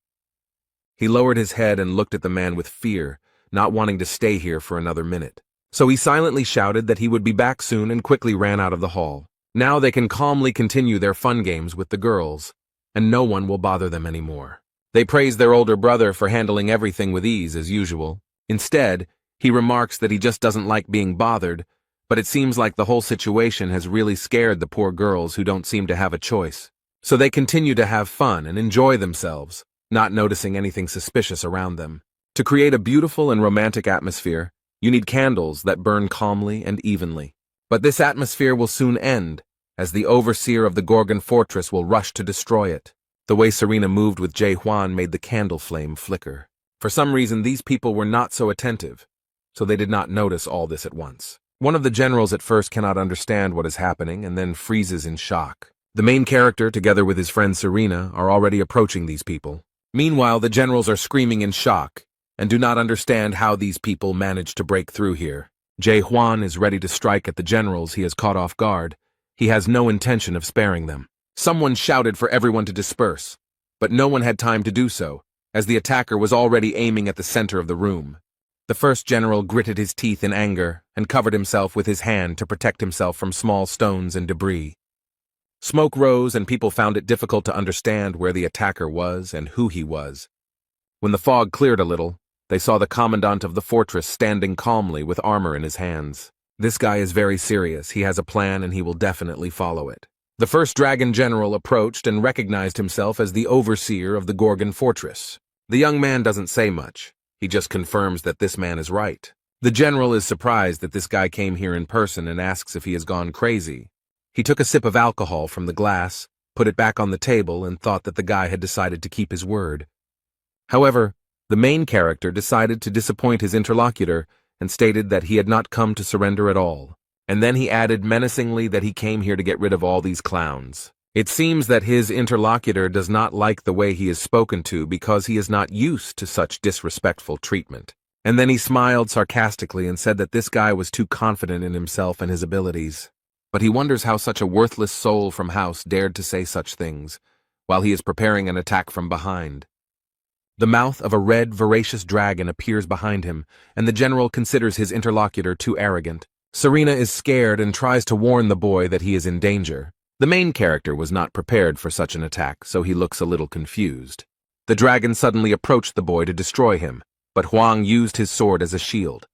He lowered his head and looked at the man with fear, not wanting to stay here for another minute. So he silently shouted that he would be back soon and quickly ran out of the hall. Now they can calmly continue their fun games with the girls, and no one will bother them anymore. They praise their older brother for handling everything with ease as usual. Instead, he remarks that he just doesn't like being bothered, but it seems like the whole situation has really scared the poor girls who don't seem to have a choice. So they continue to have fun and enjoy themselves, not noticing anything suspicious around them. To create a beautiful and romantic atmosphere, you need candles that burn calmly and evenly. But this atmosphere will soon end, as the overseer of the Gorgon fortress will rush to destroy it. The way Serena moved with Jae-hwan made the candle flame flicker. For some reason, these people were not so attentive, so they did not notice all this at once. One of the generals at first cannot understand what is happening and then freezes in shock. The main character, together with his friend Serena, are already approaching these people. Meanwhile, the generals are screaming in shock and do not understand how these people managed to break through here. Jae-hwan is ready to strike at the generals he has caught off guard. He has no intention of sparing them. Someone shouted for everyone to disperse, but no one had time to do so, as the attacker was already aiming at the center of the room. The first general gritted his teeth in anger and covered himself with his hand to protect himself from small stones and debris. Smoke rose and people found it difficult to understand where the attacker was and who he was. When the fog cleared a little, they saw the commandant of the fortress standing calmly with armor in his hands. This guy is very serious. He has a plan and he will definitely follow it. The first dragon general approached and recognized himself as the overseer of the Gorgon fortress. The young man doesn't say much. He just confirms that this man is right. The general is surprised that this guy came here in person and asks if he has gone crazy. He took a sip of alcohol from the glass, put it back on the table, and thought that the guy had decided to keep his word. However, the main character decided to disappoint his interlocutor and stated that he had not come to surrender at all. And then he added menacingly that he came here to get rid of all these clowns. It seems that his interlocutor does not like the way he is spoken to because he is not used to such disrespectful treatment. And then he smiled sarcastically and said that this guy was too confident in himself and his abilities. But he wonders how such a worthless soul from house dared to say such things, while he is preparing an attack from behind. The mouth of a red, voracious dragon appears behind him, and the general considers his interlocutor too arrogant. Serena is scared and tries to warn the boy that he is in danger. The main character was not prepared for such an attack, so he looks a little confused. The dragon suddenly approached the boy to destroy him, but Huang used his sword as a shield.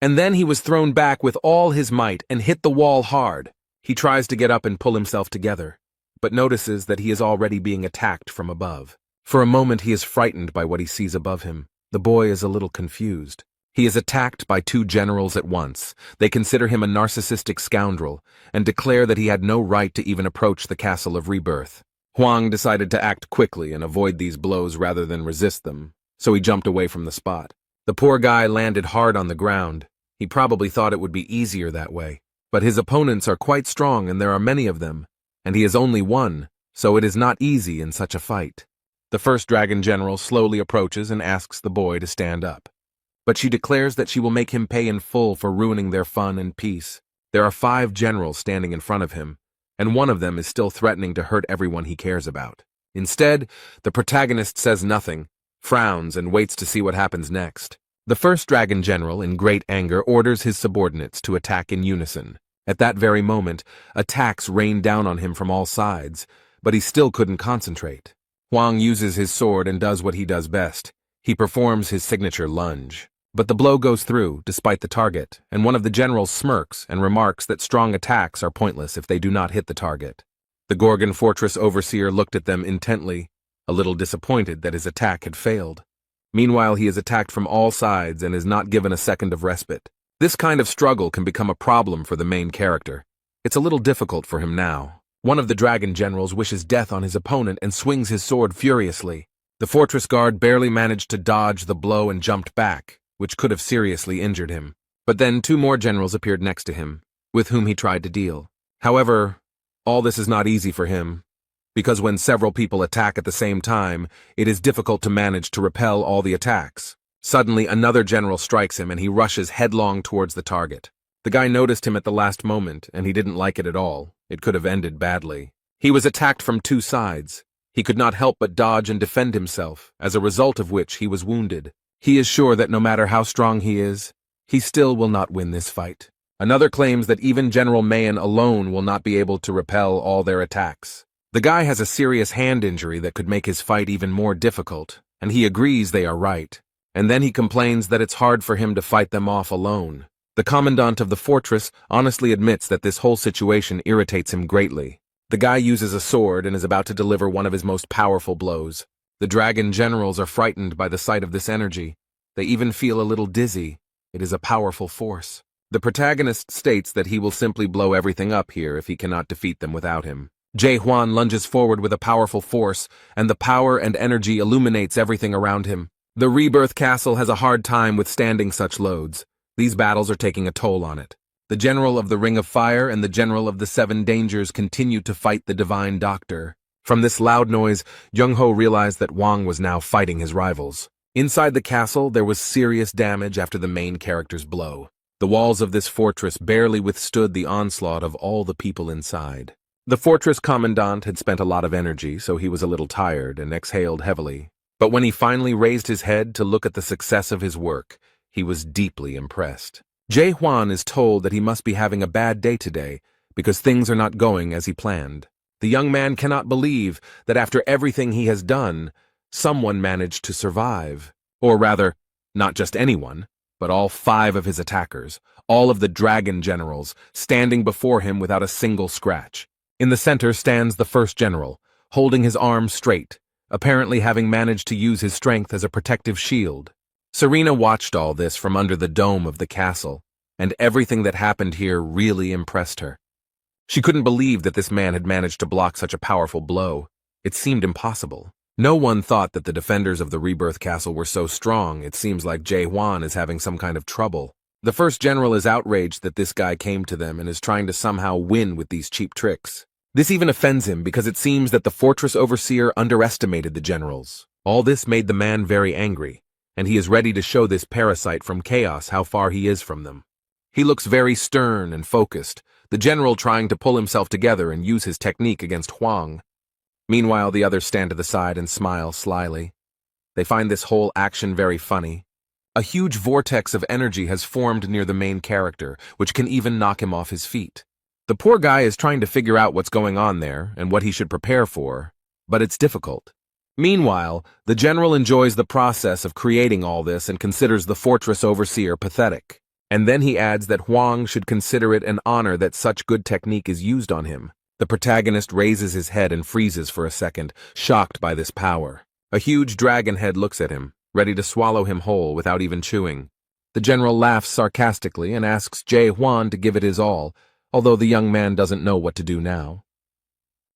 And then he was thrown back with all his might and hit the wall hard. He tries to get up and pull himself together, but notices that he is already being attacked from above. For a moment he is frightened by what he sees above him. The boy is a little confused. He is attacked by two generals at once. They consider him a narcissistic scoundrel and declare that he had no right to even approach the Castle of Rebirth. Huang decided to act quickly and avoid these blows rather than resist them, so he jumped away from the spot. The poor guy landed hard on the ground. He probably thought it would be easier that way. But his opponents are quite strong and there are many of them, and he is only one, so it is not easy in such a fight. The first dragon general slowly approaches and asks the boy to stand up. But she declares that she will make him pay in full for ruining their fun and peace. There are 5 generals standing in front of him, and one of them is still threatening to hurt everyone he cares about. Instead, the protagonist says nothing, frowns, and waits to see what happens next. The first dragon general, in great anger, orders his subordinates to attack in unison. At that very moment, attacks rain down on him from all sides, but he still couldn't concentrate. Huang uses his sword and does what he does best. He performs his signature lunge. But the blow goes through, despite the target, and one of the generals smirks and remarks that strong attacks are pointless if they do not hit the target. The Gorgon Fortress overseer looked at them intently, a little disappointed that his attack had failed. Meanwhile, he is attacked from all sides and is not given a second of respite. This kind of struggle can become a problem for the main character. It's a little difficult for him now. One of the dragon generals wishes death on his opponent and swings his sword furiously. The fortress guard barely managed to dodge the blow and jumped back, which could have seriously injured him. But then 2 more generals appeared next to him, with whom he tried to deal. However, all this is not easy for him, because when several people attack at the same time, it is difficult to manage to repel all the attacks. Suddenly, another general strikes him and he rushes headlong towards the target. The guy noticed him at the last moment, and he didn't like it at all. It could have ended badly. He was attacked from 2 sides. He could not help but dodge and defend himself, as a result of which he was wounded. He is sure that no matter how strong he is, he still will not win this fight. Another claims that even General Mayan alone will not be able to repel all their attacks. The guy has a serious hand injury that could make his fight even more difficult, and he agrees they are right. And then he complains that it's hard for him to fight them off alone. The commandant of the fortress honestly admits that this whole situation irritates him greatly. The guy uses a sword and is about to deliver one of his most powerful blows. The dragon generals are frightened by the sight of this energy. They even feel a little dizzy. It is a powerful force. The protagonist states that he will simply blow everything up here if he cannot defeat them without him. Jae Hwan lunges forward with a powerful force, and the power and energy illuminates everything around him. The Rebirth Castle has a hard time withstanding such loads. These battles are taking a toll on it. The General of the Ring of Fire and the General of the 7 Dangers continue to fight the Divine Doctor. From this loud noise, Jung-ho realized that Wang was now fighting his rivals. Inside the castle, there was serious damage after the main character's blow. The walls of this fortress barely withstood the onslaught of all the people inside. The fortress commandant had spent a lot of energy, so he was a little tired and exhaled heavily. But when he finally raised his head to look at the success of his work, he was deeply impressed. Jae Hwan is told that he must be having a bad day today because things are not going as he planned. The young man cannot believe that after everything he has done, someone managed to survive. Or rather, not just anyone, but all 5 of his attackers, all of the dragon generals, standing before him without a single scratch. In the center stands the first general, holding his arm straight, apparently having managed to use his strength as a protective shield. Serena watched all this from under the dome of the castle, and everything that happened here really impressed her. She couldn't believe that this man had managed to block such a powerful blow. It seemed impossible. No one thought that the defenders of the Rebirth Castle were so strong. It seems like Jae Hwan is having some kind of trouble. The first general is outraged that this guy came to them and is trying to somehow win with these cheap tricks. This even offends him because it seems that the fortress overseer underestimated the generals. All this made the man very angry, and he is ready to show this parasite from chaos how far he is from them. He looks very stern and focused, the general trying to pull himself together and use his technique against Huang. Meanwhile, the others stand to the side and smile slyly. They find this whole action very funny. A huge vortex of energy has formed near the main character, which can even knock him off his feet. The poor guy is trying to figure out what's going on there and what he should prepare for, but it's difficult. Meanwhile, the general enjoys the process of creating all this and considers the fortress overseer pathetic. And then he adds that Huang should consider it an honor that such good technique is used on him. The protagonist raises his head and freezes for a second, shocked by this power. A huge dragon head looks at him, ready to swallow him whole without even chewing. The general laughs sarcastically and asks Jae Hwan to give it his all, although the young man doesn't know what to do now.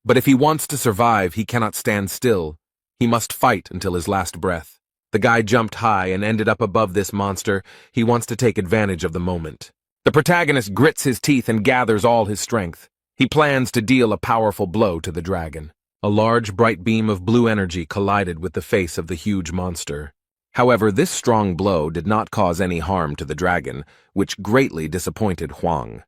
But if he wants to survive, he cannot stand still. He must fight until his last breath. The guy jumped high and ended up above this monster. He wants to take advantage of the moment. The protagonist grits his teeth and gathers all his strength. He plans to deal a powerful blow to the dragon. A large, bright beam of blue energy collided with the face of the huge monster. However, this strong blow did not cause any harm to the dragon, which greatly disappointed Huang.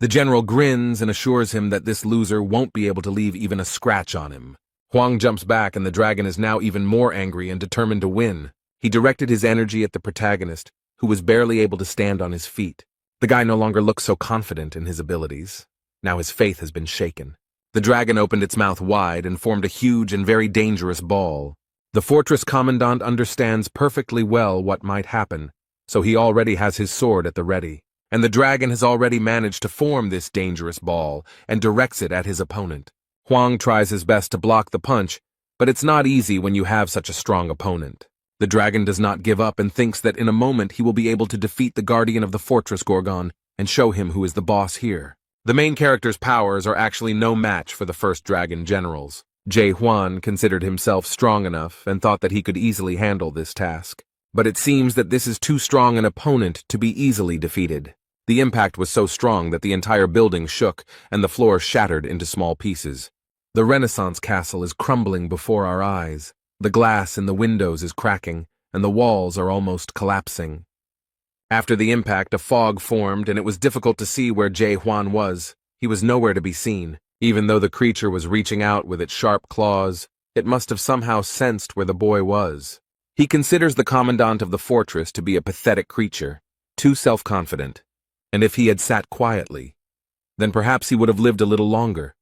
The general grins and assures him that this loser won't be able to leave even a scratch on him. Huang jumps back and the dragon is now even more angry and determined to win. He directed his energy at the protagonist, who was barely able to stand on his feet. The guy no longer looks so confident in his abilities. Now his faith has been shaken. The dragon opened its mouth wide and formed a huge and very dangerous ball. The fortress commandant understands perfectly well what might happen, so he already has his sword at the ready. And the dragon has already managed to form this dangerous ball and directs it at his opponent. Huang tries his best to block the punch, but it's not easy when you have such a strong opponent. The dragon does not give up and thinks that in a moment he will be able to defeat the guardian of the fortress Gorgon and show him who is the boss here. The main character's powers are actually no match for the first dragon generals. Jae Hwan considered himself strong enough and thought that he could easily handle this task. But it seems that this is too strong an opponent to be easily defeated. The impact was so strong that the entire building shook and the floor shattered into small pieces. The Renaissance castle is crumbling before our eyes. The glass in the windows is cracking, and the walls are almost collapsing. After the impact, a fog formed, and it was difficult to see where Jae Hwan was. He was nowhere to be seen. Even though the creature was reaching out with its sharp claws, it must have somehow sensed where the boy was. He considers the commandant of the fortress to be a pathetic creature, too self-confident. And if he had sat quietly, then perhaps he would have lived a little longer.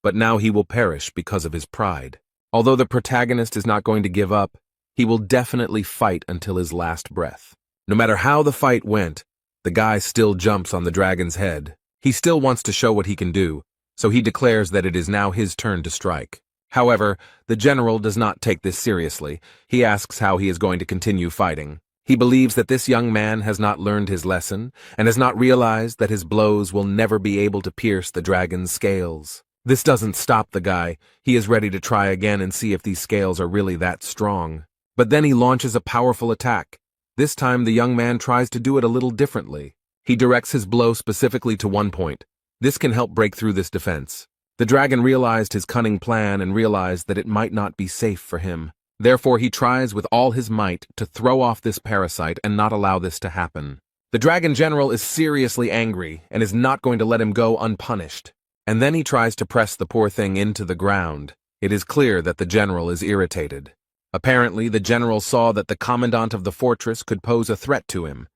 But now he will perish because of his pride. Although the protagonist is not going to give up, he will definitely fight until his last breath. No matter how the fight went, the guy still jumps on the dragon's head. He still wants to show what he can do, so he declares that it is now his turn to strike. However, the general does not take this seriously. He asks how he is going to continue fighting. He believes that this young man has not learned his lesson and has not realized that his blows will never be able to pierce the dragon's scales. This doesn't stop the guy. He is ready to try again and see if these scales are really that strong. But then he launches a powerful attack. This time the young man tries to do it a little differently. He directs his blow specifically to one point. This can help break through this defense. The dragon realized his cunning plan and realized that it might not be safe for him. Therefore he tries with all his might to throw off this parasite and not allow this to happen. The dragon general is seriously angry and is not going to let him go unpunished. And then he tries to press the poor thing into the ground. It is clear that the general is irritated. Apparently, the general saw that the commandant of the fortress could pose a threat to him.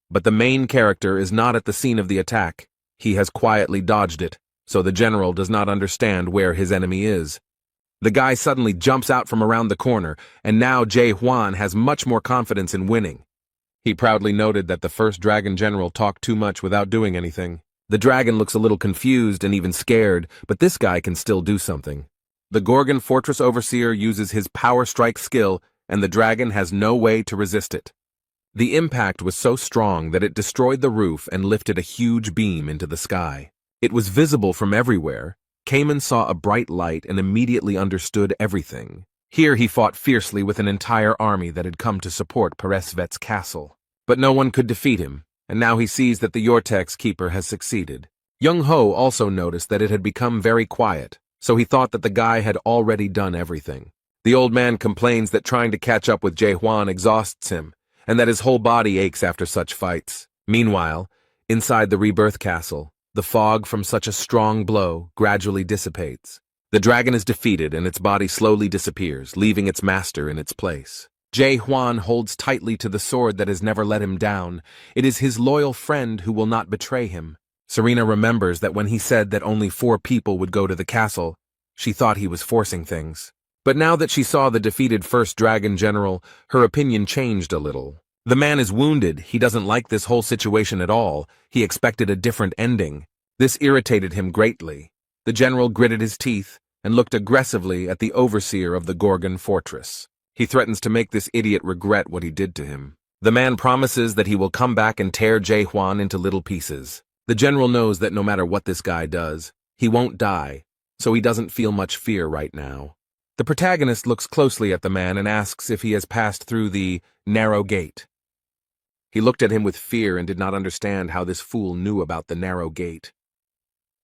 But the main character is not at the scene of the attack. He has quietly dodged it, so the general does not understand where his enemy is. The guy suddenly jumps out from around the corner, and now Jae Hwan has much more confidence in winning. He proudly noted that the first dragon general talked too much without doing anything. The dragon looks a little confused and even scared, but this guy can still do something. The Gorgon Fortress Overseer uses his power strike skill, and the dragon has no way to resist it. The impact was so strong that it destroyed the roof and lifted a huge beam into the sky. It was visible from everywhere. Cayman saw a bright light and immediately understood everything. Here he fought fiercely with an entire army that had come to support Peresvet's castle. But no one could defeat him. And now he sees that the Yortex keeper has succeeded. Young Ho also noticed that it had become very quiet, so he thought that the guy had already done everything. The old man complains that trying to catch up with Jae Hwan exhausts him, and that his whole body aches after such fights. Meanwhile, inside the Rebirth Castle, the fog from such a strong blow gradually dissipates. The dragon is defeated and its body slowly disappears, leaving its master in its place. Jae Hwan holds tightly to the sword that has never let him down. It is his loyal friend who will not betray him. Serena remembers that when he said that only 4 people would go to the castle, she thought he was forcing things. But now that she saw the defeated first dragon general, her opinion changed a little. The man is wounded, he doesn't like this whole situation at all, he expected a different ending. This irritated him greatly. The general gritted his teeth and looked aggressively at the overseer of the Gorgon fortress. He threatens to make this idiot regret what he did to him. The man promises that he will come back and tear Jae-hwan into little pieces. The general knows that no matter what this guy does, he won't die, so he doesn't feel much fear right now. The protagonist looks closely at the man and asks if he has passed through the narrow gate. He looked at him with fear and did not understand how this fool knew about the narrow gate.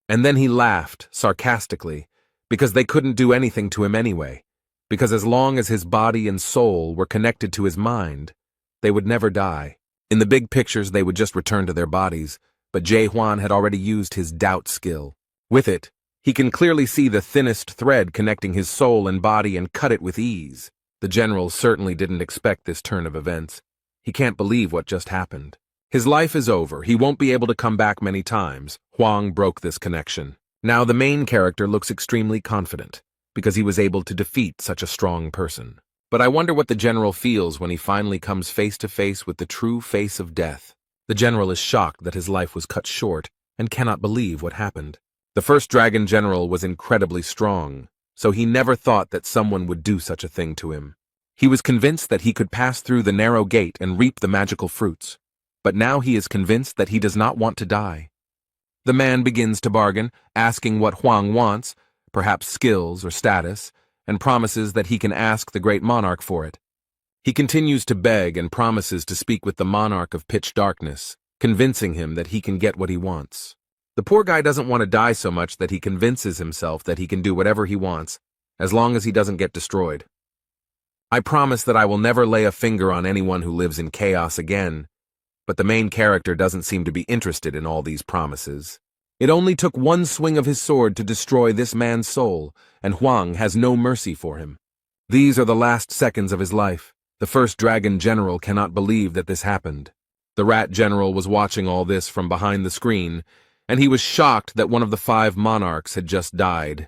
And then he laughed, sarcastically, because they couldn't do anything to him anyway, because as long as his body and soul were connected to his mind, they would never die. In the big pictures, they would just return to their bodies, but Jae-hwan had already used his doubt skill. With it, he can clearly see the thinnest thread connecting his soul and body and cut it with ease. The general certainly didn't expect this turn of events. He can't believe what just happened. His life is over. He won't be able to come back many times. Hwang broke this connection. Now the main character looks extremely confident, because he was able to defeat such a strong person. But I wonder what the general feels when he finally comes face to face with the true face of death. The general is shocked that his life was cut short and cannot believe what happened. The first dragon general was incredibly strong, so he never thought that someone would do such a thing to him. He was convinced that he could pass through the narrow gate and reap the magical fruits. But now he is convinced that he does not want to die. The man begins to bargain, asking what Hwang wants, perhaps skills or status, and promises that he can ask the great monarch for it. He continues to beg and promises to speak with the monarch of pitch darkness, convincing him that he can get what he wants. The poor guy doesn't want to die so much that he convinces himself that he can do whatever he wants, as long as he doesn't get destroyed. I promise that I will never lay a finger on anyone who lives in chaos again, but the main character doesn't seem to be interested in all these promises. It only took one swing of his sword to destroy this man's soul, and Hwang has no mercy for him. These are the last seconds of his life. The first dragon general cannot believe that this happened. The rat general was watching all this from behind the screen, and he was shocked that one of the 5 monarchs had just died.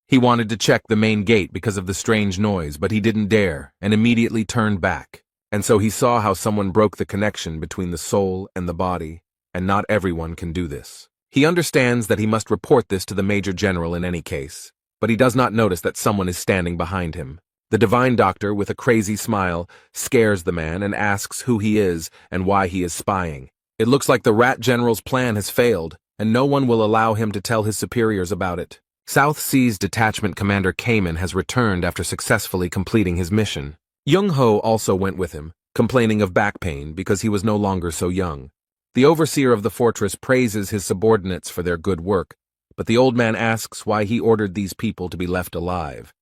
He wanted to check the main gate because of the strange noise, but he didn't dare, and immediately turned back. And so he saw how someone broke the connection between the soul and the body, and not everyone can do this. He understands that he must report this to the major general in any case, but he does not notice that someone is standing behind him. The divine doctor, with a crazy smile, scares the man and asks who he is and why he is spying. It looks like the rat general's plan has failed, and no one will allow him to tell his superiors about it. South Seas Detachment Commander Kamen has returned after successfully completing his mission. Young-ho also went with him, complaining of back pain because he was no longer so young. The overseer of the fortress praises his subordinates for their good work, but the old man asks why he ordered these people to be left alive.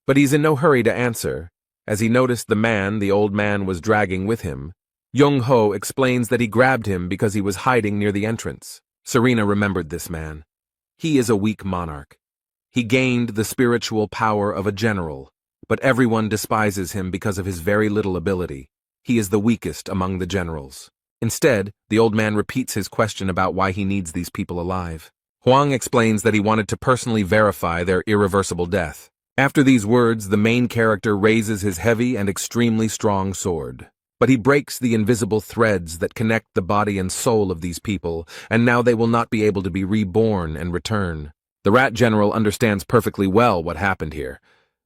But he's in no hurry to answer, as he noticed the man the old man was dragging with him. Young-ho explains that he grabbed him because he was hiding near the entrance. Serena remembered this man. He is a weak monarch. He gained the spiritual power of a general, but everyone despises him because of his very little ability. He is the weakest among the generals. Instead, the old man repeats his question about why he needs these people alive. Hwang explains that he wanted to personally verify their irreversible death. After these words, the main character raises his heavy and extremely strong sword. But he breaks the invisible threads that connect the body and soul of these people, and now they will not be able to be reborn and return. The rat general understands perfectly well what happened here,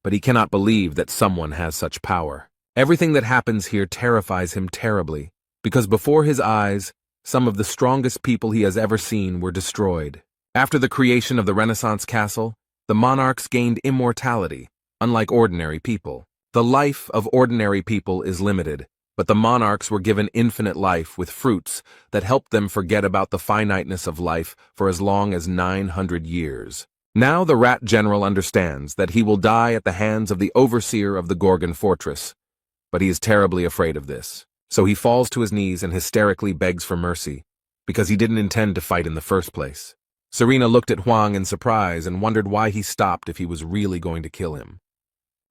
but he cannot believe that someone has such power. Everything that happens here terrifies him terribly, because before his eyes, some of the strongest people he has ever seen were destroyed. After the creation of the Renaissance castle, the monarchs gained immortality, unlike ordinary people. The life of ordinary people is limited, but the monarchs were given infinite life with fruits that helped them forget about the finiteness of life for as long as 900 years. Now the rat general understands that he will die at the hands of the overseer of the Gorgon fortress, but he is terribly afraid of this. So he falls to his knees and hysterically begs for mercy, because he didn't intend to fight in the first place. Serena looked at Hwang in surprise and wondered why he stopped if he was really going to kill him.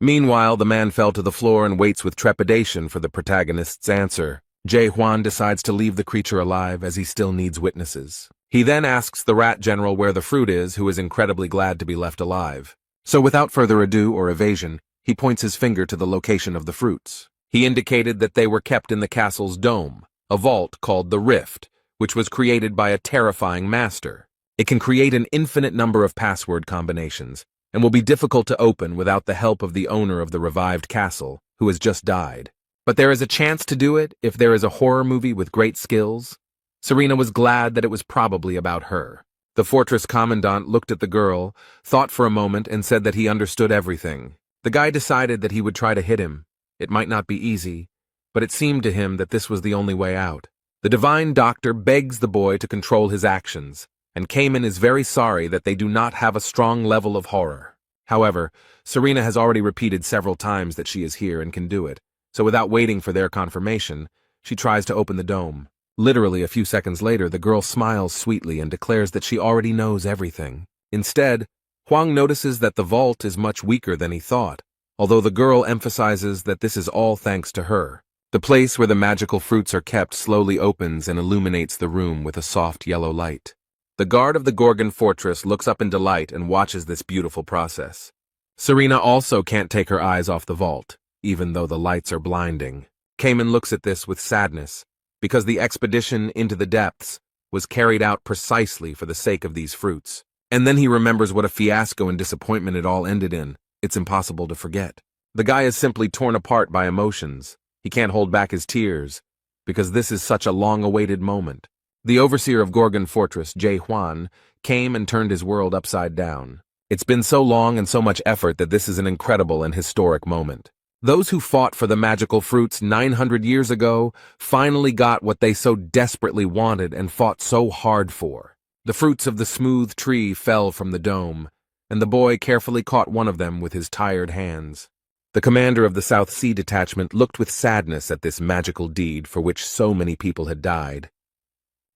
Meanwhile, the man fell to the floor and waits with trepidation for the protagonist's answer. Jae-hwan decides to leave the creature alive as he still needs witnesses. He then asks the rat general where the fruit is, who is incredibly glad to be left alive. So without further ado or evasion, he points his finger to the location of the fruits. He indicated that they were kept in the castle's dome, a vault called the Rift, which was created by a terrifying master. It can create an infinite number of password combinations, and will be difficult to open without the help of the owner of the revived castle, who has just died. But there is a chance to do it if there is a horror movie with great skills. Serena was glad that it was probably about her. The fortress commandant looked at the girl, thought for a moment, and said that he understood everything. The guy decided that he would try to hit him. It might not be easy, but it seemed to him that this was the only way out. The divine doctor begs the boy to control his actions, and Cayman is very sorry that they do not have a strong level of horror. However, Serena has already repeated several times that she is here and can do it, so without waiting for their confirmation, she tries to open the dome. Literally a few seconds later, the girl smiles sweetly and declares that she already knows everything. Instead, Huang notices that the vault is much weaker than he thought, although the girl emphasizes that this is all thanks to her. The place where the magical fruits are kept slowly opens and illuminates the room with a soft yellow light. The guard of the Gorgon fortress looks up in delight and watches this beautiful process. Serena also can't take her eyes off the vault, even though the lights are blinding. Cayman looks at this with sadness, because the expedition into the depths was carried out precisely for the sake of these fruits. And then he remembers what a fiasco and disappointment it all ended in. It's impossible to forget. The guy is simply torn apart by emotions. He can't hold back his tears, because this is such a long-awaited moment. The overseer of Gorgon Fortress, Jay Huan, came and turned his world upside down. It's been so long and so much effort that this is an incredible and historic moment. Those who fought for the magical fruits 900 years ago finally got what they so desperately wanted and fought so hard for. The fruits of the smooth tree fell from the dome, and the boy carefully caught one of them with his tired hands. The commander of the South Sea Detachment looked with sadness at this magical deed for which so many people had died.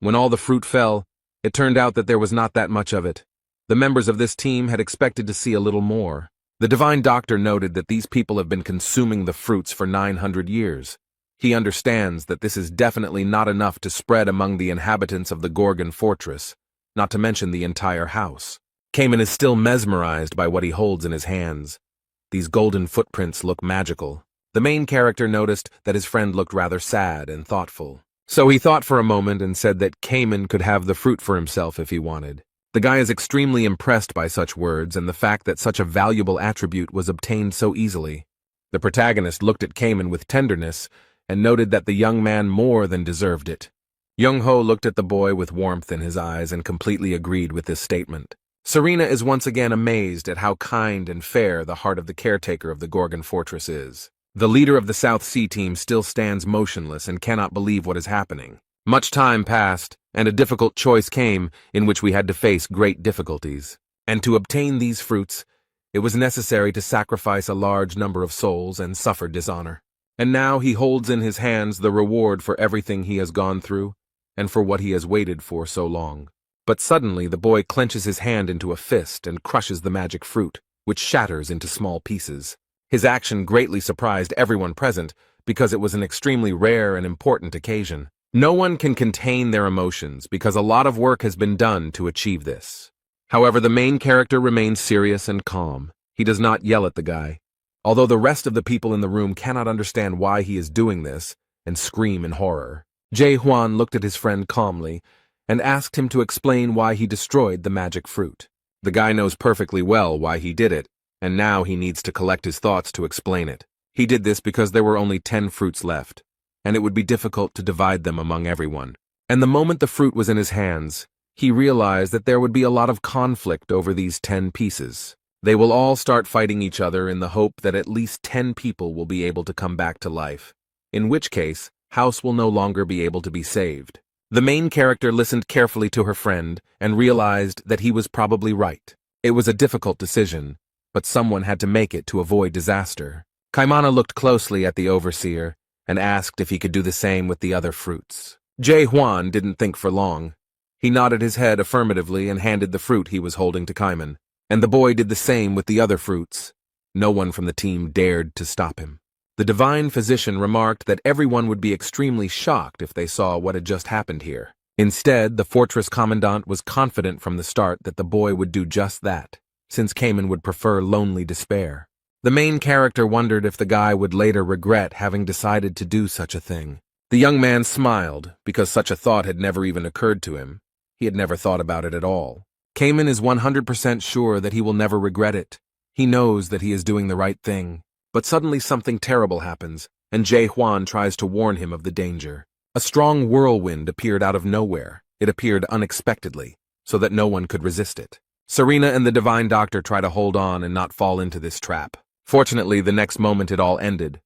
When all the fruit fell, it turned out that there was not that much of it. The members of this team had expected to see a little more. The divine doctor noted that these people have been consuming the fruits for 900 years. He understands that this is definitely not enough to spread among the inhabitants of the Gorgon fortress, not to mention the entire house. Cayman is still mesmerized by what he holds in his hands. These golden footprints look magical. The main character noticed that his friend looked rather sad and thoughtful. So he thought for a moment and said that Cayman could have the fruit for himself if he wanted. The guy is extremely impressed by such words and the fact that such a valuable attribute was obtained so easily. The protagonist looked at Cayman with tenderness and noted that the young man more than deserved it. Young-ho looked at the boy with warmth in his eyes and completely agreed with this statement. Serena is once again amazed at how kind and fair the heart of the caretaker of the Gorgon fortress is. The leader of the South Sea team still stands motionless and cannot believe what is happening. Much time passed, and a difficult choice came in which we had to face great difficulties. And to obtain these fruits, it was necessary to sacrifice a large number of souls and suffer dishonor. And now he holds in his hands the reward for everything he has gone through, and for what he has waited for so long. But suddenly the boy clenches his hand into a fist and crushes the magic fruit, which shatters into small pieces. His action greatly surprised everyone present because it was an extremely rare and important occasion. No one can contain their emotions because a lot of work has been done to achieve this. However, the main character remains serious and calm. He does not yell at the guy, although the rest of the people in the room cannot understand why he is doing this and scream in horror. Jay Huan looked at his friend calmly and asked him to explain why he destroyed the magic fruit. The guy knows perfectly well why he did it, and now he needs to collect his thoughts to explain it. He did this because there were only 10 fruits left, and it would be difficult to divide them among everyone. And the moment the fruit was in his hands, he realized that there would be a lot of conflict over these 10 pieces. They will all start fighting each other in the hope that at least 10 people will be able to come back to life, in which case, House will no longer be able to be saved. The main character listened carefully to her friend and realized that he was probably right. It was a difficult decision, but someone had to make it to avoid disaster. Kaimana looked closely at the overseer and asked if he could do the same with the other fruits. Jay Huan didn't think for long. He nodded his head affirmatively and handed the fruit he was holding to Kaiman, and the boy did the same with the other fruits. No one from the team dared to stop him. The divine physician remarked that everyone would be extremely shocked if they saw what had just happened here. Instead, the fortress commandant was confident from the start that the boy would do just that. since Cayman would prefer lonely despair. The main character wondered if the guy would later regret having decided to do such a thing. The young man smiled, because such a thought had never even occurred to him. He had never thought about it at all. Cayman is 100% sure that he will never regret it. He knows that he is doing the right thing. But suddenly something terrible happens, and Jae-hwan tries to warn him of the danger. A strong whirlwind appeared out of nowhere. It appeared unexpectedly, so that no one could resist it. Serena and the Divine Doctor try to hold on and not fall into this trap. Fortunately, the next moment it all ended.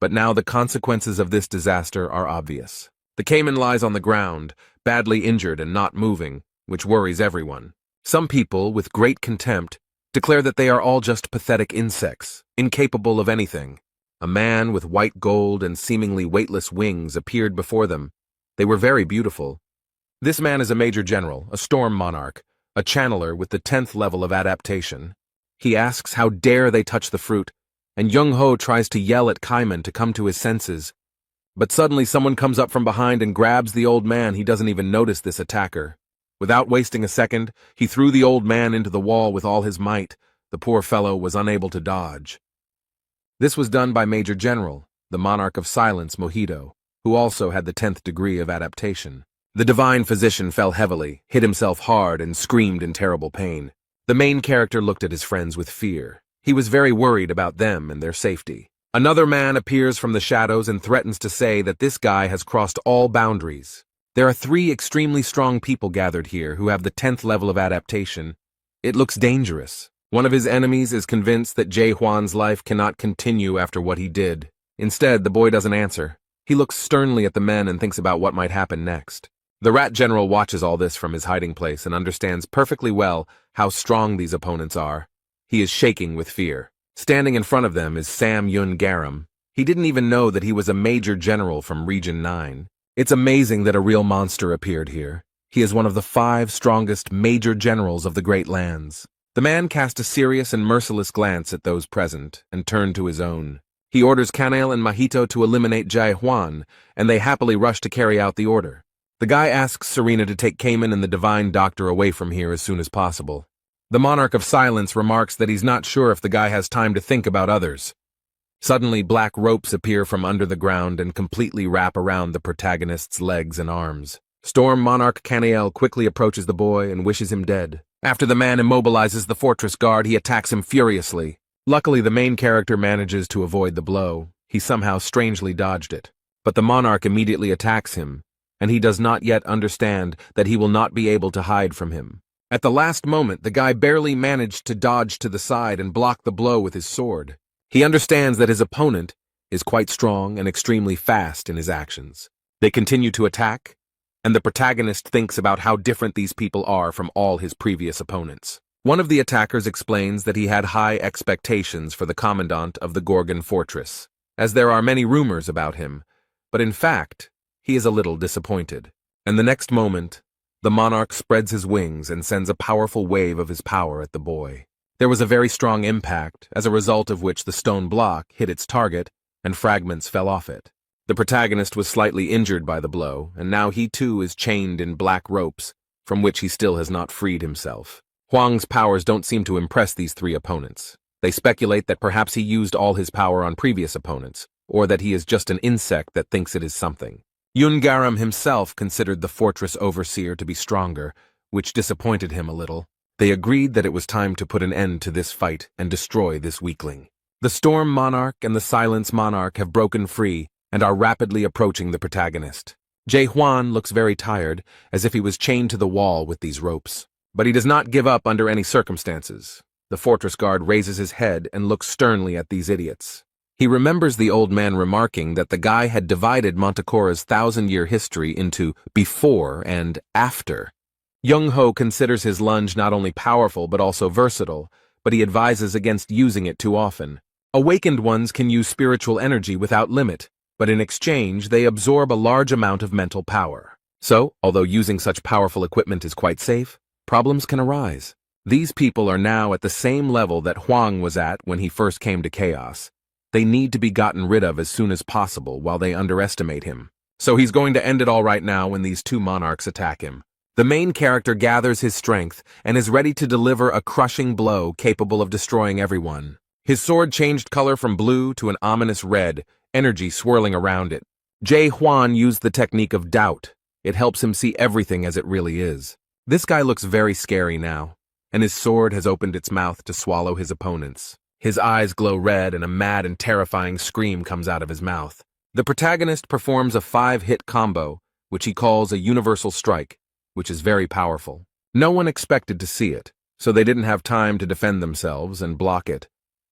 But now the consequences of this disaster are obvious. The Cayman lies on the ground, badly injured and not moving, which worries everyone. Some people, with great contempt, declare that they are all just pathetic insects, incapable of anything. A man with white gold and seemingly weightless wings appeared before them. They were very beautiful. This man is a major general, a storm monarch, a channeler with the 10th level of adaptation. He asks how dare they touch the fruit, and Young-ho tries to yell at Kaiman to come to his senses. But suddenly someone comes up from behind and grabs the old man. He doesn't even notice this attacker. Without wasting a second, he threw the old man into the wall with all his might. The poor fellow was unable to dodge. This was done by Major General, the Monarch of Silence, Mojito, who also had the 10th degree of adaptation. The divine physician fell heavily, hit himself hard, and screamed in terrible pain. The main character looked at his friends with fear. He was very worried about them and their safety. Another man appears from the shadows and threatens to say that this guy has crossed all boundaries. There are 3 extremely strong people gathered here who have the 10th level of adaptation. It looks dangerous. One of his enemies is convinced that Jae-hwan's life cannot continue after what he did. Instead, the boy doesn't answer. He looks sternly at the men and thinks about what might happen next. The Rat General watches all this from his hiding place and understands perfectly well how strong these opponents are. He is shaking with fear. Standing in front of them is Sam Yun Garam. He didn't even know that he was a major general from Region 9. It's amazing that a real monster appeared here. He is one of the 5 strongest major generals of the Great Lands. The man cast a serious and merciless glance at those present and turned to his own. He orders Kanail and Mahito to eliminate Jae-hwan, and they happily rush to carry out the order. The guy asks Serena to take Cayman and the Divine Doctor away from here as soon as possible. The Monarch of Silence remarks that he's not sure if the guy has time to think about others. Suddenly, black ropes appear from under the ground and completely wrap around the protagonist's legs and arms. Storm Monarch Kanail quickly approaches the boy and wishes him dead. After the man immobilizes the fortress guard, he attacks him furiously. Luckily, the main character manages to avoid the blow. He somehow strangely dodged it. But the monarch immediately attacks him, and he does not yet understand that he will not be able to hide from him. At the last moment, the guy barely managed to dodge to the side and block the blow with his sword. He understands that his opponent is quite strong and extremely fast in his actions. They continue to attack, and the protagonist thinks about how different these people are from all his previous opponents. One of the attackers explains that he had high expectations for the commandant of the Gorgon fortress, as there are many rumors about him, but in fact, he is a little disappointed. And the next moment, the monarch spreads his wings and sends a powerful wave of his power at the boy. There was a very strong impact, as a result of which the stone block hit its target and fragments fell off it. The protagonist was slightly injured by the blow, and now he too is chained in black ropes, from which he still has not freed himself. Hwang's powers don't seem to impress these 3 opponents. They speculate that perhaps he used all his power on previous opponents, or that he is just an insect that thinks it is something. Yun Garam himself considered the fortress overseer to be stronger, which disappointed him a little. They agreed that it was time to put an end to this fight and destroy this weakling. The Storm Monarch and the Silence Monarch have broken free and are rapidly approaching the protagonist. Jae-hwan looks very tired, as if he was chained to the wall with these ropes. But he does not give up under any circumstances. The fortress guard raises his head and looks sternly at these idiots. He remembers the old man remarking that the guy had divided Montecora's 1,000-year history into before and after. Young-ho considers his lunge not only powerful but also versatile, but he advises against using it too often. Awakened ones can use spiritual energy without limit, but in exchange they absorb a large amount of mental power. So, although using such powerful equipment is quite safe, problems can arise. These people are now at the same level that Hwang was at when he first came to Chaos. They need to be gotten rid of as soon as possible while they underestimate him. So he's going to end it all right now when these 2 monarchs attack him. The main character gathers his strength and is ready to deliver a crushing blow capable of destroying everyone. His sword changed color from blue to an ominous red, energy swirling around it. Jae Hwan used the technique of doubt. It helps him see everything as it really is. This guy looks very scary now, and his sword has opened its mouth to swallow his opponents. His eyes glow red and a mad and terrifying scream comes out of his mouth. The protagonist performs a 5-hit combo, which he calls a universal strike, which is very powerful. No one expected to see it, so they didn't have time to defend themselves and block it,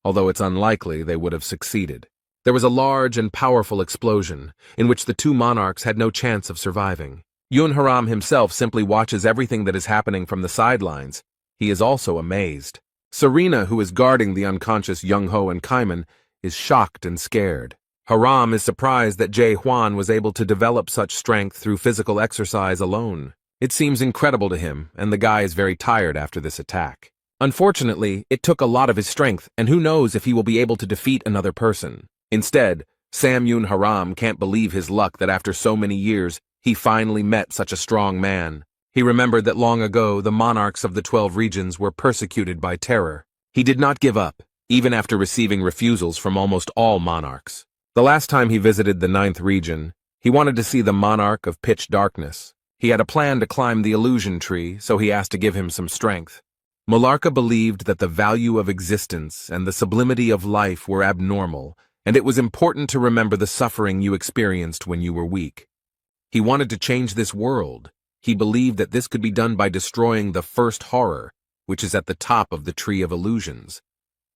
although it's unlikely they would have succeeded. There was a large and powerful explosion, in which the two monarchs had no chance of surviving. Yoon Haram himself simply watches everything that is happening from the sidelines. He is also amazed. Serena, who is guarding the unconscious Young-ho and Kaiman, is shocked and scared. Haram is surprised that Jae Hwan was able to develop such strength through physical exercise alone. It seems incredible to him, and the guy is very tired after this attack. Unfortunately, it took a lot of his strength, and who knows if he will be able to defeat another person. Instead, Sam Yoon Haram can't believe his luck that after so many years, he finally met such a strong man. He remembered that long ago the monarchs of the 12 regions were persecuted by terror. He did not give up, even after receiving refusals from almost all monarchs. The last time he visited the 9th region, he wanted to see the monarch of pitch darkness. He had a plan to climb the illusion tree, so he asked to give him some strength. Mularka believed that the value of existence and the sublimity of life were abnormal, and it was important to remember the suffering you experienced when you were weak. He wanted to change this world. He believed that this could be done by destroying the first horror, which is at the top of the Tree of Illusions.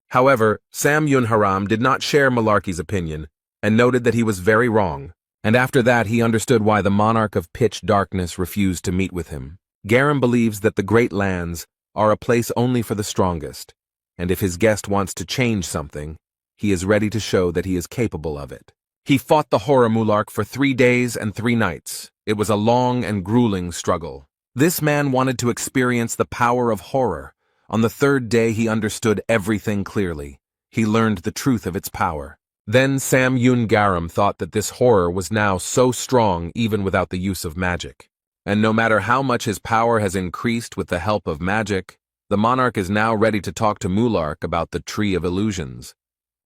However, Sam Yoon Haram did not share Malarkey's opinion and noted that he was very wrong, and after that he understood why the monarch of pitch darkness refused to meet with him. Garam believes that the Great Lands are a place only for the strongest, and if his guest wants to change something, he is ready to show that he is capable of it. He fought the horror Mulark for 3 days and 3 nights. It was a long and grueling struggle. This man wanted to experience the power of horror. On the 3rd day he understood everything clearly. He learned the truth of its power. Then Sam Yoon Garam thought that this horror was now so strong even without the use of magic. And no matter how much his power has increased with the help of magic, the monarch is now ready to talk to Mulark about the Tree of Illusions.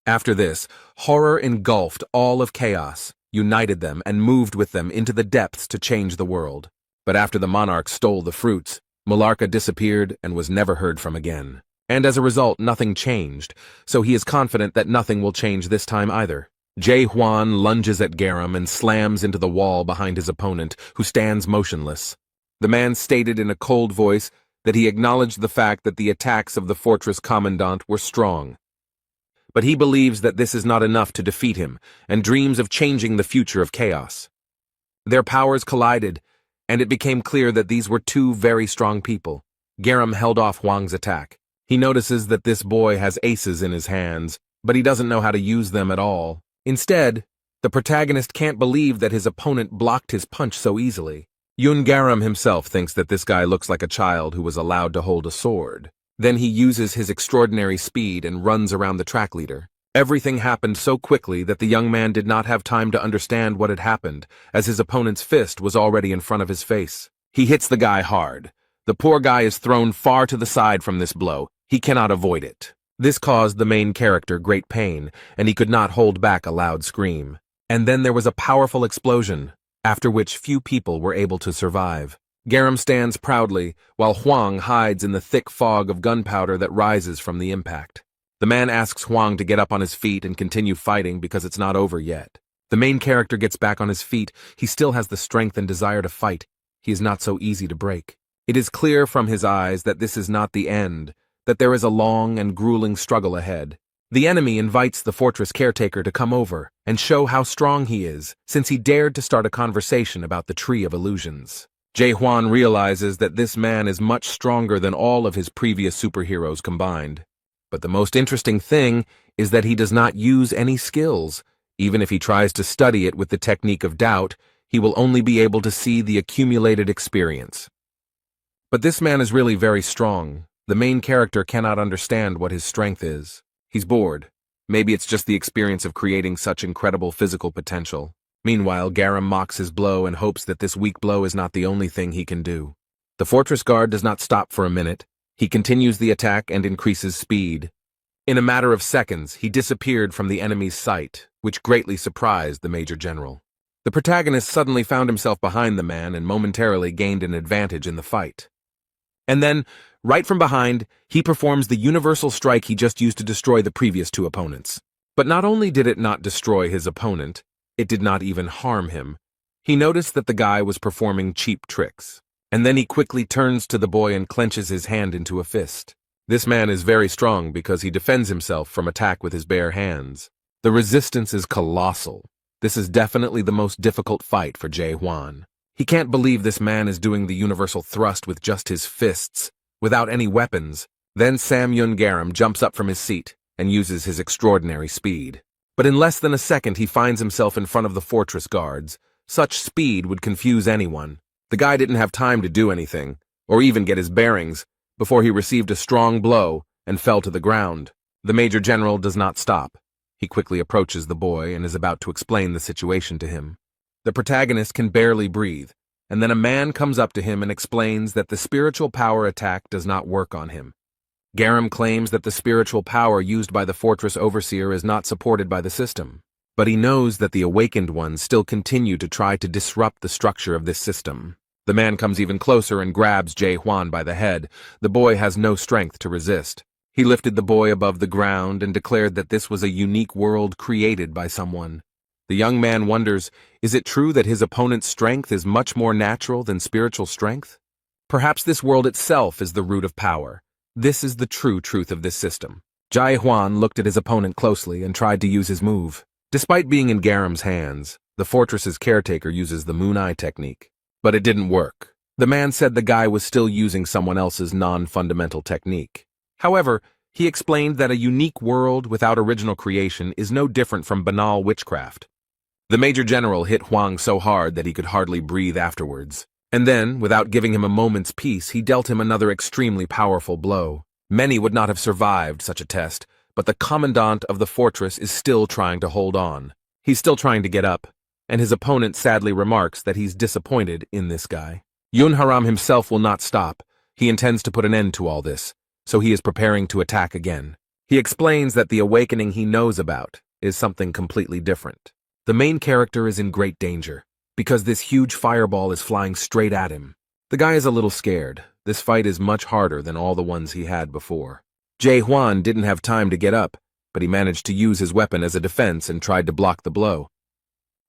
After this, horror engulfed all of chaos, united them, and moved with them into the depths to change the world. But after the monarch stole the fruits, Mularka disappeared and was never heard from again. And as a result, nothing changed, so he is confident that nothing will change this time either. Jae Hwan lunges at Garam and slams into the wall behind his opponent, who stands motionless. The man stated in a cold voice that he acknowledged the fact that the attacks of the fortress commandant were strong. But he believes that this is not enough to defeat him, and dreams of changing the future of chaos. Their powers collided, and it became clear that these were two very strong people. Garam held off Hwang's attack. He notices that this boy has aces in his hands, but he doesn't know how to use them at all. Instead, the protagonist can't believe that his opponent blocked his punch so easily. Yoon Garam himself thinks that this guy looks like a child who was allowed to hold a sword. Then he uses his extraordinary speed and runs around the track leader. Everything happened so quickly that the young man did not have time to understand what had happened, as his opponent's fist was already in front of his face. He hits the guy hard. The poor guy is thrown far to the side from this blow. He cannot avoid it. This caused the main character great pain, and he could not hold back a loud scream. And then there was a powerful explosion, after which few people were able to survive. Garam stands proudly, while Hwang hides in the thick fog of gunpowder that rises from the impact. The man asks Hwang to get up on his feet and continue fighting because it's not over yet. The main character gets back on his feet. He still has the strength and desire to fight. He is not so easy to break. It is clear from his eyes that this is not the end, that there is a long and grueling struggle ahead. The enemy invites the fortress caretaker to come over and show how strong he is, since he dared to start a conversation about the Tree of Illusions. Jae Hwan realizes that this man is much stronger than all of his previous superheroes combined. But the most interesting thing is that he does not use any skills. Even if he tries to study it with the technique of doubt, he will only be able to see the accumulated experience. But this man is really very strong. The main character cannot understand what his strength is. He's bored. Maybe it's just the experience of creating such incredible physical potential. Meanwhile, Garam mocks his blow and hopes that this weak blow is not the only thing he can do. The fortress guard does not stop for a minute. He continues the attack and increases speed. In a matter of seconds, he disappeared from the enemy's sight, which greatly surprised the Major General. The protagonist suddenly found himself behind the man and momentarily gained an advantage in the fight. And then, right from behind, he performs the universal strike he just used to destroy the previous two opponents. But not only did it not destroy his opponent, it did not even harm him. He noticed that the guy was performing cheap tricks. And then he quickly turns to the boy and clenches his hand into a fist. This man is very strong because he defends himself from attack with his bare hands. The resistance is colossal. This is definitely the most difficult fight for Jae Hwan. He can't believe this man is doing the universal thrust with just his fists, without any weapons. Then Sam Yun Garam jumps up from his seat and uses his extraordinary speed. But in less than a second he finds himself in front of the fortress guards. Such speed would confuse anyone. The guy didn't have time to do anything, or even get his bearings, before he received a strong blow and fell to the ground. The Major General does not stop. He quickly approaches the boy and is about to explain the situation to him. The protagonist can barely breathe, and then a man comes up to him and explains that the spiritual power attack does not work on him. Garam claims that the spiritual power used by the fortress overseer is not supported by the system, but he knows that the awakened ones still continue to try to disrupt the structure of this system. The man comes even closer and grabs Jae Hwan by the head. The boy has no strength to resist. He lifted the boy above the ground and declared that this was a unique world created by someone. The young man wonders, is it true that his opponent's strength is much more natural than spiritual strength? Perhaps this world itself is the root of power. This is the true truth of this system. Jae Hwan looked at his opponent closely and tried to use his move. Despite being in Garam's hands, the fortress's caretaker uses the moon eye technique. But it didn't work. The man said the guy was still using someone else's non-fundamental technique. However, he explained that a unique world without original creation is no different from banal witchcraft. The Major General hit Hwang so hard that he could hardly breathe afterwards. And then, without giving him a moment's peace, he dealt him another extremely powerful blow. Many would not have survived such a test, but the commandant of the fortress is still trying to hold on. He's still trying to get up, and his opponent sadly remarks that he's disappointed in this guy. Yun Haram himself will not stop. He intends to put an end to all this, so he is preparing to attack again. He explains that the awakening he knows about is something completely different. The main character is in great danger, because this huge fireball is flying straight at him. The guy is a little scared. This fight is much harder than all the ones he had before. Jae Hwan didn't have time to get up, but he managed to use his weapon as a defense and tried to block the blow.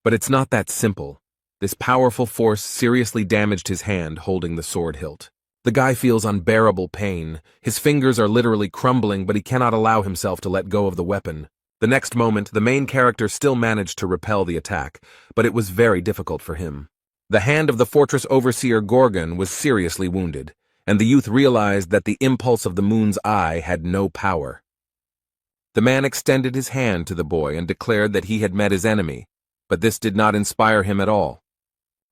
But it's not that simple. This powerful force seriously damaged his hand holding the sword hilt. The guy feels unbearable pain. His fingers are literally crumbling, but he cannot allow himself to let go of the weapon. The next moment, the main character still managed to repel the attack, but it was very difficult for him. The hand of the fortress overseer Gorgon was seriously wounded, and the youth realized that the impulse of the moon's eye had no power. The man extended his hand to the boy and declared that he had met his enemy, but this did not inspire him at all.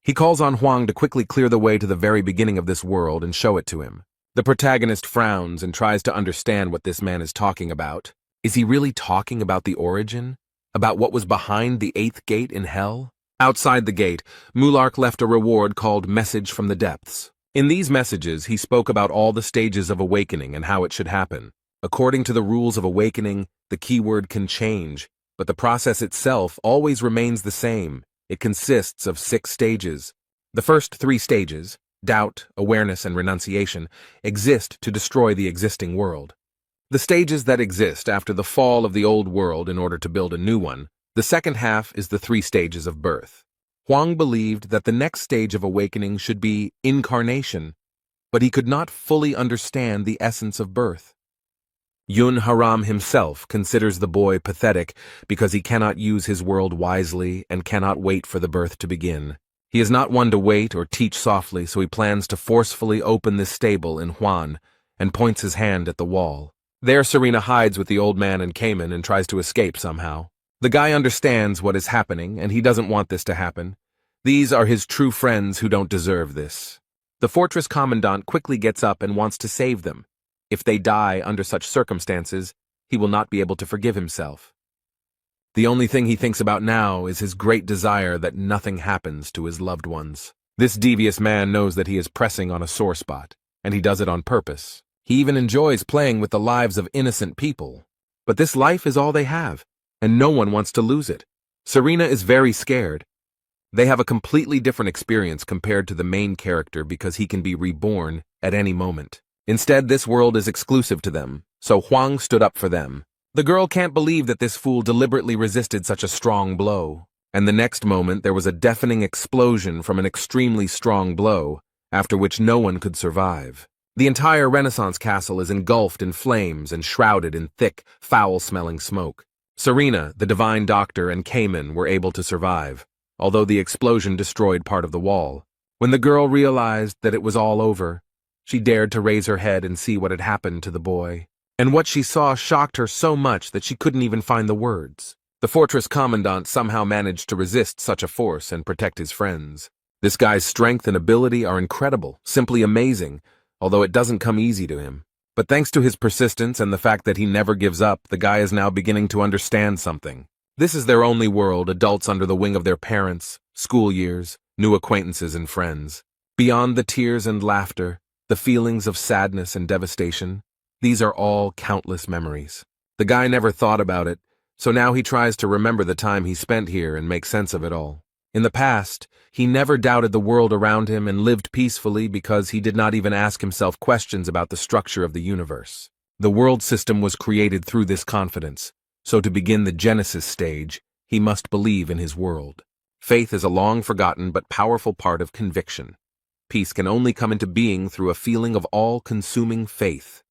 He calls on Hwang to quickly clear the way to the very beginning of this world and show it to him. The protagonist frowns and tries to understand what this man is talking about. Is he really talking about the origin? About what was behind the 8th gate in hell? Outside the gate, Mulark left a reward called Message from the Depths. In these messages, he spoke about all the stages of awakening and how it should happen. According to the rules of awakening, the keyword can change, but the process itself always remains the same. It consists of 6 stages. The first 3 stages, doubt, awareness, and renunciation, exist to destroy the existing world. The stages that exist after the fall of the old world in order to build a new one, the second half is the 3 stages of birth. Hwang believed that the next stage of awakening should be incarnation, but he could not fully understand the essence of birth. Yun Haram himself considers the boy pathetic because he cannot use his world wisely and cannot wait for the birth to begin. He is not one to wait or teach softly, so he plans to forcefully open this stable in Hwan and points his hand at the wall. There Serena hides with the old man and Cayman and tries to escape somehow. The guy understands what is happening and he doesn't want this to happen. These are his true friends who don't deserve this. The fortress commandant quickly gets up and wants to save them. If they die under such circumstances, he will not be able to forgive himself. The only thing he thinks about now is his great desire that nothing happens to his loved ones. This devious man knows that he is pressing on a sore spot, and he does it on purpose. He even enjoys playing with the lives of innocent people. But this life is all they have, and no one wants to lose it. Serena is very scared. They have a completely different experience compared to the main character because he can be reborn at any moment. Instead, this world is exclusive to them, so Huang stood up for them. The girl can't believe that this fool deliberately resisted such a strong blow. And the next moment there was a deafening explosion from an extremely strong blow, after which no one could survive. The entire Renaissance castle is engulfed in flames and shrouded in thick, foul-smelling smoke. Serena, the divine doctor, and Cayman were able to survive, although the explosion destroyed part of the wall. When the girl realized that it was all over, she dared to raise her head and see what had happened to the boy. And what she saw shocked her so much that she couldn't even find the words. The fortress commandant somehow managed to resist such a force and protect his friends. This guy's strength and ability are incredible, simply amazing, although it doesn't come easy to him. But thanks to his persistence and the fact that he never gives up, the guy is now beginning to understand something. This is their only world, adults under the wing of their parents, school years, new acquaintances and friends. Beyond the tears and laughter, the feelings of sadness and devastation, these are all countless memories. The guy never thought about it, so now he tries to remember the time he spent here and make sense of it all. In the past, he never doubted the world around him and lived peacefully because he did not even ask himself questions about the structure of the universe. The world system was created through this confidence, so to begin the Genesis stage, he must believe in his world. Faith is a long-forgotten but powerful part of conviction. Peace can only come into being through a feeling of all-consuming faith.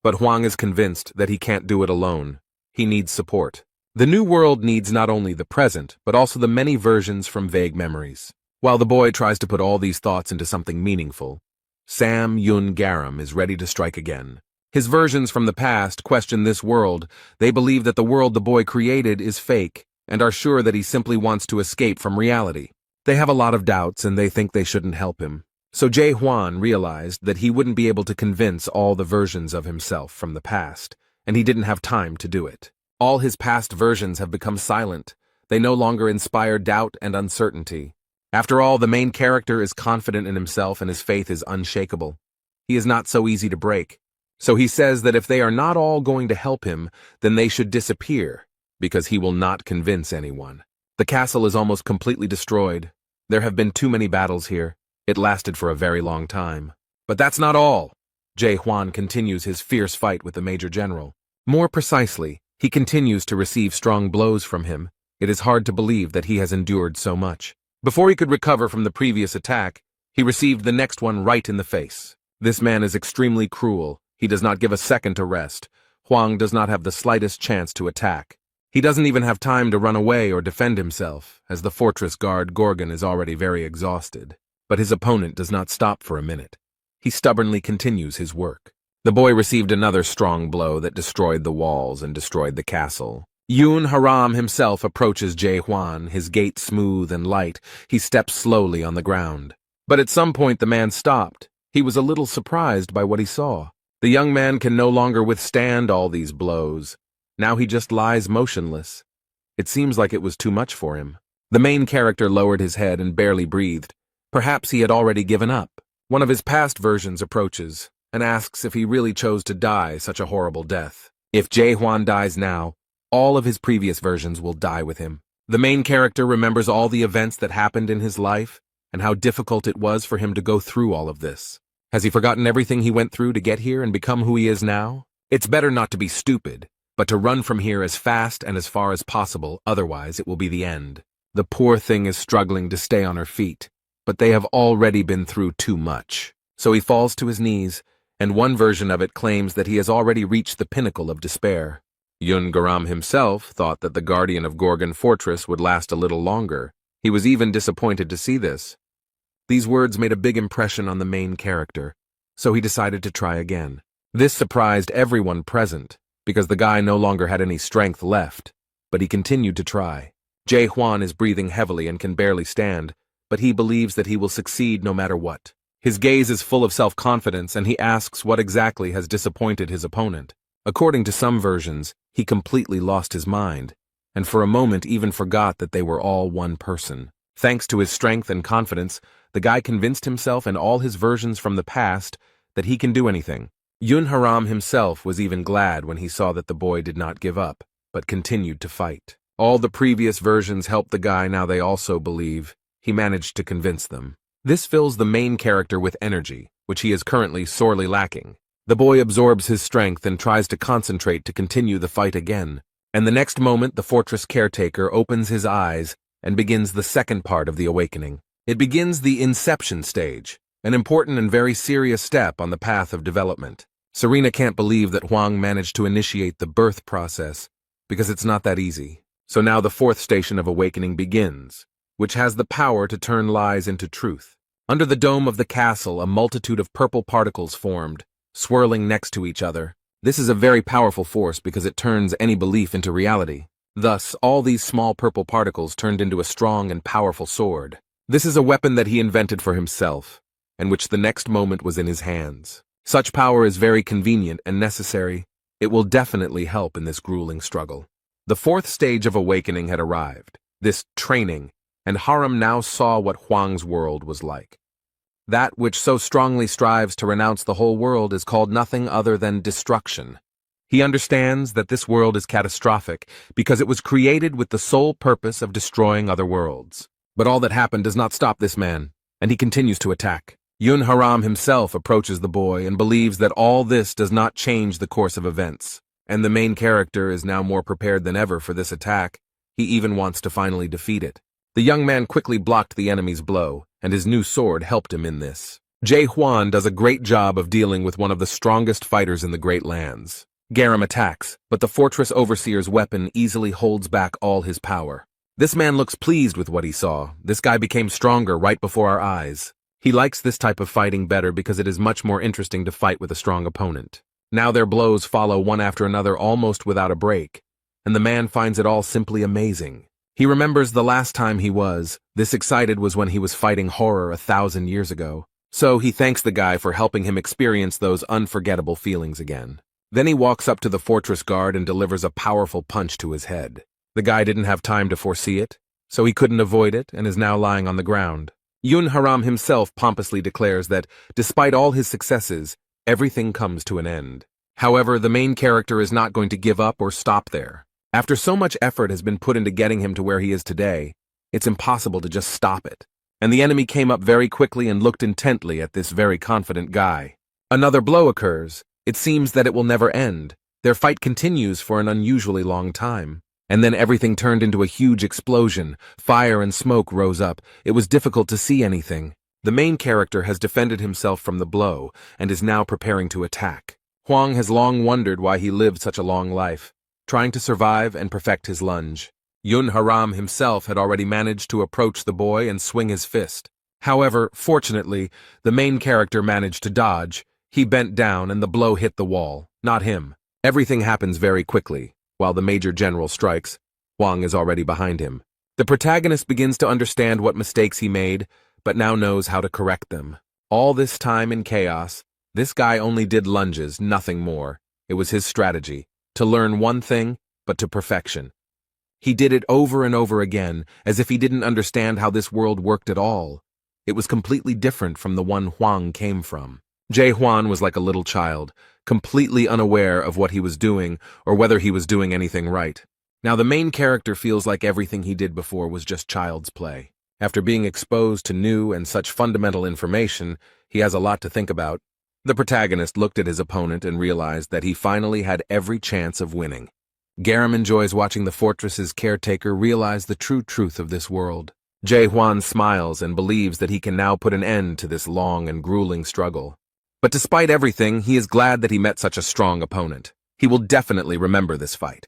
But Huang is convinced that he can't do it alone. He needs support. The new world needs not only the present, but also the many versions from vague memories. While the boy tries to put all these thoughts into something meaningful, Sam Yun Garam is ready to strike again. His versions from the past question this world. They believe that the world the boy created is fake, and are sure that he simply wants to escape from reality. They have a lot of doubts, and they think they shouldn't help him. So Jae Hwan realized that he wouldn't be able to convince all the versions of himself from the past, and he didn't have time to do it. All his past versions have become silent. They no longer inspire doubt and uncertainty. After all, the main character is confident in himself and his faith is unshakable. He is not so easy to break. So he says that if they are not all going to help him, then they should disappear, because he will not convince anyone. The castle is almost completely destroyed. There have been too many battles here. It lasted for a very long time. But that's not all. Jae Hwan continues his fierce fight with the Major General. More precisely, he continues to receive strong blows from him. It is hard to believe that he has endured so much. Before he could recover from the previous attack, he received the next one right in the face. This man is extremely cruel. He does not give a second to rest. Huang does not have the slightest chance to attack. He doesn't even have time to run away or defend himself, as the fortress guard Gorgon is already very exhausted. But his opponent does not stop for a minute. He stubbornly continues his work. The boy received another strong blow that destroyed the walls and destroyed the castle. Yoon Haram himself approaches Jae Hwan, his gait smooth and light. He steps slowly on the ground. But at some point the man stopped. He was a little surprised by what he saw. The young man can no longer withstand all these blows. Now he just lies motionless. It seems like it was too much for him. The main character lowered his head and barely breathed. Perhaps he had already given up. One of his past versions approaches and asks if he really chose to die such a horrible death. If Jae Hwan dies now, all of his previous versions will die with him. The main character remembers all the events that happened in his life and how difficult it was for him to go through all of this. Has he forgotten everything he went through to get here and become who he is now? It's better not to be stupid, but to run from here as fast and as far as possible, otherwise it will be the end. The poor thing is struggling to stay on her feet, but they have already been through too much. So he falls to his knees, and one version of it claims that he has already reached the pinnacle of despair. Yun Garam himself thought that the guardian of Gorgon Fortress would last a little longer. He was even disappointed to see this. These words made a big impression on the main character, so he decided to try again. This surprised everyone present, because the guy no longer had any strength left, but he continued to try. Jae Hwan is breathing heavily and can barely stand, but he believes that he will succeed no matter what. His gaze is full of self-confidence, and he asks what exactly has disappointed his opponent. According to some versions, he completely lost his mind, and for a moment even forgot that they were all one person. Thanks to his strength and confidence, the guy convinced himself and all his versions from the past that he can do anything. Yun Haram himself was even glad when he saw that the boy did not give up, but continued to fight. All the previous versions helped the guy, now they also believe. He managed to convince them. This fills the main character with energy, which he is currently sorely lacking. The boy absorbs his strength and tries to concentrate to continue the fight again. And the next moment, the fortress caretaker opens his eyes and begins the second part of the awakening. It begins the inception stage, an important and very serious step on the path of development. Serena can't believe that Huang managed to initiate the birth process, because it's not that easy. So now the fourth station of awakening begins, which has the power to turn lies into truth. Under the dome of the castle, a multitude of purple particles formed, swirling next to each other. This is a very powerful force because it turns any belief into reality. Thus, all these small purple particles turned into a strong and powerful sword. This is a weapon that he invented for himself, and which the next moment was in his hands. Such power is very convenient and necessary. It will definitely help in this grueling struggle. The fourth stage of awakening had arrived, this training, and Haram now saw what Huang's world was like. That which so strongly strives to renounce the whole world is called nothing other than destruction. He understands that this world is catastrophic because it was created with the sole purpose of destroying other worlds. But all that happened does not stop this man, and he continues to attack. Yun Haram himself approaches the boy and believes that all this does not change the course of events, and the main character is now more prepared than ever for this attack. He even wants to finally defeat it. The young man quickly blocked the enemy's blow, and his new sword helped him in this. Jay Huan does a great job of dealing with one of the strongest fighters in the Great Lands. Garam attacks, but the fortress overseer's weapon easily holds back all his power. This man looks pleased with what he saw. This guy became stronger right before our eyes. He likes this type of fighting better because it is much more interesting to fight with a strong opponent. Now their blows follow one after another almost without a break, and the man finds it all simply amazing. He remembers the last time he was this excited was when he was fighting horror 1,000 years ago. So he thanks the guy for helping him experience those unforgettable feelings again. Then he walks up to the fortress guard and delivers a powerful punch to his head. The guy didn't have time to foresee it, so he couldn't avoid it and is now lying on the ground. Yun Haram himself pompously declares that, despite all his successes, everything comes to an end. However, the main character is not going to give up or stop there. After so much effort has been put into getting him to where he is today, it's impossible to just stop it. And the enemy came up very quickly and looked intently at this very confident guy. Another blow occurs. It seems that it will never end. Their fight continues for an unusually long time. And then everything turned into a huge explosion. Fire and smoke rose up. It was difficult to see anything. The main character has defended himself from the blow and is now preparing to attack. Huang has long wondered why he lived such a long life, trying to survive and perfect his lunge. Yun Haram himself had already managed to approach the boy and swing his fist. However, fortunately, the main character managed to dodge. He bent down and the blow hit the wall, not him. Everything happens very quickly. While the major general strikes, Huang is already behind him. The protagonist begins to understand what mistakes he made, but now knows how to correct them. All this time in chaos, this guy only did lunges, nothing more. It was his strategy, to learn one thing, but to perfection. He did it over and over again, as if he didn't understand how this world worked at all. It was completely different from the one Huang came from. Jay Huan was like a little child, completely unaware of what he was doing or whether he was doing anything right. Now the main character feels like everything he did before was just child's play. After being exposed to new and such fundamental information, he has a lot to think about. The protagonist looked at his opponent and realized that he finally had every chance of winning. Garam enjoys watching the fortress's caretaker realize the true truth of this world. Jay Huan smiles and believes that he can now put an end to this long and grueling struggle. But despite everything, he is glad that he met such a strong opponent. He will definitely remember this fight.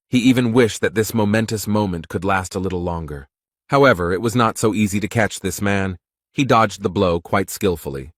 He even wished that this momentous moment could last a little longer. However, it was not so easy to catch this man. He dodged the blow quite skillfully.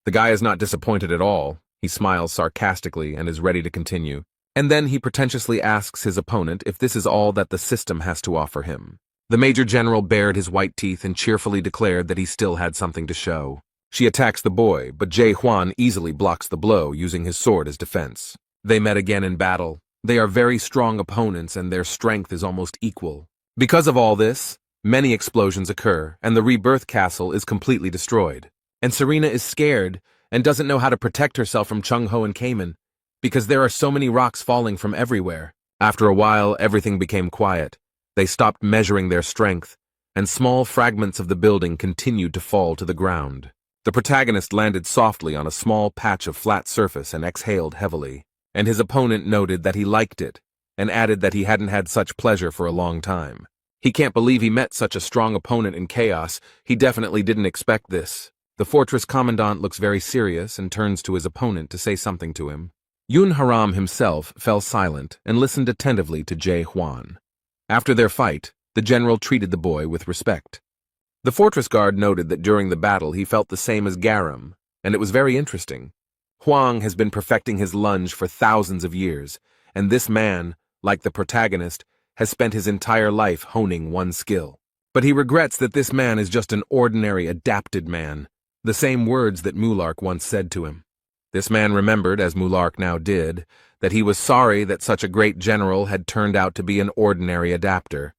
The guy is not disappointed at all. He smiles sarcastically and is ready to continue. And then he pretentiously asks his opponent if this is all that the system has to offer him. The Major General bared his white teeth and cheerfully declared that he still had something to show. She attacks the boy, but Jay Huan easily blocks the blow using his sword as defense. They met again in battle. They are very strong opponents and their strength is almost equal. Because of all this, Many explosions occur, and the rebirth castle is completely destroyed. And Serena is scared and doesn't know how to protect herself from Chung-Ho and Cayman, because there are so many rocks falling from everywhere. After a while, everything became quiet. They stopped measuring their strength, and small fragments of the building continued to fall to the ground. The protagonist landed softly on a small patch of flat surface and exhaled heavily, and his opponent noted that he liked it, and added that he hadn't had such pleasure for a long time. He can't believe he met such a strong opponent in chaos. He definitely didn't expect this. The fortress commandant looks very serious and turns to his opponent to say something to him. Yun Haram himself fell silent and listened attentively to Jae Hwan. After their fight, the general treated the boy with respect. The fortress guard noted that during the battle he felt the same as Garam, and it was very interesting. Huang has been perfecting his lunge for thousands of years, and this man, like the protagonist, has spent his entire life honing one skill. But he regrets that this man is just an ordinary adapted man, the same words that Mulark once said to him. This man remembered, as Mulark now did, that he was sorry that such a great general had turned out to be an ordinary adapter.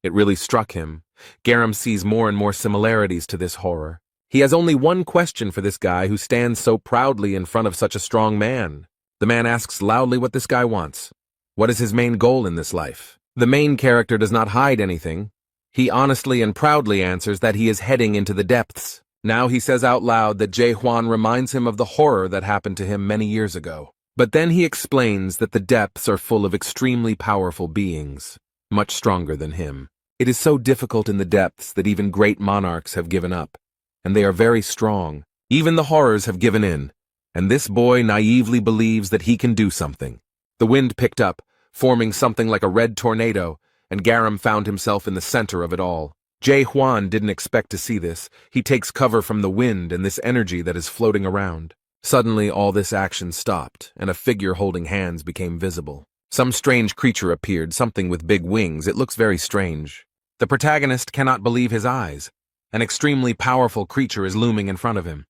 It really struck him. Garam sees more and more similarities to this horror. He has only one question for this guy who stands so proudly in front of such a strong man. The man asks loudly what this guy wants. What is his main goal in this life? The main character does not hide anything. He honestly and proudly answers that he is heading into the depths. Now he says out loud that Jae Hwan reminds him of the horror that happened to him many years ago. But then he explains that the depths are full of extremely powerful beings, much stronger than him. It is so difficult in the depths that even great monarchs have given up, and they are very strong. Even the horrors have given in, and this boy naively believes that he can do something. The wind picked up, forming something like a red tornado, and Garam found himself in the center of it all. Jae Hwan didn't expect to see this. He takes cover from the wind and this energy that is floating around. Suddenly, all this action stopped, and a figure holding hands became visible. Some strange creature appeared, something with big wings. It looks very strange. The protagonist cannot believe his eyes. An extremely powerful creature is looming in front of him.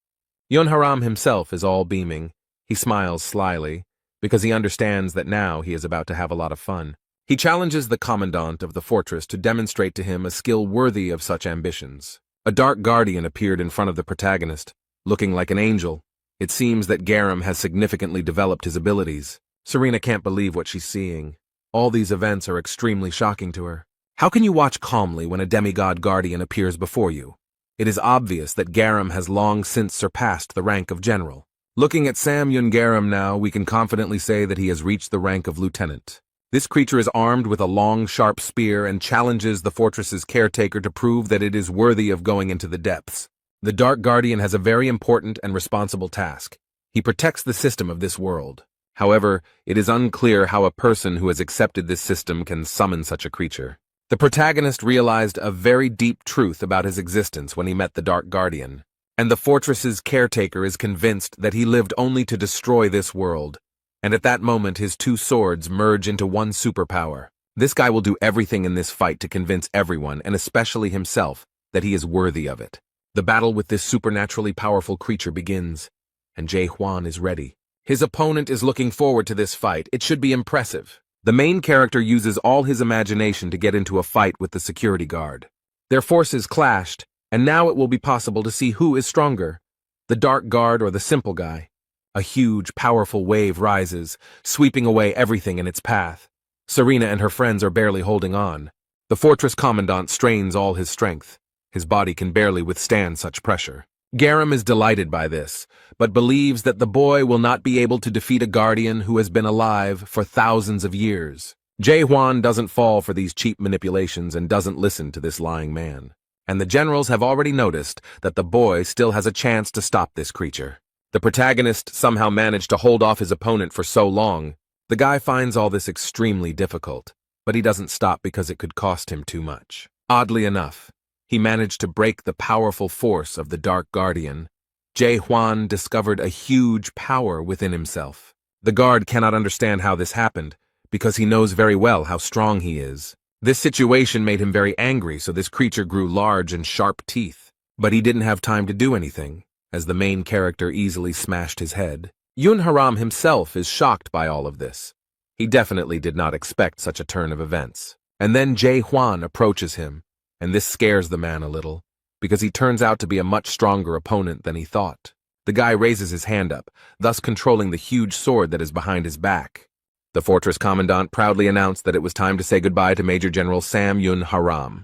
Yun Haram himself is all beaming. He smiles slyly, because he understands that now he is about to have a lot of fun. He challenges the commandant of the fortress to demonstrate to him a skill worthy of such ambitions. A dark guardian appeared in front of the protagonist, looking like an angel. It seems that Garam has significantly developed his abilities. Serena can't believe what she's seeing. All these events are extremely shocking to her. How can you watch calmly when a demigod guardian appears before you? It is obvious that Garam has long since surpassed the rank of general. Looking at Samyun Garam now, we can confidently say that he has reached the rank of lieutenant. This creature is armed with a long, sharp spear and challenges the fortress's caretaker to prove that it is worthy of going into the depths. The Dark Guardian has a very important and responsible task. He protects the system of this world. However, it is unclear how a person who has accepted this system can summon such a creature. The protagonist realized a very deep truth about his existence when he met the Dark Guardian, and the fortress's caretaker is convinced that he lived only to destroy this world, and at that moment his two swords merge into one superpower. This guy will do everything in this fight to convince everyone, and especially himself, that he is worthy of it. The battle with this supernaturally powerful creature begins, and Jae Hwan is ready. His opponent is looking forward to this fight. It should be impressive. The main character uses all his imagination to get into a fight with the security guard. Their forces clashed, and now it will be possible to see who is stronger, the dark guard or the simple guy. A huge, powerful wave rises, sweeping away everything in its path. Serena and her friends are barely holding on. The fortress commandant strains all his strength. His body can barely withstand such pressure. Garam is delighted by this, but believes that the boy will not be able to defeat a guardian who has been alive for thousands of years. Jae Hwan doesn't fall for these cheap manipulations and doesn't listen to this lying man. And the generals have already noticed that the boy still has a chance to stop this creature. The protagonist somehow managed to hold off his opponent for so long. The guy finds all this extremely difficult, but he doesn't stop because it could cost him too much. Oddly enough, he managed to break the powerful force of the Dark Guardian. Jae Hwan discovered a huge power within himself. The guard cannot understand how this happened, because he knows very well how strong he is. This situation made him very angry, so this creature grew large and sharp teeth. But he didn't have time to do anything, as the main character easily smashed his head. Yun Haram himself is shocked by all of this. He definitely did not expect such a turn of events. And then Jae Hwan approaches him, and this scares the man a little, because he turns out to be a much stronger opponent than he thought. The guy raises his hand up, thus controlling the huge sword that is behind his back. The fortress commandant proudly announced that it was time to say goodbye to Major General Sam Yun Haram.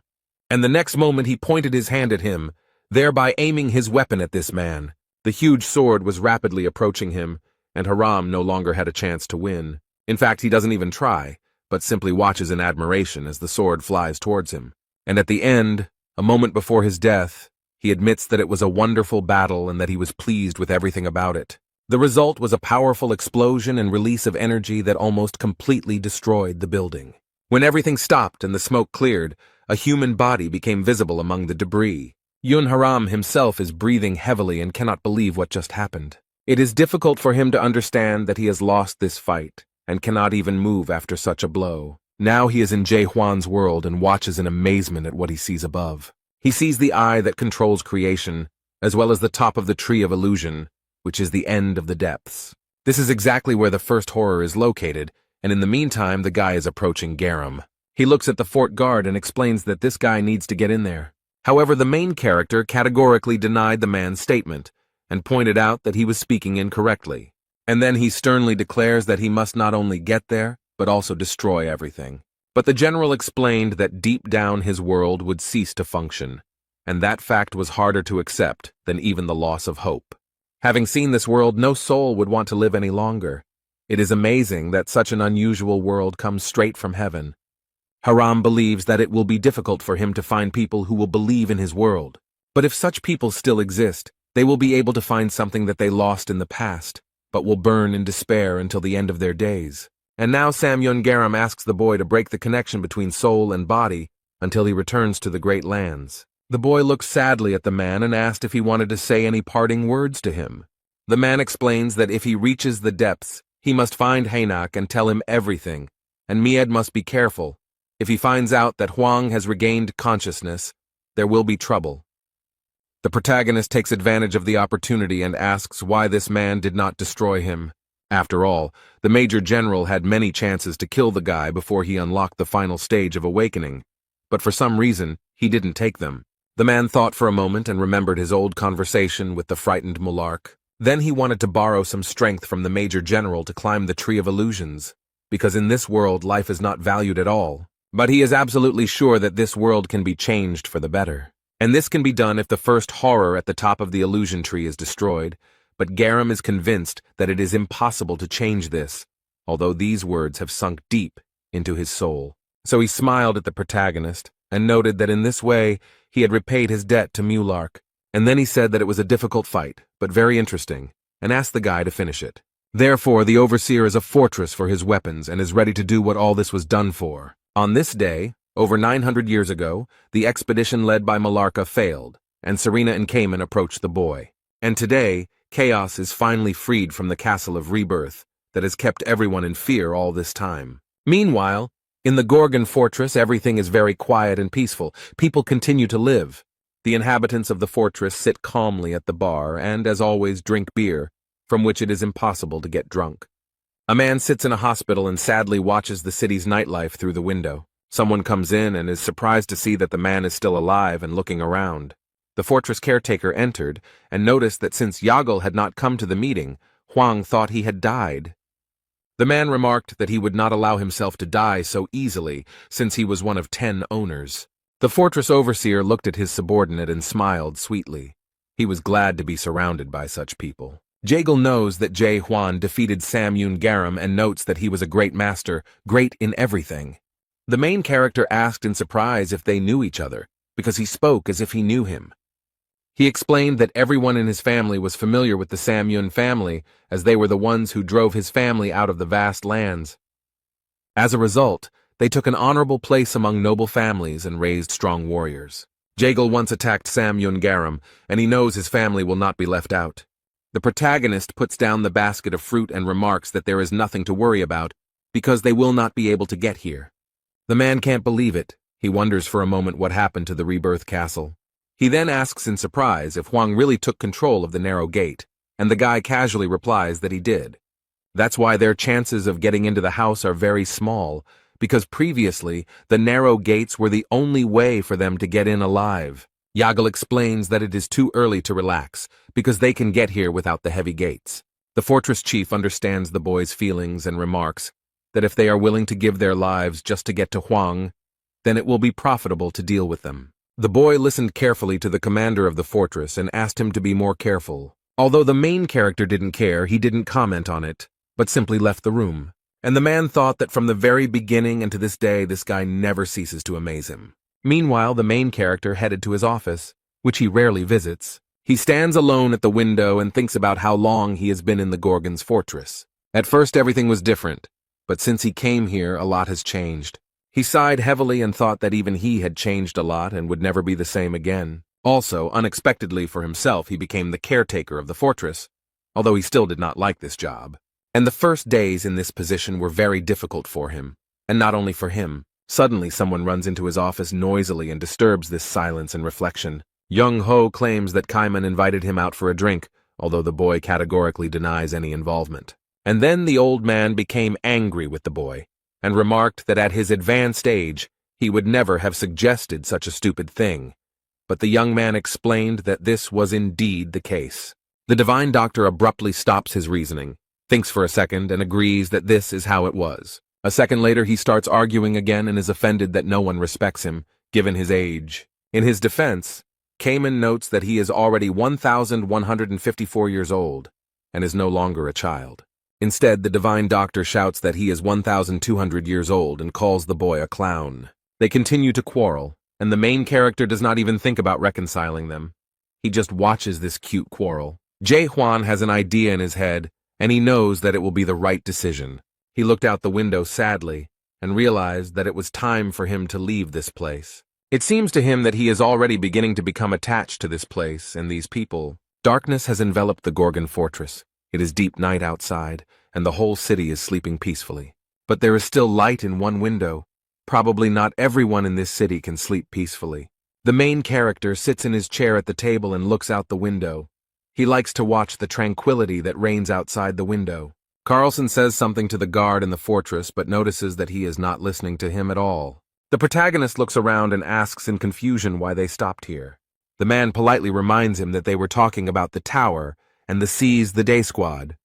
And the next moment he pointed his hand at him, thereby aiming his weapon at this man. The huge sword was rapidly approaching him, and Haram no longer had a chance to win. In fact, he doesn't even try, but simply watches in admiration as the sword flies towards him. And at the end, a moment before his death, he admits that it was a wonderful battle and that he was pleased with everything about it. The result was a powerful explosion and release of energy that almost completely destroyed the building. When everything stopped and the smoke cleared, a human body became visible among the debris. Yun Haram himself is breathing heavily and cannot believe what just happened. It is difficult for him to understand that he has lost this fight and cannot even move after such a blow. Now he is in Jae Hwan's world and watches in amazement at what he sees above. He sees the eye that controls creation, as well as the top of the tree of illusion, which is the end of the depths. This is exactly where the first horror is located, and in the meantime the guy is approaching Garam. He looks at the fort guard and explains that this guy needs to get in there. However, the main character categorically denied the man's statement, and pointed out that he was speaking incorrectly. And then he sternly declares that he must not only get there, but also destroy everything. But the general explained that deep down his world would cease to function, and that fact was harder to accept than even the loss of hope. Having seen this world, no soul would want to live any longer. It is amazing that such an unusual world comes straight from heaven. Haram believes that it will be difficult for him to find people who will believe in his world. But if such people still exist, they will be able to find something that they lost in the past, but will burn in despair until the end of their days. And now Sam Yun Garam asks the boy to break the connection between soul and body until he returns to the Great Lands. The boy looked sadly at the man and asked if he wanted to say any parting words to him. The man explains that if he reaches the depths, he must find Hainak and tell him everything, and Mied must be careful. If he finds out that Huang has regained consciousness, there will be trouble. The protagonist takes advantage of the opportunity and asks why this man did not destroy him. After all, the Major General had many chances to kill the guy before he unlocked the final stage of awakening, but for some reason, he didn't take them. The man thought for a moment and remembered his old conversation with the frightened Mulark. Then he wanted to borrow some strength from the Major General to climb the Tree of Illusions, because in this world life is not valued at all. But he is absolutely sure that this world can be changed for the better. And this can be done if the first horror at the top of the illusion tree is destroyed, but Garam is convinced that it is impossible to change this, although these words have sunk deep into his soul. So he smiled at the protagonist and noted that in this way he had repaid his debt to Mulark, and then he said that it was a difficult fight, but very interesting, and asked the guy to finish it. Therefore, the overseer is a fortress for his weapons and is ready to do what all this was done for. On this day, over 900 years ago, the expedition led by Malarca failed, and Serena and Cayman approached the boy. And today, chaos is finally freed from the castle of rebirth that has kept everyone in fear all this time. Meanwhile, in the Gorgon fortress, everything is very quiet and peaceful. People continue to live. The inhabitants of the fortress sit calmly at the bar and, as always, drink beer, from which it is impossible to get drunk. A man sits in a hospital and sadly watches the city's nightlife through the window. Someone comes in and is surprised to see that the man is still alive and looking around. The fortress caretaker entered and noticed that since Yahello had not come to the meeting, Huang thought he had died. The man remarked that he would not allow himself to die so easily, since he was one of 10 owners. The fortress overseer looked at his subordinate and smiled sweetly. He was glad to be surrounded by such people. Jaegal knows that Jae Hwan defeated Sam Yun Garam and notes that he was a great master, great in everything. The main character asked in surprise if they knew each other, because he spoke as if he knew him. He explained that everyone in his family was familiar with the Sam Yun family, as they were the ones who drove his family out of the vast lands. As a result, they took an honorable place among noble families and raised strong warriors. Jaegal once attacked Sam Yun Garam, and he knows his family will not be left out. The protagonist puts down the basket of fruit and remarks that there is nothing to worry about, because they will not be able to get here. The man can't believe it. He wonders for a moment what happened to the Rebirth Castle. He then asks in surprise if Huang really took control of the narrow gate, and the guy casually replies that he did. That's why their chances of getting into the house are very small, because previously the narrow gates were the only way for them to get in alive. Yahello explains that it is too early to relax, because they can get here without the heavy gates. The fortress chief understands the boys' feelings and remarks that if they are willing to give their lives just to get to Huang, then it will be profitable to deal with them. The boy listened carefully to the commander of the fortress and asked him to be more careful. Although the main character didn't care, he didn't comment on it, but simply left the room. And the man thought that from the very beginning and to this day, this guy never ceases to amaze him. Meanwhile, the main character headed to his office, which he rarely visits. He stands alone at the window and thinks about how long he has been in the Gorgon's fortress. At first, everything was different, but since he came here, a lot has changed. He sighed heavily and thought that even he had changed a lot and would never be the same again. Also, unexpectedly for himself, he became the caretaker of the fortress, although he still did not like this job. And the first days in this position were very difficult for him. And not only for him. Suddenly, someone runs into his office noisily and disturbs this silence and reflection. Young Ho claims that Kaiman invited him out for a drink, although the boy categorically denies any involvement. And then the old man became angry with the boy, and remarked that at his advanced age, he would never have suggested such a stupid thing. But the young man explained that this was indeed the case. The divine doctor abruptly stops his reasoning, thinks for a second, and agrees that this is how it was. A second later, he starts arguing again and is offended that no one respects him, given his age. In his defense, Kaiman notes that he is already 1,154 years old and is no longer a child. Instead, the divine doctor shouts that he is 1,200 years old and calls the boy a clown. They continue to quarrel, and the main character does not even think about reconciling them. He just watches this cute quarrel. Jae Hwan has an idea in his head, and he knows that it will be the right decision. He looked out the window sadly and realized that it was time for him to leave this place. It seems to him that he is already beginning to become attached to this place and these people. Darkness has enveloped the Gorgon fortress. It is deep night outside, and the whole city is sleeping peacefully. But there is still light in one window. Probably not everyone in this city can sleep peacefully. The main character sits in his chair at the table and looks out the window. He likes to watch the tranquility that reigns outside the window. Carlson says something to the guard in the fortress, but notices that he is not listening to him at all. The protagonist looks around and asks in confusion why they stopped here. The man politely reminds him that they were talking about the tower and the Seize the Day squad.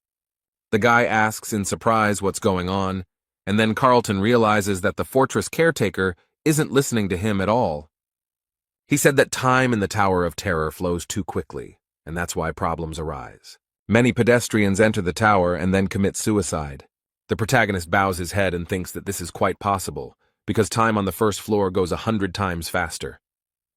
The guy asks in surprise what's going on, and then Carlton realizes that the fortress caretaker isn't listening to him at all. He said that time in the Tower of Terror flows too quickly, and that's why problems arise. Many pedestrians enter the tower and then commit suicide. The protagonist bows his head and thinks that this is quite possible, because time on the first floor goes 100 times faster.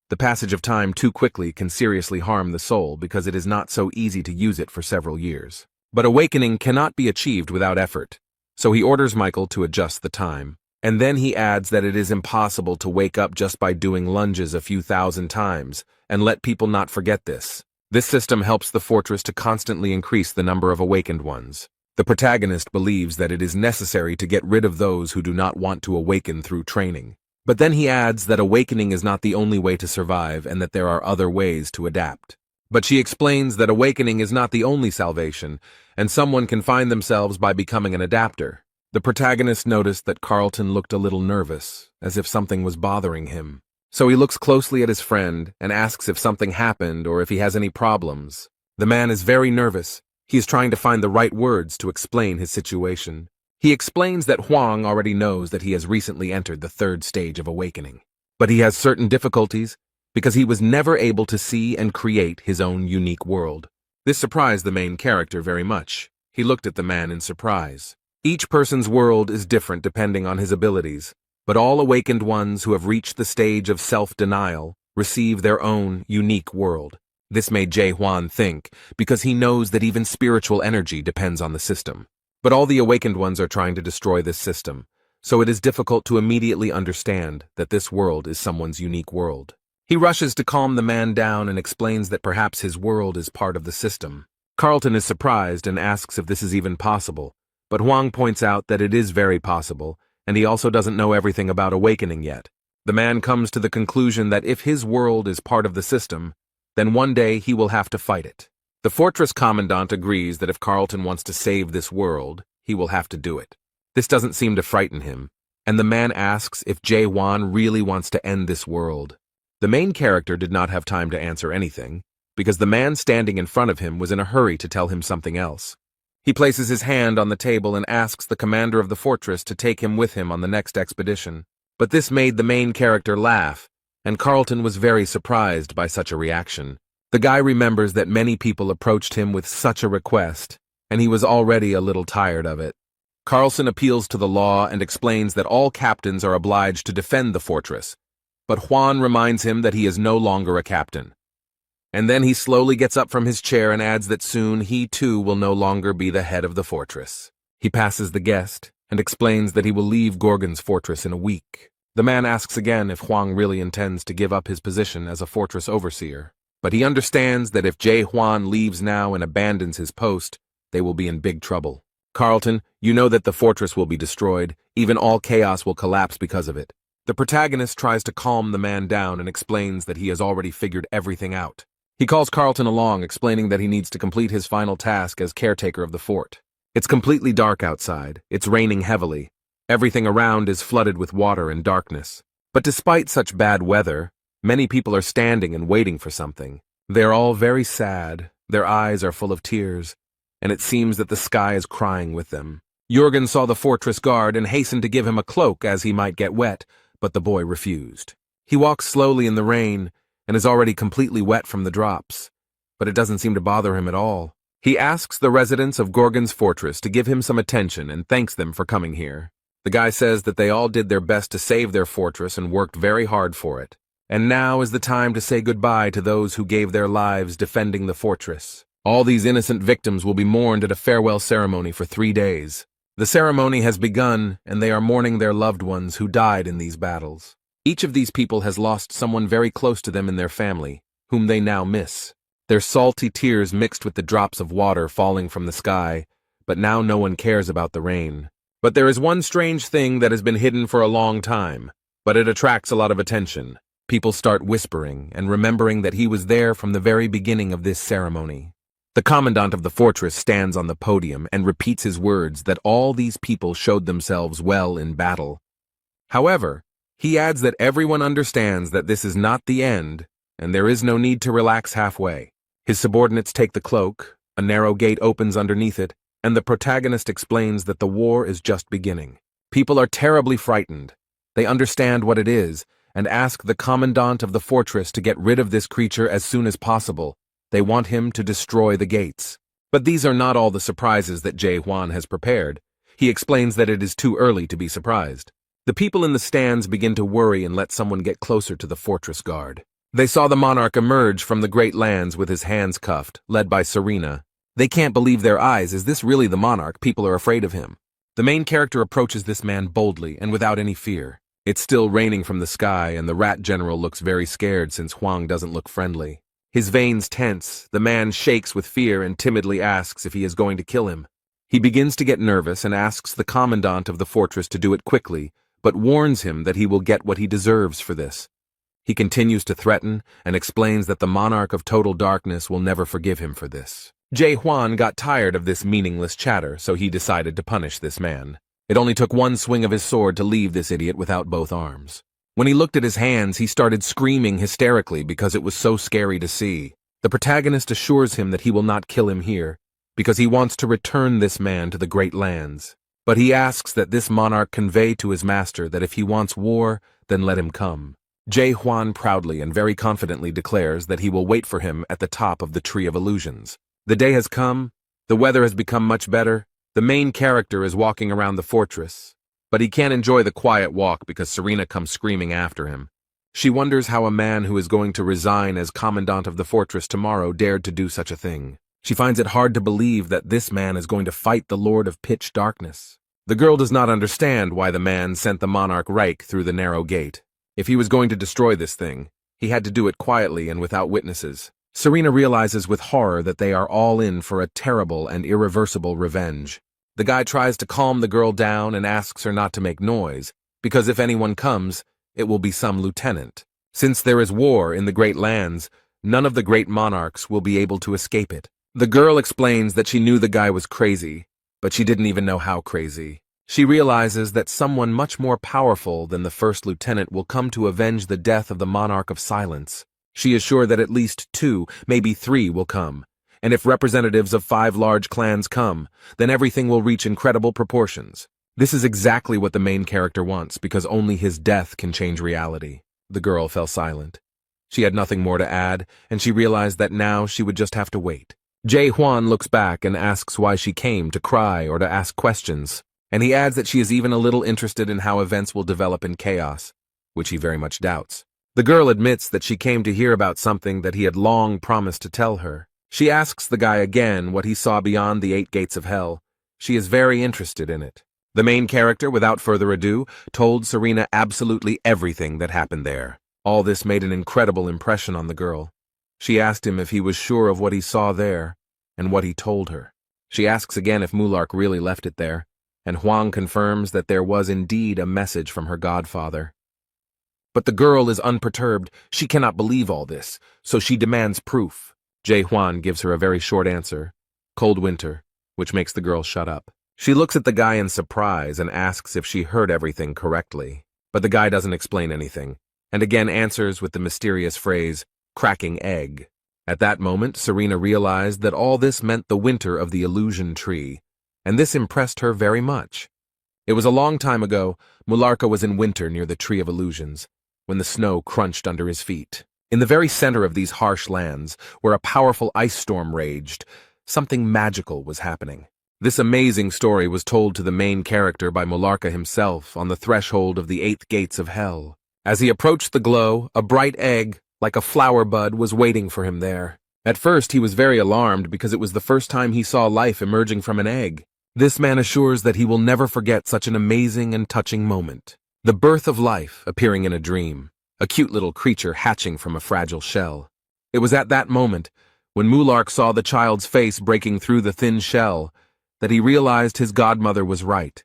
The passage of time too quickly can seriously harm the soul because it is not so easy to use it for several years. But awakening cannot be achieved without effort, so he orders Michael to adjust the time. And then he adds that it is impossible to wake up just by doing lunges a few thousand times, and let people not forget this. This system helps the fortress to constantly increase the number of awakened ones. The protagonist believes that it is necessary to get rid of those who do not want to awaken through training. But then he adds that awakening is not the only way to survive and that there are other ways to adapt. But she explains that awakening is not the only salvation, and someone can find themselves by becoming an adapter. The protagonist noticed that Carlton looked a little nervous, as if something was bothering him. So he looks closely at his friend and asks if something happened or if he has any problems. The man is very nervous. He is trying to find the right words to explain his situation. He explains that Huang already knows that he has recently entered the third stage of awakening. But he has certain difficulties because he was never able to see and create his own unique world. This surprised the main character very much. He looked at the man in surprise. Each person's world is different depending on his abilities. But all awakened ones who have reached the stage of self-denial receive their own unique world. This made Jae Hwan think, because he knows that even spiritual energy depends on the system. But all the awakened ones are trying to destroy this system, so it is difficult to immediately understand that this world is someone's unique world. He rushes to calm the man down and explains that perhaps his world is part of the system. Carlton is surprised and asks if this is even possible, but Huang points out that it is very possible, and he also doesn't know everything about awakening yet. The man comes to the conclusion that if his world is part of the system, then one day he will have to fight it. The fortress commandant agrees that if Carlton wants to save this world, he will have to do it. This doesn't seem to frighten him, and the man asks if Jae-hwan really wants to end this world. The main character did not have time to answer anything, because the man standing in front of him was in a hurry to tell him something else. He places his hand on the table and asks the commander of the fortress to take him with him on the next expedition. But this made the main character laugh, and Carlton was very surprised by such a reaction. The guy remembers that many people approached him with such a request, and he was already a little tired of it. Carlson appeals to the law and explains that all captains are obliged to defend the fortress, but Hwan reminds him that he is no longer a captain. And then he slowly gets up from his chair and adds that soon he too will no longer be the head of the fortress. He passes the guest and explains that he will leave Gorgon's fortress in a week. The man asks again if Hwang really intends to give up his position as a fortress overseer, but he understands that if Jae-hwan leaves now and abandons his post, they will be in big trouble. Carlton, you know that the fortress will be destroyed, even all chaos will collapse because of it. The protagonist tries to calm the man down and explains that he has already figured everything out. He calls Carlton along, explaining that he needs to complete his final task as caretaker of the fort. It's completely dark outside, it's raining heavily. Everything around is flooded with water and darkness. But despite such bad weather, many people are standing and waiting for something. They're all very sad, their eyes are full of tears, and it seems that the sky is crying with them. Jürgen saw the fortress guard and hastened to give him a cloak as he might get wet, but the boy refused. He walks slowly in the rain and is already completely wet from the drops, but it doesn't seem to bother him at all. He asks the residents of Gorgon's fortress to give him some attention and thanks them for coming here. The guy says that they all did their best to save their fortress and worked very hard for it. And now is the time to say goodbye to those who gave their lives defending the fortress. All these innocent victims will be mourned at a farewell ceremony for 3 days. The ceremony has begun, and they are mourning their loved ones who died in these battles. Each of these people has lost someone very close to them in their family, whom they now miss. Their salty tears mixed with the drops of water falling from the sky, but now no one cares about the rain. But there is one strange thing that has been hidden for a long time, but it attracts a lot of attention. People start whispering and remembering that he was there from the very beginning of this ceremony. The commandant of the fortress stands on the podium and repeats his words that all these people showed themselves well in battle. However, he adds that everyone understands that this is not the end, and there is no need to relax halfway. His subordinates take the cloak, a narrow gate opens underneath it, and the protagonist explains that the war is just beginning. People are terribly frightened. They understand what it is, and ask the commandant of the fortress to get rid of this creature as soon as possible. They want him to destroy the gates. But these are not all the surprises that Jae-hwan has prepared. He explains that it is too early to be surprised. The people in the stands begin to worry and let someone get closer to the fortress guard. They saw the monarch emerge from the great lands with his hands cuffed, led by Serena. They can't believe their eyes. Is this really the monarch? People are afraid of him. The main character approaches this man boldly and without any fear. It's still raining from the sky, and the rat general looks very scared since Hwang doesn't look friendly. His veins tense, the man shakes with fear and timidly asks if he is going to kill him. He begins to get nervous and asks the commandant of the fortress to do it quickly, but warns him that he will get what he deserves for this. He continues to threaten and explains that the monarch of total darkness will never forgive him for this. Jae-hwan got tired of this meaningless chatter, so he decided to punish this man. It only took one swing of his sword to leave this idiot without both arms. When he looked at his hands, he started screaming hysterically because it was so scary to see. The protagonist assures him that he will not kill him here, because he wants to return this man to the great lands. But he asks that this monarch convey to his master that if he wants war, then let him come. Jae-hwan proudly and very confidently declares that he will wait for him at the top of the Tree of Illusions. The day has come, the weather has become much better, the main character is walking around the fortress, but he can't enjoy the quiet walk because Serena comes screaming after him. She wonders how a man who is going to resign as commandant of the fortress tomorrow dared to do such a thing. She finds it hard to believe that this man is going to fight the Lord of Pitch Darkness. The girl does not understand why the man sent the monarch Reich through the narrow gate. If he was going to destroy this thing, he had to do it quietly and without witnesses. Serena realizes with horror that they are all in for a terrible and irreversible revenge. The guy tries to calm the girl down and asks her not to make noise, because if anyone comes, it will be some lieutenant. Since there is war in the great lands, none of the great monarchs will be able to escape it. The girl explains that she knew the guy was crazy, but she didn't even know how crazy. She realizes that someone much more powerful than the first lieutenant will come to avenge the death of the monarch of silence. She is sure that at least 2, maybe 3 will come, and if representatives of 5 large clans come, then everything will reach incredible proportions. This is exactly what the main character wants, because only his death can change reality. The girl fell silent. She had nothing more to add, and she realized that now she would just have to wait. Jae-hwan looks back and asks why she came, to cry or to ask questions, and he adds that she is even a little interested in how events will develop in chaos, which he very much doubts. The girl admits that she came to hear about something that he had long promised to tell her. She asks the guy again what he saw beyond the 8 gates of hell. She is very interested in it. The main character, without further ado, told Serena absolutely everything that happened there. All this made an incredible impression on the girl. She asked him if he was sure of what he saw there, and what he told her. She asks again if Mulark really left it there, and Hwang confirms that there was indeed a message from her godfather. But the girl is unperturbed. She cannot believe all this, so she demands proof. Jae-hwan gives her a very short answer, cold winter, which makes the girl shut up. She looks at the guy in surprise and asks if she heard everything correctly. But the guy doesn't explain anything, and again answers with the mysterious phrase, cracking egg. At that moment, Serena realized that all this meant the winter of the illusion tree, and this impressed her very much. It was a long time ago. Mularka was in winter near the Tree of Illusions, when the snow crunched under his feet. In the very center of these harsh lands, where a powerful ice storm raged, something magical was happening. This amazing story was told to the main character by Mularka himself on the threshold of the 8th gates of hell. As he approached the glow, a bright egg, like a flower bud, was waiting for him there. At first, he was very alarmed because it was the first time he saw life emerging from an egg. This man assures that he will never forget such an amazing and touching moment. The birth of life appearing in a dream, a cute little creature hatching from a fragile shell. It was at that moment, when Mulark saw the child's face breaking through the thin shell, that he realized his godmother was right.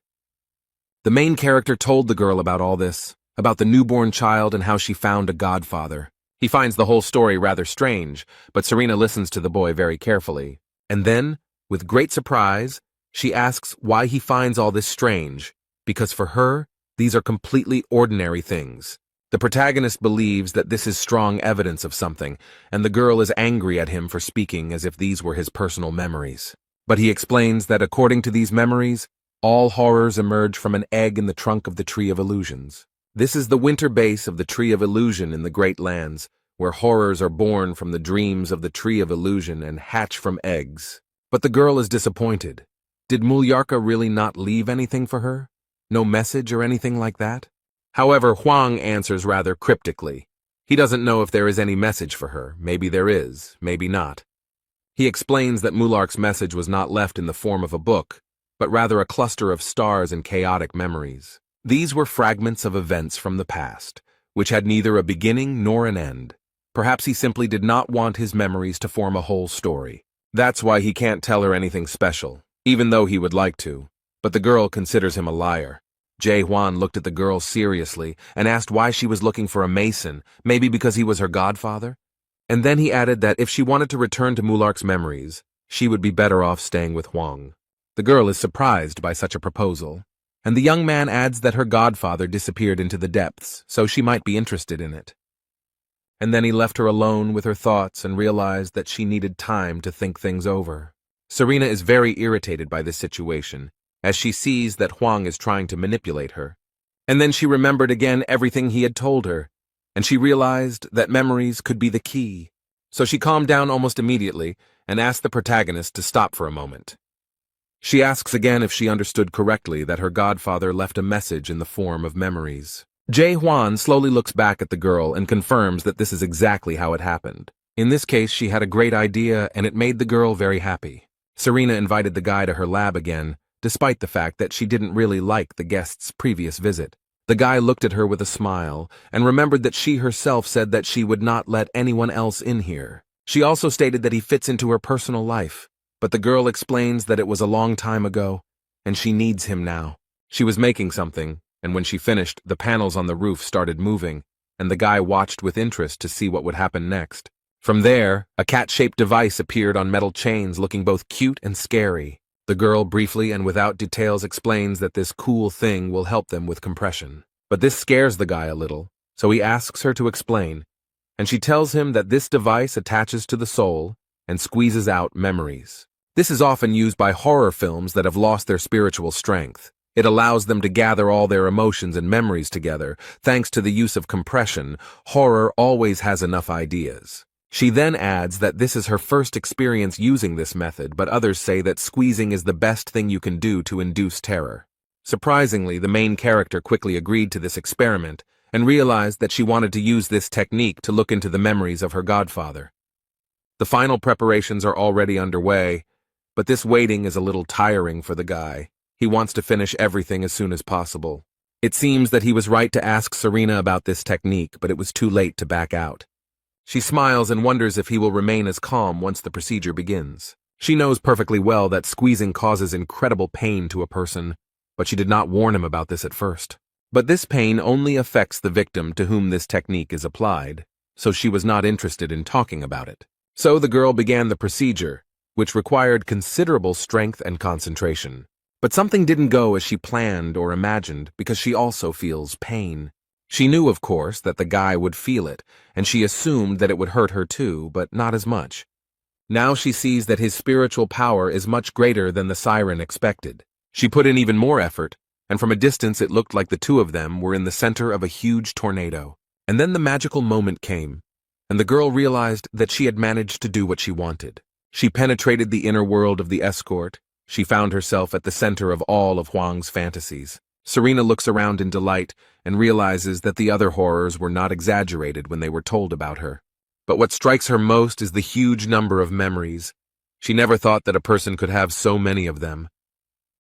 The main character told the girl about all this, about the newborn child and how she found a godfather. He finds the whole story rather strange, but Serena listens to the boy very carefully. And then, with great surprise, she asks why he finds all this strange, because for her, these are completely ordinary things. The protagonist believes that this is strong evidence of something, and the girl is angry at him for speaking as if these were his personal memories. But he explains that according to these memories, all horrors emerge from an egg in the trunk of the Tree of Illusions. This is the winter base of the Tree of Illusion in the Great Lands, where horrors are born from the dreams of the Tree of Illusion and hatch from eggs. But the girl is disappointed. Did Mulyarka really not leave anything for her? No message or anything like that? However, Hwang answers rather cryptically. He doesn't know if there is any message for her. Maybe there is, maybe not. He explains that Mulark's message was not left in the form of a book, but rather a cluster of stars and chaotic memories. These were fragments of events from the past, which had neither a beginning nor an end. Perhaps he simply did not want his memories to form a whole story. That's why he can't tell her anything special, even though he would like to. But the girl considers him a liar. Jae-hwan looked at the girl seriously and asked why she was looking for a mason, maybe because he was her godfather? And then he added that if she wanted to return to Mulark's memories, she would be better off staying with Hwang. The girl is surprised by such a proposal, and the young man adds that her godfather disappeared into the depths, so she might be interested in it. And then he left her alone with her thoughts and realized that she needed time to think things over. Serena is very irritated by this situation, as she sees that Hwang is trying to manipulate her. And then she remembered again everything he had told her, and she realized that memories could be the key. So she calmed down almost immediately and asked the protagonist to stop for a moment. She asks again if she understood correctly that her godfather left a message in the form of memories. Jae-hwan slowly looks back at the girl and confirms that this is exactly how it happened. In this case, she had a great idea, and it made the girl very happy. Serena invited the guy to her lab again, despite the fact that she didn't really like the guest's previous visit. The guy looked at her with a smile and remembered that she herself said that she would not let anyone else in here. She also stated that he fits into her personal life, but the girl explains that it was a long time ago, and she needs him now. She was making something, and when she finished, the panels on the roof started moving, and the guy watched with interest to see what would happen next. From there, a cat-shaped device appeared on metal chains looking both cute and scary. The girl briefly and without details explains that this cool thing will help them with compression. But this scares the guy a little, so he asks her to explain, and she tells him that this device attaches to the soul and squeezes out memories. This is often used by horror films that have lost their spiritual strength. It allows them to gather all their emotions and memories together. Thanks to the use of compression, horror always has enough ideas. She then adds that this is her first experience using this method, but others say that squeezing is the best thing you can do to induce terror. Surprisingly, the main character quickly agreed to this experiment and realized that she wanted to use this technique to look into the memories of her godfather. The final preparations are already underway, but this waiting is a little tiring for the guy. He wants to finish everything as soon as possible. It seems that he was right to ask Serena about this technique, but it was too late to back out. She smiles and wonders if he will remain as calm once the procedure begins. She knows perfectly well that squeezing causes incredible pain to a person, but she did not warn him about this at first. But this pain only affects the victim to whom this technique is applied, so she was not interested in talking about it. So the girl began the procedure, which required considerable strength and concentration. But something didn't go as she planned or imagined because she also feels pain. She knew, of course, that the guy would feel it, and she assumed that it would hurt her too, but not as much. Now she sees that his spiritual power is much greater than the siren expected. She put in even more effort, and from a distance it looked like the two of them were in the center of a huge tornado. And then the magical moment came, and the girl realized that she had managed to do what she wanted. She penetrated the inner world of the escort. She found herself at the center of all of Huang's fantasies. Serena looks around in delight and realizes that the other horrors were not exaggerated when they were told about her. But what strikes her most is the huge number of memories. She never thought that a person could have so many of them.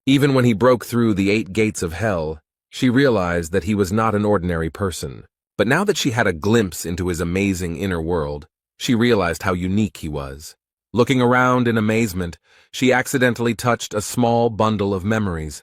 Even when he broke through the 8 gates of hell, she realized that he was not an ordinary person. But now that she had a glimpse into his amazing inner world, she realized how unique he was. Looking around in amazement, she accidentally touched a small bundle of memories.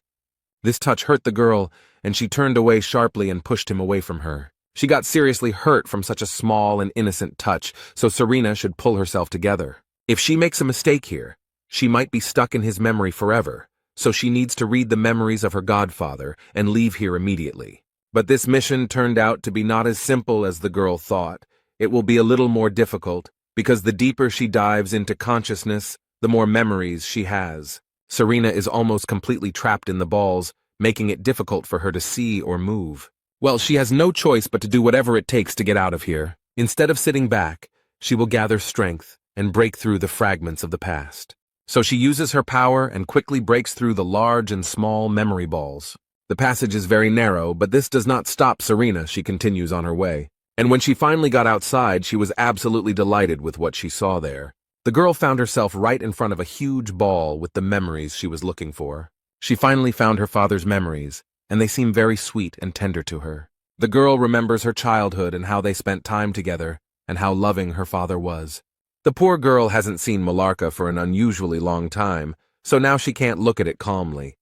This touch hurt the girl, and she turned away sharply and pushed him away from her. She got seriously hurt from such a small and innocent touch, so Serena should pull herself together. If she makes a mistake here, she might be stuck in his memory forever, so she needs to read the memories of her godfather and leave here immediately. But this mission turned out to be not as simple as the girl thought. It will be a little more difficult, because the deeper she dives into consciousness, the more memories she has. Serena is almost completely trapped in the balls, making it difficult for her to see or move. Well, she has no choice but to do whatever it takes to get out of here. Instead of sitting back, she will gather strength and break through the fragments of the past. So she uses her power and quickly breaks through the large and small memory balls. The passage is very narrow, but this does not stop Serena. She continues on her way. And when she finally got outside, she was absolutely delighted with what she saw there. The girl found herself right in front of a huge ball with the memories she was looking for. She finally found her father's memories, and they seem very sweet and tender to her. The girl remembers her childhood and how they spent time together, and how loving her father was. The poor girl hasn't seen Mallarka for an unusually long time, so now she can't look at it calmly.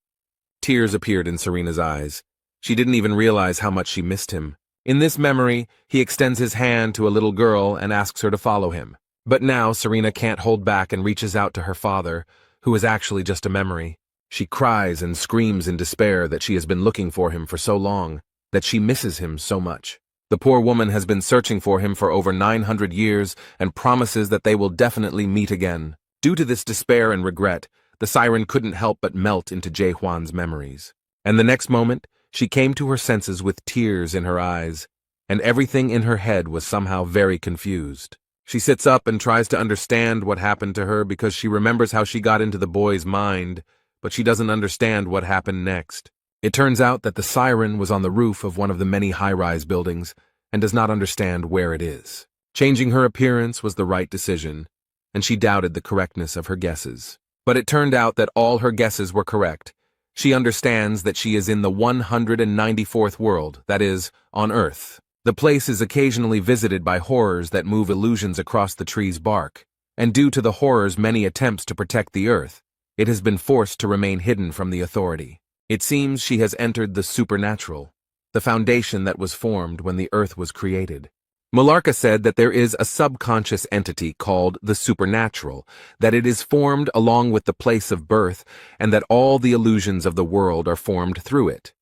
Tears appeared in Serena's eyes. She didn't even realize how much she missed him. In this memory, he extends his hand to a little girl and asks her to follow him. But now Serena can't hold back and reaches out to her father, who is actually just a memory. She cries and screams in despair that she has been looking for him for so long, that she misses him so much. The poor woman has been searching for him for over 900 years and promises that they will definitely meet again. Due to this despair and regret, the siren couldn't help but melt into Jae Hwan's memories. And the next moment, she came to her senses with tears in her eyes, and everything in her head was somehow very confused. She sits up and tries to understand what happened to her because she remembers how she got into the boy's mind, but she doesn't understand what happened next. It turns out that the siren was on the roof of one of the many high-rise buildings and does not understand where it is. Changing her appearance was the right decision, and she doubted the correctness of her guesses. But it turned out that all her guesses were correct. She understands that she is in the 194th world, that is, on Earth. The place is occasionally visited by horrors that move illusions across the tree's bark, and due to the horror's many attempts to protect the Earth, it has been forced to remain hidden from the authority. It seems she has entered the supernatural, the foundation that was formed when the Earth was created. Malarka said that there is a subconscious entity called the supernatural, that it is formed along with the place of birth, and that all the illusions of the world are formed through it.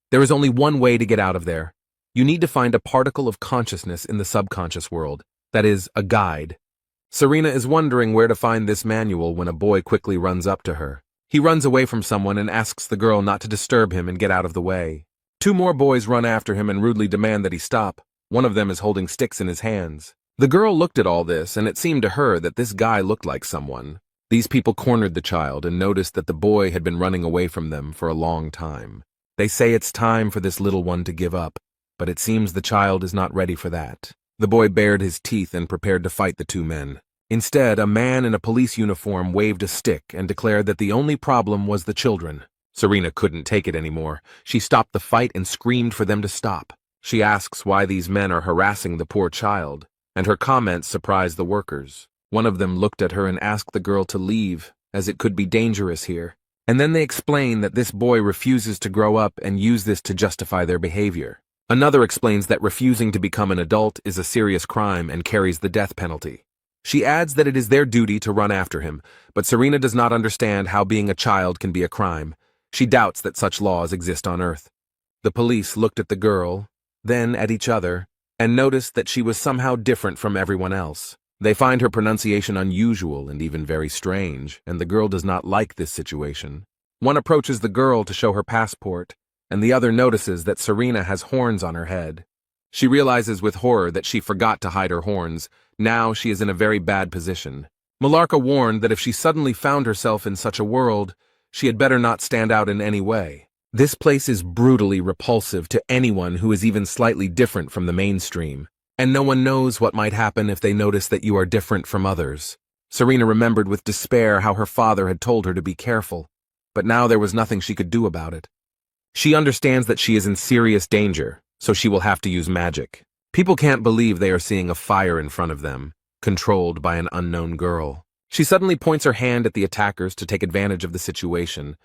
There is only one way to get out of there. You need to find a particle of consciousness in the subconscious world, that is, a guide. Serena is wondering where to find this manual when a boy quickly runs up to her. He runs away from someone and asks the girl not to disturb him and get out of the way. Two more boys run after him and rudely demand that he stop. One of them is holding sticks in his hands. The girl looked at all this, and it seemed to her that this guy looked like someone. These people cornered the child and noticed that the boy had been running away from them for a long time. They say it's time for this little one to give up, but it seems the child is not ready for that. The boy bared his teeth and prepared to fight the two men. Instead, a man in a police uniform waved a stick and declared that the only problem was the children. Serena couldn't take it anymore. She stopped the fight and screamed for them to stop. She asks why these men are harassing the poor child, and her comments surprise the workers. One of them looked at her and asked the girl to leave, as it could be dangerous here. And then they explain that this boy refuses to grow up and use this to justify their behavior. Another explains that refusing to become an adult is a serious crime and carries the death penalty. She adds that it is their duty to run after him, but Serena does not understand how being a child can be a crime. She doubts that such laws exist on Earth. The police looked at the girl, then at each other, and noticed that she was somehow different from everyone else. They find her pronunciation unusual and even very strange, and the girl does not like this situation. One approaches the girl to show her passport, and the other notices that Serena has horns on her head. She realizes with horror that she forgot to hide her horns. Now she is in a very bad position. Malarka warned that if she suddenly found herself in such a world, she had better not stand out in any way. This place is brutally repulsive to anyone who is even slightly different from the mainstream, and no one knows what might happen if they notice that you are different from others. Serena remembered with despair how her father had told her to be careful, but now there was nothing she could do about it. She understands that she is in serious danger, so she will have to use magic. People can't believe they are seeing a fire in front of them, controlled by an unknown girl. She suddenly points her hand at the attackers to take advantage of the situation,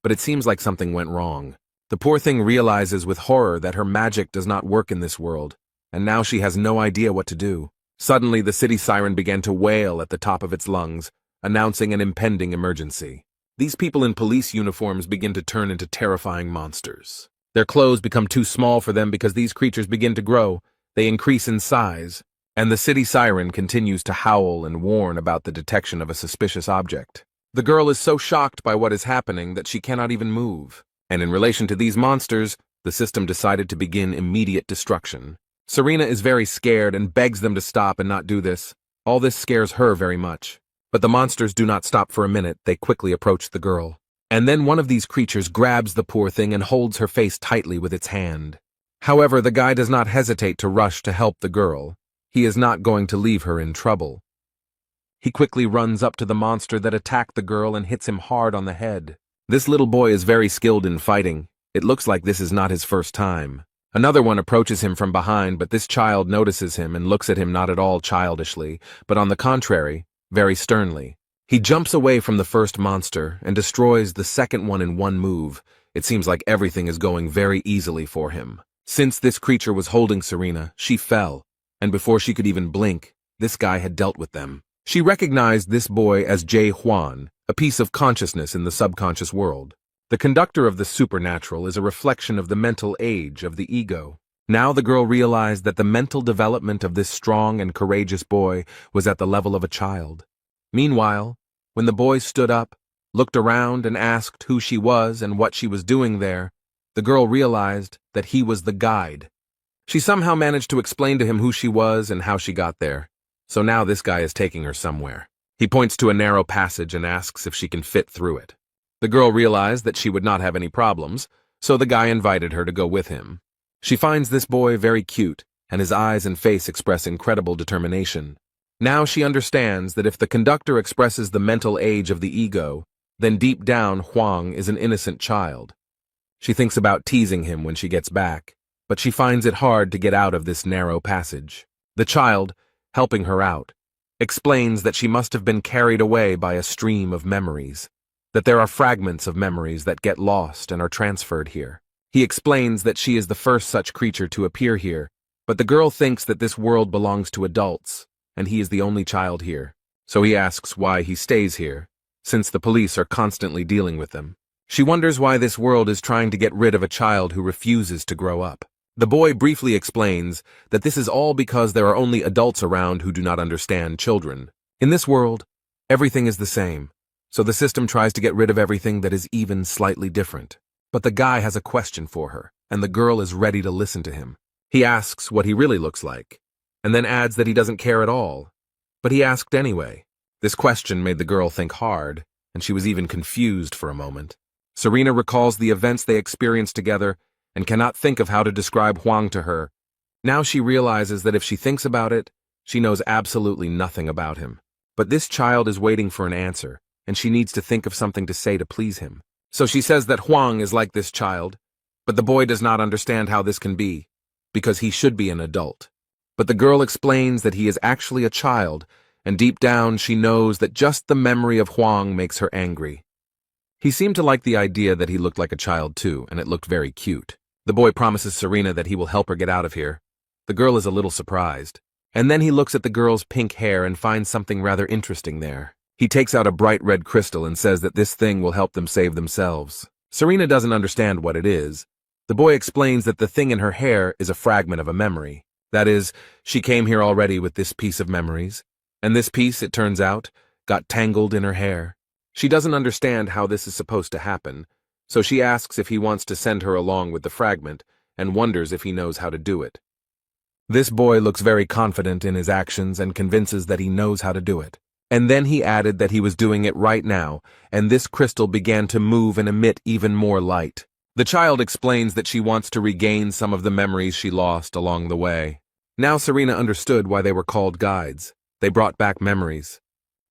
but it seems like something went wrong. The poor thing realizes with horror that her magic does not work in this world, and now she has no idea what to do. Suddenly, the city siren began to wail at the top of its lungs, announcing an impending emergency. These people in police uniforms begin to turn into terrifying monsters. Their clothes become too small for them because these creatures begin to grow. They increase in size, and the city siren continues to howl and warn about the detection of a suspicious object. The girl is so shocked by what is happening that she cannot even move. And in relation to these monsters, the system decided to begin immediate destruction. Serena is very scared and begs them to stop and not do this. All this scares her very much. But the monsters do not stop for a minute. They quickly approach the girl. And then one of these creatures grabs the poor thing and holds her face tightly with its hand. However, the guy does not hesitate to rush to help the girl. He is not going to leave her in trouble. He quickly runs up to the monster that attacked the girl and hits him hard on the head. This little boy is very skilled in fighting. It looks like this is not his first time. Another one approaches him from behind, but this child notices him and looks at him not at all childishly, but on the contrary, very sternly. He jumps away from the first monster and destroys the second one in one move. It seems like everything is going very easily for him. Since this creature was holding Serena, she fell, and before she could even blink, this guy had dealt with them. She recognized this boy as Jay Huan, a piece of consciousness in the subconscious world. The conductor of the supernatural is a reflection of the mental age of the ego. Now the girl realized that the mental development of this strong and courageous boy was at the level of a child. Meanwhile, when the boy stood up, looked around and asked who she was and what she was doing there, the girl realized that he was the guide. She somehow managed to explain to him who she was and how she got there. So now this guy is taking her somewhere. He points to a narrow passage and asks if she can fit through it. The girl realized that she would not have any problems, so the guy invited her to go with him. She finds this boy very cute, and his eyes and face express incredible determination. Now she understands that if the conductor expresses the mental age of the ego, then deep down Huang is an innocent child. She thinks about teasing him when she gets back, but she finds it hard to get out of this narrow passage. The child, helping her out, explains that she must have been carried away by a stream of memories, that there are fragments of memories that get lost and are transferred here. He explains that she is the first such creature to appear here, But the girl thinks that this world belongs to adults, and he is the only child here. So he asks why he stays here, since the police are constantly dealing with them. She wonders why this world is trying to get rid of a child who refuses to grow up. The boy briefly explains that this is all because there are only adults around who do not understand children. In this world, everything is the same, so the system tries to get rid of everything that is even slightly different. But the guy has a question for her, and the girl is ready to listen to him. He asks what he really looks like, and then adds that he doesn't care at all. But he asked anyway. This question made the girl think hard, and she was even confused for a moment. Serena recalls the events they experienced together and cannot think of how to describe Huang to her. Now she realizes that if she thinks about it, she knows absolutely nothing about him. But this child is waiting for an answer, and she needs to think of something to say to please him. So she says that Huang is like this child, but the boy does not understand how this can be, because he should be an adult. But the girl explains that he is actually a child, and deep down she knows that just the memory of Huang makes her angry. He seemed to like the idea that he looked like a child too, and it looked very cute. The boy promises Serena that he will help her get out of here. The girl is a little surprised. And then he looks at the girl's pink hair and finds something rather interesting there. He takes out a bright red crystal and says that this thing will help them save themselves. Serena doesn't understand what it is. The boy explains that the thing in her hair is a fragment of a memory. That is, she came here already with this piece of memories, and this piece, it turns out, got tangled in her hair. She doesn't understand how this is supposed to happen, so she asks if he wants to send her along with the fragment and wonders if he knows how to do it. This boy looks very confident in his actions and convinces that he knows how to do it. And then he added that he was doing it right now, and this crystal began to move and emit even more light. The child explains that she wants to regain some of the memories she lost along the way. Now Serena understood why they were called guides. They brought back memories.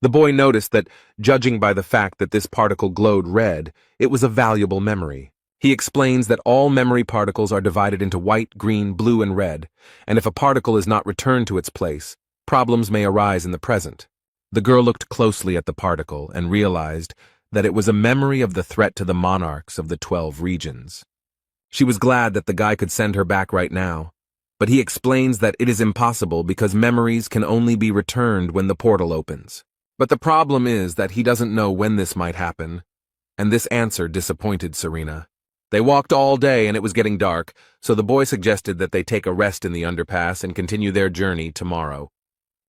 The boy noticed that, judging by the fact that this particle glowed red, it was a valuable memory. He explains that all memory particles are divided into white, green, blue, and red, and if a particle is not returned to its place, problems may arise in the present. The girl looked closely at the particle and realized that it was a memory of the threat to the monarchs of the 12 regions. She was glad that the guy could send her back right now, but he explains that it is impossible because memories can only be returned when the portal opens. But the problem is that he doesn't know when this might happen, and this answer disappointed Serena. They walked all day and it was getting dark, so the boy suggested that they take a rest in the underpass and continue their journey tomorrow.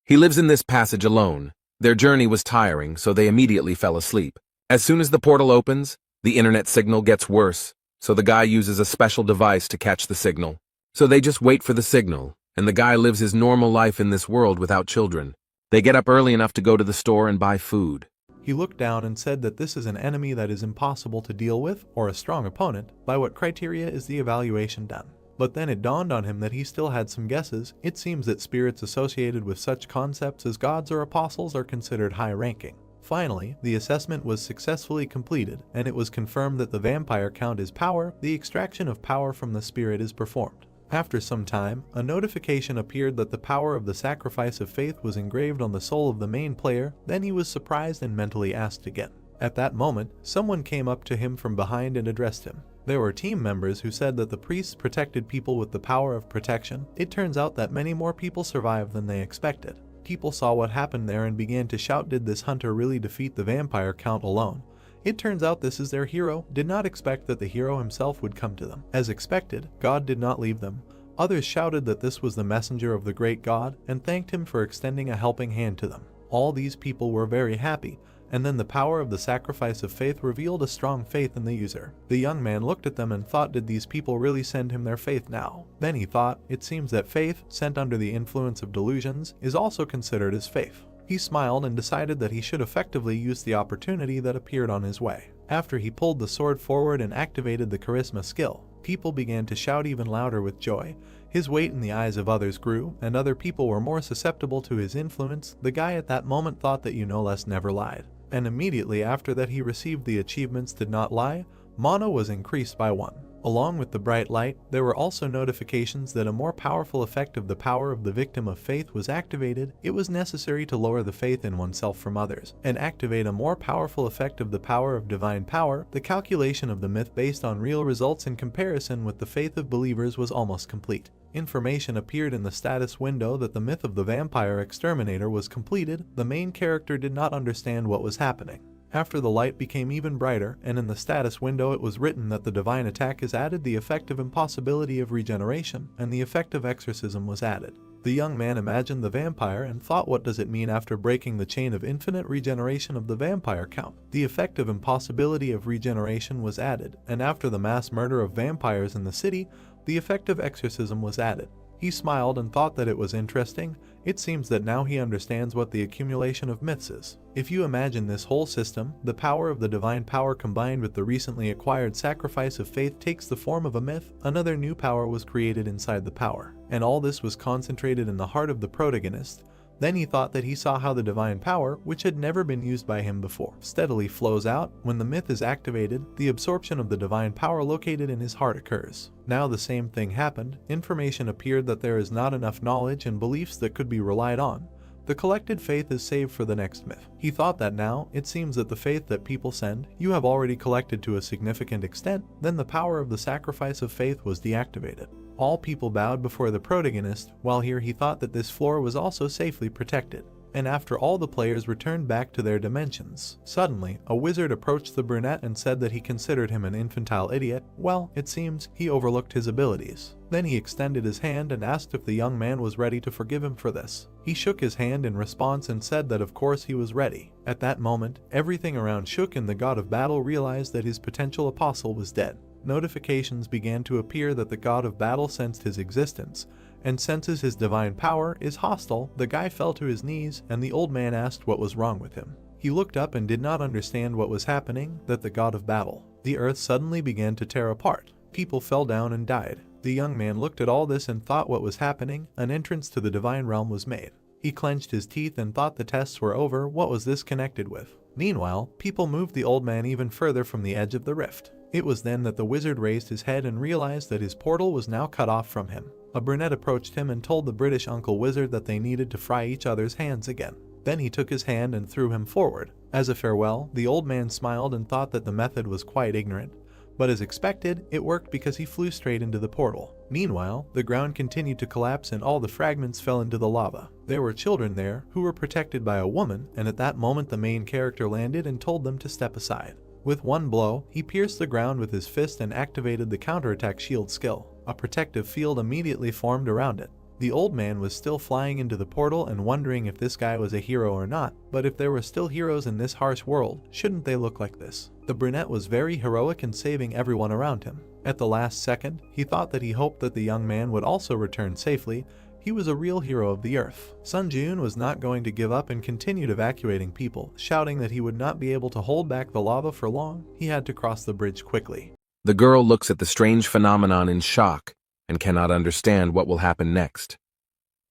He lives in this passage alone. Their journey was tiring, so they immediately fell asleep. As soon as the portal opens, the internet signal gets worse, so the guy uses a special device to catch the signal. So they just wait for the signal, and the guy lives his normal life in this world without children. They get up early enough to go to the store and buy food. He looked down and said that this is an enemy that is impossible to deal with, or a strong opponent. By what criteria is the evaluation done? But then it dawned on him that he still had some guesses. It seems that spirits associated with such concepts as gods or apostles are considered high-ranking. Finally, the assessment was successfully completed, and it was confirmed that the vampire count is power. The extraction of power from the spirit is performed. After some time, a notification appeared that the power of the sacrifice of faith was engraved on the soul of the main player. Then he was surprised and mentally asked again. At that moment, someone came up to him from behind and addressed him. There were team members who said that the priests protected people with the power of protection. It turns out that many more people survived than they expected. People saw what happened there and began to shout, did this hunter really defeat the vampire count alone? It turns out this is their hero. Did not expect that the hero himself would come to them. As expected, God did not leave them. Others shouted that this was the messenger of the great God and thanked him for extending a helping hand to them. All these people were very happy, and then the power of the sacrifice of faith revealed a strong faith in the user. The young man looked at them and thought, did these people really send him their faith now? Then he thought, it seems that faith, sent under the influence of delusions, is also considered as faith. He smiled and decided that he should effectively use the opportunity that appeared on his way. After he pulled the sword forward and activated the charisma skill, people began to shout even louder with joy. His weight in the eyes of others grew, and other people were more susceptible to his influence. The guy at that moment thought that you know less never lied. And immediately after that he received the achievements did not lie. Mana was increased by 1. Along with the bright light, there were also notifications that a more powerful effect of the power of the victim of faith was activated. It was necessary to lower the faith in oneself from others, and activate a more powerful effect of the power of divine power. The calculation of the myth based on real results in comparison with the faith of believers was almost complete. Information appeared in the status window that the myth of the vampire exterminator was completed. The main character did not understand what was happening. After the light became even brighter, and in the status window it was written that the divine attack is added, the effect of impossibility of regeneration, and the effect of exorcism was added. The young man imagined the vampire and thought, what does it mean after breaking the chain of infinite regeneration of the vampire count? The effect of impossibility of regeneration was added, and after the mass murder of vampires in the city, the effect of exorcism was added. He smiled and thought that it was interesting. It seems that now he understands what the accumulation of myths is. If you imagine this whole system, the power of the divine power combined with the recently acquired sacrifice of faith takes the form of a myth. Another new power was created inside the power, and all this was concentrated in the heart of the protagonist. Then he thought that he saw how the divine power, which had never been used by him before, steadily flows out. When the myth is activated, the absorption of the divine power located in his heart occurs. Now the same thing happened. Information appeared that there is not enough knowledge and beliefs that could be relied on. The collected faith is saved for the next myth. He thought that now, it seems that the faith that people send, you have already collected to a significant extent. Then the power of the sacrifice of faith was deactivated. All people bowed before the protagonist, while here he thought that this floor was also safely protected. And after all the players returned back to their dimensions, suddenly, a wizard approached the brunette and said that he considered him an infantile idiot. Well, it seems he overlooked his abilities. Then he extended his hand and asked if the young man was ready to forgive him for this. He shook his hand in response and said that of course he was ready. At that moment, everything around shook and the god of battle realized that his potential apostle was dead. Notifications began to appear that the god of battle sensed his existence, and senses his divine power is hostile. The guy fell to his knees, and the old man asked what was wrong with him. He looked up and did not understand what was happening, that the god of battle. The earth suddenly began to tear apart. People fell down and died. The young man looked at all this and thought what was happening. An entrance to the divine realm was made. He clenched his teeth and thought the tests were over. What was this connected with? Meanwhile, people moved the old man even further from the edge of the rift. It was then that the wizard raised his head and realized that his portal was now cut off from him. A brunette approached him and told the British uncle wizard that they needed to fry each other's hands again. Then he took his hand and threw him forward. As a farewell, the old man smiled and thought that the method was quite ignorant. But as expected, it worked because he flew straight into the portal. Meanwhile, the ground continued to collapse and all the fragments fell into the lava. There were children there who were protected by a woman, and at that moment the main character landed and told them to step aside. With one blow, he pierced the ground with his fist and activated the counterattack shield skill. A protective field immediately formed around it. The old man was still flying into the portal and wondering if this guy was a hero or not, but if there were still heroes in this harsh world, shouldn't they look like this? The brunette was very heroic in saving everyone around him. At the last second, he thought that he hoped that the young man would also return safely. He was a real hero of the earth. Sun Jun was not going to give up and continued evacuating people, shouting that he would not be able to hold back the lava for long. He had to cross the bridge quickly. The girl looks at the strange phenomenon in shock and cannot understand what will happen next.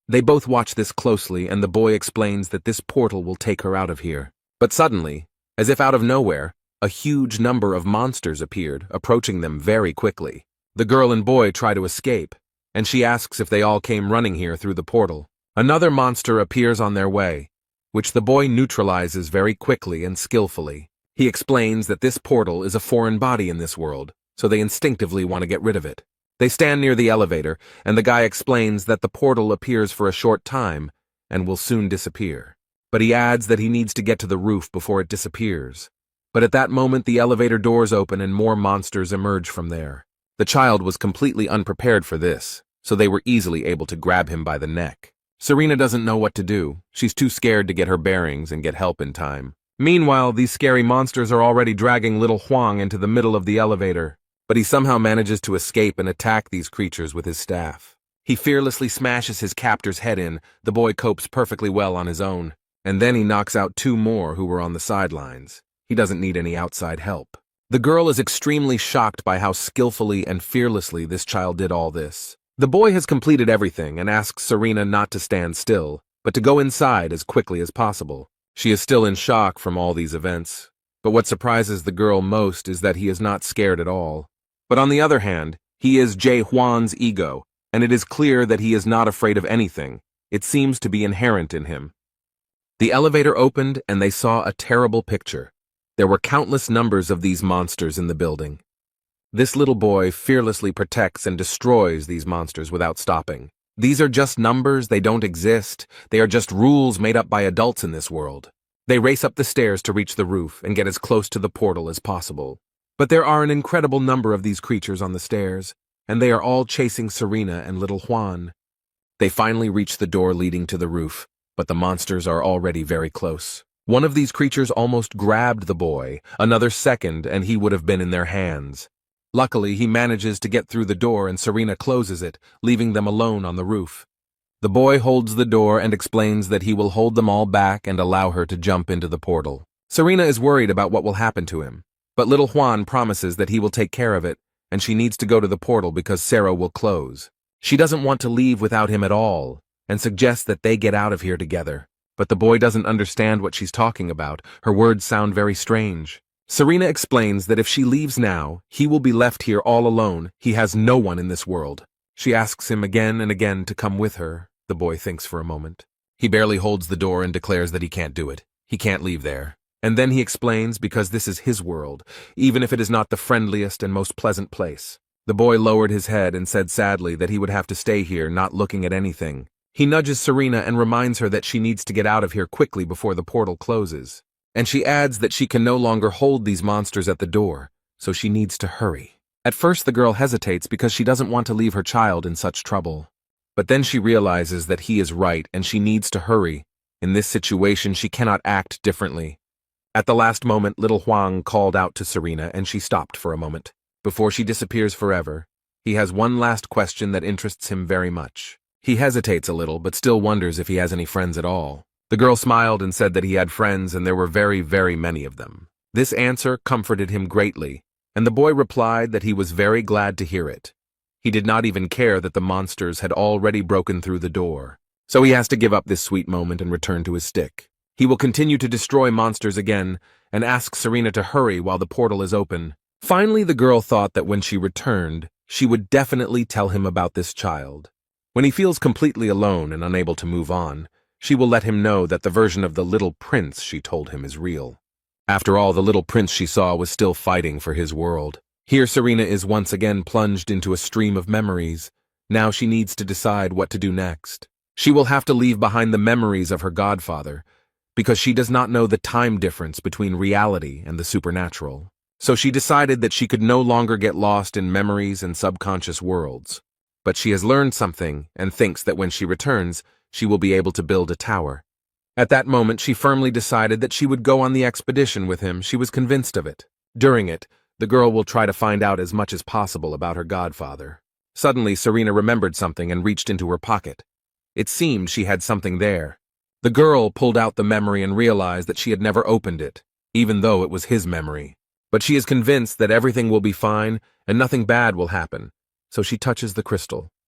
They both watch this closely, and the boy explains that this portal will take her out of here. But suddenly, as if out of nowhere, a huge number of monsters appeared, approaching them very quickly. The girl and boy try to escape, and she asks if they all came running here through the portal. Another monster appears on their way, which the boy neutralizes very quickly and skillfully. He explains that this portal is a foreign body in this world, so they instinctively want to get rid of it. They stand near the elevator, and the guy explains that the portal appears for a short time and will soon disappear. But he adds that he needs to get to the roof before it disappears. But at that moment, the elevator doors open and more monsters emerge from there. The child was completely unprepared for this, so they were easily able to grab him by the neck. Serena doesn't know what to do. She's too scared to get her bearings and get help in time. Meanwhile, these scary monsters are already dragging little Huang into the middle of the elevator. But he somehow manages to escape and attack these creatures with his staff. He fearlessly smashes his captor's head in. The boy copes perfectly well on his own. And then he knocks out two more who were on the sidelines. He doesn't need any outside help. The girl is extremely shocked by how skillfully and fearlessly this child did all this. The boy has completed everything and asks Serena not to stand still, but to go inside as quickly as possible. She is still in shock from all these events. But what surprises the girl most is that he is not scared at all. But on the other hand, he is Jay Huan's ego, and it is clear that he is not afraid of anything. It seems to be inherent in him. The elevator opened, and they saw a terrible picture. There were countless numbers of these monsters in the building. This little boy fearlessly protects and destroys these monsters without stopping. These are just numbers, they don't exist. They are just rules made up by adults in this world. They race up the stairs to reach the roof and get as close to the portal as possible. But there are an incredible number of these creatures on the stairs, and they are all chasing Serena and little Juan. They finally reach the door leading to the roof, but the monsters are already very close. One of these creatures almost grabbed the boy, another second and he would have been in their hands. Luckily, he manages to get through the door and Serena closes it, leaving them alone on the roof. The boy holds the door and explains that he will hold them all back and allow her to jump into the portal. Serena is worried about what will happen to him, but little Juan promises that he will take care of it, and she needs to go to the portal because Sarah will close. She doesn't want to leave without him at all, and suggests that they get out of here together. But the boy doesn't understand what she's talking about. Her words sound very strange. Serena explains that if she leaves now, he will be left here all alone. He has no one in this world. She asks him again and again to come with her. The boy thinks for a moment. He barely holds the door and declares that he can't do it. He can't leave there. And then he explains because this is his world, even if it is not the friendliest and most pleasant place. The boy lowered his head and said sadly that he would have to stay here, not looking at anything. He nudges Serena and reminds her that she needs to get out of here quickly before the portal closes. And she adds that she can no longer hold these monsters at the door, so she needs to hurry. At first the girl hesitates because she doesn't want to leave her child in such trouble. But then she realizes that he is right and she needs to hurry. In this situation, she cannot act differently. At the last moment, little Huang called out to Serena and she stopped for a moment. Before she disappears forever, he has one last question that interests him very much. He hesitates a little, but still wonders if he has any friends at all. The girl smiled and said that he had friends and there were very, very many of them. This answer comforted him greatly, and the boy replied that he was very glad to hear it. He did not even care that the monsters had already broken through the door. So he has to give up this sweet moment and return to his stick. He will continue to destroy monsters again and ask Serena to hurry while the portal is open. Finally, the girl thought that when she returned, she would definitely tell him about this child. When he feels completely alone and unable to move on, she will let him know that the version of the little prince she told him is real. After all, the little prince she saw was still fighting for his world. Here Serena is once again plunged into a stream of memories. Now she needs to decide what to do next. She will have to leave behind the memories of her godfather, because she does not know the time difference between reality and the supernatural. So she decided that she could no longer get lost in memories and subconscious worlds. But she has learned something and thinks that when she returns, she will be able to build a tower. At that moment, she firmly decided that she would go on the expedition with him. She was convinced of it. During it, the girl will try to find out as much as possible about her godfather. Suddenly, Serena remembered something and reached into her pocket. It seemed she had something there. The girl pulled out the memory and realized that she had never opened it, even though it was his memory. But she is convinced that everything will be fine and nothing bad will happen, so she touches the crystal.